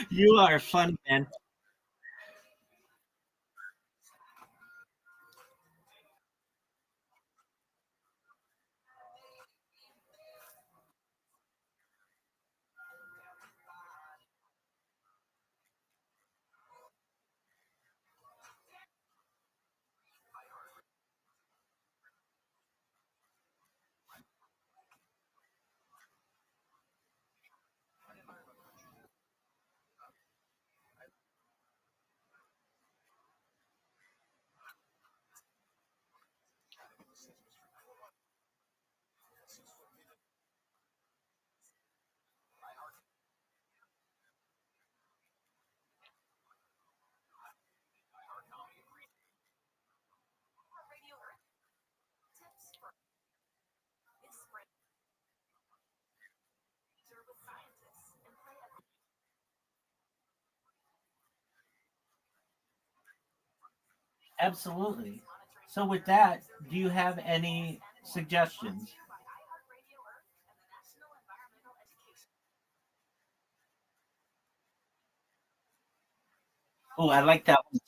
You are funny, man. Absolutely. So with that, do you have any suggestions? Oh, I like that one.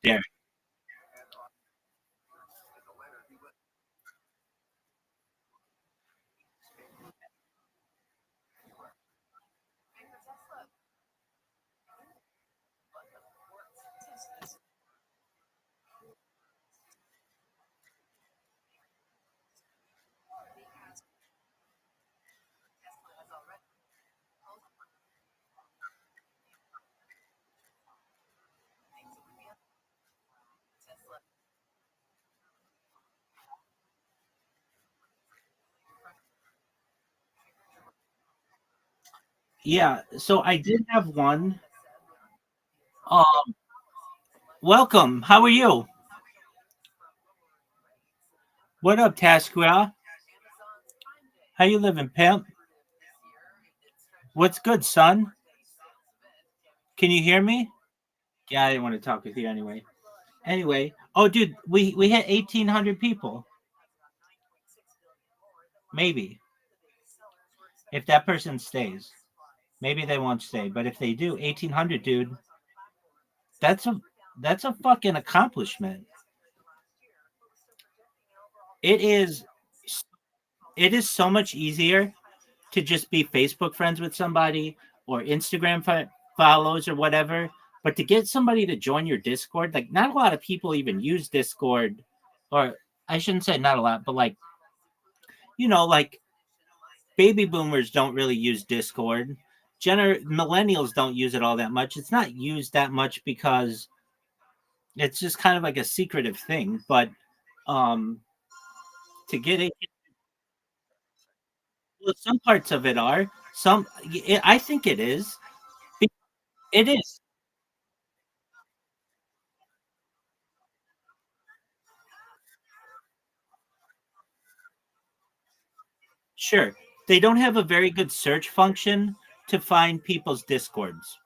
There. Yeah. So I did have one. Um, welcome. How are you? What up, Tasquia? How you living, pimp? What's good, son? Can you hear me? Yeah, I didn't want to talk with you anyway. Anyway, oh, dude, we hit 1,800 people. Maybe if that person stays, maybe they won't stay. But if they do, 1,800, dude, that's a that's a fucking accomplishment. It is it is so much easier to just be Facebook friends with somebody or Instagram follows or whatever. But to get somebody to join your Discord, like not a lot of people even use Discord, or I shouldn't say not a lot, but like like baby boomers don't really use Discord. Millennials don't use it all that much. It's not used that much because it's just kind of like a secretive thing. But um, to get it, well, some parts of it are. I think it is. It is. Sure. They don't have a very good search function to find people's discords.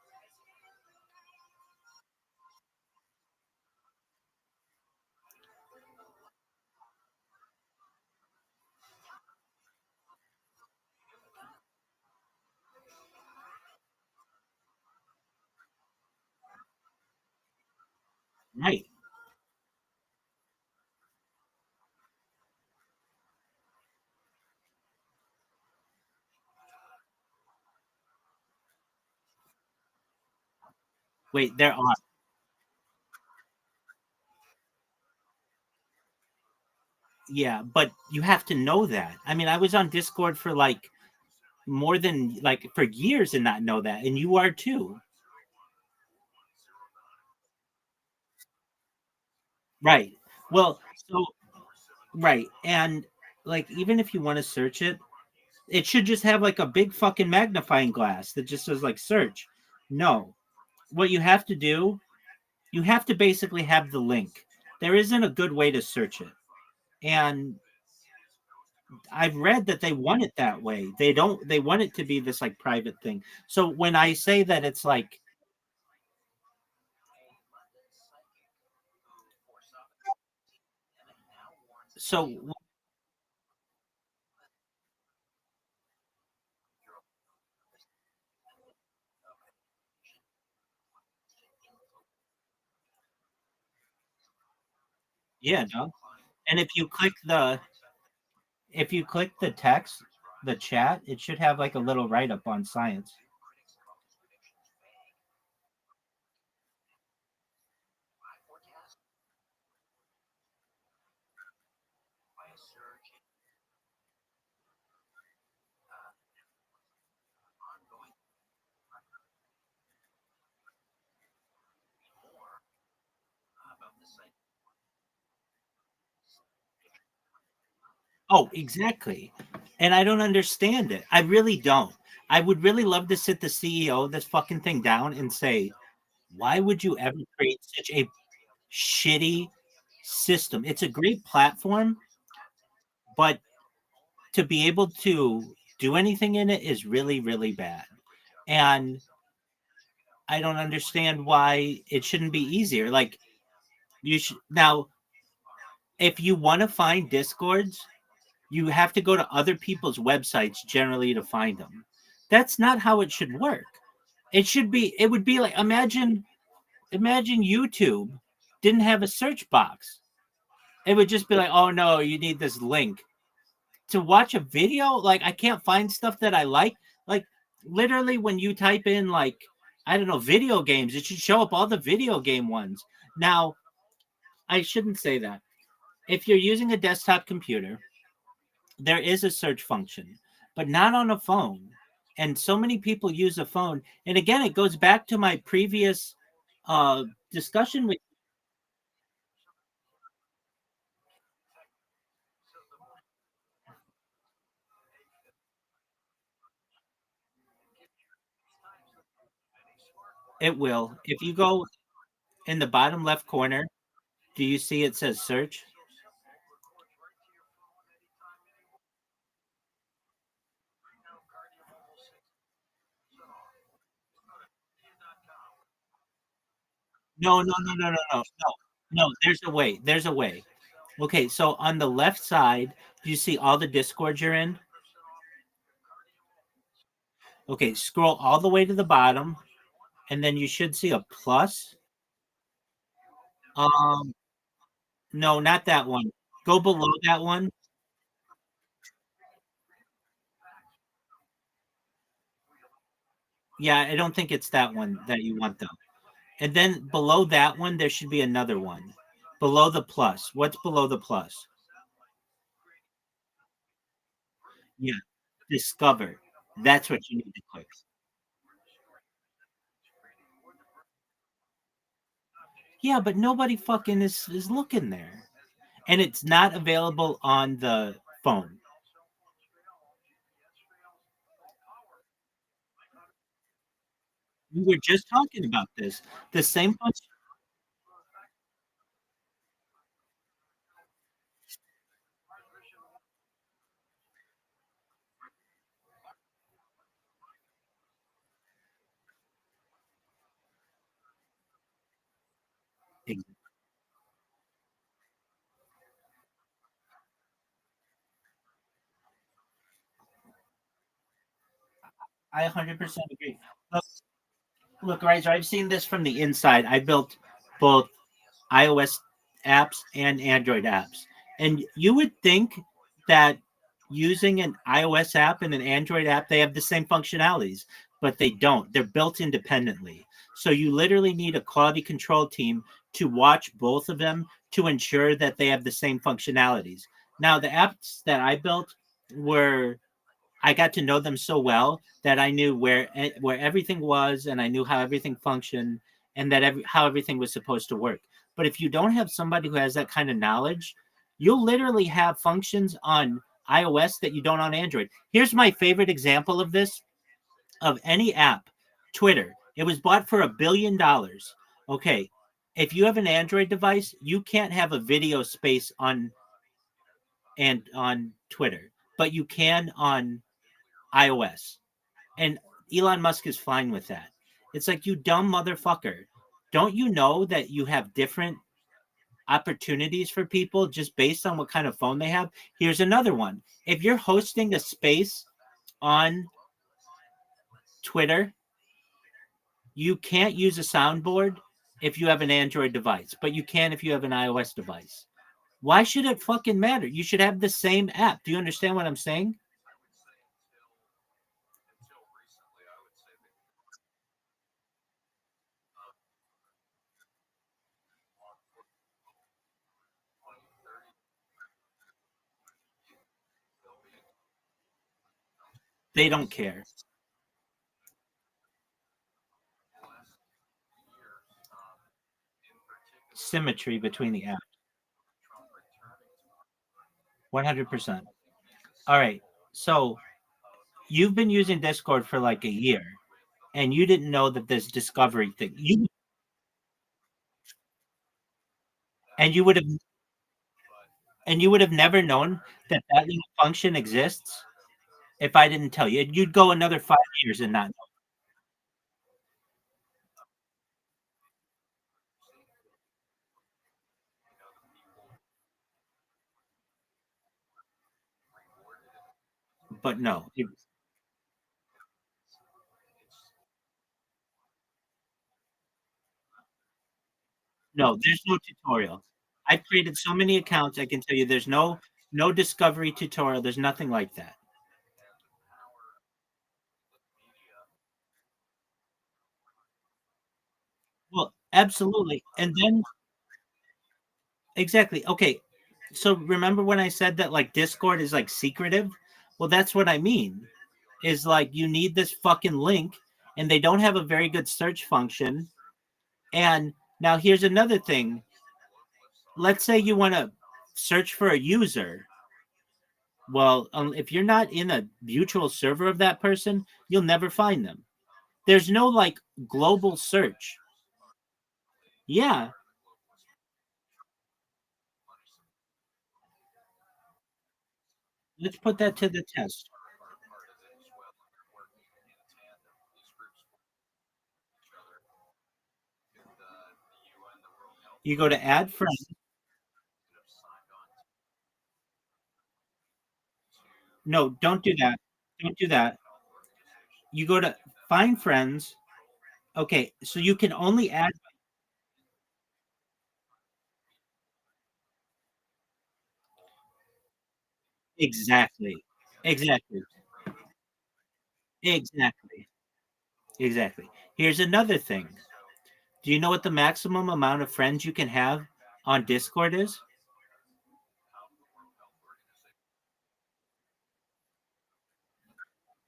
Right. Wait, there are. Yeah, but you have to know that. I mean, I was on Discord for like more than like for years and not know that, and you are too. Right. Well, so right. And like even if you want to search it, it should just have like a big fucking magnifying glass that just says like search. No. What you have to do, you have to basically have the link. There isn't a good way to search it. And I've read that they want it that way. They want it to be this like private thing. So when I say that it's like so yeah, no. And if you click the text, the chat, it should have like a little write up on science. Oh, exactly. And I don't understand it. I really don't. I would really love to sit the CEO of this fucking thing down and say, why would you ever create such a shitty system? It's a great platform, but to be able to do anything in it is really, really bad. And I don't understand why it shouldn't be easier. Like, you should now, if you want to find discords, you have to go to other people's websites generally to find them. That's not how it should work. It would be like, imagine YouTube didn't have a search box. It would just be like, oh no, you need this link to watch a video. Like, I can't find stuff that I like literally when you type in, like, I don't know, video games, it should show up all the video game ones. Now, I shouldn't say that. If you're using a desktop computer, there is a search function, but not on a phone. And so many people use a phone. And again, it goes back to my previous discussion with it will. If you go in the bottom left corner, do you see it says search? No, no, no, no, no, no, no. No, there's a way. There's a way. Okay, so on the left side, do you see all the discords you're in? Okay, scroll all the way to the bottom, and then you should see a plus. Um, no, not that one. Go below that one. Yeah, I don't think it's that one that you want though. And then below that one, there should be another one. Below the plus. What's below the plus? Yeah, discover. That's what you need to click. Yeah, but nobody fucking is looking there. And it's not available on the phone. We were just talking about this. The same function. I 100% agree. Look, look, right, so I've seen this from the inside. I built both iOS apps and Android apps. And you would think that using an iOS app and an Android app, they have the same functionalities, but they don't. They're built independently. So you literally need a quality control team to watch both of them to ensure that they have the same functionalities. Now, the apps that I built were I got to know them so well that I knew where everything was, and I knew how everything functioned, and that how everything was supposed to work. But if you don't have somebody who has that kind of knowledge, you'll literally have functions on iOS that you don't on Android. Here's my favorite example of this of any app, Twitter. It was bought for $1 billion. Okay, if you have an Android device, you can't have a video space on Twitter, but you can on iOS. And Elon Musk is fine with that. It's like, you dumb motherfucker. Don't you know that you have different opportunities for people just based on what kind of phone they have? Here's another one. If you're hosting a space on Twitter, you can't use a soundboard if you have an Android device, but you can if you have an iOS device. Why should it fucking matter? You should have the same app. Do you understand what I'm saying? They don't care. Symmetry between the apps. 100%. All right. So you've been using Discord for like a year, and you didn't know that this discovery thing. You would have never known that that little function exists if I didn't tell you. You'd go another 5 years and not know. But no, no, there's no tutorial. I've created so many accounts. I can tell you, there's no discovery tutorial. There's nothing like that. Well, absolutely. And then exactly. Okay. So remember when I said that like Discord is like secretive? Well, that's what I mean. Is like you need this fucking link and they don't have a very good search function. And now here's another thing. Let's say you want to search for a user. Well, if you're not in a mutual server of that person, you'll never find them. There's no like global search. Yeah, let's put that to the test. You go to add friends. No, don't do that. Don't do that. You go to find friends. Okay, so you can only add exactly. Exactly. Exactly. Exactly. Here's another thing. Do you know what the maximum amount of friends you can have on Discord is?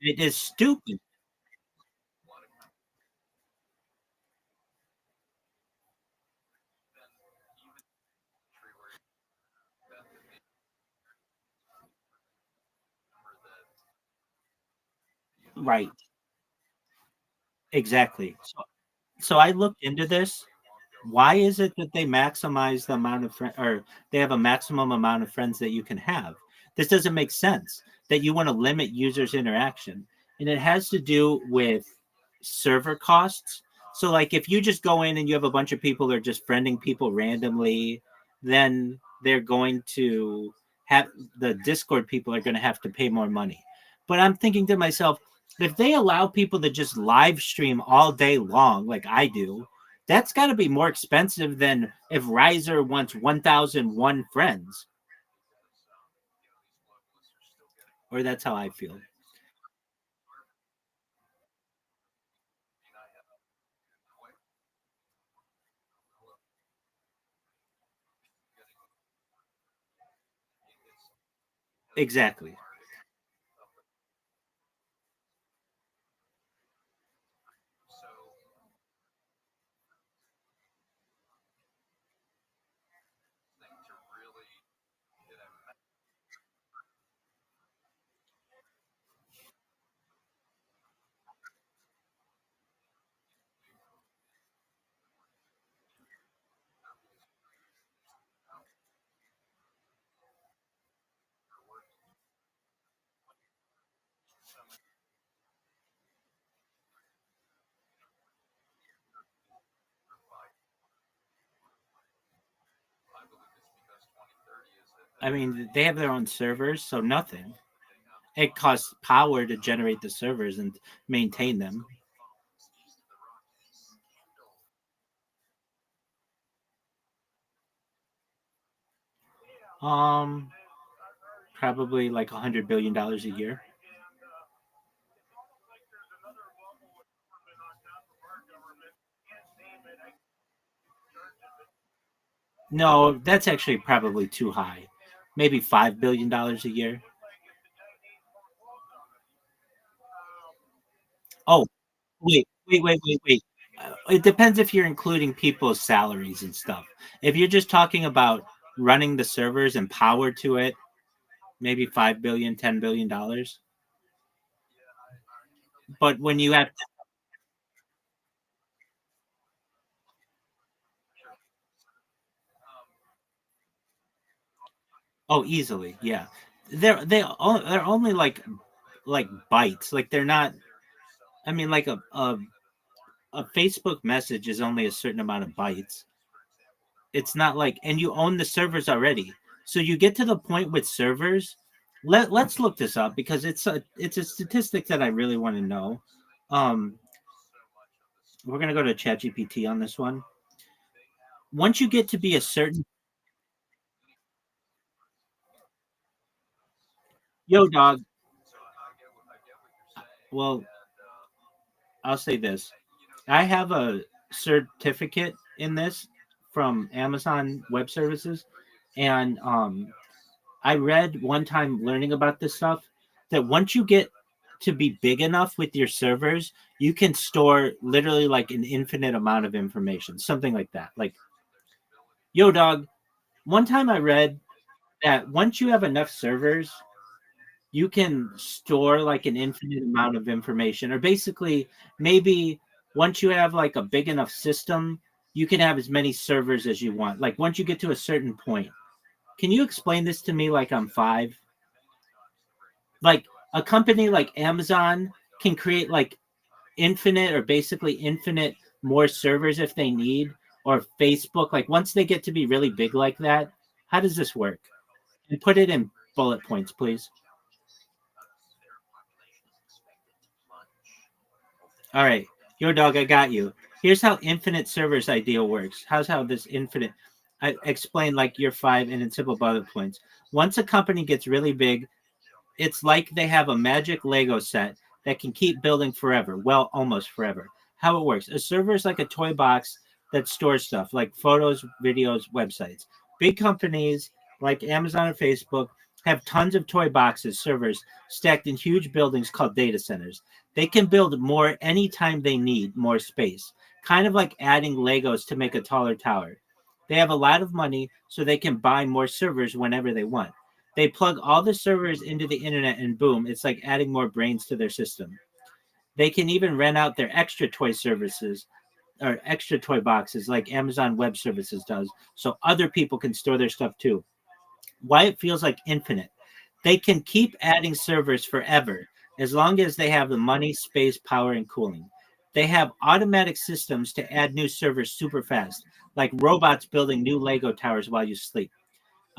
It is stupid. Right. Exactly. So I looked into this. Why is it that they maximize the amount of friends, or they have a maximum amount of friends that you can have? This doesn't make sense. That you want to limit users' interaction, and it has to do with server costs. So, like, if you just go in and you have a bunch of people that are just friending people randomly, then they're going to have the Discord people are going to have to pay more money. But I'm thinking to myself, if they allow people to just live stream all day long, like I do, that's got to be more expensive than if Riser wants 1,001 friends. Or that's how I feel. Exactly. I mean, they have their own servers, so nothing. It costs power to generate the servers and maintain them. Um, Probably like $100 billion a year. No, that's actually probably too high. Maybe $5 billion a year. Oh, wait. It depends if you're including people's salaries and stuff. If you're just talking about running the servers and power to it, maybe 5 billion, $10 billion. But when you have oh, easily, yeah. They're only like bytes. Like they're not. I mean, like a Facebook message is only a certain amount of bytes. It's not like, and you own the servers already. So you get to the point with servers. Let's look this up because it's a statistic that I really want to know. Um, we're gonna go to ChatGPT on this one. Once you get to be a certain yo dog, well, I'll say this. I have a certificate in this from Amazon Web Services, and I read one time learning about this stuff that once you get to be big enough with your servers, you can store literally like an infinite amount of information, something like that. Like, yo, dog, one time I read that once you have enough servers, you can store like an infinite amount of information, or basically, maybe once you have like a big enough system, you can have as many servers as you want. Like, once you get to a certain point, can you explain this to me like I'm five? Like a company like Amazon can create like infinite or basically infinite more servers if they need, or Facebook, like once they get to be really big like that, how does this work? And put it in bullet points, please. All right, yo dog, I got you. Here's how infinite servers idea works. How's how this infinite I explain like you're five and in simple bullet points. Once a company gets really big, it's like they have a magic Lego set that can keep building forever. Well, almost forever. How it works. A server is like a toy box that stores stuff like photos, videos, websites. Big companies like Amazon and Facebook have tons of toy boxes, servers stacked in huge buildings called data centers. They can build more anytime they need more space, kind of like adding Legos to make a taller tower. They have a lot of money, so they can buy more servers whenever they want. They plug all the servers into the internet and boom, it's like adding more brains to their system. They can even rent out their extra toy services or extra toy boxes like Amazon Web Services does, so other people can store their stuff too. Why it feels like infinite. They can keep adding servers forever as long as they have the money, space, power, and cooling. They have automatic systems to add new servers super fast, like robots building new Lego towers while you sleep.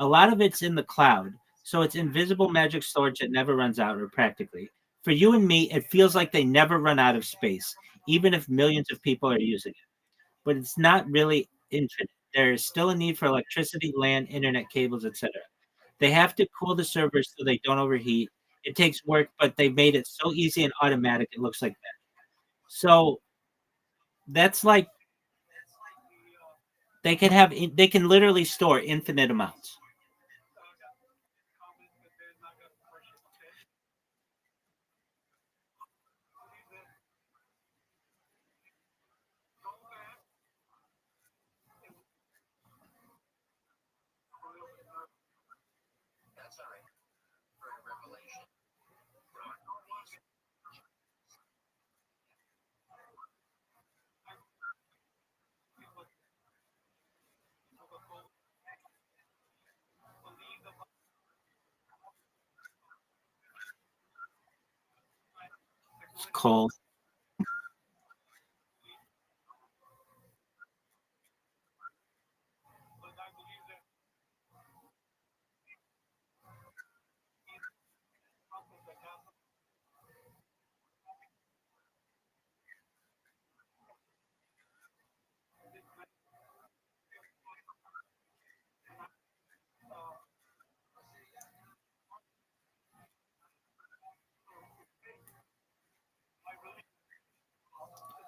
A lot of it's in the cloud, so it's invisible magic storage that never runs out, or practically. For you and me, it feels like they never run out of space, even if millions of people are using it. But it's not really infinite. There is still a need for electricity, land, internet cables, etc. They have to cool the servers so they don't overheat. It takes work, but they made it so easy and automatic. It looks like that. So that's like they can literally store infinite amounts. It's cold.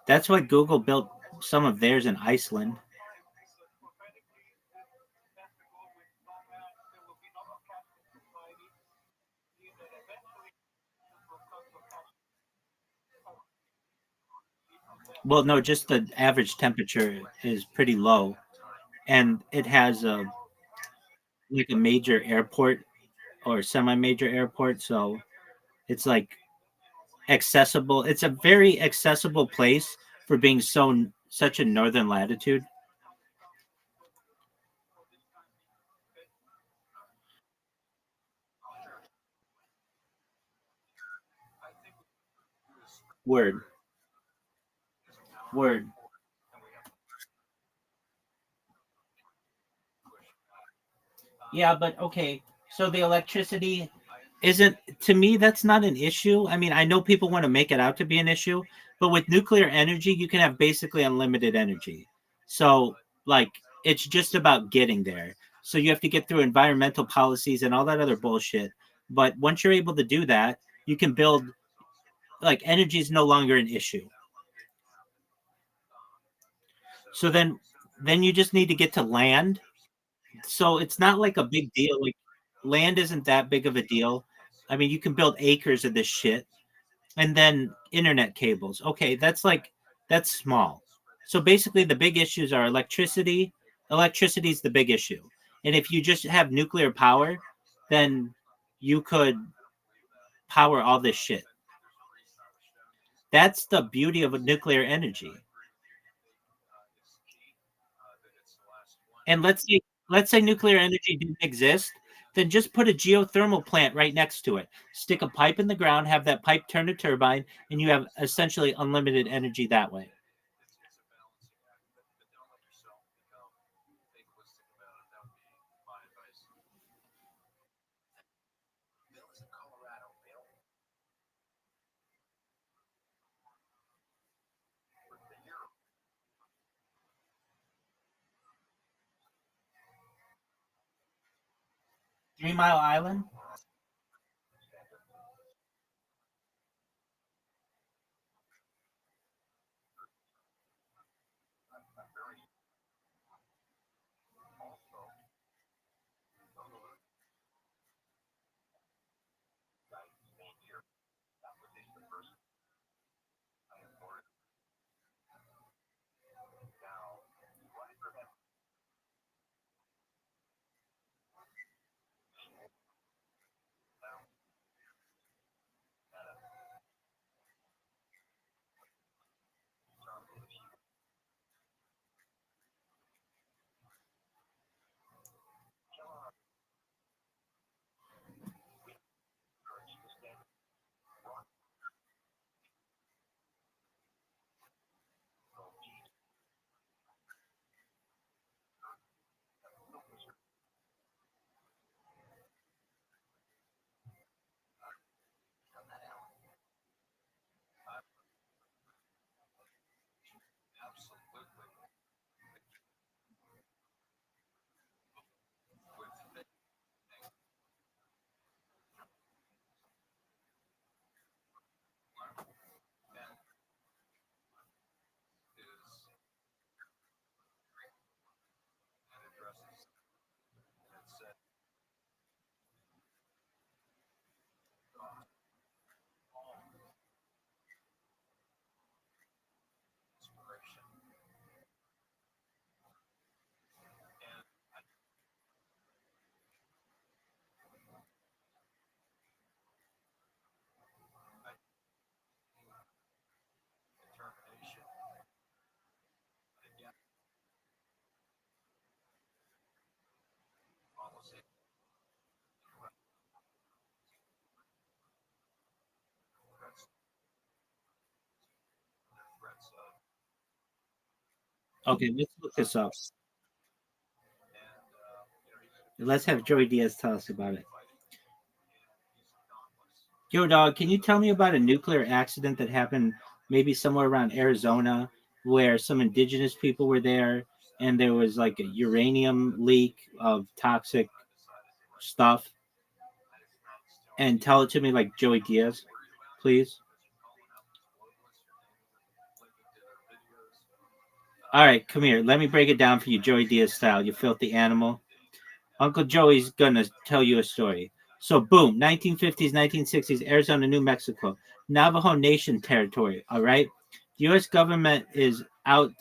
That's why Google built some of theirs in Iceland. Well, no, just the average temperature is pretty low, and it has a like a major airport or semi-major airport, so it's like accessible. It's a very accessible place for being such a northern latitude. Word. Word. Yeah, but okay. So the electricity isn't, to me, that's not an issue. I mean, I know people want to make it out to be an issue, but with nuclear energy, you can have basically unlimited energy. So, like, it's just about getting there. So you have to get through environmental policies and all that other bullshit. But once you're able to do that, you can build, like, energy is no longer an issue. So then you just need to get to land. So it's not like a big deal. Like, land isn't that big of a deal. I mean, you can build acres of this shit. And then internet cables. Okay, that's small. So basically the big issues are electricity. Electricity is the big issue. And if you just have nuclear power, then you could power all this shit. That's the beauty of nuclear energy. And let's say nuclear energy didn't exist, then just put a geothermal plant right next to it. Stick a pipe in the ground, have that pipe turn a turbine, and you have essentially unlimited energy that way. Three-Mile Island? Okay, let's look this up. Let's have Joey Diaz tell us about it. Yo, dog, can you tell me about a nuclear accident that happened maybe somewhere around Arizona where some indigenous people were there and there was like a uranium leak of toxic stuff? And tell it to me like Joey Diaz, please. All right, come here. Let me break it down for you, Joey Diaz style, you filthy animal. Uncle Joey's gonna tell you a story. So, boom, 1950s, 1960s, Arizona, New Mexico, Navajo Nation territory. All right, the U.S. government is out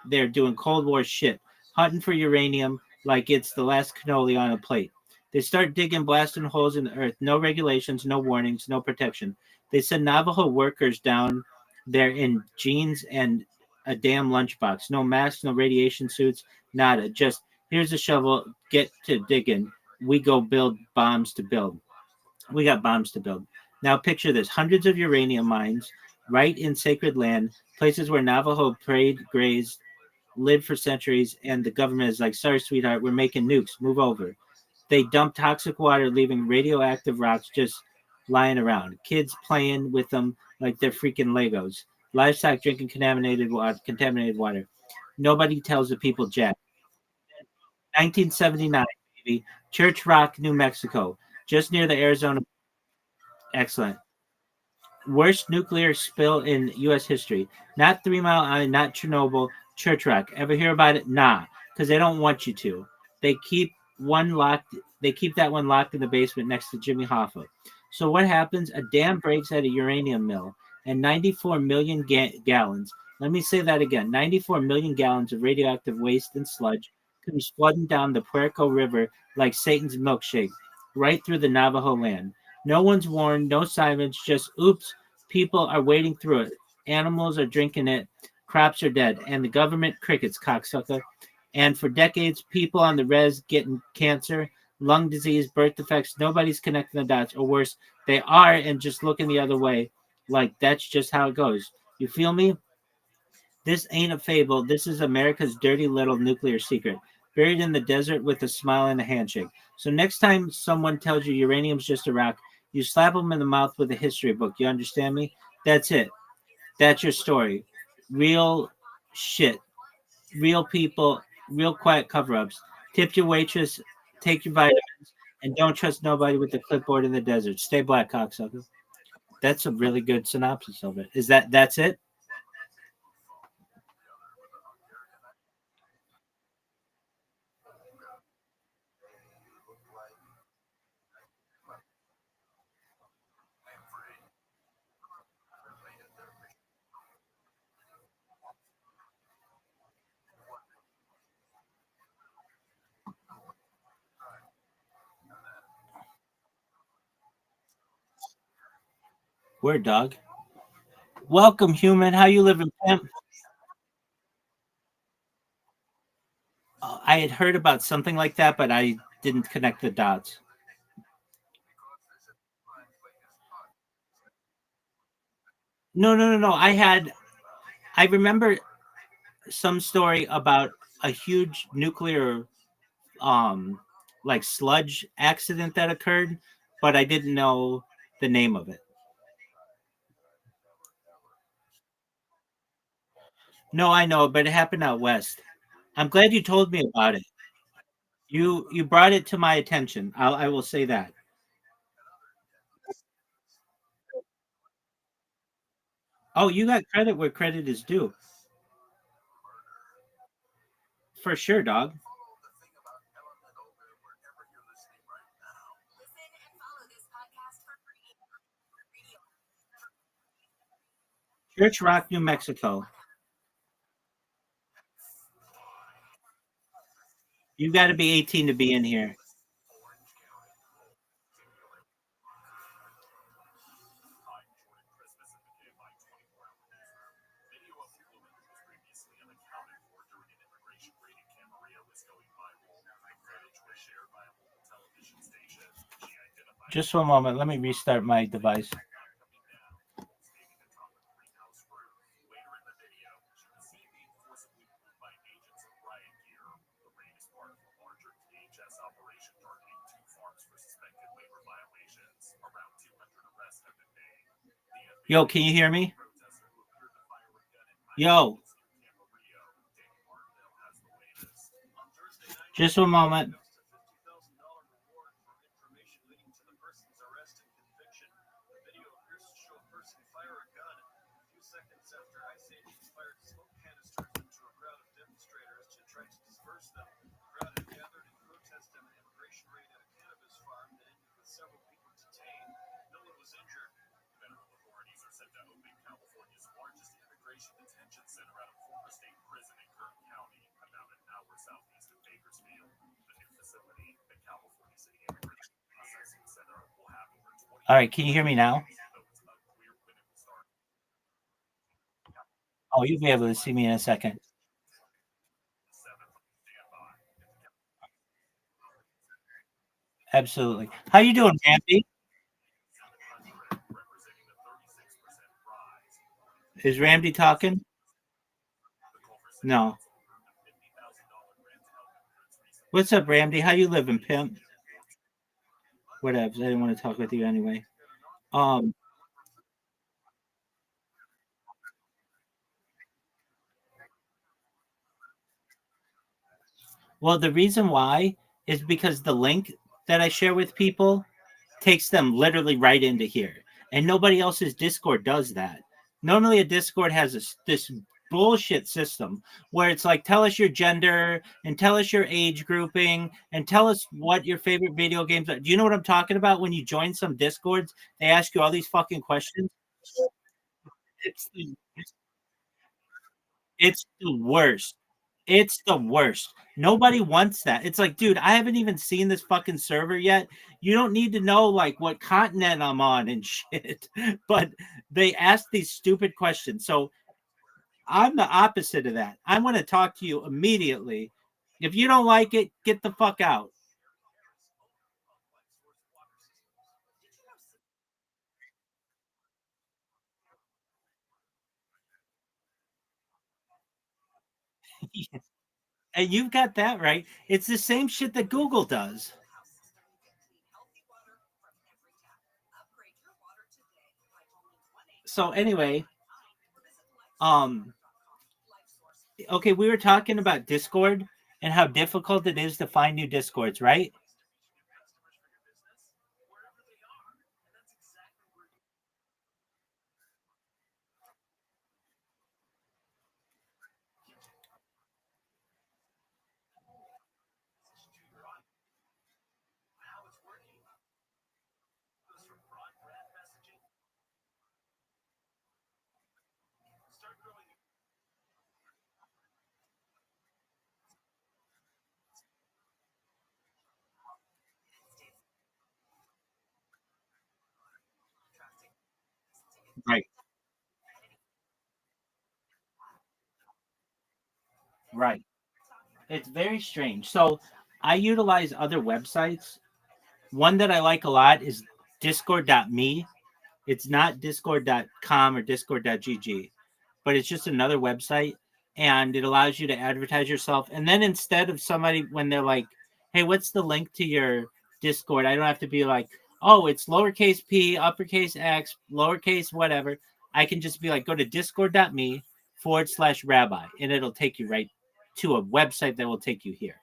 there doing Cold War shit, hunting for uranium like it's the last cannoli on a plate. They start digging, blasting holes in the earth. No regulations, no warnings, no protection. They send Navajo workers down there in jeans and a damn lunchbox. No masks, no radiation suits, nada. Just here's a shovel, get to digging. We go build bombs to build. We got bombs to build. Now picture this: hundreds of uranium mines right in sacred land, places where Navajo prayed, grazed, lived for centuries, and the government is like, sorry, sweetheart, we're making nukes. Move over. They dump toxic water, leaving radioactive rocks just lying around. Kids playing with them like they're freaking Legos. Livestock drinking contaminated water. Nobody tells the people jack. 1979, baby. Church Rock, New Mexico, just near the Arizona. Excellent. Worst nuclear spill in U.S. history. Not 3 Mile Island, not Chernobyl, Church Rock. Ever hear about it? Nah, because they don't want you to. They keep one locked. They keep that one locked in the basement next to Jimmy Hoffa. So what happens? A dam breaks at a uranium mill, and 94 million gallons. Let me say that again: 94 million gallons of radioactive waste and sludge comes flooding down the Puerco River like Satan's milkshake, right through the Navajo land. No one's warned, no sirens, just oops, people are wading through it. Animals are drinking it, crops are dead, and the government crickets, cocksucker. And for decades, people on the res getting cancer, lung disease, birth defects, nobody's connecting the dots, or worse, they are and just looking the other way. Like that's just how it goes. You feel me? This ain't a fable. This is America's dirty little nuclear secret, buried in the desert with a smile and a handshake. So next time someone tells you uranium's just a rock, you slap them in the mouth with a history book. You understand me? That's it. That's your story. Real shit. Real people. Real quiet cover-ups. Tip your waitress. Take your vitamins. And don't trust nobody with the clipboard in the desert. Stay black, cocksucker. That's a really good synopsis of it. That's it? Word, dog. Welcome, human. How you living, pimp? I had heard about something like that, but I didn't connect the dots. No, no, no, no. I remember some story about a huge nuclear, um, like sludge accident that occurred, but I didn't know the name of it. No, I know, but it happened out west. I'm glad you told me about it. You brought it to my attention. I will say that Oh, you got credit where credit is due, for sure, dog. Listen and follow this podcast for free. Church Rock, New Mexico. You got to be 18 to be in here. Just one moment. Let me restart my device. Yo, can you hear me? Yo, just one moment. All right, can you hear me now? Oh, you'll be able to see me in a second. Absolutely. How you doing, Randy? Is Randy talking? No. What's up, Randy? How you living, pimp? Whatever. I didn't want to talk with you anyway. Um. Well, the reason why is because the link that I share with people takes them literally right into here, and nobody else's Discord does that. Normally, a Discord has this bullshit system where it's like, tell us your gender and tell us your age grouping and tell us what your favorite video games are. Do you know what I'm talking about? When you join some Discords, they ask you all these fucking questions. It's it's the worst. It's the worst. Nobody wants that. It's like, dude, I haven't even seen this fucking server yet. You don't need to know like what continent I'm on and shit. But they ask these stupid questions. So I'm the opposite of that. I want to talk to you immediately. If you don't like it, get the fuck out. And you've got that right. It's the same shit that Google does. So anyway, um okay, we were talking about Discord and how difficult it is to find new Discords, right? Right. Right. It's very strange. So I utilize other websites. One that I like a lot is discord.me. It's not discord.com or discord.gg, but it's just another website and it allows you to advertise yourself. And then instead of somebody, when they're like, hey, what's the link to your Discord? I don't have to be like, oh, it's lowercase p, uppercase x, lowercase whatever. I can just be like, go to discord.me/rabbi, and it'll take you right to a website that will take you here.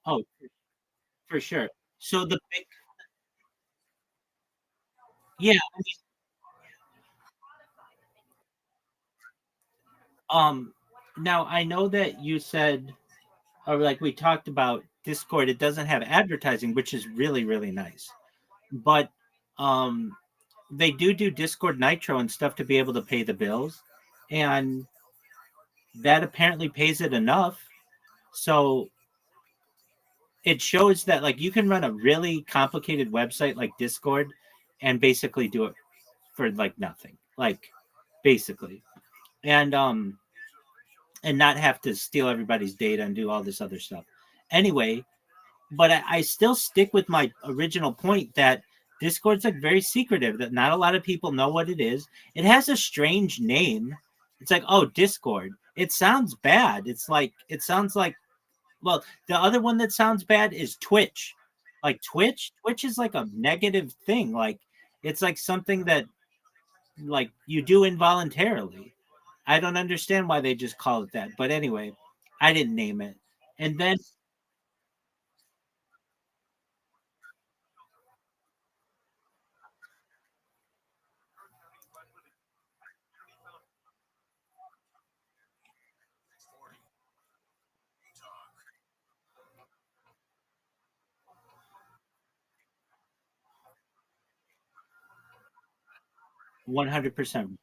Oh, for sure. So the big, yeah, um, now I know that you said, or like we talked about Discord, it doesn't have advertising, which is really, really nice. But um, they do Discord Nitro and stuff to be able to pay the bills, and that apparently pays it enough. So it shows that like you can run a really complicated website like Discord and basically do it for like nothing, like basically, and not have to steal everybody's data and do all this other stuff. Anyway, but I still stick with my original point that Discord's like very secretive, that not a lot of people know what it is. It has a strange name. It's like, oh, Discord. It sounds bad. It's like, it sounds like, well, the other one that sounds bad is Twitch. Like Twitch is like a negative thing. Like, it's like something that like you do involuntarily. I don't understand why they just call it that. But anyway, I didn't name it. And then 100%.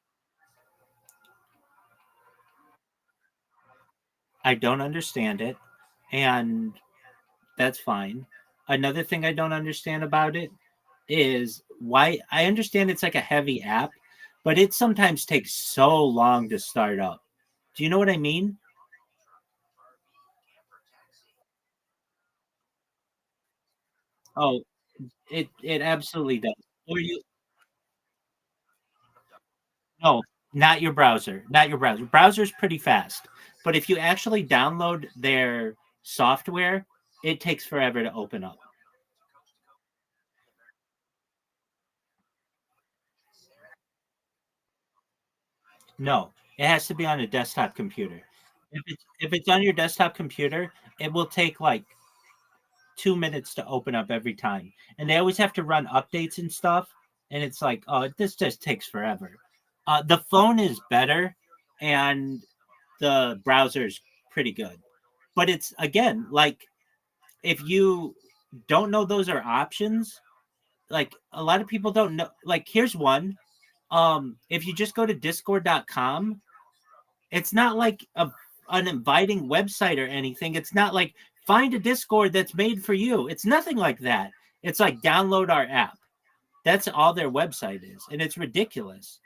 I don't understand it, and that's fine. Another thing I don't understand about it is why I understand it's like a heavy app, but it sometimes takes so long to start up. Do you know what I mean? Oh, it absolutely does. Or you no, not your browser, not your browser. Browser's pretty fast, but if you actually download their software, it takes forever to open up. No, it has to be on a desktop computer. If it's on your desktop computer, it will take like 2 minutes to open up every time. And they always have to run updates and stuff. And it's like, oh, this just takes forever. The phone is better and the browser is pretty good. But it's again, like if you don't know those are options, like a lot of people don't know. Like, here's one. If you just go to discord.com, it's not like an inviting website or anything. It's not like find a Discord that's made for you. It's nothing like that. It's like download our app. That's all their website is, and it's ridiculous.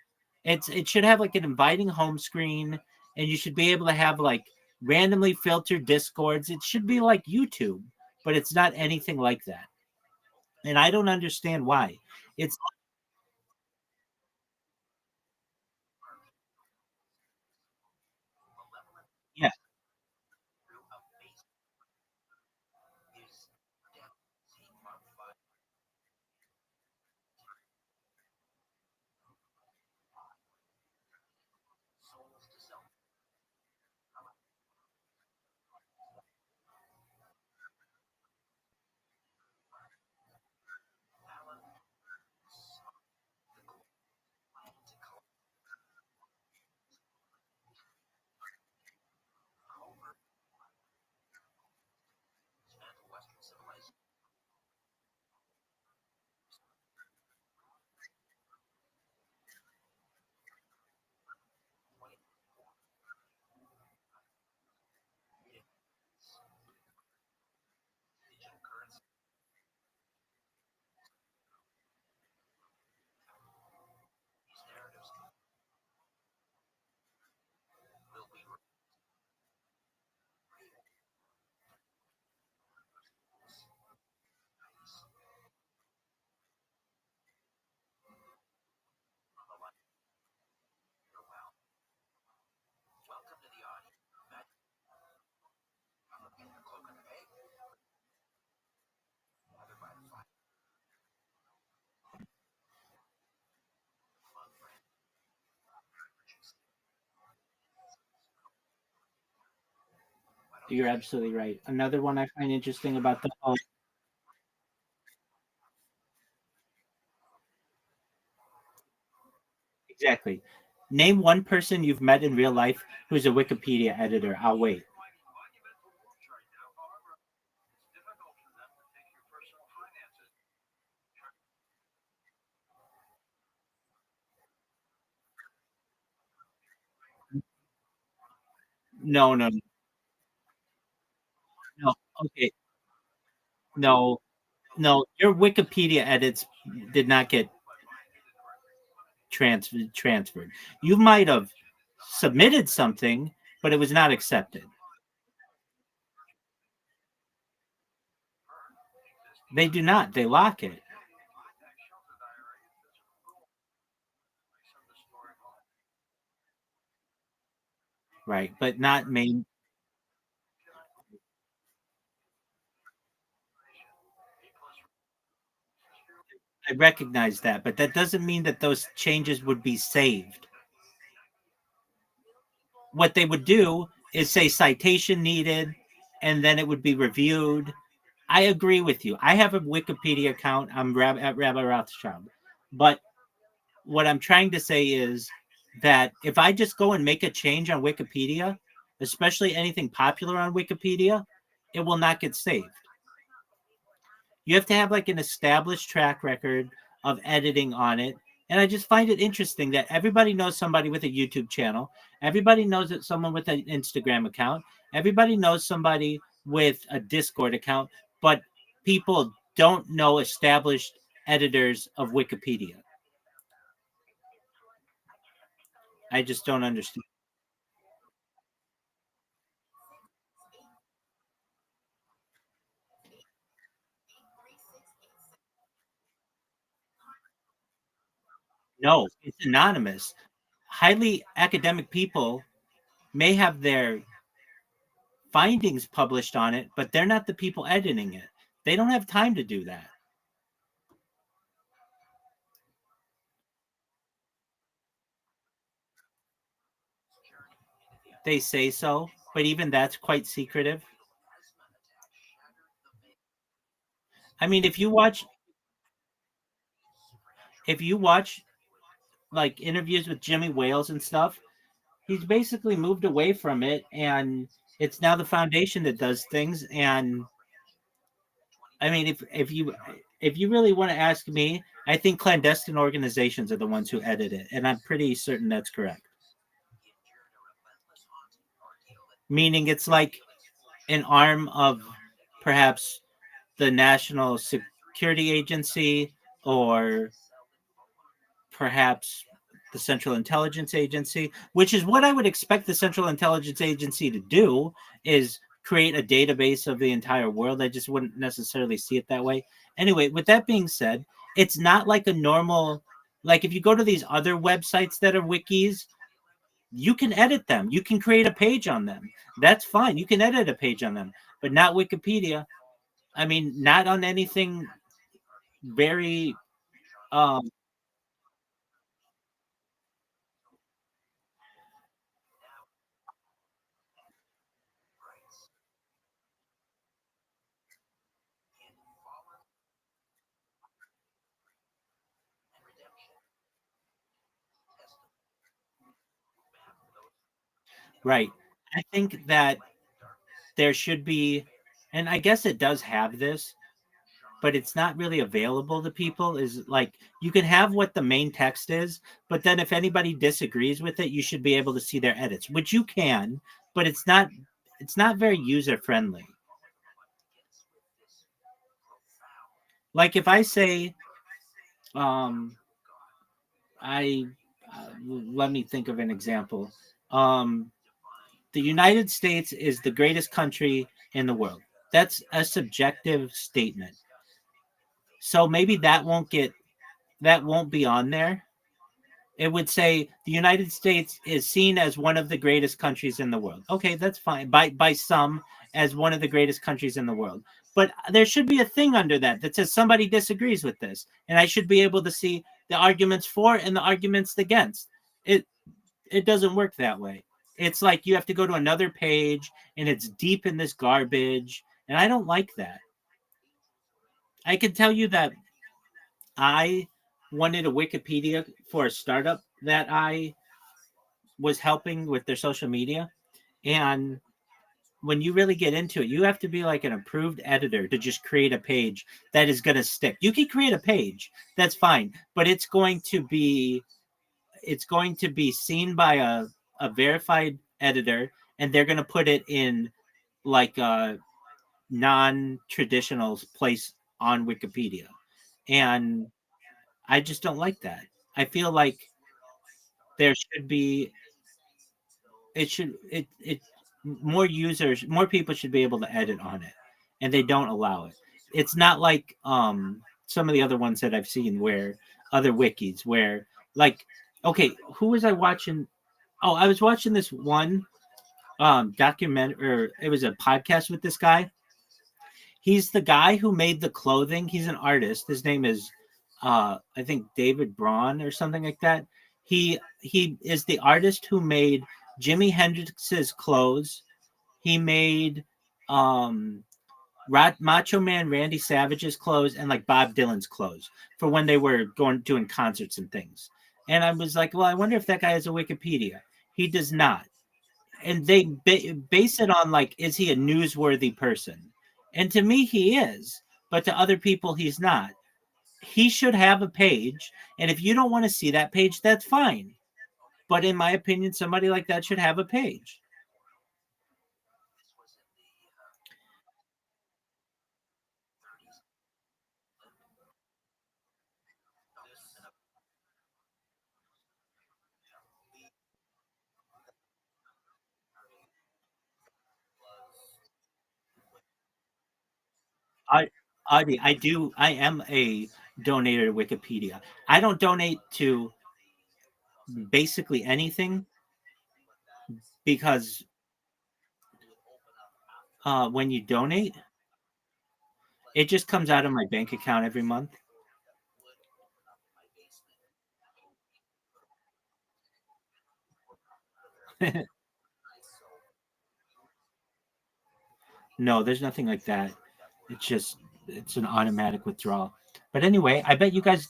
It should have like an inviting home screen, and you should be able to have like randomly filtered Discords. It should be like YouTube, but it's not anything like that. And I don't understand why. It's yeah, you're absolutely right. Another one I find interesting about the oh, exactly. Name one person you've met in real life who's a Wikipedia editor. I'll wait. No, no, no. Okay, no, no. Your Wikipedia edits did not get transferred. You might have submitted something, but it was not accepted. They do not. They lock it. Right, but not main. I recognize that, but that doesn't mean that those changes would be saved. What they would do is say citation needed, and then it would be reviewed. I agree with you. I have a Wikipedia account. I'm at Rabbi Rothschild. But what I'm trying to say is that if I just go and make a change on Wikipedia, especially anything popular on Wikipedia, it will not get saved. You have to have like an established track record of editing on it. And I just find it interesting that everybody knows somebody with a YouTube channel. Everybody knows that someone with an Instagram account. Everybody knows somebody with a Discord account, but people don't know established editors of Wikipedia. I just don't understand. No, it's anonymous. Highly academic people may have their findings published on it, but they're not the people editing it. They don't have time to do that. They say so, but even that's quite secretive. I mean, if you watch like interviews with Jimmy Wales and stuff, he's basically moved away from it, and it's now the foundation that does things. And I mean, if you really want to ask me, I think clandestine organizations are the ones who edit it, and I'm pretty certain that's correct. Meaning, it's like an arm of perhaps the National Security Agency, or perhaps the Central Intelligence Agency, which is what I would expect the Central Intelligence Agency to do, is create a database of the entire world. I just wouldn't necessarily see it that way. Anyway, with that being said, it's not like a normal, like if you go to these other websites that are wikis, you can edit them. You can create a page on them. That's fine. You can edit a page on them, but not Wikipedia. I mean, not on anything very um right. I think that there should be, and I guess it does have this, but it's not really available to people. Is like you can have what the main text is, but then if anybody disagrees with it, you should be able to see their edits, which you can, but it's not very user friendly. Like if I say, um, I let me think of an example. Um, the United States is the greatest country in the world. That's a subjective statement. So maybe that won't be on there. It would say the United States is seen as one of the greatest countries in the world. Okay, that's fine. By some, as one of the greatest countries in the world. But there should be a thing under that says somebody disagrees with this, and I should be able to see the arguments for and the arguments against. It doesn't work that way. It's like you have to go to another page, and it's deep in this garbage, and I don't like that. I can tell you that I wanted a Wikipedia for a startup that I was helping with their social media. And when you really get into it, you have to be like an approved editor to just create a page that is going to stick. You can create a page, that's fine, but it's going to be seen by a verified editor, and they're going to put it in like a non-traditional place on Wikipedia. And I just don't like that. I feel like there should be it should it more people should be able to edit on it, and they don't allow it. It's not like some of the other ones that I've seen, where other wikis where, like, okay, who was I watching? Oh, I was watching this one document, or it was a podcast with this guy. He's the guy who made the clothing. He's an artist. His name is I think David Braun or something like that. He is the artist who made Jimi Hendrix's clothes. He made um Macho Man Randy Savage's clothes, and like Bob Dylan's clothes for when they were going doing concerts and things. And I was like, well, I wonder if that guy has a Wikipedia. He does not. And they base it on, like, is he a newsworthy person? And to me, he is, but to other people, he's not. He should have a page, and if you don't want to see that page, that's fine. But in my opinion, somebody like that should have a page. Audie, I am a donator to Wikipedia. I don't donate to basically anything because when you donate, it just comes out of my bank account every month. No, there's nothing like that. It's just it's an automatic withdrawal. But anyway, I bet you guys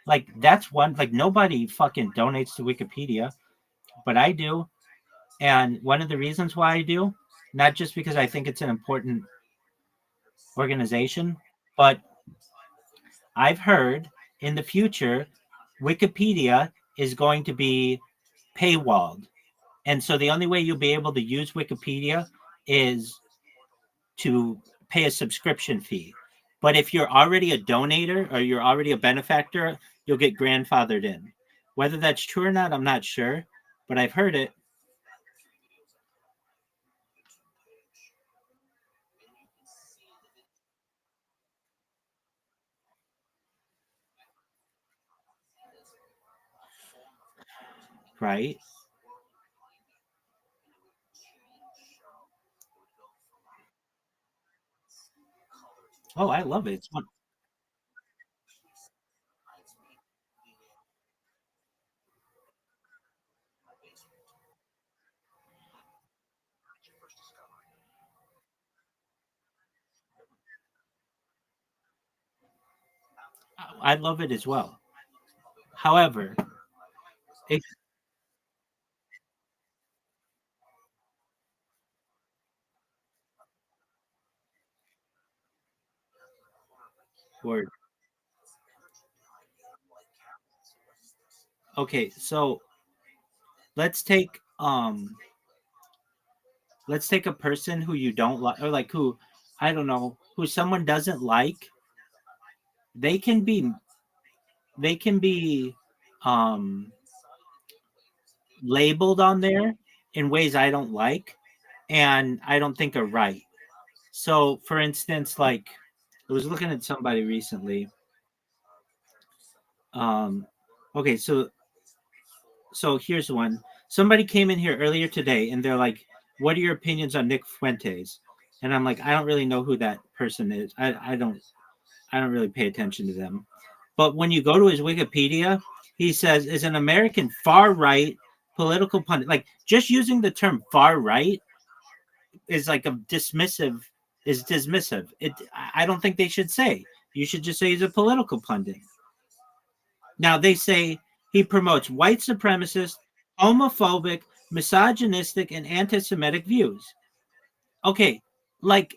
like that's one like nobody fucking donates to Wikipedia, but I do. And one of the reasons why I do, not just because I think it's an important organization, but I've heard in the future Wikipedia is going to be paywalled. And so the only way you'll be able to use Wikipedia is to pay a subscription fee. But if you're already a donator or you're already a benefactor, you'll get grandfathered in. Whether that's true or not, I'm not sure, but I've heard it. Right? Oh, I love it. It's fun. I love it as well. However, it, word. Okay, so let's take um let's take a person who you don't like or like who I don't know, who someone doesn't like. They can be they can be um labeled on there in ways I don't like and I don't think are right. So, for instance, like I was looking at somebody recently. Um, okay, so here's one. Somebody came in here earlier today and they're like, "What are your opinions on Nick Fuentes?" And I'm like, "I don't really know who that person is. I don't really pay attention to them." But when you go to his Wikipedia, he says is an American far right political pundit. Like just using the term far right is like a dismissive is dismissive. I don't think they should say. You should just say he's a political pundit. Now they say he promotes white supremacist, homophobic, misogynistic, and anti-Semitic views. Okay, like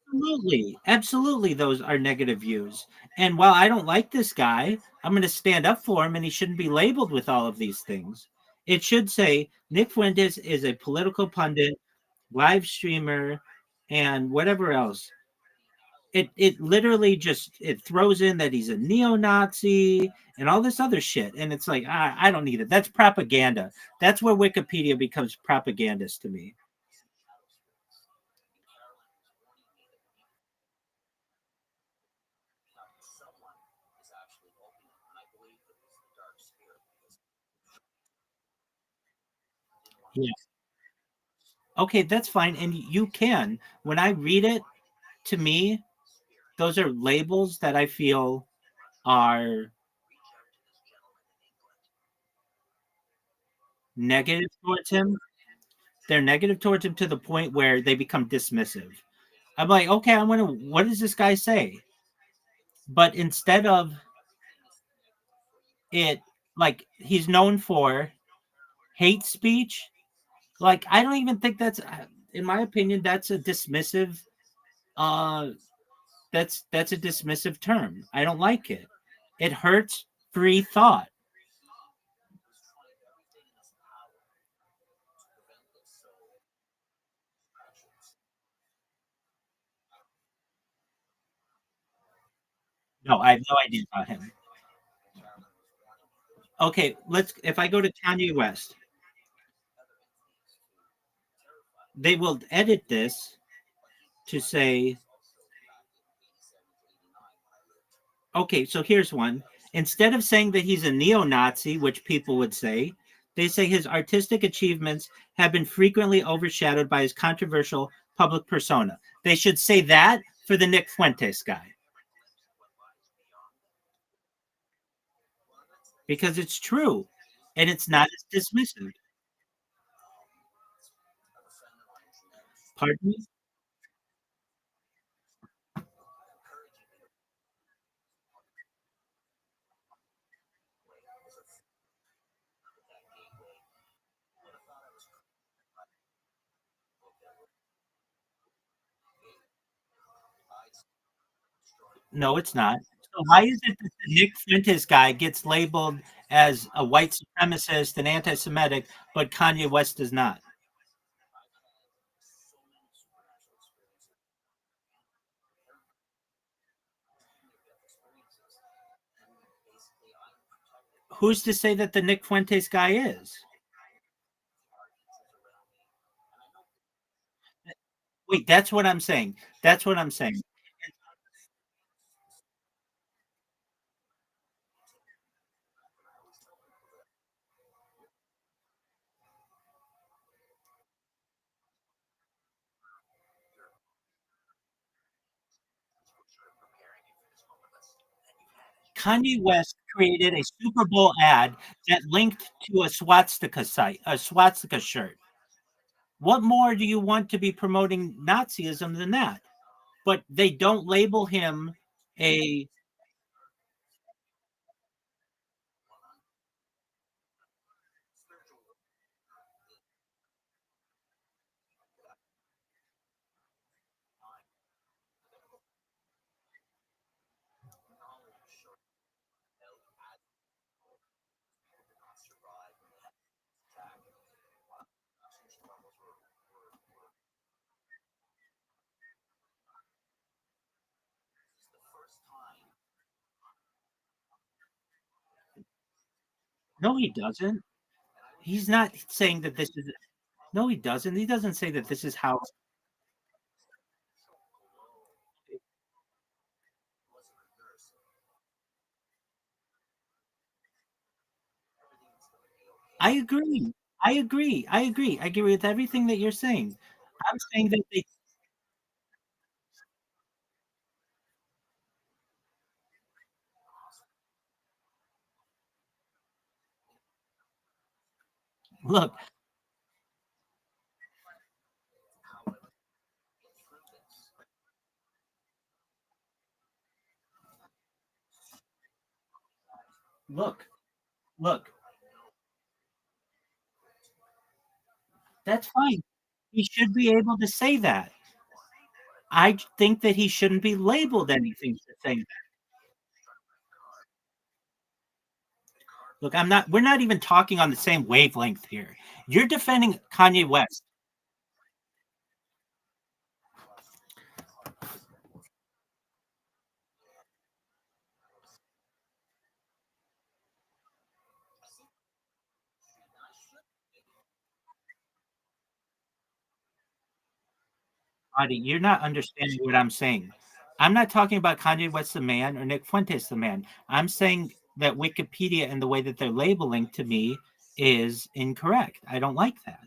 absolutely, absolutely, those are negative views. And while I don't like this guy, I'm going to stand up for him, and he shouldn't be labeled with all of these things. It should say Nick Fuentes is a political pundit, live streamer, and whatever else. It literally just it throws in that he's a neo-Nazi and all this other shit, and it's like I don't need it. That's propaganda. That's where Wikipedia becomes propagandist to me. Yeah. Okay, that's fine, and you can. When I read it, to me, those are labels that I feel are negative towards him. They're negative towards him to the point where they become dismissive. I'm like, okay, I want to. What does this guy say? But instead of it, like he's known for hate speech. Like I don't even think that's, in my opinion, that's a dismissive. Uh, that's a dismissive term. I don't like it. It hurts free thought. No, I have no idea about him. Okay, let's. If I go to Kanye West, they will edit this to say, okay, so here's one. Instead of saying that he's a neo-Nazi, which people would say, they say his artistic achievements have been frequently overshadowed by his controversial public persona. They should say that for the Nick Fuentes guy. Because it's true and it's not as dismissive. Pardon me? No, it's not. So why is it that the Nick Fuentes guy gets labeled as a white supremacist and anti-Semitic, but Kanye West does not? Who's to say that the Nick Fuentes guy is? Wait, that's what I'm saying. That's what I'm saying. Kanye West created a Super Bowl ad that linked to a swastika site, a swastika shirt. What more do you want to be promoting Nazism than that? But they don't label him a. No, he doesn't. He's not saying that this is. No, he doesn't. He doesn't say that this is how. I agree. I agree. I agree. I agree with everything that you're saying. I'm saying that they look, look, look. That's fine. He should be able to say that. I think that he shouldn't be labeled anything for saying that. Look, I'm not. We're not even talking on the same wavelength here. You're defending Kanye West. Audie, you're not understanding what I'm saying. I'm not talking about Kanye West the man or Nick Fuentes the man. I'm saying that Wikipedia and the way that they're labeling to me is incorrect. I don't like that.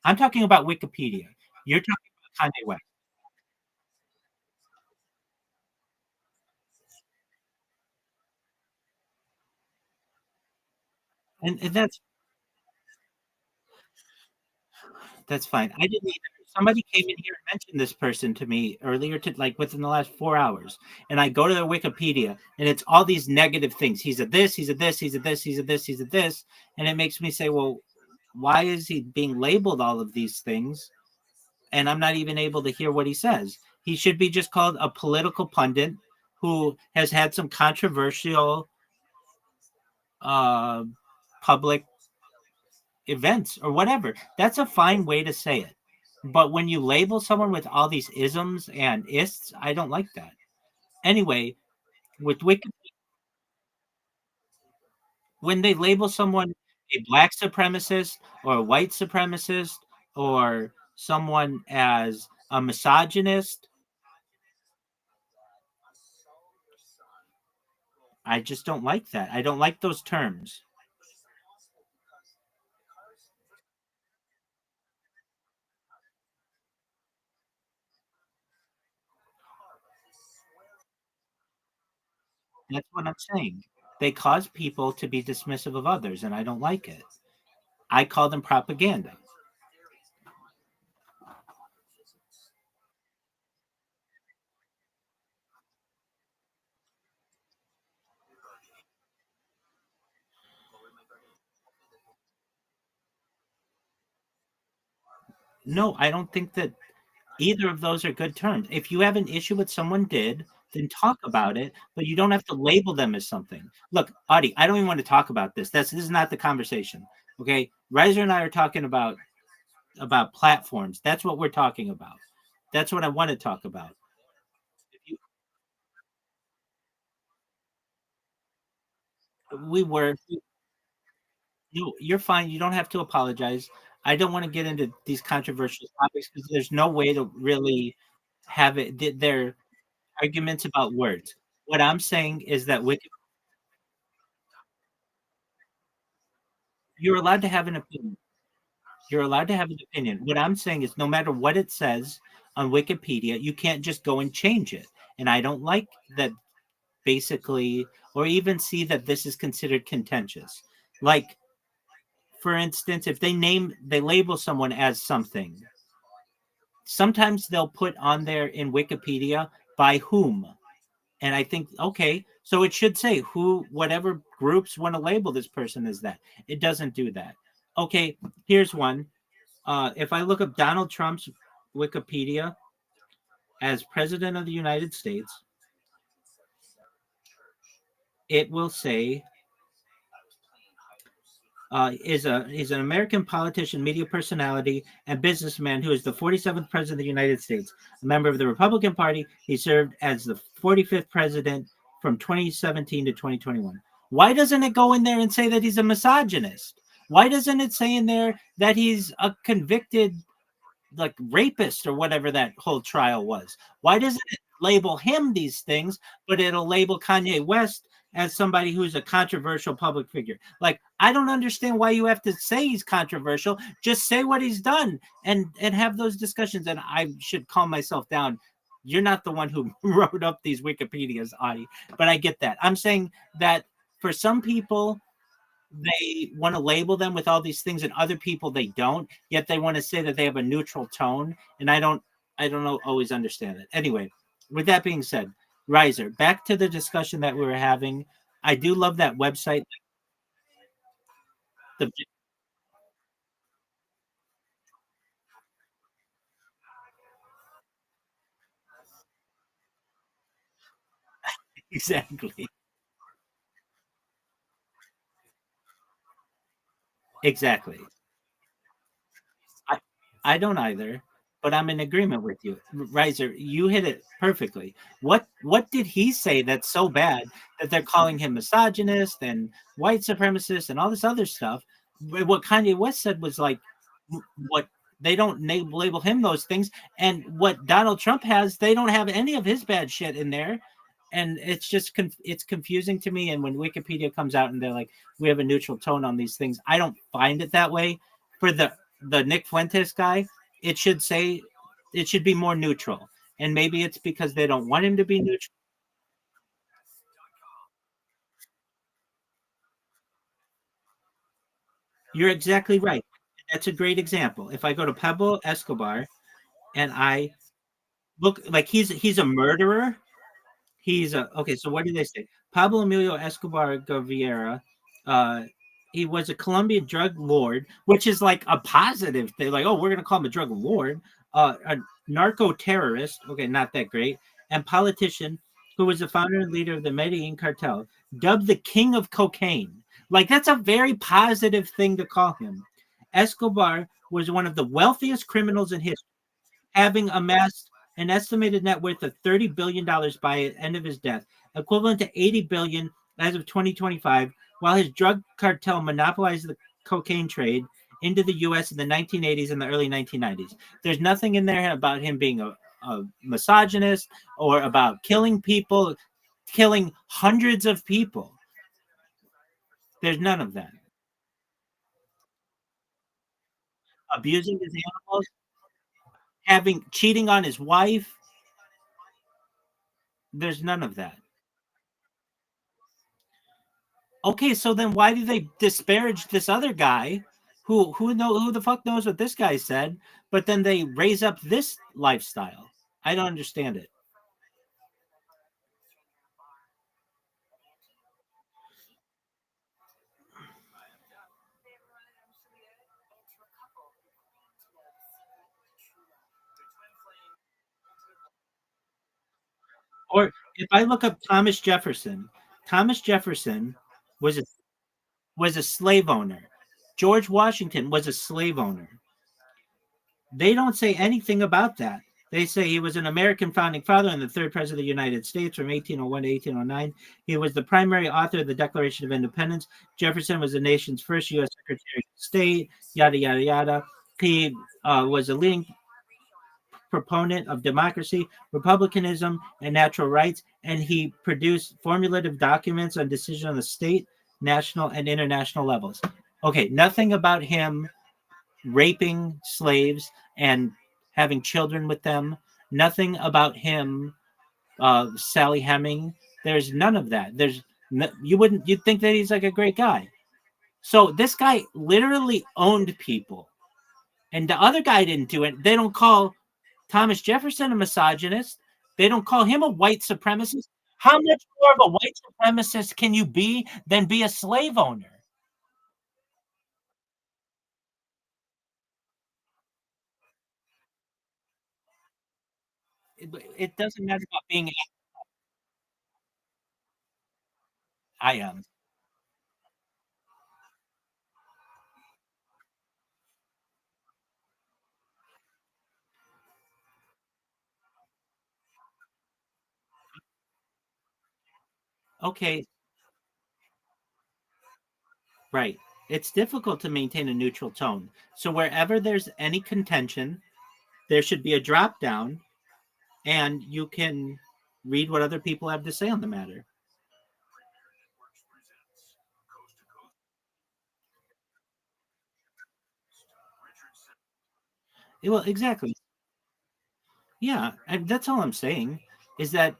I'm talking about Wikipedia. You're talking about Kanye West. And that's fine. I didn't either. Somebody came in here and mentioned this person to me earlier, to like within the last 4 hours, and I go to their Wikipedia, and it's all these negative things. He's a this, he's a this, he's a this, he's a this, he's a this, and it makes me say, well, why is he being labeled all of these things? And I'm not even able to hear what he says. He should be just called a political pundit who has had some controversial uh, public events or whatever. That's a fine way to say it. But when you label someone with all these isms and ists, I don't like that. Anyway, with Wiki, when they label someone a black supremacist or a white supremacist or someone as a misogynist, I just don't like that. I don't like those terms. That's what I'm saying. They cause people to be dismissive of others, and I don't like it. I call them propaganda. No, I don't think that either of those are good terms. If you have an issue with someone did, then talk about it, but you don't have to label them as something. Look, Audie, I don't even want to talk about this. This is not the conversation. Okay. Riser and I are talking about platforms. That's what we're talking about. That's what I want to talk about. If you, we were no, you're fine. You don't have to apologize. I don't want to get into these controversial topics because there's no way to really have it. They're arguments about words. What I'm saying is that you're allowed to have an opinion. You're allowed to have an opinion. What I'm saying is no matter what it says on Wikipedia, you can't just go and change it. And I don't like that basically, or even see that this is considered contentious. Like, for instance, if they label someone as something, sometimes they'll put on there in Wikipedia by whom. And I think, okay, so it should say who, whatever groups want to label this person as that. It doesn't do that. Okay, here's one. If I look up Donald Trump's Wikipedia as president of the United States, it will say is an American politician, media personality, and businessman who is the 47th president of the United States, a member of the Republican Party. He served as the 45th president from 2017 to 2021. Why doesn't it go in there and say that he's a misogynist? Why doesn't it say in there that he's a convicted like rapist or whatever that whole trial was? Why doesn't it label him these things, but it'll label Kanye West as somebody who's a controversial public figure? Like, I don't understand why you have to say he's controversial. Just say what he's done and have those discussions. And I should calm myself down. You're not the one who wrote up these Wikipedias, Adi, but I get that. I'm saying that for some people, they want to label them with all these things and other people they don't, yet they want to say that they have a neutral tone, and I don't know, always understand it. Anyway, with that being said, Riser, back to the discussion that we were having. I do love that website. The, exactly. Exactly. I, I don't either, but I'm in agreement with you. Riser, you hit it perfectly. What did he say that's so bad that they're calling him misogynist and white supremacist and all this other stuff? What Kanye West said was like what they don't label him those things, and what Donald Trump has, they don't have any of his bad shit in there. And it's just it's confusing to me. And when Wikipedia comes out and they're like, we have a neutral tone on these things, I don't find it that way. For the Nick Fuentes guy, it should say it should be more neutral. And maybe it's because they don't want him to be neutral. You're exactly right. That's a great example. If I go to Pablo Escobar and I look like he's a murderer. He's a okay. So what did they say? Pablo Emilio Escobar Gaviera. Uh, he was a Colombian drug lord, which is like a positive thing. Like, oh, we're gonna call him a drug lord. A narco terrorist. Okay, not that great. And politician who was the founder and leader of the Medellin cartel, dubbed the king of cocaine. Like that's a very positive thing to call him. Escobar was one of the wealthiest criminals in history, having amassed an estimated net worth of $30 billion by the end of his death, equivalent to $80 billion as of 2025, while his drug cartel monopolized the cocaine trade into the U.S. in the 1980s and the early 1990s. There's nothing in there about him being a misogynist or about killing people, killing hundreds of people. There's none of that. Abusing his animals, cheating on his wife. There's none of that. Okay, so then why do they disparage this other guy who the fuck knows what this guy said, but then they raise up this lifestyle? I don't understand it. Or if I look up Thomas Jefferson was a was a slave owner. George Washington was a slave owner. They don't say anything about that. They say he was an American founding father and the third president of the United States from 1801 to 1809. He was the primary author of the Declaration of Independence. Jefferson was the nation's first U.S. Secretary of State, yada, yada, yada. He was a leading proponent of democracy, republicanism, and natural rights, and he produced formulative documents on decisions on the state, national, and international levels. Okay, nothing about him raping slaves and having children with them. Nothing about him Sally Hemming. There's none of that. You'd think that he's like a great guy. So this guy literally owned people, and the other guy didn't do it. They don't call Thomas Jefferson a misogynist. They don't call him a white supremacist. How much more of a white supremacist can you be than be a slave owner? It doesn't matter about being. I am. Okay, right. It's difficult to maintain a neutral tone. So wherever there's any contention, there should be a drop down and you can read what other people have to say on the matter. Well, exactly. Yeah, and that's all I'm saying is that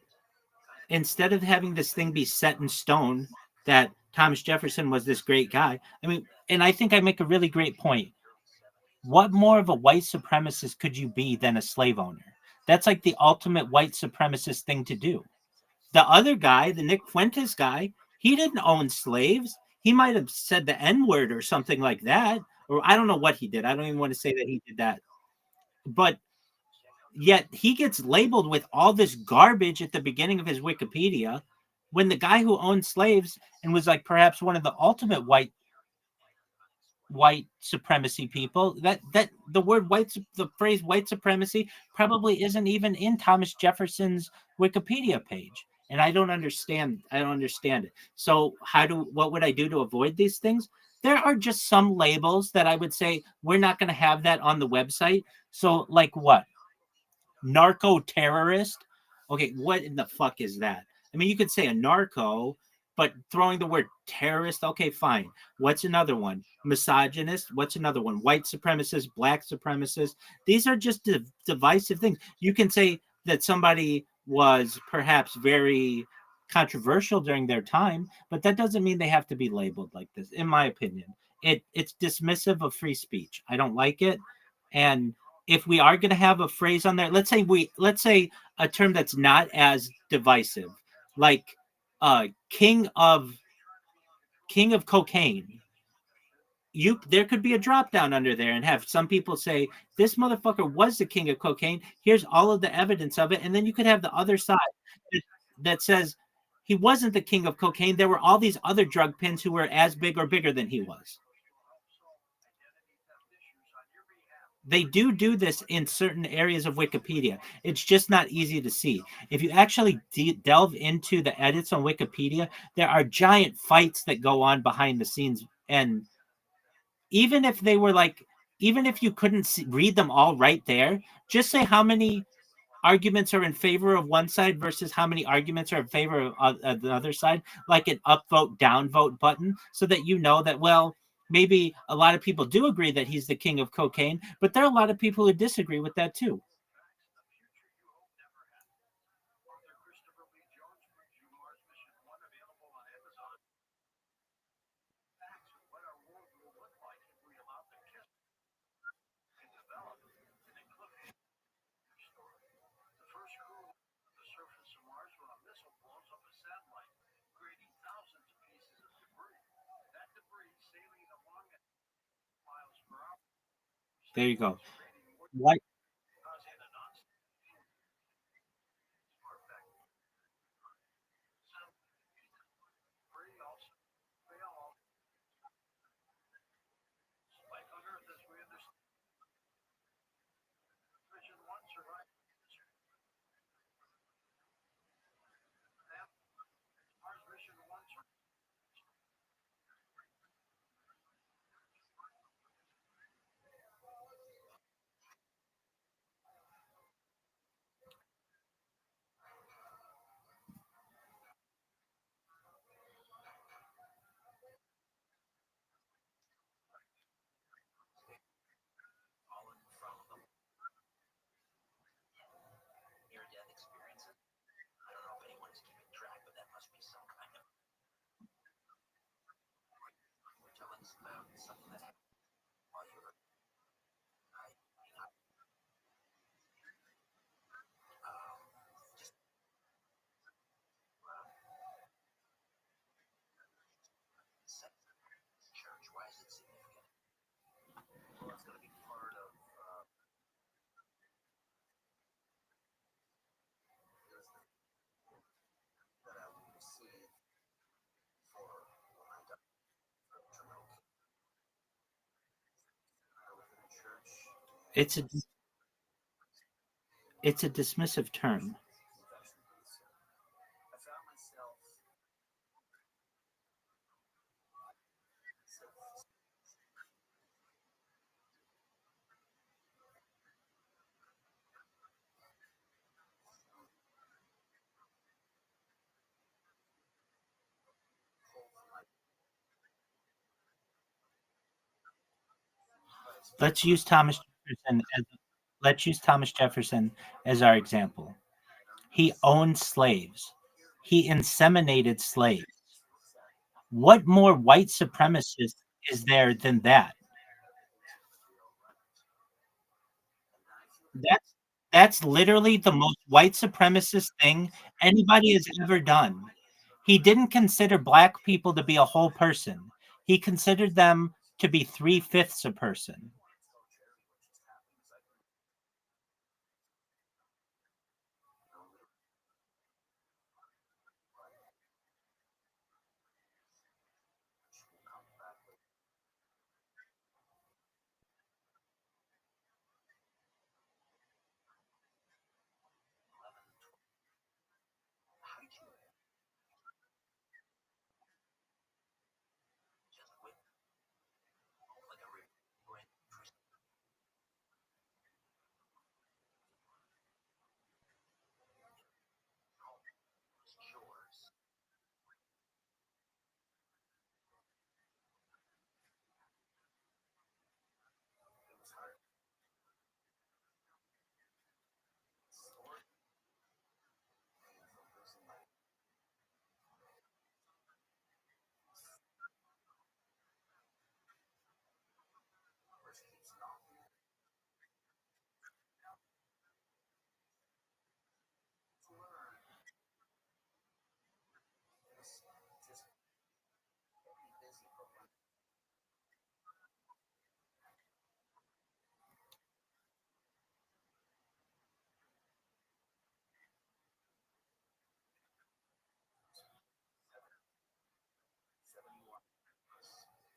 instead of having this thing be set in stone that Thomas Jefferson was this great guy, I mean, and I think I make a really great point. What more of a white supremacist could you be than a slave owner? That's like the ultimate white supremacist thing to do. The other guy, the Nick Fuentes guy, he didn't own slaves. He might have said the N word or something like that. Or I don't know what he did. I don't even want to say that he did that. But yet he gets labeled with all this garbage at the beginning of his Wikipedia when the guy who owned slaves and was like perhaps one of the ultimate white supremacy people, that the word the phrase white supremacy probably isn't even in Thomas Jefferson's Wikipedia page. And I don't understand it. So what would I do to avoid these things? There are just some labels that I would say we're not going to have that on the website. So like what? Narco terrorist? Okay, what in the fuck is that? I mean, you could say a narco, but throwing the word terrorist, okay, fine. What's another one? Misogynist. What's another one? White supremacist, black supremacist. These are just divisive things. You can say that somebody was perhaps very controversial during their time, but that doesn't mean they have to be labeled like this, in my opinion. It's dismissive of free speech. I don't like it. And if we are going to have a phrase on there, let's say a term that's not as divisive, like king of cocaine. There could be a drop down under there and have some people say this motherfucker was the king of cocaine. Here's all of the evidence of it, and then you could have the other side that says he wasn't the king of cocaine. There were all these other drug pins who were as big or bigger than he was. They do this in certain areas of Wikipedia. It's just not easy to see. If you actually delve into the edits on Wikipedia, there are giant fights that go on behind the scenes. And even if they were like, even if you couldn't read them all right there, just say how many arguments are in favor of one side versus how many arguments are in favor of the other side, like an upvote, downvote button, so that you know that, well, maybe a lot of people do agree that he's the king of cocaine, but there are a lot of people who disagree with that too. There you go. What? It's a dismissive term. Let's use Thomas Jefferson as our example. He owned slaves. He inseminated slaves. What more white supremacist is there than that? That's literally the most white supremacist thing anybody has ever done. He didn't consider black people to be a whole person. He considered them to be 3/5 a person.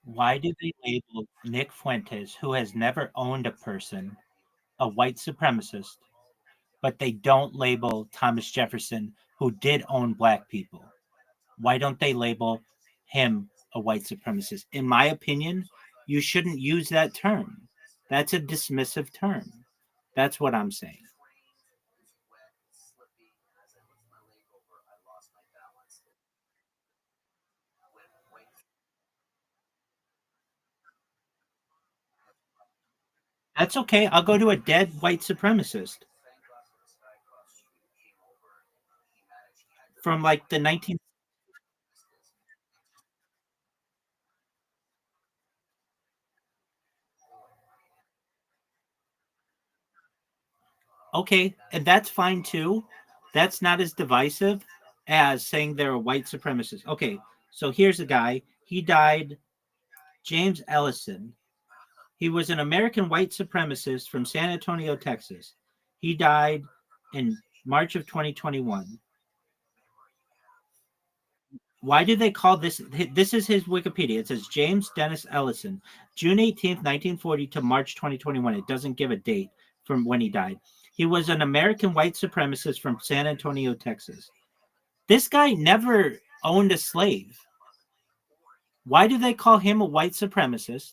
Why do they label Nick Fuentes, who has never owned a person, a white supremacist, but they don't label Thomas Jefferson, who did own black people? Why don't they label him a white supremacist? In my opinion, you shouldn't use that term. That's a dismissive term. That's what I'm saying. That's okay. I'll go to a dead white supremacist from like the 19. Okay, and that's fine too. That's not as divisive as saying they're a white supremacist. Okay, so here's a guy. He died, James Ellison. He was an American white supremacist from San Antonio, Texas. He died in March of 2021. Why do they call this? This is his Wikipedia. It says James Dennis Ellison, June 18th, 1940 to March 2021. It doesn't give a date from when he died. He was an American white supremacist from San Antonio, Texas. This guy never owned a slave. Why do they call him a white supremacist,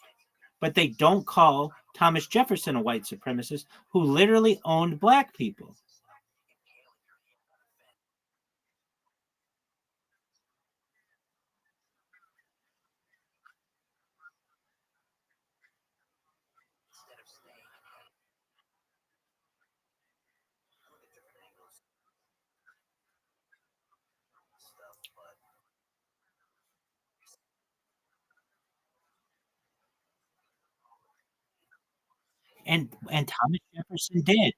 but they don't call Thomas Jefferson a white supremacist who literally owned black people? And Thomas Jefferson did.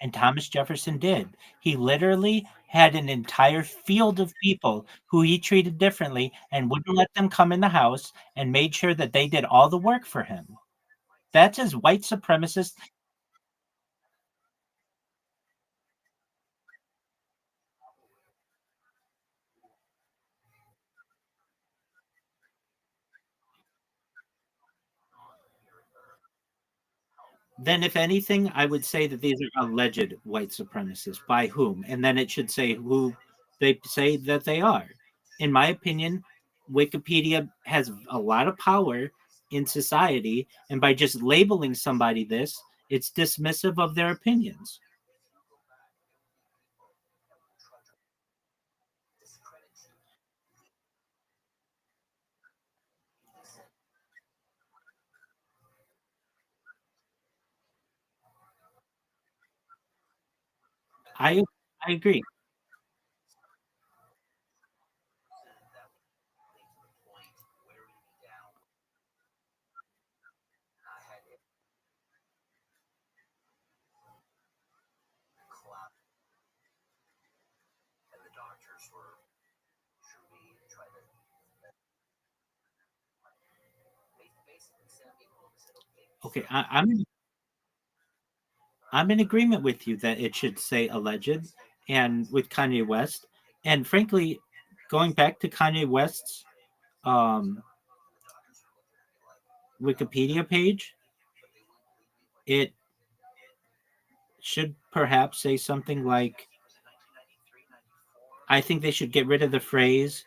And Thomas Jefferson did. He literally had an entire field of people who he treated differently and wouldn't let them come in the house and made sure that they did all the work for him. That's as white supremacist. Then, if anything, I would say that these are alleged white supremacists. By whom? And then it should say who they say that they are. In my opinion, Wikipedia has a lot of power in society, and by just labeling somebody this, it's dismissive of their opinions. I I agree. Okay, I'm in agreement with you that it should say alleged, and with Kanye West, and frankly, going back to Kanye West's um, Wikipedia page, it should perhaps say something like, I think they should get rid of the phrase,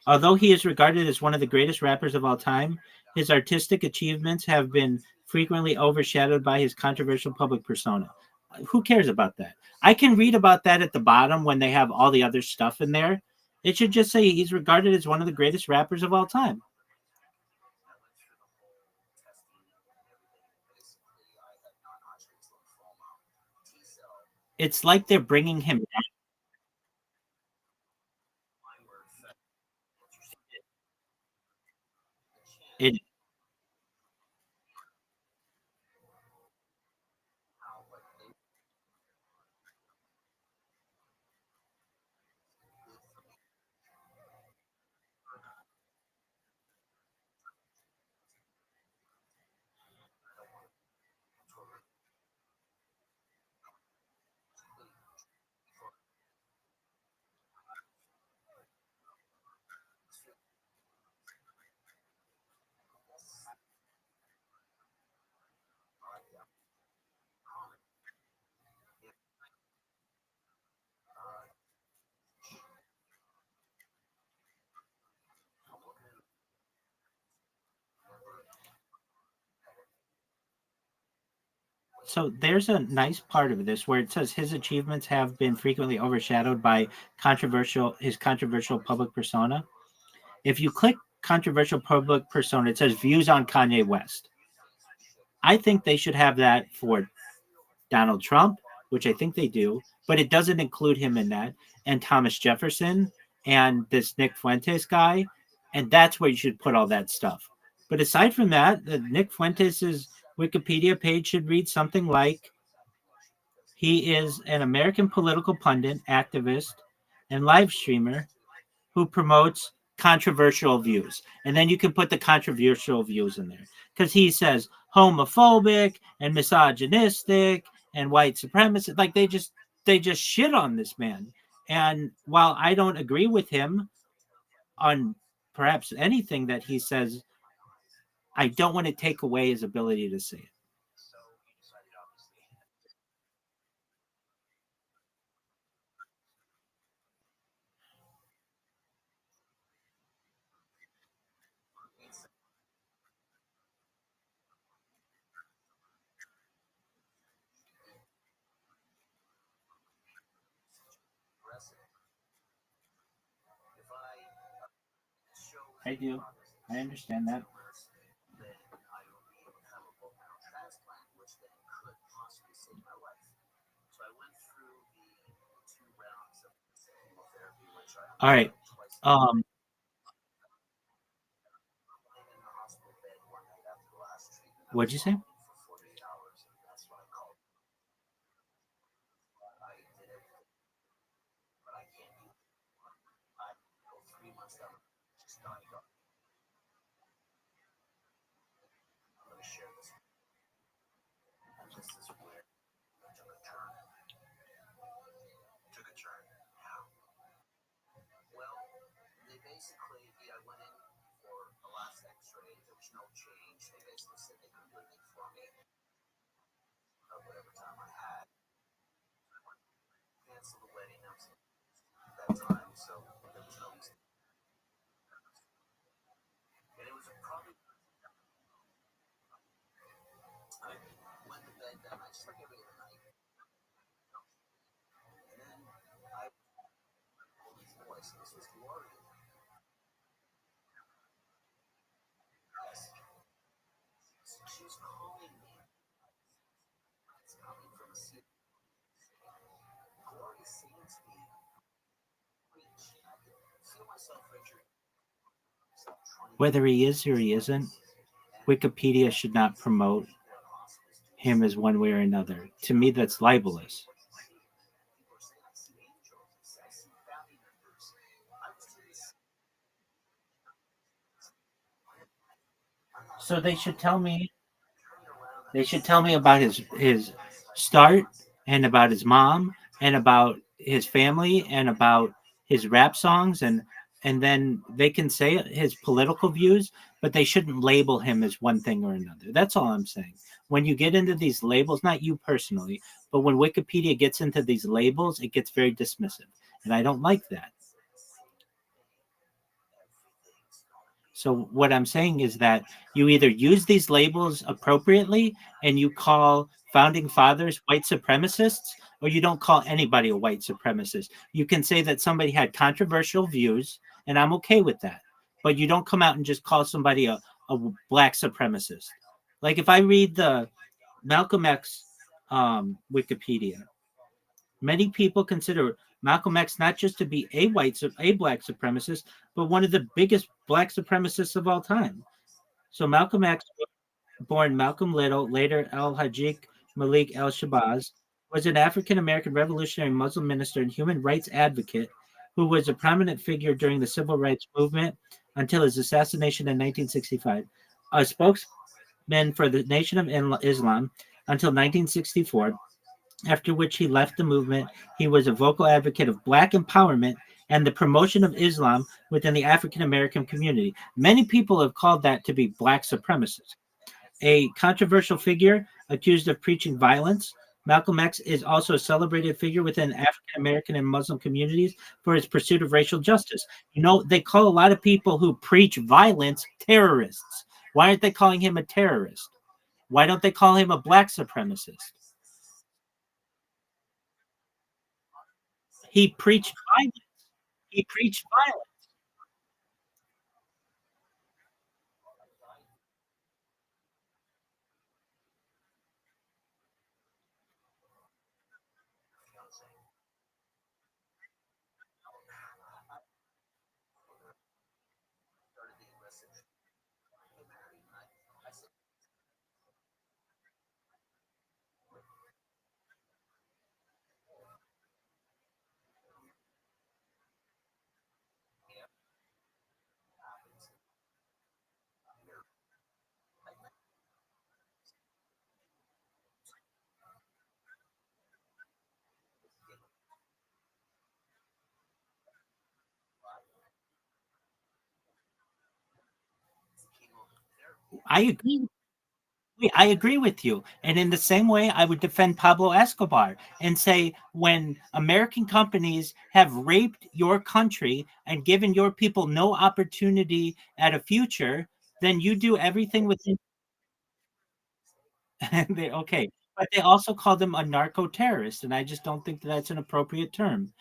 although he is regarded as one of the greatest rappers of all time, his artistic achievements have been frequently overshadowed by his controversial public persona. Who cares about that? I can read about that at the bottom when they have all the other stuff in there. It should just say he's regarded as one of the greatest rappers of all time. It's like they're bringing him back. It, So there's a nice part of this where it says his achievements have been frequently overshadowed by his controversial public persona. If you click controversial public persona, it says views on Kanye West. I think they should have that for Donald Trump, which I think they do, but it doesn't include him in that, and Thomas Jefferson and this Nick Fuentes guy, and that's where you should put all that stuff. But aside from that, the Nick Fuentes' Wikipedia page should read something like he is an American political pundit, activist, and live streamer who promotes controversial views. And then you can put the controversial views in there because he says homophobic and misogynistic and white supremacist. Like they just shit on this man. And while I don't agree with him on perhaps anything that he says, I don't want to take away his ability to say it. I do. I understand that. All right. What'd you say? Whether he is or he isn't, Wikipedia should not promote him as one way or another. To me, that's libelous. So they should tell me. They should tell me about his start and about his mom and about his family and about his rap songs and then they can say his political views, but they shouldn't label him as one thing or another. That's all I'm saying. When you get into these labels, not you personally, but when Wikipedia gets into these labels, it gets very dismissive, and I don't like that. So what I'm saying is that you either use these labels appropriately and you call founding fathers white supremacists, or you don't call anybody a white supremacist. You can say that somebody had controversial views, and I'm okay with that. But you don't come out and just call somebody a black supremacist. Like if I read the Malcolm X Wikipedia, many people consider Malcolm X not just to be a black supremacist, but one of the biggest black supremacists of all time. So Malcolm X, born Malcolm Little, later Al Hajj Malik al Shabazz, was an African American revolutionary Muslim minister and human rights advocate who was a prominent figure during the civil rights movement until his assassination in 1965. A spokesman for the Nation of Islam until 1964, after which he left the movement. He was a vocal advocate of black empowerment and the promotion of Islam within the African American community. Many people have called that to be black supremacist. A controversial figure accused of preaching violence, Malcolm X is also a celebrated figure within African American and Muslim communities for his pursuit of racial justice. You know, they call a lot of people who preach violence terrorists. Why aren't they calling him a terrorist? Why don't they call him a black supremacist? He preached violence. He preached violence. I agree. I agree with you. And in the same way, I would defend Pablo Escobar and say when American companies have raped your country and given your people no opportunity at a future, then you do everything within. Okay. But they also call them a narco terrorist. And I just don't think that that's an appropriate term.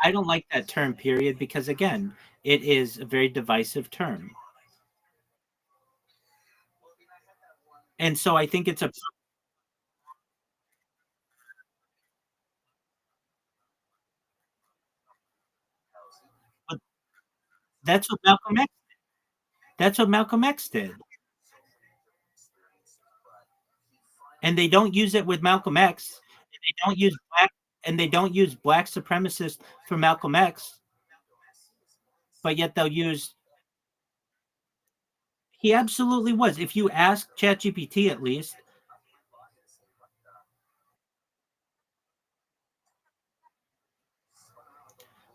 I don't like that term, period, because again, it is a very divisive term. And so I think it's a. But that's what Malcolm X. That's what Malcolm X did. And they don't use it with Malcolm X. And they don't use black supremacists for Malcolm X, but yet they'll use. He absolutely was. If you ask ChatGPT, at least.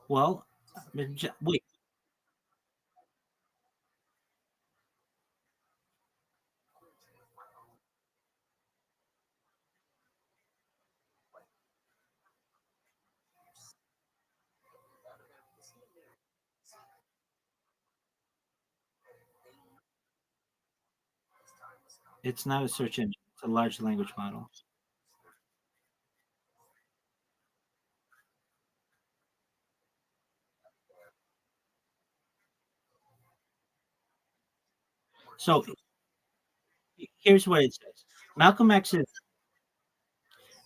Well, wait. It's not a search engine. It's a large language model. So here's what it says. Malcolm X is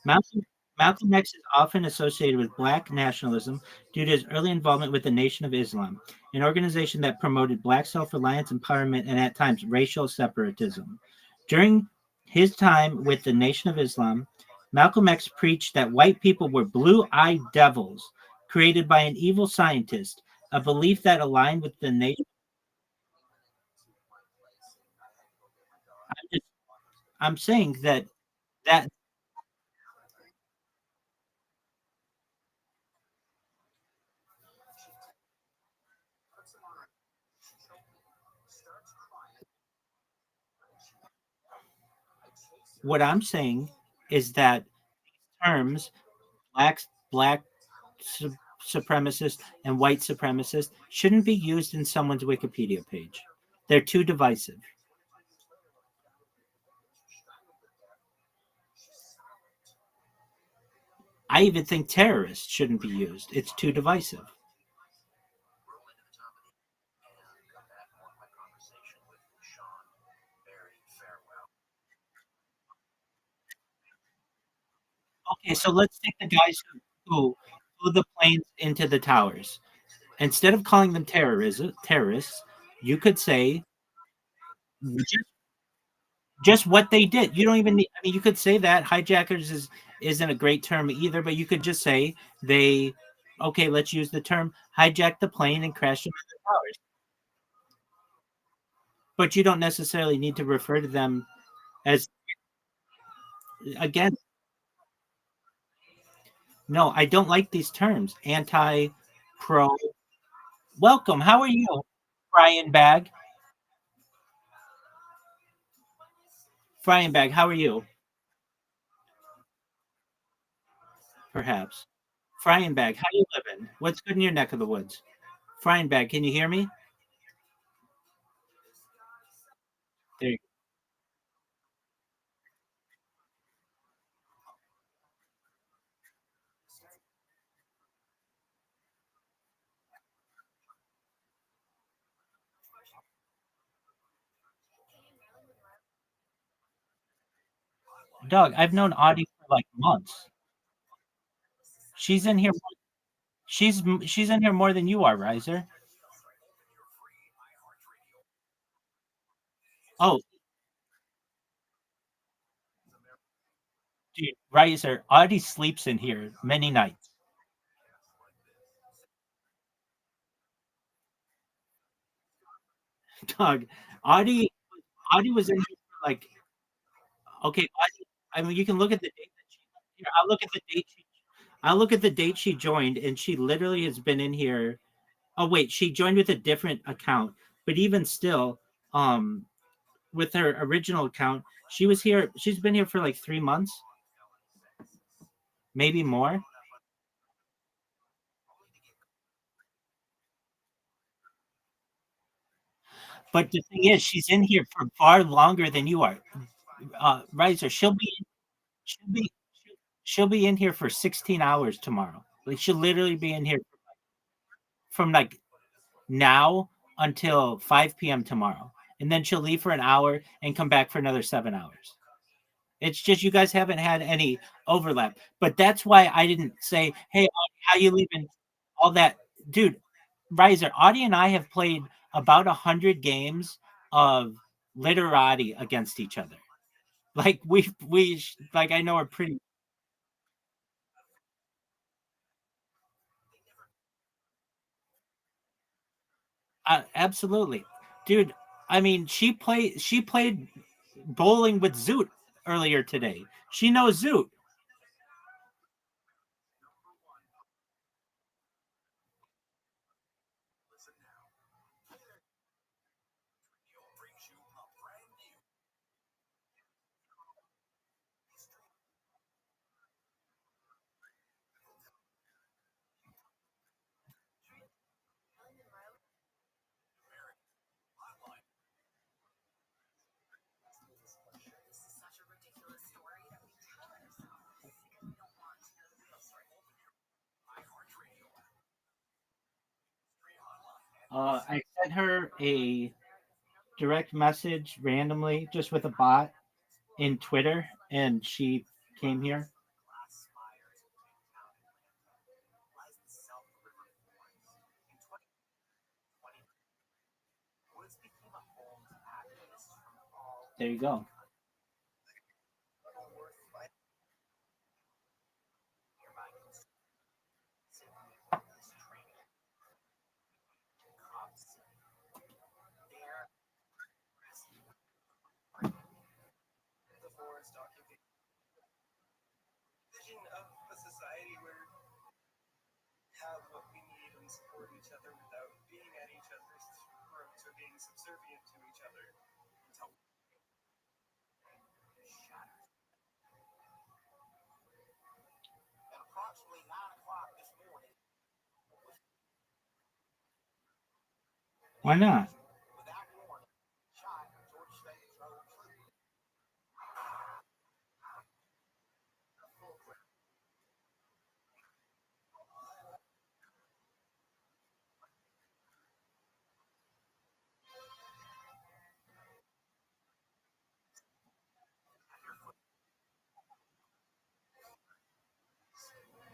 Malcolm, Malcolm X is often associated with black nationalism due to his early involvement with the Nation of Islam, an organization that promoted black self-reliance, empowerment, and at times racial separatism. During his time with the Nation of Islam, Malcolm X preached that white people were blue-eyed devils created by an evil scientist, a belief that aligned with the nation. I'm saying that what I'm saying is that terms black su- supremacist and white supremacist shouldn't be used in someone's Wikipedia page. They're too divisive. I even think terrorists shouldn't be used. It's too divisive. Okay, so let's take the guys who flew the planes into the towers. Instead of calling them terrorists, you could say just what they did. You don't even need, I mean, you could say that hijackers isn't a great term either, but you could just say they, okay, let's use the term hijack the plane and crash into the towers. But you don't necessarily need to refer to them as, again, no, I don't like these terms. Anti, pro. Welcome. How are you, Brian Bag? Frying Bag, how are you? Perhaps. Frying Bag, how you living? What's good in your neck of the woods? Frying Bag, can you hear me? There you go. Dog, I've known Audie for like months. She's in here. She's in here more than you are, Riser. Oh, dude, Riser. Audie sleeps in here many nights. Dog, Audie. Audie was in here for like. Okay, Audie, I mean, you can look at the date that she. Here, I'll look at the date. I'll look at the date she joined, and she literally has been in here. Oh wait, she joined with a different account, but even still, with her original account, she was here. She's been here for like 3 months, maybe more. But the thing is, she's in here for far longer than you are. Riser, she'll be she'll be in here for 16 hours tomorrow. Like she'll literally be in here from like now until 5 p.m. tomorrow. And then she'll leave for an hour and come back for another 7 hours. It's just you guys haven't had any overlap. But that's why I didn't say, hey, how you leaving? All that. Dude, Riser, Audie and I have played about 100 games of literati against each other. Like we like I know are pretty absolutely. Dude, I mean she played bowling with Zoot earlier today. She knows Zoot. This is such a ridiculous story that we tell ourselves because we don't want to know the real story. I sent her a direct message randomly just with a bot in Twitter and she came here. There you go. Vision of a society where we have what we need and support each other without being at each other's throats or being subservient to each other. At approximately 9 o'clock this morning, Why not? without warning, shot Georgia State's road tree.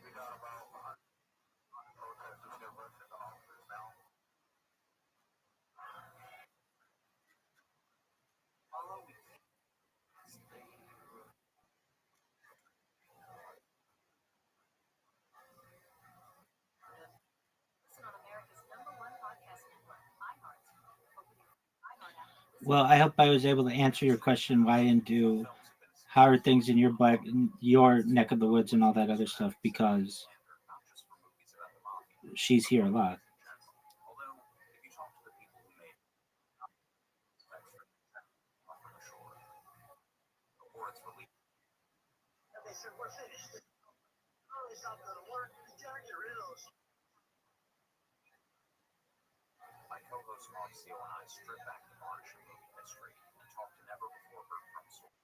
We got about 100 protesters that rushed into office now. Although we Listen on America's #1 podcast network, iHeart. Open your iHeart app. Well, I hope I was able to answer your question why I didn't do how are things in your neck of the woods and all that other stuff because she's here a lot. My co-host Marcio and I strip back the Punisher movie history and talk to never before heard from sources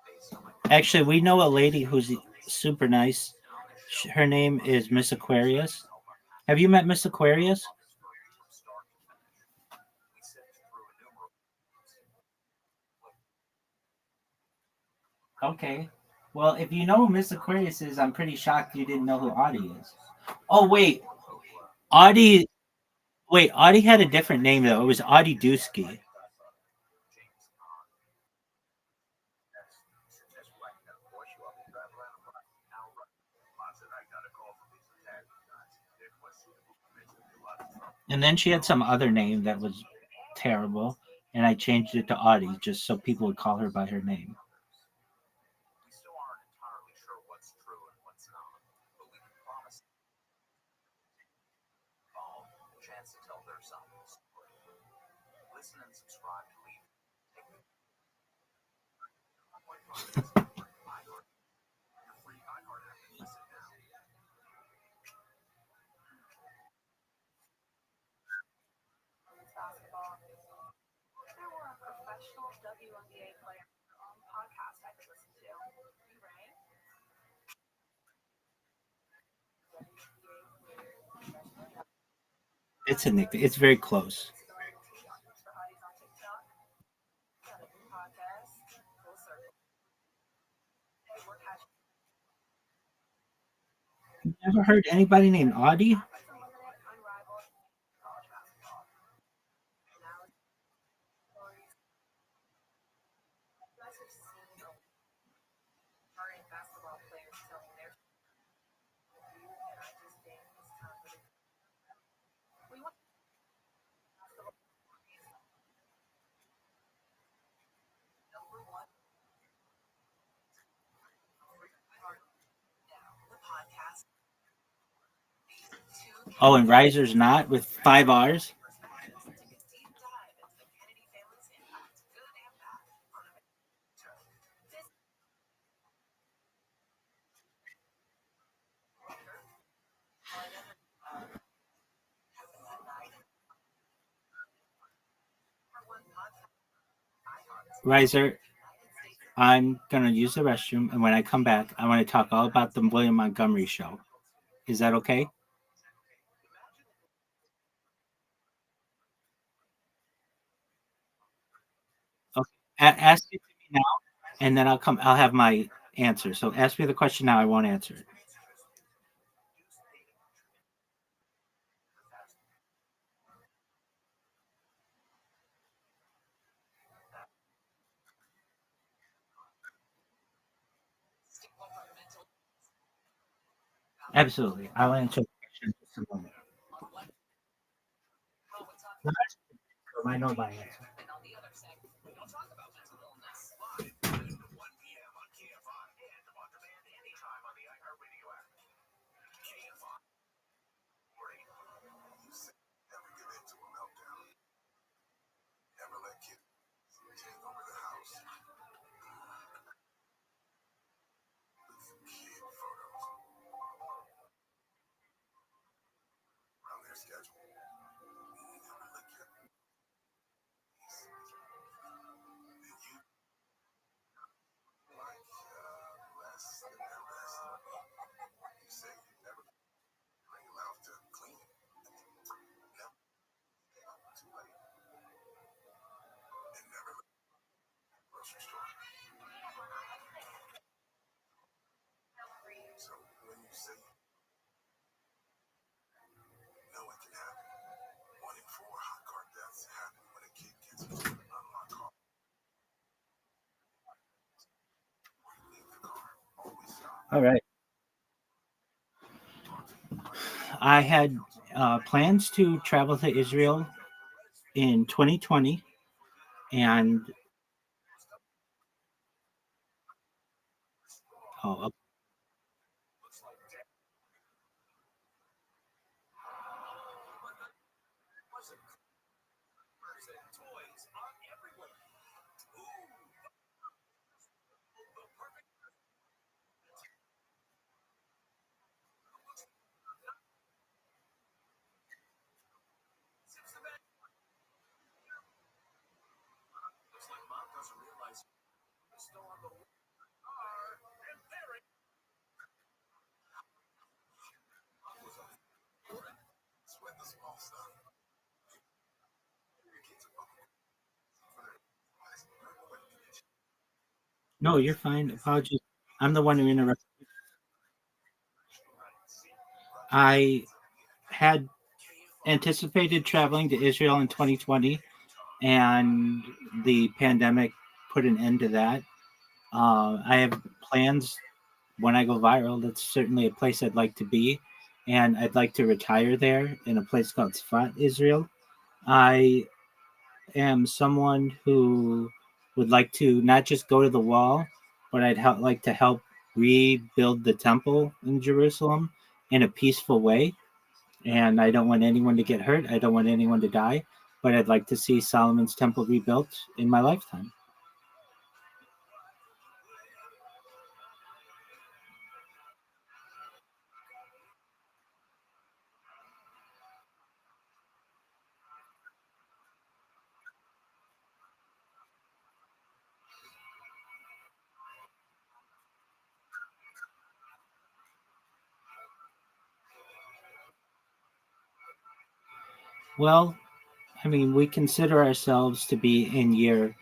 based on my Actually, we know a lady who's super nice. Her name is Miss Aquarius. Have you met Miss Aquarius? from start to finish. We sift through innumerable Okay. Well, if you know who Miss Aquarius is, I'm pretty shocked you didn't know who Audie is. Oh wait, Audie. Wait, Audie had a different name though. It was Audie Dusky. And then she had some other name that was terrible, and I changed it to Audie just so people would call her by her name. We still aren't entirely sure what's true and what's not, but we can promise a chance to tell their side of the story. Listen and subscribe to leave. Your free iHeart app and listen now. Basketball. If there were a professional WNBA player podcast I could listen to, you right? It's a nickname. It's very close. For Audie's on TikTok. Got a new podcast. Full circle. Hey, we're catching You never heard anybody named Audie? unlimited, unrivaled college basketball. Now, stories. You guys have seen current basketball players telling their view, and I just think it's time for the. We want basketball stories. Number one. Now, the podcast. Oh, and Riser's not with 5 R's? Riser, I'm going to use the restroom, and when I come back, I want to talk all about the William Montgomery show. Is that okay? Okay. Ask it to me now, and then I'll have my answer. So ask me the question now. I won't answer it. Absolutely. I'll answer the question in just a moment. I know my answer. Never give in to a meltdown. Never let kids take over the house. With kid photos around their schedule. Never let your and you like less than the rest. You say you never bring your mouth to clean. Never too late. And never let the grocery store. So when you say no, it can happen. 1 in 4 hot car deaths happen when a kid gets into an unlocked car. When you leave the car, always stop. All right. I had plans to travel to Israel in 2020, and oh, No, you're fine. Apologies. I'm the one who interrupted. I had anticipated traveling to Israel in 2020, and the pandemic put an end to that. I have plans when I go viral. That's certainly a place I'd like to be, and I'd like to retire there in a place called Sfat, Israel. I am someone who would like to not just go to the wall, but like to help rebuild the temple in Jerusalem in a peaceful way. And I don't want anyone to get hurt. I don't want anyone to die, but I'd like to see Solomon's temple rebuilt in my lifetime. Well, I mean, we consider ourselves to be in year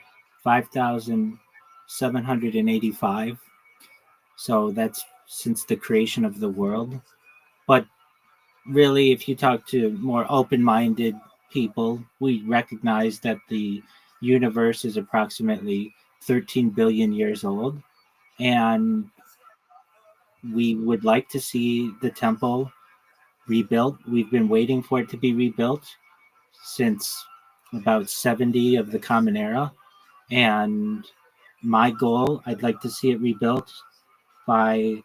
5,785. So that's since the creation of the world. But really, if you talk to more open minded people, we recognize that the universe is approximately 13 billion years old. And we would like to see the temple rebuilt. We've been waiting for it to be rebuilt since about 70 of the Common Era. And my goal, I'd like to see it rebuilt by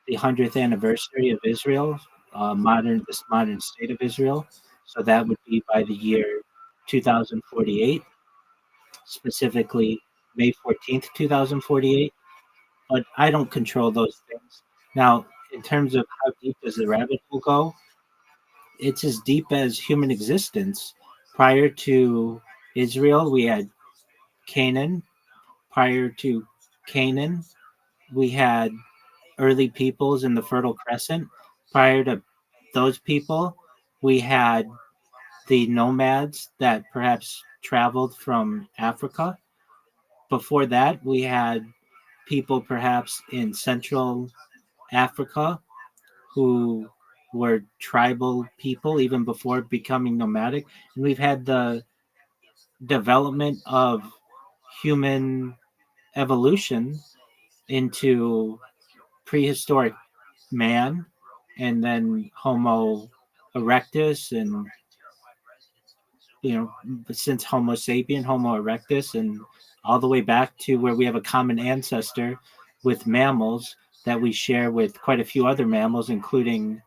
the 100th anniversary of Israel, this modern state of Israel. So that would be by the year 2048, specifically May 14th, 2048. But I don't control those things. Now, in terms of how deep does the rabbit hole go, it's as deep as human existence. Prior to Israel, we had Canaan. Prior to Canaan, we had early peoples in the Fertile Crescent. Prior to those people, we had the nomads that perhaps traveled from Africa. Before that, we had people perhaps in Central Africa who were tribal people even before becoming nomadic. And we've had the development of human evolution into prehistoric man and then Homo erectus and you know since Homo sapien, Homo erectus, and all the way back to where we have a common ancestor with mammals that we share with quite a few other mammals, including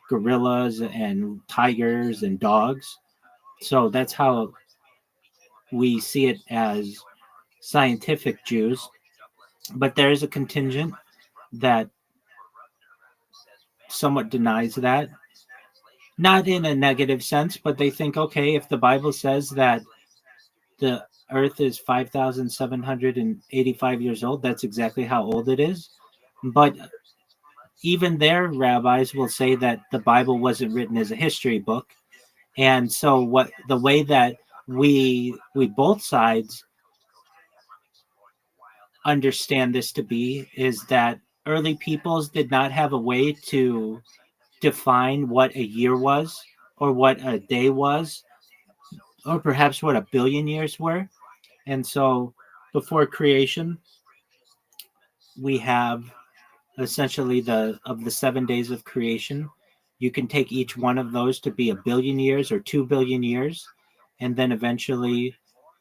gorillas and tigers and dogs. So that's how we see it as scientific Jews. But there is a contingent that somewhat denies that, not in a negative sense, but they think, okay, if the Bible says that the earth is 5,785 years old, that's exactly how old it is. But even their rabbis will say that the Bible wasn't written as a history book. And so what the way that we both sides understand this to be is that early peoples did not have a way to define what a year was or what a day was or perhaps what a billion years were. And so before creation, we have essentially the 7 days of creation. You can take each one of those to be a billion years or 2 billion years, and then eventually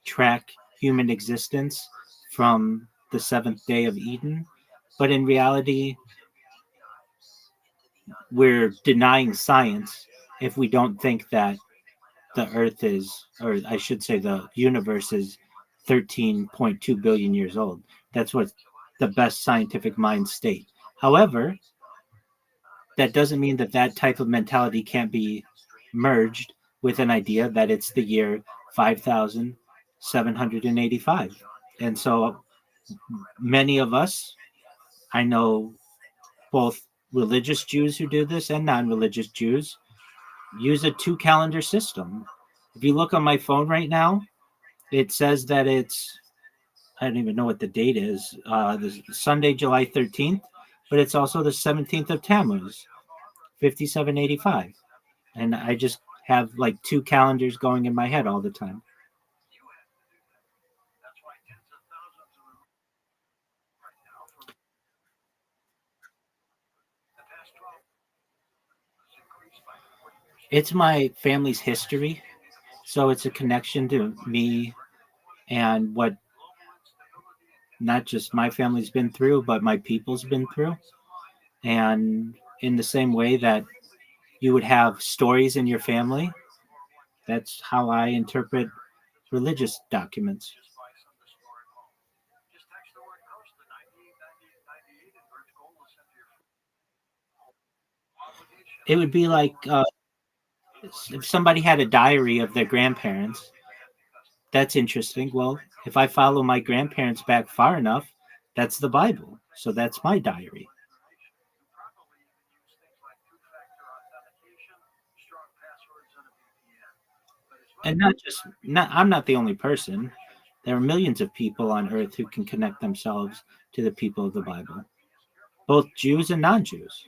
track human existence from the seventh day of Eden. But in reality, we're denying science if we don't think that the Earth is, or I should say, the universe is 13.2 billion years old. That's what the best scientific minds state. However, that doesn't mean that that type of mentality can't be merged with an idea that it's the year 5,785. And so many of us, I know both religious Jews who do this and non religious Jews, use a 2 calendar system. If you look on my phone right now, it says that it's I don't even know what the date is. The Sunday, July 13th, but it's also the 17th of Tammuz, 5785. And I just have like two calendars going in my head all the time. It's my family's history, so it's a connection to me and what not just my family's been through, but my people's been through. And in the same way that you would have stories in your family, that's how I interpret religious documents. It would be like if somebody had a diary of their grandparents. That's interesting. Well, if I follow my grandparents back far enough, that's the Bible. So that's my diary. And not just not I'm not the only person. There are millions of people on earth who can connect themselves to the people of the Bible, both Jews and non-Jews.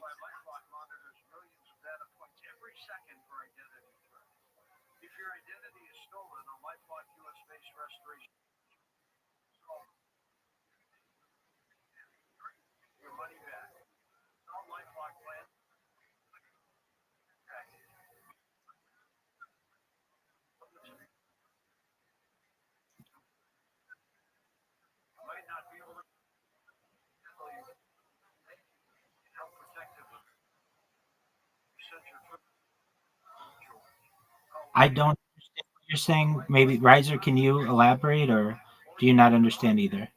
If your identity is stolen, a LifeLock US-based restoration your money back. All LifeLock plans might not be able to tell you how protective of you sent your foot. I don't understand what you're saying. Maybe Riser, can you elaborate, or do you not understand either?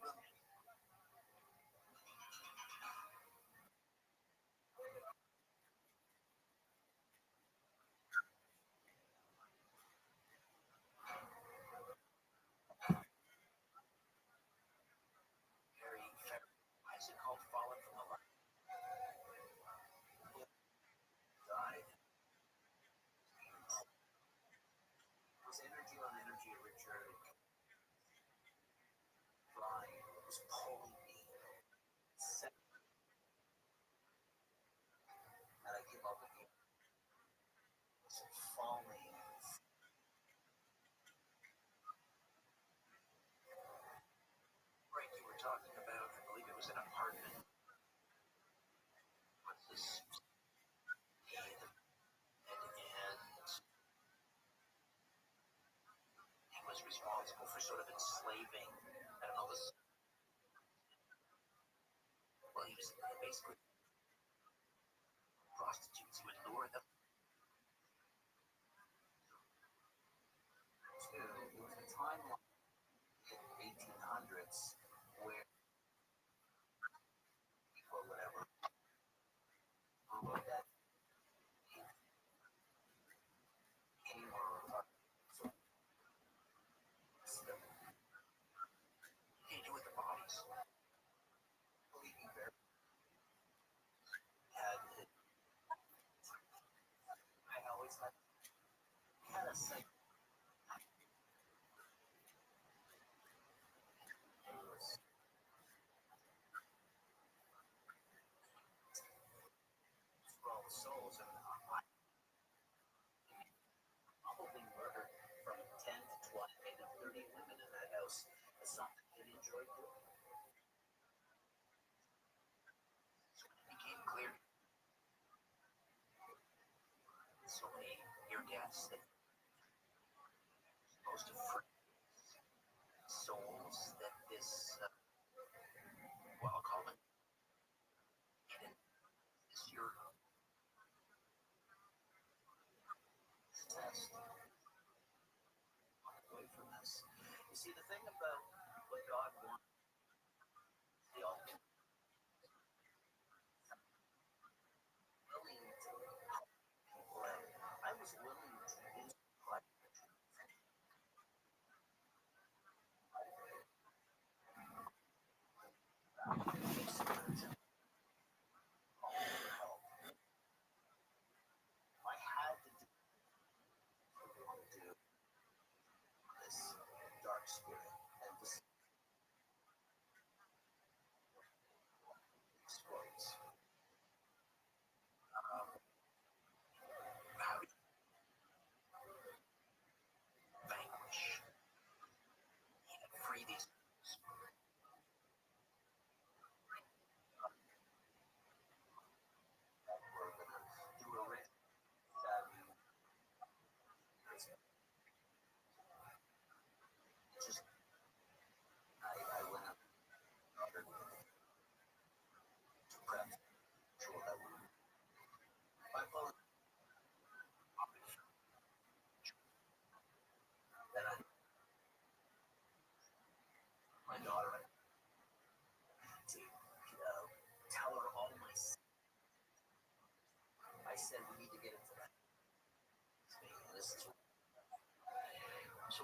So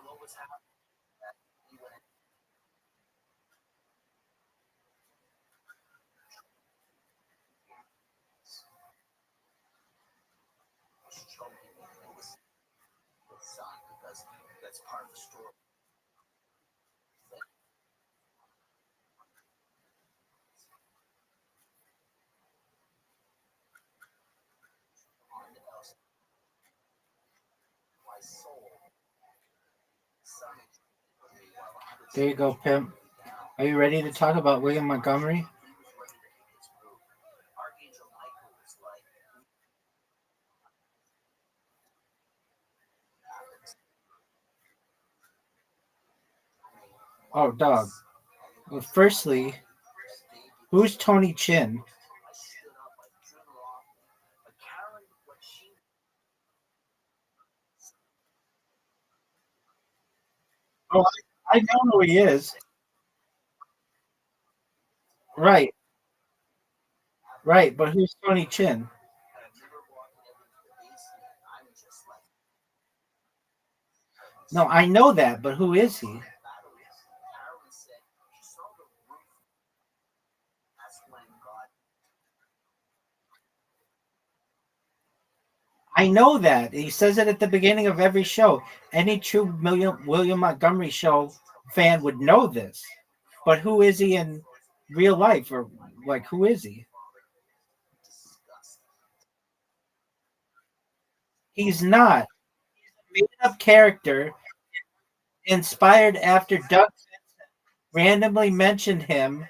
what was happening? He went choking me. It was the son because that's part of the story. My soul. Son. There you go, pimp. Are you ready to talk about William Montgomery? Archangel Michael was like, Oh, dog. Well, firstly, who's Tony Chin? I stood up, I drew her off me. But Karen, what she Oh, I know who he is. Right, right. But who's Tony Chin? I've never walked into the basement. I'm just like, No, I know that, but who is he? Carolyn said, she saw the roof. That's when God. I know that. He says it at the beginning of every show. Any true William Montgomery show fan would know this. But who is he in real life? Or, like, who is he? He's not. Made up character inspired after Doug randomly mentioned him.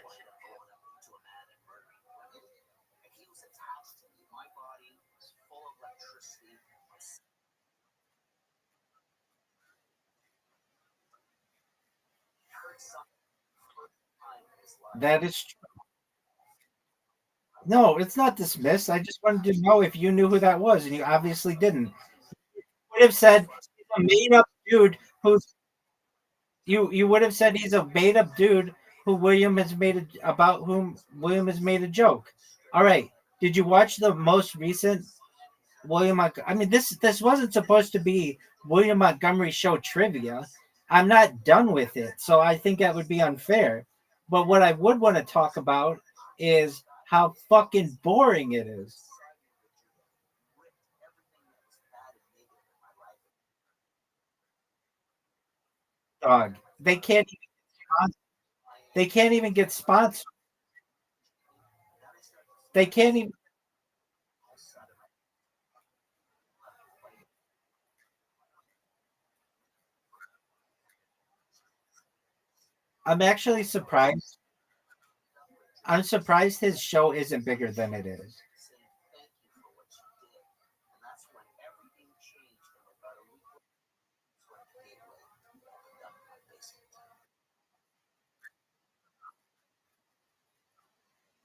He was attached to me. My body was full of electricity. I heard something for the first time in his life. That is true. No, it's not dismissed. I just wanted to know if you knew who that was, and you obviously didn't. Would have said he's a made up dude who's you would have said he's a made up dude who William has made about whom William has made a joke. All right. Did you watch the most recent I mean, this wasn't supposed to be William Montgomery show trivia. I'm not done with it, so I think that would be unfair. But what I would want to talk about is how fucking boring it is. Dog, they can't even get sponsored. They can't even. I'm actually surprised. I'm surprised his show isn't bigger than it is. Saying thank you for what you did. And that's when everything changed. And about a week later, when the gateway opened up in my basement.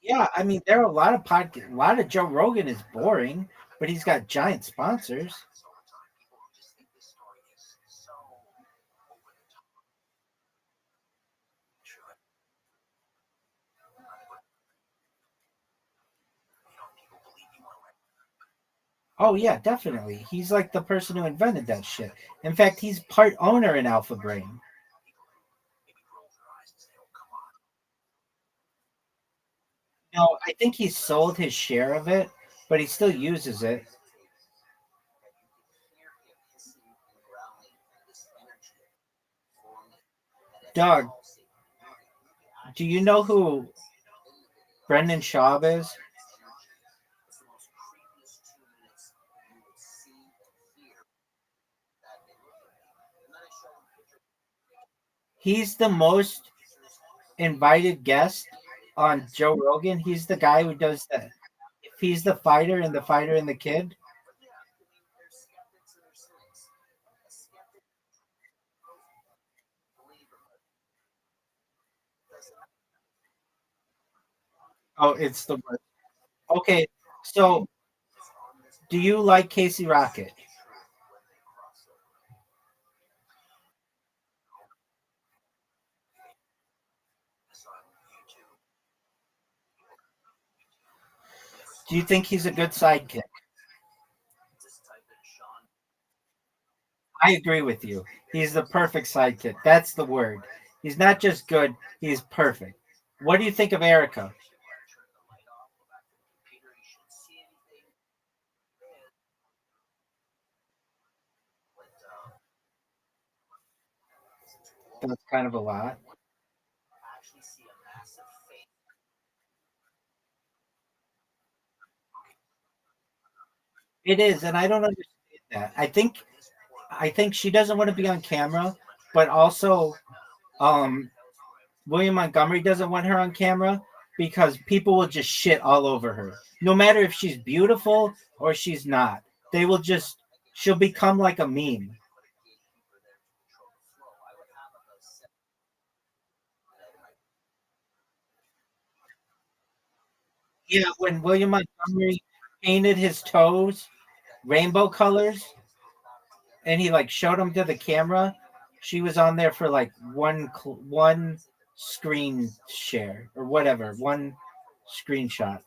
Yeah, I mean, there are a lot of podcasts. A lot of Joe Rogan is boring, but he's got giant sponsors. So over time, people just think this story is so over the top. True. People believe you want to write. Oh yeah, definitely. He's like the person who invented that shit. In fact, he's part owner in Alpha Brain. Maybe roll their eyes and say, oh, come on. No, I think he sold his share of it, but he still uses it. That you can hear him hissing and growling and this energy forming. Dog, do you know who Brendan Schaub is? It's the most creepiest 2 minutes you will see and hear that they look at me. And then I show them pictures. He's the most invited guest on Joe Rogan. He's the guy who does that. If he's the fighter and the fighter and the kid. But yeah, I mean, there's skeptics and there's cynics. A skeptic believer doesn't. Oh, it's the worst. Okay, so do you like Casey Rocket? Do you think he's a good sidekick? Just type in Sean. I agree with you. He's the perfect sidekick. That's the word. He's not just good, he's perfect. What do you think of Erica? That's kind of a lot. It is, and I don't understand that. I think she doesn't want to be on camera, but also um William Montgomery doesn't want her on camera because people will just shit all over her. No matter if she's beautiful or she's not. They will just she'll become like a meme. Yeah, when William Montgomery painted his toes rainbow colors and he like showed them to the camera, she was on there for like one screen share or whatever, one screenshot.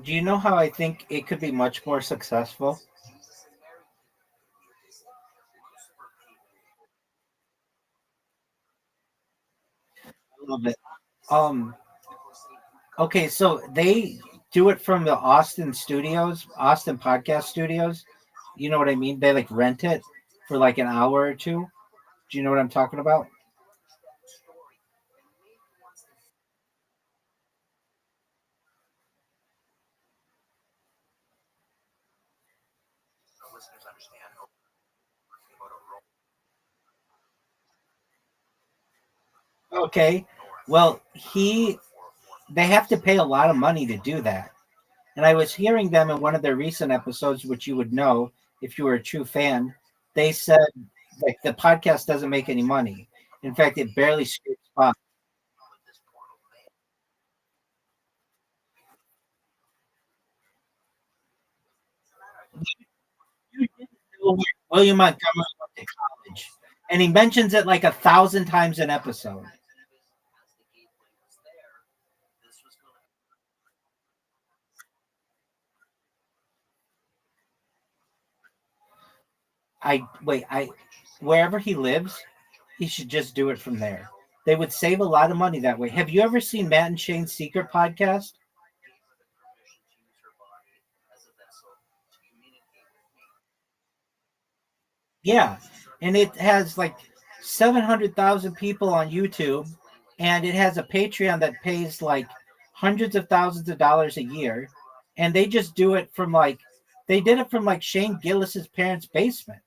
Do you know how I think it could be much more successful? I love it. Um, okay, so they do it from the Austin studios, Austin podcast studios. You know what I mean? They like rent it for like an hour or two. Do you know what I'm talking about? Okay. Well, they have to pay a lot of money to do that. And I was hearing them in one of their recent episodes, which you would know if you were a true fan. They said like the podcast doesn't make any money. In fact, it barely scrapes by. You didn't know where William Montgomery went to college, and he mentions it like 1,000 times an episode. I wherever he lives, he should just do it from there. They would save a lot of money that way. Have you ever seen Matt and Shane's Secret podcast? Yeah, and it has like 700,000 people on YouTube, and it has a Patreon that pays like hundreds of thousands of dollars a year, and they just do it from like they did it from like Shane Gillis's parents' basement.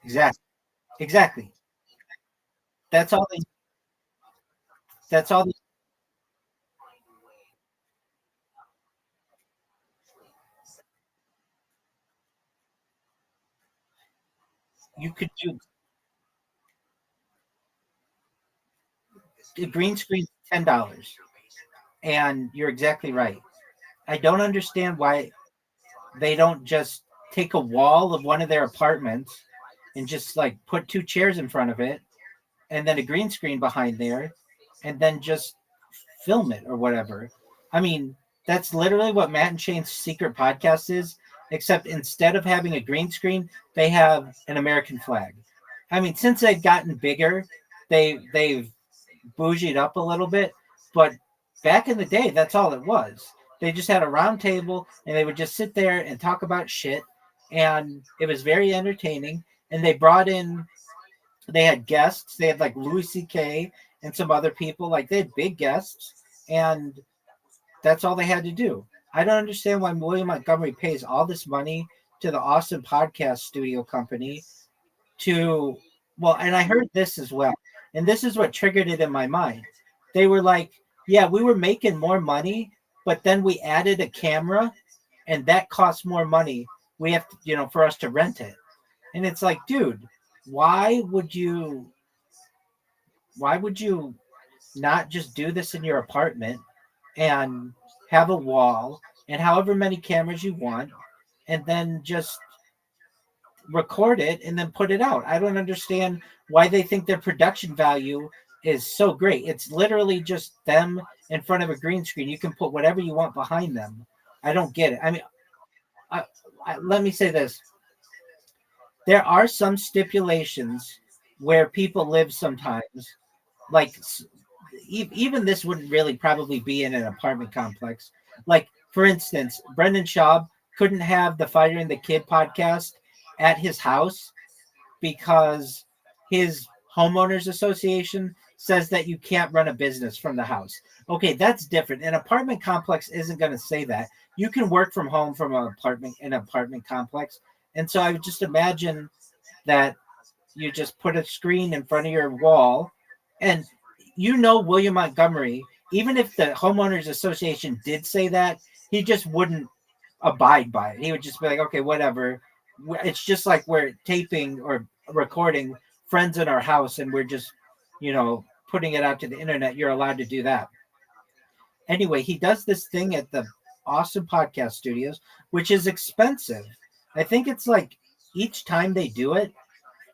Exactly. Exactly. That's all they. That's all they, you could do. The green screen $10, and you're exactly right. I don't understand why they don't just take a wall of one of their apartments and just like put two chairs in front of it and then a green screen behind there and then just film it or whatever. I mean, that's literally what Matt and Shane's secret podcast is, except instead of having a green screen, they have an American flag. I mean, since they've gotten bigger, they've bougied up a little bit, but back in the day, that's all it was. They just had a round table and they would just sit there and talk about shit, and it was very entertaining. And they had guests. They had like Louis C.K. and some other people. Like they had big guests, and that's all they had to do. I don't understand why William Montgomery pays all this money to the Austin Podcast Studio Company to, well, and I heard this as well. And this is what triggered it in my mind. they were like, yeah, we were making more money, but then we added a camera, and that costs more money. We have to, for us to rent it. And it's like, dude, why would you why would you not just do this in your apartment and have a wall and however many cameras you want, and then just record it and then put it out? I don't understand why they think their production value is so great. It's literally just them in front of a green screen. You can put whatever you want behind them. I don't get it. I mean, let me say this. There are some stipulations where people live sometimes, like even this wouldn't really probably be in an apartment complex. Like, for instance, Brendan Schaub couldn't have the Fighter and the Kid podcast at his house because his homeowners association says that you can't run a business from the house. Okay, that's different. An apartment complex isn't going to say that. You can work from home from an apartment complex. And so I would just imagine that you just put a screen in front of your wall, and William Montgomery, even if the homeowners association did say that, he just wouldn't abide by it. He would just be like, okay, whatever. It's just like we're taping or recording friends in our house and we're just, putting it out to the internet. You're allowed to do that. Anyway, he does this thing at the awesome podcast studios, which is expensive. I think it's like each time they do it,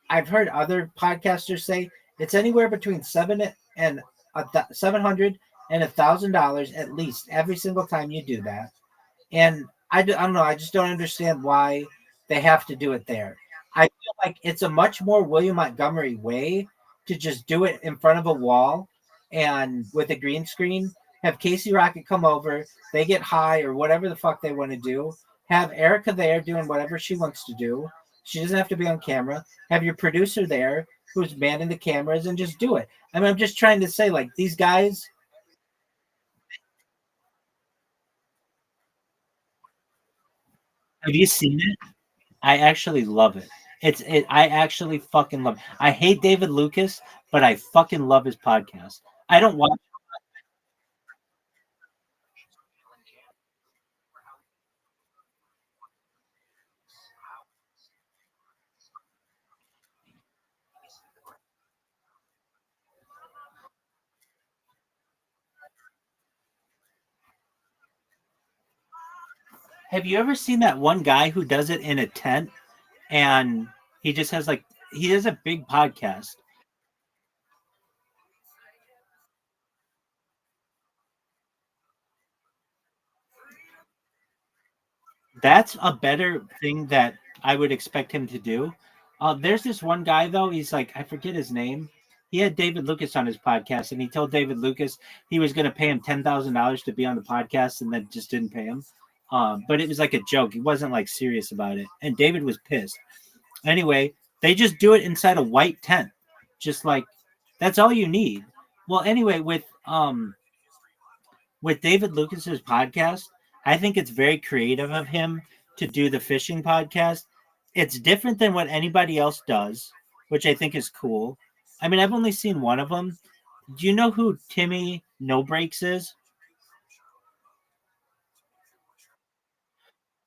I've heard other podcasters say it's anywhere between $700 and $1,000 at least every single time you do that. And I don't know. I just don't understand why they have to do it there. I feel like it's a much more William Montgomery way to just do it in front of a wall and with a green screen. Have Casey Rocket come over. They get high or whatever the fuck they want to do. Have Erica there doing whatever she wants to do. She doesn't have to be on camera. Have your producer there who's manning the cameras and just do it. I mean, I'm just trying to say, like, these guys. Have you seen it? I actually love it. I actually fucking love it. I hate David Lucas, but I fucking love his podcast. I don't watch. Have you ever seen that one guy who does it in a tent and he just has like he has a big podcast? That's a better thing that I would expect him to do. There's this one guy though. He's like, I forget his name. He had David Lucas on his podcast, and he told David Lucas he was going to pay him $10,000 to be on the podcast, and then just didn't pay him. But it was like a joke. He wasn't like serious about it, and David was pissed. Anyway, they just do it inside a white tent, just like that's all you need. Well, anyway, with David Lucas's podcast, I think it's very creative of him to do the fishing podcast. It's different than what anybody else does, which I think is cool. I mean, I've only seen one of them. Do you know who Timmy No Breaks is?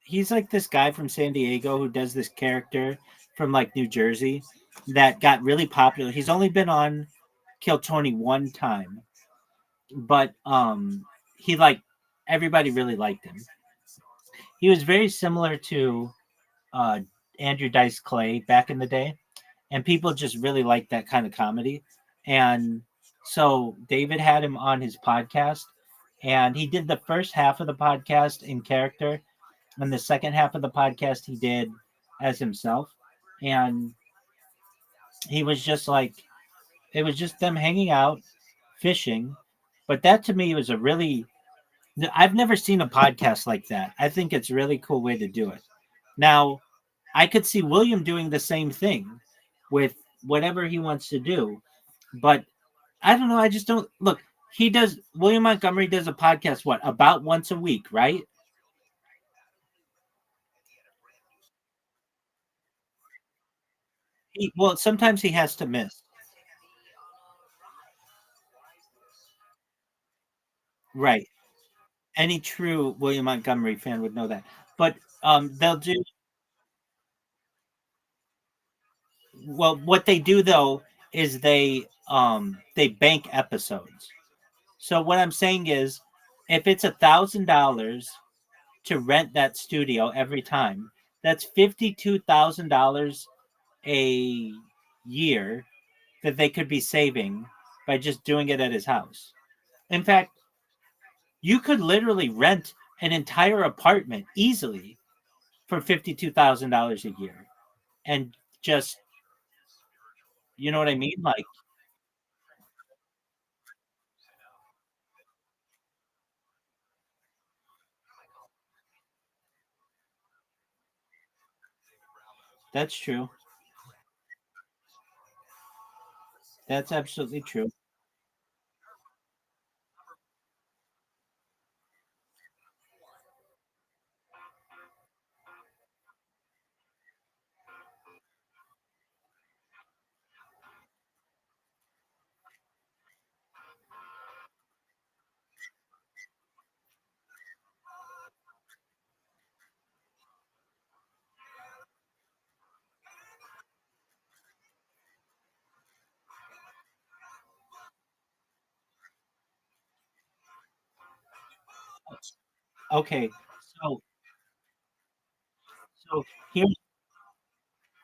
He's like this guy from San Diego who does this character from like New Jersey that got really popular. He's only been on Kill Tony one time, but he like everybody really liked him. He was very similar to uh, Andrew Dice Clay back in the day, and people just really liked that kind of comedy. And so David had him on his podcast, and he did the first half of the podcast in character, and the second half of the podcast he did as himself. And he was just like, it was just them hanging out, fishing. But that to me was a really, I've never seen a podcast like that. I think it's a really cool way to do it. Now, I could see William doing the same thing with whatever he wants to do, but I don't know. I just don't look. He does. William Montgomery does a podcast what about once a week, right? Well, sometimes he has to miss. Right. Any true William Montgomery fan would know that. But they'll do well. What they do though is they bank episodes. So what I'm saying is, if it's $1,000 to rent that studio every time, that's $52,000 a year that they could be saving by just doing it at his house. In fact, you could literally rent an entire apartment easily for $52,000 a year, and just, you know what I mean? Like, that's true. That's absolutely true. Okay, so so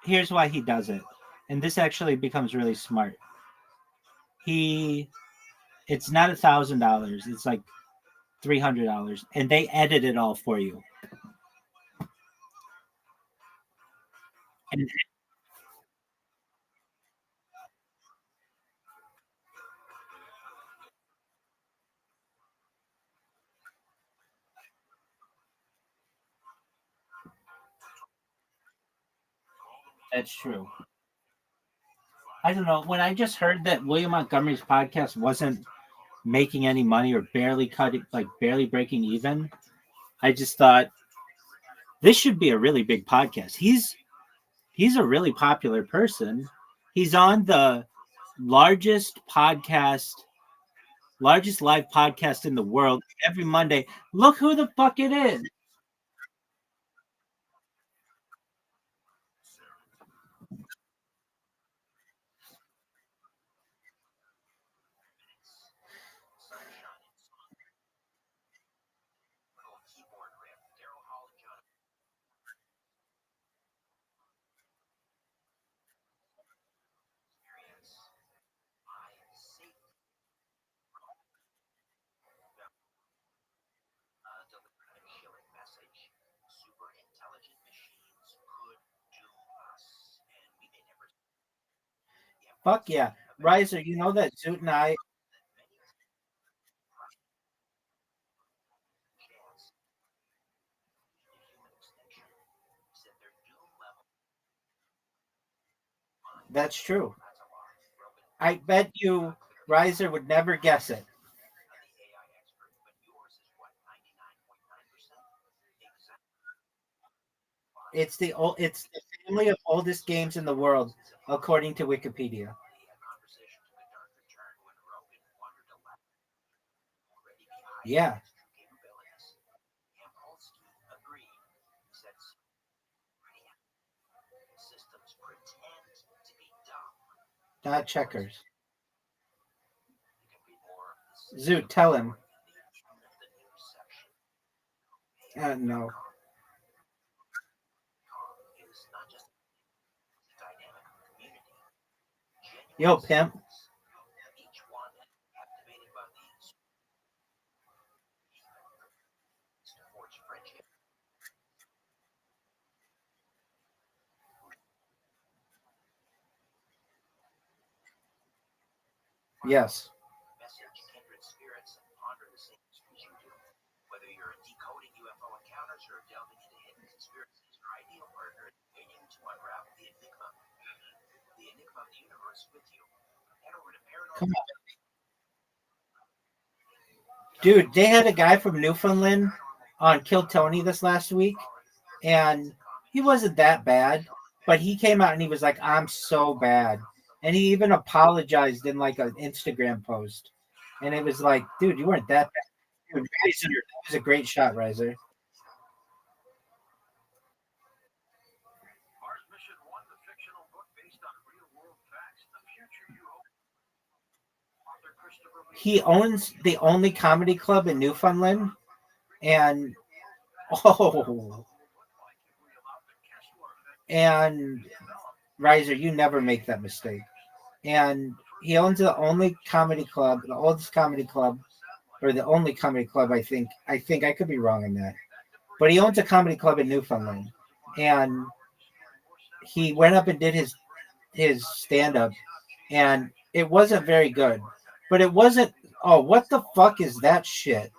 here's why he does it, and this actually becomes really smart. He It's not $1,000; it's like $300, and they edit it all for you. And that's true. I don't know. When I just heard that William Montgomery's podcast wasn't making any money or barely cutting, like barely breaking even, I just thought this should be a really big podcast. He's a really popular person. He's on the largest podcast, largest live podcast in the world every Monday. Look who the fuck it is. Fuck yeah. Riser, you know that Zoot and I, that's true. I bet you Riser would never guess it. It's the family of oldest games in the world, according to Wikipedia. Yeah, not checkers. Zoot, tell him. No. Yo, pimp. Yes. Come on. Dude, they had a guy from Newfoundland on Kill Tony this last week, and he wasn't that bad, but he came out and he was like, I'm so bad. And he even apologized in like an Instagram post. And it was like, dude, you weren't that bad. Dude, Riser, that was a great shot, Riser. Mars Mission 1, the fictional book based on real-world facts. The future you hope. Author Christopher Lee. He owns the only comedy club in Newfoundland, and oh, and Riser, you never make that mistake. And he owns the only comedy club, the oldest comedy club, or the only comedy club. I think I could be wrong on that, but he owns a comedy club in Newfoundland, and he went up and did his stand up, and it wasn't very good, but it wasn't. Oh, what the fuck is that shit?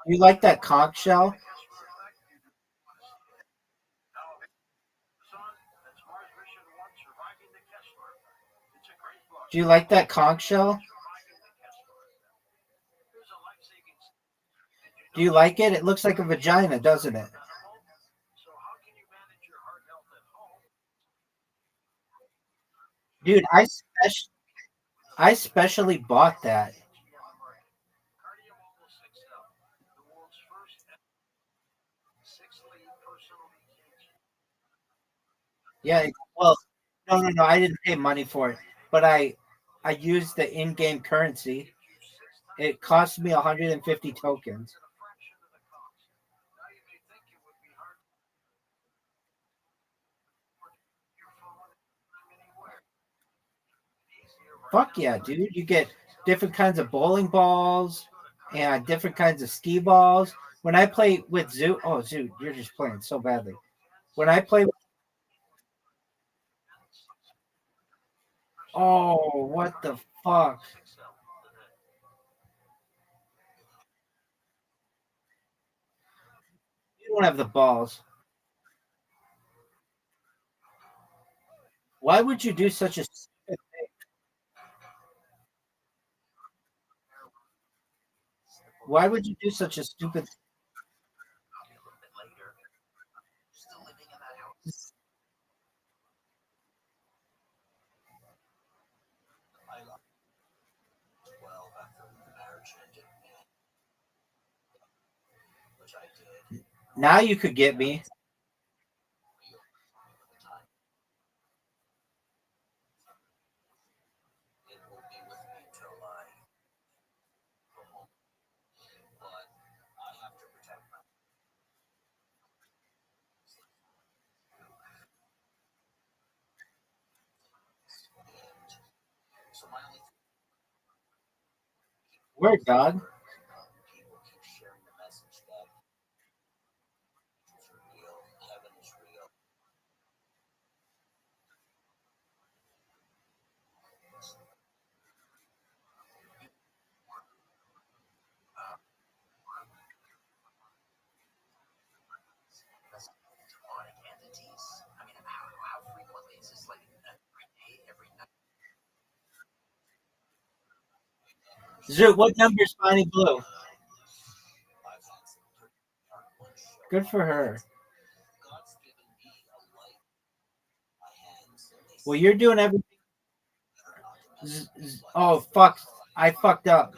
You like that conch shell? Do you like that conch shell? Do you like it? It looks like a vagina, doesn't it? Dude, I specially bought that. Yeah, well, no, I didn't pay money for it, but I used the in-game currency. It cost me 150 tokens. Fuck yeah, dude. You get different kinds of bowling balls and different kinds of ski balls. When I play with Zoo, oh, Zoo, you're just playing so badly. When I play, oh, what the fuck? You don't have the balls. Why would you do such a stupid thing? Why would you do such a stupid? Now you could get me. Word, dog. Zoo, what number is Bonnie Blue? Good for her. Well, you're doing everything. Oh fuck! I fucked up.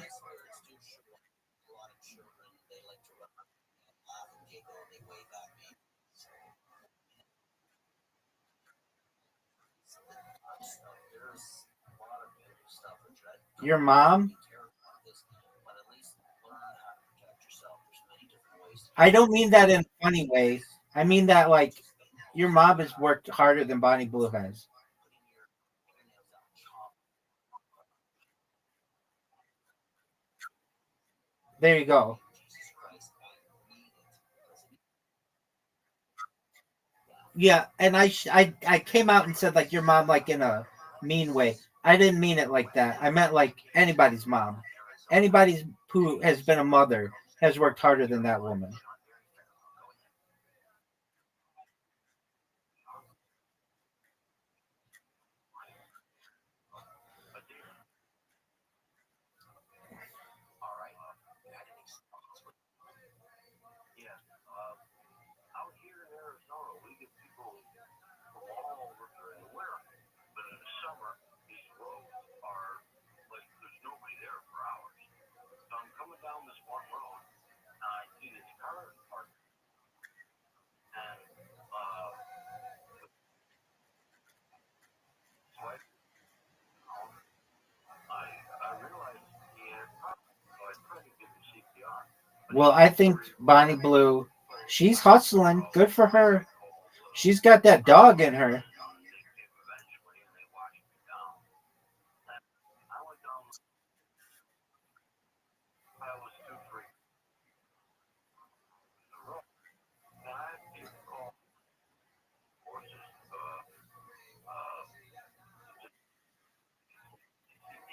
Your mom? I don't mean that in a funny way. I mean that like your mom has worked harder than Bonnie Blue has. There you go. Yeah, and I came out and said like your mom like in a mean way. I didn't mean it like that. I meant like anybody's mom. Anybody's who has been a mother has worked harder than that woman. Well, I think Bonnie Blue, she's hustling. Good for her. She's got that dog in her.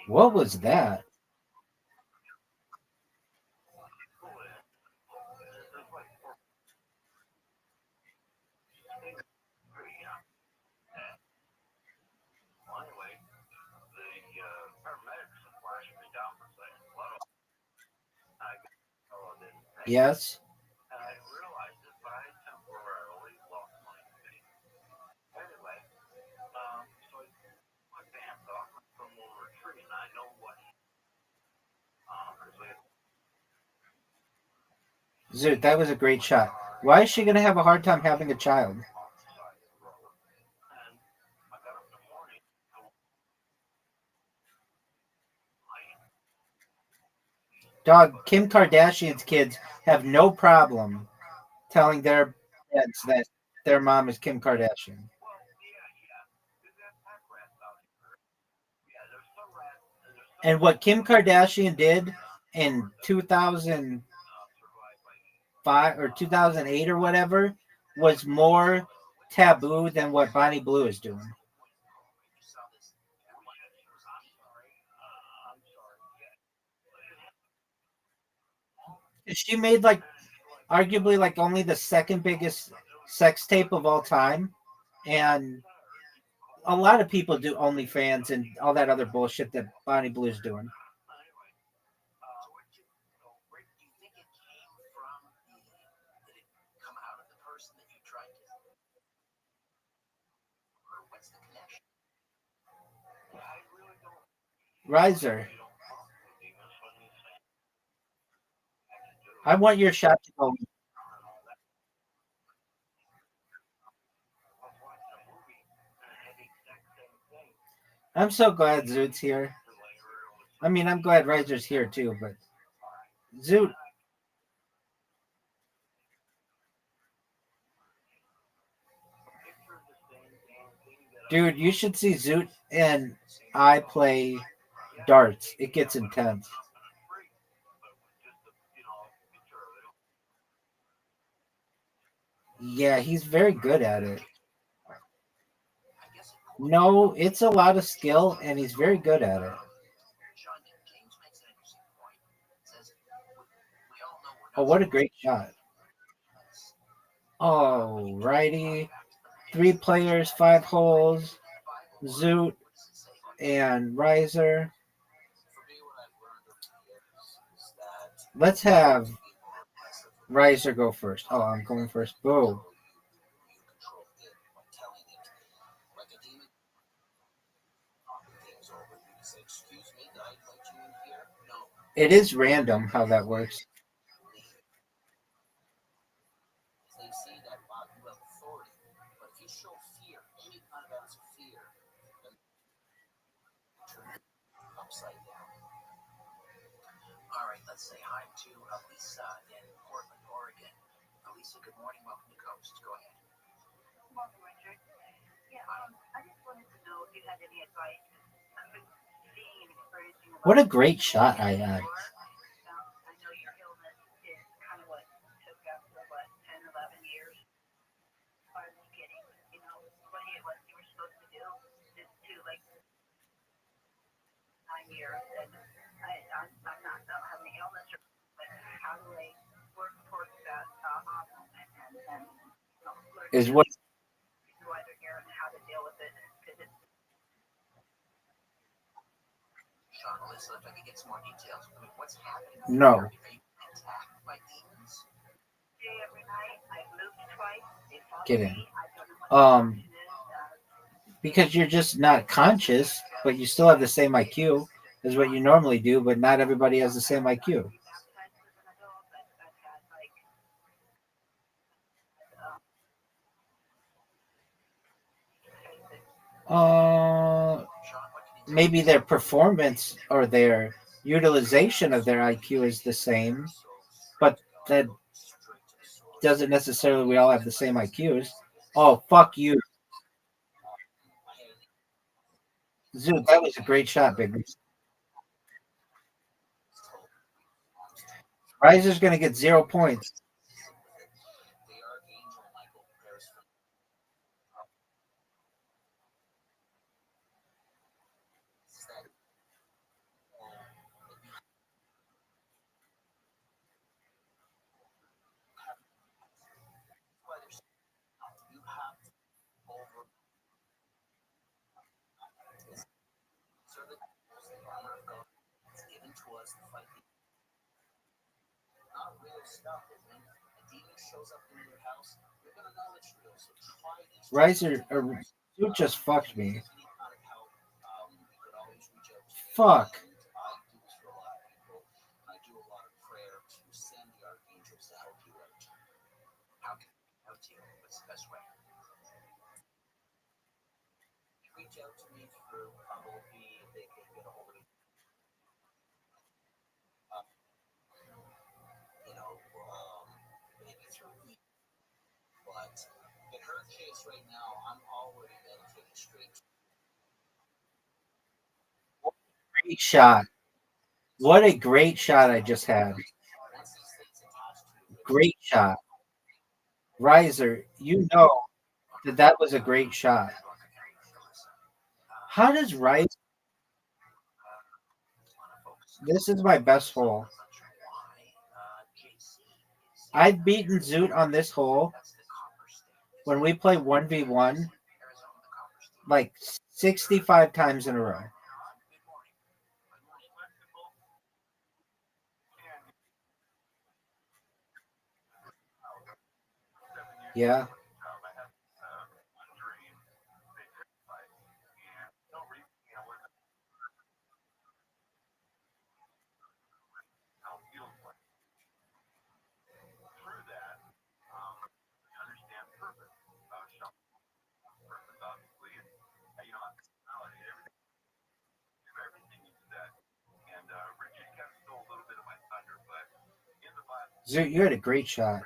What was that? Yes. Zoot, that was a great shot. Why is she going to have a hard time having a child? Dog, Kim Kardashian's kids have no problem telling their parents that their mom is Kim Kardashian. And what Kim Kardashian did in 2005 or 2008 or whatever was more taboo than what Bonnie Blue is doing. She made like arguably like only the second biggest sex tape of all time, and a lot of people do OnlyFans and all that other bullshit that Bonnie Blue's doing. Riser, I want your shot to go. I'm so glad Zoot's here. I mean, I'm glad Riser's here too, but Zoot, dude, you should see Zoot and I play darts. It gets intense. Yeah, he's very good at it. No, it's a lot of skill, and he's very good at it. Oh, what a great shot. Oh, righty. 3 players, 5 holes. Zoot and Riser. Let's have Riser go first. Oh, I'm going first. Boom. It is random how that works. All right, let's say hi to Lisa in Portland, Oregon. Lisa, good morning. Welcome to Coast. Go ahead. Welcome, Richard. Yeah, I just wanted to know if you had any advice. I've been seeing and experiencing a lot What a of great shot I had. I know your illness is kind of what took after 10, 11 years. Finally getting, what you were supposed to do is to like 9 years, and I'm not having the illness, but how do I work towards that and learn Is what who either here and how to deal with it, because it's Sean, Alyssa, if I could get some more details. I mean, what's happening? no. Are you being attacked by demons? every night. I've moved twice. They follow Get in. me. I don't know what Um, because you're just not conscious, but you still have the same IQ as what you normally do, but not everybody has the same IQ. Maybe their performance or their utilization of their IQ is the same, but that doesn't necessarily we all have the same IQs. Oh, fuck you. Zoot, that was a great shot, baby. Riser's going to get 0 points. Riser, Zoot just fucked me. Fuck. Great shot. What a great shot I just had. Great shot. Riser, you know that was a great shot. How does Riser? This is my best hole. I've beaten Zoot on this hole when we play 1v1 like 65 times in a row. Yeah. Zoot, you had a great shot.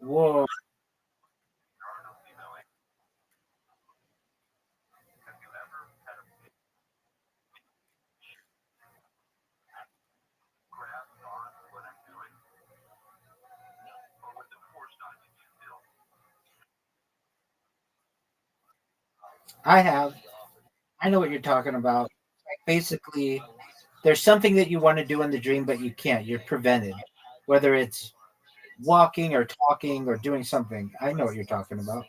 Whoa. I have. I know what you're talking about. Basically, there's something that you want to do in the dream, but you can't. You're prevented. Whether it's walking or talking or doing something. I know what you're talking about.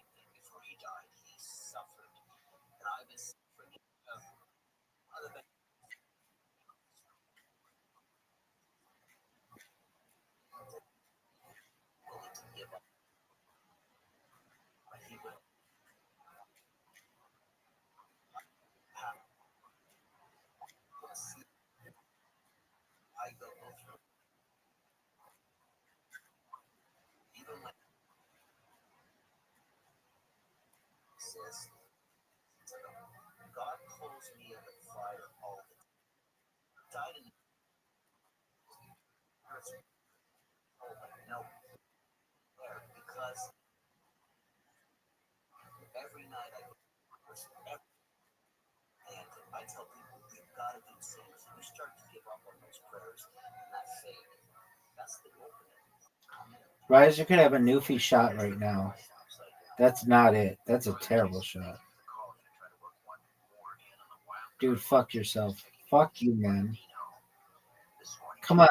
Riser could have a Newfie shot right now. That's not it. That's a terrible shot. Dude, fuck yourself. Fuck you, man. Come on.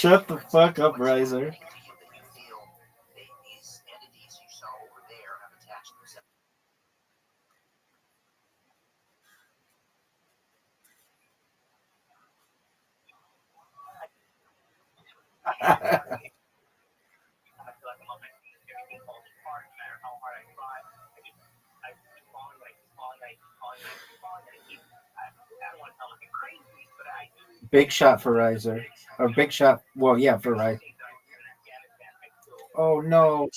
Shut the fuck up, Riser. Big shot for Riser. Or big shot. Well, yeah, for Riser. Oh, no.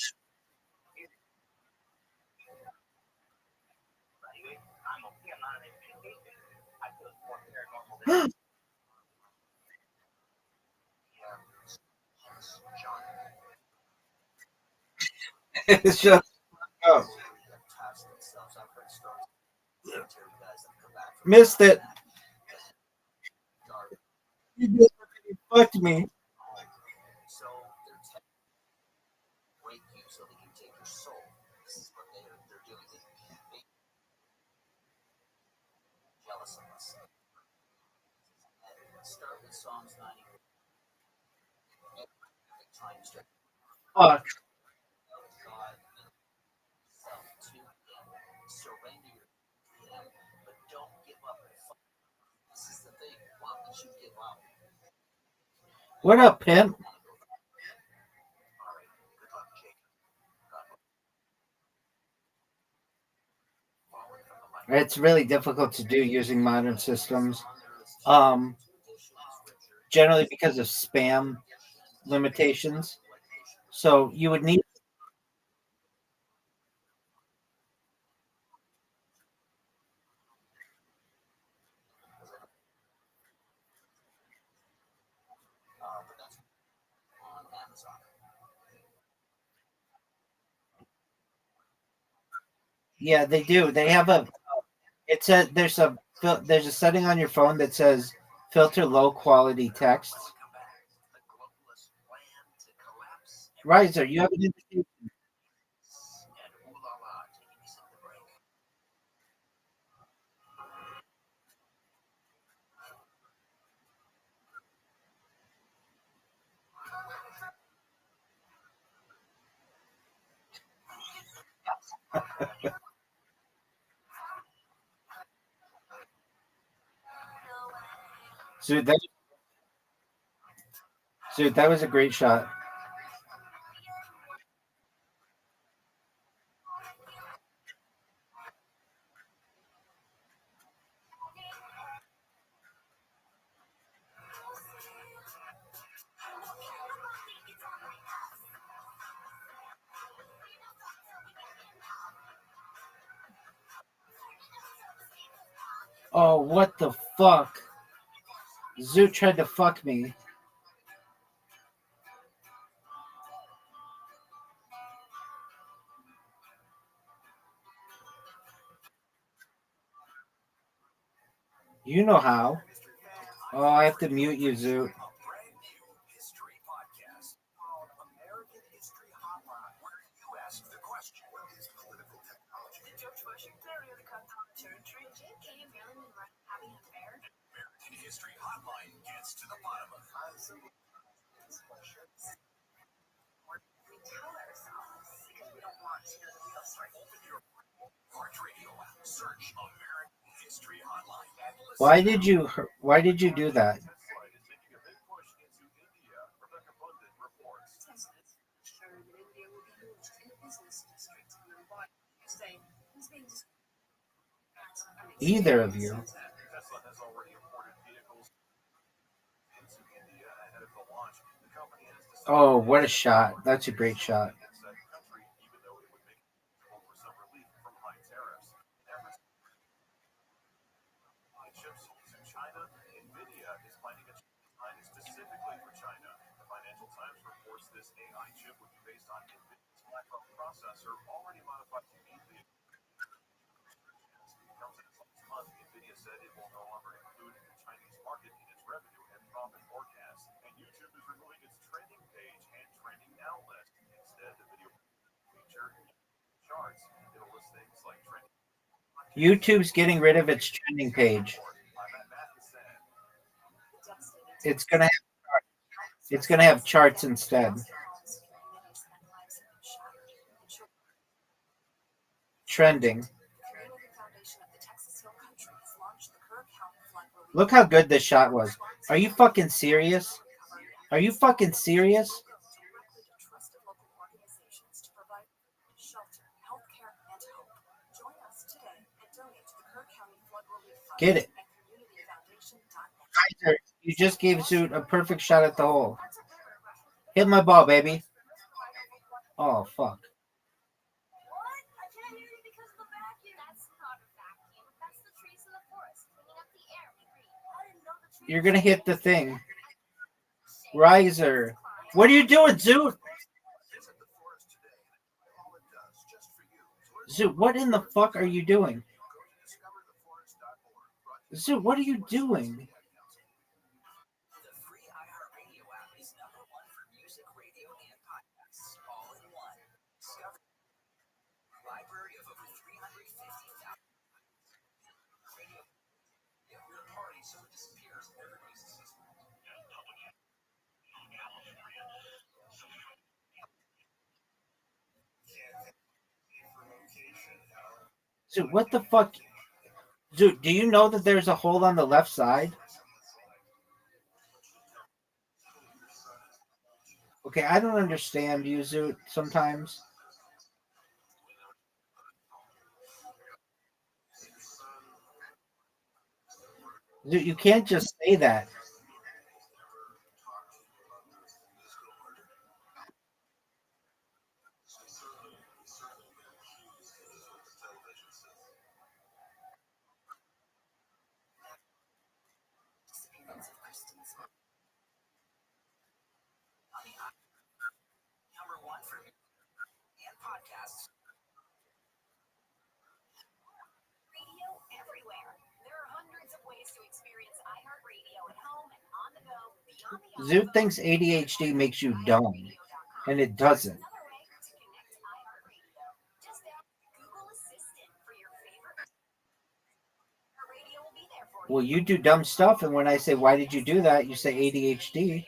Shut up. Missed it. You just fucked me. Fuck. What up, pimp? It's really difficult to do using modern systems. Um, Generally because of spam limitations. So you would need. Yeah, they do. They have a. It's a. There's a setting on your phone that says filter low quality text. Riser, you have an invitation. Dude, that was a great shot. Oh, what the fuck? Zoot tried to fuck me. You know how. Oh, I have to mute you, Zoot. Why did you do that? Either of you. Oh, what a shot. That's a great shot. YouTube's getting rid of its trending page. It's It's gonna have charts instead. Trending. Look how good this shot was. Are you fucking serious? Are you fucking serious? Get it. You just gave Zoot a perfect shot at the hole. Hit my ball, baby. Oh, fuck. You're going to hit the thing. Riser. What are you doing, Zoot? Zoot, what in the fuck are you doing? Zoot, what are you doing? Zoot, what the fuck? Zoot, do you know that there's a hole on the left side? Okay, I don't understand you, Zoot, sometimes. Zoot, you can't just say that. Zoot thinks ADHD makes you dumb, and it doesn't. Well, you do dumb stuff, and when I say, why did you do that? You say ADHD.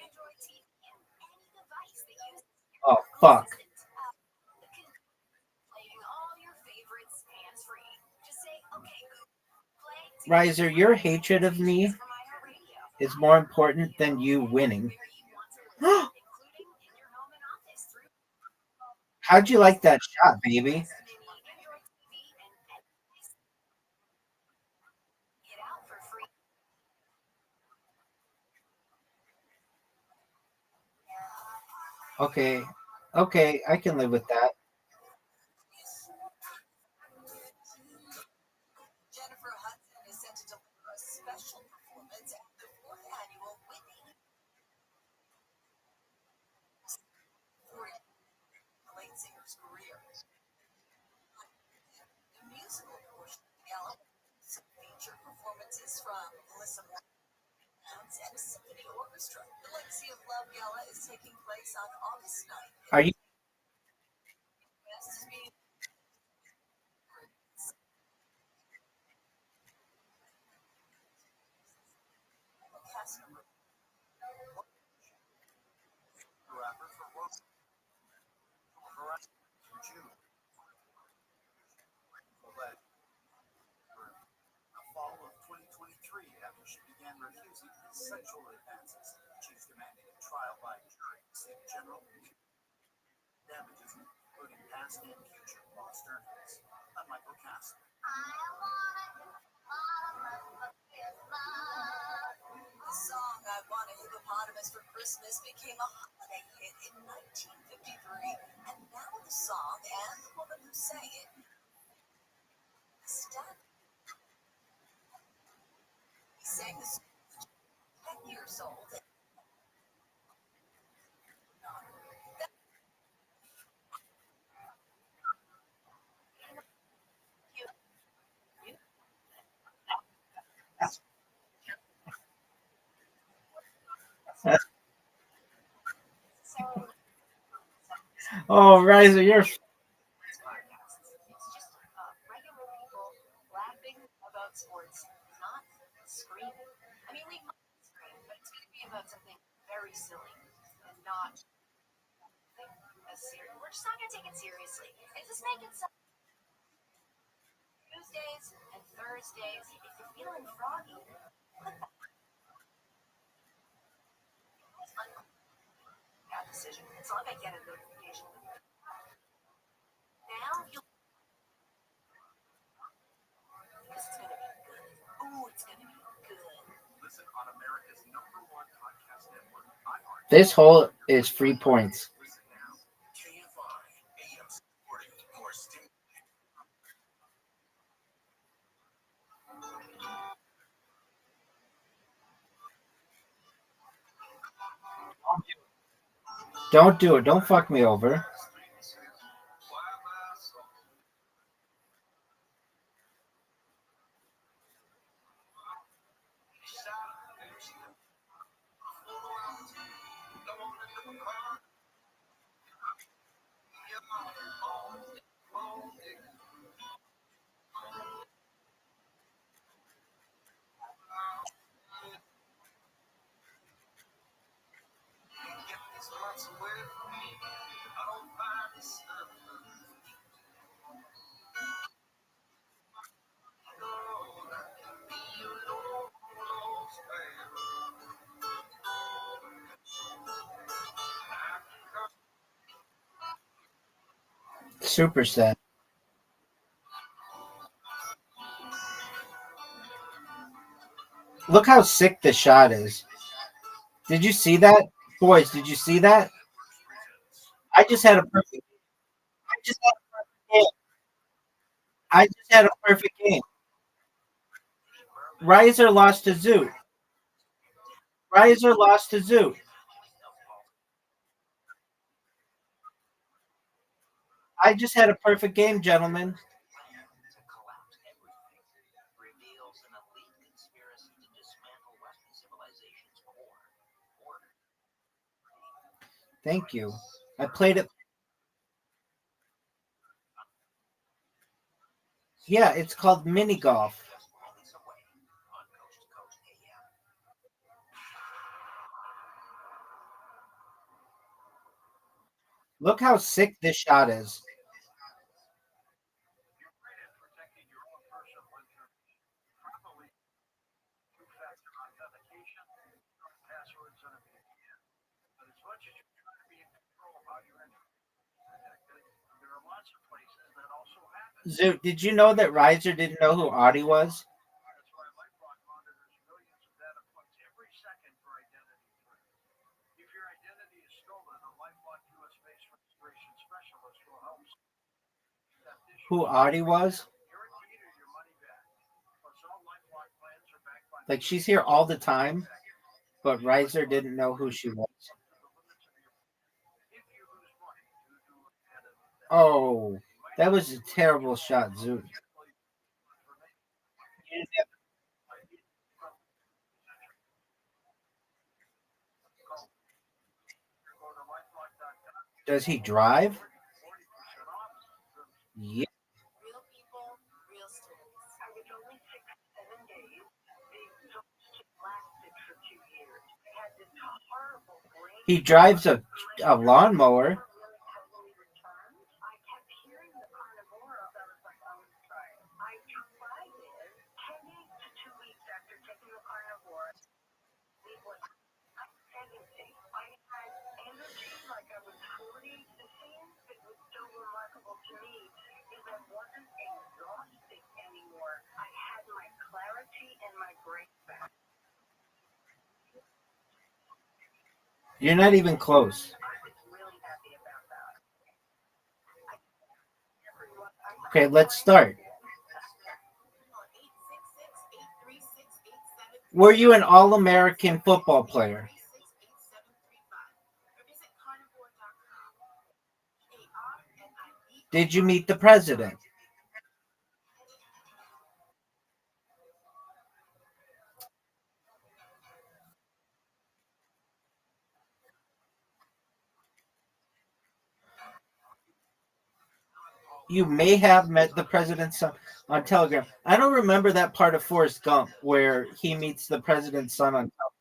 Oh, fuck. Riser, your hatred of me is more important than you winning. How'd you like that shot, baby? Okay. Okay, I can live with that. Jennifer Hudson is set to deliver a special performance at the 4th annual Whitney the late singer's career. The musical portion of the gala featured performances from Melissa Moore and a symphony orchestra. The Legacy of Love Gala is taking place on August 9th. Are you? Fall of 2023 after she began refusing his sexual advances. She's demanding a trial by jury to seek general damages, including past and future lost earnings. I'm Michael Castle. The song I Want a Hippopotamus for Christmas became a holiday hit in 1953, and now the song and the woman who sang it he sang the song 10 years old. Oh, Riser, you're. It's just regular people laughing about sports, not screaming. I mean, we might scream, but it's going to be about something very silly. not as serious. We're just not gonna take it seriously. And just make it so Tuesdays and Thursdays, if you're feeling froggy, that decision. It's not like I get a notification. Now you because it's gonna be good. Ooh, it's gonna be good. Listen on America's #1 podcast network, iHeart. This hole is 3 points. Listen now. KFI AM supporting more stimulus. Don't do it. Don't fuck me over. Super sad. Look how sick the shot is. Did you see that? Boys, did you see that? I just had a perfect game. I just had a perfect game. Riser lost to Zoot. Riser lost to Zoot. I just had a perfect game, gentlemen. Thank you. I played it. Yeah, it's called mini golf. Look how sick this shot is. Zoot, did you know that Riser didn't know who Audie was? Who Audie was? Like, she's here all the time, but Riser didn't know who she was. Oh, that was a terrible shot, Zoot. Does he drive? Yeah. Real people, real stories. I was only 6-7 days. Lasted for 2 years. I had this horrible brain. He drives a lawnmower. Totally returned. I kept hearing the carnivora. I was like, oh, let's try it. I tried it 10 days to 2 weeks after taking the carnivora. It was pregnancy. I had energy like I was 40. The thing that was so remarkable to me is I wasn't exhausted anymore. I had my clarity and my brain back. You're not even close. I was really happy about that. Okay, let's start. Were you an All-American football player? Did you meet the president? You may have met the president's son on Telegram. I don't remember that part of Forrest Gump where he meets the president's son on Telegram.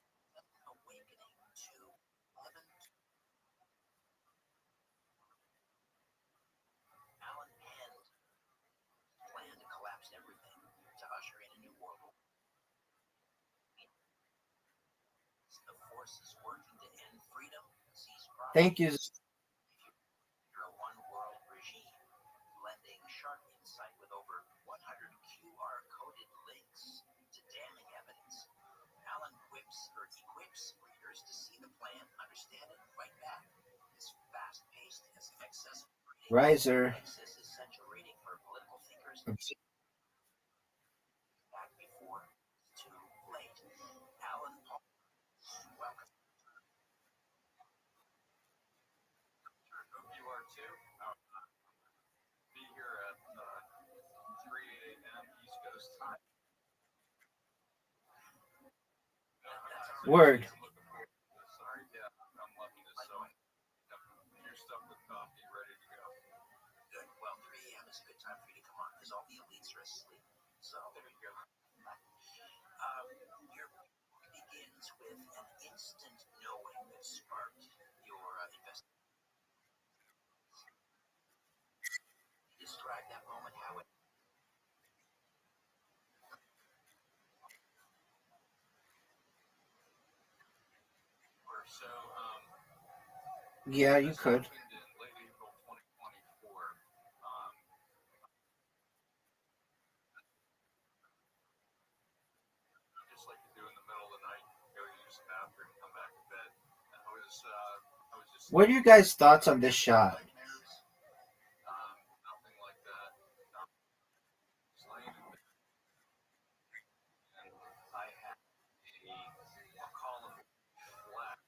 forces working to end freedom, seize property. Thank you. A one-world regime, lending sharp insight with over 100 QR-coded links to damning evidence. Alan equips readers to see the plan, understand it, and fight back. This fast-paced as accessible Riser. is essential reading for political thinkers. Back before it's too late. Alan Paul, welcome. You are too. Be here at 3 a.m. East Coast time. Word. Sorry, yeah, I'm loving this. So your stuff with coffee ready to go. Good. Well, 3 a.m. is a good time for you to come on because all the elites are asleep. So there you go. Your book begins with an instant knowing that sparked your investigation. Describe that moment, how it. So, Yeah, you could. in late April 2024, just like you do in the middle of the night, go use the bathroom, come back to bed. And I was just. What are you guys' thoughts on this shot? Nothing like that. Just laying in bed. And I had a column flat.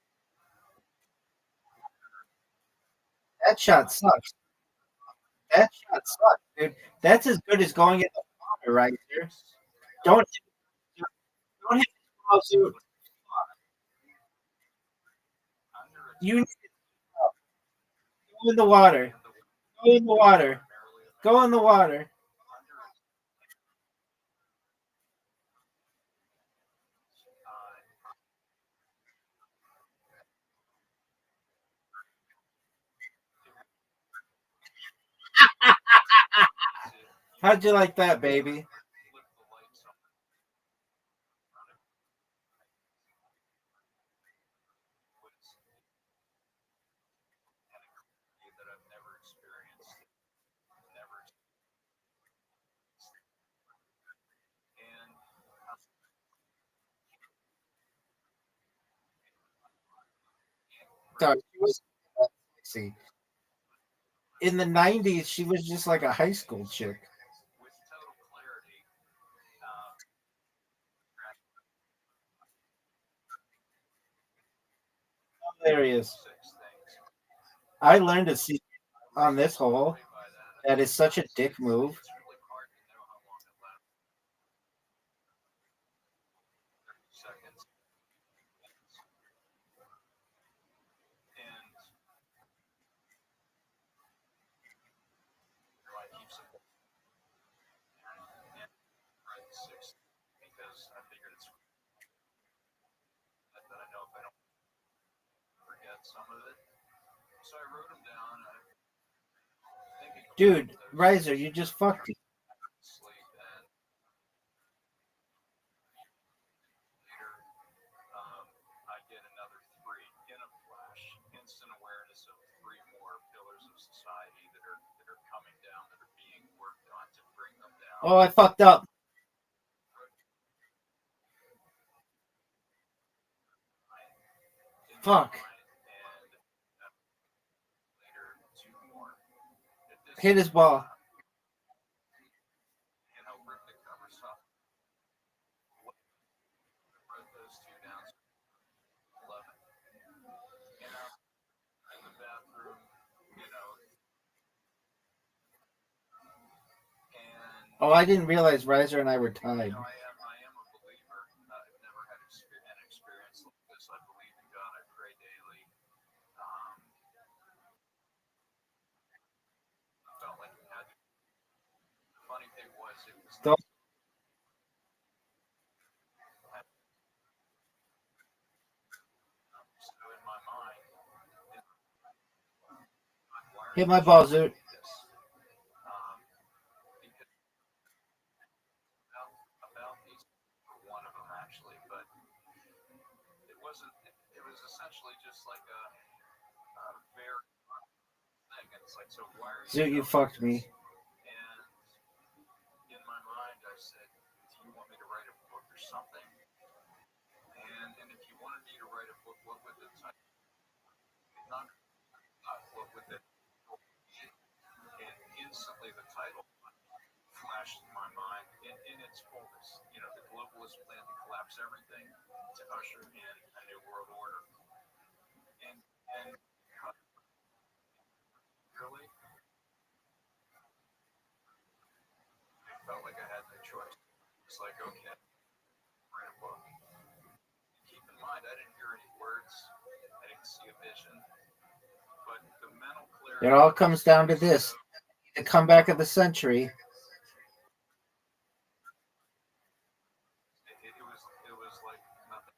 That shot sucks. That shot sucks, dude. That's as good as going in the water right there. Don't hit the ball, dude. You need to go in the water. Go in the water. Go in the water. How'd you like that, baby? That I've never experienced. And Sorry, she was sexy. In the 90s, she was just like a high school chick. with total clarity, There he is. 6 things. I learned to see on this hole that is such a dick move. It's really hard to know how long it lasts. 30 seconds. And I keep some and write 6 because I figured it's that I know if I don't forget some of it. So I wrote them down. Thinking Dude, Riser, you just fucked it. sleep and later I get another 3 in a flash, instant awareness of 3 more pillars of society that are coming down, that are being worked on to bring them down. Oh, I fucked up. Fuck. And later 2 more. Hit his ball. You know, rip the covers off. Wrote those 2 down. 11. You know, in the bathroom, you know, and Oh, I didn't realize Riser and I were tied. you know, I am a believer. I've never had an experience like this. I believe in God. I pray daily. Felt like it had. The funny thing was, it was Don't so in my mind. hit my ball, Zoot. This, because about these, one of them actually, but it wasn't. It was It's like, so why are Zoot, you fucked me. And in my mind, I said, do you want me to write a book or something? And if you wanted me to write a book, what would the title? Not what would the and instantly the title flashed in my mind in its fullness. You know, the globalist plan to collapse everything to usher in a new world order. And really, I felt like I had no choice. It's like, okay, write a book. Keep in mind, I didn't hear any words. I didn't see a vision. But the mental clarity. It all comes down to this: the comeback of the century. It was like nothing.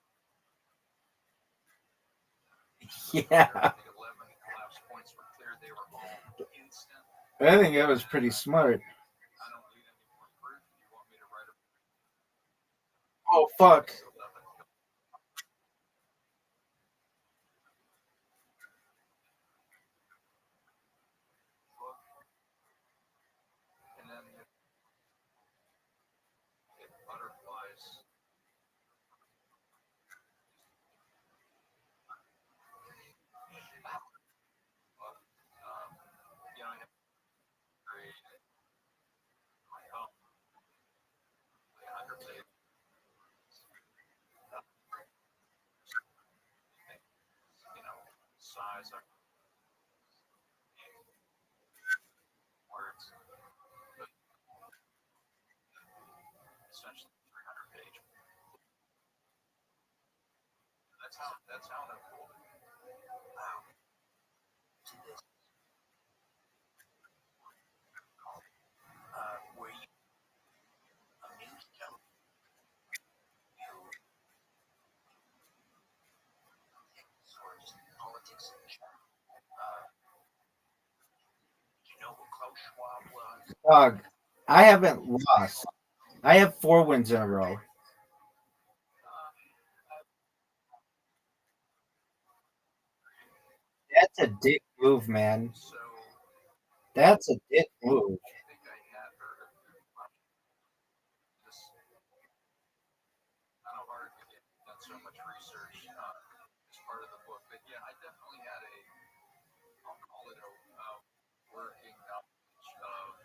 Yeah. The 11 collapse points were clear. They were all instant. I think that was pretty smart. I don't need any more proof. You want me to write a Oh, fuck. book? And then it butterflies. You know, I have grade my own 100 pages. You know, size of words, but essentially 300 page. That's how it unfolded. Were you a news show? Source politics. You know who Klaus Schwab was? Dog, I haven't lost. I have 4 wins in a row. That's a dick move, man. So That's a dick move. I think I had heard of this kind of hard to get done so much research as part of the book. But yeah, I definitely had I'll call it a working knowledge of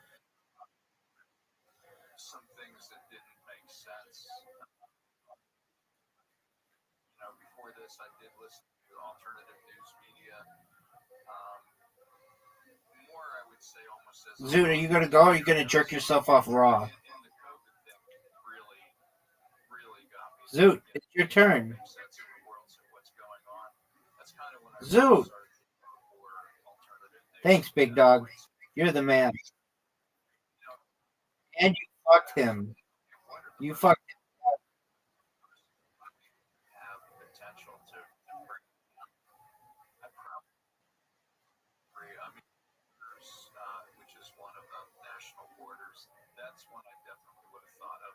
some things that didn't make sense. You know, before this, I did listen to alternative news media. More, I would say, almost as Zoot, are you gonna go or are you gonna jerk yourself off raw? and the COVID thing really got me. Zoot, it's your turn. Make sense of the world and what's going on. That's kind of when I Zoot. started for alternative news. Thanks, big dog. You're the man. And you fucked him. You fucked Have potential to bring. I probably agree. I mean, which is one of the national borders. That's one I definitely would have thought of.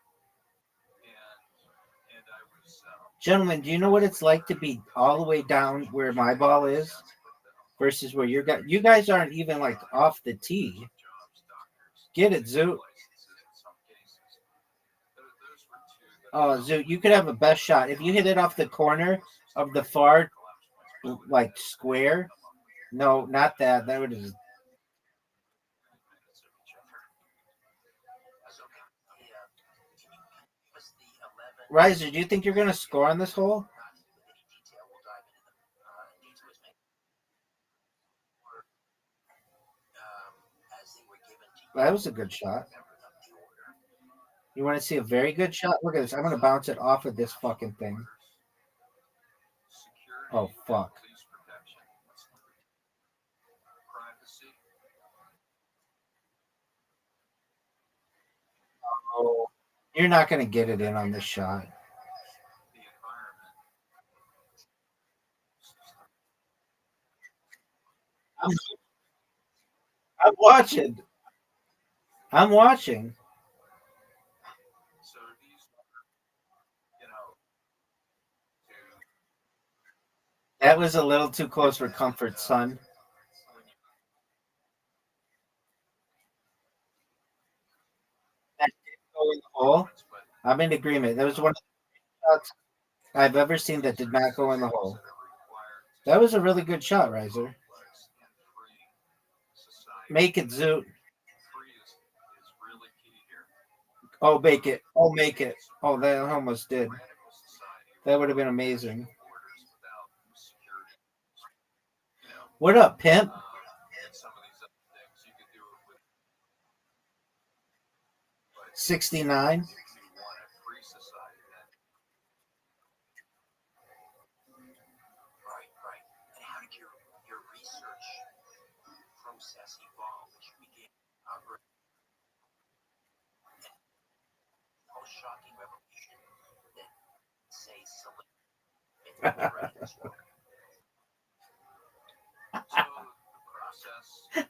And I was. Gentlemen, do you know what it's like to be all the way down where my ball is versus where you guys aren't even like off the tee. Get it, Zoot. Oh, Zoot, you could have a best shot. If you hit it off the corner of the far like square. No, not that. That would have. Riser, do you think you're gonna score on this hole? That was a good shot. You want to see a very good shot? Look at this. I'm gonna bounce it off of this fucking thing. Oh fuck. Oh, you're not gonna get it in on this shot. I'm watching. I'm watching. That was a little too close for comfort, son. go in the hole. I'm in agreement. That was one of the shots I've ever seen that did not go in the hole. That was a really good shot, Riser. Make it, Zoot. Oh, make it. Oh, make it. Oh, that almost did. That would have been amazing. What up, pimp? 69. Right. And how did your research process evolve? You began a shocking revelation that say celebrity. So the process. I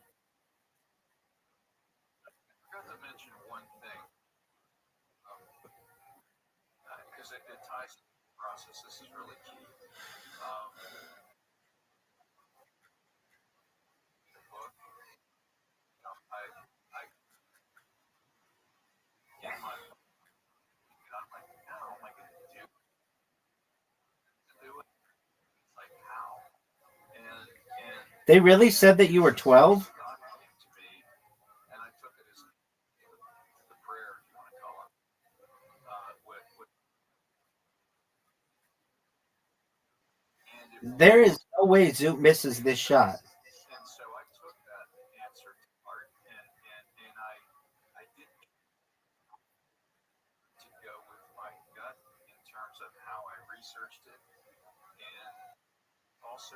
forgot to mention one thing because it ties to the process. This is really key. The book. I get my. I'm like, how am I going to do it? It's like how? And They really said that you were 12? and I took it as the prayer, if you want to call it. There is no way Zoot misses this shot. And so I took that answer to heart, and I didn't to go with my gut in terms of how I researched it, and also.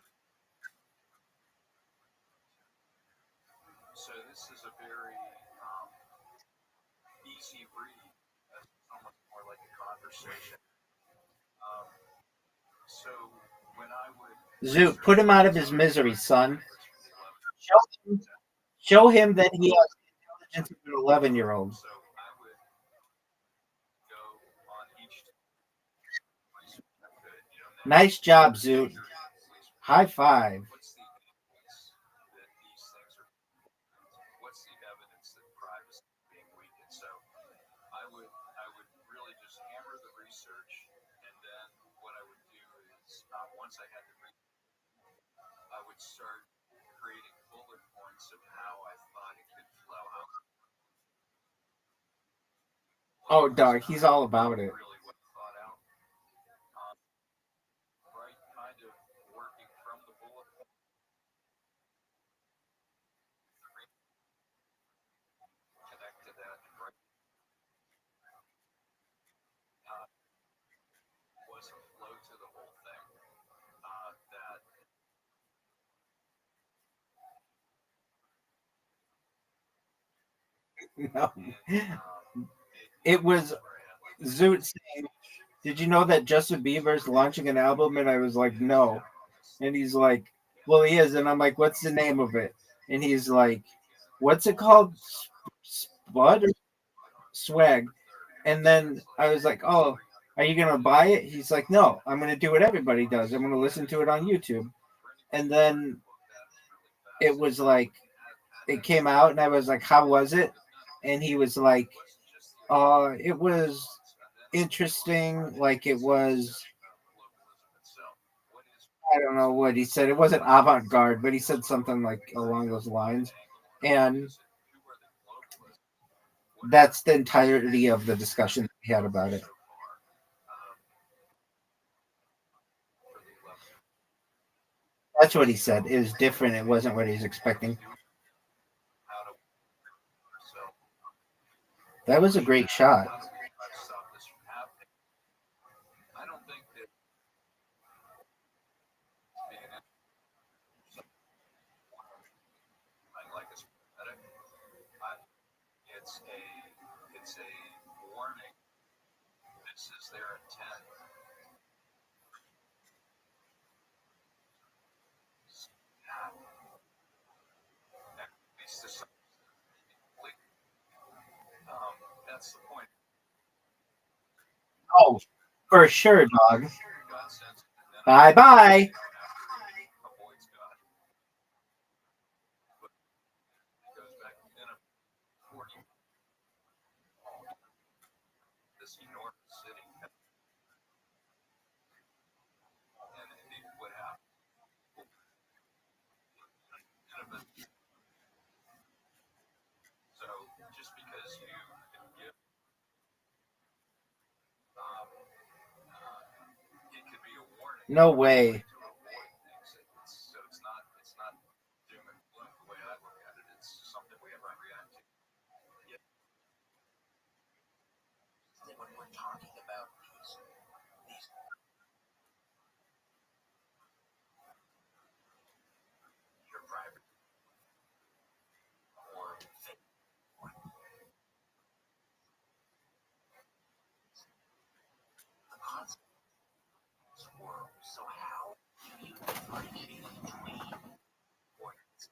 So this is a very easy read. It's almost more like a conversation. So when I would Zoot, put him out of his misery, son. Show him that he has the intelligence of an 11-year-old. so I would go on each Nice job, Zoot. High five. what's the evidence that these things are, what's the evidence that privacy is being weakened. So I would really just hammer the research, and then what I would do is once I had the I would start creating bullet points of how I thought it could flow out. Oh, dog, he's all about it. Really well thought out. Right, kind of working from the bullet point. Connect to that. Right. Was a flow to the whole thing. That No. It was Zoot saying, "Did you know that Justin Bieber's launching an album?" And I was like, "No." And he's like, "Well, he is." And I'm like, "What's the name of it?" And he's like, "What's it called? Spud or Swag?" And then I was like, "Oh, are you gonna buy it?" He's like, "No, I'm gonna do what everybody does. I'm gonna listen to it on YouTube." And then it was like, it came out, and I was like, "How was it?" And he was like, it was interesting. Like it was, I don't know what he said. It wasn't avant-garde, but he said something like along those lines. And that's the entirety of the discussion we had about it. That's what he said. It was different. It wasn't what he was expecting. That was a great shot. I don't think that like a synthetic. It's a warning. This is their intent. That's the point. Oh, for sure, dog. Bye bye. city. And indeed, what happened? So just because you can give, it could be a warning. No way. To avoid things. So it's not doom and gloom the way I look at it. It's something we have to react to. When we're talking about these your private or fake the concepts were. So how do you differentiate between organs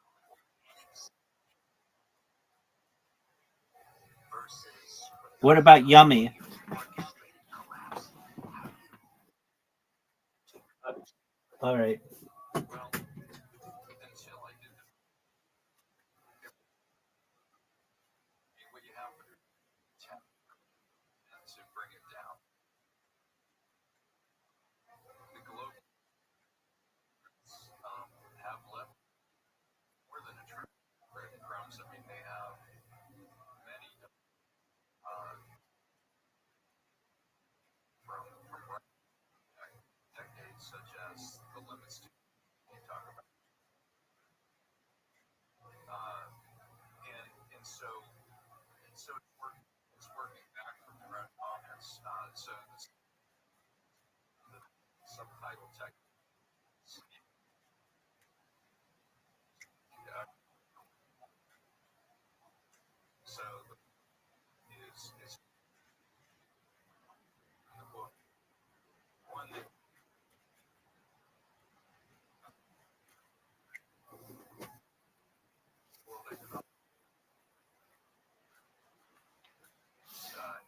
versus What about Yummy? orchestrated collapse? All right. Well, until I did the, what you have to do to bring it down. The globe have left more than a trip breadcrumbs. I mean, they have many from decades, such as the limits to you talk about, and so it's working back from the red comments. So the subtitle text. So is in the book one that world economic.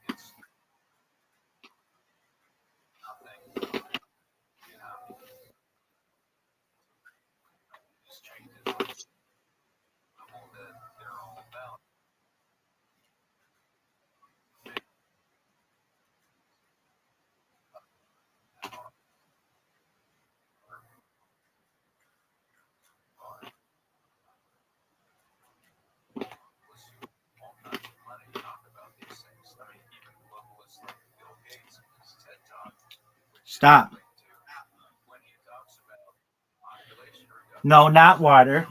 It's nothing. You know, these changes all that they're all about. All kinds of money talk about these things. I mean, even globalists like Bill Gates in his TED Talk. Stop. When he talks about population reduction. No, not water.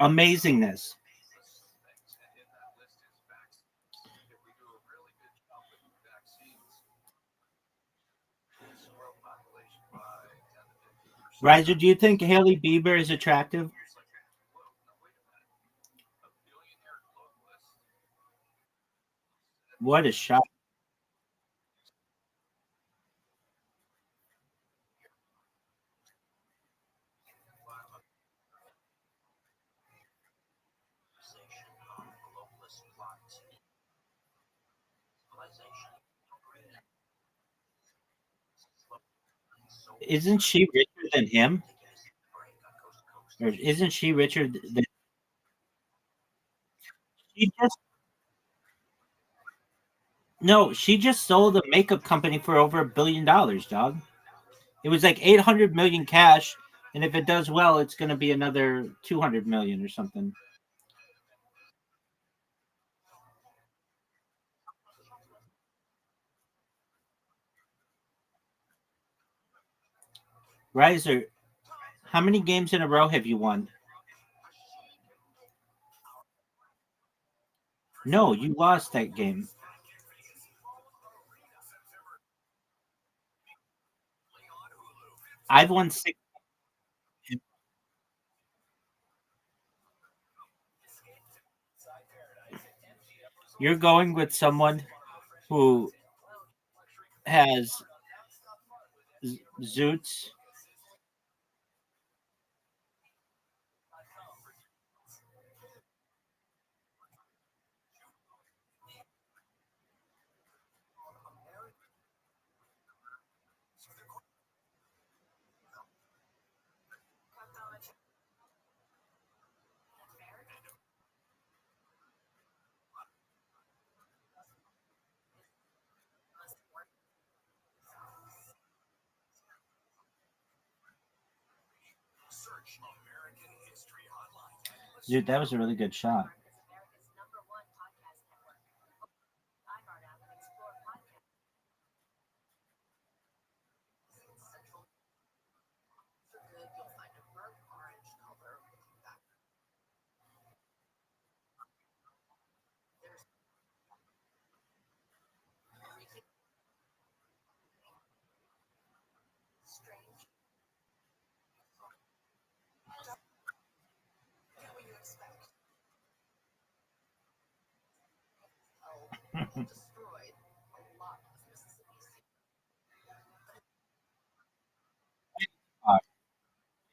Amazingness. And in that list is vaccines. If we do a really good job with vaccines, we'll swell population by 10 to 15%. Riser, do you think Haley Bieber is attractive? Now, wait a minute. A billionaire globalist. What a shot. Isn't she richer than him? Or isn't she richer than she just no, she just sold a makeup company for over $1 billion, dog. It was like 800 million cash, and if it does well, it's gonna be another 200 million or something. Riser, how many games in a row have you won? No, you lost that game. I've won 6. You're going with someone who has Zoots. Dude, that was a really good shot. America's #1 podcast network. iHeart app and explore podcasts. Central. So good, you'll find a burnt orange color. There's strange. Get what you expect. Oh, destroyed a lot of Mississippi.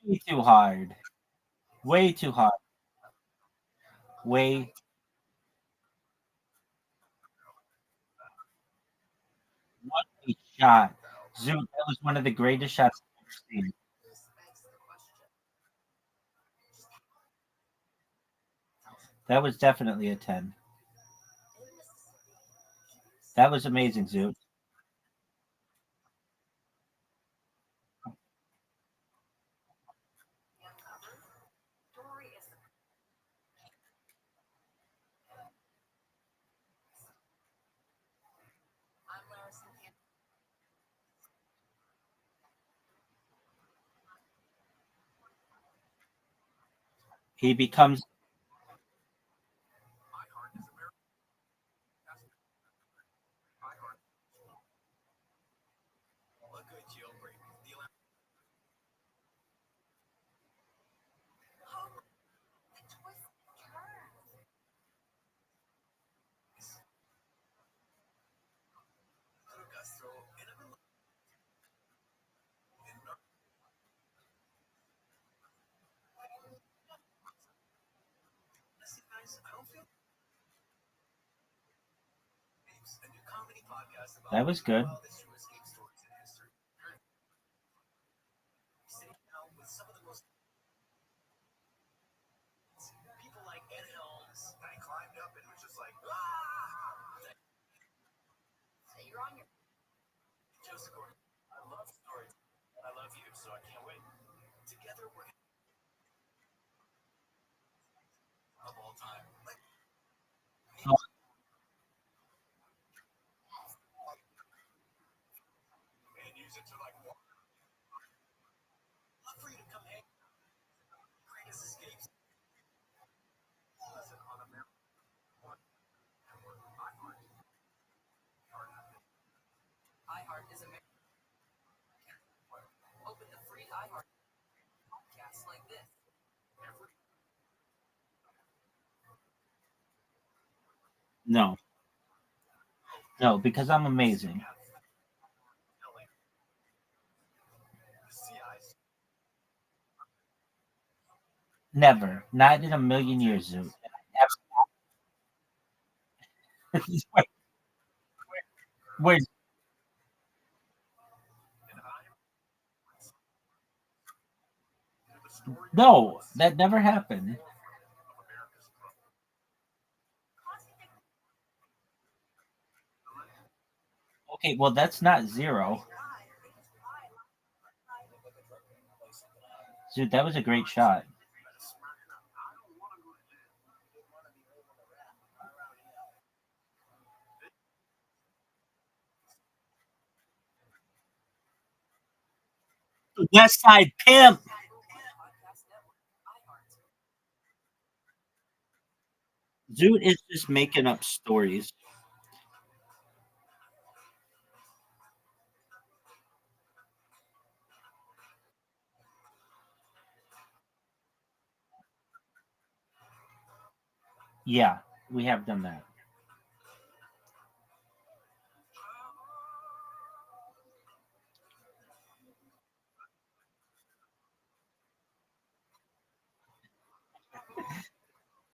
Way too hard. Way too hard. Way. What a shot. Zoot, that was one of the greatest shots I've ever seen. This begs the question. That was definitely a 10. In Mississippi, That was amazing, Zoot. uncovered. Story is I'm Larison Camp. He becomes. The twist turns. That was good. People like Ed Helms. I climbed up and was just like, ah! So you're on your Joseph Gordon. I love stories. And I love you, so I can't wait. Together we're of all time. And use it to like walk. Love for you to come hang. Greatest escapes. Listen on America. iHeart is America. Open the free iHeart podcasts like this. No. No, because I'm amazing. Never. Not in a million years, Zoot. Where's no, that never happened. Okay, well that's not zero. Dude, that was a great shot. West Side Pimp. Podcast network. iHeart. Zoot is just making up stories. Yeah, we have done that.